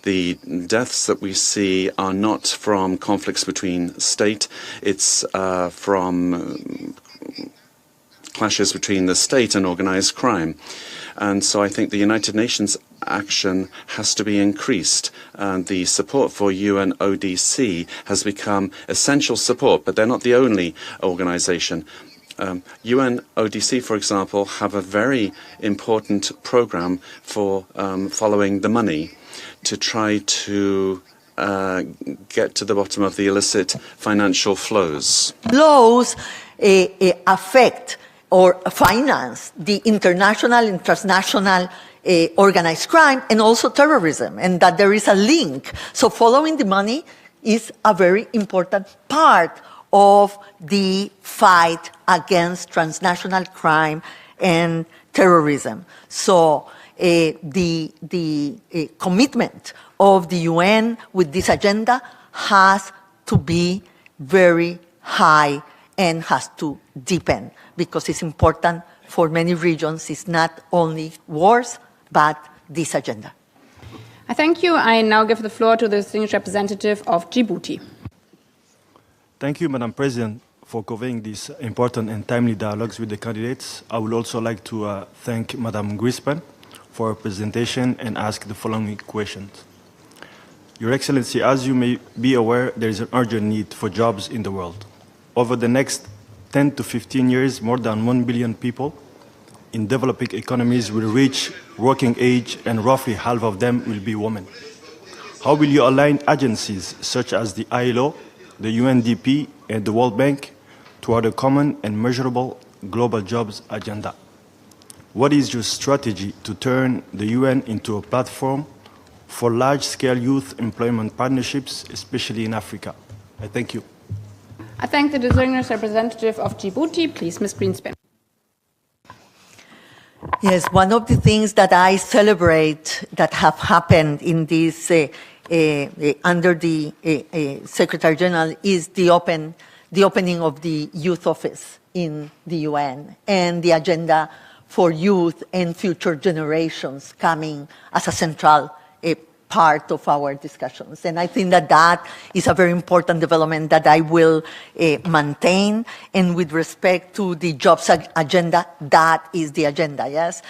The deaths that we see are not from conflicts between state, it's from clashes between the state and organized crime. And so I think the United Nations action has to be increased. And the support for UNODC has become essential support, but they're not the only organization. UNODC, for example, have a very important program for following the money to try to get to the bottom of the illicit financial flows. Laws affect or finance the international and transnational organized crime and also terrorism, and that there is a link. So following the money is a very important part of the fight against transnational crime and terrorism. So the commitment of the UN with this agenda has to be very high and has to deepen, because it's important for many regions. It's not only wars, but this agenda. I thank you. I now give the floor to the distinguished representative of Djibouti. Thank you, Madam President, for convening these important and timely dialogues with the candidates. I would also like to thank Madam Grynspan for her presentation and ask the following questions. Your Excellency, as you may be aware, there is an urgent need for jobs in the world. Over the next 10 to 15 years, more than 1 billion people in developing economies will reach working age, and roughly half of them will be women. How will you align agencies such as the ILO, the UNDP, and the World Bank toward a common and measurable global jobs agenda? What is your strategy to turn the UN into a platform for large-scale youth employment partnerships, especially in Africa? I thank you. I thank the distinguished representative of Djibouti. Please, Ms. Grynspan. Yes, one of the things that I celebrate that have happened in this under the Secretary General is the opening of the youth office in the UN and the agenda for youth and future generations coming as a central part of our discussions. And I think that that is a very important development that I will maintain. And with respect to the jobs agenda, that is the agenda, yes?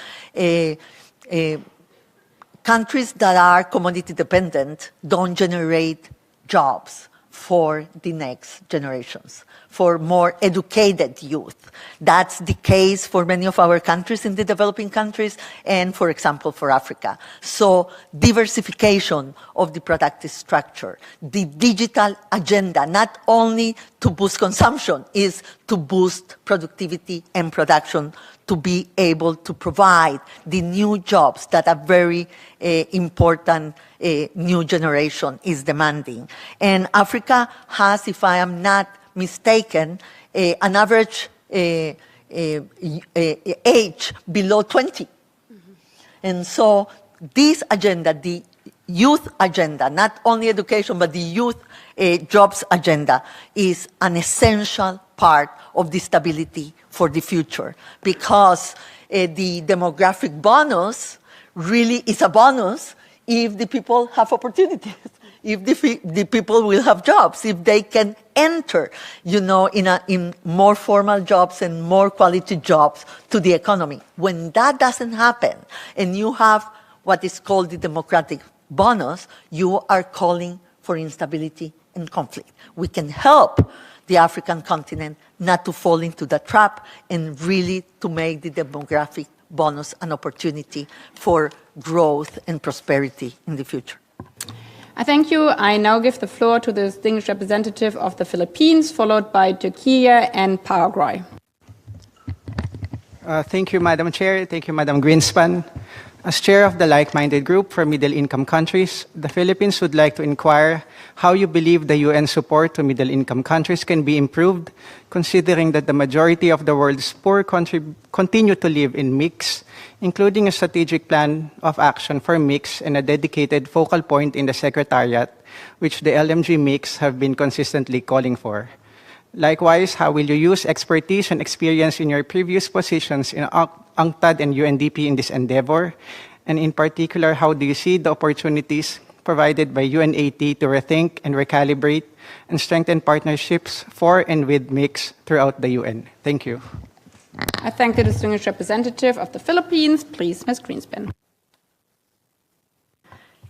Countries that are commodity dependent don't generate jobs for the next generations, for more educated youth. That's the case for many of our countries in the developing countries and, for example, for Africa. So diversification of the productive structure, the digital agenda, not only to boost consumption, is to boost productivity and production to be able to provide the new jobs that a very important new generation is demanding. And Africa has, if I am not mistaken, an average age below 20. And so this agenda, the youth agenda, not only education, but the youth jobs agenda, is an essential part of the stability for the future, because the demographic bonus really is a bonus if the people have opportunities, if the people will have jobs, if they can enter, in more formal jobs and more quality jobs to the economy. When that doesn't happen, and you have what is called the democratic bonus, you are calling for instability and conflict. We can help the African continent not to fall into the trap and really to make the demographic bonus an opportunity for growth and prosperity in the future. I thank you. I now give the floor to the distinguished representative of the Philippines, followed by Turkey and Paraguay. Thank you, Madam Chair. Thank you, Madam Grynspan. As chair of the like-minded group for middle-income countries, the Philippines would like to inquire how you believe the UN support to middle-income countries can be improved, considering that the majority of the world's poor continue to live in mix, including a strategic plan of action for mix and a dedicated focal point in the Secretariat, which the LMG mix have been consistently calling for. Likewise, how will you use expertise and experience in your previous positions in UNCTAD and UNDP in this endeavor? And in particular, how do you see the opportunities provided by UNAT to rethink and recalibrate and strengthen partnerships for and with mix throughout the UN? Thank you. I thank the distinguished representative of the Philippines. Please, Ms. Grynspan.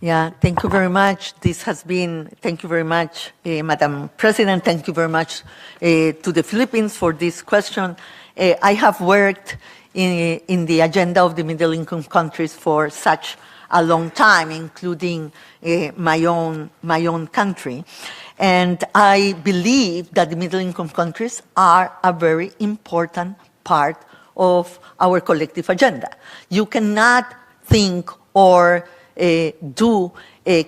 Yeah, thank you very much. Thank you very much, Madam President. Thank you very much to the Philippines for this question. I have worked in the agenda of the middle-income countries for such a long time, including my own country. And I believe that the middle-income countries are a very important part of our collective agenda. You cannot think or do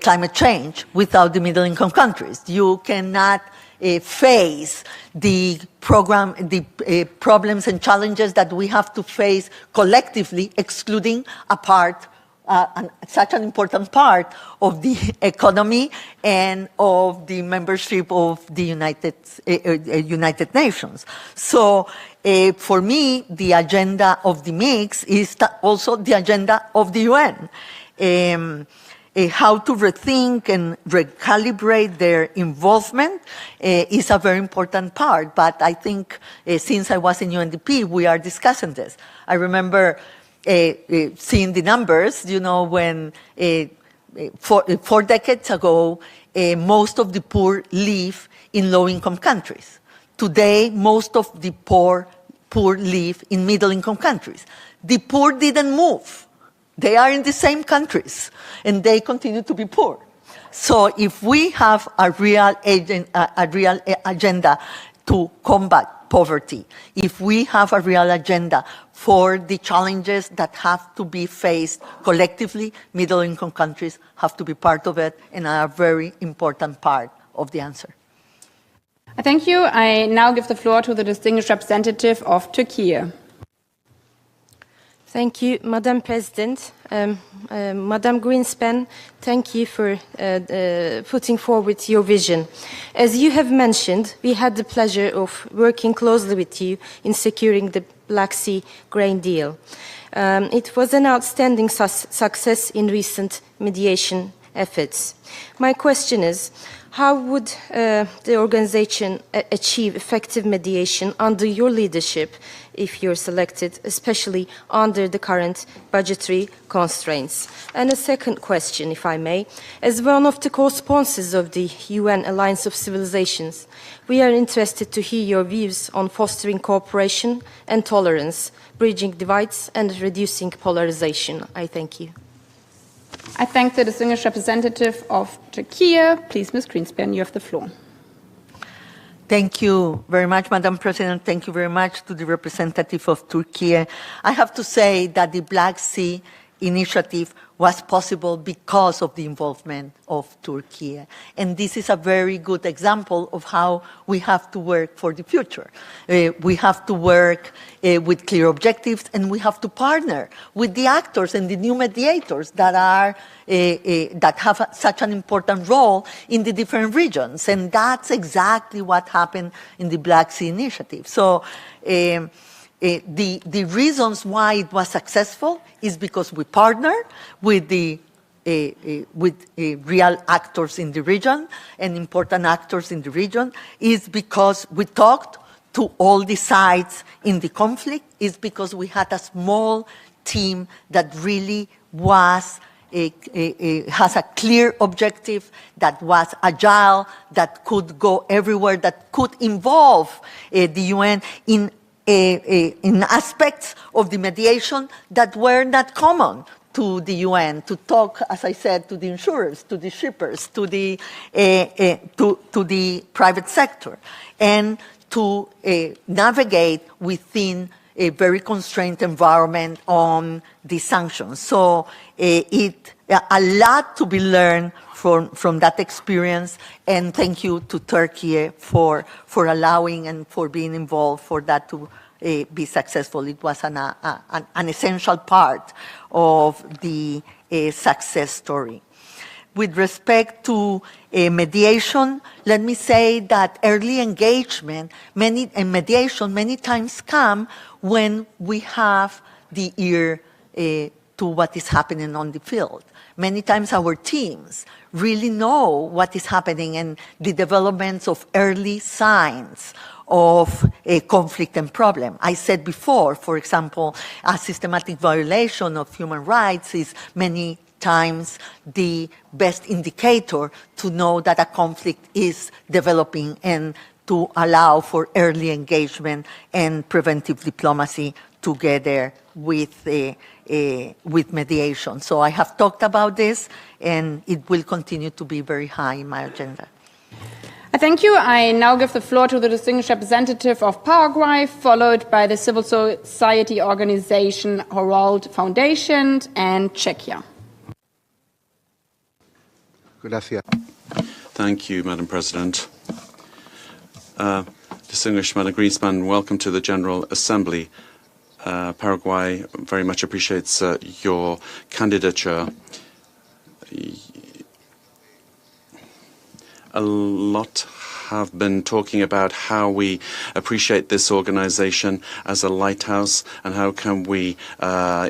climate change without the middle-income countries. You cannot face the problems and challenges that we have to face collectively, excluding a part, such an important part of the economy and of the membership of the United Nations. So for me, the agenda of the mix is also the agenda of the UN. How to rethink and recalibrate their involvement is a very important part. But I think since I was in UNDP, we are discussing this. I remember seeing the numbers, when 4 decades ago, most of the poor live in low-income countries. Today, most of the poor live in middle-income countries. The poor didn't move. They are in the same countries, and they continue to be poor. So if we have a real agenda to combat poverty, if we have a real agenda for the challenges that have to be faced collectively, middle-income countries have to be part of it and are a very important part of the answer. Thank you. I now give the floor to the distinguished representative of Turkey. Thank you, Madam President. Madam Grynspan, thank you for putting forward your vision. As you have mentioned, we had the pleasure of working closely with you in securing the Black Sea grain deal. It was an outstanding success in recent mediation efforts. My question is, how would the organization achieve effective mediation under your leadership if you're selected, especially under the current budgetary constraints? And a second question, if I may. As one of the co-sponsors of the UN Alliance of Civilizations, we are interested to hear your views on fostering cooperation and tolerance, bridging divides and reducing polarization. I thank you. I thank the distinguished representative of Turkey. Please, Ms. Grynspan, you have the floor. Thank you very much, Madam President. Thank you very much to the representative of Turkey. I have to say that the Black Sea Initiative was possible because of the involvement of Turkey. And this is a very good example of how we have to work for the future. We have to work with clear objectives, and we have to partner with the actors and the new mediators that are that have such an important role in the different regions. And that's exactly what happened in the Black Sea Initiative. So the reasons why it was successful is because we partner with the real actors in the region and important actors in the region, is because we talked to all the sides in the conflict, is because we had a small team that really was has a clear objective, that was agile, that could go everywhere, that could involve the UN in aspects of the mediation that were not common to the UN, to talk, as I said, to the insurers, to the shippers, to the private sector, and to navigate within a very constrained environment on the sanctions. So a lot to be learned from that experience, and thank you to Turkey for allowing and for being involved for that to be successful. It was an essential part of the success story. With respect to mediation, let me say that early engagement and mediation many times come when we have the ear to what is happening on the field. Many times our teams really know what is happening and the developments of early signs of a conflict and problem. I said before, for example, a systematic violation of human rights is many times the best indicator to know that a conflict is developing and to allow for early engagement and preventive diplomacy together with mediation. So I have talked about this, and it will continue to be very high in my agenda. Thank you. I now give the floor to the distinguished representative of Paraguay, followed by the civil society organization Herald Foundation and Czechia. Gracias. Thank you, Madam President. Distinguished Madam Grynspan, welcome to the General Assembly. Paraguay very much appreciates your candidature. A lot have been talking about how we appreciate this organization as a lighthouse and how can we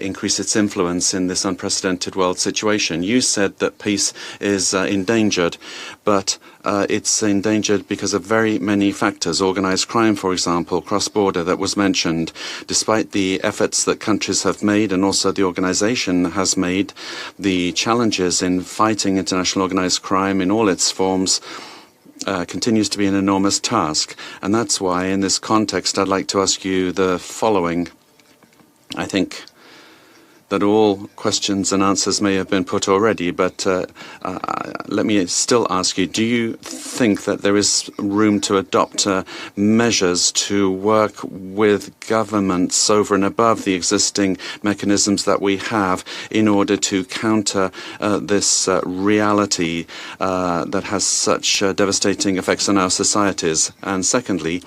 increase its influence in this unprecedented world situation. You said that peace is endangered, but it's endangered because of very many factors. Organized crime, for example, cross-border, that was mentioned. Despite the efforts that countries have made and also the organization has made, the challenges in fighting international organized crime in all its forms continues to be an enormous task. And that's why, in this context, I'd like to ask you the following. I think that all questions and answers may have been put already, but let me still ask you, do you think that there is room to adopt measures to work with governments over and above the existing mechanisms that we have in order to counter this reality that has such devastating effects on our societies? And secondly,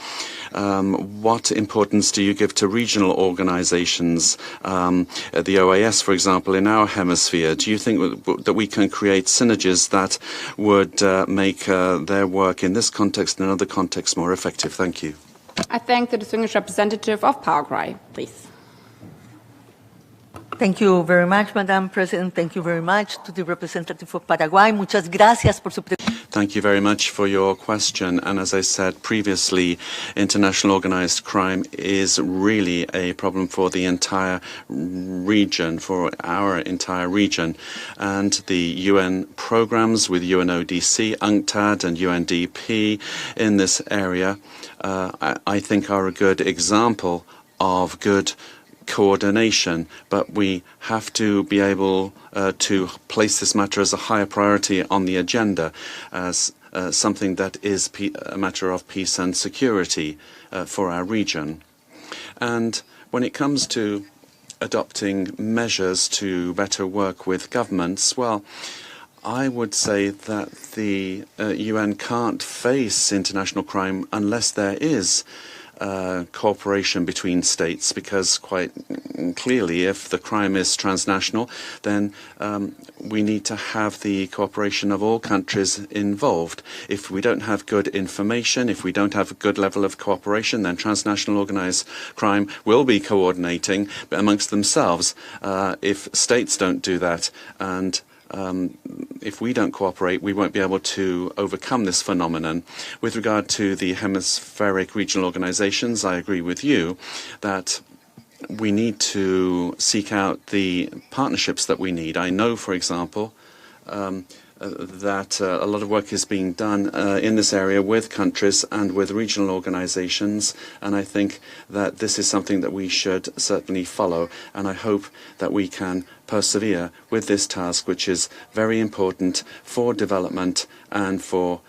what importance do you give to regional organizations, the OAS, for example, in our hemisphere? Do you think that we can create synergies that would make their work in this context and other contexts more effective? Thank you. I thank the distinguished representative of Paraguay, please. Thank you very much, Madam President. Thank you very much to the representative of Paraguay. Muchas gracias por su pregunta. Thank you very much for your question. And as I said previously, international organized crime is really a problem for the entire region, for our entire region. And the UN programs with UNODC, UNCTAD and UNDP in this area, I think are a good example of good coordination, but we have to be able to place this matter as a higher priority on the agenda, as something that is a matter of peace and security for our region. And when it comes to adopting measures to better work with governments, well, I would say that the UN can't face international crime unless there is cooperation between states, because quite clearly if the crime is transnational, then we need to have the cooperation of all countries involved. If we don't have good information, if we don't have a good level of cooperation, then transnational organized crime will be coordinating amongst themselves if states don't do that. And if we don't cooperate, we won't be able to overcome this phenomenon. With regard to the hemispheric regional organizations, I agree with you that we need to seek out the partnerships that we need. I know, for example, that a lot of work is being done in this area with countries and with regional organizations, and I think that this is something that we should certainly follow, and I hope that we can persevere with this task, which is very important for development and for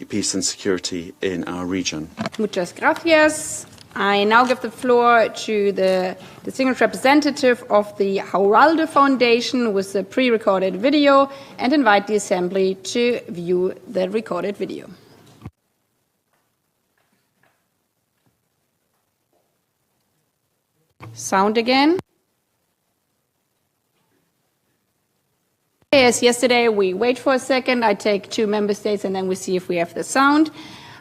peace and security in our region. Muchas gracias. I now give the floor to the distinguished representative of the Hauralde Foundation with a pre-recorded video and invite the Assembly to view the recorded video. Sound again. As yesterday, we wait for a second. I take 2 member states and then we see if we have the sound.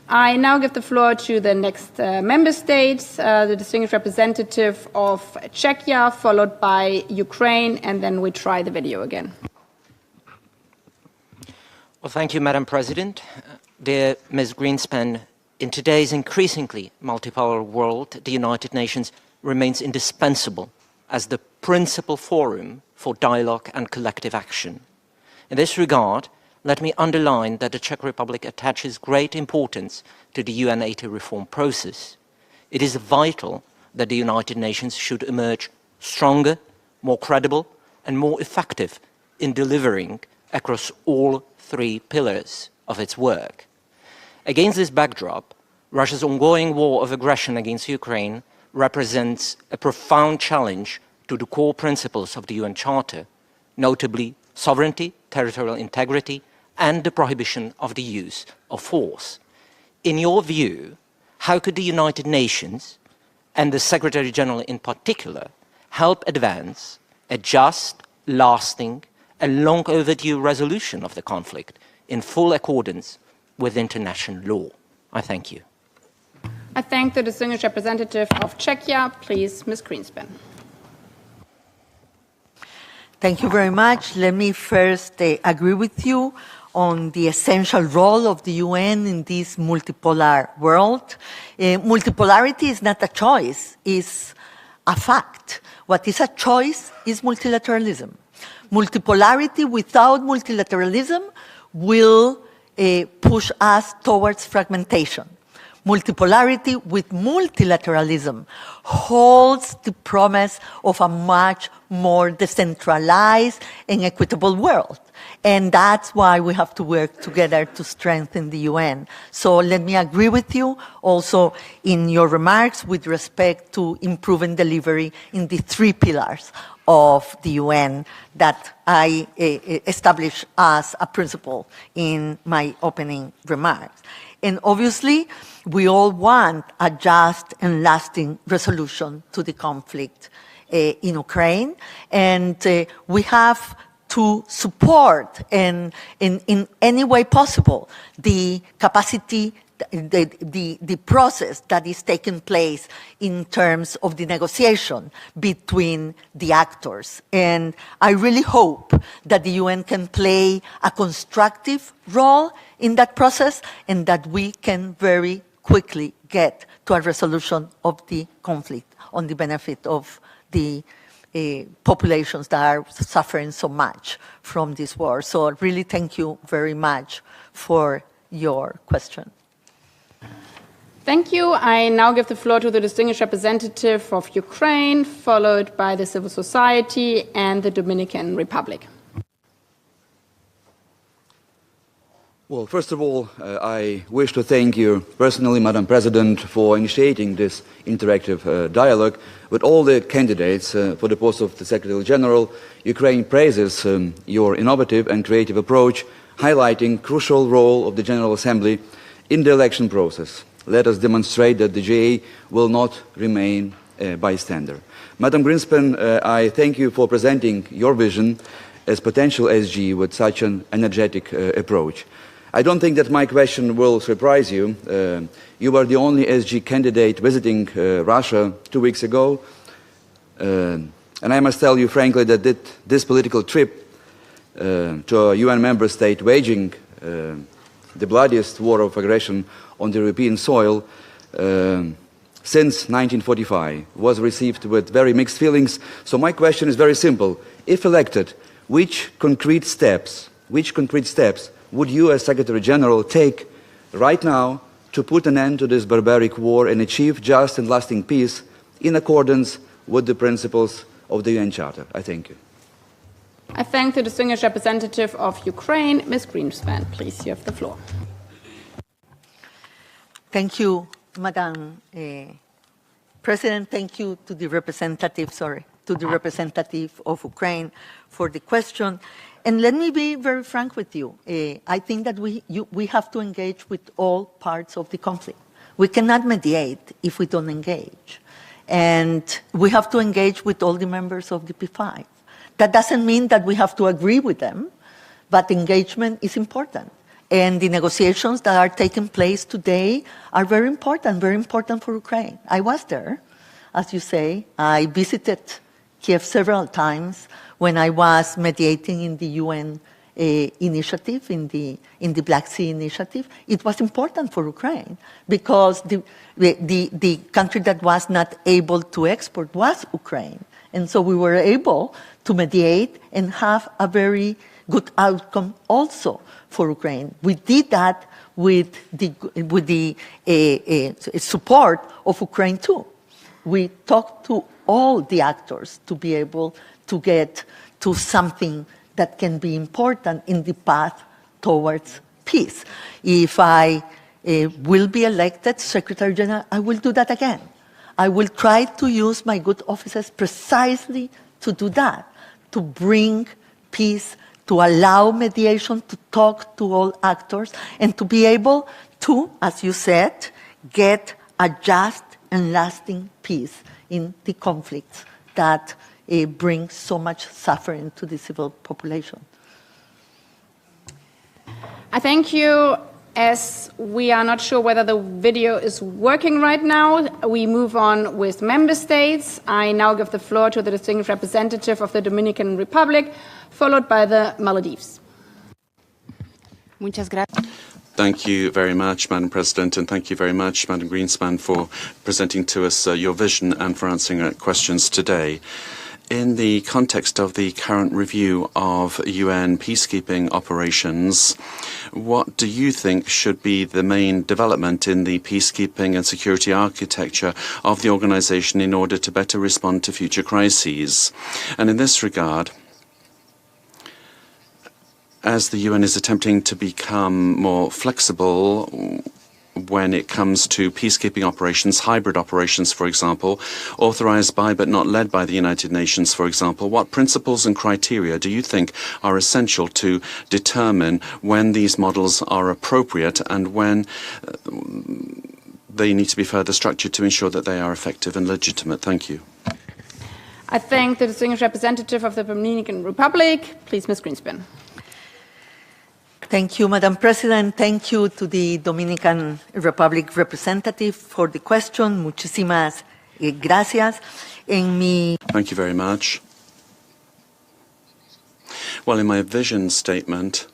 I now give the floor to the next member states, the distinguished representative of Czechia, followed by Ukraine, and then we try the video again. Well, thank you, Madam President. Dear Ms. Grynspan, in today's increasingly multipolar world, the United Nations remains indispensable as the principal forum for dialogue and collective action. In this regard, let me underline that the Czech Republic attaches great importance to the UNCTAD reform process. It is vital that the United Nations should emerge stronger, more credible, and more effective in delivering across all 3 pillars of its work. Against this backdrop, Russia's ongoing war of aggression against Ukraine represents a profound challenge to the core principles of the UN Charter, notably sovereignty, territorial integrity, and the prohibition of the use of force. In your view, how could the United Nations, and the Secretary General in particular, help advance a just, lasting, and long overdue resolution of the conflict in full accordance with international law? I thank you. I thank the distinguished representative of Czechia. Please, Ms. Grynspan. Thank you very much. Let me first agree with you on the essential role of the UN in this multipolar world. Multipolarity is not a choice, it's a fact. What is a choice is multilateralism. Multipolarity without multilateralism will push us towards fragmentation. Multipolarity with multilateralism holds the promise of a much more decentralized and equitable world. And that's why we have to work together to strengthen the UN. So let me agree with you also in your remarks with respect to improving delivery in the 3 pillars of the UN that I established as a principle in my opening remarks. And obviously, we all want a just and lasting resolution to the conflict in Ukraine. And we have to support in any way possible the capacity the process that is taking place in terms of the negotiation between the actors. And I really hope that the UN can play a constructive role in that process and that we can very quickly get to a resolution of the conflict on the benefit of the populations that are suffering so much from this war. So really thank you very much for your question. Thank you. I now give the floor to the distinguished representative of Ukraine, followed by the civil society and the Dominican Republic. Well, first of all, I wish to thank you personally, Madam President, for initiating this interactive dialogue with all the candidates for the post of the Secretary General. Ukraine praises your innovative and creative approach, highlighting crucial role of the General Assembly in the election process. Let us demonstrate that the GA will not remain a bystander. Madam Grynspan, I thank you for presenting your vision as potential SG with such an energetic approach. I don't think that my question will surprise you. You were the only SG candidate visiting Russia 2 weeks ago. And I must tell you frankly that this political trip to a UN member state waging the bloodiest war of aggression on the European soil since 1945 was received with very mixed feelings. So my question is very simple. If elected, which concrete steps would you as Secretary General take right now to put an end to this barbaric war and achieve just and lasting peace in accordance with the principles of the UN Charter? I thank you. I thank the distinguished representative of Ukraine, Ms. Grynspan. Please, you have the floor. Thank you, Madam President. Thank you to the representative, representative of Ukraine for the question. And let me be very frank with you. I think that we have to engage with all parts of the conflict. We cannot mediate if we don't engage. And we have to engage with all the members of the P5. That doesn't mean that we have to agree with them, but engagement is important. And the negotiations that are taking place today are very important for Ukraine. I was there, as you say. I visited Kiev several times when I was mediating in the UN initiative, in the Black Sea initiative. It was important for Ukraine because the country that was not able to export was Ukraine. And so we were able to mediate and have a very good outcome also for Ukraine. We did that with the support of Ukraine too. We talked to all the actors to be able to get to something that can be important in the path towards peace. If I will be elected Secretary General, I will do that again. I will try to use my good offices precisely to do that, to bring peace, to allow mediation, to talk to all actors, and to be able to, as you said, get a just and lasting peace in the conflicts that bring so much suffering to the civil population. I thank you. As we are not sure whether the video is working right now, we move on with member states. I now give the floor to the distinguished representative of the Dominican Republic, followed by the Maldives. Muchas gracias. Thank you very much, Madam President, and thank you very much, Madam Grynspan, for presenting to us your vision and for answering our questions today. In the context of the current review of UN peacekeeping operations, what do you think should be the main development in the peacekeeping and security architecture of the organization in order to better respond to future crises? And in this regard, as the UN is attempting to become more flexible when it comes to peacekeeping operations, hybrid operations, for example, authorized by but not led by the United Nations, for example, what principles and criteria do you think are essential to determine when these models are appropriate and when they need to be further structured to ensure that they are effective and legitimate? Thank you. I thank the distinguished representative of the Dominican Republic. Please, Ms. Grynspan. Thank you, Madam President. Thank you to the Dominican Republic representative for the question. Muchísimas gracias. Thank you very much. Well, in my vision statement,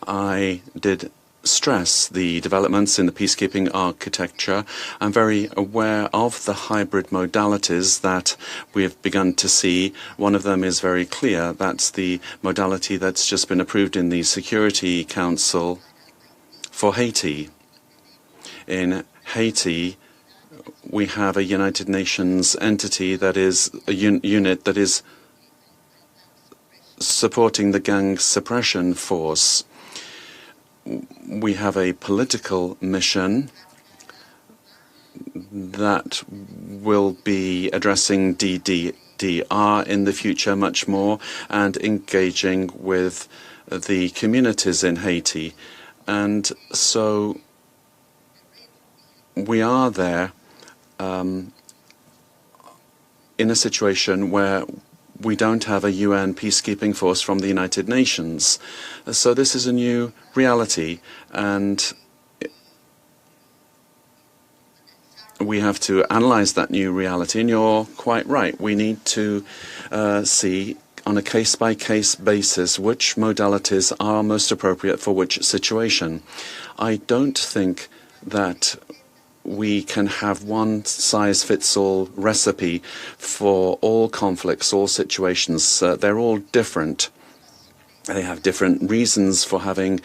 I did stress the developments in the peacekeeping architecture. I'm very aware of the hybrid modalities that we have begun to see. One of them is very clear. That's the modality that's just been approved in the Security Council for Haiti. In Haiti, we have a United Nations entity that is a unit that is supporting the gang suppression force. We have a political mission that will be addressing DDR in the future much more and engaging with the communities in Haiti. And so we are there in a situation where we don't have a UN peacekeeping force from the United Nations. So this is a new reality, and we have to analyze that new reality. And you're quite right. We need to see on a case-by-case basis which modalities are most appropriate for which situation. I don't think that we can have one-size-fits-all recipe for all conflicts, all situations. They're all different. They have different reasons for having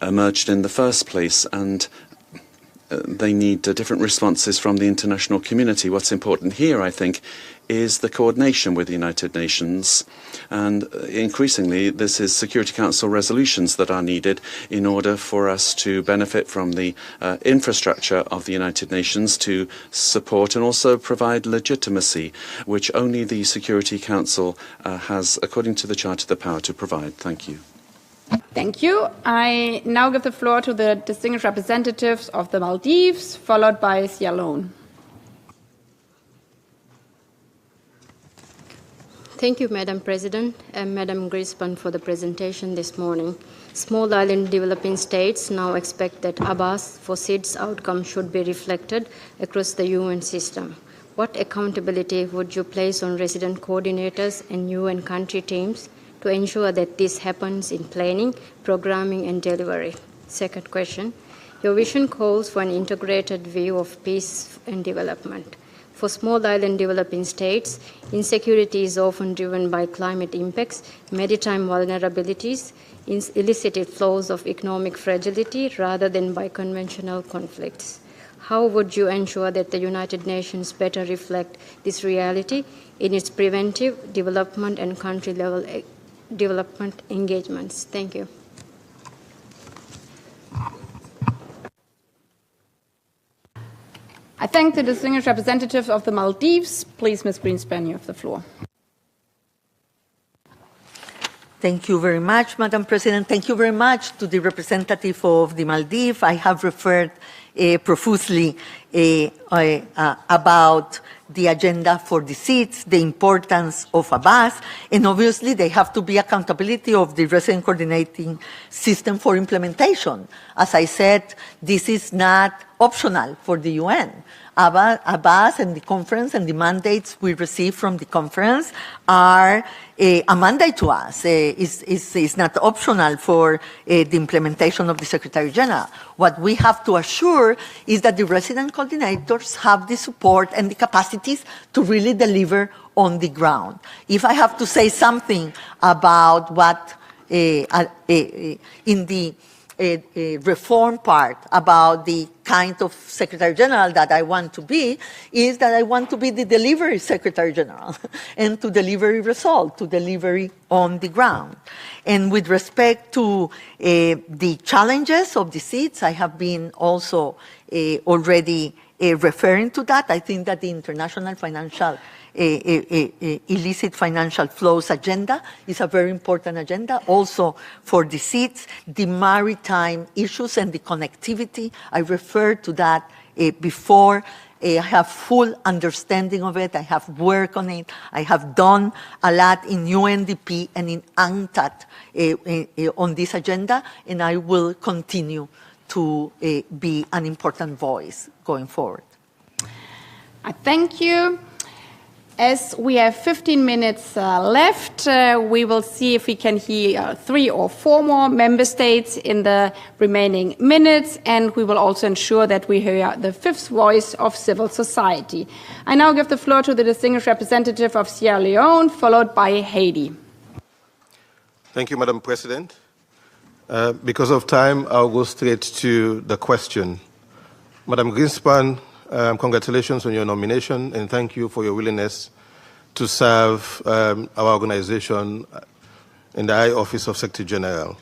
emerged in the first place, and they need different responses from the international community. What's important here, I think, is the coordination with the United Nations, and increasingly this is Security Council resolutions that are needed in order for us to benefit from the infrastructure of the United Nations to support and also provide legitimacy, which only the Security Council has, according to the Charter, the power to provide. Thank you. Thank you. I now give the floor to the distinguished representatives of the Maldives, followed by Sierra Leone. Thank you, Madam President and Madam Grynspan for the presentation this morning. Small island developing states now expect that Abbas for SIDS outcome should be reflected across the UN system. What accountability would you place on resident coordinators and UN country teams to ensure that this happens in planning, programming, and delivery? Second question, your vision calls for an integrated view of peace and development. For small island developing states, insecurity is often driven by climate impacts, maritime vulnerabilities, illicit flows of economic fragility rather than by conventional conflicts. How would you ensure that the United Nations better reflect this reality in its preventive, development, and country-level development engagements? Thank you. I thank the distinguished representatives of the Maldives. Please, Ms. Grynspan, you have the floor. Thank you very much, Madam President. Thank you very much to the representative of the Maldives. I have referred profusely about the agenda for the seats, the importance of Abbas, and obviously they have to be accountability of the resident coordinating system for implementation. As I said, this is not optional for the UN. Abbas and the conference and the mandates we receive from the conference are a mandate to us. It's not optional for the implementation of the Secretary General. What we have to assure is that the resident coordinators have the support and the capacities to really deliver on the ground. If I have to say something about what in the reform part about the kind of Secretary General that I want to be, is that I want to be the delivery Secretary General and to deliver result, to delivery on the ground. And with respect to the challenges of the seats, I have been also already referring to that. I think that the international financial illicit financial flows agenda is a very important agenda also for the seats, the maritime issues and the connectivity. I referred to that before. I have full understanding of it. I have worked on it. I have done a lot in UNDP and in UNCTAD on this agenda, and I will continue to be an important voice going forward. I thank you. As we have 15 minutes left, we will see if we can hear 3 or 4 more member states in the remaining minutes, and we will also ensure that we hear the 5th voice of civil society. I now give the floor to the distinguished representative of Sierra Leone, followed by Haiti. Thank you, Madam President. Because of time, I'll go straight to the question. Madam Grynspan, congratulations on your nomination, and thank you for your willingness to serve our organization in the High Office of Secretary General.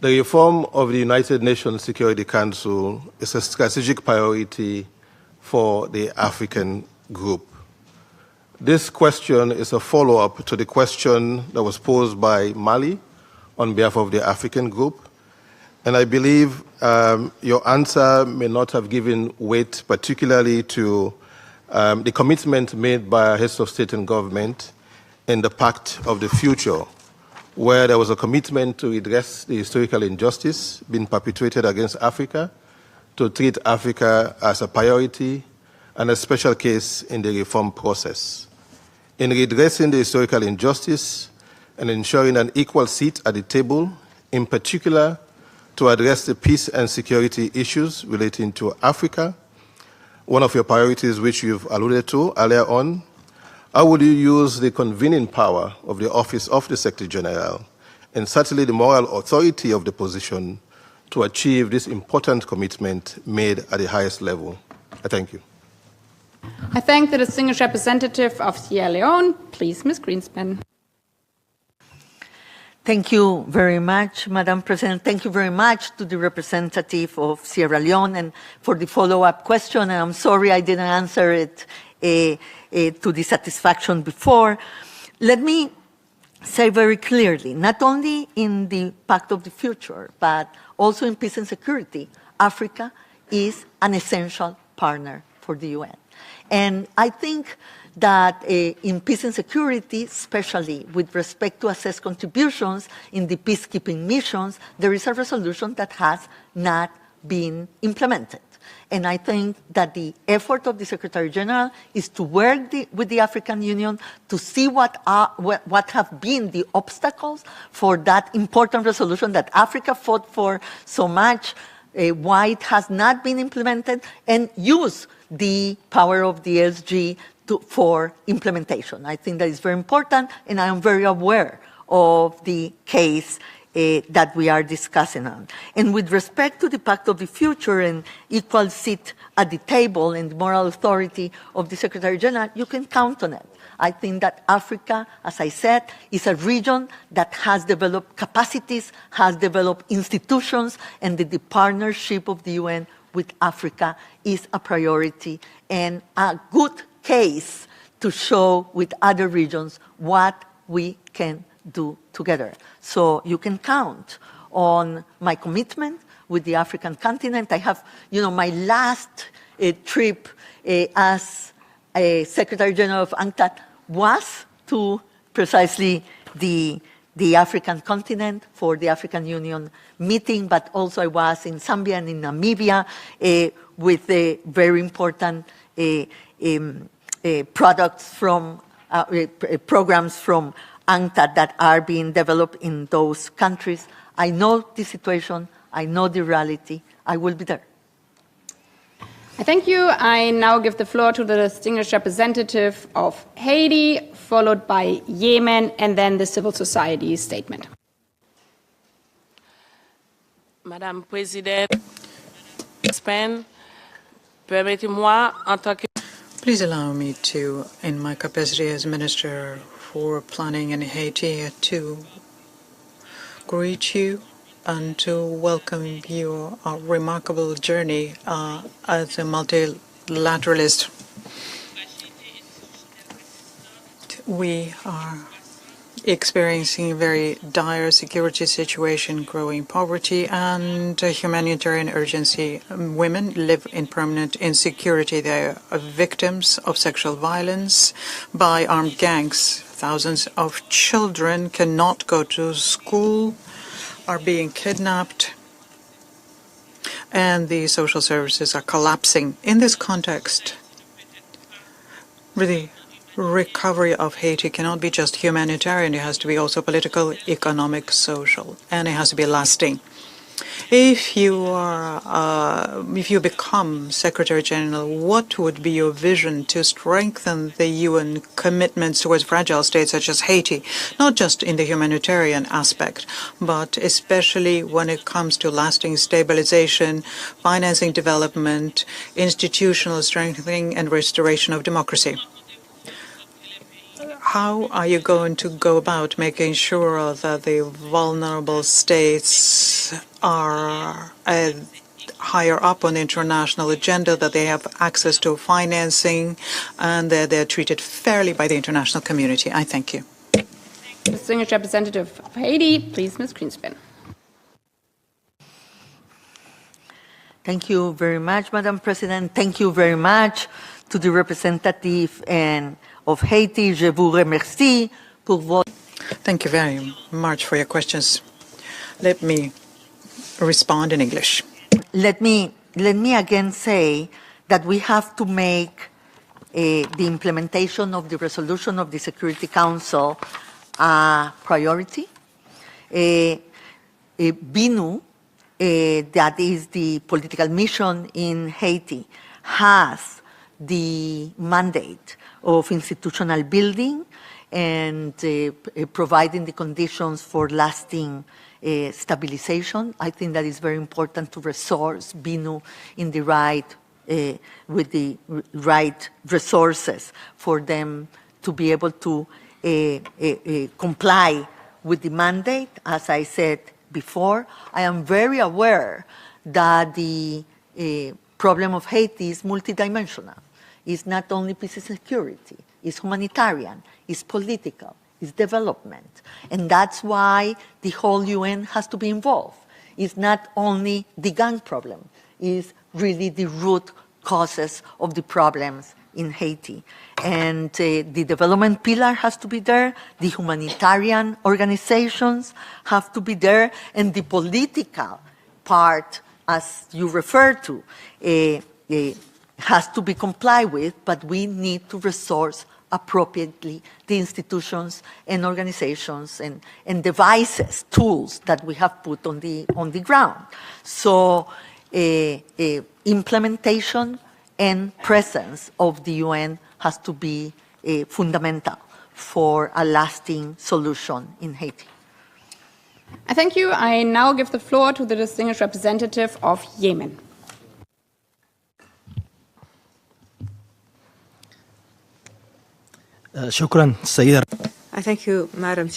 The reform of the United Nations Security Council is a strategic priority for the African group. This question is a follow-up to the question that was posed by Mali on behalf of the African group. And I believe your answer may not have given weight particularly to the commitment made by our heads of state and government in the Pact of the Future, where there was a commitment to address the historical injustice being perpetrated against Africa, to treat Africa as a priority and a special case in the reform process. In redressing the historical injustice and ensuring an equal seat at the table, in particular to address the peace and security issues relating to Africa, one of your priorities which you've alluded to earlier on, how would you use the convening power of the Office of the Secretary General and certainly the moral authority of the position to achieve this important commitment made at the highest level? I thank you. I thank the distinguished representative of Sierra Leone. Please, Ms. Grynspan. Thank you very much, Madam President. Thank you very much to the representative of Sierra Leone and for the follow-up question. And I'm sorry I didn't answer it to the satisfaction before. Let me say very clearly, not only in the Pact of the Future, but also in peace and security, Africa is an essential partner for the UN. And I think that in peace and security, especially with respect to assess contributions in the peacekeeping missions, there is a resolution that has not been implemented. And I think that the effort of the Secretary General is to work with the African Union to see what have been the obstacles for that important resolution that Africa fought for so much, why it has not been implemented, and use the power of the SG for implementation. I think that is very important, and I am very aware of the case that we are discussing on. And with respect to the Pact of the Future and equal seat at the table and the moral authority of the Secretary General, you can count on it. I think that Africa, as I said, is a region that has developed capacities, has developed institutions, and that the partnership of the UN with Africa is a priority and a good case to show with other regions what we can do together. So you can count on my commitment with the African continent. I have, my last trip as a Secretary General of UNCTAD was to precisely the African continent for the African Union meeting, but also I was in Zambia and in Namibia with very important products from programs from UNCTAD that are being developed in those countries. I know the situation. I know the reality. I will be there. I thank you. I now give the floor to the distinguished representative of Haiti, followed by Yemen, and then the civil society statement. Madame President, Spain, permettez-moi en tant que... Please allow me to, in my capacity as Minister for Planning in Haiti, to greet you and to welcome your remarkable journey as a multilateralist. We are experiencing a very dire security situation, growing poverty, and humanitarian urgency. Women live in permanent insecurity. They are victims of sexual violence by armed gangs. Thousands of children cannot go to school, are being kidnapped, and the social services are collapsing. In this context, really, recovery of Haiti cannot be just humanitarian. It has to be also political, economic, social, and it has to be lasting. If you become Secretary General, what would be your vision to strengthen the UN commitments towards fragile states such as Haiti, not just in the humanitarian aspect, but especially when it comes to lasting stabilization, financing development, institutional strengthening, and restoration of democracy? How are you going to go about making sure that the vulnerable states are higher up on the international agenda, that they have access to financing, and that they're treated fairly by the international community? I thank you. Distinguished Representative of Haiti, please, Ms. Grynspan. Thank you very much, Madam President. Thank you very much to the representative of Haiti. Je vous remercie pour votre... Thank you very much for your questions. Let me respond in English. Let me again say that we have to make the implementation of the resolution of the Security Council a priority. BINU, that is the political mission in Haiti, has the mandate of institutional building and providing the conditions for lasting stabilization. I think that is very important to resource BINU in the with the right resources for them to be able to comply with the mandate. As I said before, I am very aware that the problem of Haiti is multidimensional. It's not only peace and security, it's humanitarian, it's political, it's development. And that's why the whole UN has to be involved. It's not only the gang problem, it's really the root causes of the problems in Haiti. And the development pillar has to be there, the humanitarian organizations have to be there, and the political part, as you referred to, has to be complied with, but we need to resource appropriately the institutions and organizations and devices, tools that we have put on the ground. So implementation and presence of the UN has to be fundamental for a lasting solution in Haiti. I thank you. I now give the floor to the distinguished representative of Yemen. I thank you, Madam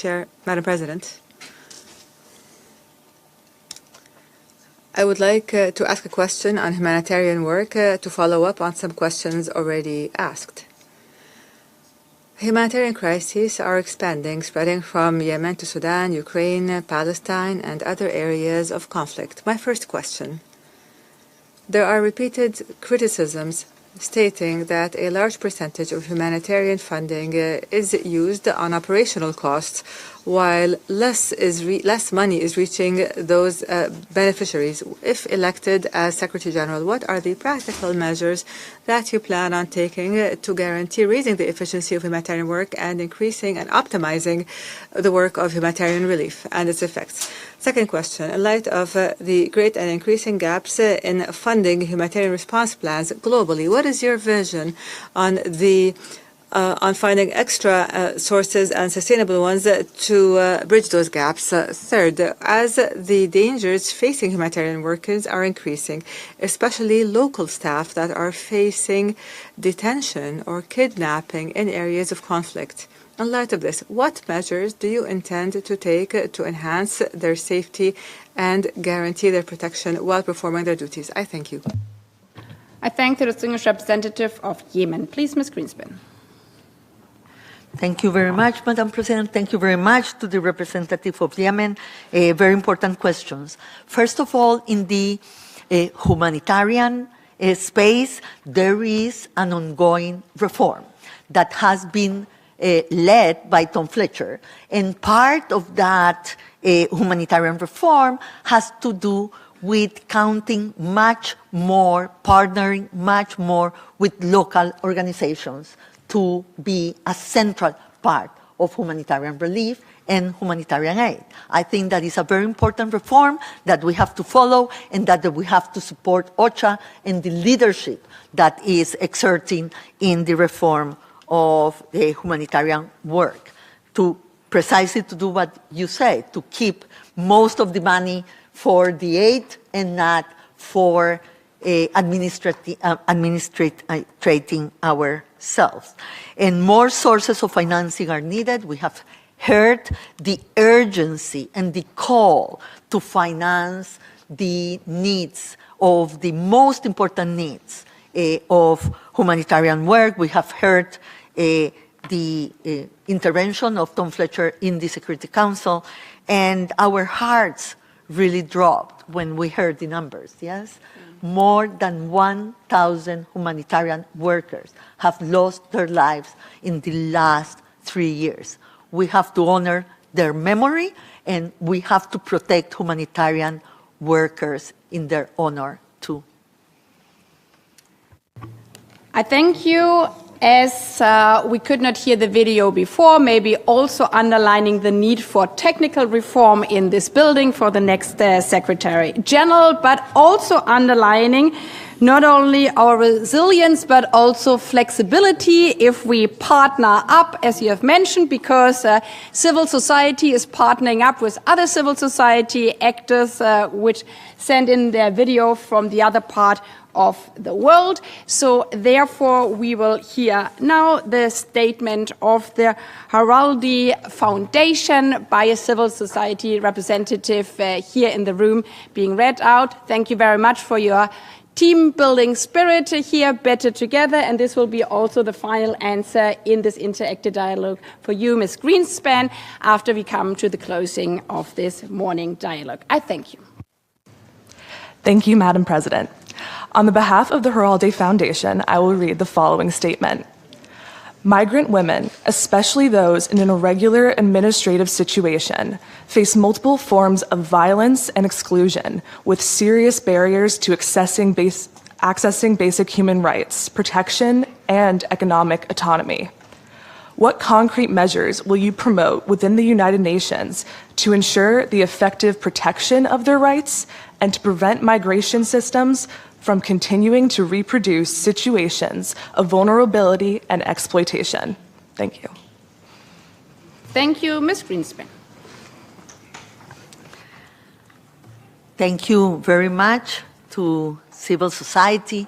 President. I would like to ask a question on humanitarian work to follow up on some questions already asked. Humanitarian crises are expanding, spreading from Yemen to Sudan, Ukraine, Palestine, and other areas of conflict. My first question: there are repeated criticisms stating that a large percentage of humanitarian funding is used on operational costs, while less money is reaching those beneficiaries. If elected as Secretary General, what are the practical measures that you plan on taking to guarantee raising the efficiency of humanitarian work and increasing and optimizing the work of humanitarian relief and its effects? Second question: in light of the great and increasing gaps in funding humanitarian response plans globally, what is your vision on on finding extra sources and sustainable ones to bridge those gaps? Third, as the dangers facing humanitarian workers are increasing, especially local staff that are facing detention or kidnapping in areas of conflict, in light of this, what measures do you intend to take to enhance their safety and guarantee their protection while performing their duties? I thank you. I thank the distinguished representative of Yemen. Please, Ms. Grynspan. Thank you very much, Madam President. Thank you very much to the representative of Yemen. Very important questions. First of all, in the humanitarian space, there is an ongoing reform that has been led by Tom Fletcher. And part of that humanitarian reform has to do with counting much more, partnering much more with local organizations to be a central part of humanitarian relief and humanitarian aid. I think that is a very important reform that we have to follow and that we have to support OCHA and the leadership that is exerting in the reform of the humanitarian work to precisely to do what you say, to keep most of the money for the aid and not for administrating ourselves. And more sources of financing are needed. We have heard the urgency and the call to finance the needs of the most important needs of humanitarian work. We have heard the intervention of Tom Fletcher in the Security Council, and our hearts really dropped when we heard the numbers, yes? More than 1,000 humanitarian workers have lost their lives in the last 3 years. We have to honor their memory, and we have to protect humanitarian workers in their honor, too. I thank you. As we could not hear the video before, maybe also underlining the need for technical reform in this building for the next Secretary General, but also underlining not only our resilience, but also flexibility if we partner up, as you have mentioned, because civil society is partnering up with other civil society actors, which send in their video from the other part of the world. So therefore we will hear now the statement of the Haraldi Foundation by a civil society representative here in the room being read out. Thank you very much for your team building spirit here, better together, and this will be also the final answer in this interactive dialogue for you, Ms. Grynspan, after we come to the closing of this morning dialogue. I thank you. Thank you, Madam President. On the behalf of the Haraldi Foundation, I will read the following statement. Migrant women, especially those in an irregular administrative situation, face multiple forms of violence and exclusion with serious barriers to accessing basic human rights, protection, and economic autonomy. What concrete measures will you promote within the United Nations to ensure the effective protection of their rights and to prevent migration systems from continuing to reproduce situations of vulnerability and exploitation? Thank you. Thank you, Ms. Grynspan. Thank you very much to civil society.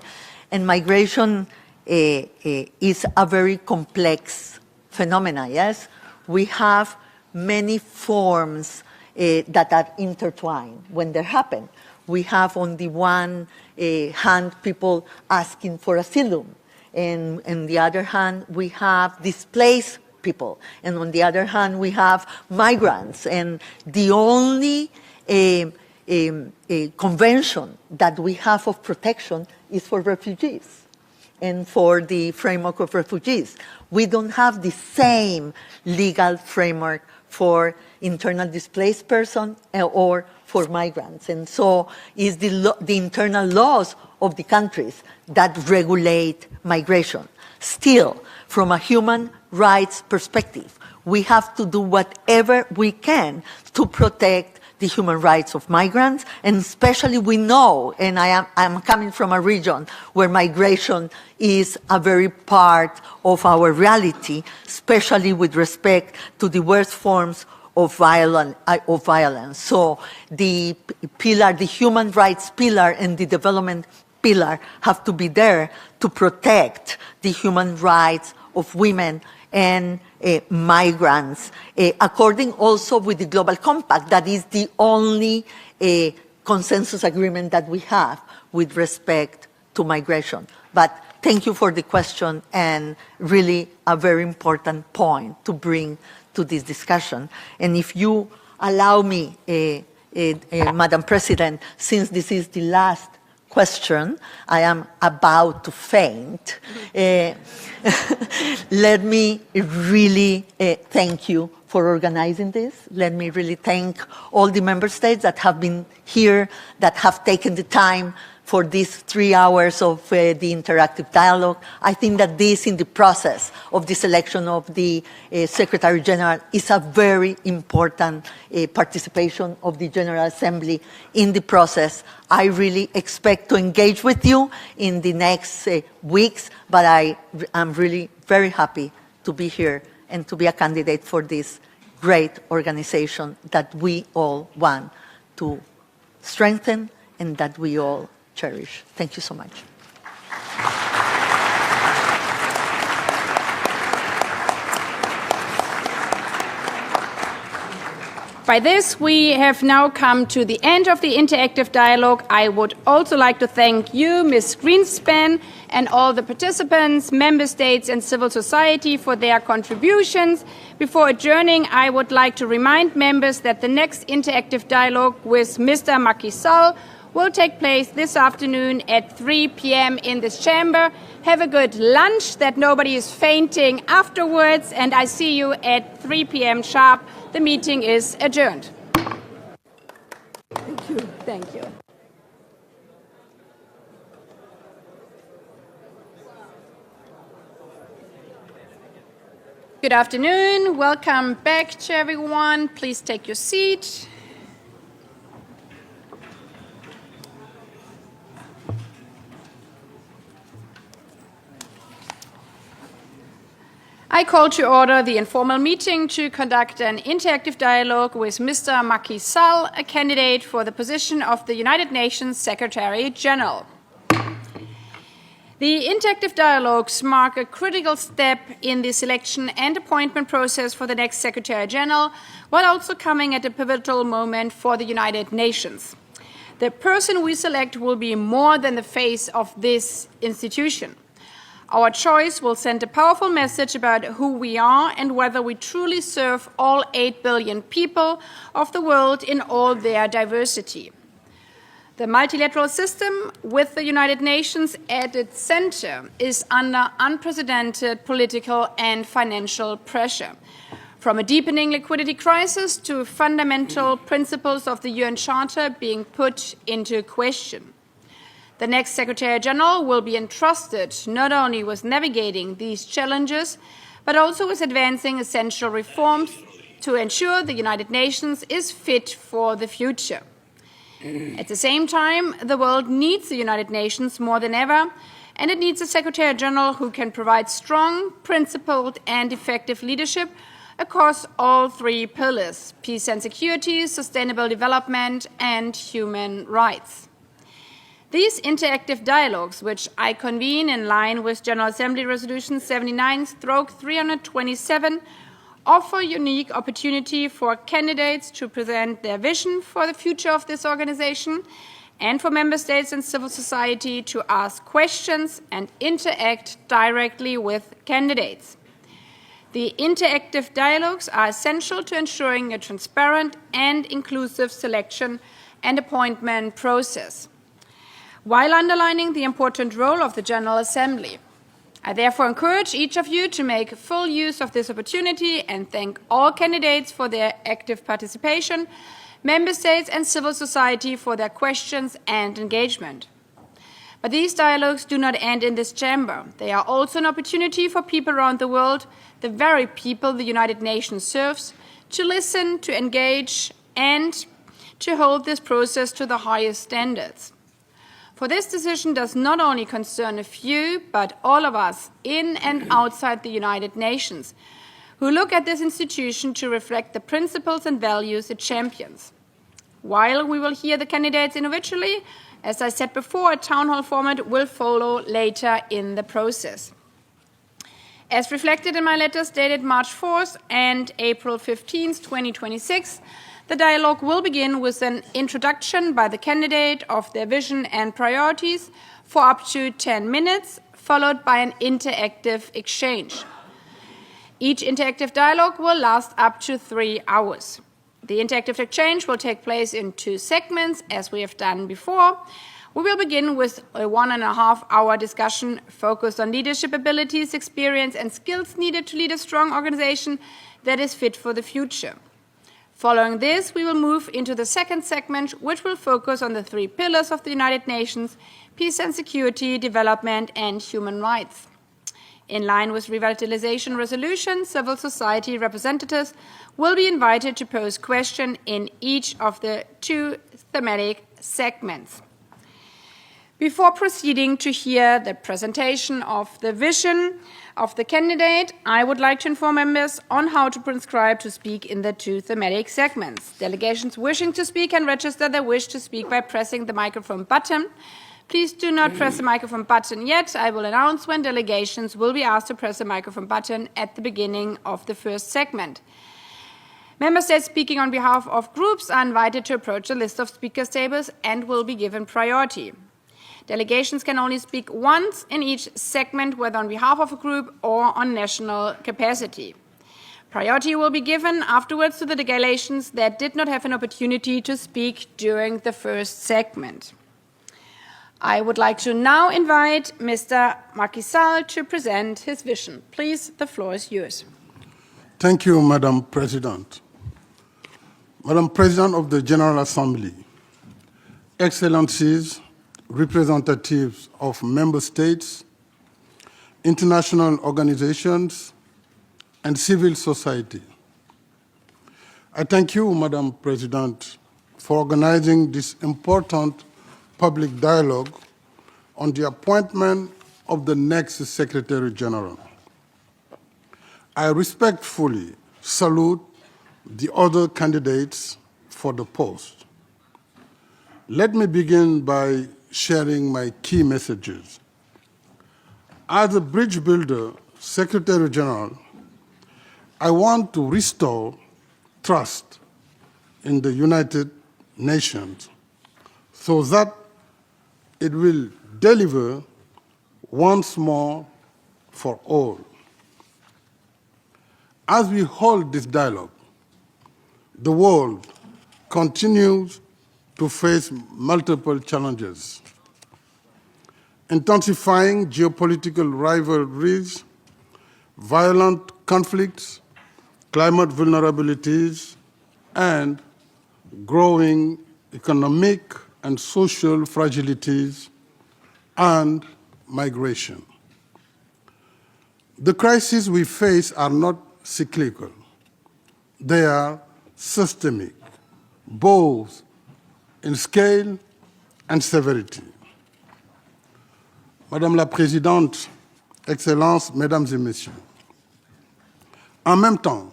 And migration is a very complex phenomenon, yes? We have many forms that are intertwined when they happen. We have on the one hand people asking for asylum, and on the other hand we have displaced people, and on the other hand we have migrants, and the only convention that we have of protection is for refugees and for the framework of refugees. We don't have the same legal framework for internal displaced person or for migrants. And so it's the internal laws of the countries that regulate migration. Still, from a human rights perspective, we have to do whatever we can to protect the human rights of migrants, and especially we know, and I'm coming from a region where migration is a very part of our reality, especially with respect to the worst forms of violence. So the pillar, the human rights pillar and the development pillar have to be there to protect the human rights of women and migrants, according also with the Global Compact, that is the only consensus agreement that we have with respect to migration. But thank you for the question, and really a very important point to bring to this discussion. And if you allow me, Madam President, since this is the last question, I am about to faint. Let me really thank you for organizing this. Let me really thank all the member states that have been here, that have taken the time for these 3 hours of the interactive dialogue. I think that this, in the process of the selection of the Secretary General, is a very important participation of the General Assembly in the process. I really expect to engage with you in the next weeks, but I am really very happy to be here and to be a candidate for this great organization that we all want to strengthen and that we all cherish. Thank you so much. By this, we have now come to the end of the interactive dialogue. I would also like to thank you, Ms. Grynspan, and all the participants, member states and civil society for their contributions. Before adjourning, I would like to remind members that the next interactive dialogue with Mr. Macky Sall will take place this afternoon at 3 p.m. in this chamber. Have a good lunch, that nobody is fainting afterwards, and I see you at 3 p.m. sharp. The meeting is adjourned. Thank you. Thank you. Good afternoon. Welcome back to everyone. Please take your seat. I call to order the informal meeting to conduct an interactive dialogue with Mr. Macky Sall, a candidate for the position of the United Nations Secretary General. The interactive dialogues mark a critical step in the selection and appointment process for the next Secretary General, while also coming at a pivotal moment for the United Nations. The person we select will be more than the face of this institution. Our choice will send a powerful message about who we are and whether we truly serve all 8 billion people of the world in all their diversity. The multilateral system, with the United Nations at its center, is under unprecedented political and financial pressure. From a deepening liquidity crisis to fundamental principles of the UN Charter being put into question. The next Secretary General will be entrusted not only with navigating these challenges, but also with advancing essential reforms to ensure the United Nations is fit for the future. At the same time, the world needs the United Nations more than ever, and it needs a Secretary General who can provide strong, principled, and effective leadership across all 3 pillars: peace and security, sustainable development, and human rights. These interactive dialogues, which I convene in line with General Assembly Resolution 79/327, offer a unique opportunity for candidates to present their vision for the future of this organization and for member states and civil society to ask questions and interact directly with candidates. The interactive dialogues are essential to ensuring a transparent and inclusive selection and appointment process, while underlining the important role of the General Assembly. I therefore encourage each of you to make full use of this opportunity and thank all candidates for their active participation, member states and civil society for their questions and engagement. But these dialogues do not end in this chamber. They are also an opportunity for people around the world, the very people the United Nations serves, to listen, to engage, and to hold this process to the highest standards. For this decision does not only concern a few, but all of us in and outside the United Nations, who look at this institution to reflect the principles and values it champions. While we will hear the candidates individually, as I said before, a town hall format will follow later in the process. As reflected in my letters dated March 4th and April 15th, 2026, the dialogue will begin with an introduction by the candidate of their vision and priorities for up to 10 minutes, followed by an interactive exchange. Each interactive dialogue will last up to 3 hours. The interactive exchange will take place in 2 segments, as we have done before. We will begin with a 1.5-hour discussion focused on leadership abilities, experience, and skills needed to lead a strong organization that is fit for the future. Following this, we will move into the second segment, which will focus on the 3 pillars of the United Nations: peace and security, development, and human rights. In line with revitalization resolution, civil society representatives will be invited to pose questions in each of the 2 thematic segments. Before proceeding to hear the presentation of the vision of the candidate, I would like to inform members on how to prescribe to speak in the 2 thematic segments. Delegations wishing to speak can register their wish to speak by pressing the microphone button. Please do not press the microphone button yet. I will announce when delegations will be asked to press the microphone button at the beginning of the first segment. Member states speaking on behalf of groups are invited to approach the list of speakers tables and will be given priority. Delegations can only speak once in each segment, whether on behalf of a group or on national capacity. Priority will be given afterwards to the delegations that did not have an opportunity to speak during the first segment. I would like to now invite Mr. Macky Sall to present his vision. Please, the floor is yours. Thank you, Madam President. Madam President of the General Assembly, Excellencies, representatives of member states, international organizations, and civil society. I thank you, Madam President, for organizing this important public dialogue on the appointment of the next Secretary General. I respectfully salute the other candidates for the post. Let me begin by sharing my key messages. As a bridge builder, Secretary General, I want to restore trust in the United Nations so that it will deliver once more for all. As we hold this dialogue, the world continues to face multiple challenges: intensifying geopolitical rivalries, violent conflicts, climate vulnerabilities, and growing economic and social fragilities and migration. The crises we face are not cyclical. They are systemic, both in scale and severity. Madame la Présidente, Excellences, Mesdames et Messieurs, en même temps,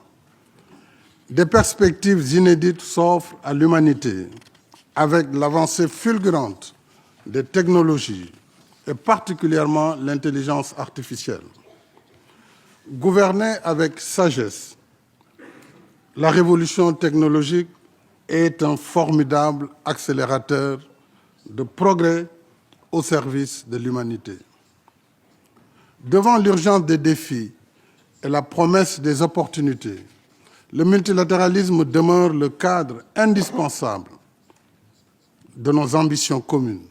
des perspectives inédites s'offrent à l'humanité avec l'avancée fulgurante des technologies et particulièrement l'intelligence artificielle. Gouverner avec sagesse, la révolution technologique est un formidable accélérateur de progrès au service de l'humanité. Devant l'urgence des défis et la promesse des opportunités, le multilatéralisme demeure le cadre indispensable de nos ambitions communes: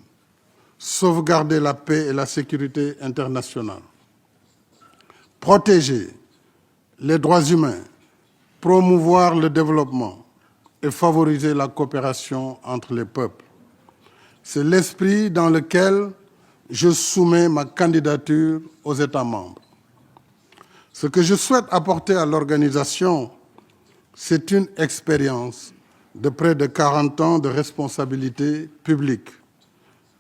sauvegarder la paix et la sécurité internationale, protéger les droits humains, promouvoir le développement et favoriser la coopération entre les peuples. C'est l'esprit dans lequel je soumets ma candidature aux États membres. Ce que je souhaite apporter à l'organisation, c'est une expérience de près de 40 ans de responsabilité publique,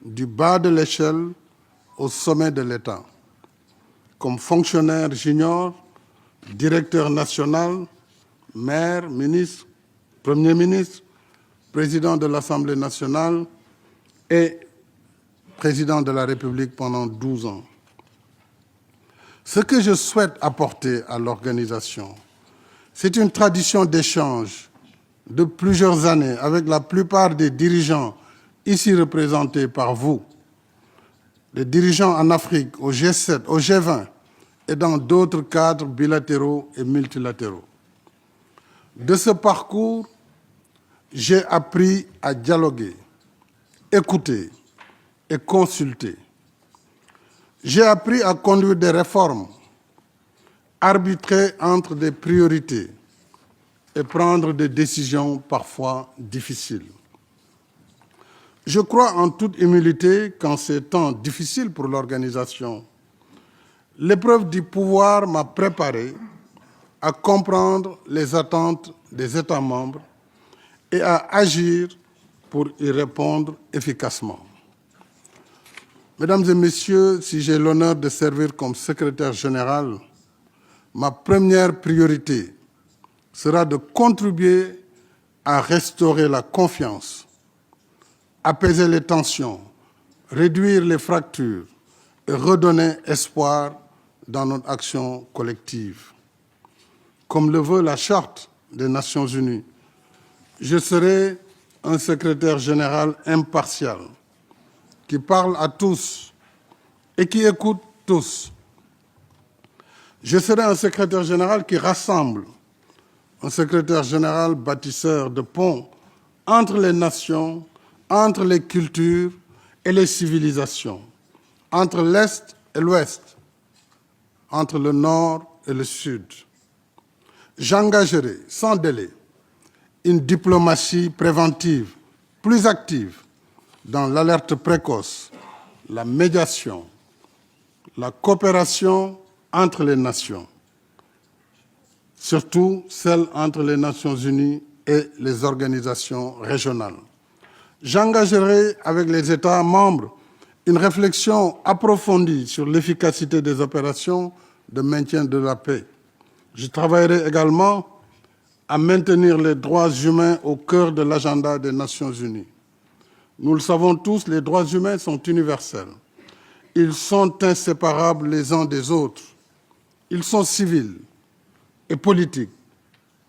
du bas de l'échelle au sommet de l'État. Comme fonctionnaire junior, directeur national, maire, ministre, Premier ministre, président de l'Assemblée nationale et président de la République pendant 12 ans. Ce que je souhaite apporter à l'organisation, c'est une tradition d'échange de plusieurs années avec la plupart des dirigeants ici représentés par vous, les dirigeants en Afrique, au G7, au G20 et dans d'autres cadres bilatéraux et multilatéraux. De ce parcours, j'ai appris à dialoguer, écouter et consulter. J'ai appris à conduire des réformes, arbitrer entre des priorités et prendre des décisions parfois difficiles. Je crois en toute humilité qu'en ces temps difficiles pour l'organisation, l'épreuve du pouvoir m'a préparé à comprendre les attentes des États membres et à agir pour y répondre efficacement. Mesdames et Messieurs, si j'ai l'honneur de servir comme secrétaire général, ma première priorité sera de contribuer à restaurer la confiance, apaiser les tensions, réduire les fractures et redonner espoir dans notre action collective. Comme le veut la Charte des Nations Unies, je serai un secrétaire général impartial qui parle à tous et qui écoute tous. Je serai un secrétaire général qui rassemble, un secrétaire général bâtisseur de ponts entre les nations, entre les cultures et les civilisations, entre l'Est et l'Ouest, entre le Nord et le Sud. J'engagerai sans délai une diplomatie préventive plus active dans l'alerte précoce, la médiation, la coopération entre les nations, surtout celle entre les Nations Unies et les organisations régionales. J'engagerai avec les États membres une réflexion approfondie sur l'efficacité des opérations de maintien de la paix. Je travaillerai également à maintenir les droits humains au cœur de l'agenda des Nations Unies. Nous le savons tous, les droits humains sont universels. Ils sont inséparables les uns des autres. Ils sont civils et politiques.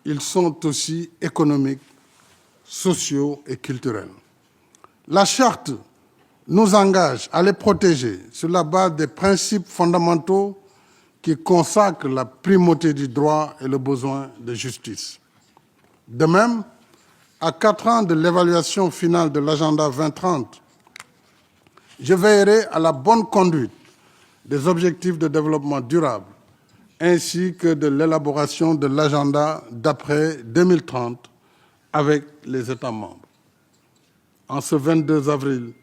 Ils sont aussi économiques, sociaux et culturels. La Charte nous engage à les protéger sur la base des principes fondamentaux qui consacrent la primauté du droit et le besoin de justice. De même, à 4 ans de l'évaluation finale de l'agenda 2030, je veillerai à la bonne conduite des objectifs de développement durable ainsi que de l'élaboration de l'agenda d'après 2030 avec les États membres. En ce 22 avril,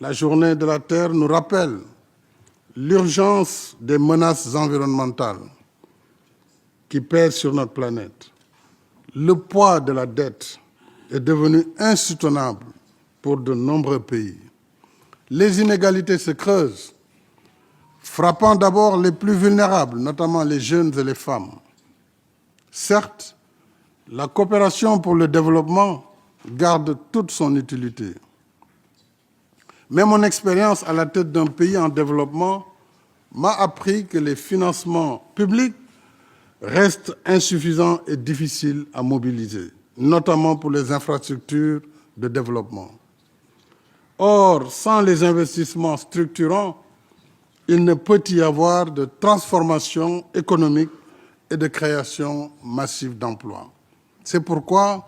la Journée de la Terre nous rappelle l'urgence des menaces environnementales qui pèsent sur notre planète. Le poids de la dette est devenu insoutenable pour de nombreux pays. Les inégalités se creusent, frappant d'abord les plus vulnérables, notamment les jeunes et les femmes. Certes, la coopération pour le développement garde toute son utilité. Mais mon expérience à la tête d'un pays en développement m'a appris que les financements publics restent insuffisants et difficiles à mobiliser, notamment pour les infrastructures de développement. Or, sans les investissements structurants, il ne peut y avoir de transformation économique et de création massive d'emplois. C'est pourquoi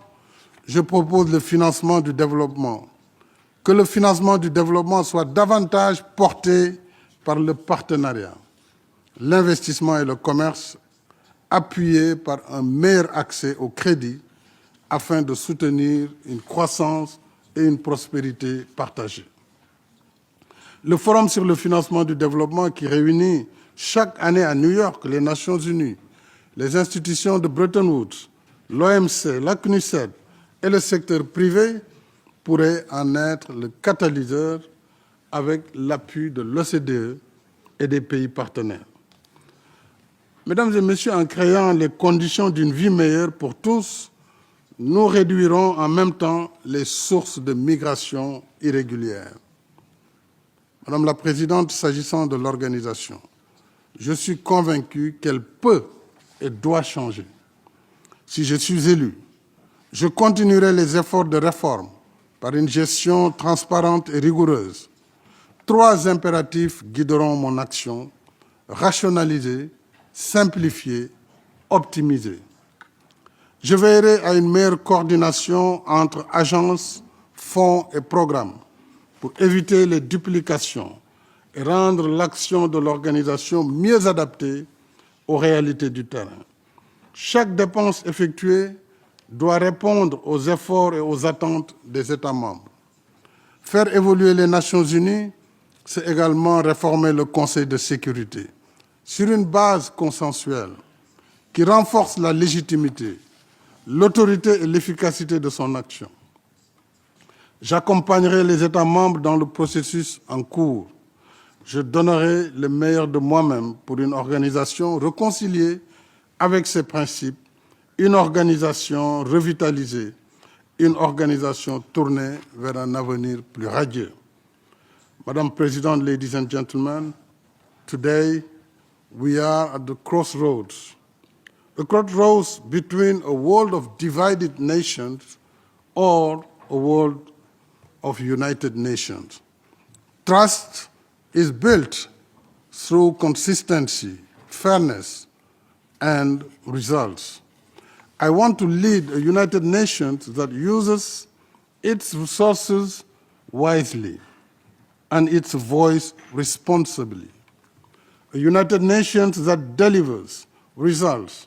je propose le financement du développement, que le financement du développement soit davantage porté par le partenariat, l'investissement et le commerce, appuyés par un meilleur accès au crédit afin de soutenir une croissance et une prospérité partagée. Le Forum sur le financement du développement qui réunit chaque année à New York les Nations Unies, les institutions de Bretton Woods, l'OMC, la CNUSED et le secteur privé pourrait en être le catalyseur avec l'appui de l'OCDE et des pays partenaires. Mesdames et Messieurs, en créant les conditions d'une vie meilleure pour tous, nous réduirons en même temps les sources de migration irrégulière. Madame la Présidente, s'agissant de l'organisation, je suis convaincu qu'elle peut et doit changer. Si je suis élu, je continuerai les efforts de réforme par une gestion transparente et rigoureuse. 3 impératifs guideront mon action: rationaliser, simplifier, optimiser. Je veillerai à une meilleure coordination entre agences, fonds et programmes pour éviter les duplications et rendre l'action de l'organisation mieux adaptée aux réalités du terrain. Chaque dépense effectuée doit répondre aux efforts et aux attentes des États membres. Faire évoluer les Nations Unies, c'est également réformer le Conseil de sécurité sur une base consensuelle qui renforce la légitimité, l'autorité et l'efficacité de son action. J'accompagnerai les États membres dans le processus en cours. Je donnerai le meilleur de moi-même pour une organisation réconciliée avec ses principes, une organisation revitalisée, une organisation tournée vers un avenir plus radieux. Madam President, ladies and gentlemen, today we are at the crossroads between a world of divided nations or a world of united nations. Trust is built through consistency, fairness, and results. I want to lead a United Nations that uses its resources wisely and its voice responsibly. A United Nations that delivers results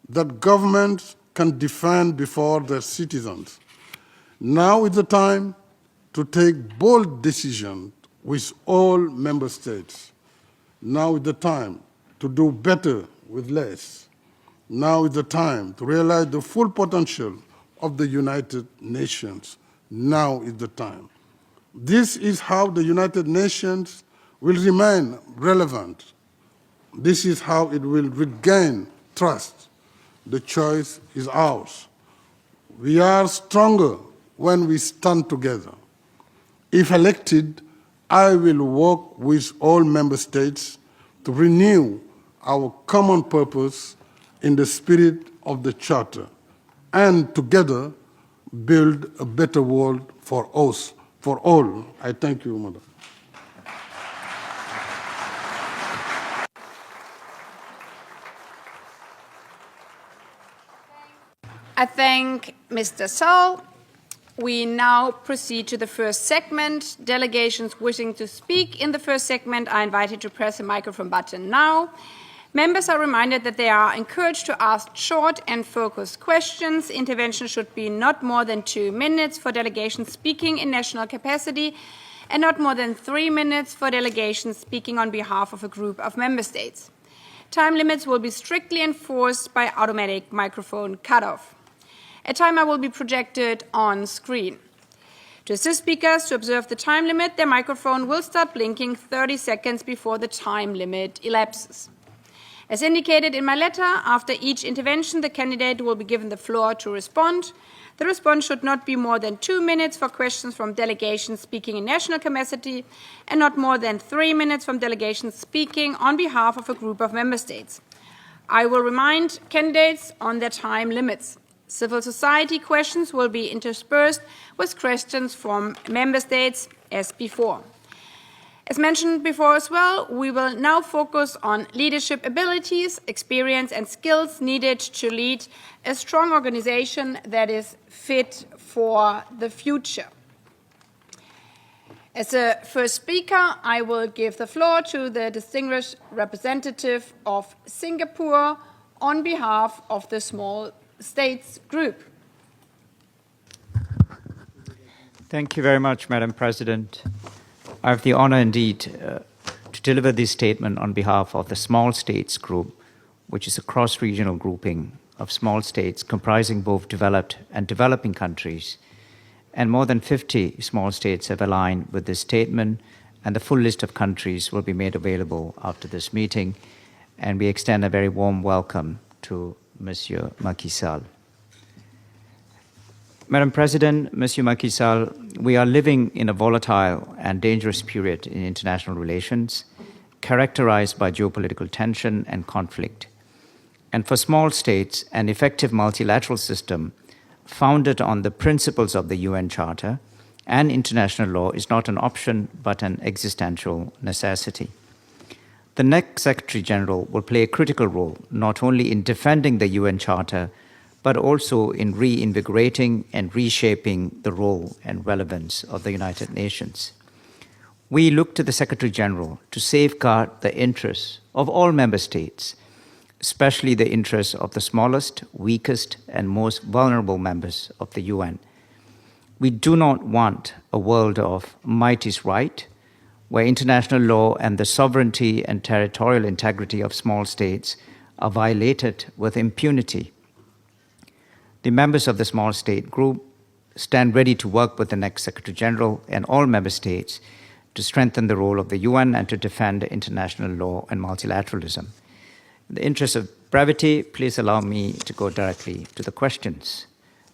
that governments can defend before their citizens. Now is the time to take bold decisions with all member states. Now is the time to do better with less. Now is the time to realize the full potential of the United Nations. Now is the time. This is how the United Nations will remain relevant. This is how it will regain trust. The choice is ours. We are stronger when we stand together. If elected, I will work with all member states to renew our common purpose in the spirit of the Charter and together build a better world for us, for all. I thank you, Madam. I thank Mr. Sall. We now proceed to the first segment. Delegations wishing to speak in the first segment are invited to press the microphone button now. Members are reminded that they are encouraged to ask short and focused questions. Intervention should be not more than 2 minutes for delegations speaking in national capacity and not more than 3 minutes for delegations speaking on behalf of a group of member states. Time limits will be strictly enforced by automatic microphone cutoff. A timer will be projected on screen. To assist speakers to observe the time limit, their microphone will start blinking 30 seconds before the time limit elapses. As indicated in my letter, after each intervention, the candidate will be given the floor to respond. The response should not be more than 2 minutes for questions from delegations speaking in national capacity and not more than 3 minutes from delegations speaking on behalf of a group of member states. I will remind candidates on their time limits. Civil society questions will be interspersed with questions from member states as before. As mentioned before as well, we will now focus on leadership abilities, experience and skills needed to lead a strong organization that is fit for the future. As a first speaker, I will give the floor to the distinguished representative of Singapore on behalf of the Small States Group. Thank you very much, Madam President. I have the honor indeed to deliver this statement on behalf of the Small States Group, which is a cross-regional grouping of small states comprising both developed and developing countries. And more than 50 small states have aligned with this statement, and the full list of countries will be made available after this meeting. And we extend a very warm welcome to Monsieur Macky Sall. Madam President, Monsieur Macky Sall, we are living in a volatile and dangerous period in international relations, characterized by geopolitical tension and conflict. And for small states, an effective multilateral system founded on the principles of the UN Charter and international law is not an option but an existential necessity. The next Secretary General will play a critical role not only in defending the UN Charter, but also in reinvigorating and reshaping the role and relevance of the United Nations. We look to the Secretary General to safeguard the interests of all member states, especially the interests of the smallest, weakest, and most vulnerable members of the UN. We do not want a world of might is right, where international law and the sovereignty and territorial integrity of small states are violated with impunity. The members of the small state group stand ready to work with the next Secretary General and all member states to strengthen the role of the UN and to defend international law and multilateralism. In the interest of brevity, please allow me to go directly to the questions.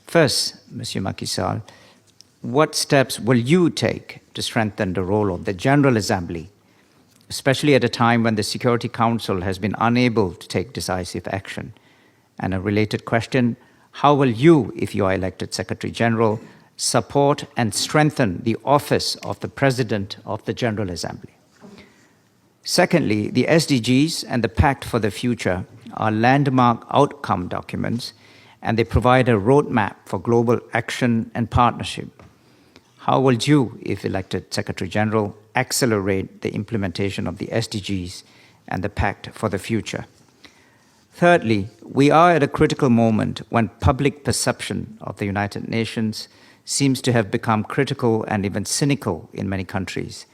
First, Monsieur Macky Sall, what steps will you take to strengthen the role of the General Assembly, especially at a time when the Security Council has been unable to take decisive action? And a related question, how will you, if you are elected Secretary General, support and strengthen the office of the President of the General Assembly? Secondly, the SDGs and the Pact for the Future are landmark outcome documents, and they provide a roadmap for global action and partnership. How will you, if elected Secretary General, accelerate the implementation of the SDGs and the Pact for the Future? Thirdly, we are at a critical moment when public perception of the United Nations seems to have become critical and even cynical in many countries.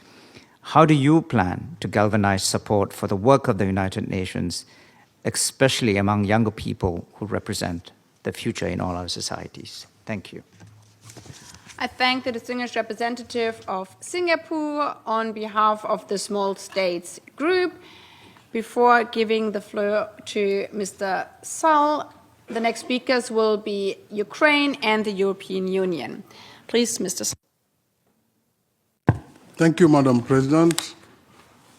How do you plan to galvanize support for the work of the United Nations, especially among younger people who represent the future in all our societies? Thank you. I thank the distinguished representative of Singapore on behalf of the Small States Group. Before giving the floor to Mr. Sall, the next speakers will be Ukraine and the European Union. Please, Mr. Sall. Thank you, Madam President.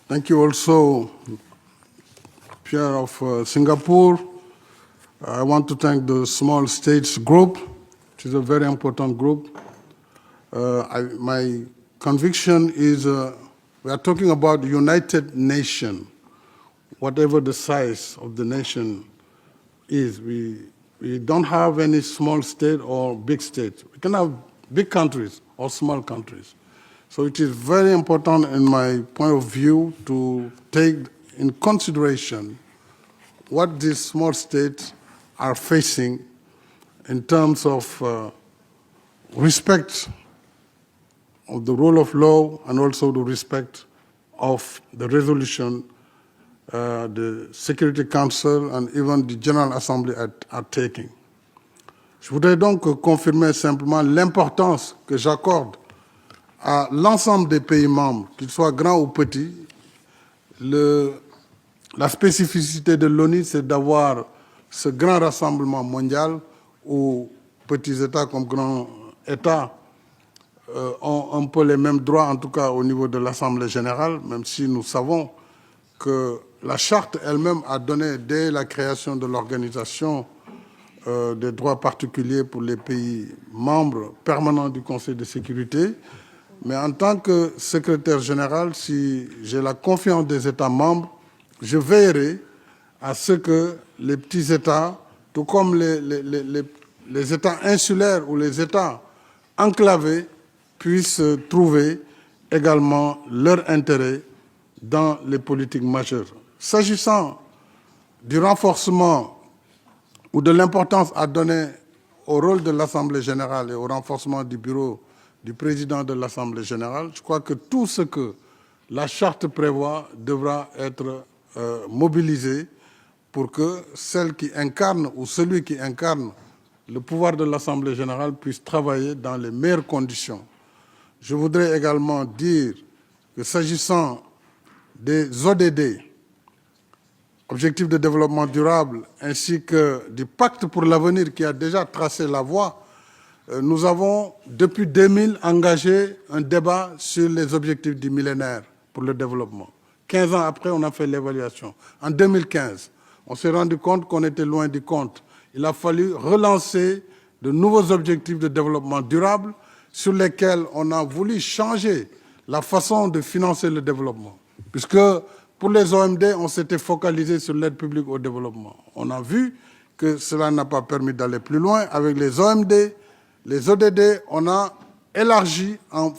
Thank you also, Pierre of Singapore. I want to thank the Small States Group, which is a very important group. My conviction is we are talking about the United Nations. Whatever the size of the nation is, we don't have any small state or big state. We can have big countries or small countries. So it is very important in my point of view to take in consideration what these small states are facing in terms of respect of the rule of law and also the respect of the resolution the Security Council and even the General Assembly are taking. Je voudrais donc confirmer simplement l'importance que j'accorde à l'ensemble des pays membres, qu'ils soient grands ou petits. La spécificité de l'ONU, c'est d'avoir ce grand rassemblement mondial où petits États comme grands États ont un peu les mêmes droits, en tout cas au niveau de l'Assemblée générale, même si nous savons que la charte elle-même a donné, dès la création de l'organisation, des droits particuliers pour les pays membres permanents du Conseil de sécurité. Mais en tant que secrétaire général, si j'ai la confiance des États membres, je veillerai à ce que les petits États, tout comme les États insulaires ou les États enclavés, puissent trouver également leur intérêt dans les politiques majeures. S'agissant du renforcement ou de l'importance à donner au rôle de l'Assemblée générale et au renforcement du bureau du président de l'Assemblée générale, je crois que tout ce que la charte prévoit devra être mobilisé pour que celle qui incarne ou celui qui incarne le pouvoir de l'Assemblée générale puisse travailler dans les meilleures conditions. Je voudrais également dire que s'agissant des ODD, Objectifs de développement durable, ainsi que du pacte pour l'avenir qui a déjà tracé la voie, nous avons depuis 2000 engagé un débat sur les objectifs du millénaire pour le développement. 15 ans après, on a fait l'évaluation. En 2015, on s'est rendu compte qu'on était loin du compte. Il a fallu relancer de nouveaux objectifs de développement durable sur lesquels on a voulu changer la façon de financer le développement. Puisque pour les OMD, on s'était focalisé sur l'aide publique au développement. On a vu que cela n'a pas permis d'aller plus loin. Avec les OMD, les ODD, on a élargi en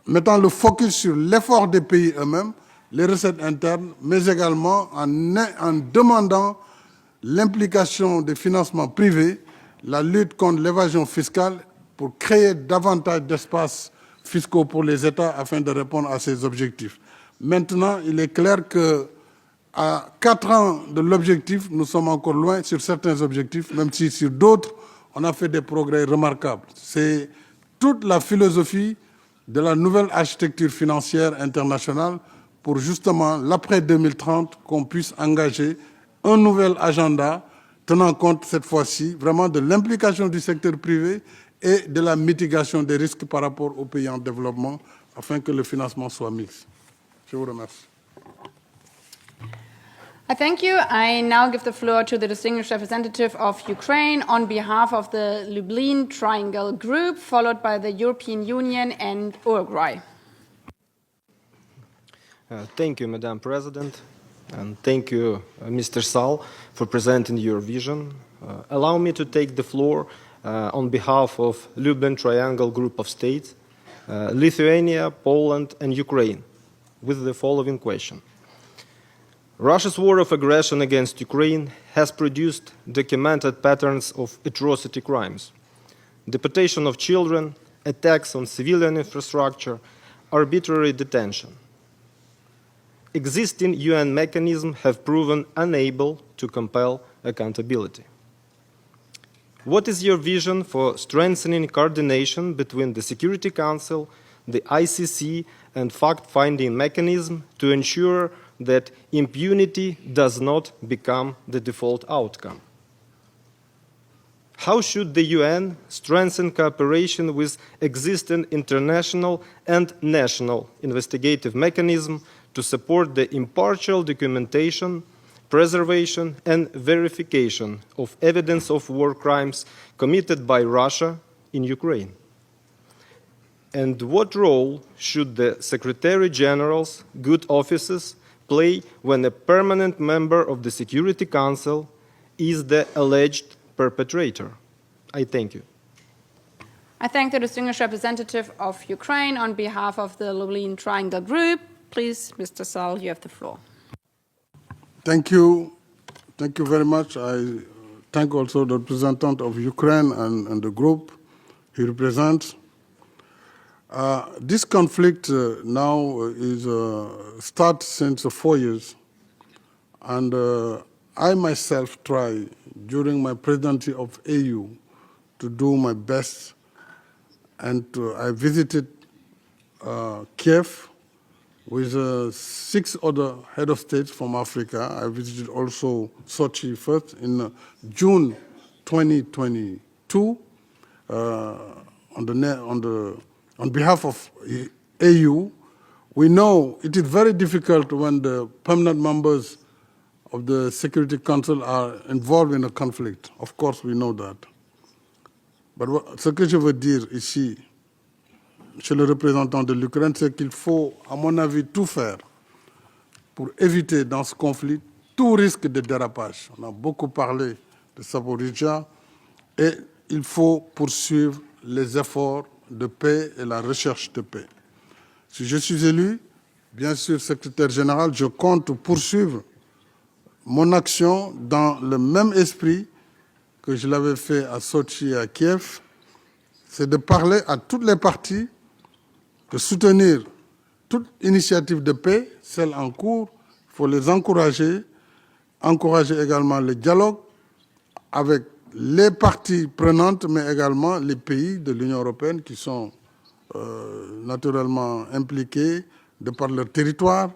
mettant le focus sur l'effort des pays eux-mêmes, les recettes internes, mais également en demandant l'implication des financements privés, la lutte contre l'évasion fiscale pour créer davantage d'espaces fiscaux pour les États afin de répondre à ces objectifs. Maintenant, il est clair qu'à 4 ans de l'objectif, nous sommes encore loin sur certains objectifs, même si sur d'autres, on a fait des progrès remarquables. C'est toute la philosophie de la nouvelle architecture financière internationale pour justement, l'après 2030, qu'on puisse engager un nouvel agenda tenant compte cette fois-ci vraiment de l'implication du secteur privé et de la mitigation des risques par rapport aux pays en développement afin que le financement soit mixte. Je vous remercie. Thank you. I now give the floor to the distinguished representative of Ukraine on behalf of the Lublin Triangle Group, followed by the European Union and Uruguay. Thank you, Madam President, and thank you, Mr. Sall, for presenting your vision. Allow me to take the floor on behalf of Lublin Triangle Group of States, Lithuania, Poland, and Ukraine, with the following question. Russia's war of aggression against Ukraine has produced documented patterns of atrocity crimes, deportation of children, attacks on civilian infrastructure, arbitrary detention. Existing UN mechanisms have proven unable to compel accountability. What is your vision for strengthening coordination between the Security Council, the ICC, and fact-finding mechanism to ensure that impunity does not become the default outcome? How should the UN strengthen cooperation with existing international and national investigative mechanisms to support the impartial documentation, preservation, and verification of evidence of war crimes committed by Russia in Ukraine? And what role should the Secretary General's good offices play when a permanent member of the Security Council is the alleged perpetrator? I thank you. I thank the distinguished representative of Ukraine on behalf of the Lublin Triangle Group. Please, Mr. Sall, you have the floor. Thank you. Thank you very much. I thank also the representative of Ukraine and the group he represents. This conflict now is starts since 4 years, and I myself try during my presidency of AU to do my best, and I visited Kiev with 6 other head of states from Africa. I visited also Sochi first in June 2022 on behalf of AU. We know it is very difficult when the permanent members of the Security Council are involved in a conflict. Of course, we know that. But ce que je veux dire ici, chez le représentant de l'Ukraine, c'est qu'il faut, à mon avis, tout faire pour éviter dans ce conflit tout risque de dérapage. On a beaucoup parlé de Zaporizhzhia et il faut poursuivre les efforts de paix et la recherche de paix. Si je suis élu, bien sûr, secrétaire général, je compte poursuivre mon action dans le même esprit que je l'avais fait à Sochi et à Kiev, c'est de parler à toutes les parties, de soutenir toute initiative de paix, celle en cours. Il faut les encourager également le dialogue avec les parties prenantes, mais également les pays de l'Union européenne qui sont naturellement impliqués de par leur territoire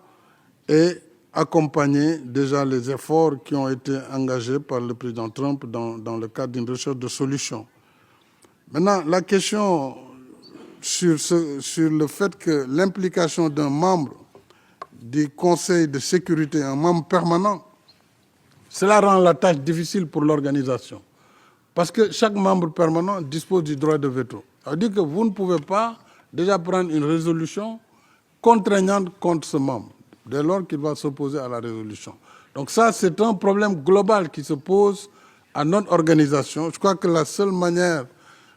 et accompagner déjà les efforts qui ont été engagés par le président Trump dans le cadre d'une recherche de solutions. Maintenant, la question sur le fait que l'implication d'un membre du Conseil de sécurité, un membre permanent, cela rend la tâche difficile pour l'organisation. Parce que chaque membre permanent dispose du droit de veto. Ça veut dire que vous ne pouvez pas déjà prendre une résolution contraignante contre ce membre, dès lors qu'il va s'opposer à la résolution. Donc ça, c'est un problème global qui se pose à notre organisation. Je crois que la seule manière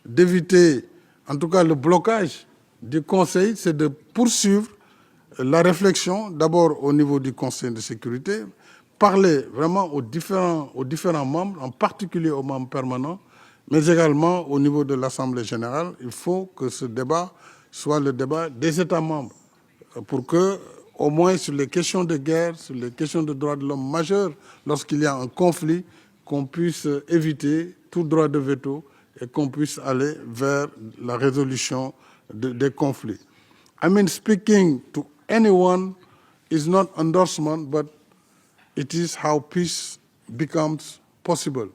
d'éviter, en tout cas le blocage du Conseil, c'est de poursuivre la réflexion, d'abord au niveau du Conseil de sécurité, parler vraiment aux différents membres, en particulier aux membres permanents, mais également au niveau de l'Assemblée générale. Il faut que ce débat soit le débat des États membres, pour que, au moins sur les questions de guerre, sur les questions de droits de l'homme majeures, lorsqu'il y a un conflit, qu'on puisse éviter tout droit de veto et qu'on puisse aller vers la résolution des conflits. I mean, speaking to anyone is not endorsement, but it is how peace becomes possible.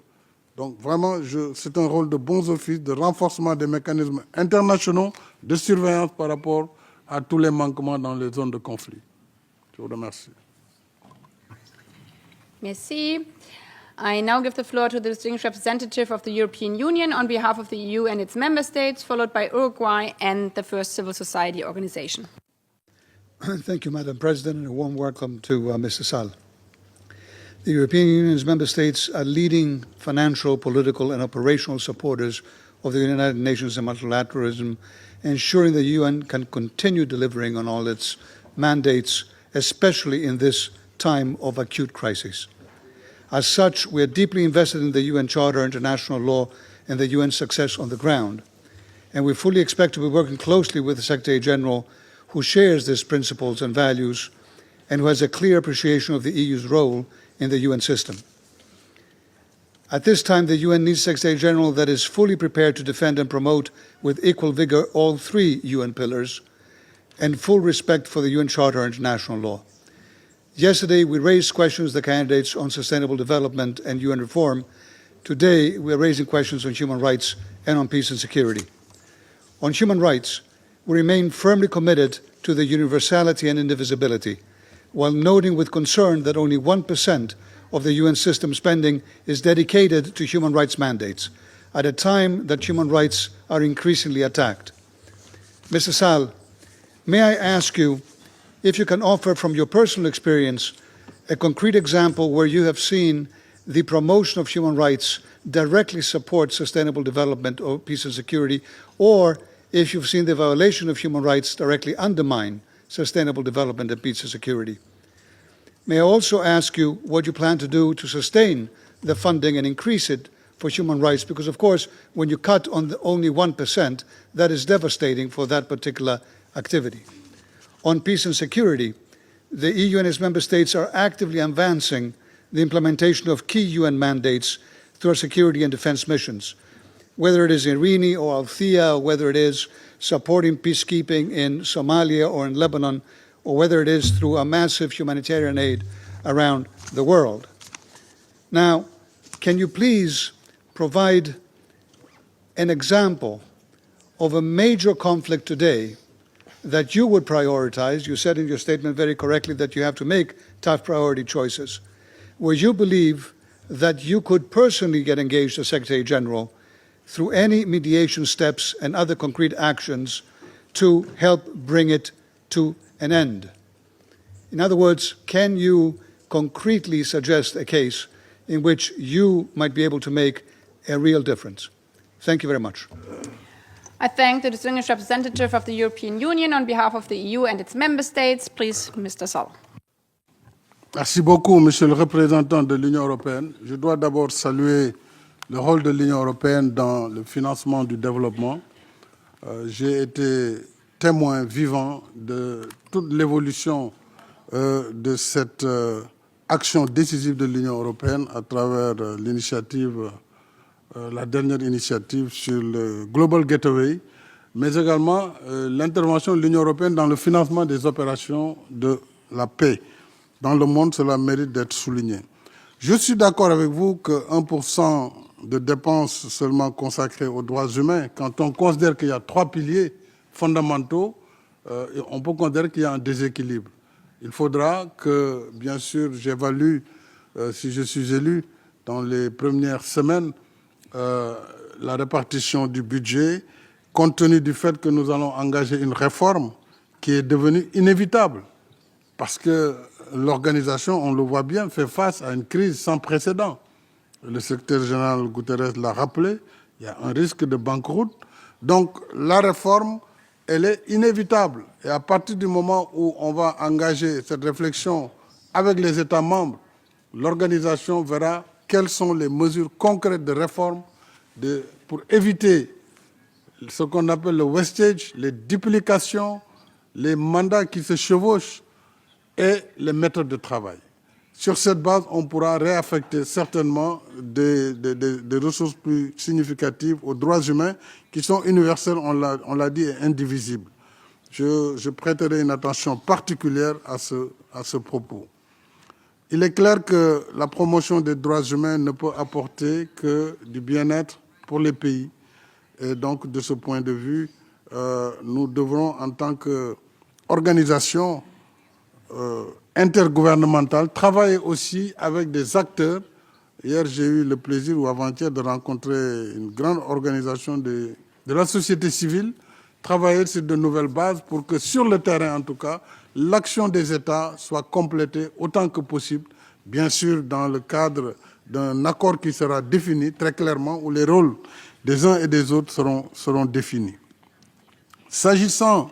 Donc vraiment, c'est un rôle de bons offices, de renforcement des mécanismes internationaux de surveillance par rapport à tous les manquements dans les zones de conflit. Je vous remercie. Merci. I now give the floor to the distinguished representative of the European Union on behalf of the EU and its member states, followed by Uruguay and the first civil society organization. Thank you, Madam President, and a warm welcome to Mr. Sall. The European Union's member states are leading financial, political, and operational supporters of the United Nations and multilateralism, ensuring the UN can continue delivering on all its mandates, especially in this time of acute crisis. As such, we are deeply invested in the UN Charter, international law, and the UN success on the ground. And we fully expect to be working closely with the Secretary General, who shares these principles and values, and who has a clear appreciation of the EU's role in the UN system. At this time, the UN needs a Secretary General that is fully prepared to defend and promote with equal vigor all three UN pillars and full respect for the UN Charter and international law. Yesterday, we raised questions to the candidates on sustainable development and UN reform. Today, we are raising questions on human rights and on peace and security. On human rights, we remain firmly committed to the universality and indivisibility, while noting with concern that only 1% of the UN system spending is dedicated to human rights mandates, at a time that human rights are increasingly attacked. Mr. Sall, may I ask you if you can offer from your personal experience a concrete example where you have seen the promotion of human rights directly support sustainable development or peace and security, or if you've seen the violation of human rights directly undermine sustainable development and peace and security. May I also ask you what you plan to do to sustain the funding and increase it for human rights, because of course when you cut on only 1%, that is devastating for that particular activity. On peace and security, the EU and its member states are actively advancing the implementation of key UN mandates through our security and defense missions, whether it is in Irini or Althea, or whether it is supporting peacekeeping in Somalia or in Lebanon, or whether it is through a massive humanitarian aid around the world. Now, can you please provide an example of a major conflict today that you would prioritize? You said in your statement very correctly that you have to make tough priority choices, where you believe that you could personally get engaged as Secretary General through any mediation steps and other concrete actions to help bring it to an end. In other words, can you concretely suggest a case in which you might be able to make a real difference? Thank you very much. I thank the distinguished representative of the European Union on behalf of the EU and its member states. Please, Mr. Sall. Merci beaucoup, Monsieur le représentant de l'Union européenne. Je dois d'abord saluer le rôle de l'Union européenne dans le financement du développement. J'ai été témoin vivant de toute l'évolution de cette action décisive de l'Union européenne à travers l'initiative, la dernière initiative sur le Global Gateway, mais également l'intervention de l'Union européenne dans le financement des opérations de la paix. Dans le monde, cela mérite d'être souligné. Je suis d'accord avec vous que 1% de dépenses seulement consacrées aux droits humains, quand on considère qu'il y a 3 piliers fondamentaux, on peut considérer qu'il y a un déséquilibre. Il faudra que, bien sûr, j'évalue, si je suis élu, dans les premières semaines, la répartition du budget compte tenu du fait que nous allons engager une réforme qui est devenue inévitable, parce que l'organisation, on le voit bien, fait face à une crise sans précédent. Le secrétaire général Guterres l'a rappelé, il y a un risque de banqueroute. Donc la réforme, elle est inévitable. Et à partir du moment où on va engager cette réflexion avec les États membres, l'organisation verra quelles sont les mesures concrètes de réforme pour éviter ce qu'on appelle le wastage, les duplications, les mandats qui se chevauchent et les méthodes de travail. Sur cette base, on pourra réaffecter certainement des ressources plus significatives aux droits humains qui sont universels, on l'a dit, et indivisibles. Je prêterai une attention particulière à ce propos. Il est clair que la promotion des droits humains ne peut apporter que du bien-être pour les pays. Et donc, de ce point de vue, nous devrons, en tant qu'organisation intergouvernementale, travailler aussi avec des acteurs. Hier, j'ai eu le plaisir, ou avant-hier, de rencontrer une grande organisation de la société civile, travailler sur de nouvelles bases pour que, sur le terrain en tout cas, l'action des États soit complétée autant que possible, bien sûr dans le cadre d'un accord qui sera défini très clairement, où les rôles des uns et des autres seront définis. S'agissant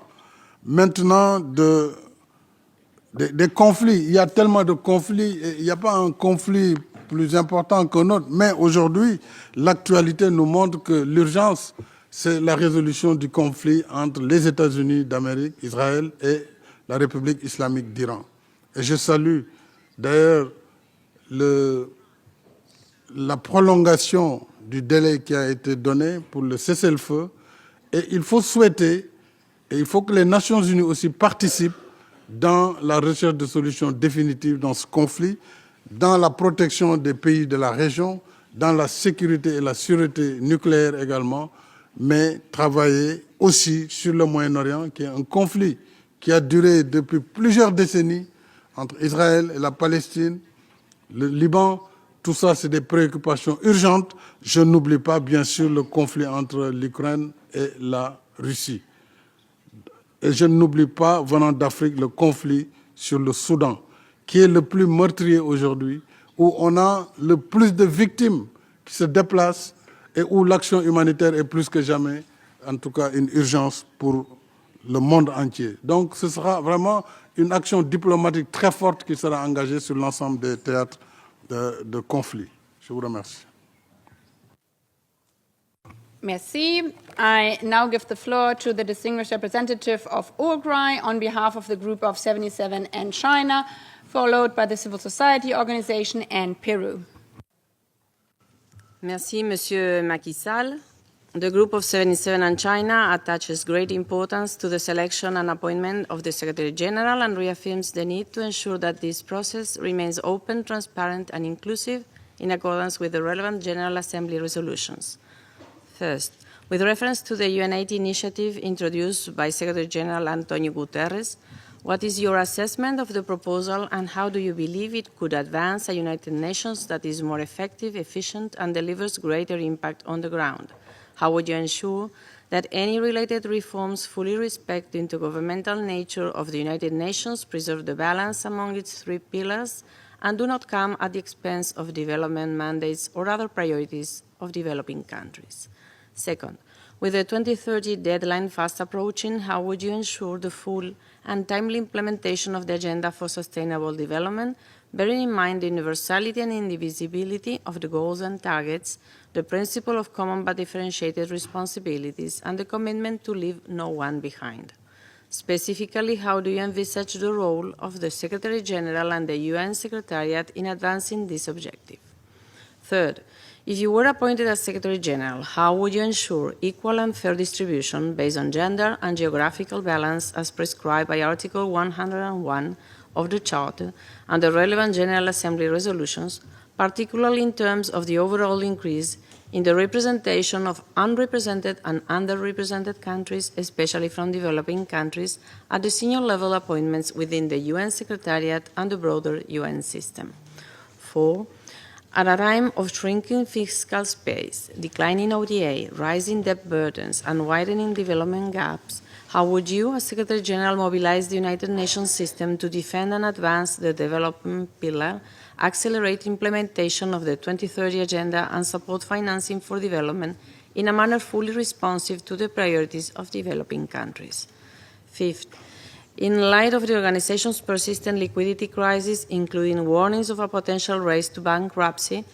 maintenant des conflits, il y a tellement de conflits, et il n'y a pas un conflit plus important qu'un autre, mais aujourd'hui, l'actualité nous montre que l'urgence, c'est la résolution du conflit entre les États-Unis d'Amérique, Israël et la République islamique d'Iran. Et je salue d'ailleurs la prolongation du délai qui a été donné pour le cessez-le-feu. Et il faut souhaiter, et il faut que les Nations Unies aussi participent dans la recherche de solutions définitives dans ce conflit, dans la protection des pays de la région, dans la sécurité et la sûreté nucléaire également, mais travailler aussi sur le Moyen-Orient, qui est un conflit qui a duré depuis plusieurs décennies entre Israël et la Palestine, le Liban. Tout ça, c'est des préoccupations urgentes. Je n'oublie pas, bien sûr, le conflit entre l'Ukraine et la Russie. Et je n'oublie pas, venant d'Afrique, le conflit sur le Soudan, qui est le plus meurtrier aujourd'hui, où on a le plus de victimes qui se déplacent et où l'action humanitaire est plus que jamais, en tout cas, une urgence pour le monde entier. Donc, ce sera vraiment une action diplomatique très forte qui sera engagée sur l'ensemble des théâtres de conflit. Je vous remercie. Merci. I now give the floor to the distinguished representative of Uruguay on behalf of the Group of 77 and China, followed by the civil society organization and Peru. Merci, Monsieur Macky Sall. The Group of 77 and China attaches great importance to the selection and appointment of the Secretary General and reaffirms the need to ensure that this process remains open, transparent, and inclusive in accordance with the relevant General Assembly resolutions. First, with reference to the UNCTAD initiative introduced by Secretary General Antonio Guterres, what is your assessment of the proposal and how do you believe it could advance a United Nations that is more effective, efficient, and delivers greater impact on the ground? How would you ensure that any related reforms fully respect the intergovernmental nature of the United Nations, preserve the balance among its three pillars, and do not come at the expense of development mandates or other priorities of developing countries? Second, with the 2030 deadline fast approaching, how would you ensure the full and timely implementation of the Agenda for Sustainable Development, bearing in mind the universality and indivisibility of the goals and targets, the principle of common but differentiated responsibilities, and the commitment to leave no one behind? Specifically, how do you envisage the role of the Secretary General and the UN Secretariat in advancing this objective? Third, if you were appointed as Secretary General, how would you ensure equal and fair distribution based on gender and geographical balance as prescribed by Article 101 of the Charter and the relevant General Assembly resolutions, particularly in terms of the overall increase in the representation of unrepresented and underrepresented countries, especially from developing countries, at the senior level appointments within the UN Secretariat and the broader UN system? 4. At a time of shrinking fiscal space, declining ODA, rising debt burdens, and widening development gaps, how would you, as Secretary General, mobilize the United Nations system to defend and advance the development pillar, accelerate implementation of the 2030 Agenda, and support financing for development in a manner fully responsive to the priorities of developing countries? Fifth, in light of the organization's persistent liquidity crisis, including warnings of a potential race to bankruptcy,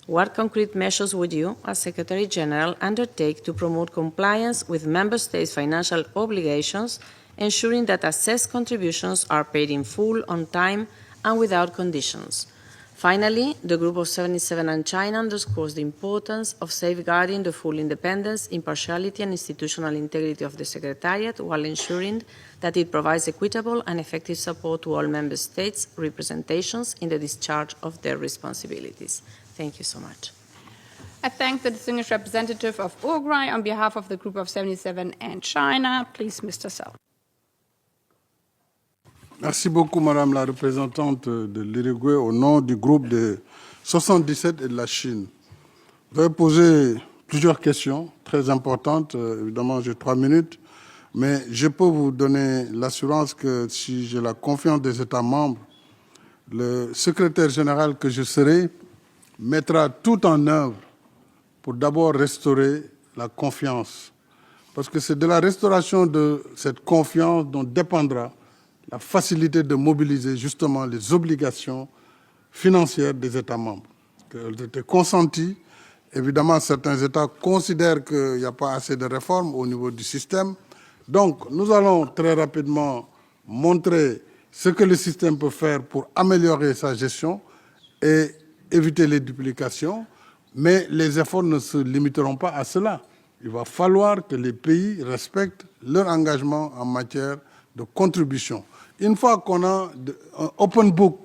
what concrete measures would you, as Secretary General, undertake to promote compliance with Member States' financial obligations, ensuring that assessed contributions are paid in full, on time, and without conditions? Finally, the Group of 77 and China underscores the importance of safeguarding the full independence, impartiality, and institutional integrity of the Secretariat while ensuring that it provides equitable and effective support to all Member States' representations in the discharge of their responsibilities. Thank you so much. I thank the distinguished representative of Uruguay on behalf of the Group of 77 and China. Please, Mr. Sall. Merci beaucoup, Madame la représentante de l'Uruguay, au nom du groupe de 77 et de la Chine. Je vais poser plusieurs questions très importantes. Évidemment, j'ai 3 minutes, mais je peux vous donner l'assurance que si j'ai la confiance des États membres, le secrétaire général que je serai mettra tout en œuvre pour d'abord restaurer la confiance. Parce que c'est de la restauration de cette confiance dont dépendra la facilité de mobiliser justement les obligations financières des États membres. Qu'elles étaient consenties. Évidemment, certains États considèrent qu'il n'y a pas assez de réformes au niveau du système. Donc, nous allons très rapidement montrer ce que le système peut faire pour améliorer sa gestion et éviter les duplications. Mais les efforts ne se limiteront pas à cela. Il va falloir que les pays respectent leur engagement en matière de contribution. Une fois qu'on a un open book,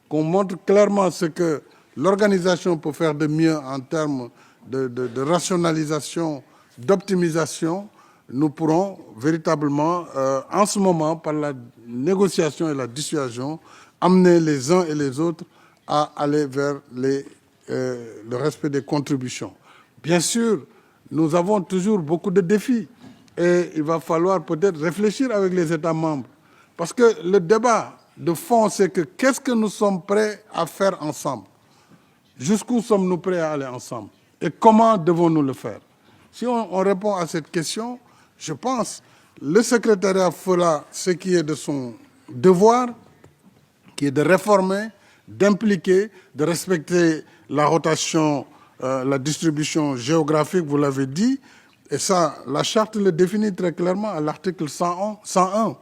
qu'on montre clairement ce que l'organisation peut faire de mieux en termes de rationalisation, d'optimisation, nous pourrons véritablement, en ce moment, par la négociation et la dissuasion, amener les uns et les autres à aller vers le respect des contributions. Bien sûr, nous avons toujours beaucoup de défis et il va falloir peut-être réfléchir avec les États membres. Parce que le débat de fond, c'est que qu'est-ce que nous sommes prêts à faire ensemble? Jusqu'où sommes-nous prêts à aller ensemble? Et comment devons-nous le faire? Si on répond à cette question, je pense que le secrétariat fera ce qui est de son devoir, qui est de réformer, d'impliquer, de respecter la rotation, la distribution géographique, vous l'avez dit, et ça, la charte le définit très clairement à l'article 101.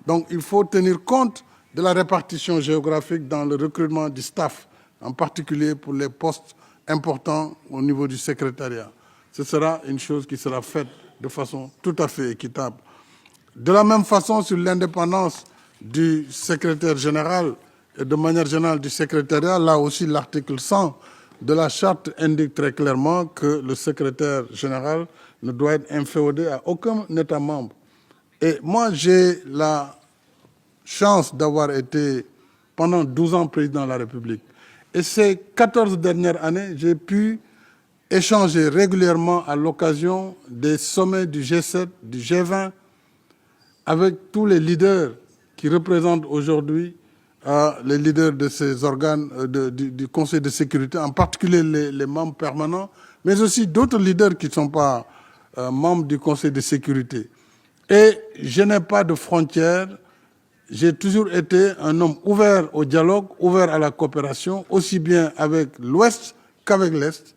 Donc, il faut tenir compte de la répartition géographique dans le recrutement du staff, en particulier pour les postes importants au niveau du secrétariat. Ce sera une chose qui sera faite de façon tout à fait équitable. De la même façon, sur l'indépendance du secrétaire général et de manière générale du secrétariat, là aussi l'article 100 de la charte indique très clairement que le secrétaire général ne doit être inféodé à aucun État membre. Et moi, j'ai la chance d'avoir été pendant 12 ans président de la République. Et ces 14 dernières années, j'ai pu échanger régulièrement à l'occasion des sommets du G7, du G20, avec tous les leaders qui représentent aujourd'hui les leaders de ces organes du Conseil de sécurité, en particulier les membres permanents, mais aussi d'autres leaders qui ne sont pas membres du Conseil de sécurité. Et je n'ai pas de frontières. J'ai toujours été un homme ouvert au dialogue, ouvert à la coopération, aussi bien avec l'Ouest qu'avec l'Est,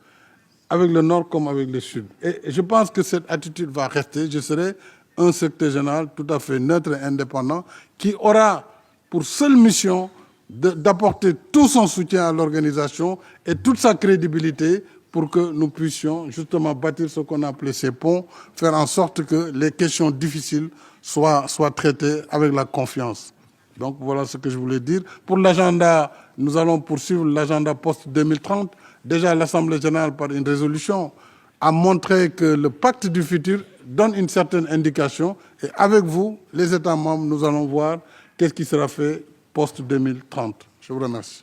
avec le Nord comme avec le Sud. Et je pense que cette attitude va rester. Je serai un secrétaire général tout à fait neutre et indépendant qui aura pour seule mission d'apporter tout son soutien à l'organisation et toute sa crédibilité pour que nous puissions justement bâtir ce qu'on a appelé ces ponts, faire en sorte que les questions difficiles soient traitées avec la confiance. Donc voilà ce que je voulais dire. Pour l'agenda, nous allons poursuivre l'agenda post-2030. Déjà, l'Assemblée générale, par une résolution, a montré que le pacte du futur donne une certaine indication. Et avec vous, les États membres, nous allons voir qu'est-ce qui sera fait post-2030. Je vous remercie.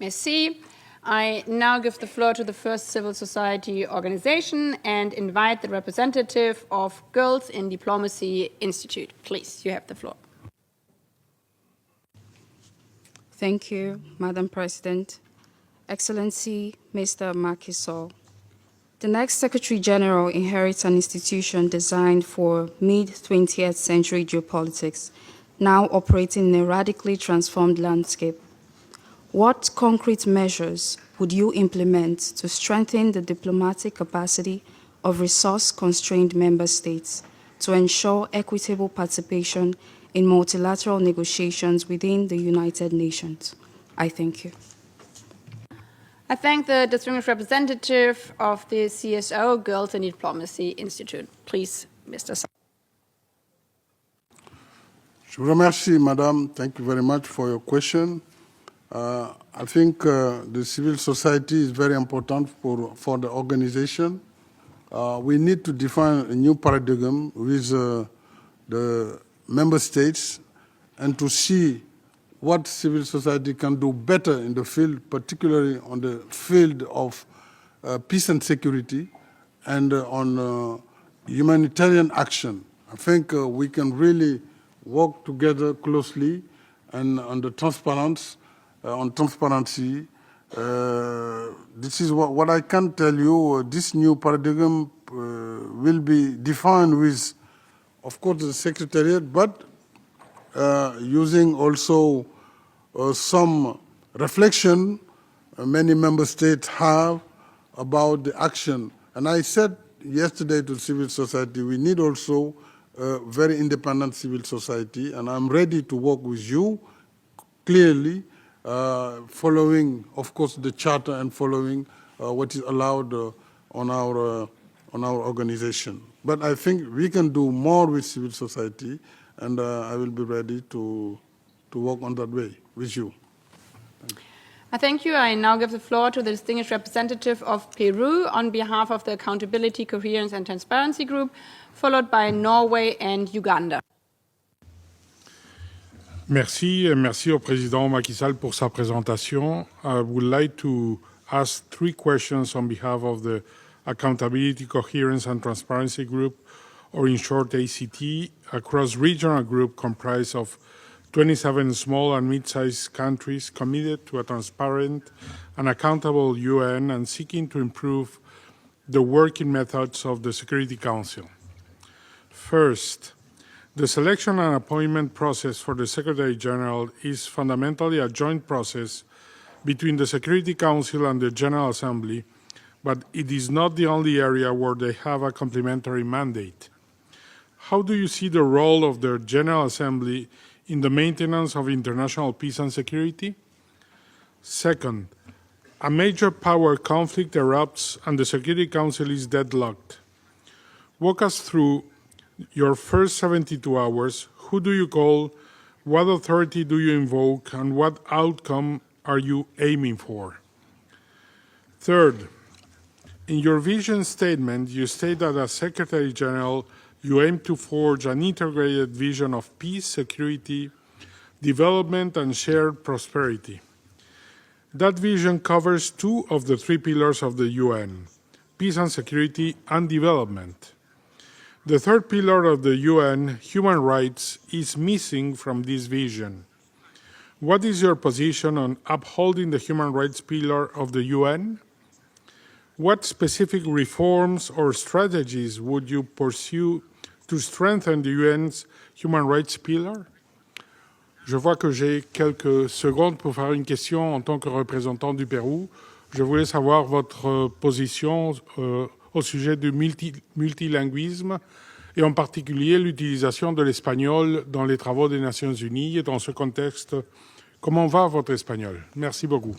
Merci. I now give the floor to the first civil society organization and invite the representative of Girls in Diplomacy Institute. Please, you have the floor. Thank you, Madam President. Excellency, Mr. Macky Sall. The next Secretary General inherits an institution designed for mid-20th century geopolitics, now operating in a radically transformed landscape. What concrete measures would you implement to strengthen the diplomatic capacity of resource-constrained member states to ensure equitable participation in multilateral negotiations within the United Nations? I thank you. I thank the distinguished representative of the CSO, Girls in Diplomacy Institute. Please, Mr. Sall. Je vous remercie, Madame. Thank you very much for your question. I think the civil society is very important for the organization. We need to define a new paradigm with the member states and to see what civil society can do better in the field, particularly on the field of peace and security and on humanitarian action. I think we can really work together closely and on the transparency. This is what I can tell you. This new paradigm will be defined with, of course, the Secretariat, but using also some reflection many member states have about the action. And I said yesterday to civil society, we need also a very independent civil society, and I'm ready to work with you clearly, following, of course, the charter and following what is allowed on our organization. But I think we can do more with civil society, and I will be ready to work on that way with you. I thank you. I now give the floor to the distinguished representative of Peru on behalf of the Accountability, Coherence and Transparency Group, followed by Norway and Uganda. Merci, merci au président Macky Sall pour sa présentation. I would like to ask 3 questions on behalf of the Accountability, Coherence and Transparency Group, or in short ACT, a cross-regional group comprised of 27 small and mid-sized countries committed to a transparent and accountable UN and seeking to improve the working methods of the Security Council. First, the selection and appointment process for the Secretary General is fundamentally a joint process between the Security Council and the General Assembly, but it is not the only area where they have a complementary mandate. How do you see the role of the General Assembly in the maintenance of international peace and security? Second, a major power conflict erupts and the Security Council is deadlocked. Walk us through your first 72 hours. Who do you call? What authority do you invoke? And what outcome are you aiming for? Third, in your vision statement, you state that as Secretary General, you aim to forge an integrated vision of peace, security, development, and shared prosperity. That vision covers 2 of the 3 pillars of the UN, peace and security and development. The 3rd pillar of the UN, human rights, is missing from this vision. What is your position on upholding the human rights pillar of the UN? What specific reforms or strategies would you pursue to strengthen the UN's human rights pillar? Je vois que j'ai quelques secondes pour faire une question en tant que représentant du Pérou. Je voulais savoir votre position au sujet du multilinguisme et en particulier l'utilisation de l'espagnol dans les travaux des Nations Unies. Et dans ce contexte, comment va votre espagnol? Merci beaucoup.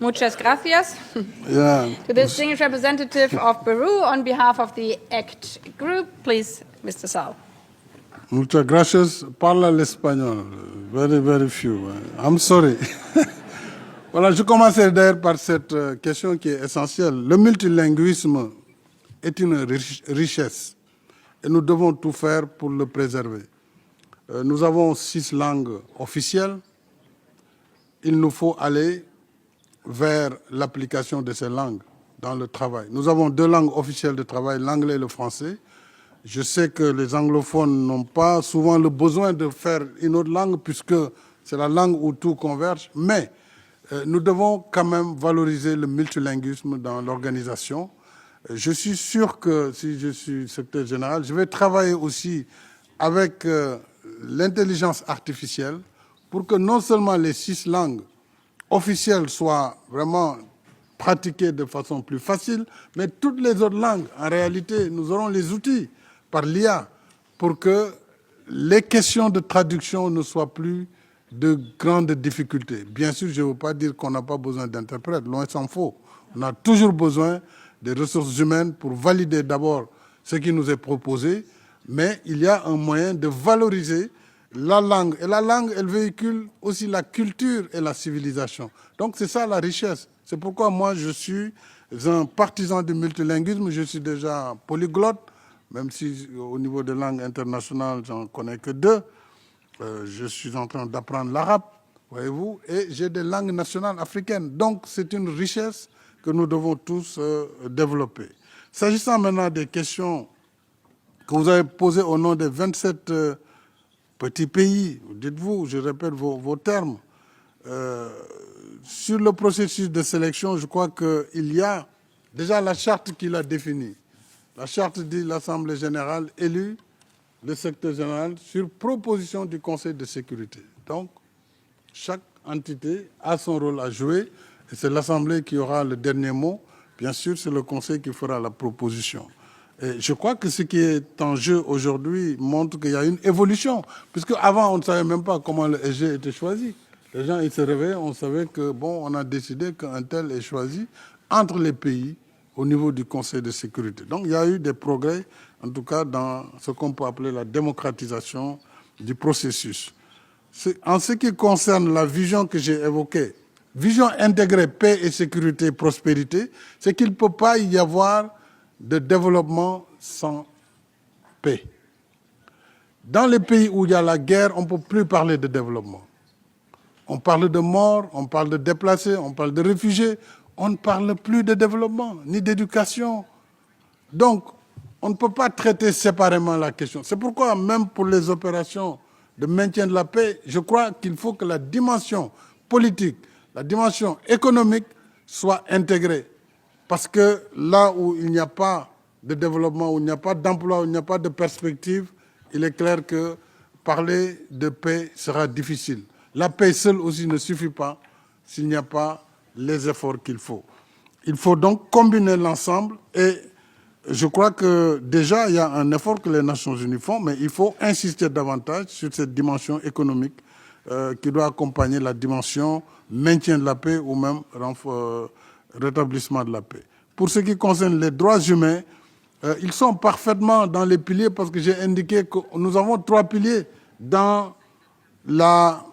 Muchas gracias. Yeah. To the distinguished representative of Peru on behalf of the ACT group, please, Mr. Sall. Muchas gracias. Parla l'espagnol. Very, very few. I'm sorry. Voilà, je commencerai d'ailleurs par cette question qui est essentielle. Le multilinguisme est une richesse et nous devons tout faire pour le préserver. Nous avons 6 langues officielles il nous faut aller vers l'application de ces langues dans le travail. Nous avons 2 langues officielles de travail, l'anglais et le français. Je sais que les anglophones n'ont pas souvent le besoin de faire une autre langue puisque c'est la langue où tout converge, mais nous devons quand même valoriser le multilinguisme dans l'organisation. Je suis sûr que si je suis secrétaire général, je vais travailler aussi avec l'intelligence artificielle pour que non seulement les 6 langues officielles soient vraiment pratiquées de façon plus facile, mais toutes les autres langues, en réalité, nous aurons les outils par l'IA pour que les questions de traduction ne soient plus de grandes difficultés. Bien sûr, je ne veux pas dire qu'on n'a pas besoin d'interprètes, loin s'en faut. On a toujours besoin des ressources humaines pour valider d'abord ce qui nous est proposé, mais il y a un moyen de valoriser la langue. Et la langue, elle véhicule aussi la culture et la civilisation. Donc c'est ça la richesse. C'est pourquoi moi je suis un partisan du multilinguisme, je suis déjà polyglotte, même si au niveau des langues internationales, j'en connais que 2. Je suis en train d'apprendre l'arabe, voyez-vous, et j'ai des langues nationales africaines. Donc c'est une richesse que nous devons tous développer. S'agissant maintenant des questions que vous avez posées au nom des 27 petits pays, dites-vous, je répète vos termes, sur le processus de sélection, je crois qu'il y a déjà la charte qui l'a définie. La charte dit l'Assemblée générale élue le secrétaire général sur proposition du Conseil de sécurité. Donc, chaque entité a son rôle à jouer et c'est l'Assemblée qui aura le dernier mot. Bien sûr, c'est le Conseil qui fera la proposition. Et je crois que ce qui est en jeu aujourd'hui montre qu'il y a une évolution, puisque avant on ne savait même pas comment le SG était choisi. Les gens ils se réveillaient, on savait que bon, on a décidé qu'un tel est choisi entre les pays au niveau du Conseil de sécurité. Donc il y a eu des progrès, en tout cas dans ce qu'on peut appeler la démocratisation du processus. En ce qui concerne la vision que j'ai évoquée, vision intégrée paix et sécurité, prospérité, c'est qu'il ne peut pas y avoir de développement sans paix. Dans les pays où il y a la guerre, on ne peut plus parler de développement. On parle de morts, on parle de déplacés, on parle de réfugiés, on ne parle plus de développement, ni d'éducation. Donc, on ne peut pas traiter séparément la question. C'est pourquoi, même pour les opérations de maintien de la paix, je crois qu'il faut que la dimension politique, la dimension économique soit intégrée. Parce que là où il n'y a pas de développement, où il n'y a pas d'emploi, où il n'y a pas de perspective, il est clair que parler de paix sera difficile. La paix seule aussi ne suffit pas s'il n'y a pas les efforts qu'il faut. Il faut donc combiner l'ensemble et je crois que déjà il y a un effort que les Nations Unies font, mais il faut insister davantage sur cette dimension économique qui doit accompagner la dimension maintien de la paix ou même rétablissement de la paix. Pour ce qui concerne les droits humains, ils sont parfaitement dans les piliers parce que j'ai indiqué que nous avons 3 piliers dans la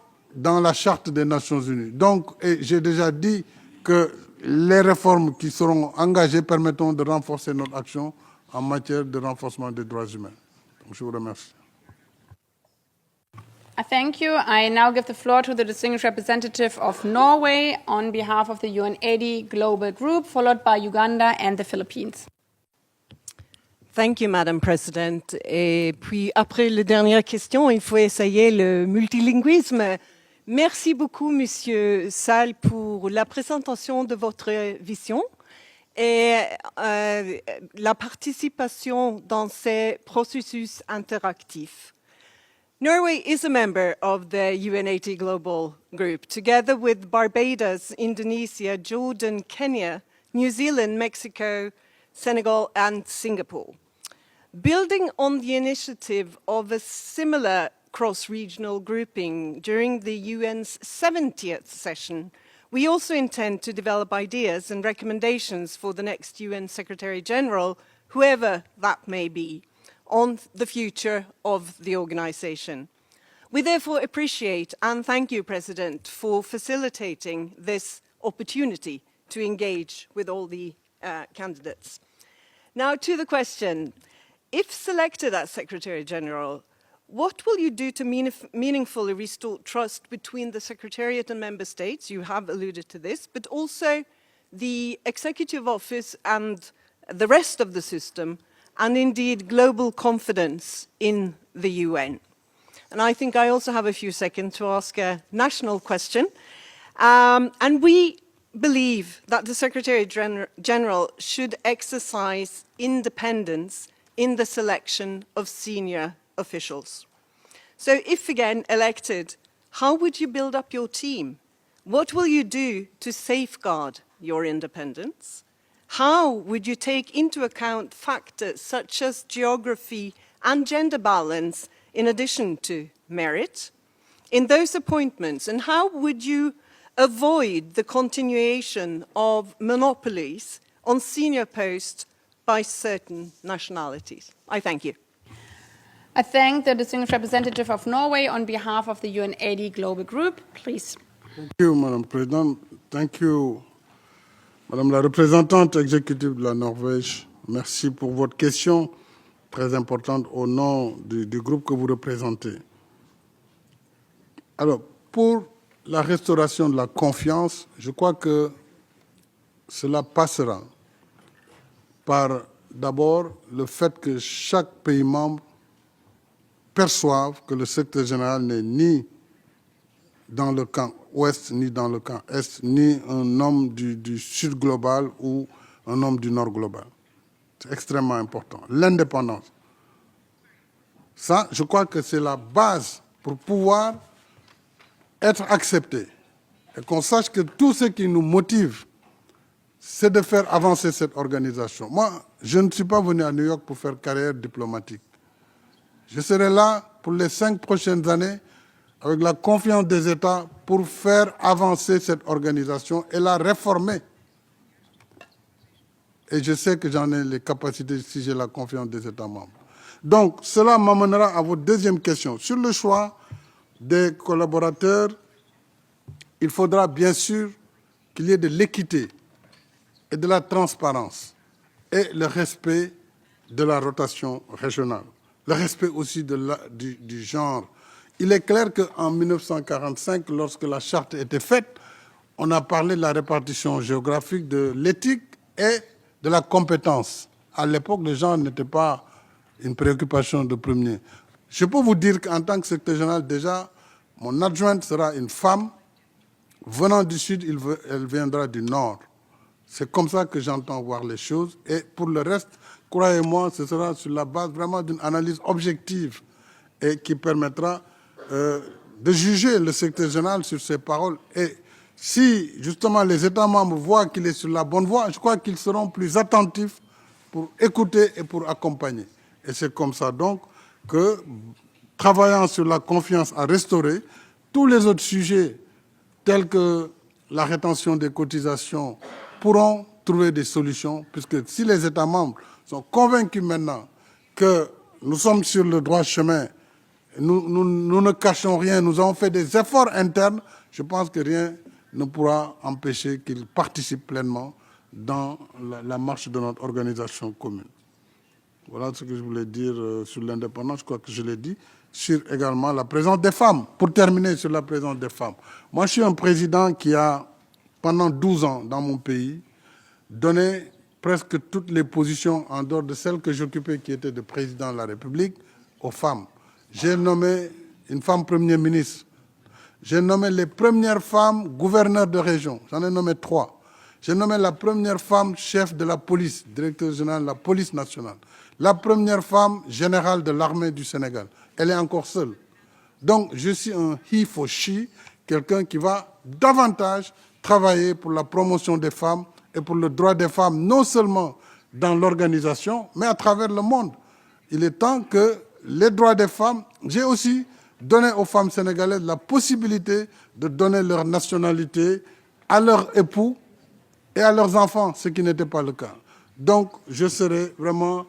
Charte des Nations Unies. Donc, j'ai déjà dit que les réformes qui seront engagées permettront de renforcer notre action en matière de renforcement des droits humains. Donc, je vous remercie. Thank you. I now give the floor to the distinguished representative of Norway on behalf of the UNCTAD Global Group, followed by Uganda and the Philippines. Thank you, Madam President. Et puis, après la dernière question, il faut essayer le multilinguisme. Merci beaucoup, Monsieur Sall, pour la présentation de votre vision et la participation dans ces processus interactifs. Norway is a member of the UNCTAD Global Group, together with Barbados, Indonesia, Jordan, Kenya, New Zealand, Mexico, Senegal, and Singapore. Building on the initiative of a similar cross-regional grouping during the UN's 70th session, we also intend to develop ideas and recommendations for the next UN Secretary-General, whoever that may be, on the future of the organization. We therefore appreciate and thank you, President, for facilitating this opportunity to engage with all the candidates. Now to the question. If selected as Secretary-General, What will you do to meaningfully restore trust between the Secretariat and Member States? You have alluded to this, but also the Executive Office and the rest of the system, and indeed global confidence in the UN. And I think I also have a few seconds to ask a national question. And we believe that the Secretary General should exercise independence in the selection of senior officials. So if again elected, how would you build up your team? What will you do to safeguard your independence? How would you take into account factors such as geography and gender balance in addition to merit in those appointments? And how would you avoid the continuation of monopolies on senior posts by certain nationalities? I thank you. I thank the distinguished representative of Norway on behalf of the UNCTAD Global Group. Please. Thank you, Madame Présidente. Thank you, Madame la représentante exécutive de la Norvège. Merci pour votre question très importante au nom du groupe que vous représentez. Alors, pour la restauration de la confiance, je crois que cela passera par d'abord le fait que chaque pays membre perçoive que le secrétaire général n'est ni dans le camp ouest, ni dans le camp est, ni un homme du sud global ou un homme du nord global. C'est extrêmement important. L'indépendance. Ça, je crois que c'est la base pour pouvoir être accepté. Et qu'on sache que tout ce qui nous motive, c'est de faire avancer cette organisation. Moi, je ne suis pas venu à New York pour faire carrière diplomatique. Je serai là pour les 5 prochaines années avec la confiance des États pour faire avancer cette organisation et la réformer. Et je sais que j'en ai les capacités si j'ai la confiance des États membres. Donc, cela m'amènera à votre deuxième question. Sur le choix des collaborateurs, il faudra bien sûr qu'il y ait de l'équité et de la transparence et le respect de la rotation régionale, le respect aussi du genre. Il est clair qu'en 1945, lorsque la charte était faite, on a parlé de la répartition géographique, de l'éthique et de la compétence. À l'époque, le genre n'était pas une préoccupation de premier. Je peux vous dire qu'en tant que secrétaire général, déjà, mon adjointe sera une femme. Venant du Sud, elle viendra du Nord. C'est comme ça que j'entends voir les choses. Et pour le reste, croyez-moi, ce sera sur la base vraiment d'une analyse objective et qui permettra de juger le secrétaire général sur ses paroles. Et si, justement, les États membres voient qu'il est sur la bonne voie, je crois qu'ils seront plus attentifs pour écouter et pour accompagner. Et c'est comme ça, donc, que, travaillant sur la confiance à restaurer, tous les autres sujets, tels que la rétention des cotisations, pourront trouver des solutions, puisque si les États membres sont convaincus maintenant que nous sommes sur le droit chemin, nous ne cachons rien, nous avons fait des efforts internes, je pense que rien ne pourra empêcher qu'ils participent pleinement dans la marche de notre organisation commune. Voilà ce que je voulais dire sur l'indépendance, je crois que je l'ai dit, sur également la présence des femmes. Pour terminer sur la présence des femmes, moi je suis un président qui a, pendant 12 ans dans mon pays, donné presque toutes les positions en dehors de celles que j'occupais, qui étaient de président de la République, aux femmes. J'ai nommé une femme Premier ministre. J'ai nommé les premières femmes gouverneurs de région. J'en ai nommé 3. J'ai nommé la première femme chef de la police, directeur général de la police nationale. La première femme générale de l'armée du Sénégal. Elle est encore seule. Donc, je suis un he for she, quelqu'un qui va davantage travailler pour la promotion des femmes et pour le droit des femmes, non seulement dans l'organisation, mais à travers le monde. Il est temps que les droits des femmes, j'ai aussi donné aux femmes sénégalaises la possibilité de donner leur nationalité à leurs époux et à leurs enfants, ce qui n'était pas le cas. Donc, je serai vraiment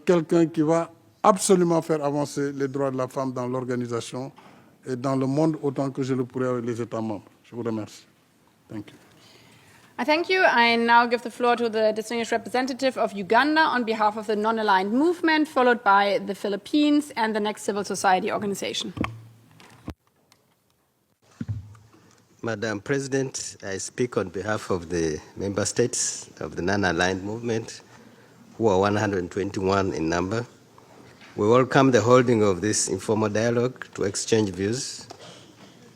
quelqu'un qui va absolument faire avancer les droits de la femme dans l'organisation et dans le monde autant que je le pourrai avec les États membres. Je vous remercie. Thank you. I thank you. I now give the floor to the distinguished representative of Uganda on behalf of the non-aligned movement, followed by the Philippines and the next civil society organization. Madam President, I speak on behalf of the member states of the non-aligned movement, who are 121 in number. We welcome the holding of this informal dialogue to exchange views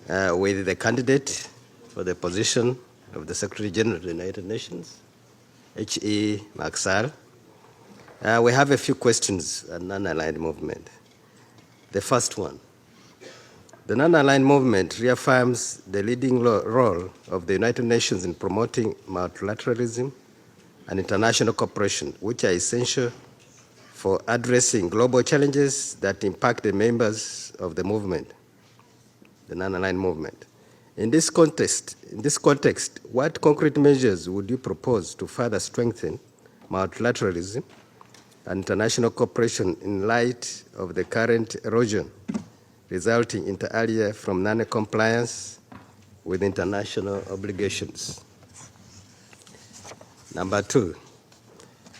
with the candidate for the position of the Secretary General of the United Nations, H.E. Macky Sall. We have a few questions on non-aligned movement. The first one, the non-aligned movement reaffirms the leading role of the United Nations in promoting multilateralism and international cooperation, which are essential for addressing global challenges that impact the members of the movement, the non-aligned movement. In this context, what concrete measures would you propose to further strengthen multilateralism and international cooperation in light of the current erosion resulting inter alia from non-compliance with international obligations? Number two,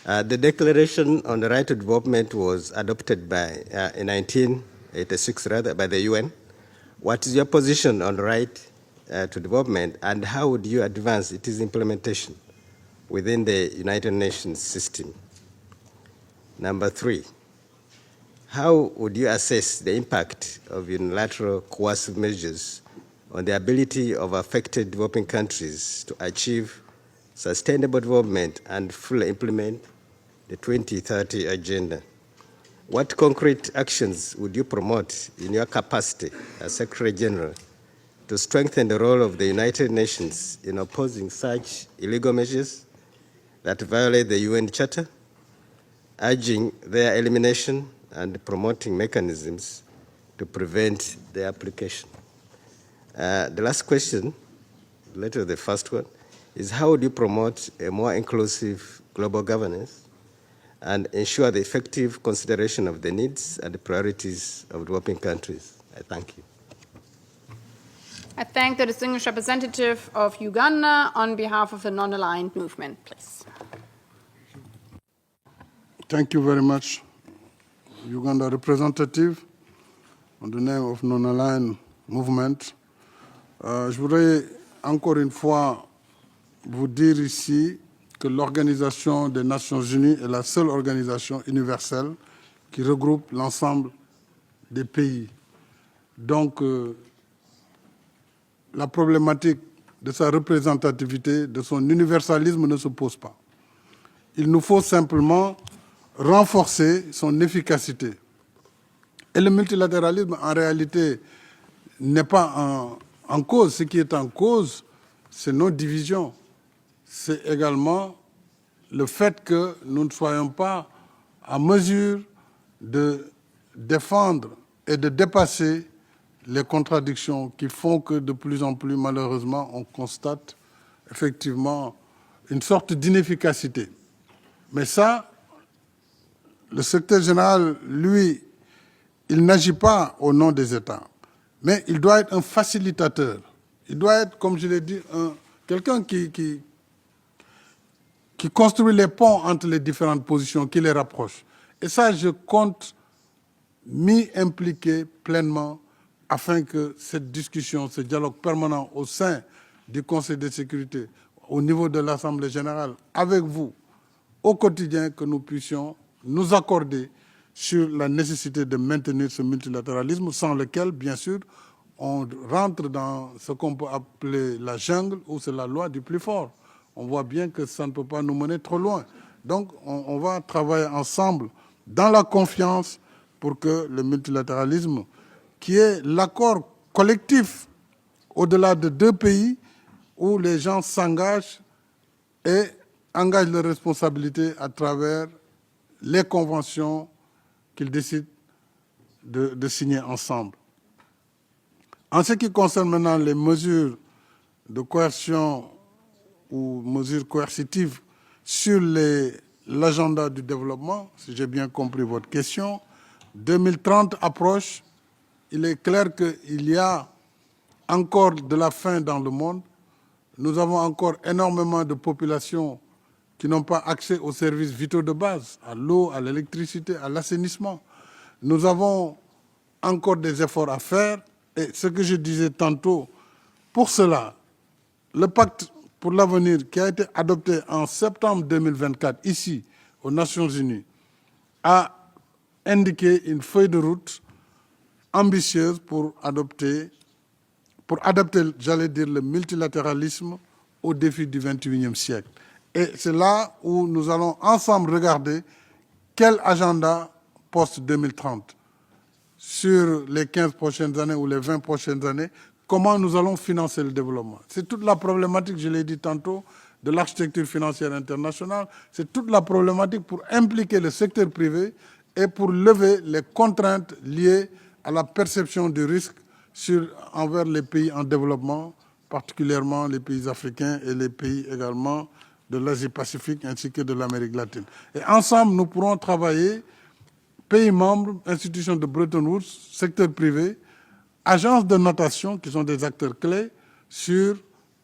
the Declaration on the Right to Development was adopted in 1986 by the UN. What is your position on the right to development, and how would you advance its implementation within the United Nations system? Number three, how would you assess the impact of unilateral coercive measures on the ability of affected developing countries to achieve sustainable development and fully implement the 2030 Agenda? What concrete actions would you promote in your capacity as Secretary General to strengthen the role of the United Nations in opposing such illegal measures that violate the UN Charter, urging their elimination and promoting mechanisms to prevent their application? The last question, related to the first one, is how would you promote a more inclusive global governance and ensure the effective consideration of the needs and the priorities of developing countries? I thank you. I thank the distinguished representative of Uganda on behalf of the non-aligned movement, please. Thank you very much, Uganda representative, on the name of non-aligned movement. Je voudrais encore une fois vous dire ici que l'Organisation des Nations Unies est la seule organisation universelle qui regroupe l'ensemble des pays. Donc, la problématique de sa représentativité, de son universalisme ne se pose pas. Il nous faut simplement renforcer son efficacité. Et le multilatéralisme, en réalité, n'est pas en cause. Ce qui est en cause, c'est nos divisions. C'est également le fait que nous ne soyons pas en mesure de défendre et de dépasser les contradictions qui font que de plus en plus, malheureusement, on constate effectivement une sorte d'inefficacité. Mais ça, le secrétaire général, lui, il n'agit pas au nom des États, mais il doit être un facilitateur. Il doit être, comme je l'ai dit, quelqu'un qui construit les ponts entre les différentes positions, qui les rapproche. Et ça, je compte m'y impliquer pleinement afin que cette discussion, ce dialogue permanent au sein du Conseil de sécurité, au niveau de l'Assemblée générale, avec vous, au quotidien, que nous puissions nous accorder sur la nécessité de maintenir ce multilatéralisme, sans lequel, bien sûr, on rentre dans ce qu'on peut appeler la jungle, où c'est la loi du plus fort. On voit bien que ça ne peut pas nous mener trop loin. Donc, on va travailler ensemble dans la confiance pour que le multilatéralisme, qui est l'accord collectif au-delà de deux pays où les gens s'engagent et engagent leurs responsabilités à travers les conventions qu'ils décident de signer ensemble. En ce qui concerne maintenant les mesures de coercion ou mesures coercitives sur l'agenda du développement, si j'ai bien compris votre question, 2030 approche. Il est clair qu'il y a encore de la faim dans le monde. nous avons encore énormément de populations qui n'ont pas accès aux services vitaux de base, à l'eau, à l'électricité, à l'assainissement. Nous avons encore des efforts à faire. Et ce que je disais tantôt, pour cela, le pacte pour l'avenir qui a été adopté en septembre 2024, ici, aux Nations Unies, a indiqué une feuille de route ambitieuse pour adapter, j'allais dire, le multilatéralisme aux défis du XXIe siècle. Et c'est là où nous allons ensemble regarder quel agenda post-2030 sur les 15 prochaines années ou les 20 prochaines années, comment nous allons financer le développement. C'est toute la problématique, je l'ai dit tantôt, de l'architecture financière internationale, c'est toute la problématique pour impliquer le secteur privé et pour lever les contraintes liées à la perception du risque envers les pays en développement, particulièrement les pays africains et les pays également de l'Asie-Pacifique ainsi que de l'Amérique latine. Et ensemble, nous pourrons travailler, pays membres, institutions de Bretton Woods, secteur privé, agences de notation qui sont des acteurs clés sur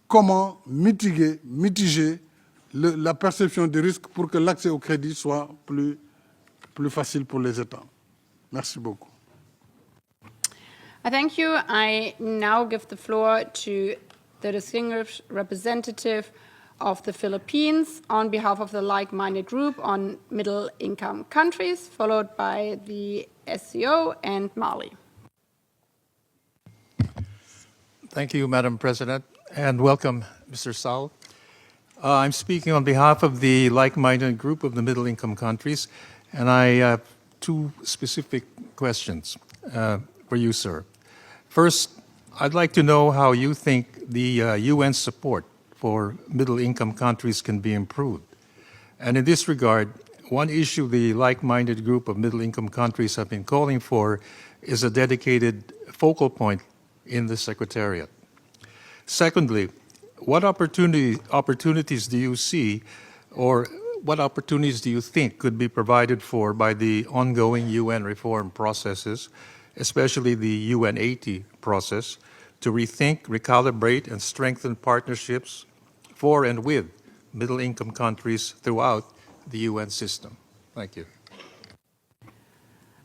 comment mitiger la perception du risque pour que l'accès au crédit soit plus facile pour les États. Merci beaucoup. Thank you. I now give the floor to the distinguished representative of the Philippines on behalf of the like-minded group on middle-income countries, followed by the SCO and Mali. Thank you, Madam President, and welcome, Mr. Sall. I'm speaking on behalf of the like-minded group of the middle-income countries, and I have two specific questions for you, sir. First, I'd like to know how you think the UN support for middle-income countries can be improved. And in this regard, one issue the like-minded group of middle-income countries have been calling for is a dedicated focal point in the Secretariat. Secondly, what opportunities do you see, or what opportunities do you think could be provided for by the ongoing UN reform processes, especially the UNCTAD process, to rethink, recalibrate, and strengthen partnerships for and with middle-income countries throughout the UN system? Thank you.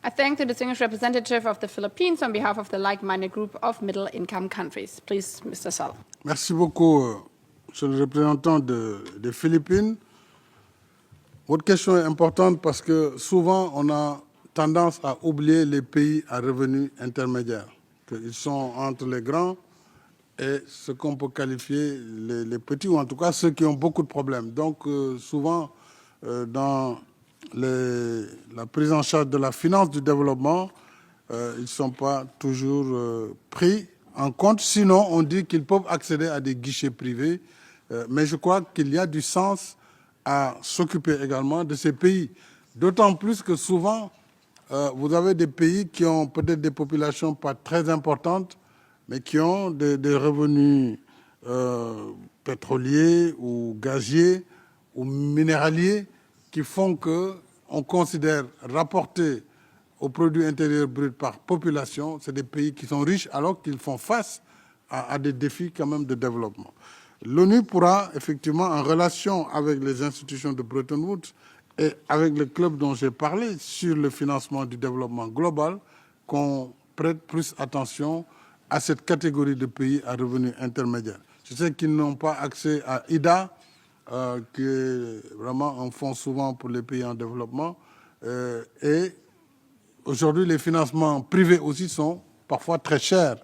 I thank the distinguished representative of the Philippines on behalf of the like-minded group of middle-income countries. Please, Mr. Sall. Merci beaucoup, monsieur le représentant des Philippines. Votre question est importante parce que souvent, on a tendance à oublier les pays à revenus intermédiaires, qu'ils sont entre les grands et ce qu'on peut qualifier les petits, ou en tout cas ceux qui ont beaucoup de problèmes. Donc, souvent, dans la prise en charge de la finance du développement, ils ne sont pas toujours pris en compte. Sinon, on dit qu'ils peuvent accéder à des guichets privés. Mais je crois qu'il y a du sens à s'occuper également de ces pays. D'autant plus que souvent, vous avez des pays qui ont peut-être des populations pas très importantes, mais qui ont des revenus pétroliers ou gaziers ou minéraliers qui font qu'on considère rapporté au produit intérieur brut par population, c'est des pays qui sont riches alors qu'ils font face à des défis quand même de développement. L'ONU pourra effectivement, en relation avec les institutions de Bretton Woods et avec le club dont j'ai parlé sur le financement du développement global, qu'on prête plus attention à cette catégorie de pays à revenus intermédiaires. Je sais qu'ils n'ont pas accès à IDA, qui est vraiment un fonds souvent pour les pays en développement. Et aujourd'hui, les financements privés aussi sont parfois très chers.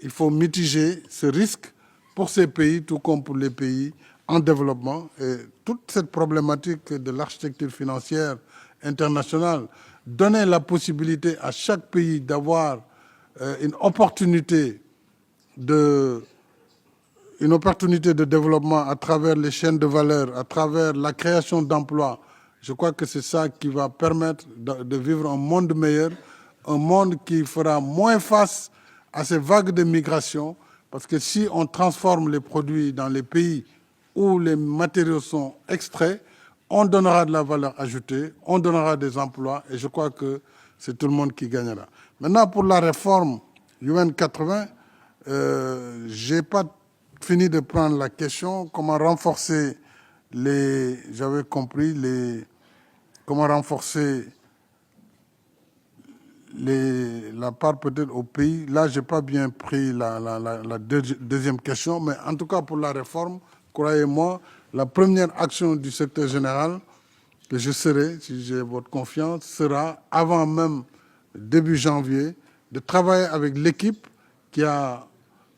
Il faut mitiger ce risque pour ces pays, tout comme pour les pays en développement. Et toute cette problématique de l'architecture financière internationale, donner la possibilité à chaque pays d'avoir une opportunité de développement à travers les chaînes de valeur, à travers la création d'emplois. Je crois que c'est ça qui va permettre de vivre un monde meilleur, un monde qui fera moins face à ces vagues de migration, parce que si on transforme les produits dans les pays où les matériaux sont extraits, on donnera de la valeur ajoutée, on donnera des emplois, et je crois que c'est tout le monde qui gagnera. Maintenant, pour la réforme UN 80, je n'ai pas fini de prendre la question, comment renforcer j'avais compris, comment renforcer la part peut-être au pays. Là, je n'ai pas bien pris la deuxième question, mais en tout cas pour la réforme, croyez-moi, la première action du secrétaire général que je serai, si j'ai votre confiance, sera avant même début janvier, de travailler avec l'équipe qui a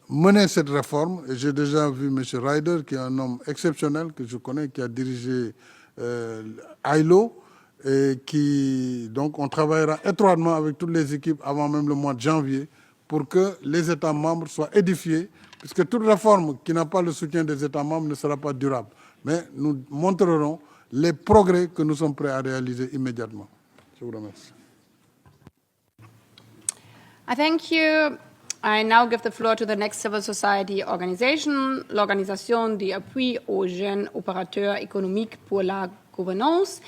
mené cette réforme. Et j'ai déjà vu M. Ryder, qui est un homme exceptionnel que je connais, qui a dirigé ILO, et donc on travaillera étroitement avec toutes les équipes avant même le mois de janvier pour que les États membres soient édifiés, puisque toute réforme qui n'a pas le soutien des États membres ne sera pas durable. Mais nous montrerons les progrès que nous sommes prêts à réaliser immédiatement. Je vous remercie. I thank you. I now give the floor to the next civil society organization, l'Organisation d'appui aux jeunes opérateurs économiques pour la gouvernance.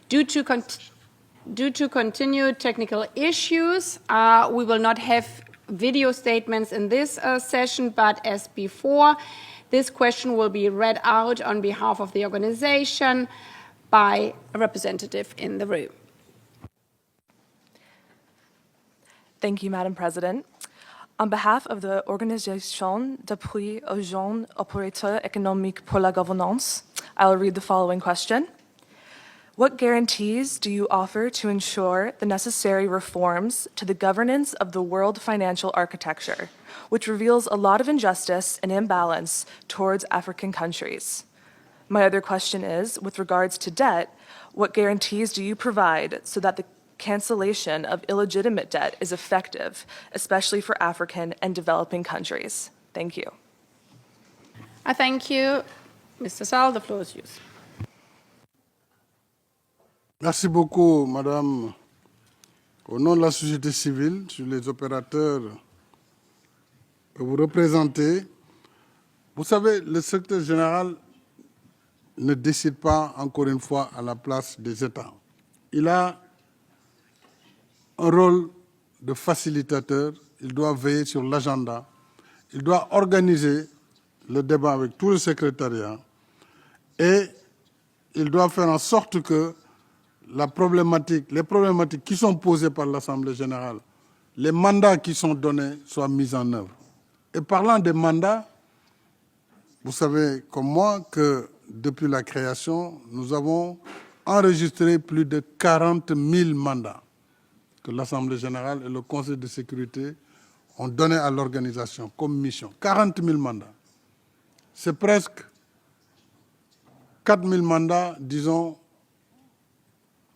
Due to continued technical issues, we will not have video statements in this session, but as before, this question will be read out on behalf of the organization by a representative in the room. Thank you, Madam President. On behalf of the Organisation d'appui aux jeunes opérateurs économiques pour la gouvernance, I will read the following question. What guarantees do you offer to ensure the necessary reforms to the governance of the world financial architecture, which reveals a lot of injustice and imbalance towards African countries? My other question is, with regards to debt, what guarantees do you provide so that the cancellation of illegitimate debt is effective, especially for African and developing countries? Thank you. I thank you. Mr. Sall, the floor is yours. Merci beaucoup, Madame. Au nom de la société civile, sur les opérateurs que vous représentez, vous savez, le secrétaire général ne décide pas, encore une fois, à la place des États. Il a un rôle de facilitateur, il doit veiller sur l'agenda, il doit organiser le débat avec tout le secrétariat et il doit faire en sorte que les problématiques qui sont posées par l'Assemblée générale, les mandats qui sont donnés soient mis en œuvre. Et parlant des mandats, vous savez comme moi que depuis la création, nous avons enregistré plus de 40 000 mandats que l'Assemblée générale et le Conseil de sécurité ont donné à l'organisation comme mission. 40 000 mandats. C'est presque 4 000 mandats, disons,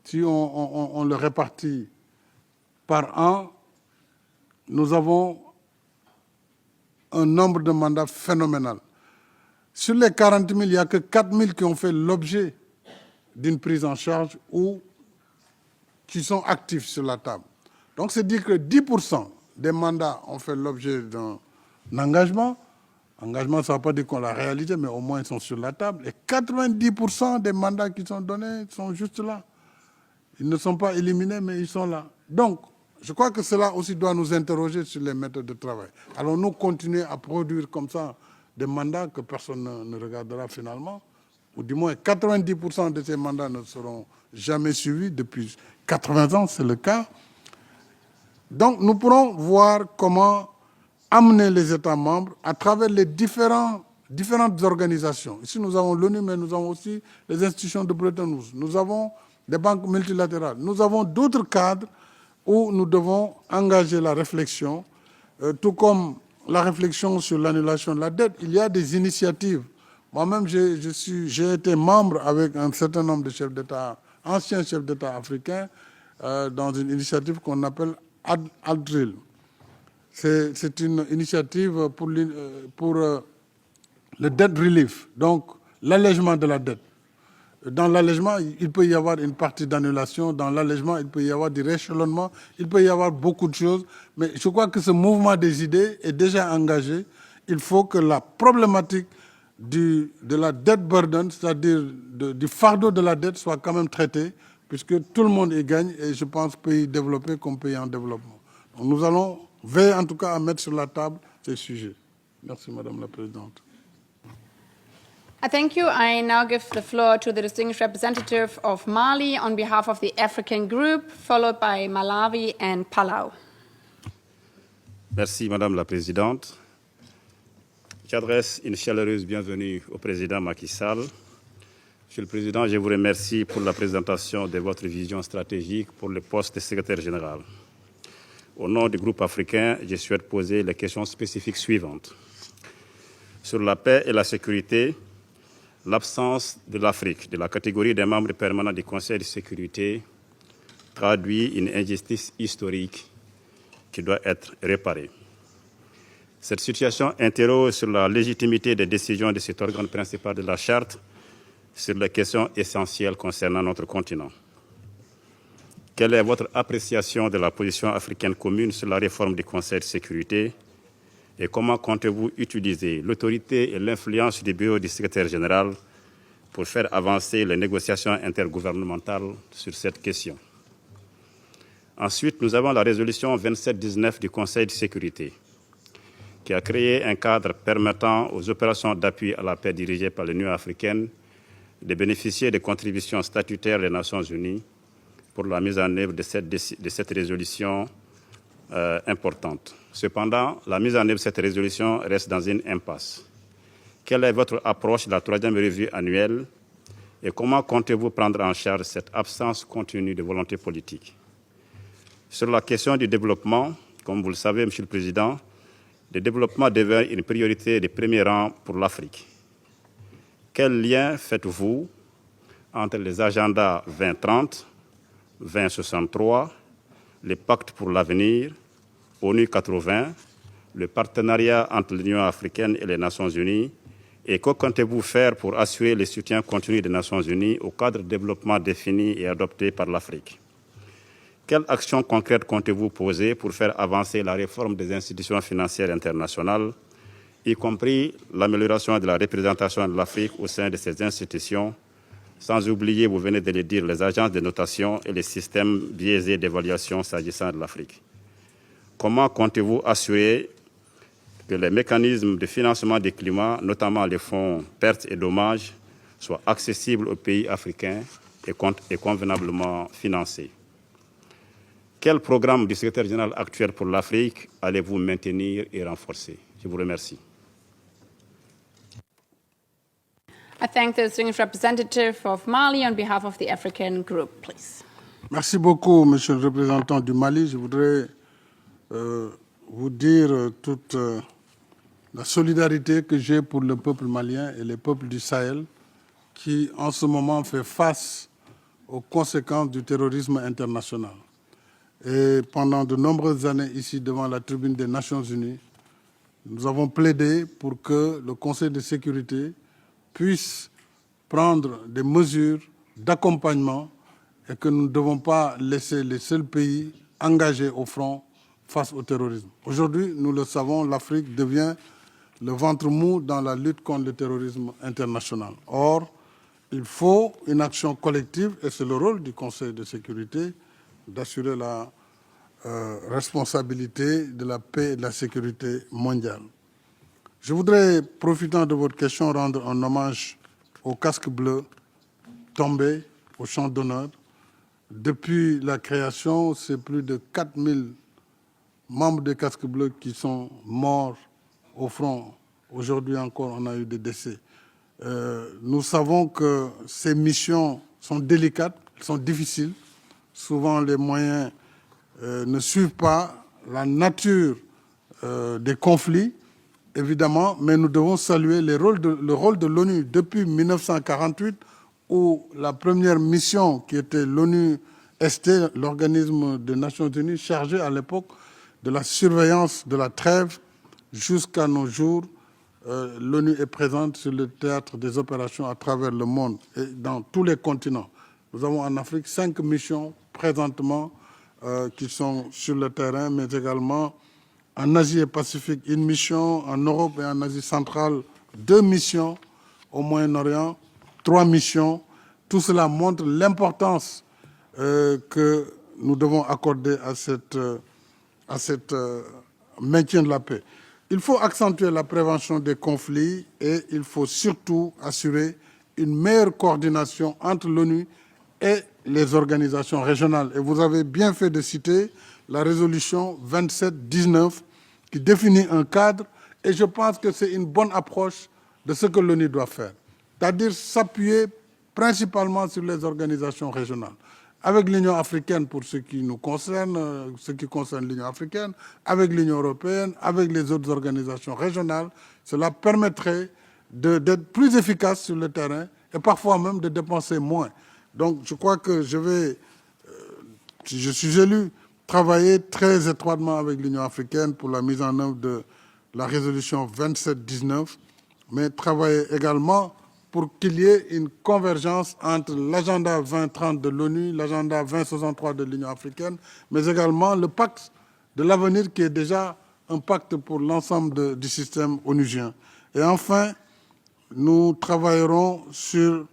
si on le répartit par an, nous avons un nombre de mandats phénoménal. Sur les 40 000, il n'y a que 4 000 qui ont fait l'objet d'une prise en charge ou qui sont actifs sur la table. Donc, c'est dire que 10% des mandats ont fait l'objet d'un engagement. Engagement, ça ne veut pas dire qu'on l'a réalisé, mais au moins ils sont sur la table. Et 90% des mandats qui sont donnés sont juste là. Ils ne sont pas éliminés, mais ils sont là. Donc, je crois que cela aussi doit nous interroger sur les méthodes de travail. Allons-nous continuer à produire comme ça des mandats que personne ne regardera finalement? Ou du moins 90% de ces mandats ne seront jamais suivis depuis 80 ans, c'est le cas. Donc, nous pourrons voir comment amener les États membres à travers les différentes organisations. Ici, nous avons l'ONU, mais nous avons aussi les institutions de Bretton Woods. Nous avons des banques multilatérales. Nous avons d'autres cadres où nous devons engager la réflexion, tout comme la réflexion sur l'annulation de la dette. Il y a des initiatives. Moi-même, j'ai été membre avec un certain nombre de chefs d'État, anciens chefs d'État africains, dans une initiative qu'on appelle ADRIL. C'est une initiative pour le debt relief, donc l'allègement de la dette. Dans l'allègement, il peut y avoir une partie d'annulation. Dans l'allègement, il peut y avoir du rééchelonnement. Il peut y avoir beaucoup de choses. Mais je crois que ce mouvement des idées est déjà engagé. Il faut que la problématique de la debt burden, c'est-à-dire du fardeau de la dette, soit quand même traitée, puisque tout le monde y gagne, et je pense pays développés comme pays en développement. Donc nous allons veiller en tout cas à mettre sur la table ces sujets. Merci Madame la Présidente. Thank you. I now give the floor to the distinguished representative of Mali on behalf of the African Group, followed by Malawi and Palau. Merci, Madame la Présidente. J'adresse une chaleureuse bienvenue au Président Macky Sall. Monsieur le Président, je vous remercie pour la présentation de votre vision stratégique pour le poste de secrétaire général. Au nom du groupe africain, je souhaite poser les questions spécifiques suivantes. Sur la paix et la sécurité, l'absence de l'Afrique de la catégorie des membres permanents du Conseil de sécurité traduit une injustice historique qui doit être réparée. Cette situation interroge sur la légitimité des décisions de cet organe principal de la Charte sur les questions essentielles concernant notre continent. Quelle est votre appréciation de la position africaine commune sur la réforme du Conseil de sécurité et comment comptez-vous utiliser l'autorité et l'influence du bureau du secrétaire général pour faire avancer les négociations intergouvernementales sur cette question? Ensuite, nous avons la résolution 2719 du Conseil de sécurité qui a créé un cadre permettant aux opérations d'appui à la paix dirigées par l'Union africaine de bénéficier des contributions statutaires des Nations unies pour la mise en œuvre de cette résolution importante. Cependant, la mise en œuvre de cette résolution reste dans une impasse. Quelle est votre approche de la troisième revue annuelle et comment comptez-vous prendre en charge cette absence continue de volonté politique? Sur la question du développement, comme vous le savez, Monsieur le Président, le développement devient une priorité de premier rang pour l'Afrique. Quel lien faites-vous entre les agendas 2030, 2063, le pacte pour l'avenir, ONU 80, le partenariat entre l'Union africaine et les Nations unies, et que comptez-vous faire pour assurer le soutien continu des Nations unies au cadre de développement défini et adopté par l'Afrique? Quelles actions concrètes comptez-vous poser pour faire avancer la réforme des institutions financières internationales, y compris l'amélioration de la représentation de l'Afrique au sein de ces institutions, sans oublier, vous venez de le dire, les agences de notation et les systèmes biaisés d'évaluation s'agissant de l'Afrique? Comment comptez-vous assurer que les mécanismes de financement du climat, notamment les fonds pertes et dommages, soient accessibles aux pays africains et convenablement financés? Quel programme du secrétaire général actuel pour l'Afrique allez-vous maintenir et renforcer? Je vous remercie. I thank the distinguished representative of Mali on behalf of the African Group, please. Merci beaucoup, Monsieur le représentant du Mali. Je voudrais vous dire toute la solidarité que j'ai pour le peuple malien et les peuples du Sahel qui, en ce moment, fait face aux conséquences du terrorisme international. Et pendant de nombreuses années, ici, devant la tribune des Nations Unies, nous avons plaidé pour que le Conseil de sécurité puisse prendre des mesures d'accompagnement et que nous ne devons pas laisser les seuls pays engagés au front face au terrorisme. Aujourd'hui, nous le savons, l'Afrique devient le ventre mou dans la lutte contre le terrorisme international. Or, il faut une action collective et c'est le rôle du Conseil de sécurité d'assurer la responsabilité de la paix et de la sécurité mondiale. Je voudrais, profitant de votre question, rendre un hommage aux casques bleus tombés au champ d'honneur. Depuis la création, c'est plus de 4000 membres des casques bleus qui sont morts au front. Aujourd'hui encore, on a eu des décès. Nous savons que ces missions sont délicates, sont difficiles. Souvent, les moyens ne suivent pas la nature des conflits, évidemment, mais nous devons saluer le rôle de l'ONU depuis 1948, où la première mission, qui était l'ONU-ST, l'organisme des Nations Unies, chargé à l'époque de la surveillance de la trêve, jusqu'à nos jours, l'ONU est présente sur le théâtre des opérations à travers le monde et dans tous les continents. Nous avons en Afrique 5 missions présentement qui sont sur le terrain, mais également en Asie et Pacifique, une mission, en Europe et en Asie centrale, 2 missions, au Moyen-Orient, 3 missions. Tout cela montre l'importance que nous devons accorder à cette maintien de la paix. Il faut accentuer la prévention des conflits et il faut surtout assurer une meilleure coordination entre l'ONU et les organisations régionales. Et vous avez bien fait de citer la résolution 2719 qui définit un cadre et je pense que c'est une bonne approche de ce que l'ONU doit faire, c'est-à-dire s'appuyer principalement sur les organisations régionales, avec l'Union africaine pour ce qui nous concerne, ce qui concerne l'Union africaine, avec l'Union européenne, avec les autres organisations régionales. Cela permettrait d'être plus efficace sur le terrain et parfois même de dépenser moins. Donc je crois que si je suis élu, travailler très étroitement avec l'Union africaine pour la mise en œuvre de la résolution 2719, mais travailler également pour qu'il y ait une convergence entre l'agenda 2030 de l'ONU, l'agenda 2063 de l'Union africaine, mais également le pacte de l'avenir qui est déjà un pacte pour l'ensemble du système onusien. Et enfin, nous travaillerons sur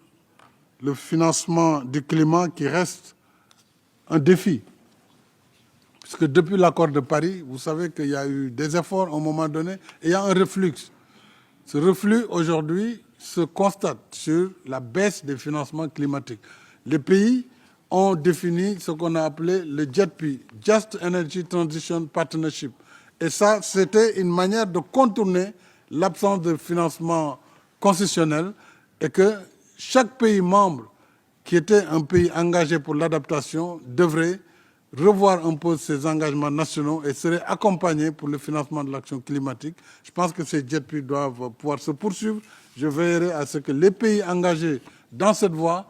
le financement du climat qui reste un défi. Parce que depuis l'accord de Paris, vous savez qu'il y a eu des efforts à un moment donné et il y a un reflux. Ce reflux, aujourd'hui, se constate sur la baisse des financements climatiques. Les pays ont défini ce qu'on a appelé le JETP, Just Energy Transition Partnership. Et ça, c'était une manière de contourner l'absence de financement concessionnel et que chaque pays membre qui était un pays engagé pour l'adaptation devrait revoir un peu ses engagements nationaux et serait accompagné pour le financement de l'action climatique. Je pense que ces JETP doivent pouvoir se poursuivre. Je veillerai à ce que les pays engagés dans cette voie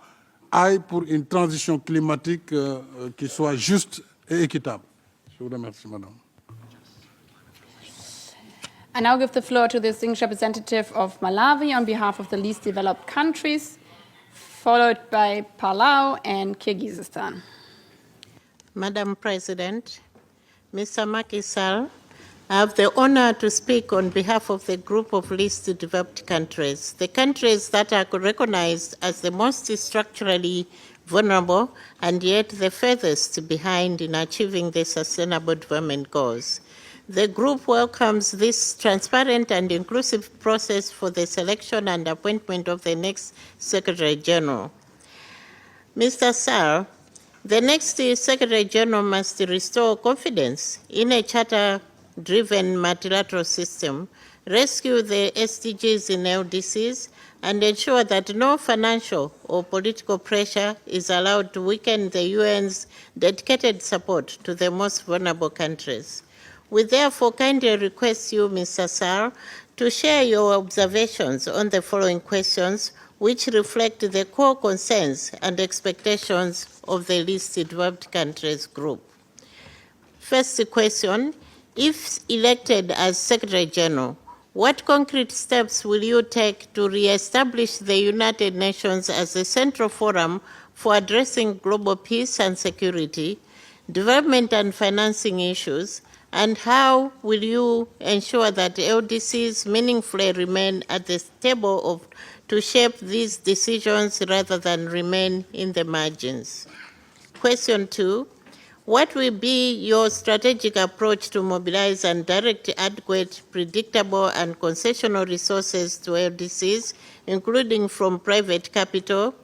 aillent pour une transition climatique qui soit juste et équitable. Je vous remercie, madame. I now give the floor to the distinguished representative of Malawi on behalf of the least developed countries, followed by Palau and Kyrgyzstan. Madam President, Mr. Macky Sall, I have the honor to speak on behalf of the group of least developed countries, the countries that are recognized as the most structurally vulnerable and yet the furthest behind in achieving the Sustainable Development Goals. The group welcomes this transparent and inclusive process for the selection and appointment of the next Secretary General. Mr. Sall, the next Secretary General must restore confidence in a charter-driven multilateral system, rescue the SDGs in LDCs, and ensure that no financial or political pressure is allowed to weaken the UN's dedicated support to the most vulnerable countries. We therefore kindly request you, Mr. Sall, to share your observations on the following questions, which reflect the core concerns and expectations of the least developed countries group. First question, if elected as Secretary General, what concrete steps will you take to re-establish the United Nations as a central forum for addressing global peace and security, development and financing issues, and how will you ensure that LDCs meaningfully remain at the table to shape these decisions rather than remain in the margins? Question 2, what will be your strategic approach to mobilize and direct adequate, predictable, and concessional resources to LDCs, including from private capital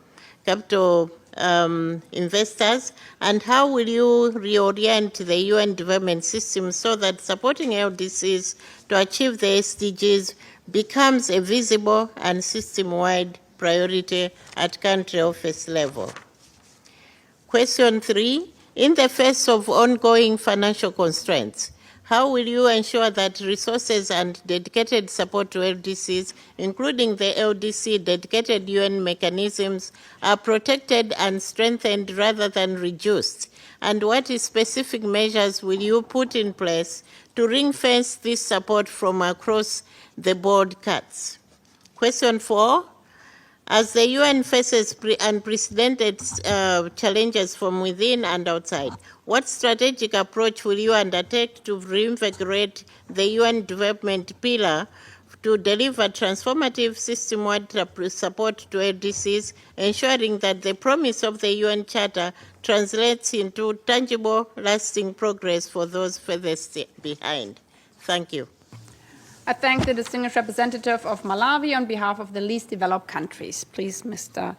investors, and how will you reorient the UN development system so that supporting LDCs to achieve the SDGs becomes a visible and system-wide priority at country office level? Question 3, in the face of ongoing financial constraints, how will you ensure that resources and dedicated support to LDCs, including the LDC dedicated UN mechanisms, are protected and strengthened rather than reduced? And what specific measures will you put in place to ring-fence this support from across the board cuts? Question 4, as the UN faces unprecedented challenges from within and outside, what strategic approach will you undertake to reinvigorate the UN development pillar to deliver transformative system-wide support to LDCs, ensuring that the promise of the UN Charter translates into tangible, lasting progress for those furthest behind? Thank you. I thank the distinguished representative of Malawi on behalf of the least developed countries. Please, Mr.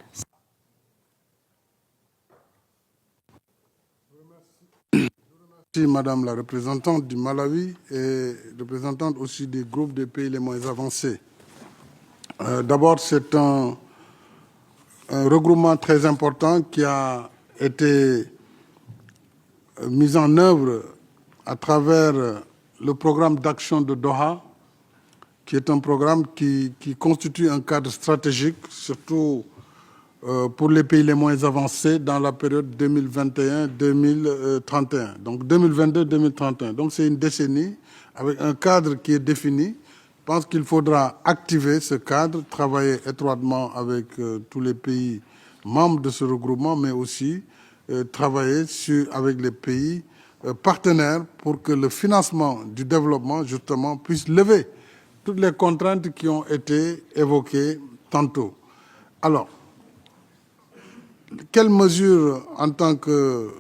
Merci Madame la représentante du Malawi et représentante aussi des groupes des pays les moins avancés. D'abord, c'est un regroupement très important qui a été mis en œuvre à travers le programme d'action de Doha, qui est un programme qui constitue un cadre stratégique, surtout pour les pays les moins avancés dans la période 2021-2031, donc 2022-2031. Donc c'est une décennie avec un cadre qui est défini. Je pense qu'il faudra activer ce cadre, travailler étroitement avec tous les pays membres de ce regroupement, mais aussi travailler avec les pays partenaires pour que le financement du développement, justement, puisse lever toutes les contraintes qui ont été évoquées tantôt. Alors, quelles mesures, en tant que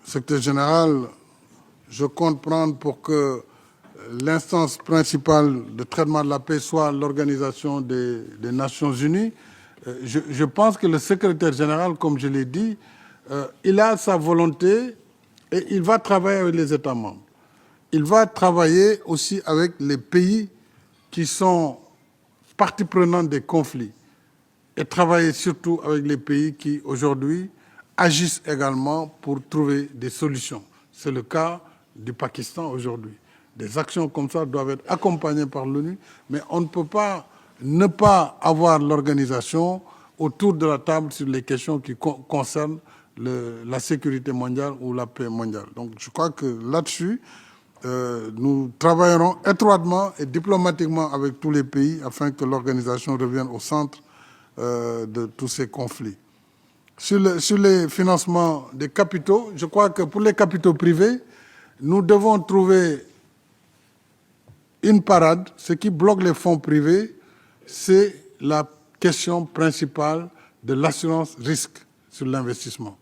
secrétaire général, je compte prendre pour que l'instance principale de traitement de la paix soit l'Organisation des Nations Unies? Je pense que le secrétaire général, comme je l'ai dit, il a sa volonté et il va travailler avec les États membres. Il va travailler aussi avec les pays qui sont partie prenante des conflits et travailler surtout avec les pays qui, aujourd'hui, agissent également pour trouver des solutions. C'est le cas du Pakistan aujourd'hui. Des actions comme ça doivent être accompagnées par l'ONU, mais on ne peut pas ne pas avoir l'organisation autour de la table sur les questions qui concernent la sécurité mondiale ou la paix mondiale. Donc je crois que là-dessus, nous travaillerons étroitement et diplomatiquement avec tous les pays afin que l'organisation revienne au centre de tous ces conflits. Sur les financements des capitaux, je crois que pour les capitaux privés, nous devons trouver une parade. Ce qui bloque les fonds privés, c'est la question principale de l'assurance risque sur l'investissement.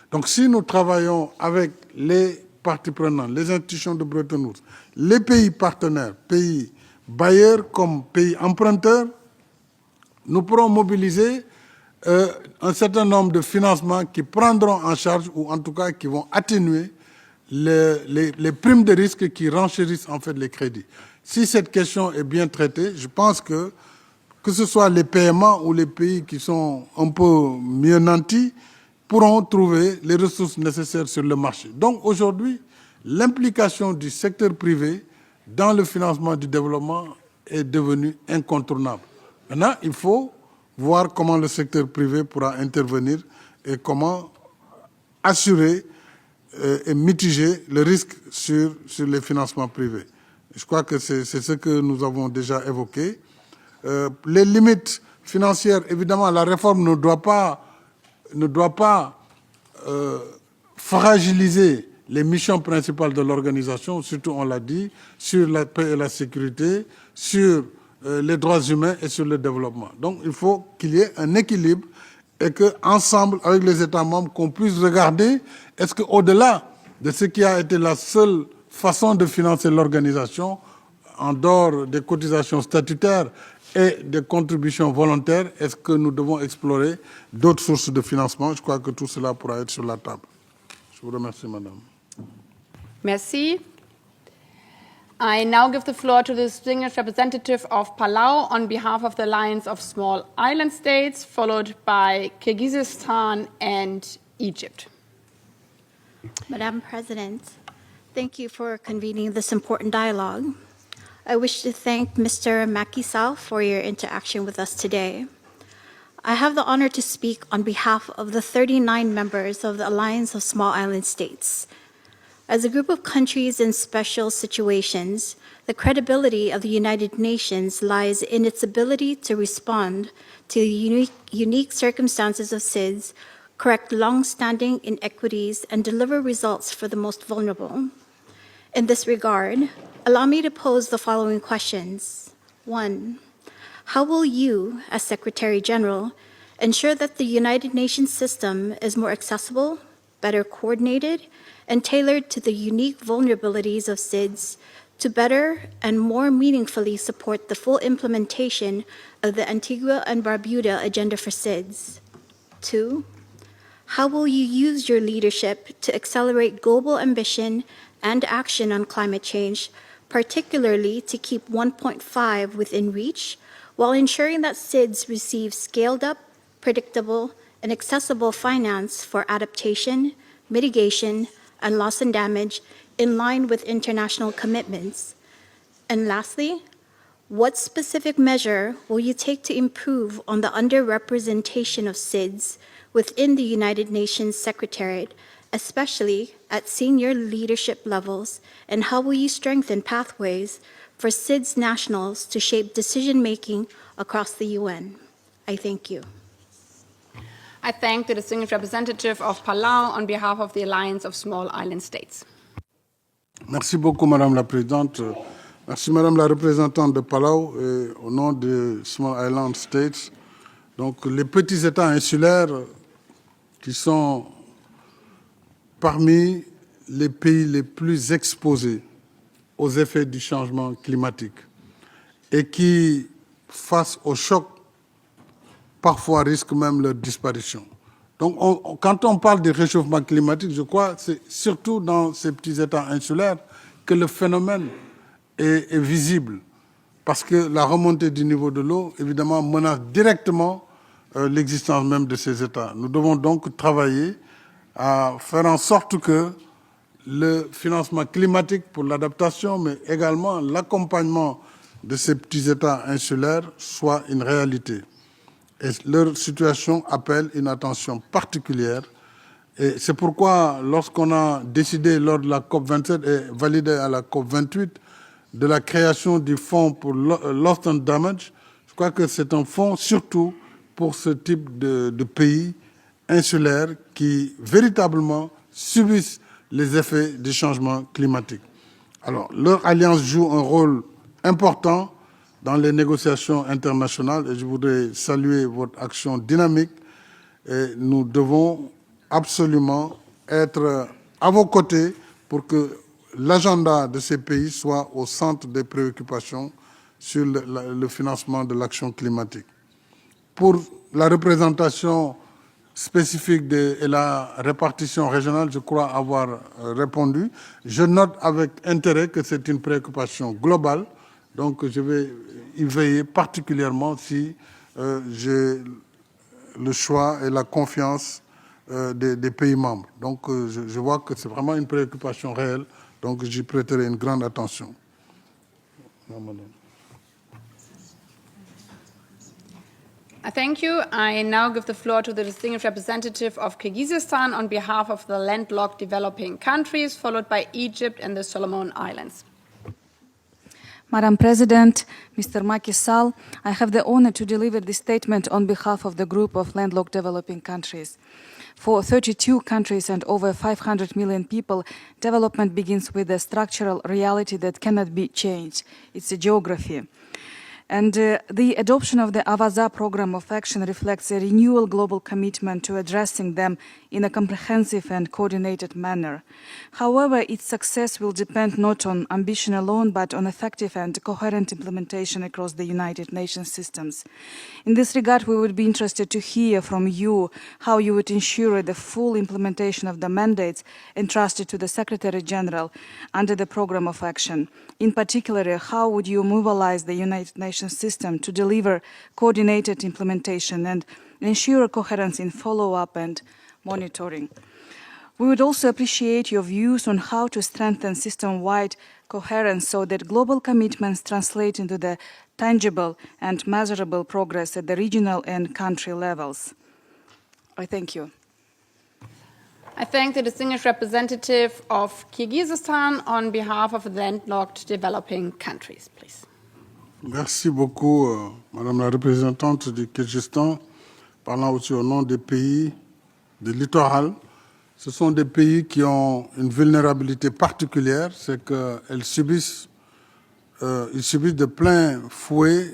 Donc si nous travaillons avec les parties prenantes, les institutions de Bretton Woods, les pays partenaires, pays bailleurs comme pays emprunteurs, nous pourrons mobiliser un certain nombre de financements qui prendront en charge, ou en tout cas qui vont atténuer les primes de risque qui renchérissent en fait les crédits. Si cette question est bien traitée, je pense que ce soit les PMA ou les pays qui sont un peu mieux nantis, pourront trouver les ressources nécessaires sur le marché. Donc aujourd'hui, l'implication du secteur privé dans le financement du développement est devenue incontournable. Maintenant, il faut voir comment le secteur privé pourra intervenir et comment assurer et mitiger le risque sur les financements privés. Je crois que c'est ce que nous avons déjà évoqué. Les limites financières, évidemment, la réforme ne doit pas fragiliser les missions principales de l'organisation, surtout, on l'a dit, sur la paix et la sécurité, sur les droits humains et sur le développement. Donc, il faut qu'il y ait un équilibre et qu'ensemble, avec les États membres, qu'on puisse regarder, est-ce qu'au-delà de ce qui a été la seule façon de financer l'organisation, en dehors des cotisations statutaires et des contributions volontaires, est-ce que nous devons explorer d'autres sources de financement? Je crois que tout cela pourra être sur la table. Je vous remercie, madame. Merci. I now give the floor to the distinguished representative of Palau on behalf of the Alliance of Small Island States, followed by Kyrgyzstan and Egypt. Madam President, thank you for convening this important dialogue. I wish to thank Mr. Macky Sall for your interaction with us today. I have the honor to speak on behalf of the 39 members of the Alliance of Small Island States. As a group of countries in special situations, the credibility of the United Nations lies in its ability to respond to the unique circumstances of SIDS, correct long-standing inequities, and deliver results for the most vulnerable. In this regard, allow me to pose the following questions. 1. How will you, as Secretary General, ensure that the United Nations system is more accessible, better coordinated, and tailored to the unique vulnerabilities of SIDS to better and more meaningfully support the full implementation of the Antigua and Barbuda Agenda for SIDS? 2, how will you use your leadership to accelerate global ambition and action on climate change, particularly to keep 1.5 within reach, while ensuring that SIDS receive scaled-up, predictable, and accessible finance for adaptation, mitigation, and loss and damage in line with international commitments? And lastly, what specific measure will you take to improve on the underrepresentation of SIDS within the United Nations Secretariat, especially at senior leadership levels, and how will you strengthen pathways for SIDS nationals to shape decision-making across the UN? I thank you. I thank the distinguished representative of Palau on behalf of the Alliance of Small Island States. Merci beaucoup, Madame la Présidente. Merci, Madame la représentante de Palau, et au nom de Small Island States. Donc, les petits États insulaires qui sont parmi les pays les plus exposés aux effets du changement climatique et qui, face au choc, parfois risquent même leur disparition. Donc, quand on parle de réchauffement climatique, je crois que c'est surtout dans ces petits États insulaires que le phénomène est visible, parce que la remontée du niveau de l'eau, évidemment, menace directement l'existence même de ces États. Nous devons donc travailler à faire en sorte que le financement climatique pour l'adaptation, mais également l'accompagnement de ces petits États insulaires soit une réalité. Et leur situation appelle une attention particulière. Et c'est pourquoi, lorsqu'on a décidé lors de la COP27 et validé à la COP28 de la création du fonds pour Loss and Damage, je crois que c'est un fonds surtout pour ce type de pays insulaires qui véritablement subissent les effets du changement climatique. Alors, leur alliance joue un rôle important dans les négociations internationales et je voudrais saluer votre action dynamique. Et nous devons absolument être à vos côtés pour que l'agenda de ces pays soit au centre des préoccupations sur le financement de l'action climatique. Pour la représentation spécifique et la répartition régionale, je crois avoir répondu. Je note avec intérêt que c'est une préoccupation globale, donc je vais y veiller particulièrement si j'ai le choix et la confiance des pays membres. Donc je vois que c'est vraiment une préoccupation réelle, donc j'y prêterai une grande attention. Thank you. I now give the floor to the distinguished representative of Kyrgyzstan on behalf of the landlocked developing countries, followed by Egypt and the Solomon Islands. Madam President, Mr. Macky Sall, I have the honor to deliver this statement on behalf of the group of landlocked developing countries. For 32 countries and over 500 million people, development begins with a structural reality that cannot be changed. It's a geography. And the adoption of the Avaza program of action reflects a renewal global commitment to addressing them in a comprehensive and coordinated manner. However, its success will depend not on ambition alone, but on effective and coherent implementation across the United Nations systems. In this regard, we would be interested to hear from you how you would ensure the full implementation of the mandates entrusted to the Secretary General under the program of action. In particular, how would you mobilize the United Nations system to deliver coordinated implementation and ensure coherence in follow-up and monitoring? We would also appreciate your views on how to strengthen system-wide coherence so that global commitments translate into the tangible and measurable progress at the regional and country levels. I thank you. I thank the distinguished representative of Kyrgyzstan on behalf of the landlocked developing countries, please. Merci beaucoup, Madame la représentante du Kyrgyzstan, parlant aussi au nom des pays du littoral. Ce sont des pays qui ont une vulnérabilité particulière, c'est qu'ils subissent de plein fouet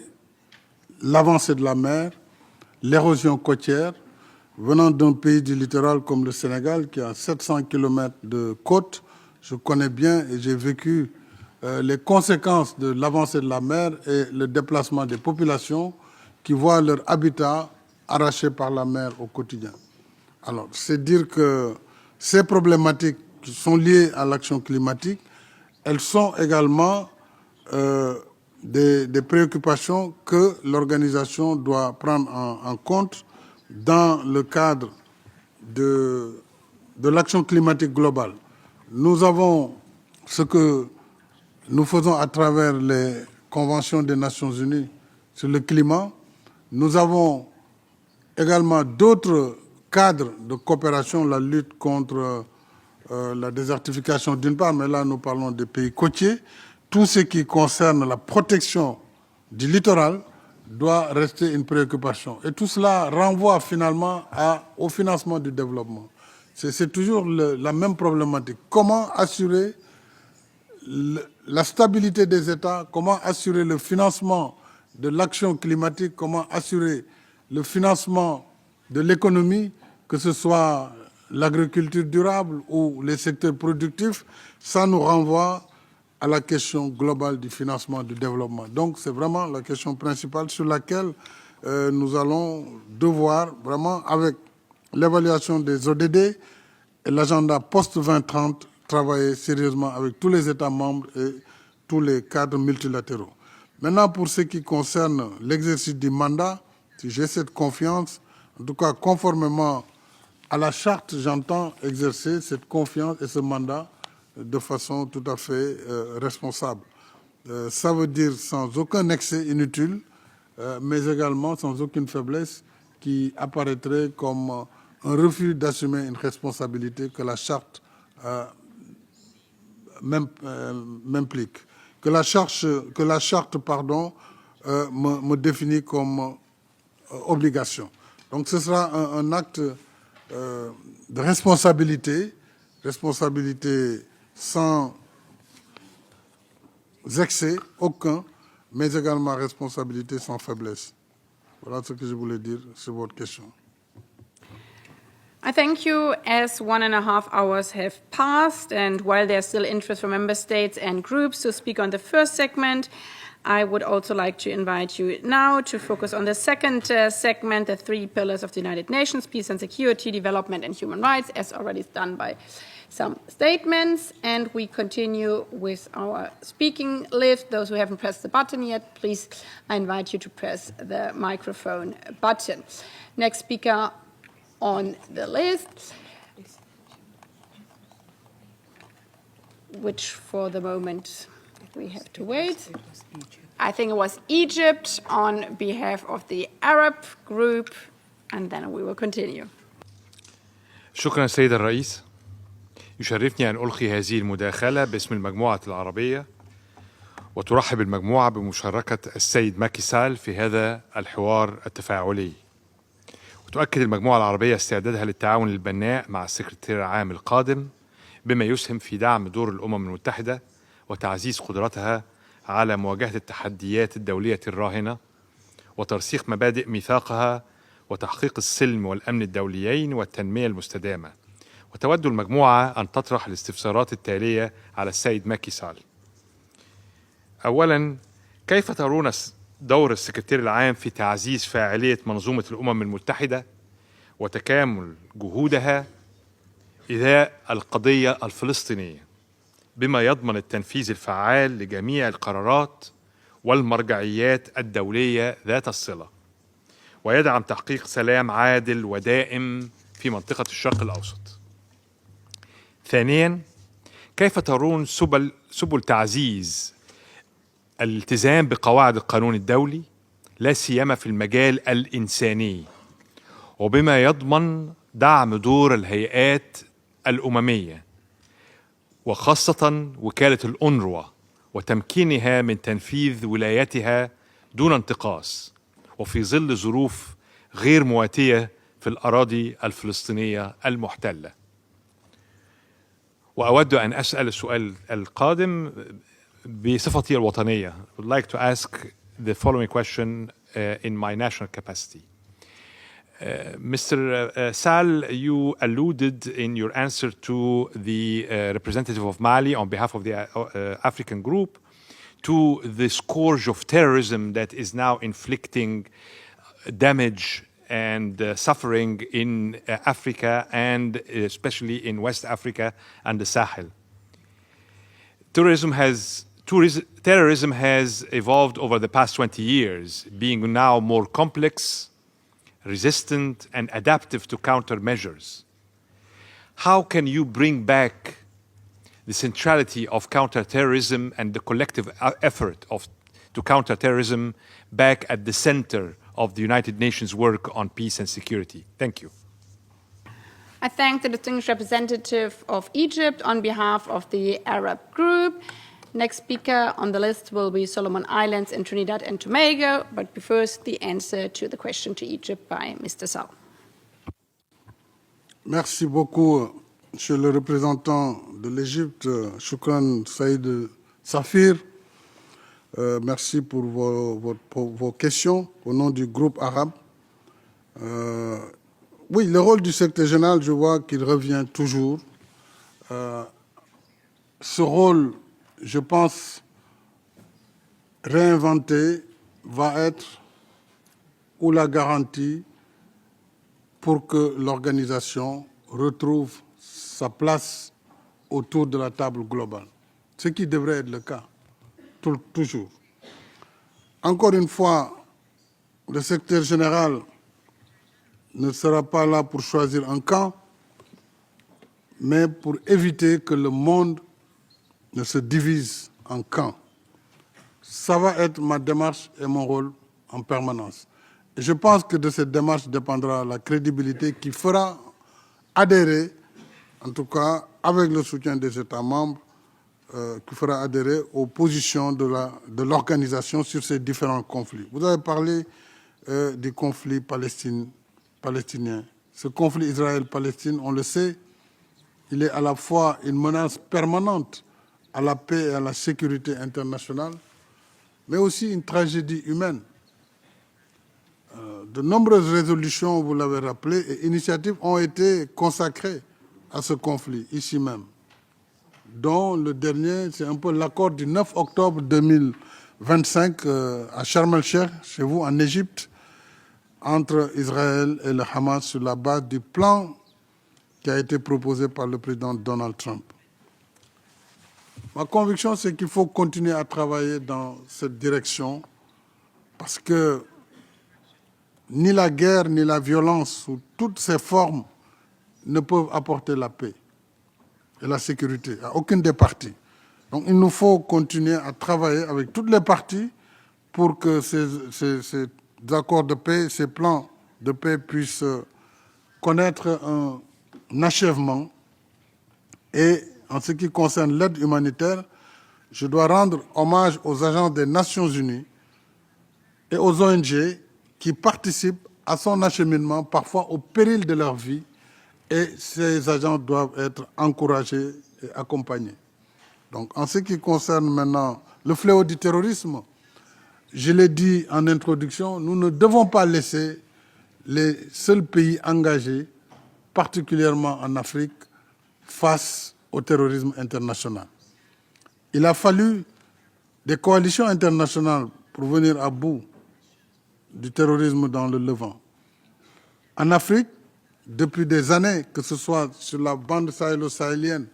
l'avancée de la mer, l'érosion côtière. Venant d'un pays du littoral comme le Sénégal, qui a 700 km de côte, je connais bien et j'ai vécu les conséquences de l'avancée de la mer et le déplacement des populations qui voient leur habitat arraché par la mer au quotidien. Alors, c'est dire que ces problématiques qui sont liées à l'action climatique, elles sont également des préoccupations que l'organisation doit prendre en compte dans le cadre de l'action climatique globale. Nous avons ce que nous faisons à travers les conventions des Nations Unies sur le climat. Nous avons également d'autres cadres de coopération, la lutte contre la désertification d'une part, mais là nous parlons des pays côtiers. Tout ce qui concerne la protection du littoral doit rester une préoccupation. Et tout cela renvoie finalement au financement du développement. C'est toujours la même problématique. Comment assurer la stabilité des États, comment assurer le financement de l'action climatique, comment assurer le financement de l'économie, que ce soit l'agriculture durable ou les secteurs productifs, ça nous renvoie à la question globale du financement du développement. Donc c'est vraiment la question principale sur laquelle nous allons devoir vraiment, avec l'évaluation des ODD et l'agenda post-2030, travailler sérieusement avec tous les États membres et tous les cadres multilatéraux. Maintenant, pour ce qui concerne l'exercice du mandat, si j'ai cette confiance, en tout cas conformément à la charte, j'entends exercer cette confiance et ce mandat de façon tout à fait responsable. Ça veut dire sans aucun excès inutile, mais également sans aucune faiblesse qui apparaîtrait comme un refus d'assumer une responsabilité que la charte m'implique, que la charte me définit comme obligation. Donc ce sera un acte de responsabilité sans excès aucun, mais également responsabilité sans faiblesse. Voilà ce que je voulais dire sur votre question. I thank you. As 1.5 hours have passed, and while there's still interest from member states and groups to speak on the first segment, I would also like to invite you now to focus on the second segment, the 3 pillars of the United Nations, peace and security, development and human rights, as already done by some statements. And we continue with our speaking list. Those who haven't pressed the button yet, please, I invite you to press the microphone button. Next speaker on the list, which for the moment we have to wait. I think it was Egypt on behalf of the Arab group, and then we will continue. شكرا سيد الرئيس. يشرفني أن ألقي هذه المداخلة باسم المجموعة العربية، وترحب المجموعة بمشاركة السيد ماكي سال في هذا الحوار التفاعلي. وتؤكد المجموعة العربية استعدادها للتعاون البناء مع السكرتير العام القادم بما يسهم في دعم دور الأمم المتحدة وتعزيز قدرتها على مواجهة التحديات الدولية الراهنة وترسيخ مبادئ ميثاقها وتحقيق السلم والأمن الدوليين والتنمية المستدامة. وتود المجموعة أن تطرح الاستفسارات التالية على السيد ماكي سال. أولاً، كيف ترون دور السكرتير العام في تعزيز فاعلية منظومة الأمم المتحدة وتكامل جهودها إزاء القضية الفلسطينية بما يضمن التنفيذ الفعال لجميع القرارات والمرجعيات الدولية ذات الصلة ويدعم تحقيق سلام عادل ودائم في منطقة الشرق الأوسط؟ ثانياً، كيف ترون سبل تعزيز الالتزام بقواعد القانون الدولي لا سيما في المجال الإنساني وبما يضمن دعم دور الهيئات الأممية وخاصة وكالة الأونروا وتمكينها من تنفيذ ولايتها دون انتقاص وفي ظل ظروف غير مواتية في الأراضي الفلسطينية المحتلة؟ وأود أن أسأل السؤال القادم بصفتي الوطنية. I would like to ask the following question in my national capacity. Mr. Sall, you alluded in your answer to the representative of Mali on behalf of the African group to the scourge of terrorism that is now inflicting damage and suffering in Africa and especially in West Africa and the Sahel. Terrorism has evolved over the past 20 years, being now more complex, resistant, and adaptive to countermeasures. How can you bring back the centrality of counterterrorism and the collective effort to counter terrorism back at the center of the United Nations work on peace and security? Thank you. I thank the distinguished representative of Egypt on behalf of the Arab group. Next speaker on the list will be Solomon Islands and Trinidad and Tobago, but first the answer to the question to Egypt by Mr. Sall. Merci beaucoup, Monsieur le représentant de l'Égypte, Shukran Saïd Safir. Merci pour vos questions au nom du groupe arabe. Oui, le rôle du secrétaire général, je vois qu'il revient toujours. Ce rôle, je pense, réinventé, va être ou la garantie pour que l'organisation retrouve sa place autour de la table globale, ce qui devrait être le cas, toujours. Encore une fois, le secrétaire général ne sera pas là pour choisir un camp, mais pour éviter que le monde ne se divise en camps. Ça va être ma démarche et mon rôle en permanence. Et je pense que de cette démarche dépendra la crédibilité qui fera adhérer, en tout cas avec le soutien des États membres, qui fera adhérer aux positions de l'organisation sur ces différents conflits. Vous avez parlé du conflit palestinien. Ce conflit Israël-Palestine, on le sait, il est à la fois une menace permanente à la paix et à la sécurité internationale, mais aussi une tragédie humaine. De nombreuses résolutions, vous l'avez rappelé, et initiatives ont été consacrées à ce conflit, ici même, dont le dernier, c'est un peu l'accord du 9 octobre 2025 à Sharm el-Sheikh, chez vous, en Égypte, entre Israël et le Hamas sur la base du plan qui a été proposé par le président Donald Trump. Ma conviction, c'est qu'il faut continuer à travailler dans cette direction parce que ni la guerre, ni la violence, sous toutes ses formes, ne peuvent apporter la paix et la sécurité à aucune des parties. Donc il nous faut continuer à travailler avec toutes les parties pour que ces accords de paix, ces plans de paix puissent connaître un achèvement. Et en ce qui concerne l'aide humanitaire, je dois rendre hommage aux agents des Nations Unies et aux ONG qui participent à son acheminement, parfois au péril de leur vie, et ces agents doivent être encouragés et accompagnés. Donc, en ce qui concerne maintenant le fléau du terrorisme, je l'ai dit en introduction, nous ne devons pas laisser les seuls pays engagés, particulièrement en Afrique, face au terrorisme international. Il a fallu des coalitions internationales pour venir à bout du terrorisme dans le Levant. En Afrique, depuis des années, que ce soit sur la bande sahélo-sahélienne,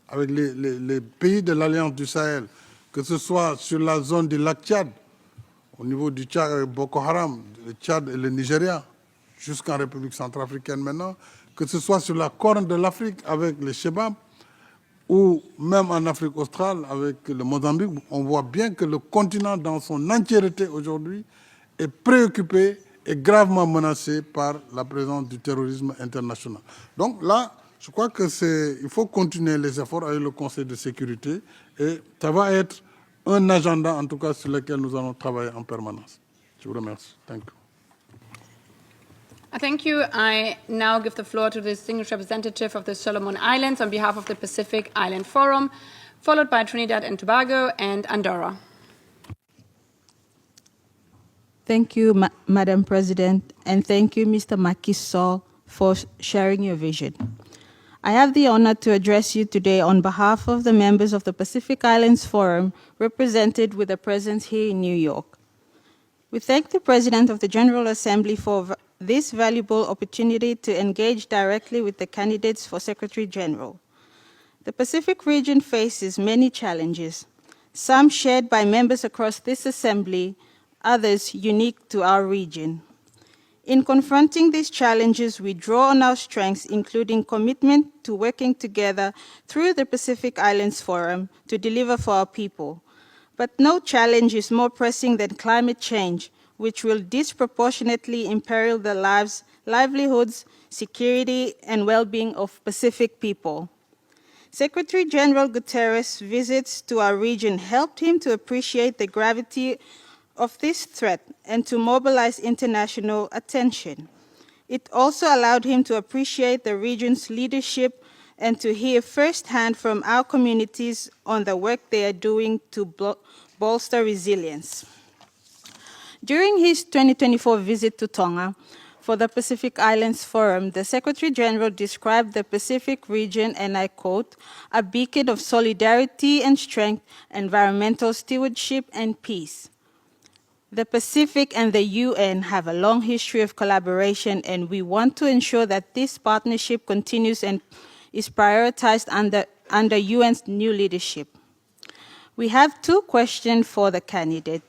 avec les pays de l'Alliance du Sahel, que ce soit sur la zone du lac Tchad, au niveau du Tchad avec Boko Haram, le Tchad et le Nigeria, jusqu'en République centrafricaine maintenant, que ce soit sur la corne de l'Afrique avec les Chebab, ou même en Afrique australe avec le Mozambique, on voit bien que le continent dans son entièreté aujourd'hui est préoccupé et gravement menacé par la présence du terrorisme international. Donc là, je crois qu'il faut continuer les efforts avec le Conseil de sécurité et ça va être un agenda, en tout cas, sur lequel nous allons travailler en permanence. Je vous remercie. Thank you. Thank you. I now give the floor to the distinguished representative of the Solomon Islands on behalf of the Pacific Island Forum, followed by Trinidad and Tobago and Andorra. Thank you, Madam President, and thank you, Mr. Macky Sall, for sharing your vision. I have the honor to address you today on behalf of the members of the Pacific Islands Forum, represented with a presence here in New York. We thank the President of the General Assembly for this valuable opportunity to engage directly with the candidates for Secretary General. The Pacific region faces many challenges, some shared by members across this Assembly, others unique to our region. In confronting these challenges, we draw on our strengths, including commitment to working together through the Pacific Islands Forum to deliver for our people. But no challenge is more pressing than climate change, which will disproportionately imperil the lives, livelihoods, security, and well-being of Pacific people. Secretary General Guterres' visits to our region helped him to appreciate the gravity of this threat and to mobilize international attention. It also allowed him to appreciate the region's leadership and to hear firsthand from our communities on the work they are doing to bolster resilience. During his 2024 visit to Tonga for the Pacific Islands Forum, the Secretary General described the Pacific region, and I quote, "a beacon of solidarity and strength, environmental stewardship and peace." The Pacific and the UN have a long history of collaboration, and we want to ensure that this partnership continues and is prioritized under UN's new leadership. We have two questions for the candidate.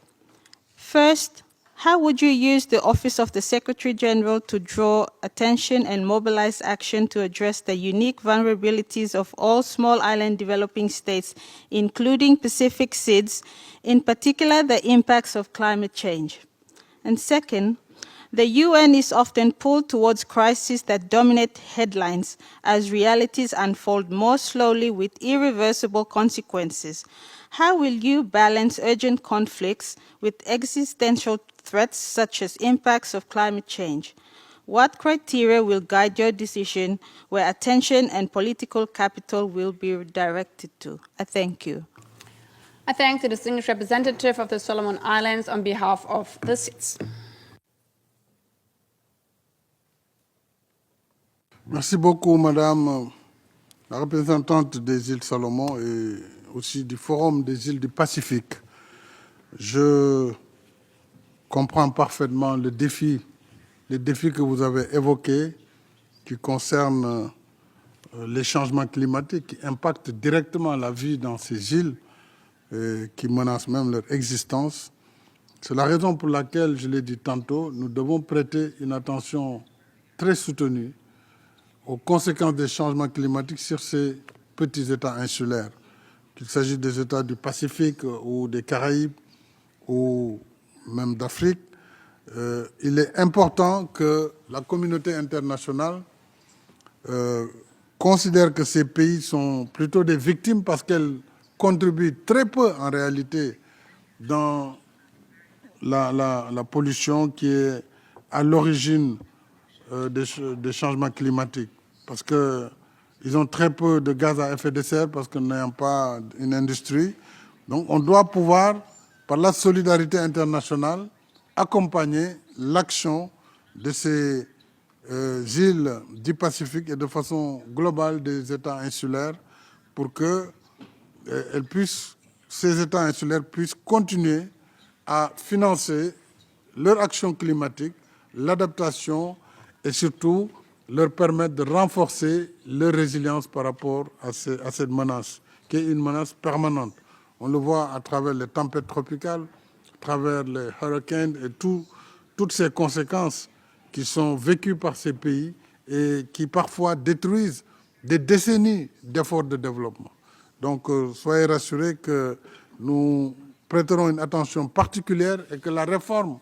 First, how would you use the Office of the Secretary General to draw attention and mobilize action to address the unique vulnerabilities of all small island developing states, including Pacific SIDS, in particular the impacts of climate change? And second, the UN is often pulled towards crises that dominate headlines as realities unfold more slowly with irreversible consequences. How will you balance urgent conflicts with existential threats such as impacts of climate change? What criteria will guide your decision where attention and political capital will be directed to? I thank you. I thank the distinguished representative of the Solomon Islands on behalf of the SIDS. Merci beaucoup, Madame la représentante des îles Salomon et aussi du Forum des îles du Pacifique. Je comprends parfaitement les défis que vous avez évoqués qui concernent les changements climatiques, qui impactent directement la vie dans ces îles et qui menacent même leur existence. C'est la raison pour laquelle, je l'ai dit tantôt, nous devons prêter une attention très soutenue aux conséquences des changements climatiques sur ces petits États insulaires, qu'il s'agisse des États du Pacifique ou des Caraïbes ou même d'Afrique. Il est important que la communauté internationale considère que ces pays sont plutôt des victimes parce qu'elles contribuent très peu en réalité dans la pollution qui est à l'origine des changements climatiques, parce qu'ils ont très peu de gaz à effet de serre, parce qu'ils n'ont pas une industrie. Donc on doit pouvoir, par la solidarité internationale, accompagner l'action de ces îles du Pacifique et de façon globale des États insulaires pour que ces États insulaires puissent continuer à financer leur action climatique, l'adaptation et surtout leur permettre de renforcer leur résilience par rapport à cette menace, qui est une menace permanente. On le voit à travers les tempêtes tropicales, à travers les hurricanes et toutes ces conséquences qui sont vécues par ces pays et qui parfois détruisent des décennies d'efforts de développement. Donc soyez rassurés que nous prêterons une attention particulière et que la réforme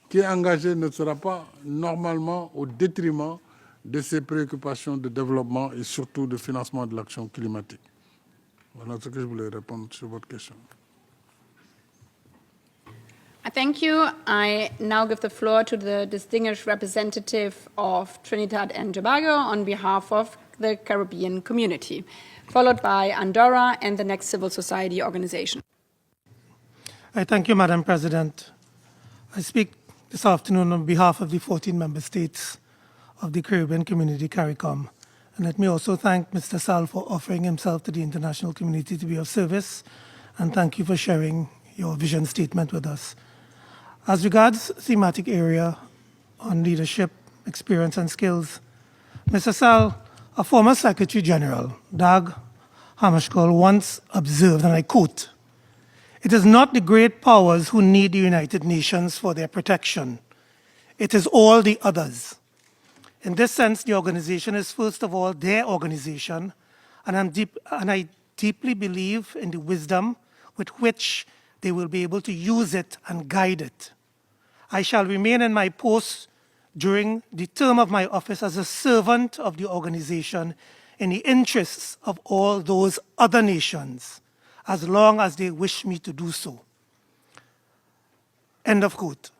qui est engagée ne sera pas normalement au détriment de ces préoccupations de développement et surtout de financement de l'action climatique. Voilà ce que je voulais répondre sur votre question. Thank you. I now give the floor to the distinguished representative of Trinidad and Tobago on behalf of the Caribbean community, followed by Andorra and the next civil society organization. I thank you, Madam President. I speak this afternoon on behalf of the 14 member states of the Caribbean Community CARICOM. And let me also thank Mr. Sall for offering himself to the international community to be of service, and thank you for sharing your vision statement with us. As regards thematic area on leadership, experience and skills, Mr. Sall, a former Secretary General, Dag Hammarskjöld, once observed, and I quote, "It is not the great powers who need the United Nations for their protection. It is all the others." In this sense, the organization is first of all their organization, and I deeply believe in the wisdom with which they will be able to use it and guide it. I shall remain in my post during the term of my office as a servant of the organization in the interests of all those other nations, as long as they wish me to do so. End of quote.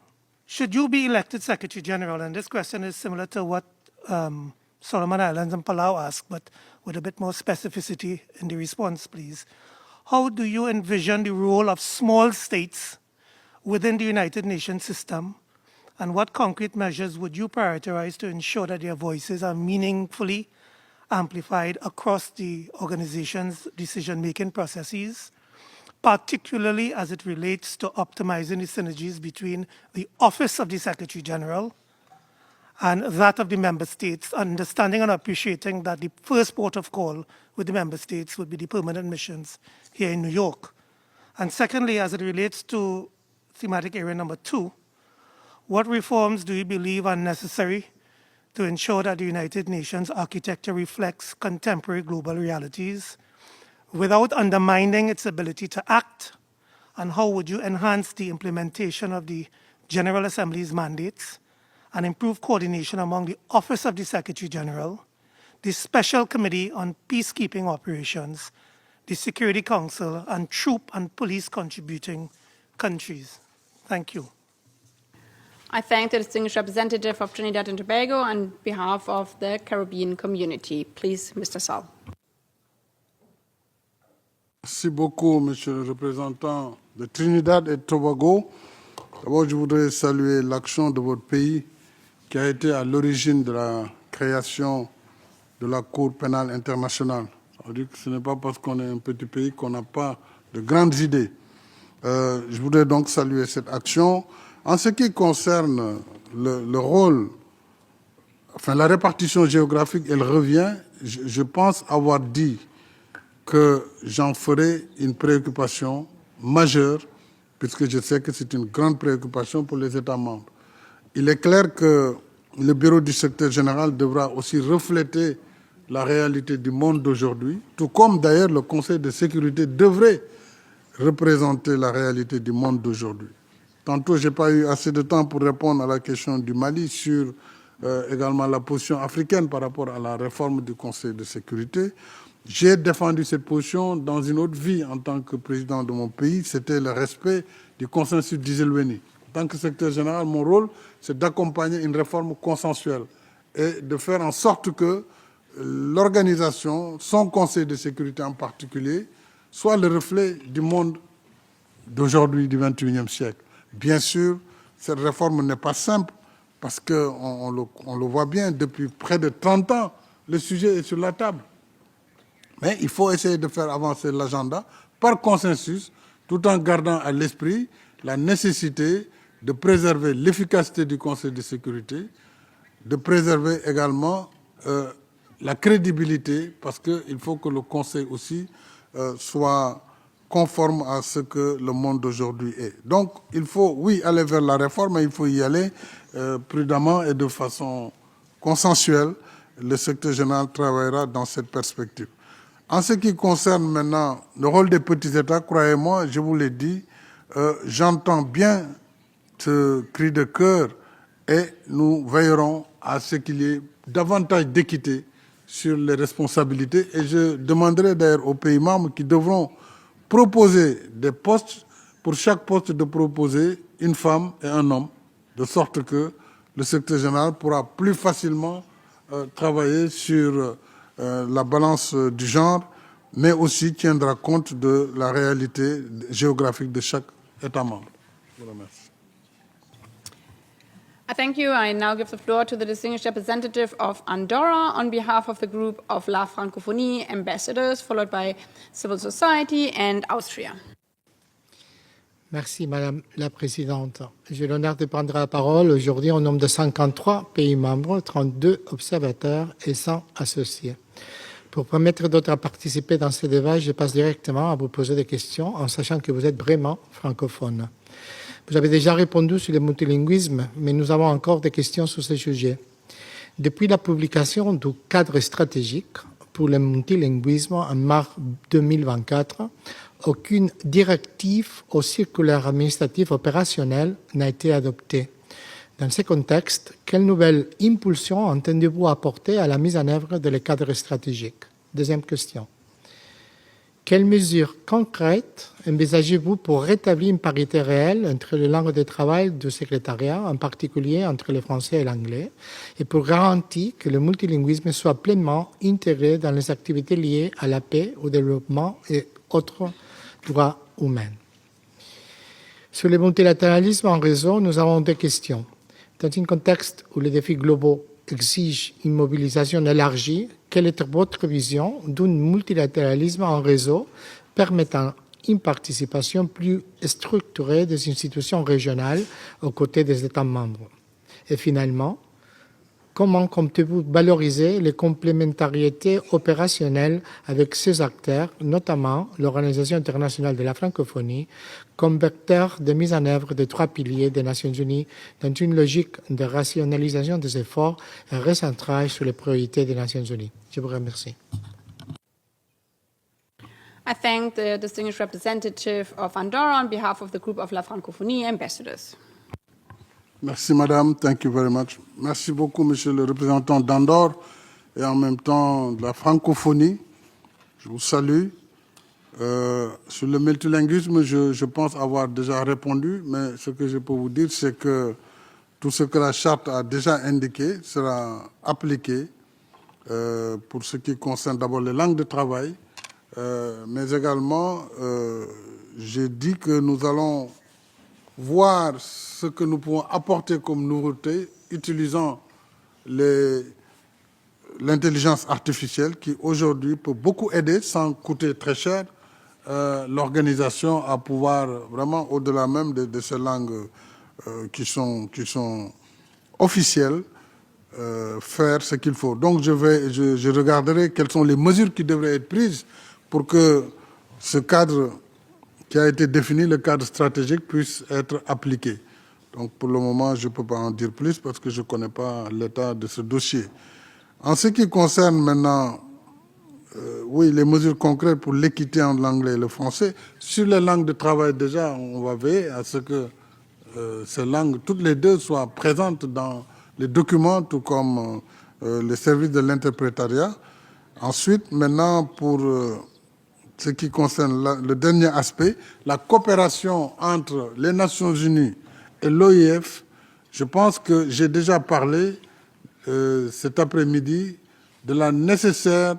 Should you be elected Secretary General, and this question is similar to what Solomon Islands and Palau asked, but with a bit more specificity in the response, please. How do you envision the role of small states within the United Nations system, and what concrete measures would you prioritize to ensure that their voices are meaningfully amplified across the organization's decision-making processes, particularly as it relates to optimizing the synergies between the Office of the Secretary General and that of the member states, understanding and appreciating that the first port of call with the member states would be the permanent missions here in New York? And secondly, as it relates to thematic area number 2, what reforms do you believe are necessary to ensure that the United Nations architecture reflects contemporary global realities without undermining its ability to act? And how would you enhance the implementation of the General Assembly's mandates and improve coordination among the Office of the Secretary General, the Special Committee on Peacekeeping Operations, the Security Council, and troop and police contributing countries? Thank you. I thank the distinguished representative of Trinidad and Tobago on behalf of the Caribbean community. Please, Mr. Sall. Merci beaucoup, Monsieur le représentant de Trinidad et Tobago. D'abord, je voudrais saluer l'action de votre pays qui a été à l'origine de la création de la Cour pénale internationale. Ça veut dire que ce n'est pas parce qu'on est un petit pays qu'on n'a pas de grandes idées. Je voudrais donc saluer cette action. En ce qui concerne le rôle, enfin la répartition géographique, elle revient. Je pense avoir dit que j'en ferai une préoccupation majeure, puisque je sais que c'est une grande préoccupation pour les États membres. Il est clair que le bureau du secrétaire général devra aussi refléter la réalité du monde d'aujourd'hui, tout comme d'ailleurs le Conseil de sécurité devrait représenter la réalité du monde d'aujourd'hui. Tantôt, je n'ai pas eu assez de temps pour répondre à la question du Mali sur également la position africaine par rapport à la réforme du Conseil de sécurité. J'ai défendu cette position dans une autre vie en tant que président de mon pays, c'était le respect du consensus d'Iselweni. En tant que secrétaire général, mon rôle, c'est d'accompagner une réforme consensuelle et de faire en sorte que l'organisation, son Conseil de sécurité en particulier, soit le reflet du monde d'aujourd'hui, du XXIe siècle. Bien sûr, cette réforme n'est pas simple parce qu'on le voit bien, depuis près de 30 ans, le sujet est sur la table. Mais il faut essayer de faire avancer l'agenda par consensus, tout en gardant à l'esprit la nécessité de préserver l'efficacité du Conseil de sécurité, de préserver également la crédibilité, parce qu'il faut que le Conseil aussi soit conforme à ce que le monde d'aujourd'hui est. Donc, il faut, oui, aller vers la réforme, mais il faut y aller prudemment et de façon consensuelle. Le secrétaire général travaillera dans cette perspective. En ce qui concerne maintenant le rôle des petits États, croyez-moi, je vous l'ai dit, j'entends bien ce cri de cœur et nous veillerons à ce qu'il y ait davantage d'équité sur les responsabilités. Et je demanderai d'ailleurs aux pays membres qui devront proposer des postes, pour chaque poste de proposer une femme et un homme, de sorte que le secrétaire général pourra plus facilement travailler sur la balance du genre, mais aussi tiendra compte de la réalité géographique de chaque État membre. Je vous remercie. I thank you. I now give the floor to the distinguished representative of Andorra on behalf of the group of La Francophonie ambassadors, followed by civil society and Austria. Merci Madame la Présidente. J'ai l'honneur de prendre la parole aujourd'hui au nom de 53 pays membres, 32 observateurs et 100 associés. Pour permettre d'autres à participer dans ce débat, je passe directement à vous poser des questions en sachant que vous êtes vraiment francophone. Vous avez déjà répondu sur le multilinguisme, mais nous avons encore des questions sur ce sujet. Depuis la publication du cadre stratégique pour le multilinguisme en mars 2024, aucune directive ou circulaire administrative opérationnelle n'a été adoptée. Dans ce contexte, quelle nouvelle impulsion entendez-vous apporter à la mise en œuvre de le cadre stratégique? Deuxième question. Quelles mesures concrètes envisagez-vous pour rétablir une parité réelle entre les langues de travail du secrétariat, en particulier entre le français et l'anglais, et pour garantir que le multilinguisme soit pleinement intégré dans les activités liées à la paix, au développement et autres droits humains? Sur le multilatéralisme en réseau, nous avons deux questions. Dans un contexte où les défis globaux exigent une mobilisation élargie, quelle est votre vision d'un multilatéralisme en réseau permettant une participation plus structurée des institutions régionales aux côtés des États membres? Et finalement, comment comptez-vous valoriser les complémentariétés opérationnelles avec ces acteurs, notamment l'Organisation internationale de la francophonie, comme vecteur de mise en œuvre des 3 piliers des Nations unies dans une logique de rationalisation des efforts et recentrage sur les priorités des Nations unies? Je vous remercie. I thank the distinguished representative of Andorra on behalf of the group of La Francophonie ambassadors. Merci, madame. Thank you very much. Merci beaucoup, monsieur le représentant d'Andorre et en même temps de la francophonie. Je vous salue. Sur le multilinguisme, je pense avoir déjà répondu, mais ce que je peux vous dire, c'est que tout ce que la charte a déjà indiqué sera appliqué pour ce qui concerne d'abord les langues de travail, mais également, j'ai dit que nous allons voir ce que nous pouvons apporter comme nouveauté, utilisant l'intelligence artificielle qui aujourd'hui peut beaucoup aider, sans coûter très cher, l'organisation à pouvoir vraiment, au-delà même de ces langues qui sont officielles, faire ce qu'il faut. Donc je regarderai quelles sont les mesures qui devraient être prises pour que ce cadre qui a été défini, le cadre stratégique, puisse être appliqué. Donc pour le moment, je ne peux pas en dire plus parce que je ne connais pas l'état de ce dossier. En ce qui concerne maintenant, oui, les mesures concrètes pour l'équité entre l'anglais et le français, sur les langues de travail déjà, on va veiller à ce que ces langues, toutes les deux, soient présentes dans les documents, tout comme les services de l'interprétariat. Ensuite, maintenant, pour ce qui concerne le dernier aspect, la coopération entre les Nations Unies et l'OIF, je pense que j'ai déjà parlé cet après-midi de la nécessaire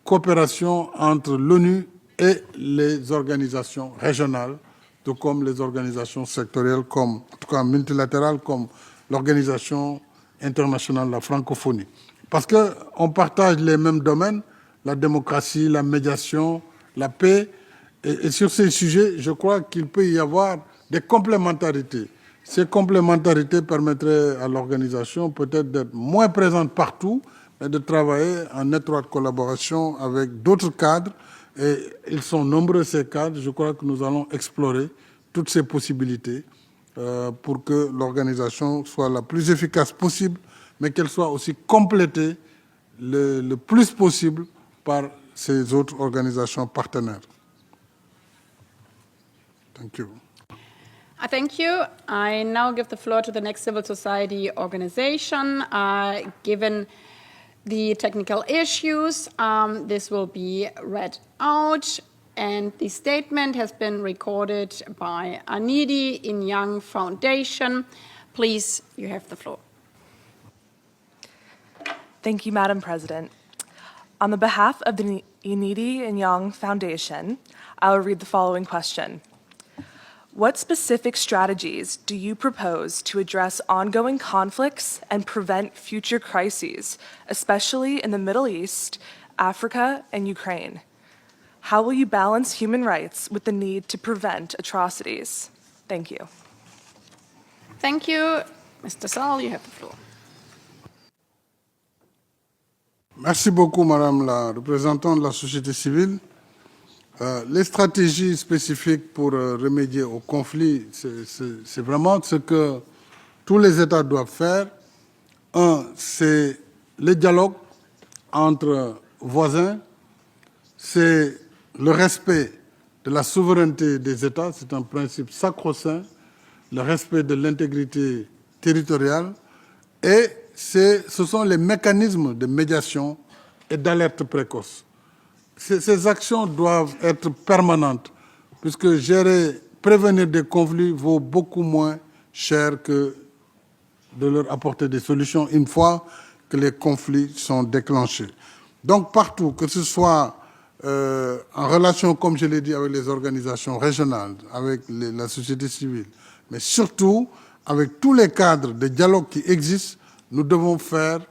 coopération entre l'ONU et les organisations régionales, tout comme les organisations sectorielles, comme, en tout cas multilatérales, comme l'Organisation internationale de la francophonie. Parce qu'on partage les mêmes domaines, la démocratie, la médiation, la paix, et sur ces sujets, je crois qu'il peut y avoir des complémentarités. Ces complémentarités permettraient à l'organisation peut-être d'être moins présente partout, mais de travailler en étroite collaboration avec d'autres cadres. Et ils sont nombreux, ces cadres. Je crois que nous allons explorer toutes ces possibilités pour que l'organisation soit la plus efficace possible, mais qu'elle soit aussi complétée le plus possible par ces autres organisations partenaires. Thank you. Thank you. I now give the floor to the next civil society organization. Given the technical issues, this will be read out, and the statement has been recorded by Anidi in Young Foundation. Please, you have the floor. Thank you, Madam President. On the behalf of the Anidi and Young Foundation, I will read the following question. What specific strategies do you propose to address ongoing conflicts and prevent future crises, especially in the Middle East, Africa, and Ukraine? How will you balance human rights with the need to prevent atrocities? Thank you. Thank you. Mr. Sall, you have the floor. Merci beaucoup, Madame la représentante de la société civile. Les stratégies spécifiques pour remédier au conflit, c'est vraiment ce que tous les États doivent faire. Un, c'est le dialogue entre voisins, c'est le respect de la souveraineté des États, c'est un principe sacro-saint, le respect de l'intégrité territoriale, et ce sont les mécanismes de médiation et d'alerte précoce. Ces actions doivent être permanentes, puisque prévenir des conflits vaut beaucoup moins cher que de leur apporter des solutions une fois que les conflits sont déclenchés. Donc partout, que ce soit en relation, comme je l'ai dit, avec les organisations régionales, avec la société civile, mais surtout avec tous les cadres de dialogue qui existent, nous devons faire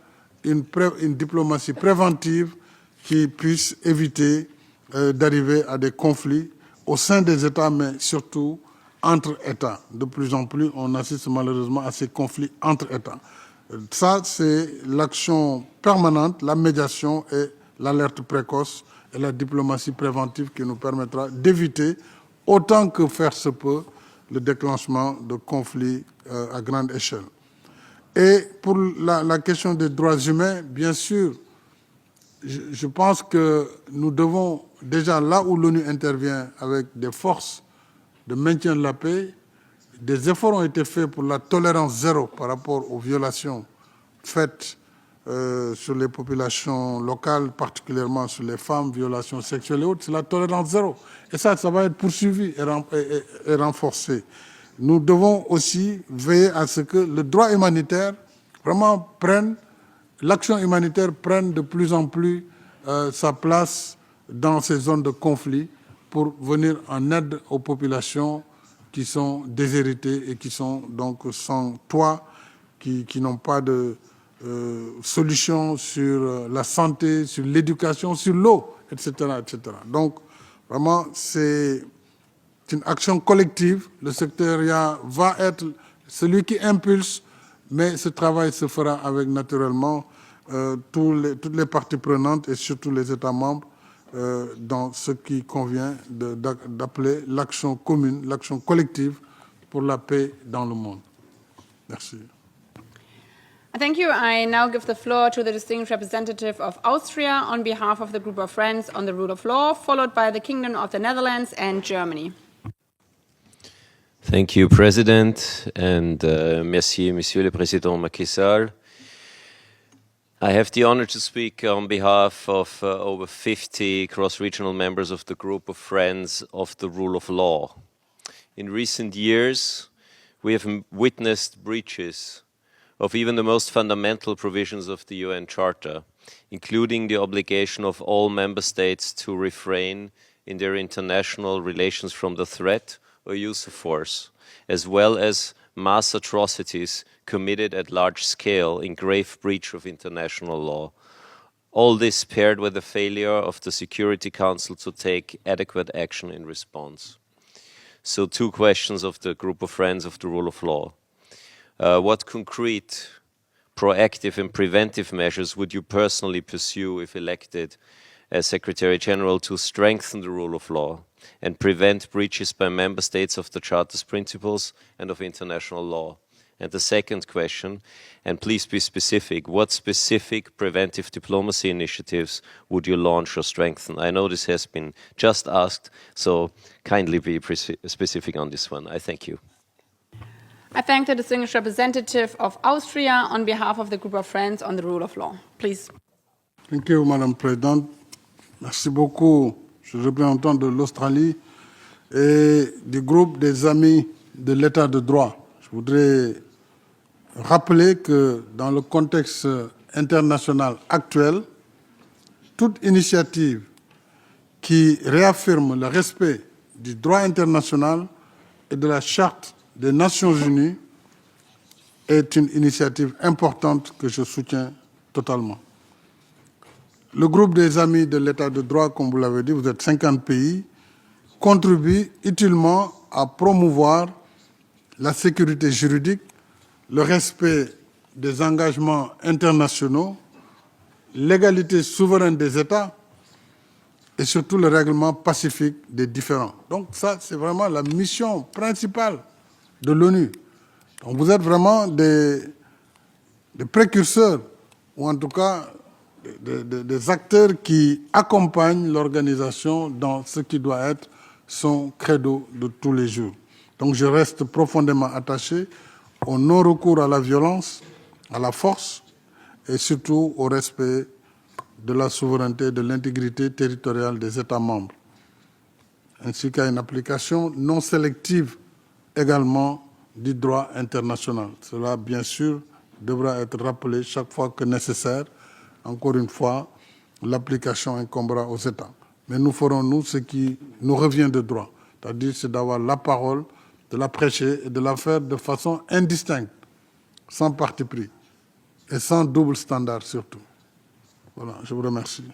une diplomatie préventive qui puisse éviter d'arriver à des conflits au sein des États, mais surtout entre États. De plus en plus, on assiste malheureusement à ces conflits entre États. Ça, c'est l'action permanente, la médiation et l'alerte précoce et la diplomatie préventive qui nous permettra d'éviter, autant que faire se peut, le déclenchement de conflits à grande échelle. Et pour la question des droits humains, bien sûr, je pense que nous devons, déjà là où l'ONU intervient avec des forces de maintien de la paix, des efforts ont été faits pour la tolérance zéro par rapport aux violations faites sur les populations locales, particulièrement sur les femmes, violations sexuelles et autres. C'est la tolérance zéro. Et ça va être poursuivi et renforcé. Nous devons aussi veiller à ce que le droit humanitaire vraiment l'action humanitaire prenne de plus en plus sa place dans ces zones de conflit pour venir en aide aux populations qui sont déshéritées et qui sont donc sans toit, qui n'ont pas de solution sur la santé, sur l'éducation, sur l'eau, etc., etc. Donc, vraiment, c'est une action collective. Le secrétariat va être celui qui impulse, mais ce travail se fera avec naturellement toutes les parties prenantes et surtout les États membres dans ce qui convient d'appeler l'action commune, l'action collective pour la paix dans le monde. Merci. Thank you. I now give the floor to the distinguished representative of Austria on behalf of the Group of Friends on the Rule of Law, followed by the Kingdom of the Netherlands and Germany. Thank you, President, and merci, Monsieur le Président Macky Sall. I have the honor to speak on behalf of over 50 cross-regional members of the Group of Friends of the Rule of Law. In recent years, we have witnessed breaches of even the most fundamental provisions of the UN Charter, including the obligation of all member states to refrain in their international relations from the threat or use of force, as well as mass atrocities committed at large scale in grave breach of international law. All this paired with the failure of the Security Council to take adequate action in response. So 2 questions of the Group of Friends of the Rule of Law. What concrete, proactive and preventive measures would you personally pursue if elected as Secretary General to strengthen the rule of law and prevent breaches by member states of the Charter's principles and of international law? And the second question, and please be specific, what specific preventive diplomacy initiatives would you launch or strengthen? I know this has been just asked, so kindly be specific on this one. I thank you. I thank the distinguished representative of Austria on behalf of the Group of Friends on the Rule of Law. Please. Thank you, Madame Présidente. Merci beaucoup. Je suis représentant de l'Australie et du groupe des amis de l'État de droit. Je voudrais rappeler que dans le contexte international actuel, toute initiative qui réaffirme le respect du droit international et de la Charte des Nations Unies est une initiative importante que je soutiens totalement. Le groupe des amis de l'État de droit, comme vous l'avez dit, vous êtes 50 pays, contribue utilement à promouvoir la sécurité juridique, le respect des engagements internationaux, l'égalité souveraine des États et surtout le règlement pacifique des différends. Donc ça, c'est vraiment la mission principale de l'ONU. Donc vous êtes vraiment des précurseurs, ou en tout cas des acteurs qui accompagnent l'organisation dans ce qui doit être son credo de tous les jours. Donc je reste profondément attaché au non-recours à la violence, à la force et surtout au respect de la souveraineté et de l'intégrité territoriale des États membres, ainsi qu'à une application non sélective également du droit international. Cela, bien sûr, devra être rappelé chaque fois que nécessaire. Encore une fois, l'application incombera aux États. Mais nous ferons, nous, ce qui nous revient de droit, c'est-à-dire c'est d'avoir la parole, de la prêcher et de la faire de façon indistincte, sans parti pris et sans double standard surtout. Voilà, je vous remercie.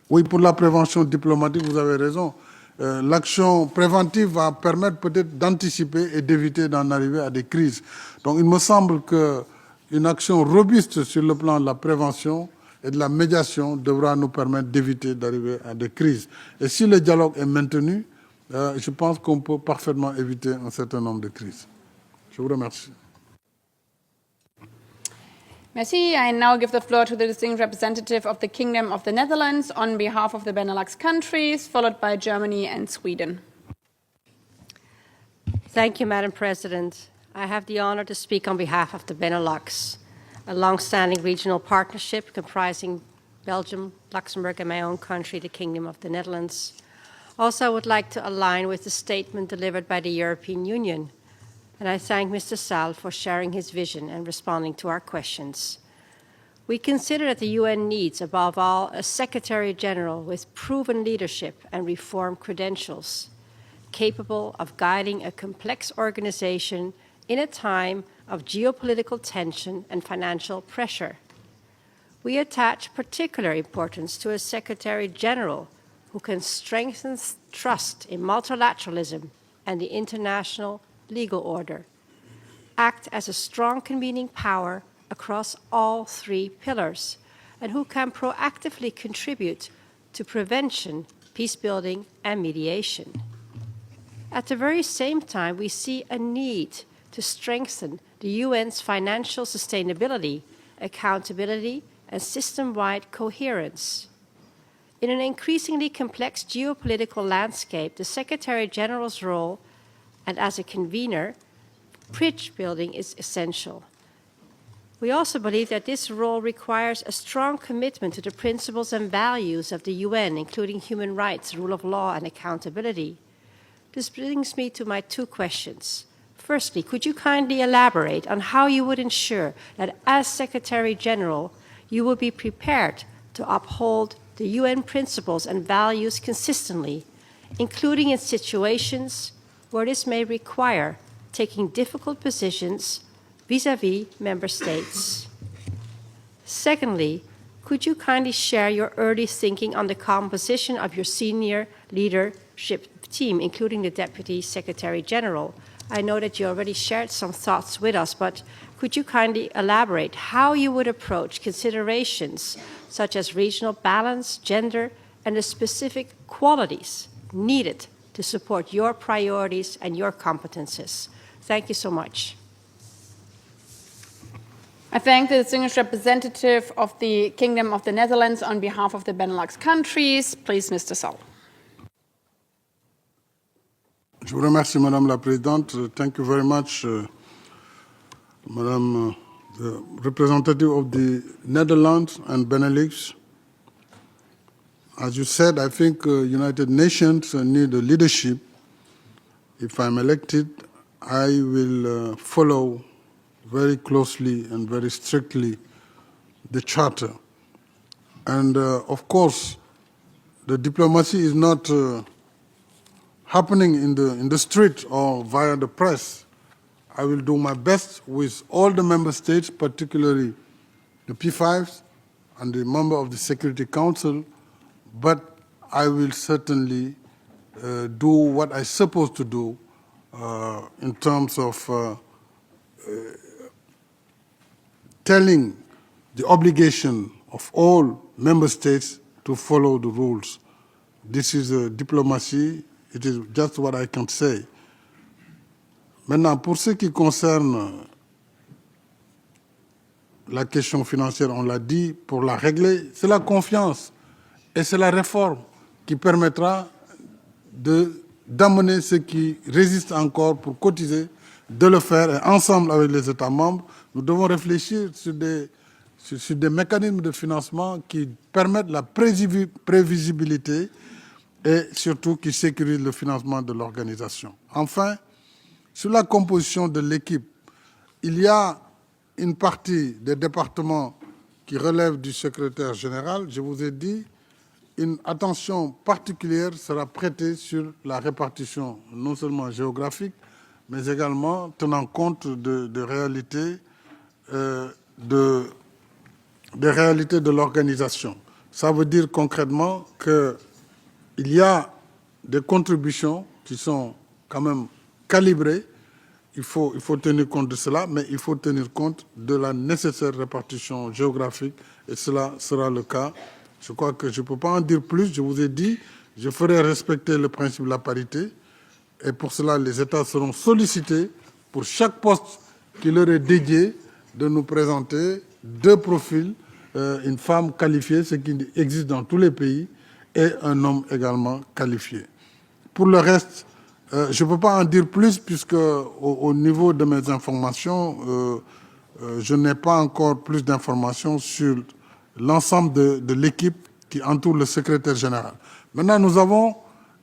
Oui, pour la prévention diplomatique, vous avez raison. L'action préventive va permettre peut-être d'anticiper et d'éviter d'en arriver à des crises. Donc il me semble qu'une action robuste sur le plan de la prévention et de la médiation devra nous permettre d'éviter d'arriver à des crises. Et si le dialogue est maintenu, je pense qu'on peut parfaitement éviter un certain nombre de crises. Je vous remercie. Merci. I now give the floor to the distinguished representative of the Kingdom of the Netherlands on behalf of the Benelux countries, followed by Germany and Sweden. Thank you, Madam President. I have the honor to speak on behalf of the Benelux, a long-standing regional partnership comprising Belgium, Luxembourg, and my own country, the Kingdom of the Netherlands. Also, I would like to align with the statement delivered by the European Union, and I thank Mr. Sall for sharing his vision and responding to our questions. We consider that the UN needs, above all, a Secretary General with proven leadership and reform credentials, capable of guiding a complex organization in a time of geopolitical tension and financial pressure. We attach particular importance to a Secretary General who can strengthen trust in multilateralism and the international legal order, act as a strong convening power across all three pillars, and who can proactively contribute to prevention, peace-building, and mediation. At the very same time, we see a need to strengthen the UN's financial sustainability, accountability, and system-wide coherence. In an increasingly complex geopolitical landscape, the Secretary General's role and as a convener, bridge building is essential. We also believe that this role requires a strong commitment to the principles and values of the UN, including human rights, rule of law, and accountability. This brings me to my two questions. Firstly, could you kindly elaborate on how you would ensure that as Secretary General, you will be prepared to uphold the UN principles and values consistently, including in situations where this may require taking difficult positions vis-à-vis member states? Secondly, could you kindly share your early thinking on the composition of your senior leadership team, including the Deputy Secretary General? I know that you already shared some thoughts with us, but could you kindly elaborate how you would approach considerations such as regional balance, gender, and the specific qualities needed to support your priorities and your competences? Thank you so much. I thank the distinguished representative of the Kingdom of the Netherlands on behalf of the Benelux countries. Please, Mr. Sall. Je vous remercie, Madame la Présidente. Thank you very much, Madame the representative of the Netherlands and Benelux. As you said, I think United Nations need a leadership. If I'm elected, I will follow very closely and very strictly the Charter. And of course, the diplomacy is not happening in the street or via the press, I will do my best with all the member states, particularly the P5s and the member of the Security Council, but I will certainly do what I'm supposed to do in terms of telling the obligation of all member states to follow the rules. This is a diplomacy, it is just what I can say. Maintenant, pour ce qui concerne la question financière, on l'a dit, pour la régler, c'est la confiance et c'est la réforme qui permettra d'amener ceux qui résistent encore pour cotiser, de le faire. Et ensemble avec les États membres, nous devons réfléchir sur des mécanismes de financement qui permettent la prévisibilité et surtout qui sécurisent le financement de l'organisation. Enfin, sur la composition de l'équipe, il y a une partie des départements qui relèvent du secrétaire général. Je vous ai dit, une attention particulière sera prêtée sur la répartition, non seulement géographique, mais également tenant compte des réalités de l'organisation. Ça veut dire concrètement qu'il y a des contributions qui sont quand même calibrées. Il faut tenir compte de cela, mais il faut tenir compte de la nécessaire répartition géographique, et cela sera le cas. Je crois que je ne peux pas en dire plus. Je vous ai dit, je ferai respecter le principe de la parité, et pour cela, les États seront sollicités pour chaque poste qui leur est dédié de nous présenter 2 profils, une femme qualifiée, ce qui existe dans tous les pays, et un homme également qualifié. Pour le reste, je ne peux pas en dire plus puisque au niveau de mes informations, je n'ai pas encore plus d'informations sur l'ensemble de l'équipe qui entoure le secrétaire général. Maintenant, nous avons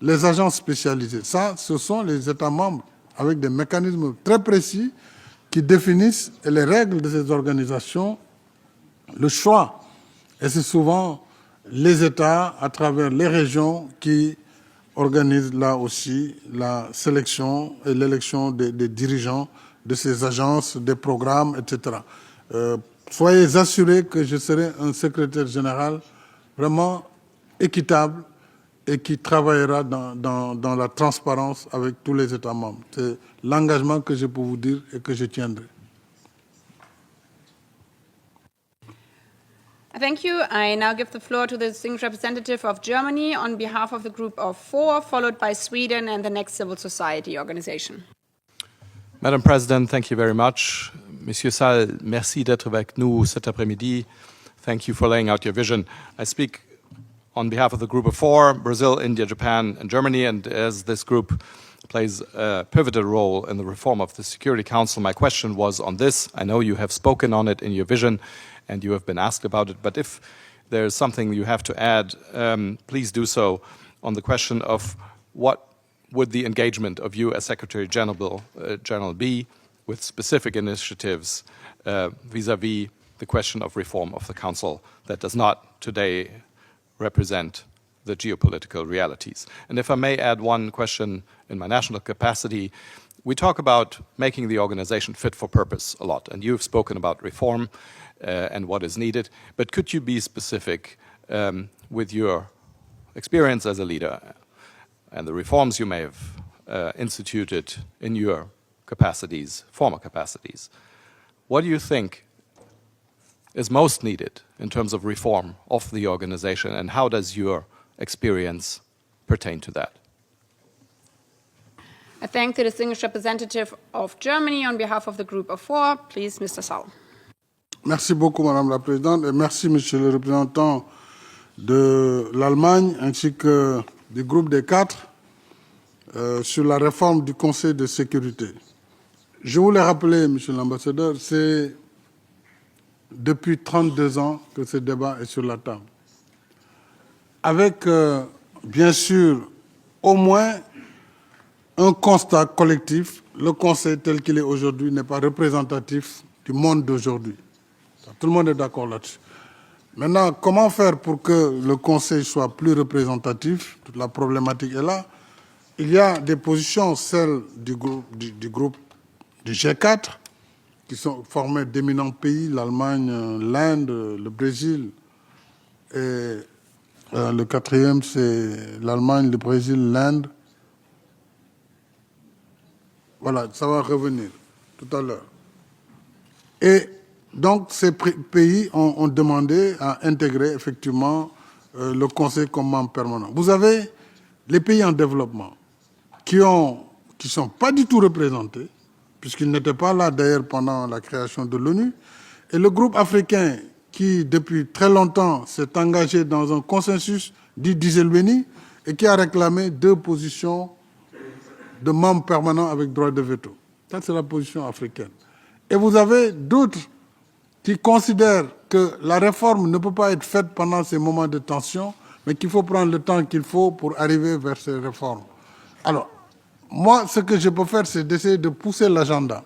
les agences spécialisées. Ça, ce sont les États membres avec des mécanismes très précis qui définissent les règles de ces organisations, le choix. Et c'est souvent les États, à travers les régions, qui organise là aussi la sélection et l'élection des dirigeants de ces agences, des programmes, etc. Soyez assurés que je serai un secrétaire général vraiment équitable et qui travaillera dans la transparence avec tous les États membres. C'est l'engagement que je peux vous dire et que je tiendrai. Thank you. I now give the floor to the distinguished representative of Germany on behalf of the group of 4, followed by Sweden and the next civil society organization. Madam President, thank you very much. Monsieur Sall, merci d'être avec nous cet après-midi. Thank you for laying out your vision. I speak on behalf of the group of 4, Brazil, India, Japan, and Germany, and as this group plays a pivotal role in the reform of the Security Council, my question was on this. I know you have spoken on it in your vision, and you have been asked about it, but if there's something you have to add, please do so on the question of what would the engagement of you as Secretary General be with specific initiatives vis-à-vis the question of reform of the Council that does not today represent the geopolitical realities. And if I may add one question in my national capacity, we talk about making the organization fit for purpose a lot, and you've spoken about reform and what is needed, but could you be specific with your experience as a leader and the reforms you may have instituted in your capacities, former capacities? What do you think is most needed in terms of reform of the organization, and how does your experience pertain to that? I thank the distinguished representative of Germany on behalf of the group of 4. Please, Mr. Sall. Merci beaucoup, Madame la Présidente, et merci, Monsieur le représentant de l'Allemagne, ainsi que du groupe des 4, sur la réforme du Conseil de sécurité. Je voulais rappeler, Monsieur l'ambassadeur, c'est depuis 32 ans que ce débat est sur la table. Avec, bien sûr, au moins un constat collectif, le Conseil tel qu'il est aujourd'hui n'est pas représentatif du monde d'aujourd'hui. Tout le monde est d'accord là-dessus. Maintenant, comment faire pour que le Conseil soit plus représentatif? Toute la problématique est là. il y a des positions, celles du groupe du G4, qui sont formées d'éminents pays, l'Allemagne, l'Inde, le Brésil, et le quatrième, c'est l'Allemagne, le Brésil, l'Inde. Voilà, ça va revenir tout à l'heure. Et donc, ces pays ont demandé à intégrer effectivement le Conseil comme membre permanent. Vous avez les pays en développement qui ne sont pas du tout représentés, puisqu'ils n'étaient pas là d'ailleurs pendant la création de l'ONU, et le groupe africain qui, depuis très longtemps, s'est engagé dans un consensus dit d'Iselweni et qui a réclamé 2 positions de membres permanents avec droit de veto. Ça, c'est la position africaine. Et vous avez d'autres qui considèrent que la réforme ne peut pas être faite pendant ces moments de tension, mais qu'il faut prendre le temps qu'il faut pour arriver vers ces réformes. Alors, moi, ce que je peux faire, c'est d'essayer de pousser l'agenda.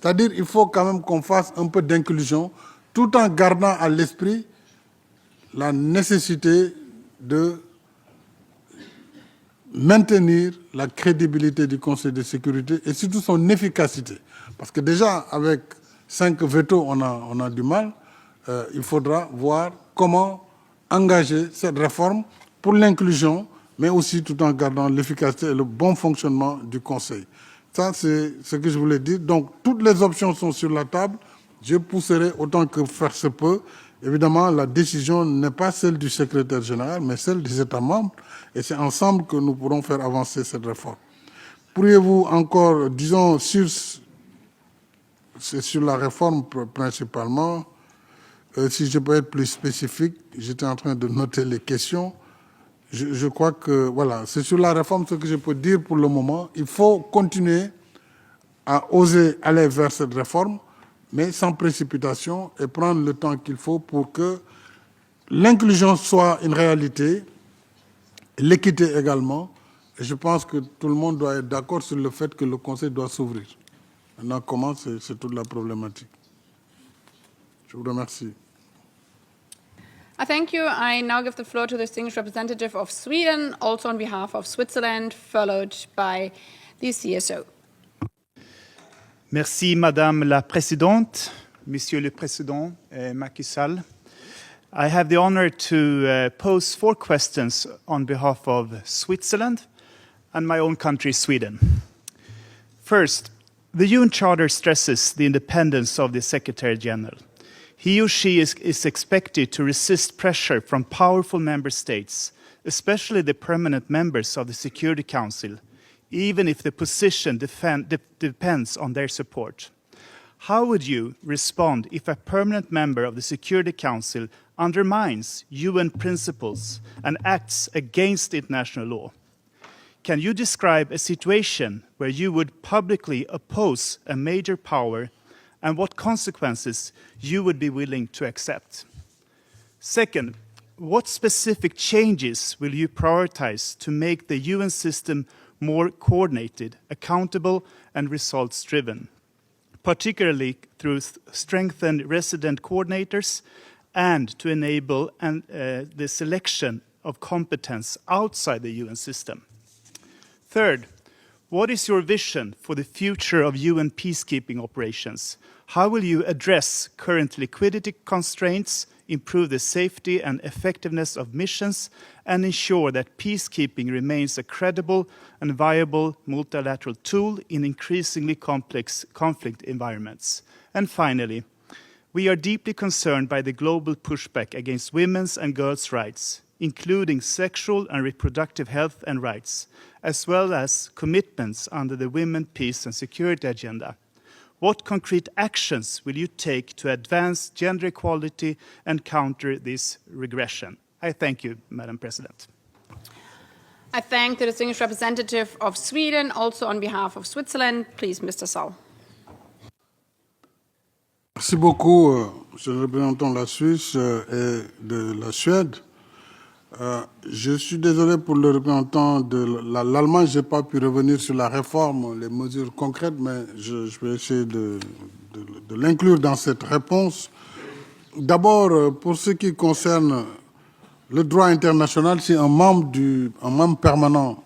C'est-à-dire qu'il faut quand même qu'on fasse un peu d'inclusion, tout en gardant à l'esprit la nécessité de maintenir la crédibilité du Conseil de sécurité et surtout son efficacité. Parce que déjà, avec 5 veto, on a du mal. Il faudra voir comment engager cette réforme pour l'inclusion, mais aussi tout en gardant l'efficacité et le bon fonctionnement du Conseil. Ça, c'est ce que je voulais dire. Donc, toutes les options sont sur la table. Je pousserai autant que faire se peut. Évidemment, la décision n'est pas celle du secrétaire général, mais celle des États membres. Et c'est ensemble que nous pourrons faire avancer cette réforme. Pourriez-vous encore, disons, c'est sur la réforme principalement, si je peux être plus spécifique, j'étais en train de noter les questions. Je crois que, voilà, c'est sur la réforme ce que je peux dire pour le moment. Il faut continuer à oser aller vers cette réforme, mais sans précipitation et prendre le temps qu'il faut pour que l'inclusion soit une réalité, l'équité également. Et je pense que tout le monde doit être d'accord sur le fait que le Conseil doit s'ouvrir. Maintenant, comment, c'est toute la problématique. Je vous remercie. Thank you. I now give the floor to the distinguished representative of Sweden, also on behalf of Switzerland, followed by the CSO. Merci, Madame la Présidente, Monsieur le Président Macky Sall. I have the honor to pose 4 questions on behalf of Switzerland and my own country, Sweden. First, the UN Charter stresses the independence of the Secretary General. He or she is expected to resist pressure from powerful member states, especially the permanent members of the Security Council, even if the position depends on their support. How would you respond if a permanent member of the Security Council undermines UN principles and acts against international law? Can you describe a situation where you would publicly oppose a major power and what consequences you would be willing to accept? Second, what specific changes will you prioritize to make the UN system more coordinated, accountable, and results-driven, particularly through strengthened resident coordinators and to enable the selection of competence outside the UN system? Third, what is your vision for the future of UN peacekeeping operations? How will you address current liquidity constraints, improve the safety and effectiveness of missions, and ensure that peacekeeping remains a credible and viable multilateral tool in increasingly complex conflict environments? And finally, we are deeply concerned by the global pushback against women's and girls' rights, including sexual and reproductive health and rights, as well as commitments under the Women, Peace and Security Agenda. What concrete actions will you take to advance gender equality and counter this regression? I thank you, Madam President. I thank the distinguished representative of Sweden, also on behalf of Switzerland. Please, Mr. Sall. Merci beaucoup, Monsieur le représentant de la Suisse et de la Suède. Je suis désolé pour le représentant de l'Allemagne, je n'ai pas pu revenir sur la réforme, les mesures concrètes, mais je vais essayer de l'inclure dans cette réponse. D'abord, pour ce qui concerne le droit international, si un membre permanent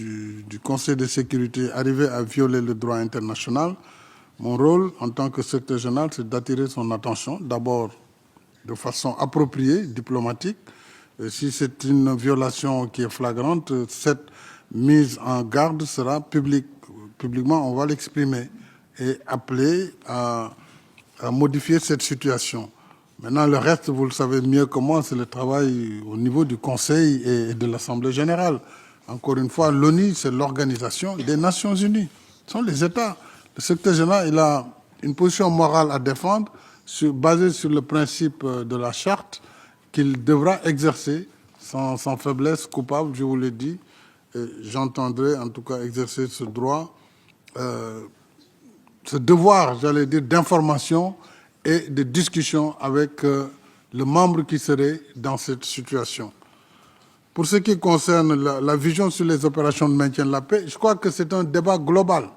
du Conseil de sécurité arrivait à violer le droit international, mon rôle en tant que secrétaire général, c'est d'attirer son attention, d'abord de façon appropriée, diplomatique. Et si c'est une violation qui est flagrante, cette mise en garde sera publique. Publiquement, on va l'exprimer et appeler à modifier cette situation. Maintenant, le reste, vous le savez mieux que moi, c'est le travail au niveau du Conseil et de l'Assemblée générale. Encore une fois, l'ONU, c'est l'Organisation des Nations Unies. Ce sont les États. Le secrétaire général, il a une position morale à défendre, basée sur le principe de la charte, qu'il devra exercer sans faiblesse coupable, je vous l'ai dit. J'entendrai en tout cas exercer ce droit, ce devoir, j'allais dire, d'information et de discussion avec le membre qui serait dans cette situation. Pour ce qui concerne la vision sur les opérations de maintien de la paix, je crois que c'est un débat global.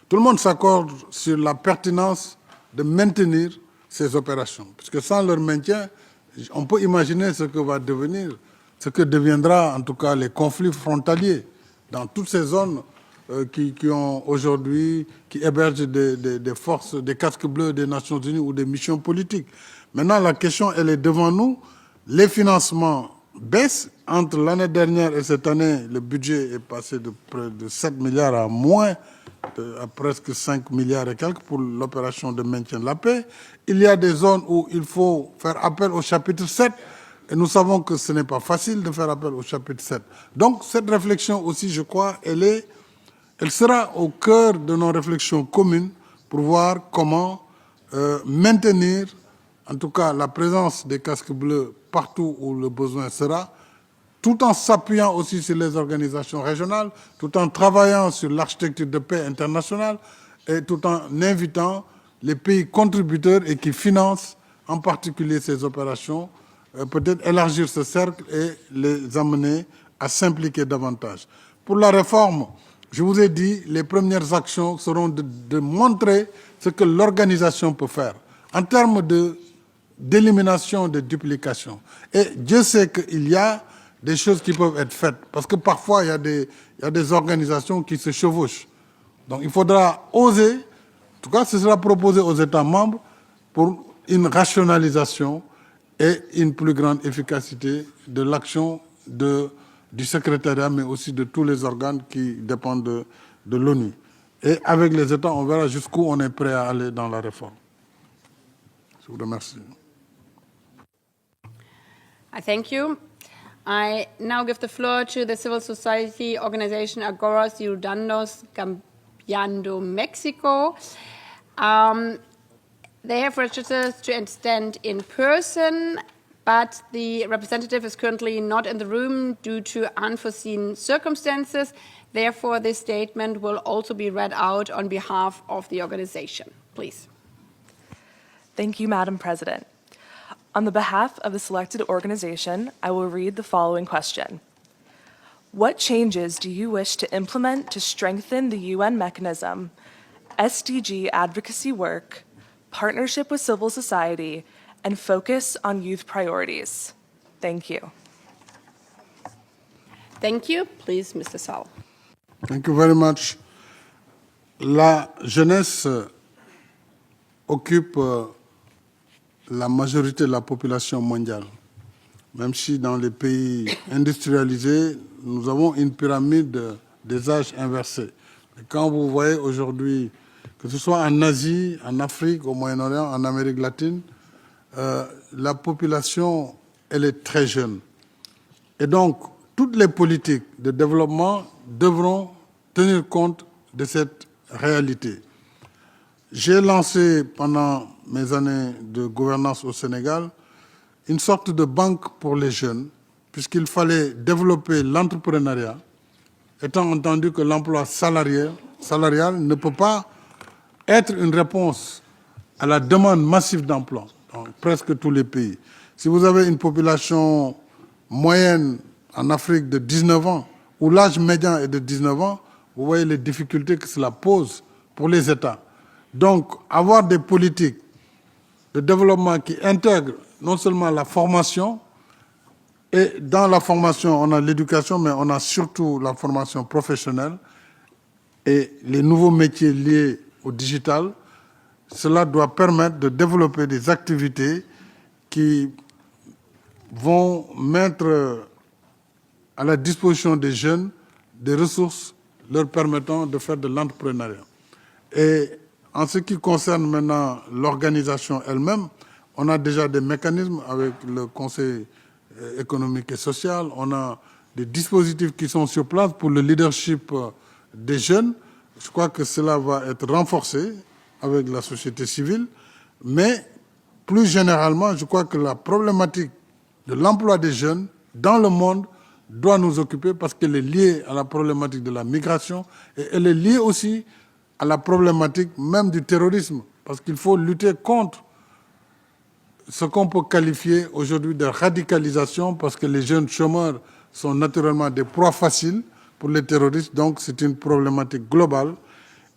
Tout le monde s'accorde sur la pertinence de maintenir ces opérations, puisque sans leur maintien, on peut imaginer ce que va devenir, ce que deviendra en tout cas les conflits frontaliers dans toutes ces zones qui ont aujourd'hui, qui hébergent des forces, des casques bleus des Nations Unies ou des missions politiques. Maintenant, la question, elle est devant nous. Les financements baissent. Entre l'année dernière et cette année, le budget est passé de près de 7 milliards à moins, à presque 5 milliards et quelques pour l'opération de maintien de la paix. Il y a des zones où il faut faire appel au chapitre 7, et nous savons que ce n'est pas facile de faire appel au chapitre 7. Donc, cette réflexion aussi, je crois, elle sera au cœur de nos réflexions communes pour voir comment maintenir, en tout cas, la présence des casques bleus partout où le besoin sera, tout en s'appuyant aussi sur les organisations régionales, tout en travaillant sur l'architecture de paix internationale et tout en invitant les pays contributeurs et qui financent en particulier ces opérations, peut-être élargir ce cercle et les amener à s'impliquer davantage. Pour la réforme, je vous ai dit, les premières actions seront de montrer ce que l'organisation peut faire en termes d'élimination de duplication. Et Dieu sait qu'il y a des choses qui peuvent être faites, parce que parfois il y a des organisations qui se chevauchent. Donc il faudra oser, en tout cas ce sera proposé aux États membres pour une rationalisation et une plus grande efficacité de l'action du secrétariat, mais aussi de tous les organes qui dépendent de l'ONU. Et avec les États, on verra jusqu'où on est prêt à aller dans la réforme. Je vous remercie. I thank you. I now give the floor to the civil society organization Agora Ciudadanos Cambiando Mexico. They have registered to stand in person, but the representative is currently not in the room due to unforeseen circumstances. Therefore, this statement will also be read out on behalf of the organization. Please. Thank you, Madam President. On the behalf of the selected organization, I will read the following question. What changes do you wish to implement to strengthen the UN mechanism, SDG advocacy work, partnership with civil society, and focus on youth priorities? Thank you. Thank you. Please, Mr. Sall. Thank you very much. La jeunesse occupe la majorité de la population mondiale, même si dans les pays industrialisés, nous avons une pyramide des âges inversée. Et quand vous voyez aujourd'hui, que ce soit en Asie, en Afrique, au Moyen-Orient, en Amérique latine, la population, elle est très jeune. Et donc, toutes les politiques de développement devront tenir compte de cette réalité. J'ai lancé pendant mes années de gouvernance au Sénégal une sorte de banque pour les jeunes, puisqu'il fallait développer l'entrepreneuriat, étant entendu que l'emploi salarial ne peut pas être une réponse à la demande massive d'emploi dans presque tous les pays. Si vous avez une population moyenne en Afrique de 19 ans, où l'âge médian est de 19 ans, vous voyez les difficultés que cela pose pour les États. Donc, avoir des politiques de développement qui intègrent non seulement la formation, Et dans la formation, on a l'éducation, mais on a surtout la formation professionnelle et les nouveaux métiers liés au digital. Cela doit permettre de développer des activités qui vont mettre à la disposition des jeunes des ressources leur permettant de faire de l'entrepreneuriat. Et en ce qui concerne maintenant l'organisation elle-même, on a déjà des mécanismes avec le Conseil économique et social, on a des dispositifs qui sont sur place pour le leadership des jeunes. Je crois que cela va être renforcé avec la société civile, mais plus généralement, je crois que la problématique de l'emploi des jeunes dans le monde doit nous occuper parce qu'elle est liée à la problématique de la migration et elle est liée aussi à la problématique même du terrorisme, parce qu'il faut lutter contre ce qu'on peut qualifier aujourd'hui de radicalisation, parce que les jeunes chômeurs sont naturellement des proies faciles pour les terroristes, donc c'est une problématique globale.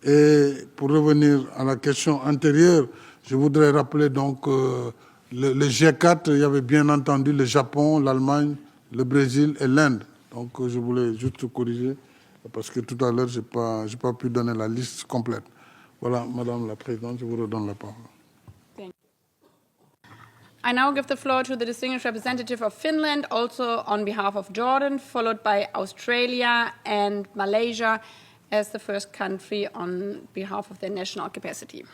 Et pour revenir à la question antérieure, je voudrais rappeler donc le G4, il y avait bien entendu le Japon, l'Allemagne, le Brésil et l'Inde. Donc je voulais juste corriger, parce que tout à l'heure, je n'ai pas pu donner la liste complète. Voilà, Madame la Présidente, je vous redonne la parole. I now give the floor to the distinguished representative of Finland, also on behalf of Jordan, followed by Australia and Malaysia as the first country on behalf of their national capacity.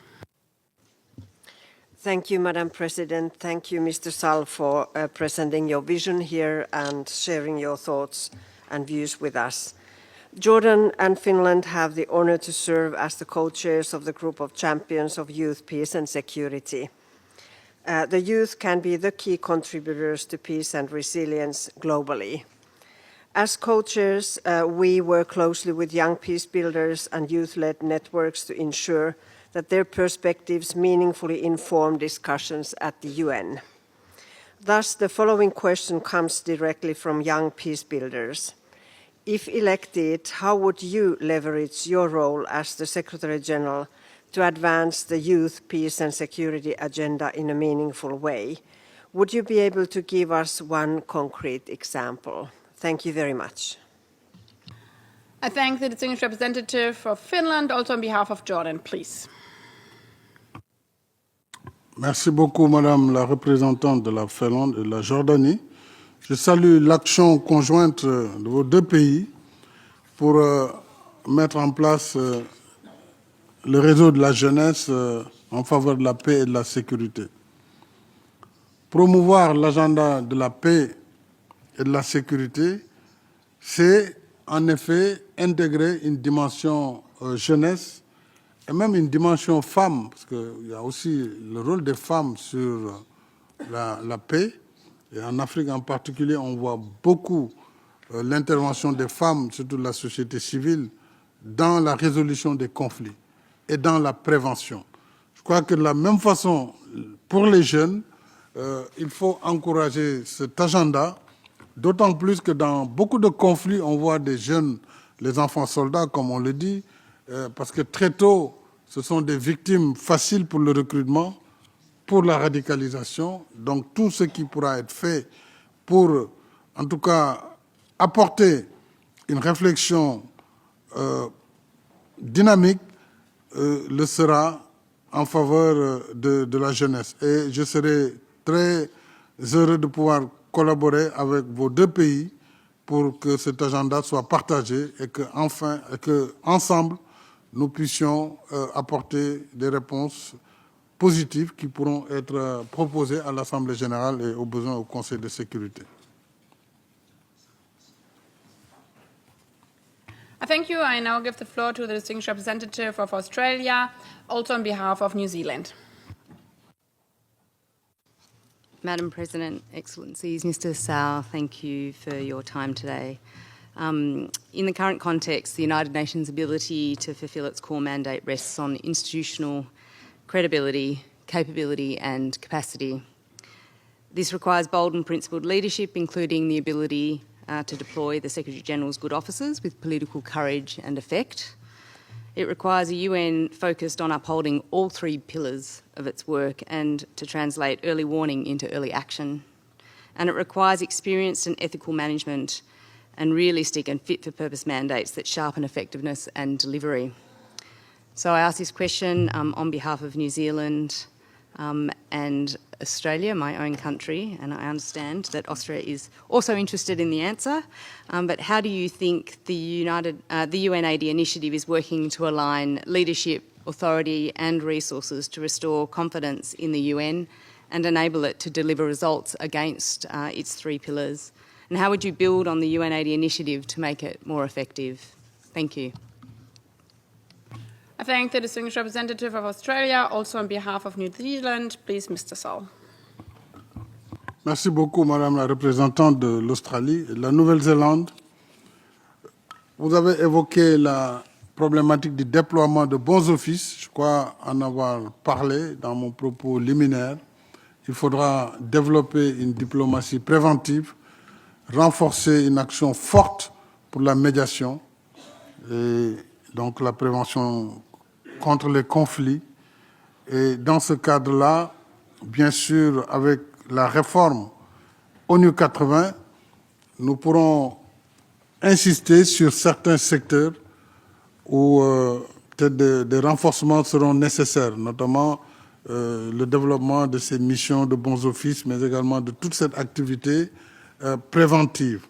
Thank you, Madam President. Thank you, Mr. Sall, for presenting your vision here and sharing your thoughts and views with us. Jordan and Finland have the honor to serve as the co-chairs of the group of champions of youth, peace and security. The youth can be the key contributors to peace and resilience globally. As co-chairs, we work closely with young peace builders and youth-led networks to ensure that their perspectives meaningfully inform discussions at the UN. Thus, the following question comes directly from young peace builders. If elected, how would you leverage your role as the Secretary General to advance the youth, peace and security agenda in a meaningful way? Would you be able to give us one concrete example? Thank you very much. I thank the distinguished representative of Finland, also on behalf of Jordan, please. Merci beaucoup, Madame la représentante de la Finlande et de la Jordanie. Je salue l'action conjointe de vos deux pays pour mettre en place le réseau de la jeunesse en faveur de la paix et de la sécurité. Promouvoir l'agenda de la paix et de la sécurité, c'est en effet intégrer une dimension jeunesse et même une dimension femme, parce qu'il y a aussi le rôle des femmes sur la paix. Et en Afrique en particulier, on voit beaucoup l'intervention des femmes, surtout de la société civile, dans la résolution des conflits et dans la prévention. Je crois que de la même façon, pour les jeunes, il faut encourager cet agenda, d'autant plus que dans beaucoup de conflits, on voit des jeunes, les enfants soldats, comme on le dit, parce que très tôt, ce sont des victimes faciles pour le recrutement, pour la radicalisation. Donc tout ce qui pourra être fait pour, en tout cas, apporter une réflexion dynamique le sera en faveur de la jeunesse. Et je serai très heureux de pouvoir collaborer avec vos deux pays pour que cet agenda soit partagé et que ensemble nous puissions apporter des réponses positives qui pourront être proposées à l'Assemblée générale et au besoin au Conseil de sécurité. Thank you. I now give the floor to the distinguished representative of Australia, also on behalf of New Zealand. Madam President, Excellencies, Mr. Sall, thank you for your time today. In the current context, the United Nations' ability to fulfil its core mandate rests on institutional credibility, capability and capacity. This requires bold and principled leadership, including the ability to deploy the Secretary-General's good officers with political courage and effect. It requires a UN focused on upholding all three pillars of its work and to translate early warning into early action, and it requires experienced and ethical management and realistic and fit-for-purpose mandates that sharpen effectiveness and delivery. So I ask this question on behalf of New Zealand and Australia, my own country, and I understand that Austria is also interested in the answer, but how do you think the UNAID initiative is working to align leadership, authority and resources to restore confidence in the UN and enable it to deliver results against its 3 pillars? And how would you build on the UNAID initiative to make it more effective? Thank you. I thank the distinguished representative of Australia. Also on behalf of New Zealand, please, Mr. Sall. Merci beaucoup, Madame la représentante de l'Australie et de la Nouvelle-Zélande. Vous avez évoqué la problématique du déploiement de bons offices. Je crois en avoir parlé dans mon propos liminaire. Il faudra développer une diplomatie préventive, renforcer une action forte pour la médiation et donc la prévention contre les conflits. Et dans ce cadre-là, bien sûr, avec la réforme ONU 80, nous pourrons insister sur certains secteurs où peut-être des renforcements seront nécessaires, notamment le développement de ces missions de bons offices, mais également de toute cette activité préventive.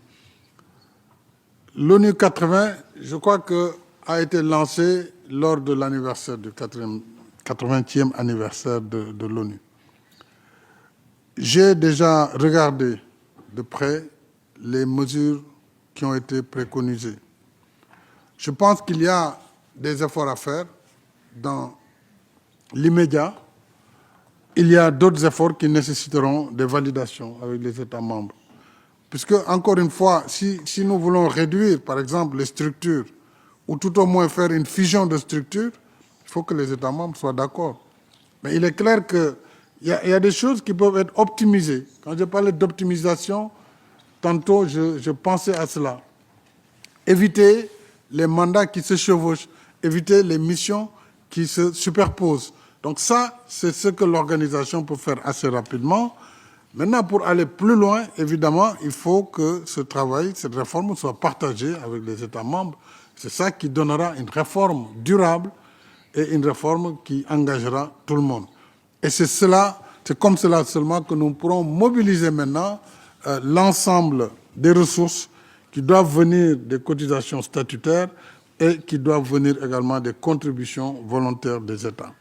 L'ONU 80, je crois que a été lancé lors de l'anniversaire du 80e anniversaire de l'ONU. J'ai déjà regardé de près les mesures qui ont été préconisées. Je pense qu'il y a des efforts à faire dans l'immédiat. Il y a d'autres efforts qui nécessiteront des validations avec les États membres. Puisque, encore une fois, si nous voulons réduire, par exemple, les structures, ou tout au moins faire une fusion de structures, il faut que les États membres soient d'accord. Mais il est clair qu'il y a des choses qui peuvent être optimisées. Quand je parlais d'optimisation, tantôt je pensais à cela. Éviter les mandats qui se chevauchent, éviter les missions qui se superposent. Donc ça, c'est ce que l'organisation peut faire assez rapidement. Maintenant, pour aller plus loin, évidemment, il faut que ce travail, cette réforme soit partagée avec les États membres. C'est ça qui donnera une réforme durable et une réforme qui engagera tout le monde. Et c'est comme cela seulement que nous pourrons mobiliser maintenant l'ensemble des ressources qui doivent venir des cotisations statutaires et qui doivent venir également des contributions volontaires des États.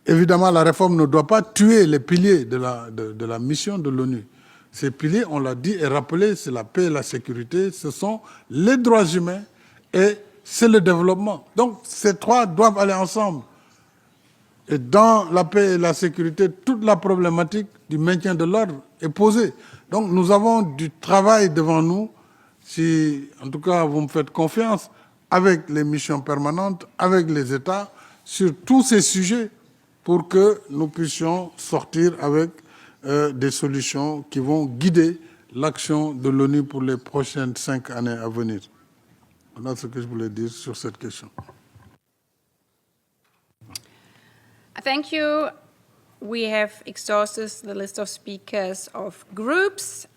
Évidemment, la réforme ne doit pas tuer les piliers de la mission de l'ONU. Ces piliers, on l'a dit et rappelé, c'est la paix et la sécurité, ce sont les droits humains et c'est le développement. Donc, ces 3 doivent aller ensemble. Et dans la paix et la sécurité, toute la problématique du maintien de l'ordre est posée. Donc, nous avons du travail devant nous, si, en tout cas, vous me faites confiance, avec les missions permanentes, avec les États, sur tous ces sujets, pour que nous puissions sortir avec des solutions qui vont guider l'action de l'ONU pour les prochaines 5 années à venir. Voilà ce que je voulais dire sur cette question. Thank you. We have exhausted the list of speakers of groups.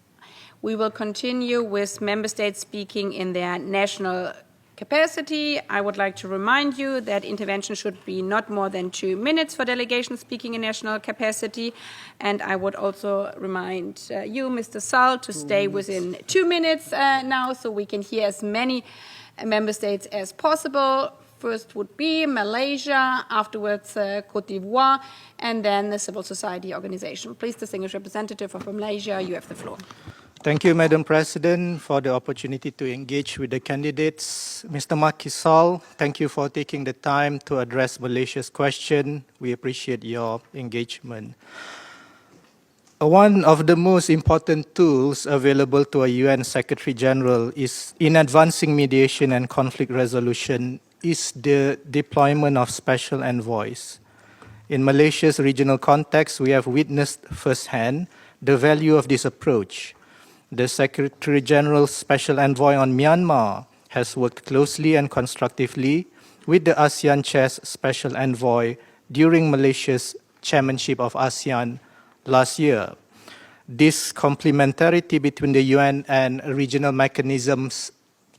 We will continue with member states speaking in their national capacity. I would like to remind you that intervention should be not more than 2 minutes for delegations speaking in national capacity. And I would also remind you, Mr. Sall, to stay within 2 minutes now so we can hear as many member states as possible. First would be Malaysia, afterwards Côte d'Ivoire, and then the civil society organization. Please, distinguished representative of Malaysia, you have the floor. Thank you, Madam President, for the opportunity to engage with the candidates. Mr. Macky Sall, thank you for taking the time to address Malaysia's question. We appreciate your engagement. One of the most important tools available to a UN Secretary General is in advancing mediation and conflict resolution is the deployment of special envoys. In Malaysia's regional context, we have witnessed firsthand the value of this approach. The Secretary General's Special Envoy on Myanmar has worked closely and constructively with the ASEAN Chair's Special Envoy during Malaysia's chairmanship of ASEAN last year. This complementarity between the UN and regional mechanisms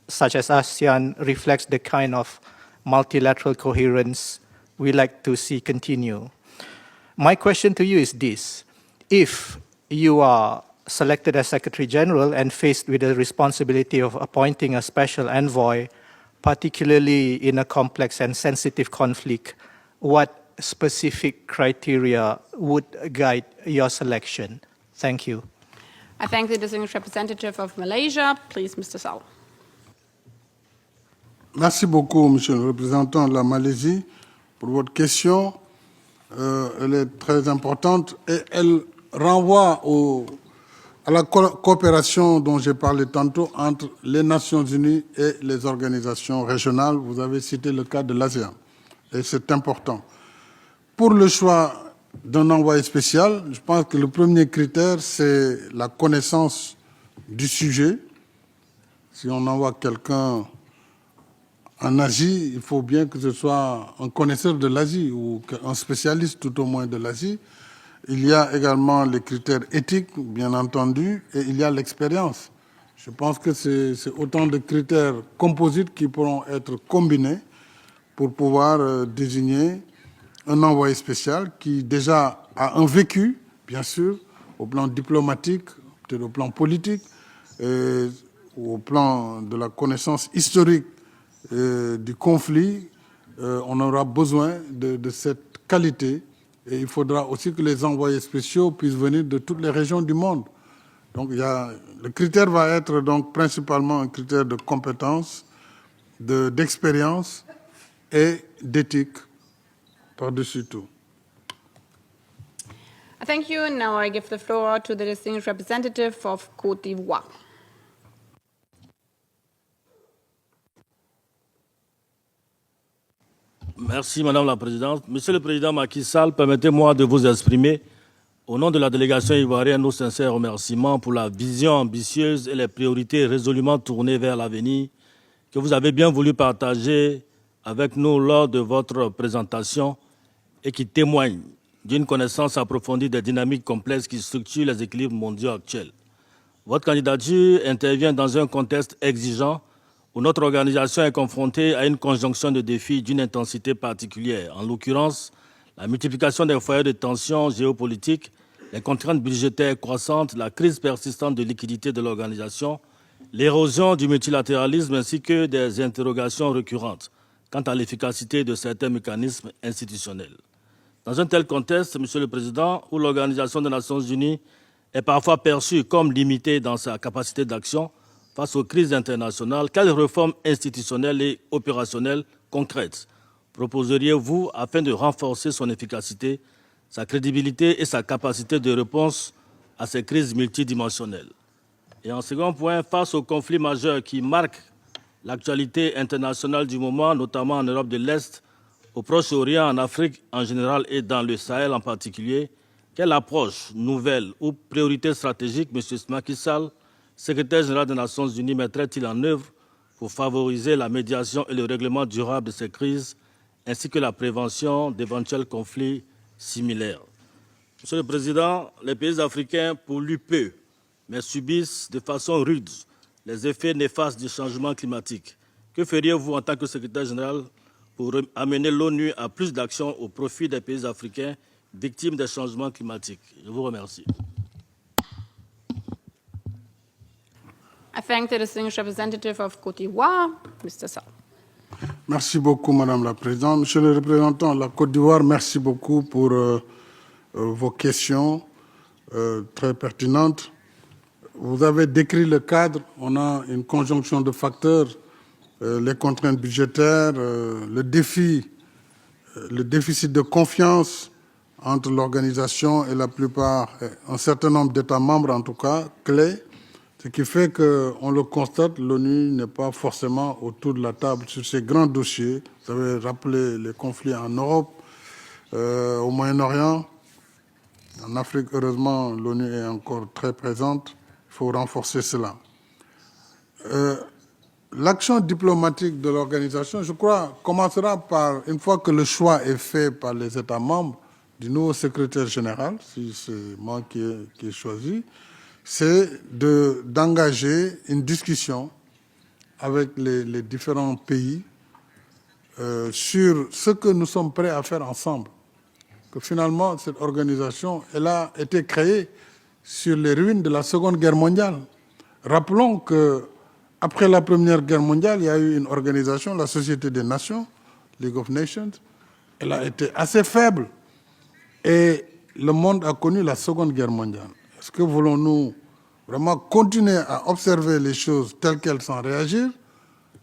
such as ASEAN reflects the kind of multilateral coherence we like to see continue. My question to you is this: if you are selected as Secretary General and faced with the responsibility of appointing a special envoy, particularly in a complex and sensitive conflict, what specific criteria would guide your selection? Thank you. I thank the distinguished representative of Malaysia. Please, Mr. Sall. Merci beaucoup, Monsieur le représentant de la Malaisie, pour votre question. Elle est très importante et elle renvoie à la coopération dont j'ai parlé tantôt entre les Nations Unies et les organisations régionales. Vous avez cité le cas de l'ASEAN et c'est important. Pour le choix d'un envoyé spécial, je pense que le premier critère, c'est la connaissance du sujet. Si on envoie quelqu'un en Asie, il faut bien que ce soit un connaisseur de l'Asie ou un spécialiste tout au moins de l'Asie. Il y a également les critères éthiques, bien entendu, et il y a l'expérience. Je pense que c'est autant de critères composites qui pourront être combinés pour pouvoir désigner un envoyé spécial qui déjà a un vécu, bien sûr, au plan diplomatique, peut-être au plan politique, et au plan de la connaissance historique du conflit. On aura besoin de cette qualité et il faudra aussi que les envoyés spéciaux puissent venir de toutes les régions du monde. Donc le critère va être donc principalement un critère de compétence, d'expérience et d'éthique par-dessus tout. Thank you. And now I give the floor to the distinguished representative of Côte d'Ivoire. Merci, Madame la Présidente. Monsieur le Président Macky Sall, permettez-moi de vous exprimer, au nom de la délégation ivoirienne, nos sincères remerciements pour la vision ambitieuse et les priorités résolument tournées vers l'avenir que vous avez bien voulu partager avec nous lors de votre présentation et qui témoignent d'une connaissance approfondie des dynamiques complexes qui structurent les équilibres mondiaux actuels. Votre candidature intervient dans un contexte exigeant où notre organisation est confrontée à une conjonction de défis d'une intensité particulière, en l'occurrence la multiplication des foyers de tensions géopolitiques, les contraintes budgétaires croissantes, la crise persistante de liquidité de l'organisation, l'érosion du multilatéralisme ainsi que des interrogations récurrentes quant à l'efficacité de certains mécanismes institutionnels. Dans un tel contexte, Monsieur le Président, où l'Organisation des Nations Unies est parfois perçue comme limitée dans sa capacité d'action, face aux crises internationales, quelles réformes institutionnelles et opérationnelles concrètes proposeriez-vous afin de renforcer son efficacité, sa crédibilité et sa capacité de réponse à ces crises multidimensionnelles? Et en second point, face aux conflits majeurs qui marquent l'actualité internationale du moment, notamment en Europe de l'Est, au Proche-Orient, en Afrique en général et dans le Sahel en particulier, quelle approche nouvelle ou priorité stratégique M. Macky Sall, secrétaire général des Nations Unies, mettrait-il en œuvre pour favoriser la médiation et le règlement durable de ces crises, ainsi que la prévention d'éventuels conflits similaires? Monsieur le Président, les pays africains polluent peu, mais subissent de façon rude les effets néfastes du changement climatique. Que feriez-vous en tant que secrétaire général pour amener l'ONU à plus d'actions au profit des pays africains victimes des changements climatiques? Je vous remercie. I thank the distinguished representative of Côte d'Ivoire, Mr. Sall. Merci beaucoup, Madame la Présidente. Monsieur le représentant de la Côte d'Ivoire, merci beaucoup pour vos questions très pertinentes. Vous avez décrit le cadre. On a une conjonction de facteurs, les contraintes budgétaires, le déficit de confiance entre l'organisation et la plupart, un certain nombre d'États membres en tout cas, clés. Ce qui fait qu'on le constate, l'ONU n'est pas forcément autour de la table sur ces grands dossiers. Vous avez rappelé les conflits en Europe, au Moyen-Orient. En Afrique, heureusement, l'ONU est encore très présente. Il faut renforcer cela. L'action diplomatique de l'organisation, je crois, commencera par, une fois que le choix est fait par les États membres, du nouveau secrétaire général, si c'est moi qui ai choisi, c'est d'engager une discussion avec les différents pays sur ce que nous sommes prêts à faire ensemble. Que finalement, cette organisation, elle a été créée sur les ruines de la Seconde Guerre mondiale. Rappelons qu'après la Première Guerre mondiale, il y a eu une organisation, la Société des Nations, League of Nations. Elle a été assez faible et le monde a connu la Seconde Guerre mondiale. Est-ce que voulons-nous vraiment continuer à observer les choses telles qu'elles sans réagir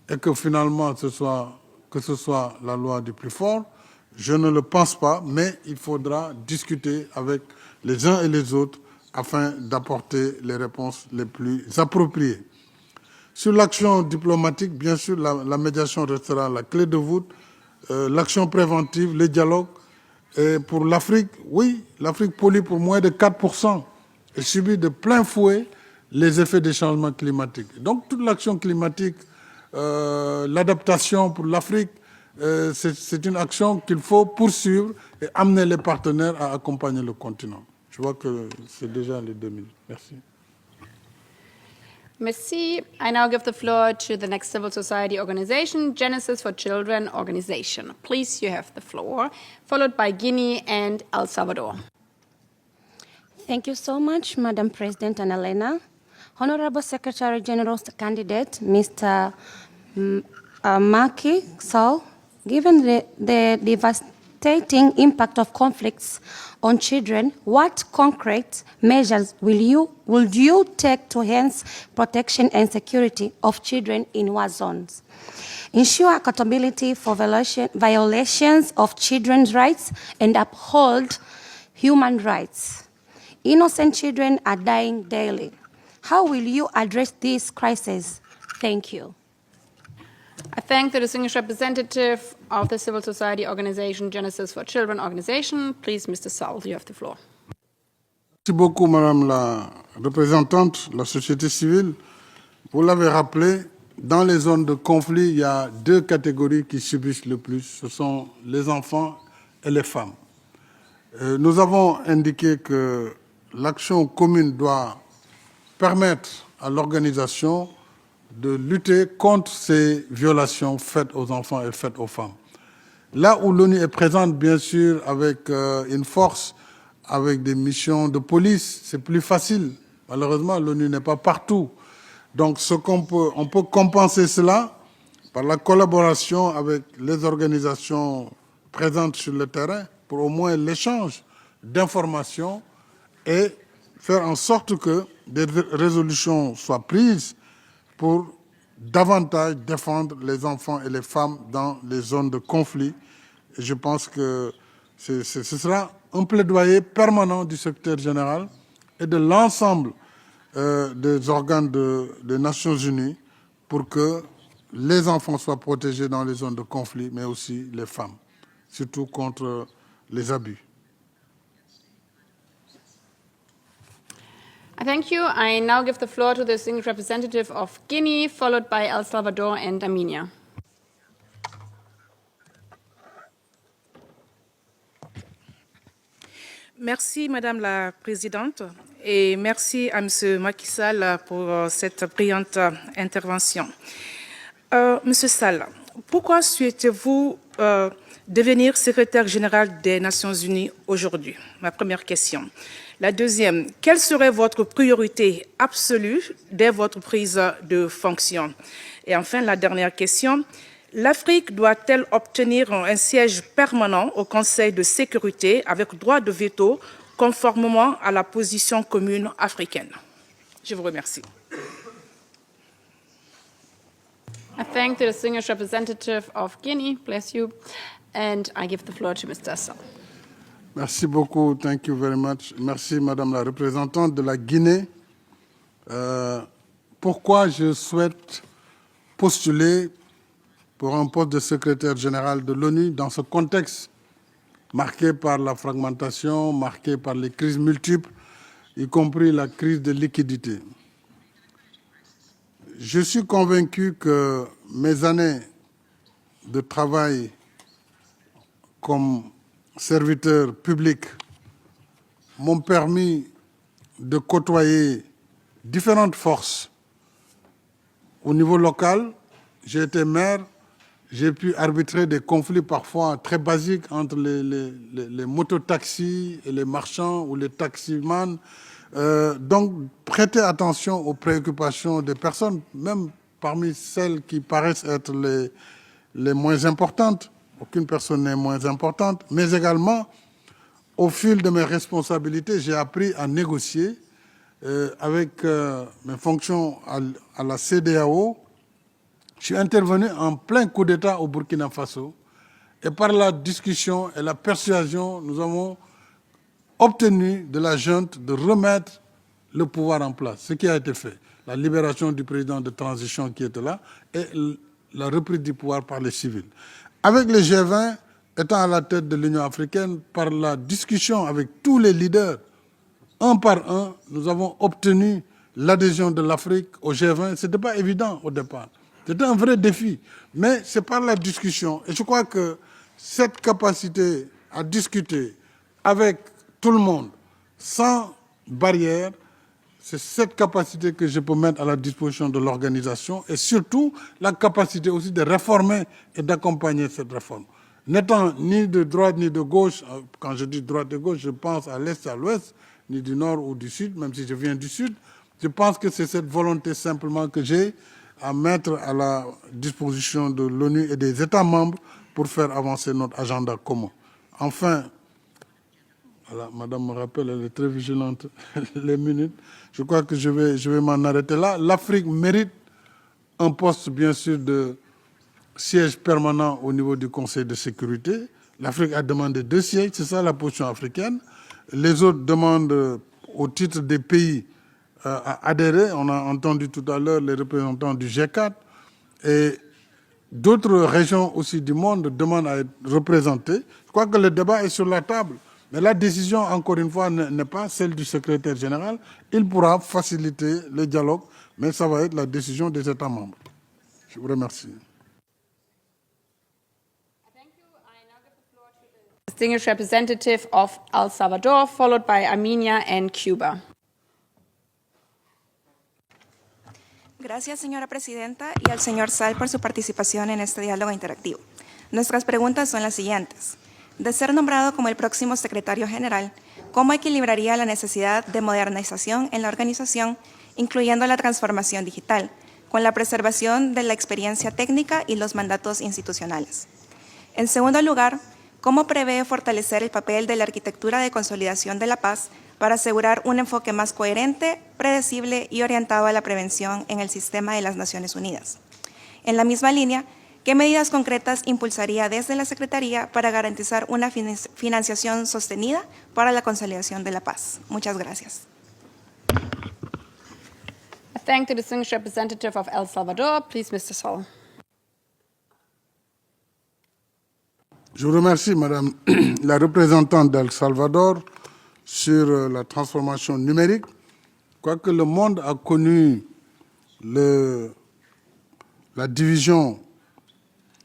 et que finalement ce soit la loi du plus fort? Je ne le pense pas, mais il faudra discuter avec les uns et les autres afin d'apporter les réponses les plus appropriées. Sur l'action diplomatique, bien sûr, la médiation restera la clé de voûte, l'action préventive, les dialogues. Et pour l'Afrique, oui, l'Afrique pollue pour moins de 4% et subit de plein fouet les effets des changements climatiques. Donc toute l'action climatique, l'adaptation pour l'Afrique, c'est une action qu'il faut poursuivre et amener les partenaires à accompagner le continent. Je vois que c'est déjà les 2 minutes. Merci. Merci. I now give the floor to the next civil society organization, Genesis for Children Organization. Please, you have the floor, followed by Guinea and El Salvador. Thank you so much, Madam President Anna Elena. Honorable Secretary General's candidate, Mr. Macky Sall, given the devastating impact of conflicts on children, what concrete measures will you take to enhance protection and security of children in war zones? Ensure accountability for violations of children's rights and uphold human rights. Innocent children are dying daily. How will you address this crisis? Thank you. I thank the distinguished representative of the civil society organization Genesis for Children Organization. Please, Mr. Sall, you have the floor. Merci beaucoup, Madame la représentante de la société civile. Vous l'avez rappelé, dans les zones de conflit, il y a 2 catégories qui subissent le plus. Ce sont les enfants et les femmes. Nous avons indiqué que l'action commune doit permettre à l'organisation de lutter contre ces violations faites aux enfants et faites aux femmes. Là où l'ONU est présente, bien sûr, avec une force, avec des missions de police, c'est plus facile. Malheureusement, l'ONU n'est pas partout. Donc, on peut compenser cela par la collaboration avec les organisations présentes sur le terrain pour au moins l'échange d'informations et faire en sorte que des résolutions soient prises pour davantage défendre les enfants et les femmes dans les zones de conflit. Et je pense que ce sera un plaidoyer permanent du secrétaire général et de l'ensemble des organes des Nations Unies pour que les enfants soient protégés dans les zones de conflit, mais aussi les femmes, surtout contre les abus. Thank you. I now give the floor to the distinguished representative of Guinea, followed by El Salvador and Armenia. Merci, Madame la Présidente, et merci à M. Macky Sall pour cette brillante intervention. Monsieur Sall, pourquoi souhaitez-vous devenir secrétaire général des Nations Unies aujourd'hui? Ma première question. La deuxième, quelle serait votre priorité absolue dès votre prise de fonction? Et enfin, la dernière question, l'Afrique doit-elle obtenir un siège permanent au Conseil de sécurité avec droit de veto conformément à la position commune africaine? Je vous remercie. I thank the distinguished representative of Guinea, bless you, and I give the floor to Mr. Sall. Merci beaucoup. Thank you very much. Merci, Madame la représentante de la Guinée. Pourquoi je souhaite postuler pour un poste de secrétaire général de l'ONU dans ce contexte marqué par la fragmentation, marqué par les crises multiples, y compris la crise de liquidité. Je suis convaincu que mes années de travail comme serviteurs publics m'ont permis de côtoyer différentes forces. Au niveau local, j'ai été maire, j'ai pu arbitrer des conflits parfois très basiques entre les mototaxis et les marchands ou les taximans. Donc, prêter attention aux préoccupations des personnes, même parmi celles qui paraissent être les moins importantes. Aucune personne n'est moins importante, mais également, au fil de mes responsabilités, j'ai appris à négocier avec mes fonctions à la CEDEAO. Je suis intervenu en plein coup d'État au Burkina Faso et par la discussion et la persuasion, nous avons obtenu de la junte de remettre le pouvoir en place, ce qui a été fait. La libération du président de transition qui était là et la reprise du pouvoir par les civils. Avec le G20 étant à la tête de l'Union africaine, par la discussion avec tous les leaders, un par un, nous avons obtenu l'adhésion de l'Afrique au G20. Ce n'était pas évident au départ. C'était un vrai défi. Mais c'est par la discussion. Et je crois que cette capacité à discuter avec tout le monde, sans barrière, c'est cette capacité que je peux mettre à la disposition de l'organisation et surtout la capacité aussi de réformer et d'accompagner cette réforme. N'étant ni de droite ni de gauche, quand je dis droite et gauche, je pense à l'Est et à l'Ouest, ni du Nord ou du Sud, même si je viens du Sud. Je pense que c'est cette volonté simplement que j'ai à mettre à la disposition de l'ONU et des États membres pour faire avancer notre agenda commun. Enfin, voilà, madame me rappelle, elle est très vigilante, les minutes. Je crois que je vais m'en arrêter là. L'Afrique mérite un poste, bien sûr, de siège permanent au niveau du Conseil de sécurité. L'Afrique a demandé 2 sièges, c'est ça la position africaine. Les autres demandent, au titre des pays, à adhérer. On a entendu tout à l'heure les représentants du G4. Et d'autres régions aussi du monde demandent à être représentées. Je crois que le débat est sur la table. Mais la décision, encore une fois, n'est pas celle du secrétaire général. Il pourra faciliter le dialogue, mais ça va être la décision des États membres. Je vous remercie. Distinguished representative of El Salvador, followed by Armenia and Cuba. Gracias, señora presidenta, y al señor Sall por su participación en este diálogo interactivo. Nuestras preguntas son las siguientes. De ser nombrado como el próximo secretario general, ¿cómo equilibraría la necesidad de modernización en la organización, incluyendo la transformación digital, con la preservación de la experiencia técnica y los mandatos institucionales? En segundo lugar, ¿cómo prevé fortalecer el papel de la arquitectura de consolidación de la paz para asegurar un enfoque más coherente, predecible y orientado a la prevención en el sistema de las Naciones Unidas? En la misma línea, ¿qué medidas concretas impulsaría desde la Secretaría para garantizar una financiación sostenida para la consolidación de la paz? Muchas gracias. I thank the distinguished representative of El Salvador. Please, Mr. Sall. Je vous remercie, Madame la représentante d'El Salvador, sur la transformation numérique. Quoique le monde a connu la division,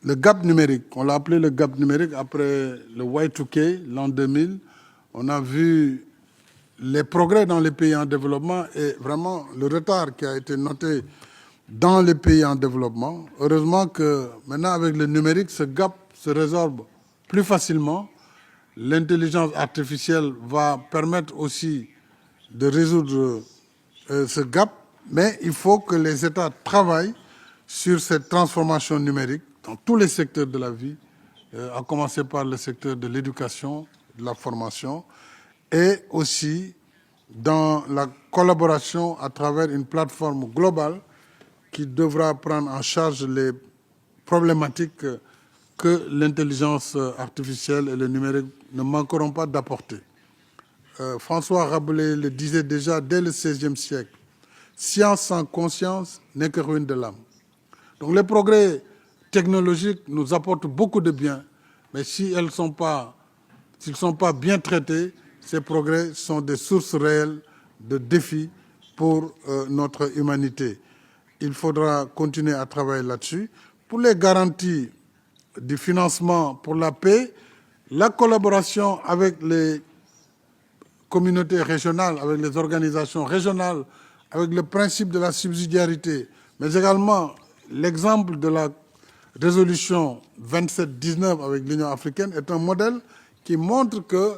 le gap numérique, on l'a appelé le gap numérique après le Y2K, l'an 2000, on a vu les progrès dans les pays en développement et vraiment le retard qui a été noté dans les pays en développement. Heureusement que maintenant avec le numérique, ce gap se résorbe plus facilement. L'intelligence artificielle va permettre aussi de résoudre ce gap, mais il faut que les États travaillent sur cette transformation numérique dans tous les secteurs de la vie, à commencer par le secteur de l'éducation, de la formation, et aussi dans la collaboration à travers une plateforme globale qui devra prendre en charge les problématiques que l'intelligence artificielle et le numérique ne manqueront pas d'apporter. François Rabelais le disait déjà dès le XVIe siècle, « Science sans conscience n'est que ruine de l'âme ». Donc les progrès technologiques nous apportent beaucoup de bien, mais s'ils ne sont pas bien traités, ces progrès sont des sources réelles de défis pour notre humanité. Il faudra continuer à travailler là-dessus. Pour les garanties du financement pour la paix, la collaboration avec les communautés régionales, avec les organisations régionales, avec le principe de la subsidiarité, mais également l'exemple de la résolution 2719 avec l'Union africaine est un modèle qui montre que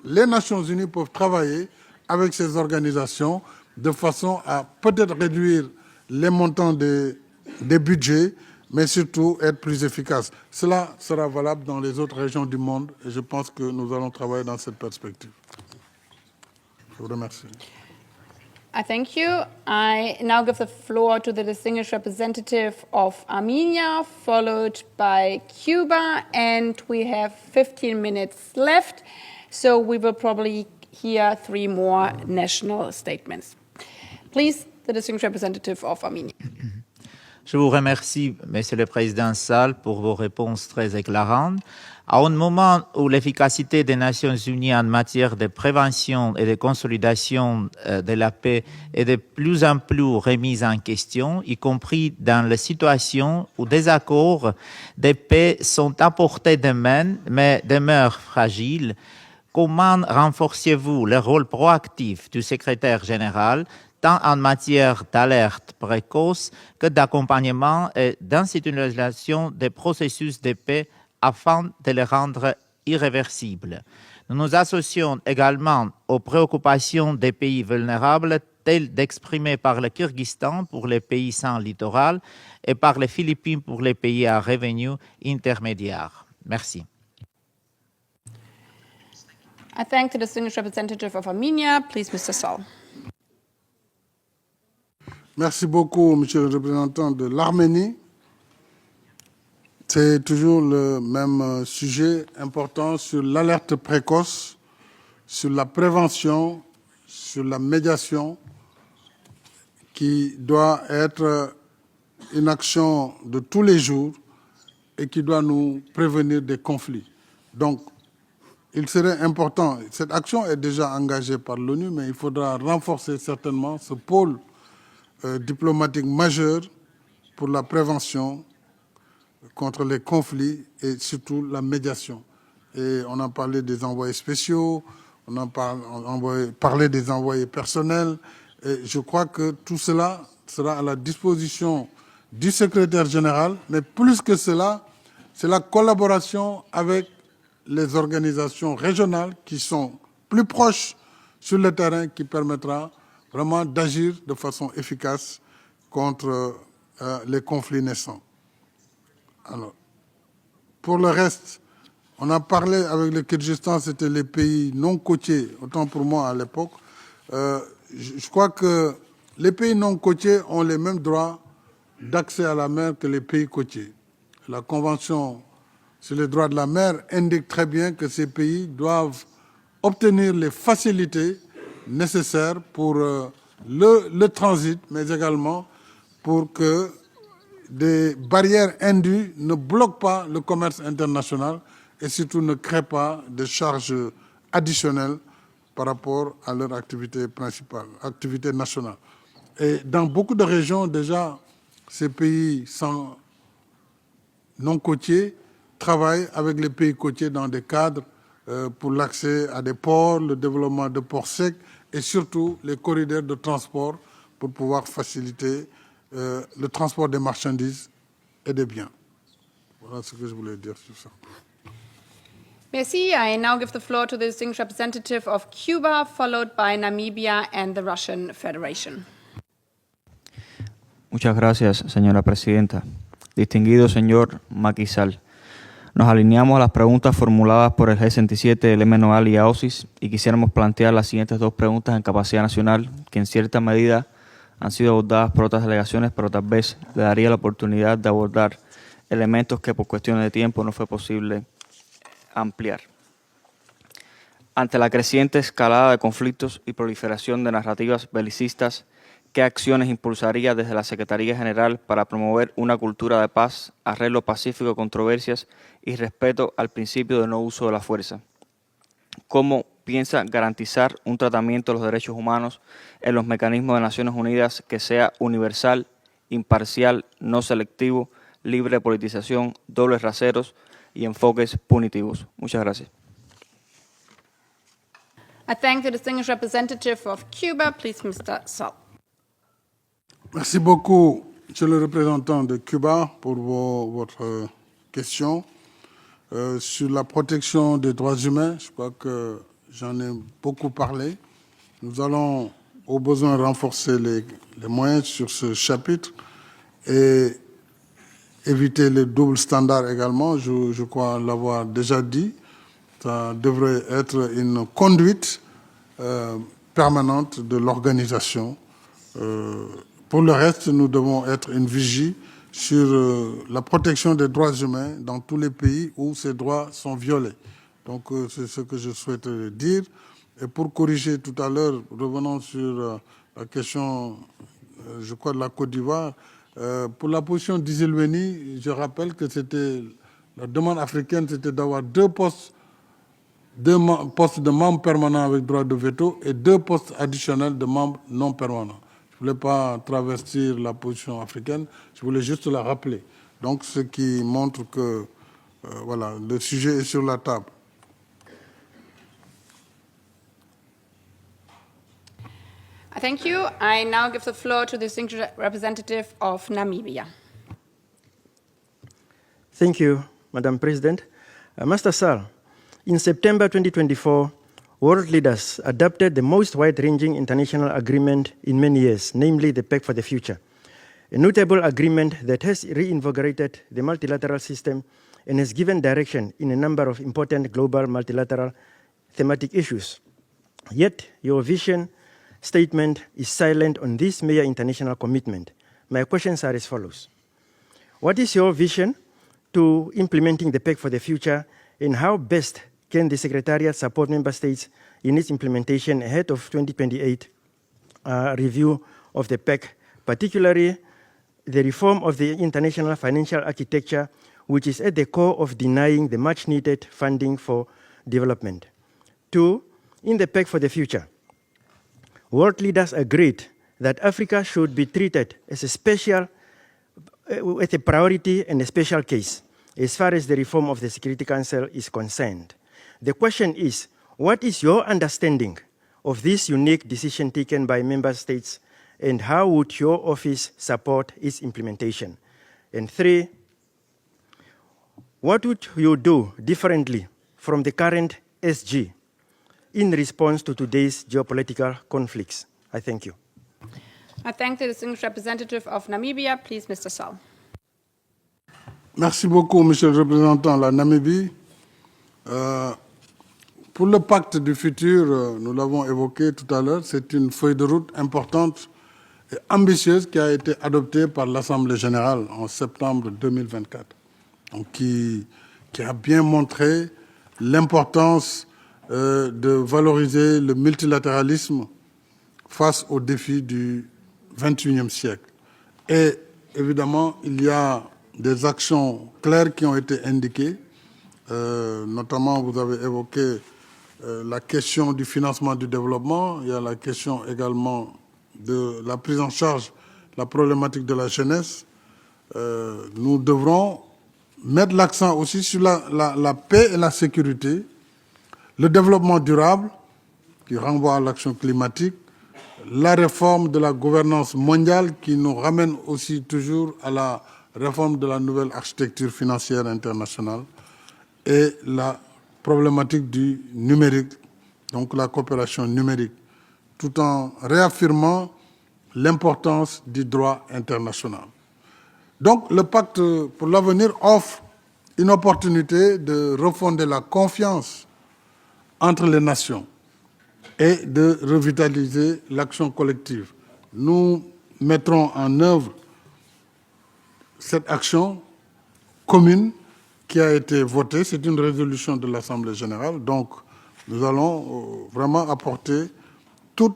les Nations unies peuvent travailler avec ces organisations de façon à peut-être réduire les montants des budgets, mais surtout être plus efficace. Cela sera valable dans les autres régions du monde et je pense que nous allons travailler dans cette perspective. Je vous remercie. I thank you. I now give the floor to the distinguished representative of Armenia, followed by Cuba, and we have 15 minutes left, so we will probably hear 3 more national statements. Please, the distinguished representative of Armenia. Je vous remercie, Monsieur le Président Sall, pour vos réponses très éclairantes. À un moment où l'efficacité des Nations Unies en matière de prévention et de consolidation de la paix est de plus en plus remise en question, y compris dans les situations où des accords de paix sont à portée de main, mais demeurent fragiles, comment renforcez-vous le rôle proactif du secrétaire général tant en matière d'alerte précoce que d'accompagnement et d'institutionnalisation des processus de paix afin de les rendre irréversibles? Nous nous associons également aux préoccupations des pays vulnérables telles d'exprimées par le Kyrgyzstan pour les pays sans littoral et par les Philippines pour les pays à revenus intermédiaires. Merci. I thank the distinguished representative of Armenia. Please, Mr. Sall. Merci beaucoup, Monsieur le représentant de l'Arménie. C'est toujours le même sujet important sur l'alerte précoce, sur la prévention, sur la médiation, qui doit être une action de tous les jours et qui doit nous prévenir des conflits. Donc, il serait important, cette action est déjà engagée par l'ONU, mais il faudra renforcer certainement ce pôle diplomatique majeur pour la prévention contre les conflits et surtout la médiation. Et on a parlé des envoyés spéciaux, on a parlé des envoyés personnels, et je crois que tout cela sera à la disposition du secrétaire général, mais plus que cela, c'est la collaboration avec les organisations régionales qui sont plus proches sur le terrain qui permettra vraiment d'agir de façon efficace contre les conflits naissants. Alors, pour le reste, on a parlé avec le Kyrgyzstan, c'était les pays non côtiers, autant pour moi à l'époque. Je crois que les pays non côtiers ont les mêmes droits d'accès à la mer que les pays côtiers. La Convention sur les droits de la mer indique très bien que ces pays doivent obtenir les facilités nécessaires pour le transit, mais également pour que des barrières indues ne bloquent pas le commerce international et surtout ne créent pas de charges additionnelles par rapport à leur activité principale, activité nationale. Et dans beaucoup de régions, déjà, ces pays non côtiers travaillent avec les pays côtiers dans des cadres pour l'accès à des ports, le développement de ports secs et surtout les corridors de transport pour pouvoir faciliter le transport des marchandises et des biens. Voilà ce que je voulais dire sur ça. Merci. I now give the floor to the distinguished representative of Cuba, followed by Namibia and the Russian Federation. Muchas gracias, señora presidenta. Distinguido señor Macky Sall, nos alineamos a las preguntas formuladas por el G67 del MNOAL y AOSIS y quisiéramos plantear las siguientes 2 preguntas en capacidad nacional que en cierta medida han sido abordadas por otras delegaciones, pero tal vez le daría la oportunidad de abordar elementos que por cuestiones de tiempo no fue posible ampliar. Ante la creciente escalada de conflictos y proliferación de narrativas belicistas, ¿qué acciones impulsaría desde la Secretaría General para promover una cultura de paz, arreglo pacífico de controversias y respeto al principio de no uso de la fuerza? ¿Cómo piensa garantizar un tratamiento de los derechos humanos en los mecanismos de Naciones Unidas que sea universal, imparcial, no selectivo, libre de politización, dobles raseros, y enfoques punitivos. Muchas gracias. I thank the distinguished representative of Cuba. Please, Mr. Sall. Merci beaucoup, Monsieur le représentant de Cuba, pour votre question. Sur la protection des droits humains, je crois que j'en ai beaucoup parlé. Nous allons au besoin renforcer les moyens sur ce chapitre et éviter les doubles standards également. Je crois l'avoir déjà dit. Ça devrait être une conduite permanente de l'organisation. Pour le reste, nous devons être une vigie sur la protection des droits humains dans tous les pays où ces droits sont violés. Donc, c'est ce que je souhaite dire. Et pour corriger tout à l'heure, revenons sur la question, je crois, de la Côte d'Ivoire. Pour la position d'Isilweni, je rappelle que c'était la demande africaine, c'était d'avoir deux postes de membres permanents avec droit de veto et 2 postes additionnels de membres non permanents. Je ne voulais pas travestir la position africaine, je voulais juste la rappeler. Donc, ce qui montre que voilà, le sujet est sur la table. Thank you. I now give the floor to the distinguished representative of Namibia. Thank you, Madam President. Mr. Sall, in September 2024, world leaders adopted the most wide-ranging international agreement in many years, namely the Pact for the Future, a notable agreement that has reinvigorated the multilateral system and has given direction in a number of important global multilateral thematic issues. Yet, your vision statement is silent on this major international commitment. My questions are as follows. What is your vision to implementing the Pact for the Future, and how best can the Secretariat support Member States in its implementation ahead of 2028 review of the Pact, particularly the reform of the international financial architecture, which is at the core of denying the much-needed funding for development? 2, in the Pact for the Future, world leaders agreed that Africa should be treated as a priority and a special case as far as the reform of the Security Council is concerned. The question is, what is your understanding of this unique decision taken by member states, and how would your office support its implementation? And 3, what would you do differently from the current SG in response to today's geopolitical conflicts? I thank you. I thank the distinguished representative of Namibia. Please, Mr. Sall. Merci beaucoup, Monsieur le représentant de la Namibie. Pour le pacte du futur, nous l'avons évoqué tout à l'heure, c'est une feuille de route importante et ambitieuse qui a été adoptée par l'Assemblée générale en septembre 2024, donc qui a bien montré l'importance de valoriser le multilatéralisme face aux défis du XXIe siècle. Et évidemment, il y a des actions claires qui ont été indiquées, notamment vous avez évoqué la question du financement du développement, il y a la question également de la prise en charge de la problématique de la jeunesse. Nous devrons mettre l'accent aussi sur la paix et la sécurité, le développement durable qui renvoie à l'action climatique, la réforme de la gouvernance mondiale qui nous ramène aussi toujours à la réforme de la nouvelle architecture financière internationale et la problématique du numérique, donc la coopération numérique, tout en réaffirmant l'importance du droit international. Donc le pacte pour l'avenir offre une opportunité de refonder la confiance entre les nations et de revitaliser l'action collective. Nous mettrons en œuvre cette action commune qui a été votée, c'est une résolution de l'Assemblée générale, donc nous allons vraiment apporter tout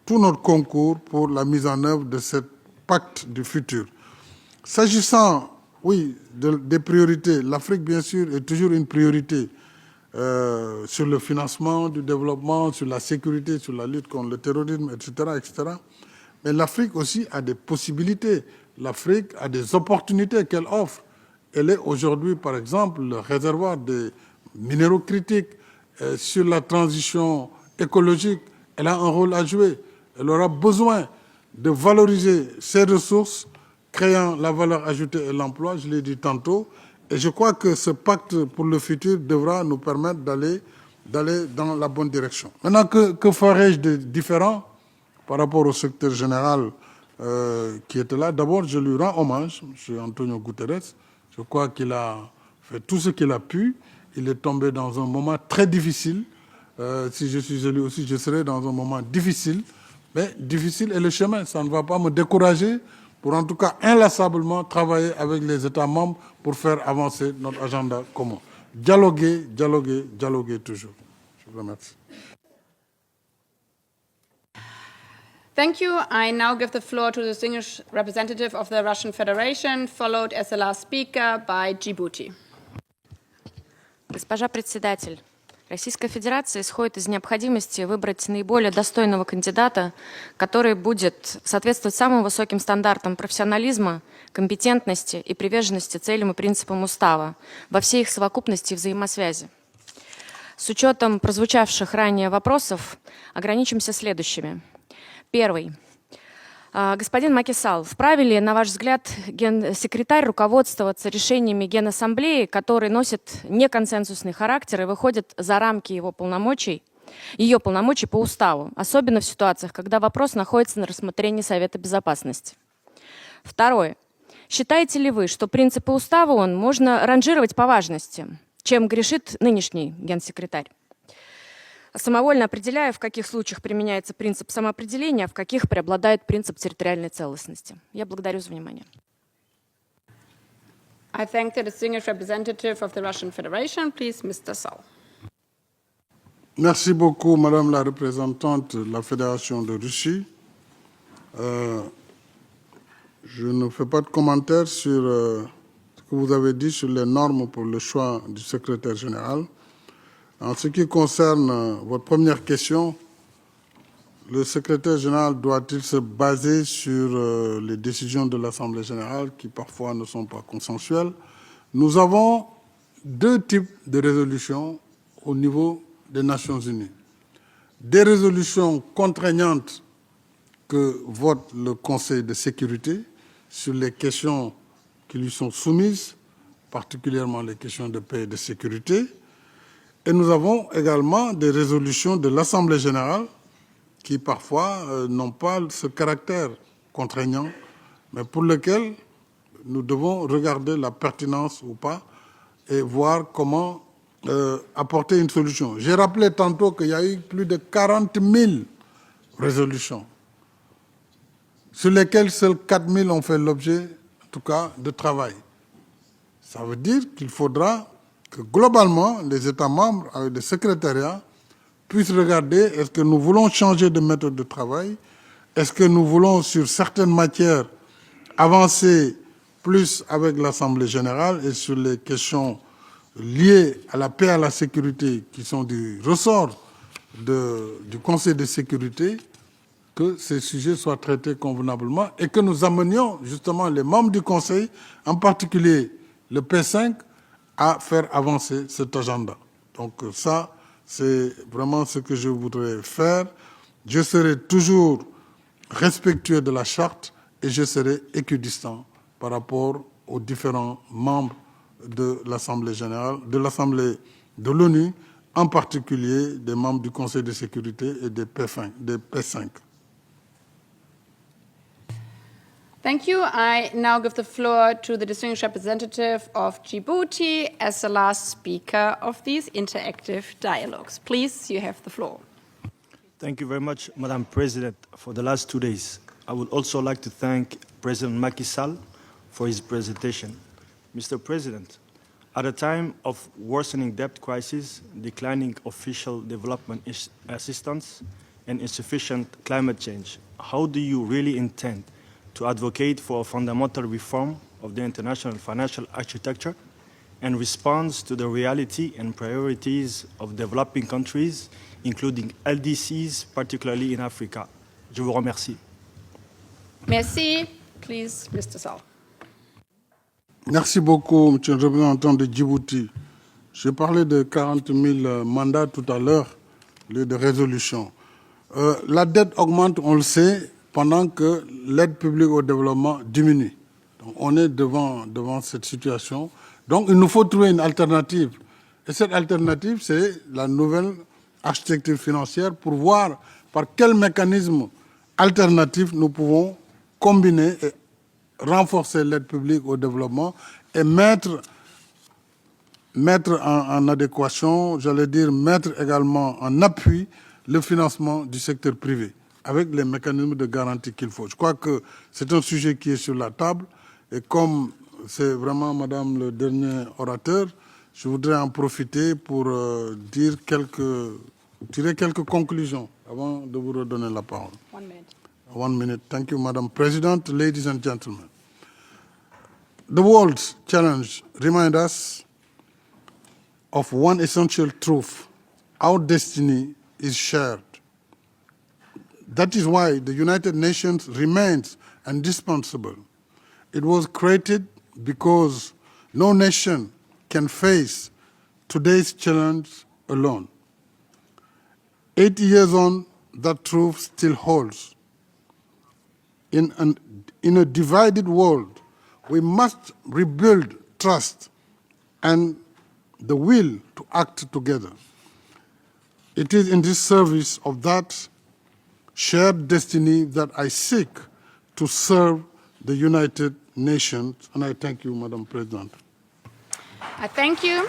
notre concours pour la mise en œuvre de ce pacte du futur. S'agissant, oui, des priorités, l'Afrique, bien sûr, est toujours une priorité sur le financement du développement, sur la sécurité, sur la lutte contre le terrorisme, etc., etc. Mais l'Afrique aussi a des possibilités. L'Afrique a des opportunités qu'elle offre. Elle est aujourd'hui, par exemple, le réservoir des minéraux critiques. Sur la transition écologique, elle a un rôle à jouer. Elle aura besoin de valoriser ses ressources, créant la valeur ajoutée et l'emploi, je l'ai dit tantôt. Et je crois que ce pacte pour le futur devra nous permettre d'aller dans la bonne direction. Maintenant, que ferais-je de différent par rapport au secrétaire général qui était là? D'abord, je lui rends hommage, M. Antonio Guterres. Je crois qu'il a fait tout ce qu'il a pu. Il est tombé dans un moment très difficile. Si je suis élu aussi, je serai dans un moment difficile. Mais difficile est le chemin. Ça ne va pas me décourager pour en tout cas inlassablement travailler avec les États membres pour faire avancer notre agenda commun. Dialoguer, dialoguer, dialoguer toujours. Je vous remercie. Thank you. I now give the floor to the distinguished representative of the Russian Federation, followed as the last speaker by Djibouti. Госпожа председатель, Российская Федерация исходит из необходимости выбрать наиболее достойного кандидата, который будет соответствовать самым высоким стандартам профессионализма, компетентности и приверженности целям и принципам Устава во всей их совокупности и взаимосвязи. С учетом прозвучавших ранее вопросов ограничимся следующими. Первый. Господин Маки Салл, вправе ли, на ваш взгляд, генсекретарь руководствоваться решениями Генассамблеи, которые носят неконсенсусный характер и выходят за рамки ее полномочий по уставу, особенно в ситуациях, когда вопрос находится на рассмотрении Совета Безопасности? Второе. Считаете ли вы, что принципы устава ООН можно ранжировать по важности, чем грешит нынешний генсекретарь? Самовольно определяя, в каких случаях применяется принцип самоопределения, а в каких преобладает принцип территориальной целостности. Я благодарю за внимание. I thank the distinguished representative of the Russian Federation. Please, Mr. Sall. Merci beaucoup, Madame la représentante de la Fédération de Russie. Je ne fais pas de commentaires sur ce que vous avez dit sur les normes pour le choix du secrétaire général. En ce qui concerne votre première question, le secrétaire général doit-il se baser sur les décisions de l'Assemblée générale qui parfois ne sont pas consensuelles? Nous avons deux types de résolutions au niveau des Nations Unies. Des résolutions contraignantes que vote le Conseil de sécurité sur les questions qui lui sont soumises, particulièrement les questions de paix et de sécurité. Et nous avons également des résolutions de l'Assemblée générale qui parfois n'ont pas ce caractère contraignant, mais pour lesquelles nous devons regarder la pertinence ou pas et voir comment apporter une solution. J'ai rappelé tantôt qu'il y a eu plus de 40 000 résolutions, sur lesquelles seuls 4 000 ont fait l'objet, en tout cas, de travail. Ça veut dire qu'il faudra que globalement, les États membres, avec des secrétariats, puissent regarder est-ce que nous voulons changer de méthode de travail, est-ce que nous voulons, sur certaines matières, avancer plus avec l'Assemblée générale et sur les questions liées à la paix et à la sécurité qui sont du ressort du Conseil de sécurité, que ces sujets soient traités convenablement et que nous amenions justement les membres du Conseil, en particulier le P5, à faire avancer cet agenda. Donc ça, c'est vraiment ce que je voudrais faire. Je serai toujours respectueux de la charte et je serai équidistant par rapport aux différents membres de l'Assemblée générale, de l'Assemblée de l'ONU, en particulier des membres du Conseil de sécurité et des P5. Thank you. I now give the floor to the distinguished representative of Djibouti as the last speaker of these interactive dialogues. Please, you have the floor. Thank you very much, Madam President, for the last 2 days. I would also like to thank President Macky Sall for his presentation. Mr. President, at a time of worsening debt crisis, declining official development assistance, and insufficient climate change, how do you really intend to advocate for a fundamental reform of the international financial architecture and responds to the reality and priorities of developing countries, including LDCs, particularly in Africa? Je vous remercie. Merci. Please, Mr. Sall. Merci beaucoup, monsieur le représentant de Djibouti. J'ai parlé de 40 000 mandats tout à l'heure, de résolution. La dette augmente, on le sait, pendant que l'aide publique au développement diminue. Donc, on est devant cette situation. Donc, il nous faut trouver une alternative. Et cette alternative, c'est la nouvelle architecture financière pour voir par quel mécanisme alternatif nous pouvons combiner et renforcer l'aide publique au développement et mettre en adéquation, j'allais dire, mettre également en appui le financement du secteur privé avec les mécanismes de garantie qu'il faut. Je crois que c'est un sujet qui est sur la table et comme c'est vraiment, Madame, le dernier orateur, je voudrais en profiter pour tirer quelques conclusions avant de vous redonner la parole. 1 minute. 1 minute. Thank you, Madam President, ladies and gentlemen. The world's challenge reminds us of one essential truth. Our destiny is shared. That is why the United Nations remains indispensable. It was created because no nation can face today's challenge alone. 80 years on, that truth still holds. In a divided world, we must rebuild trust and the will to act together. It is in this service of that shared destiny that I seek to serve the United Nations, and I thank you, Madam President. I thank you.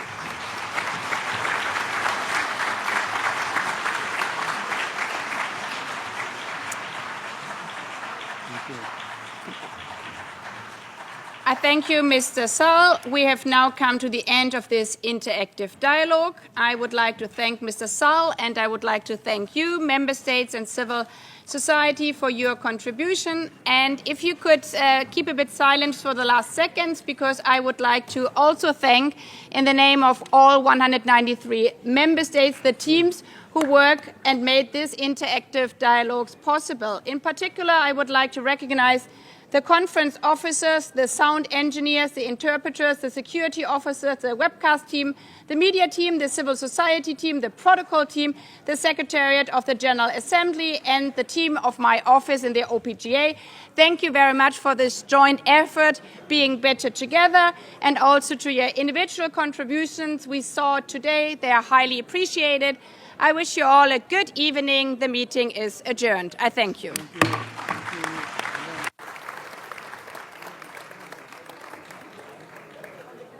I thank you, Mr. Sall. We have now come to the end of this interactive dialogue. I would like to thank Mr. Sall, and I would like to thank you, member states and civil society, for your contribution. And if you could keep a bit silent for the last seconds, because I would like to also thank, in the name of all 193 member states, the teams who work and made this interactive dialogues possible. In particular, I would like to recognize the conference officers, the sound engineers, the interpreters, the security officers, the webcast team, the media team, the civil society team, the protocol team, the Secretariat of the General Assembly, and the team of my office in the OPGA. Thank you very much for this joint effort, being better together, and also to your individual contributions we saw today. They are highly appreciated. I wish you all a good evening. The meeting is adjourned. I thank you.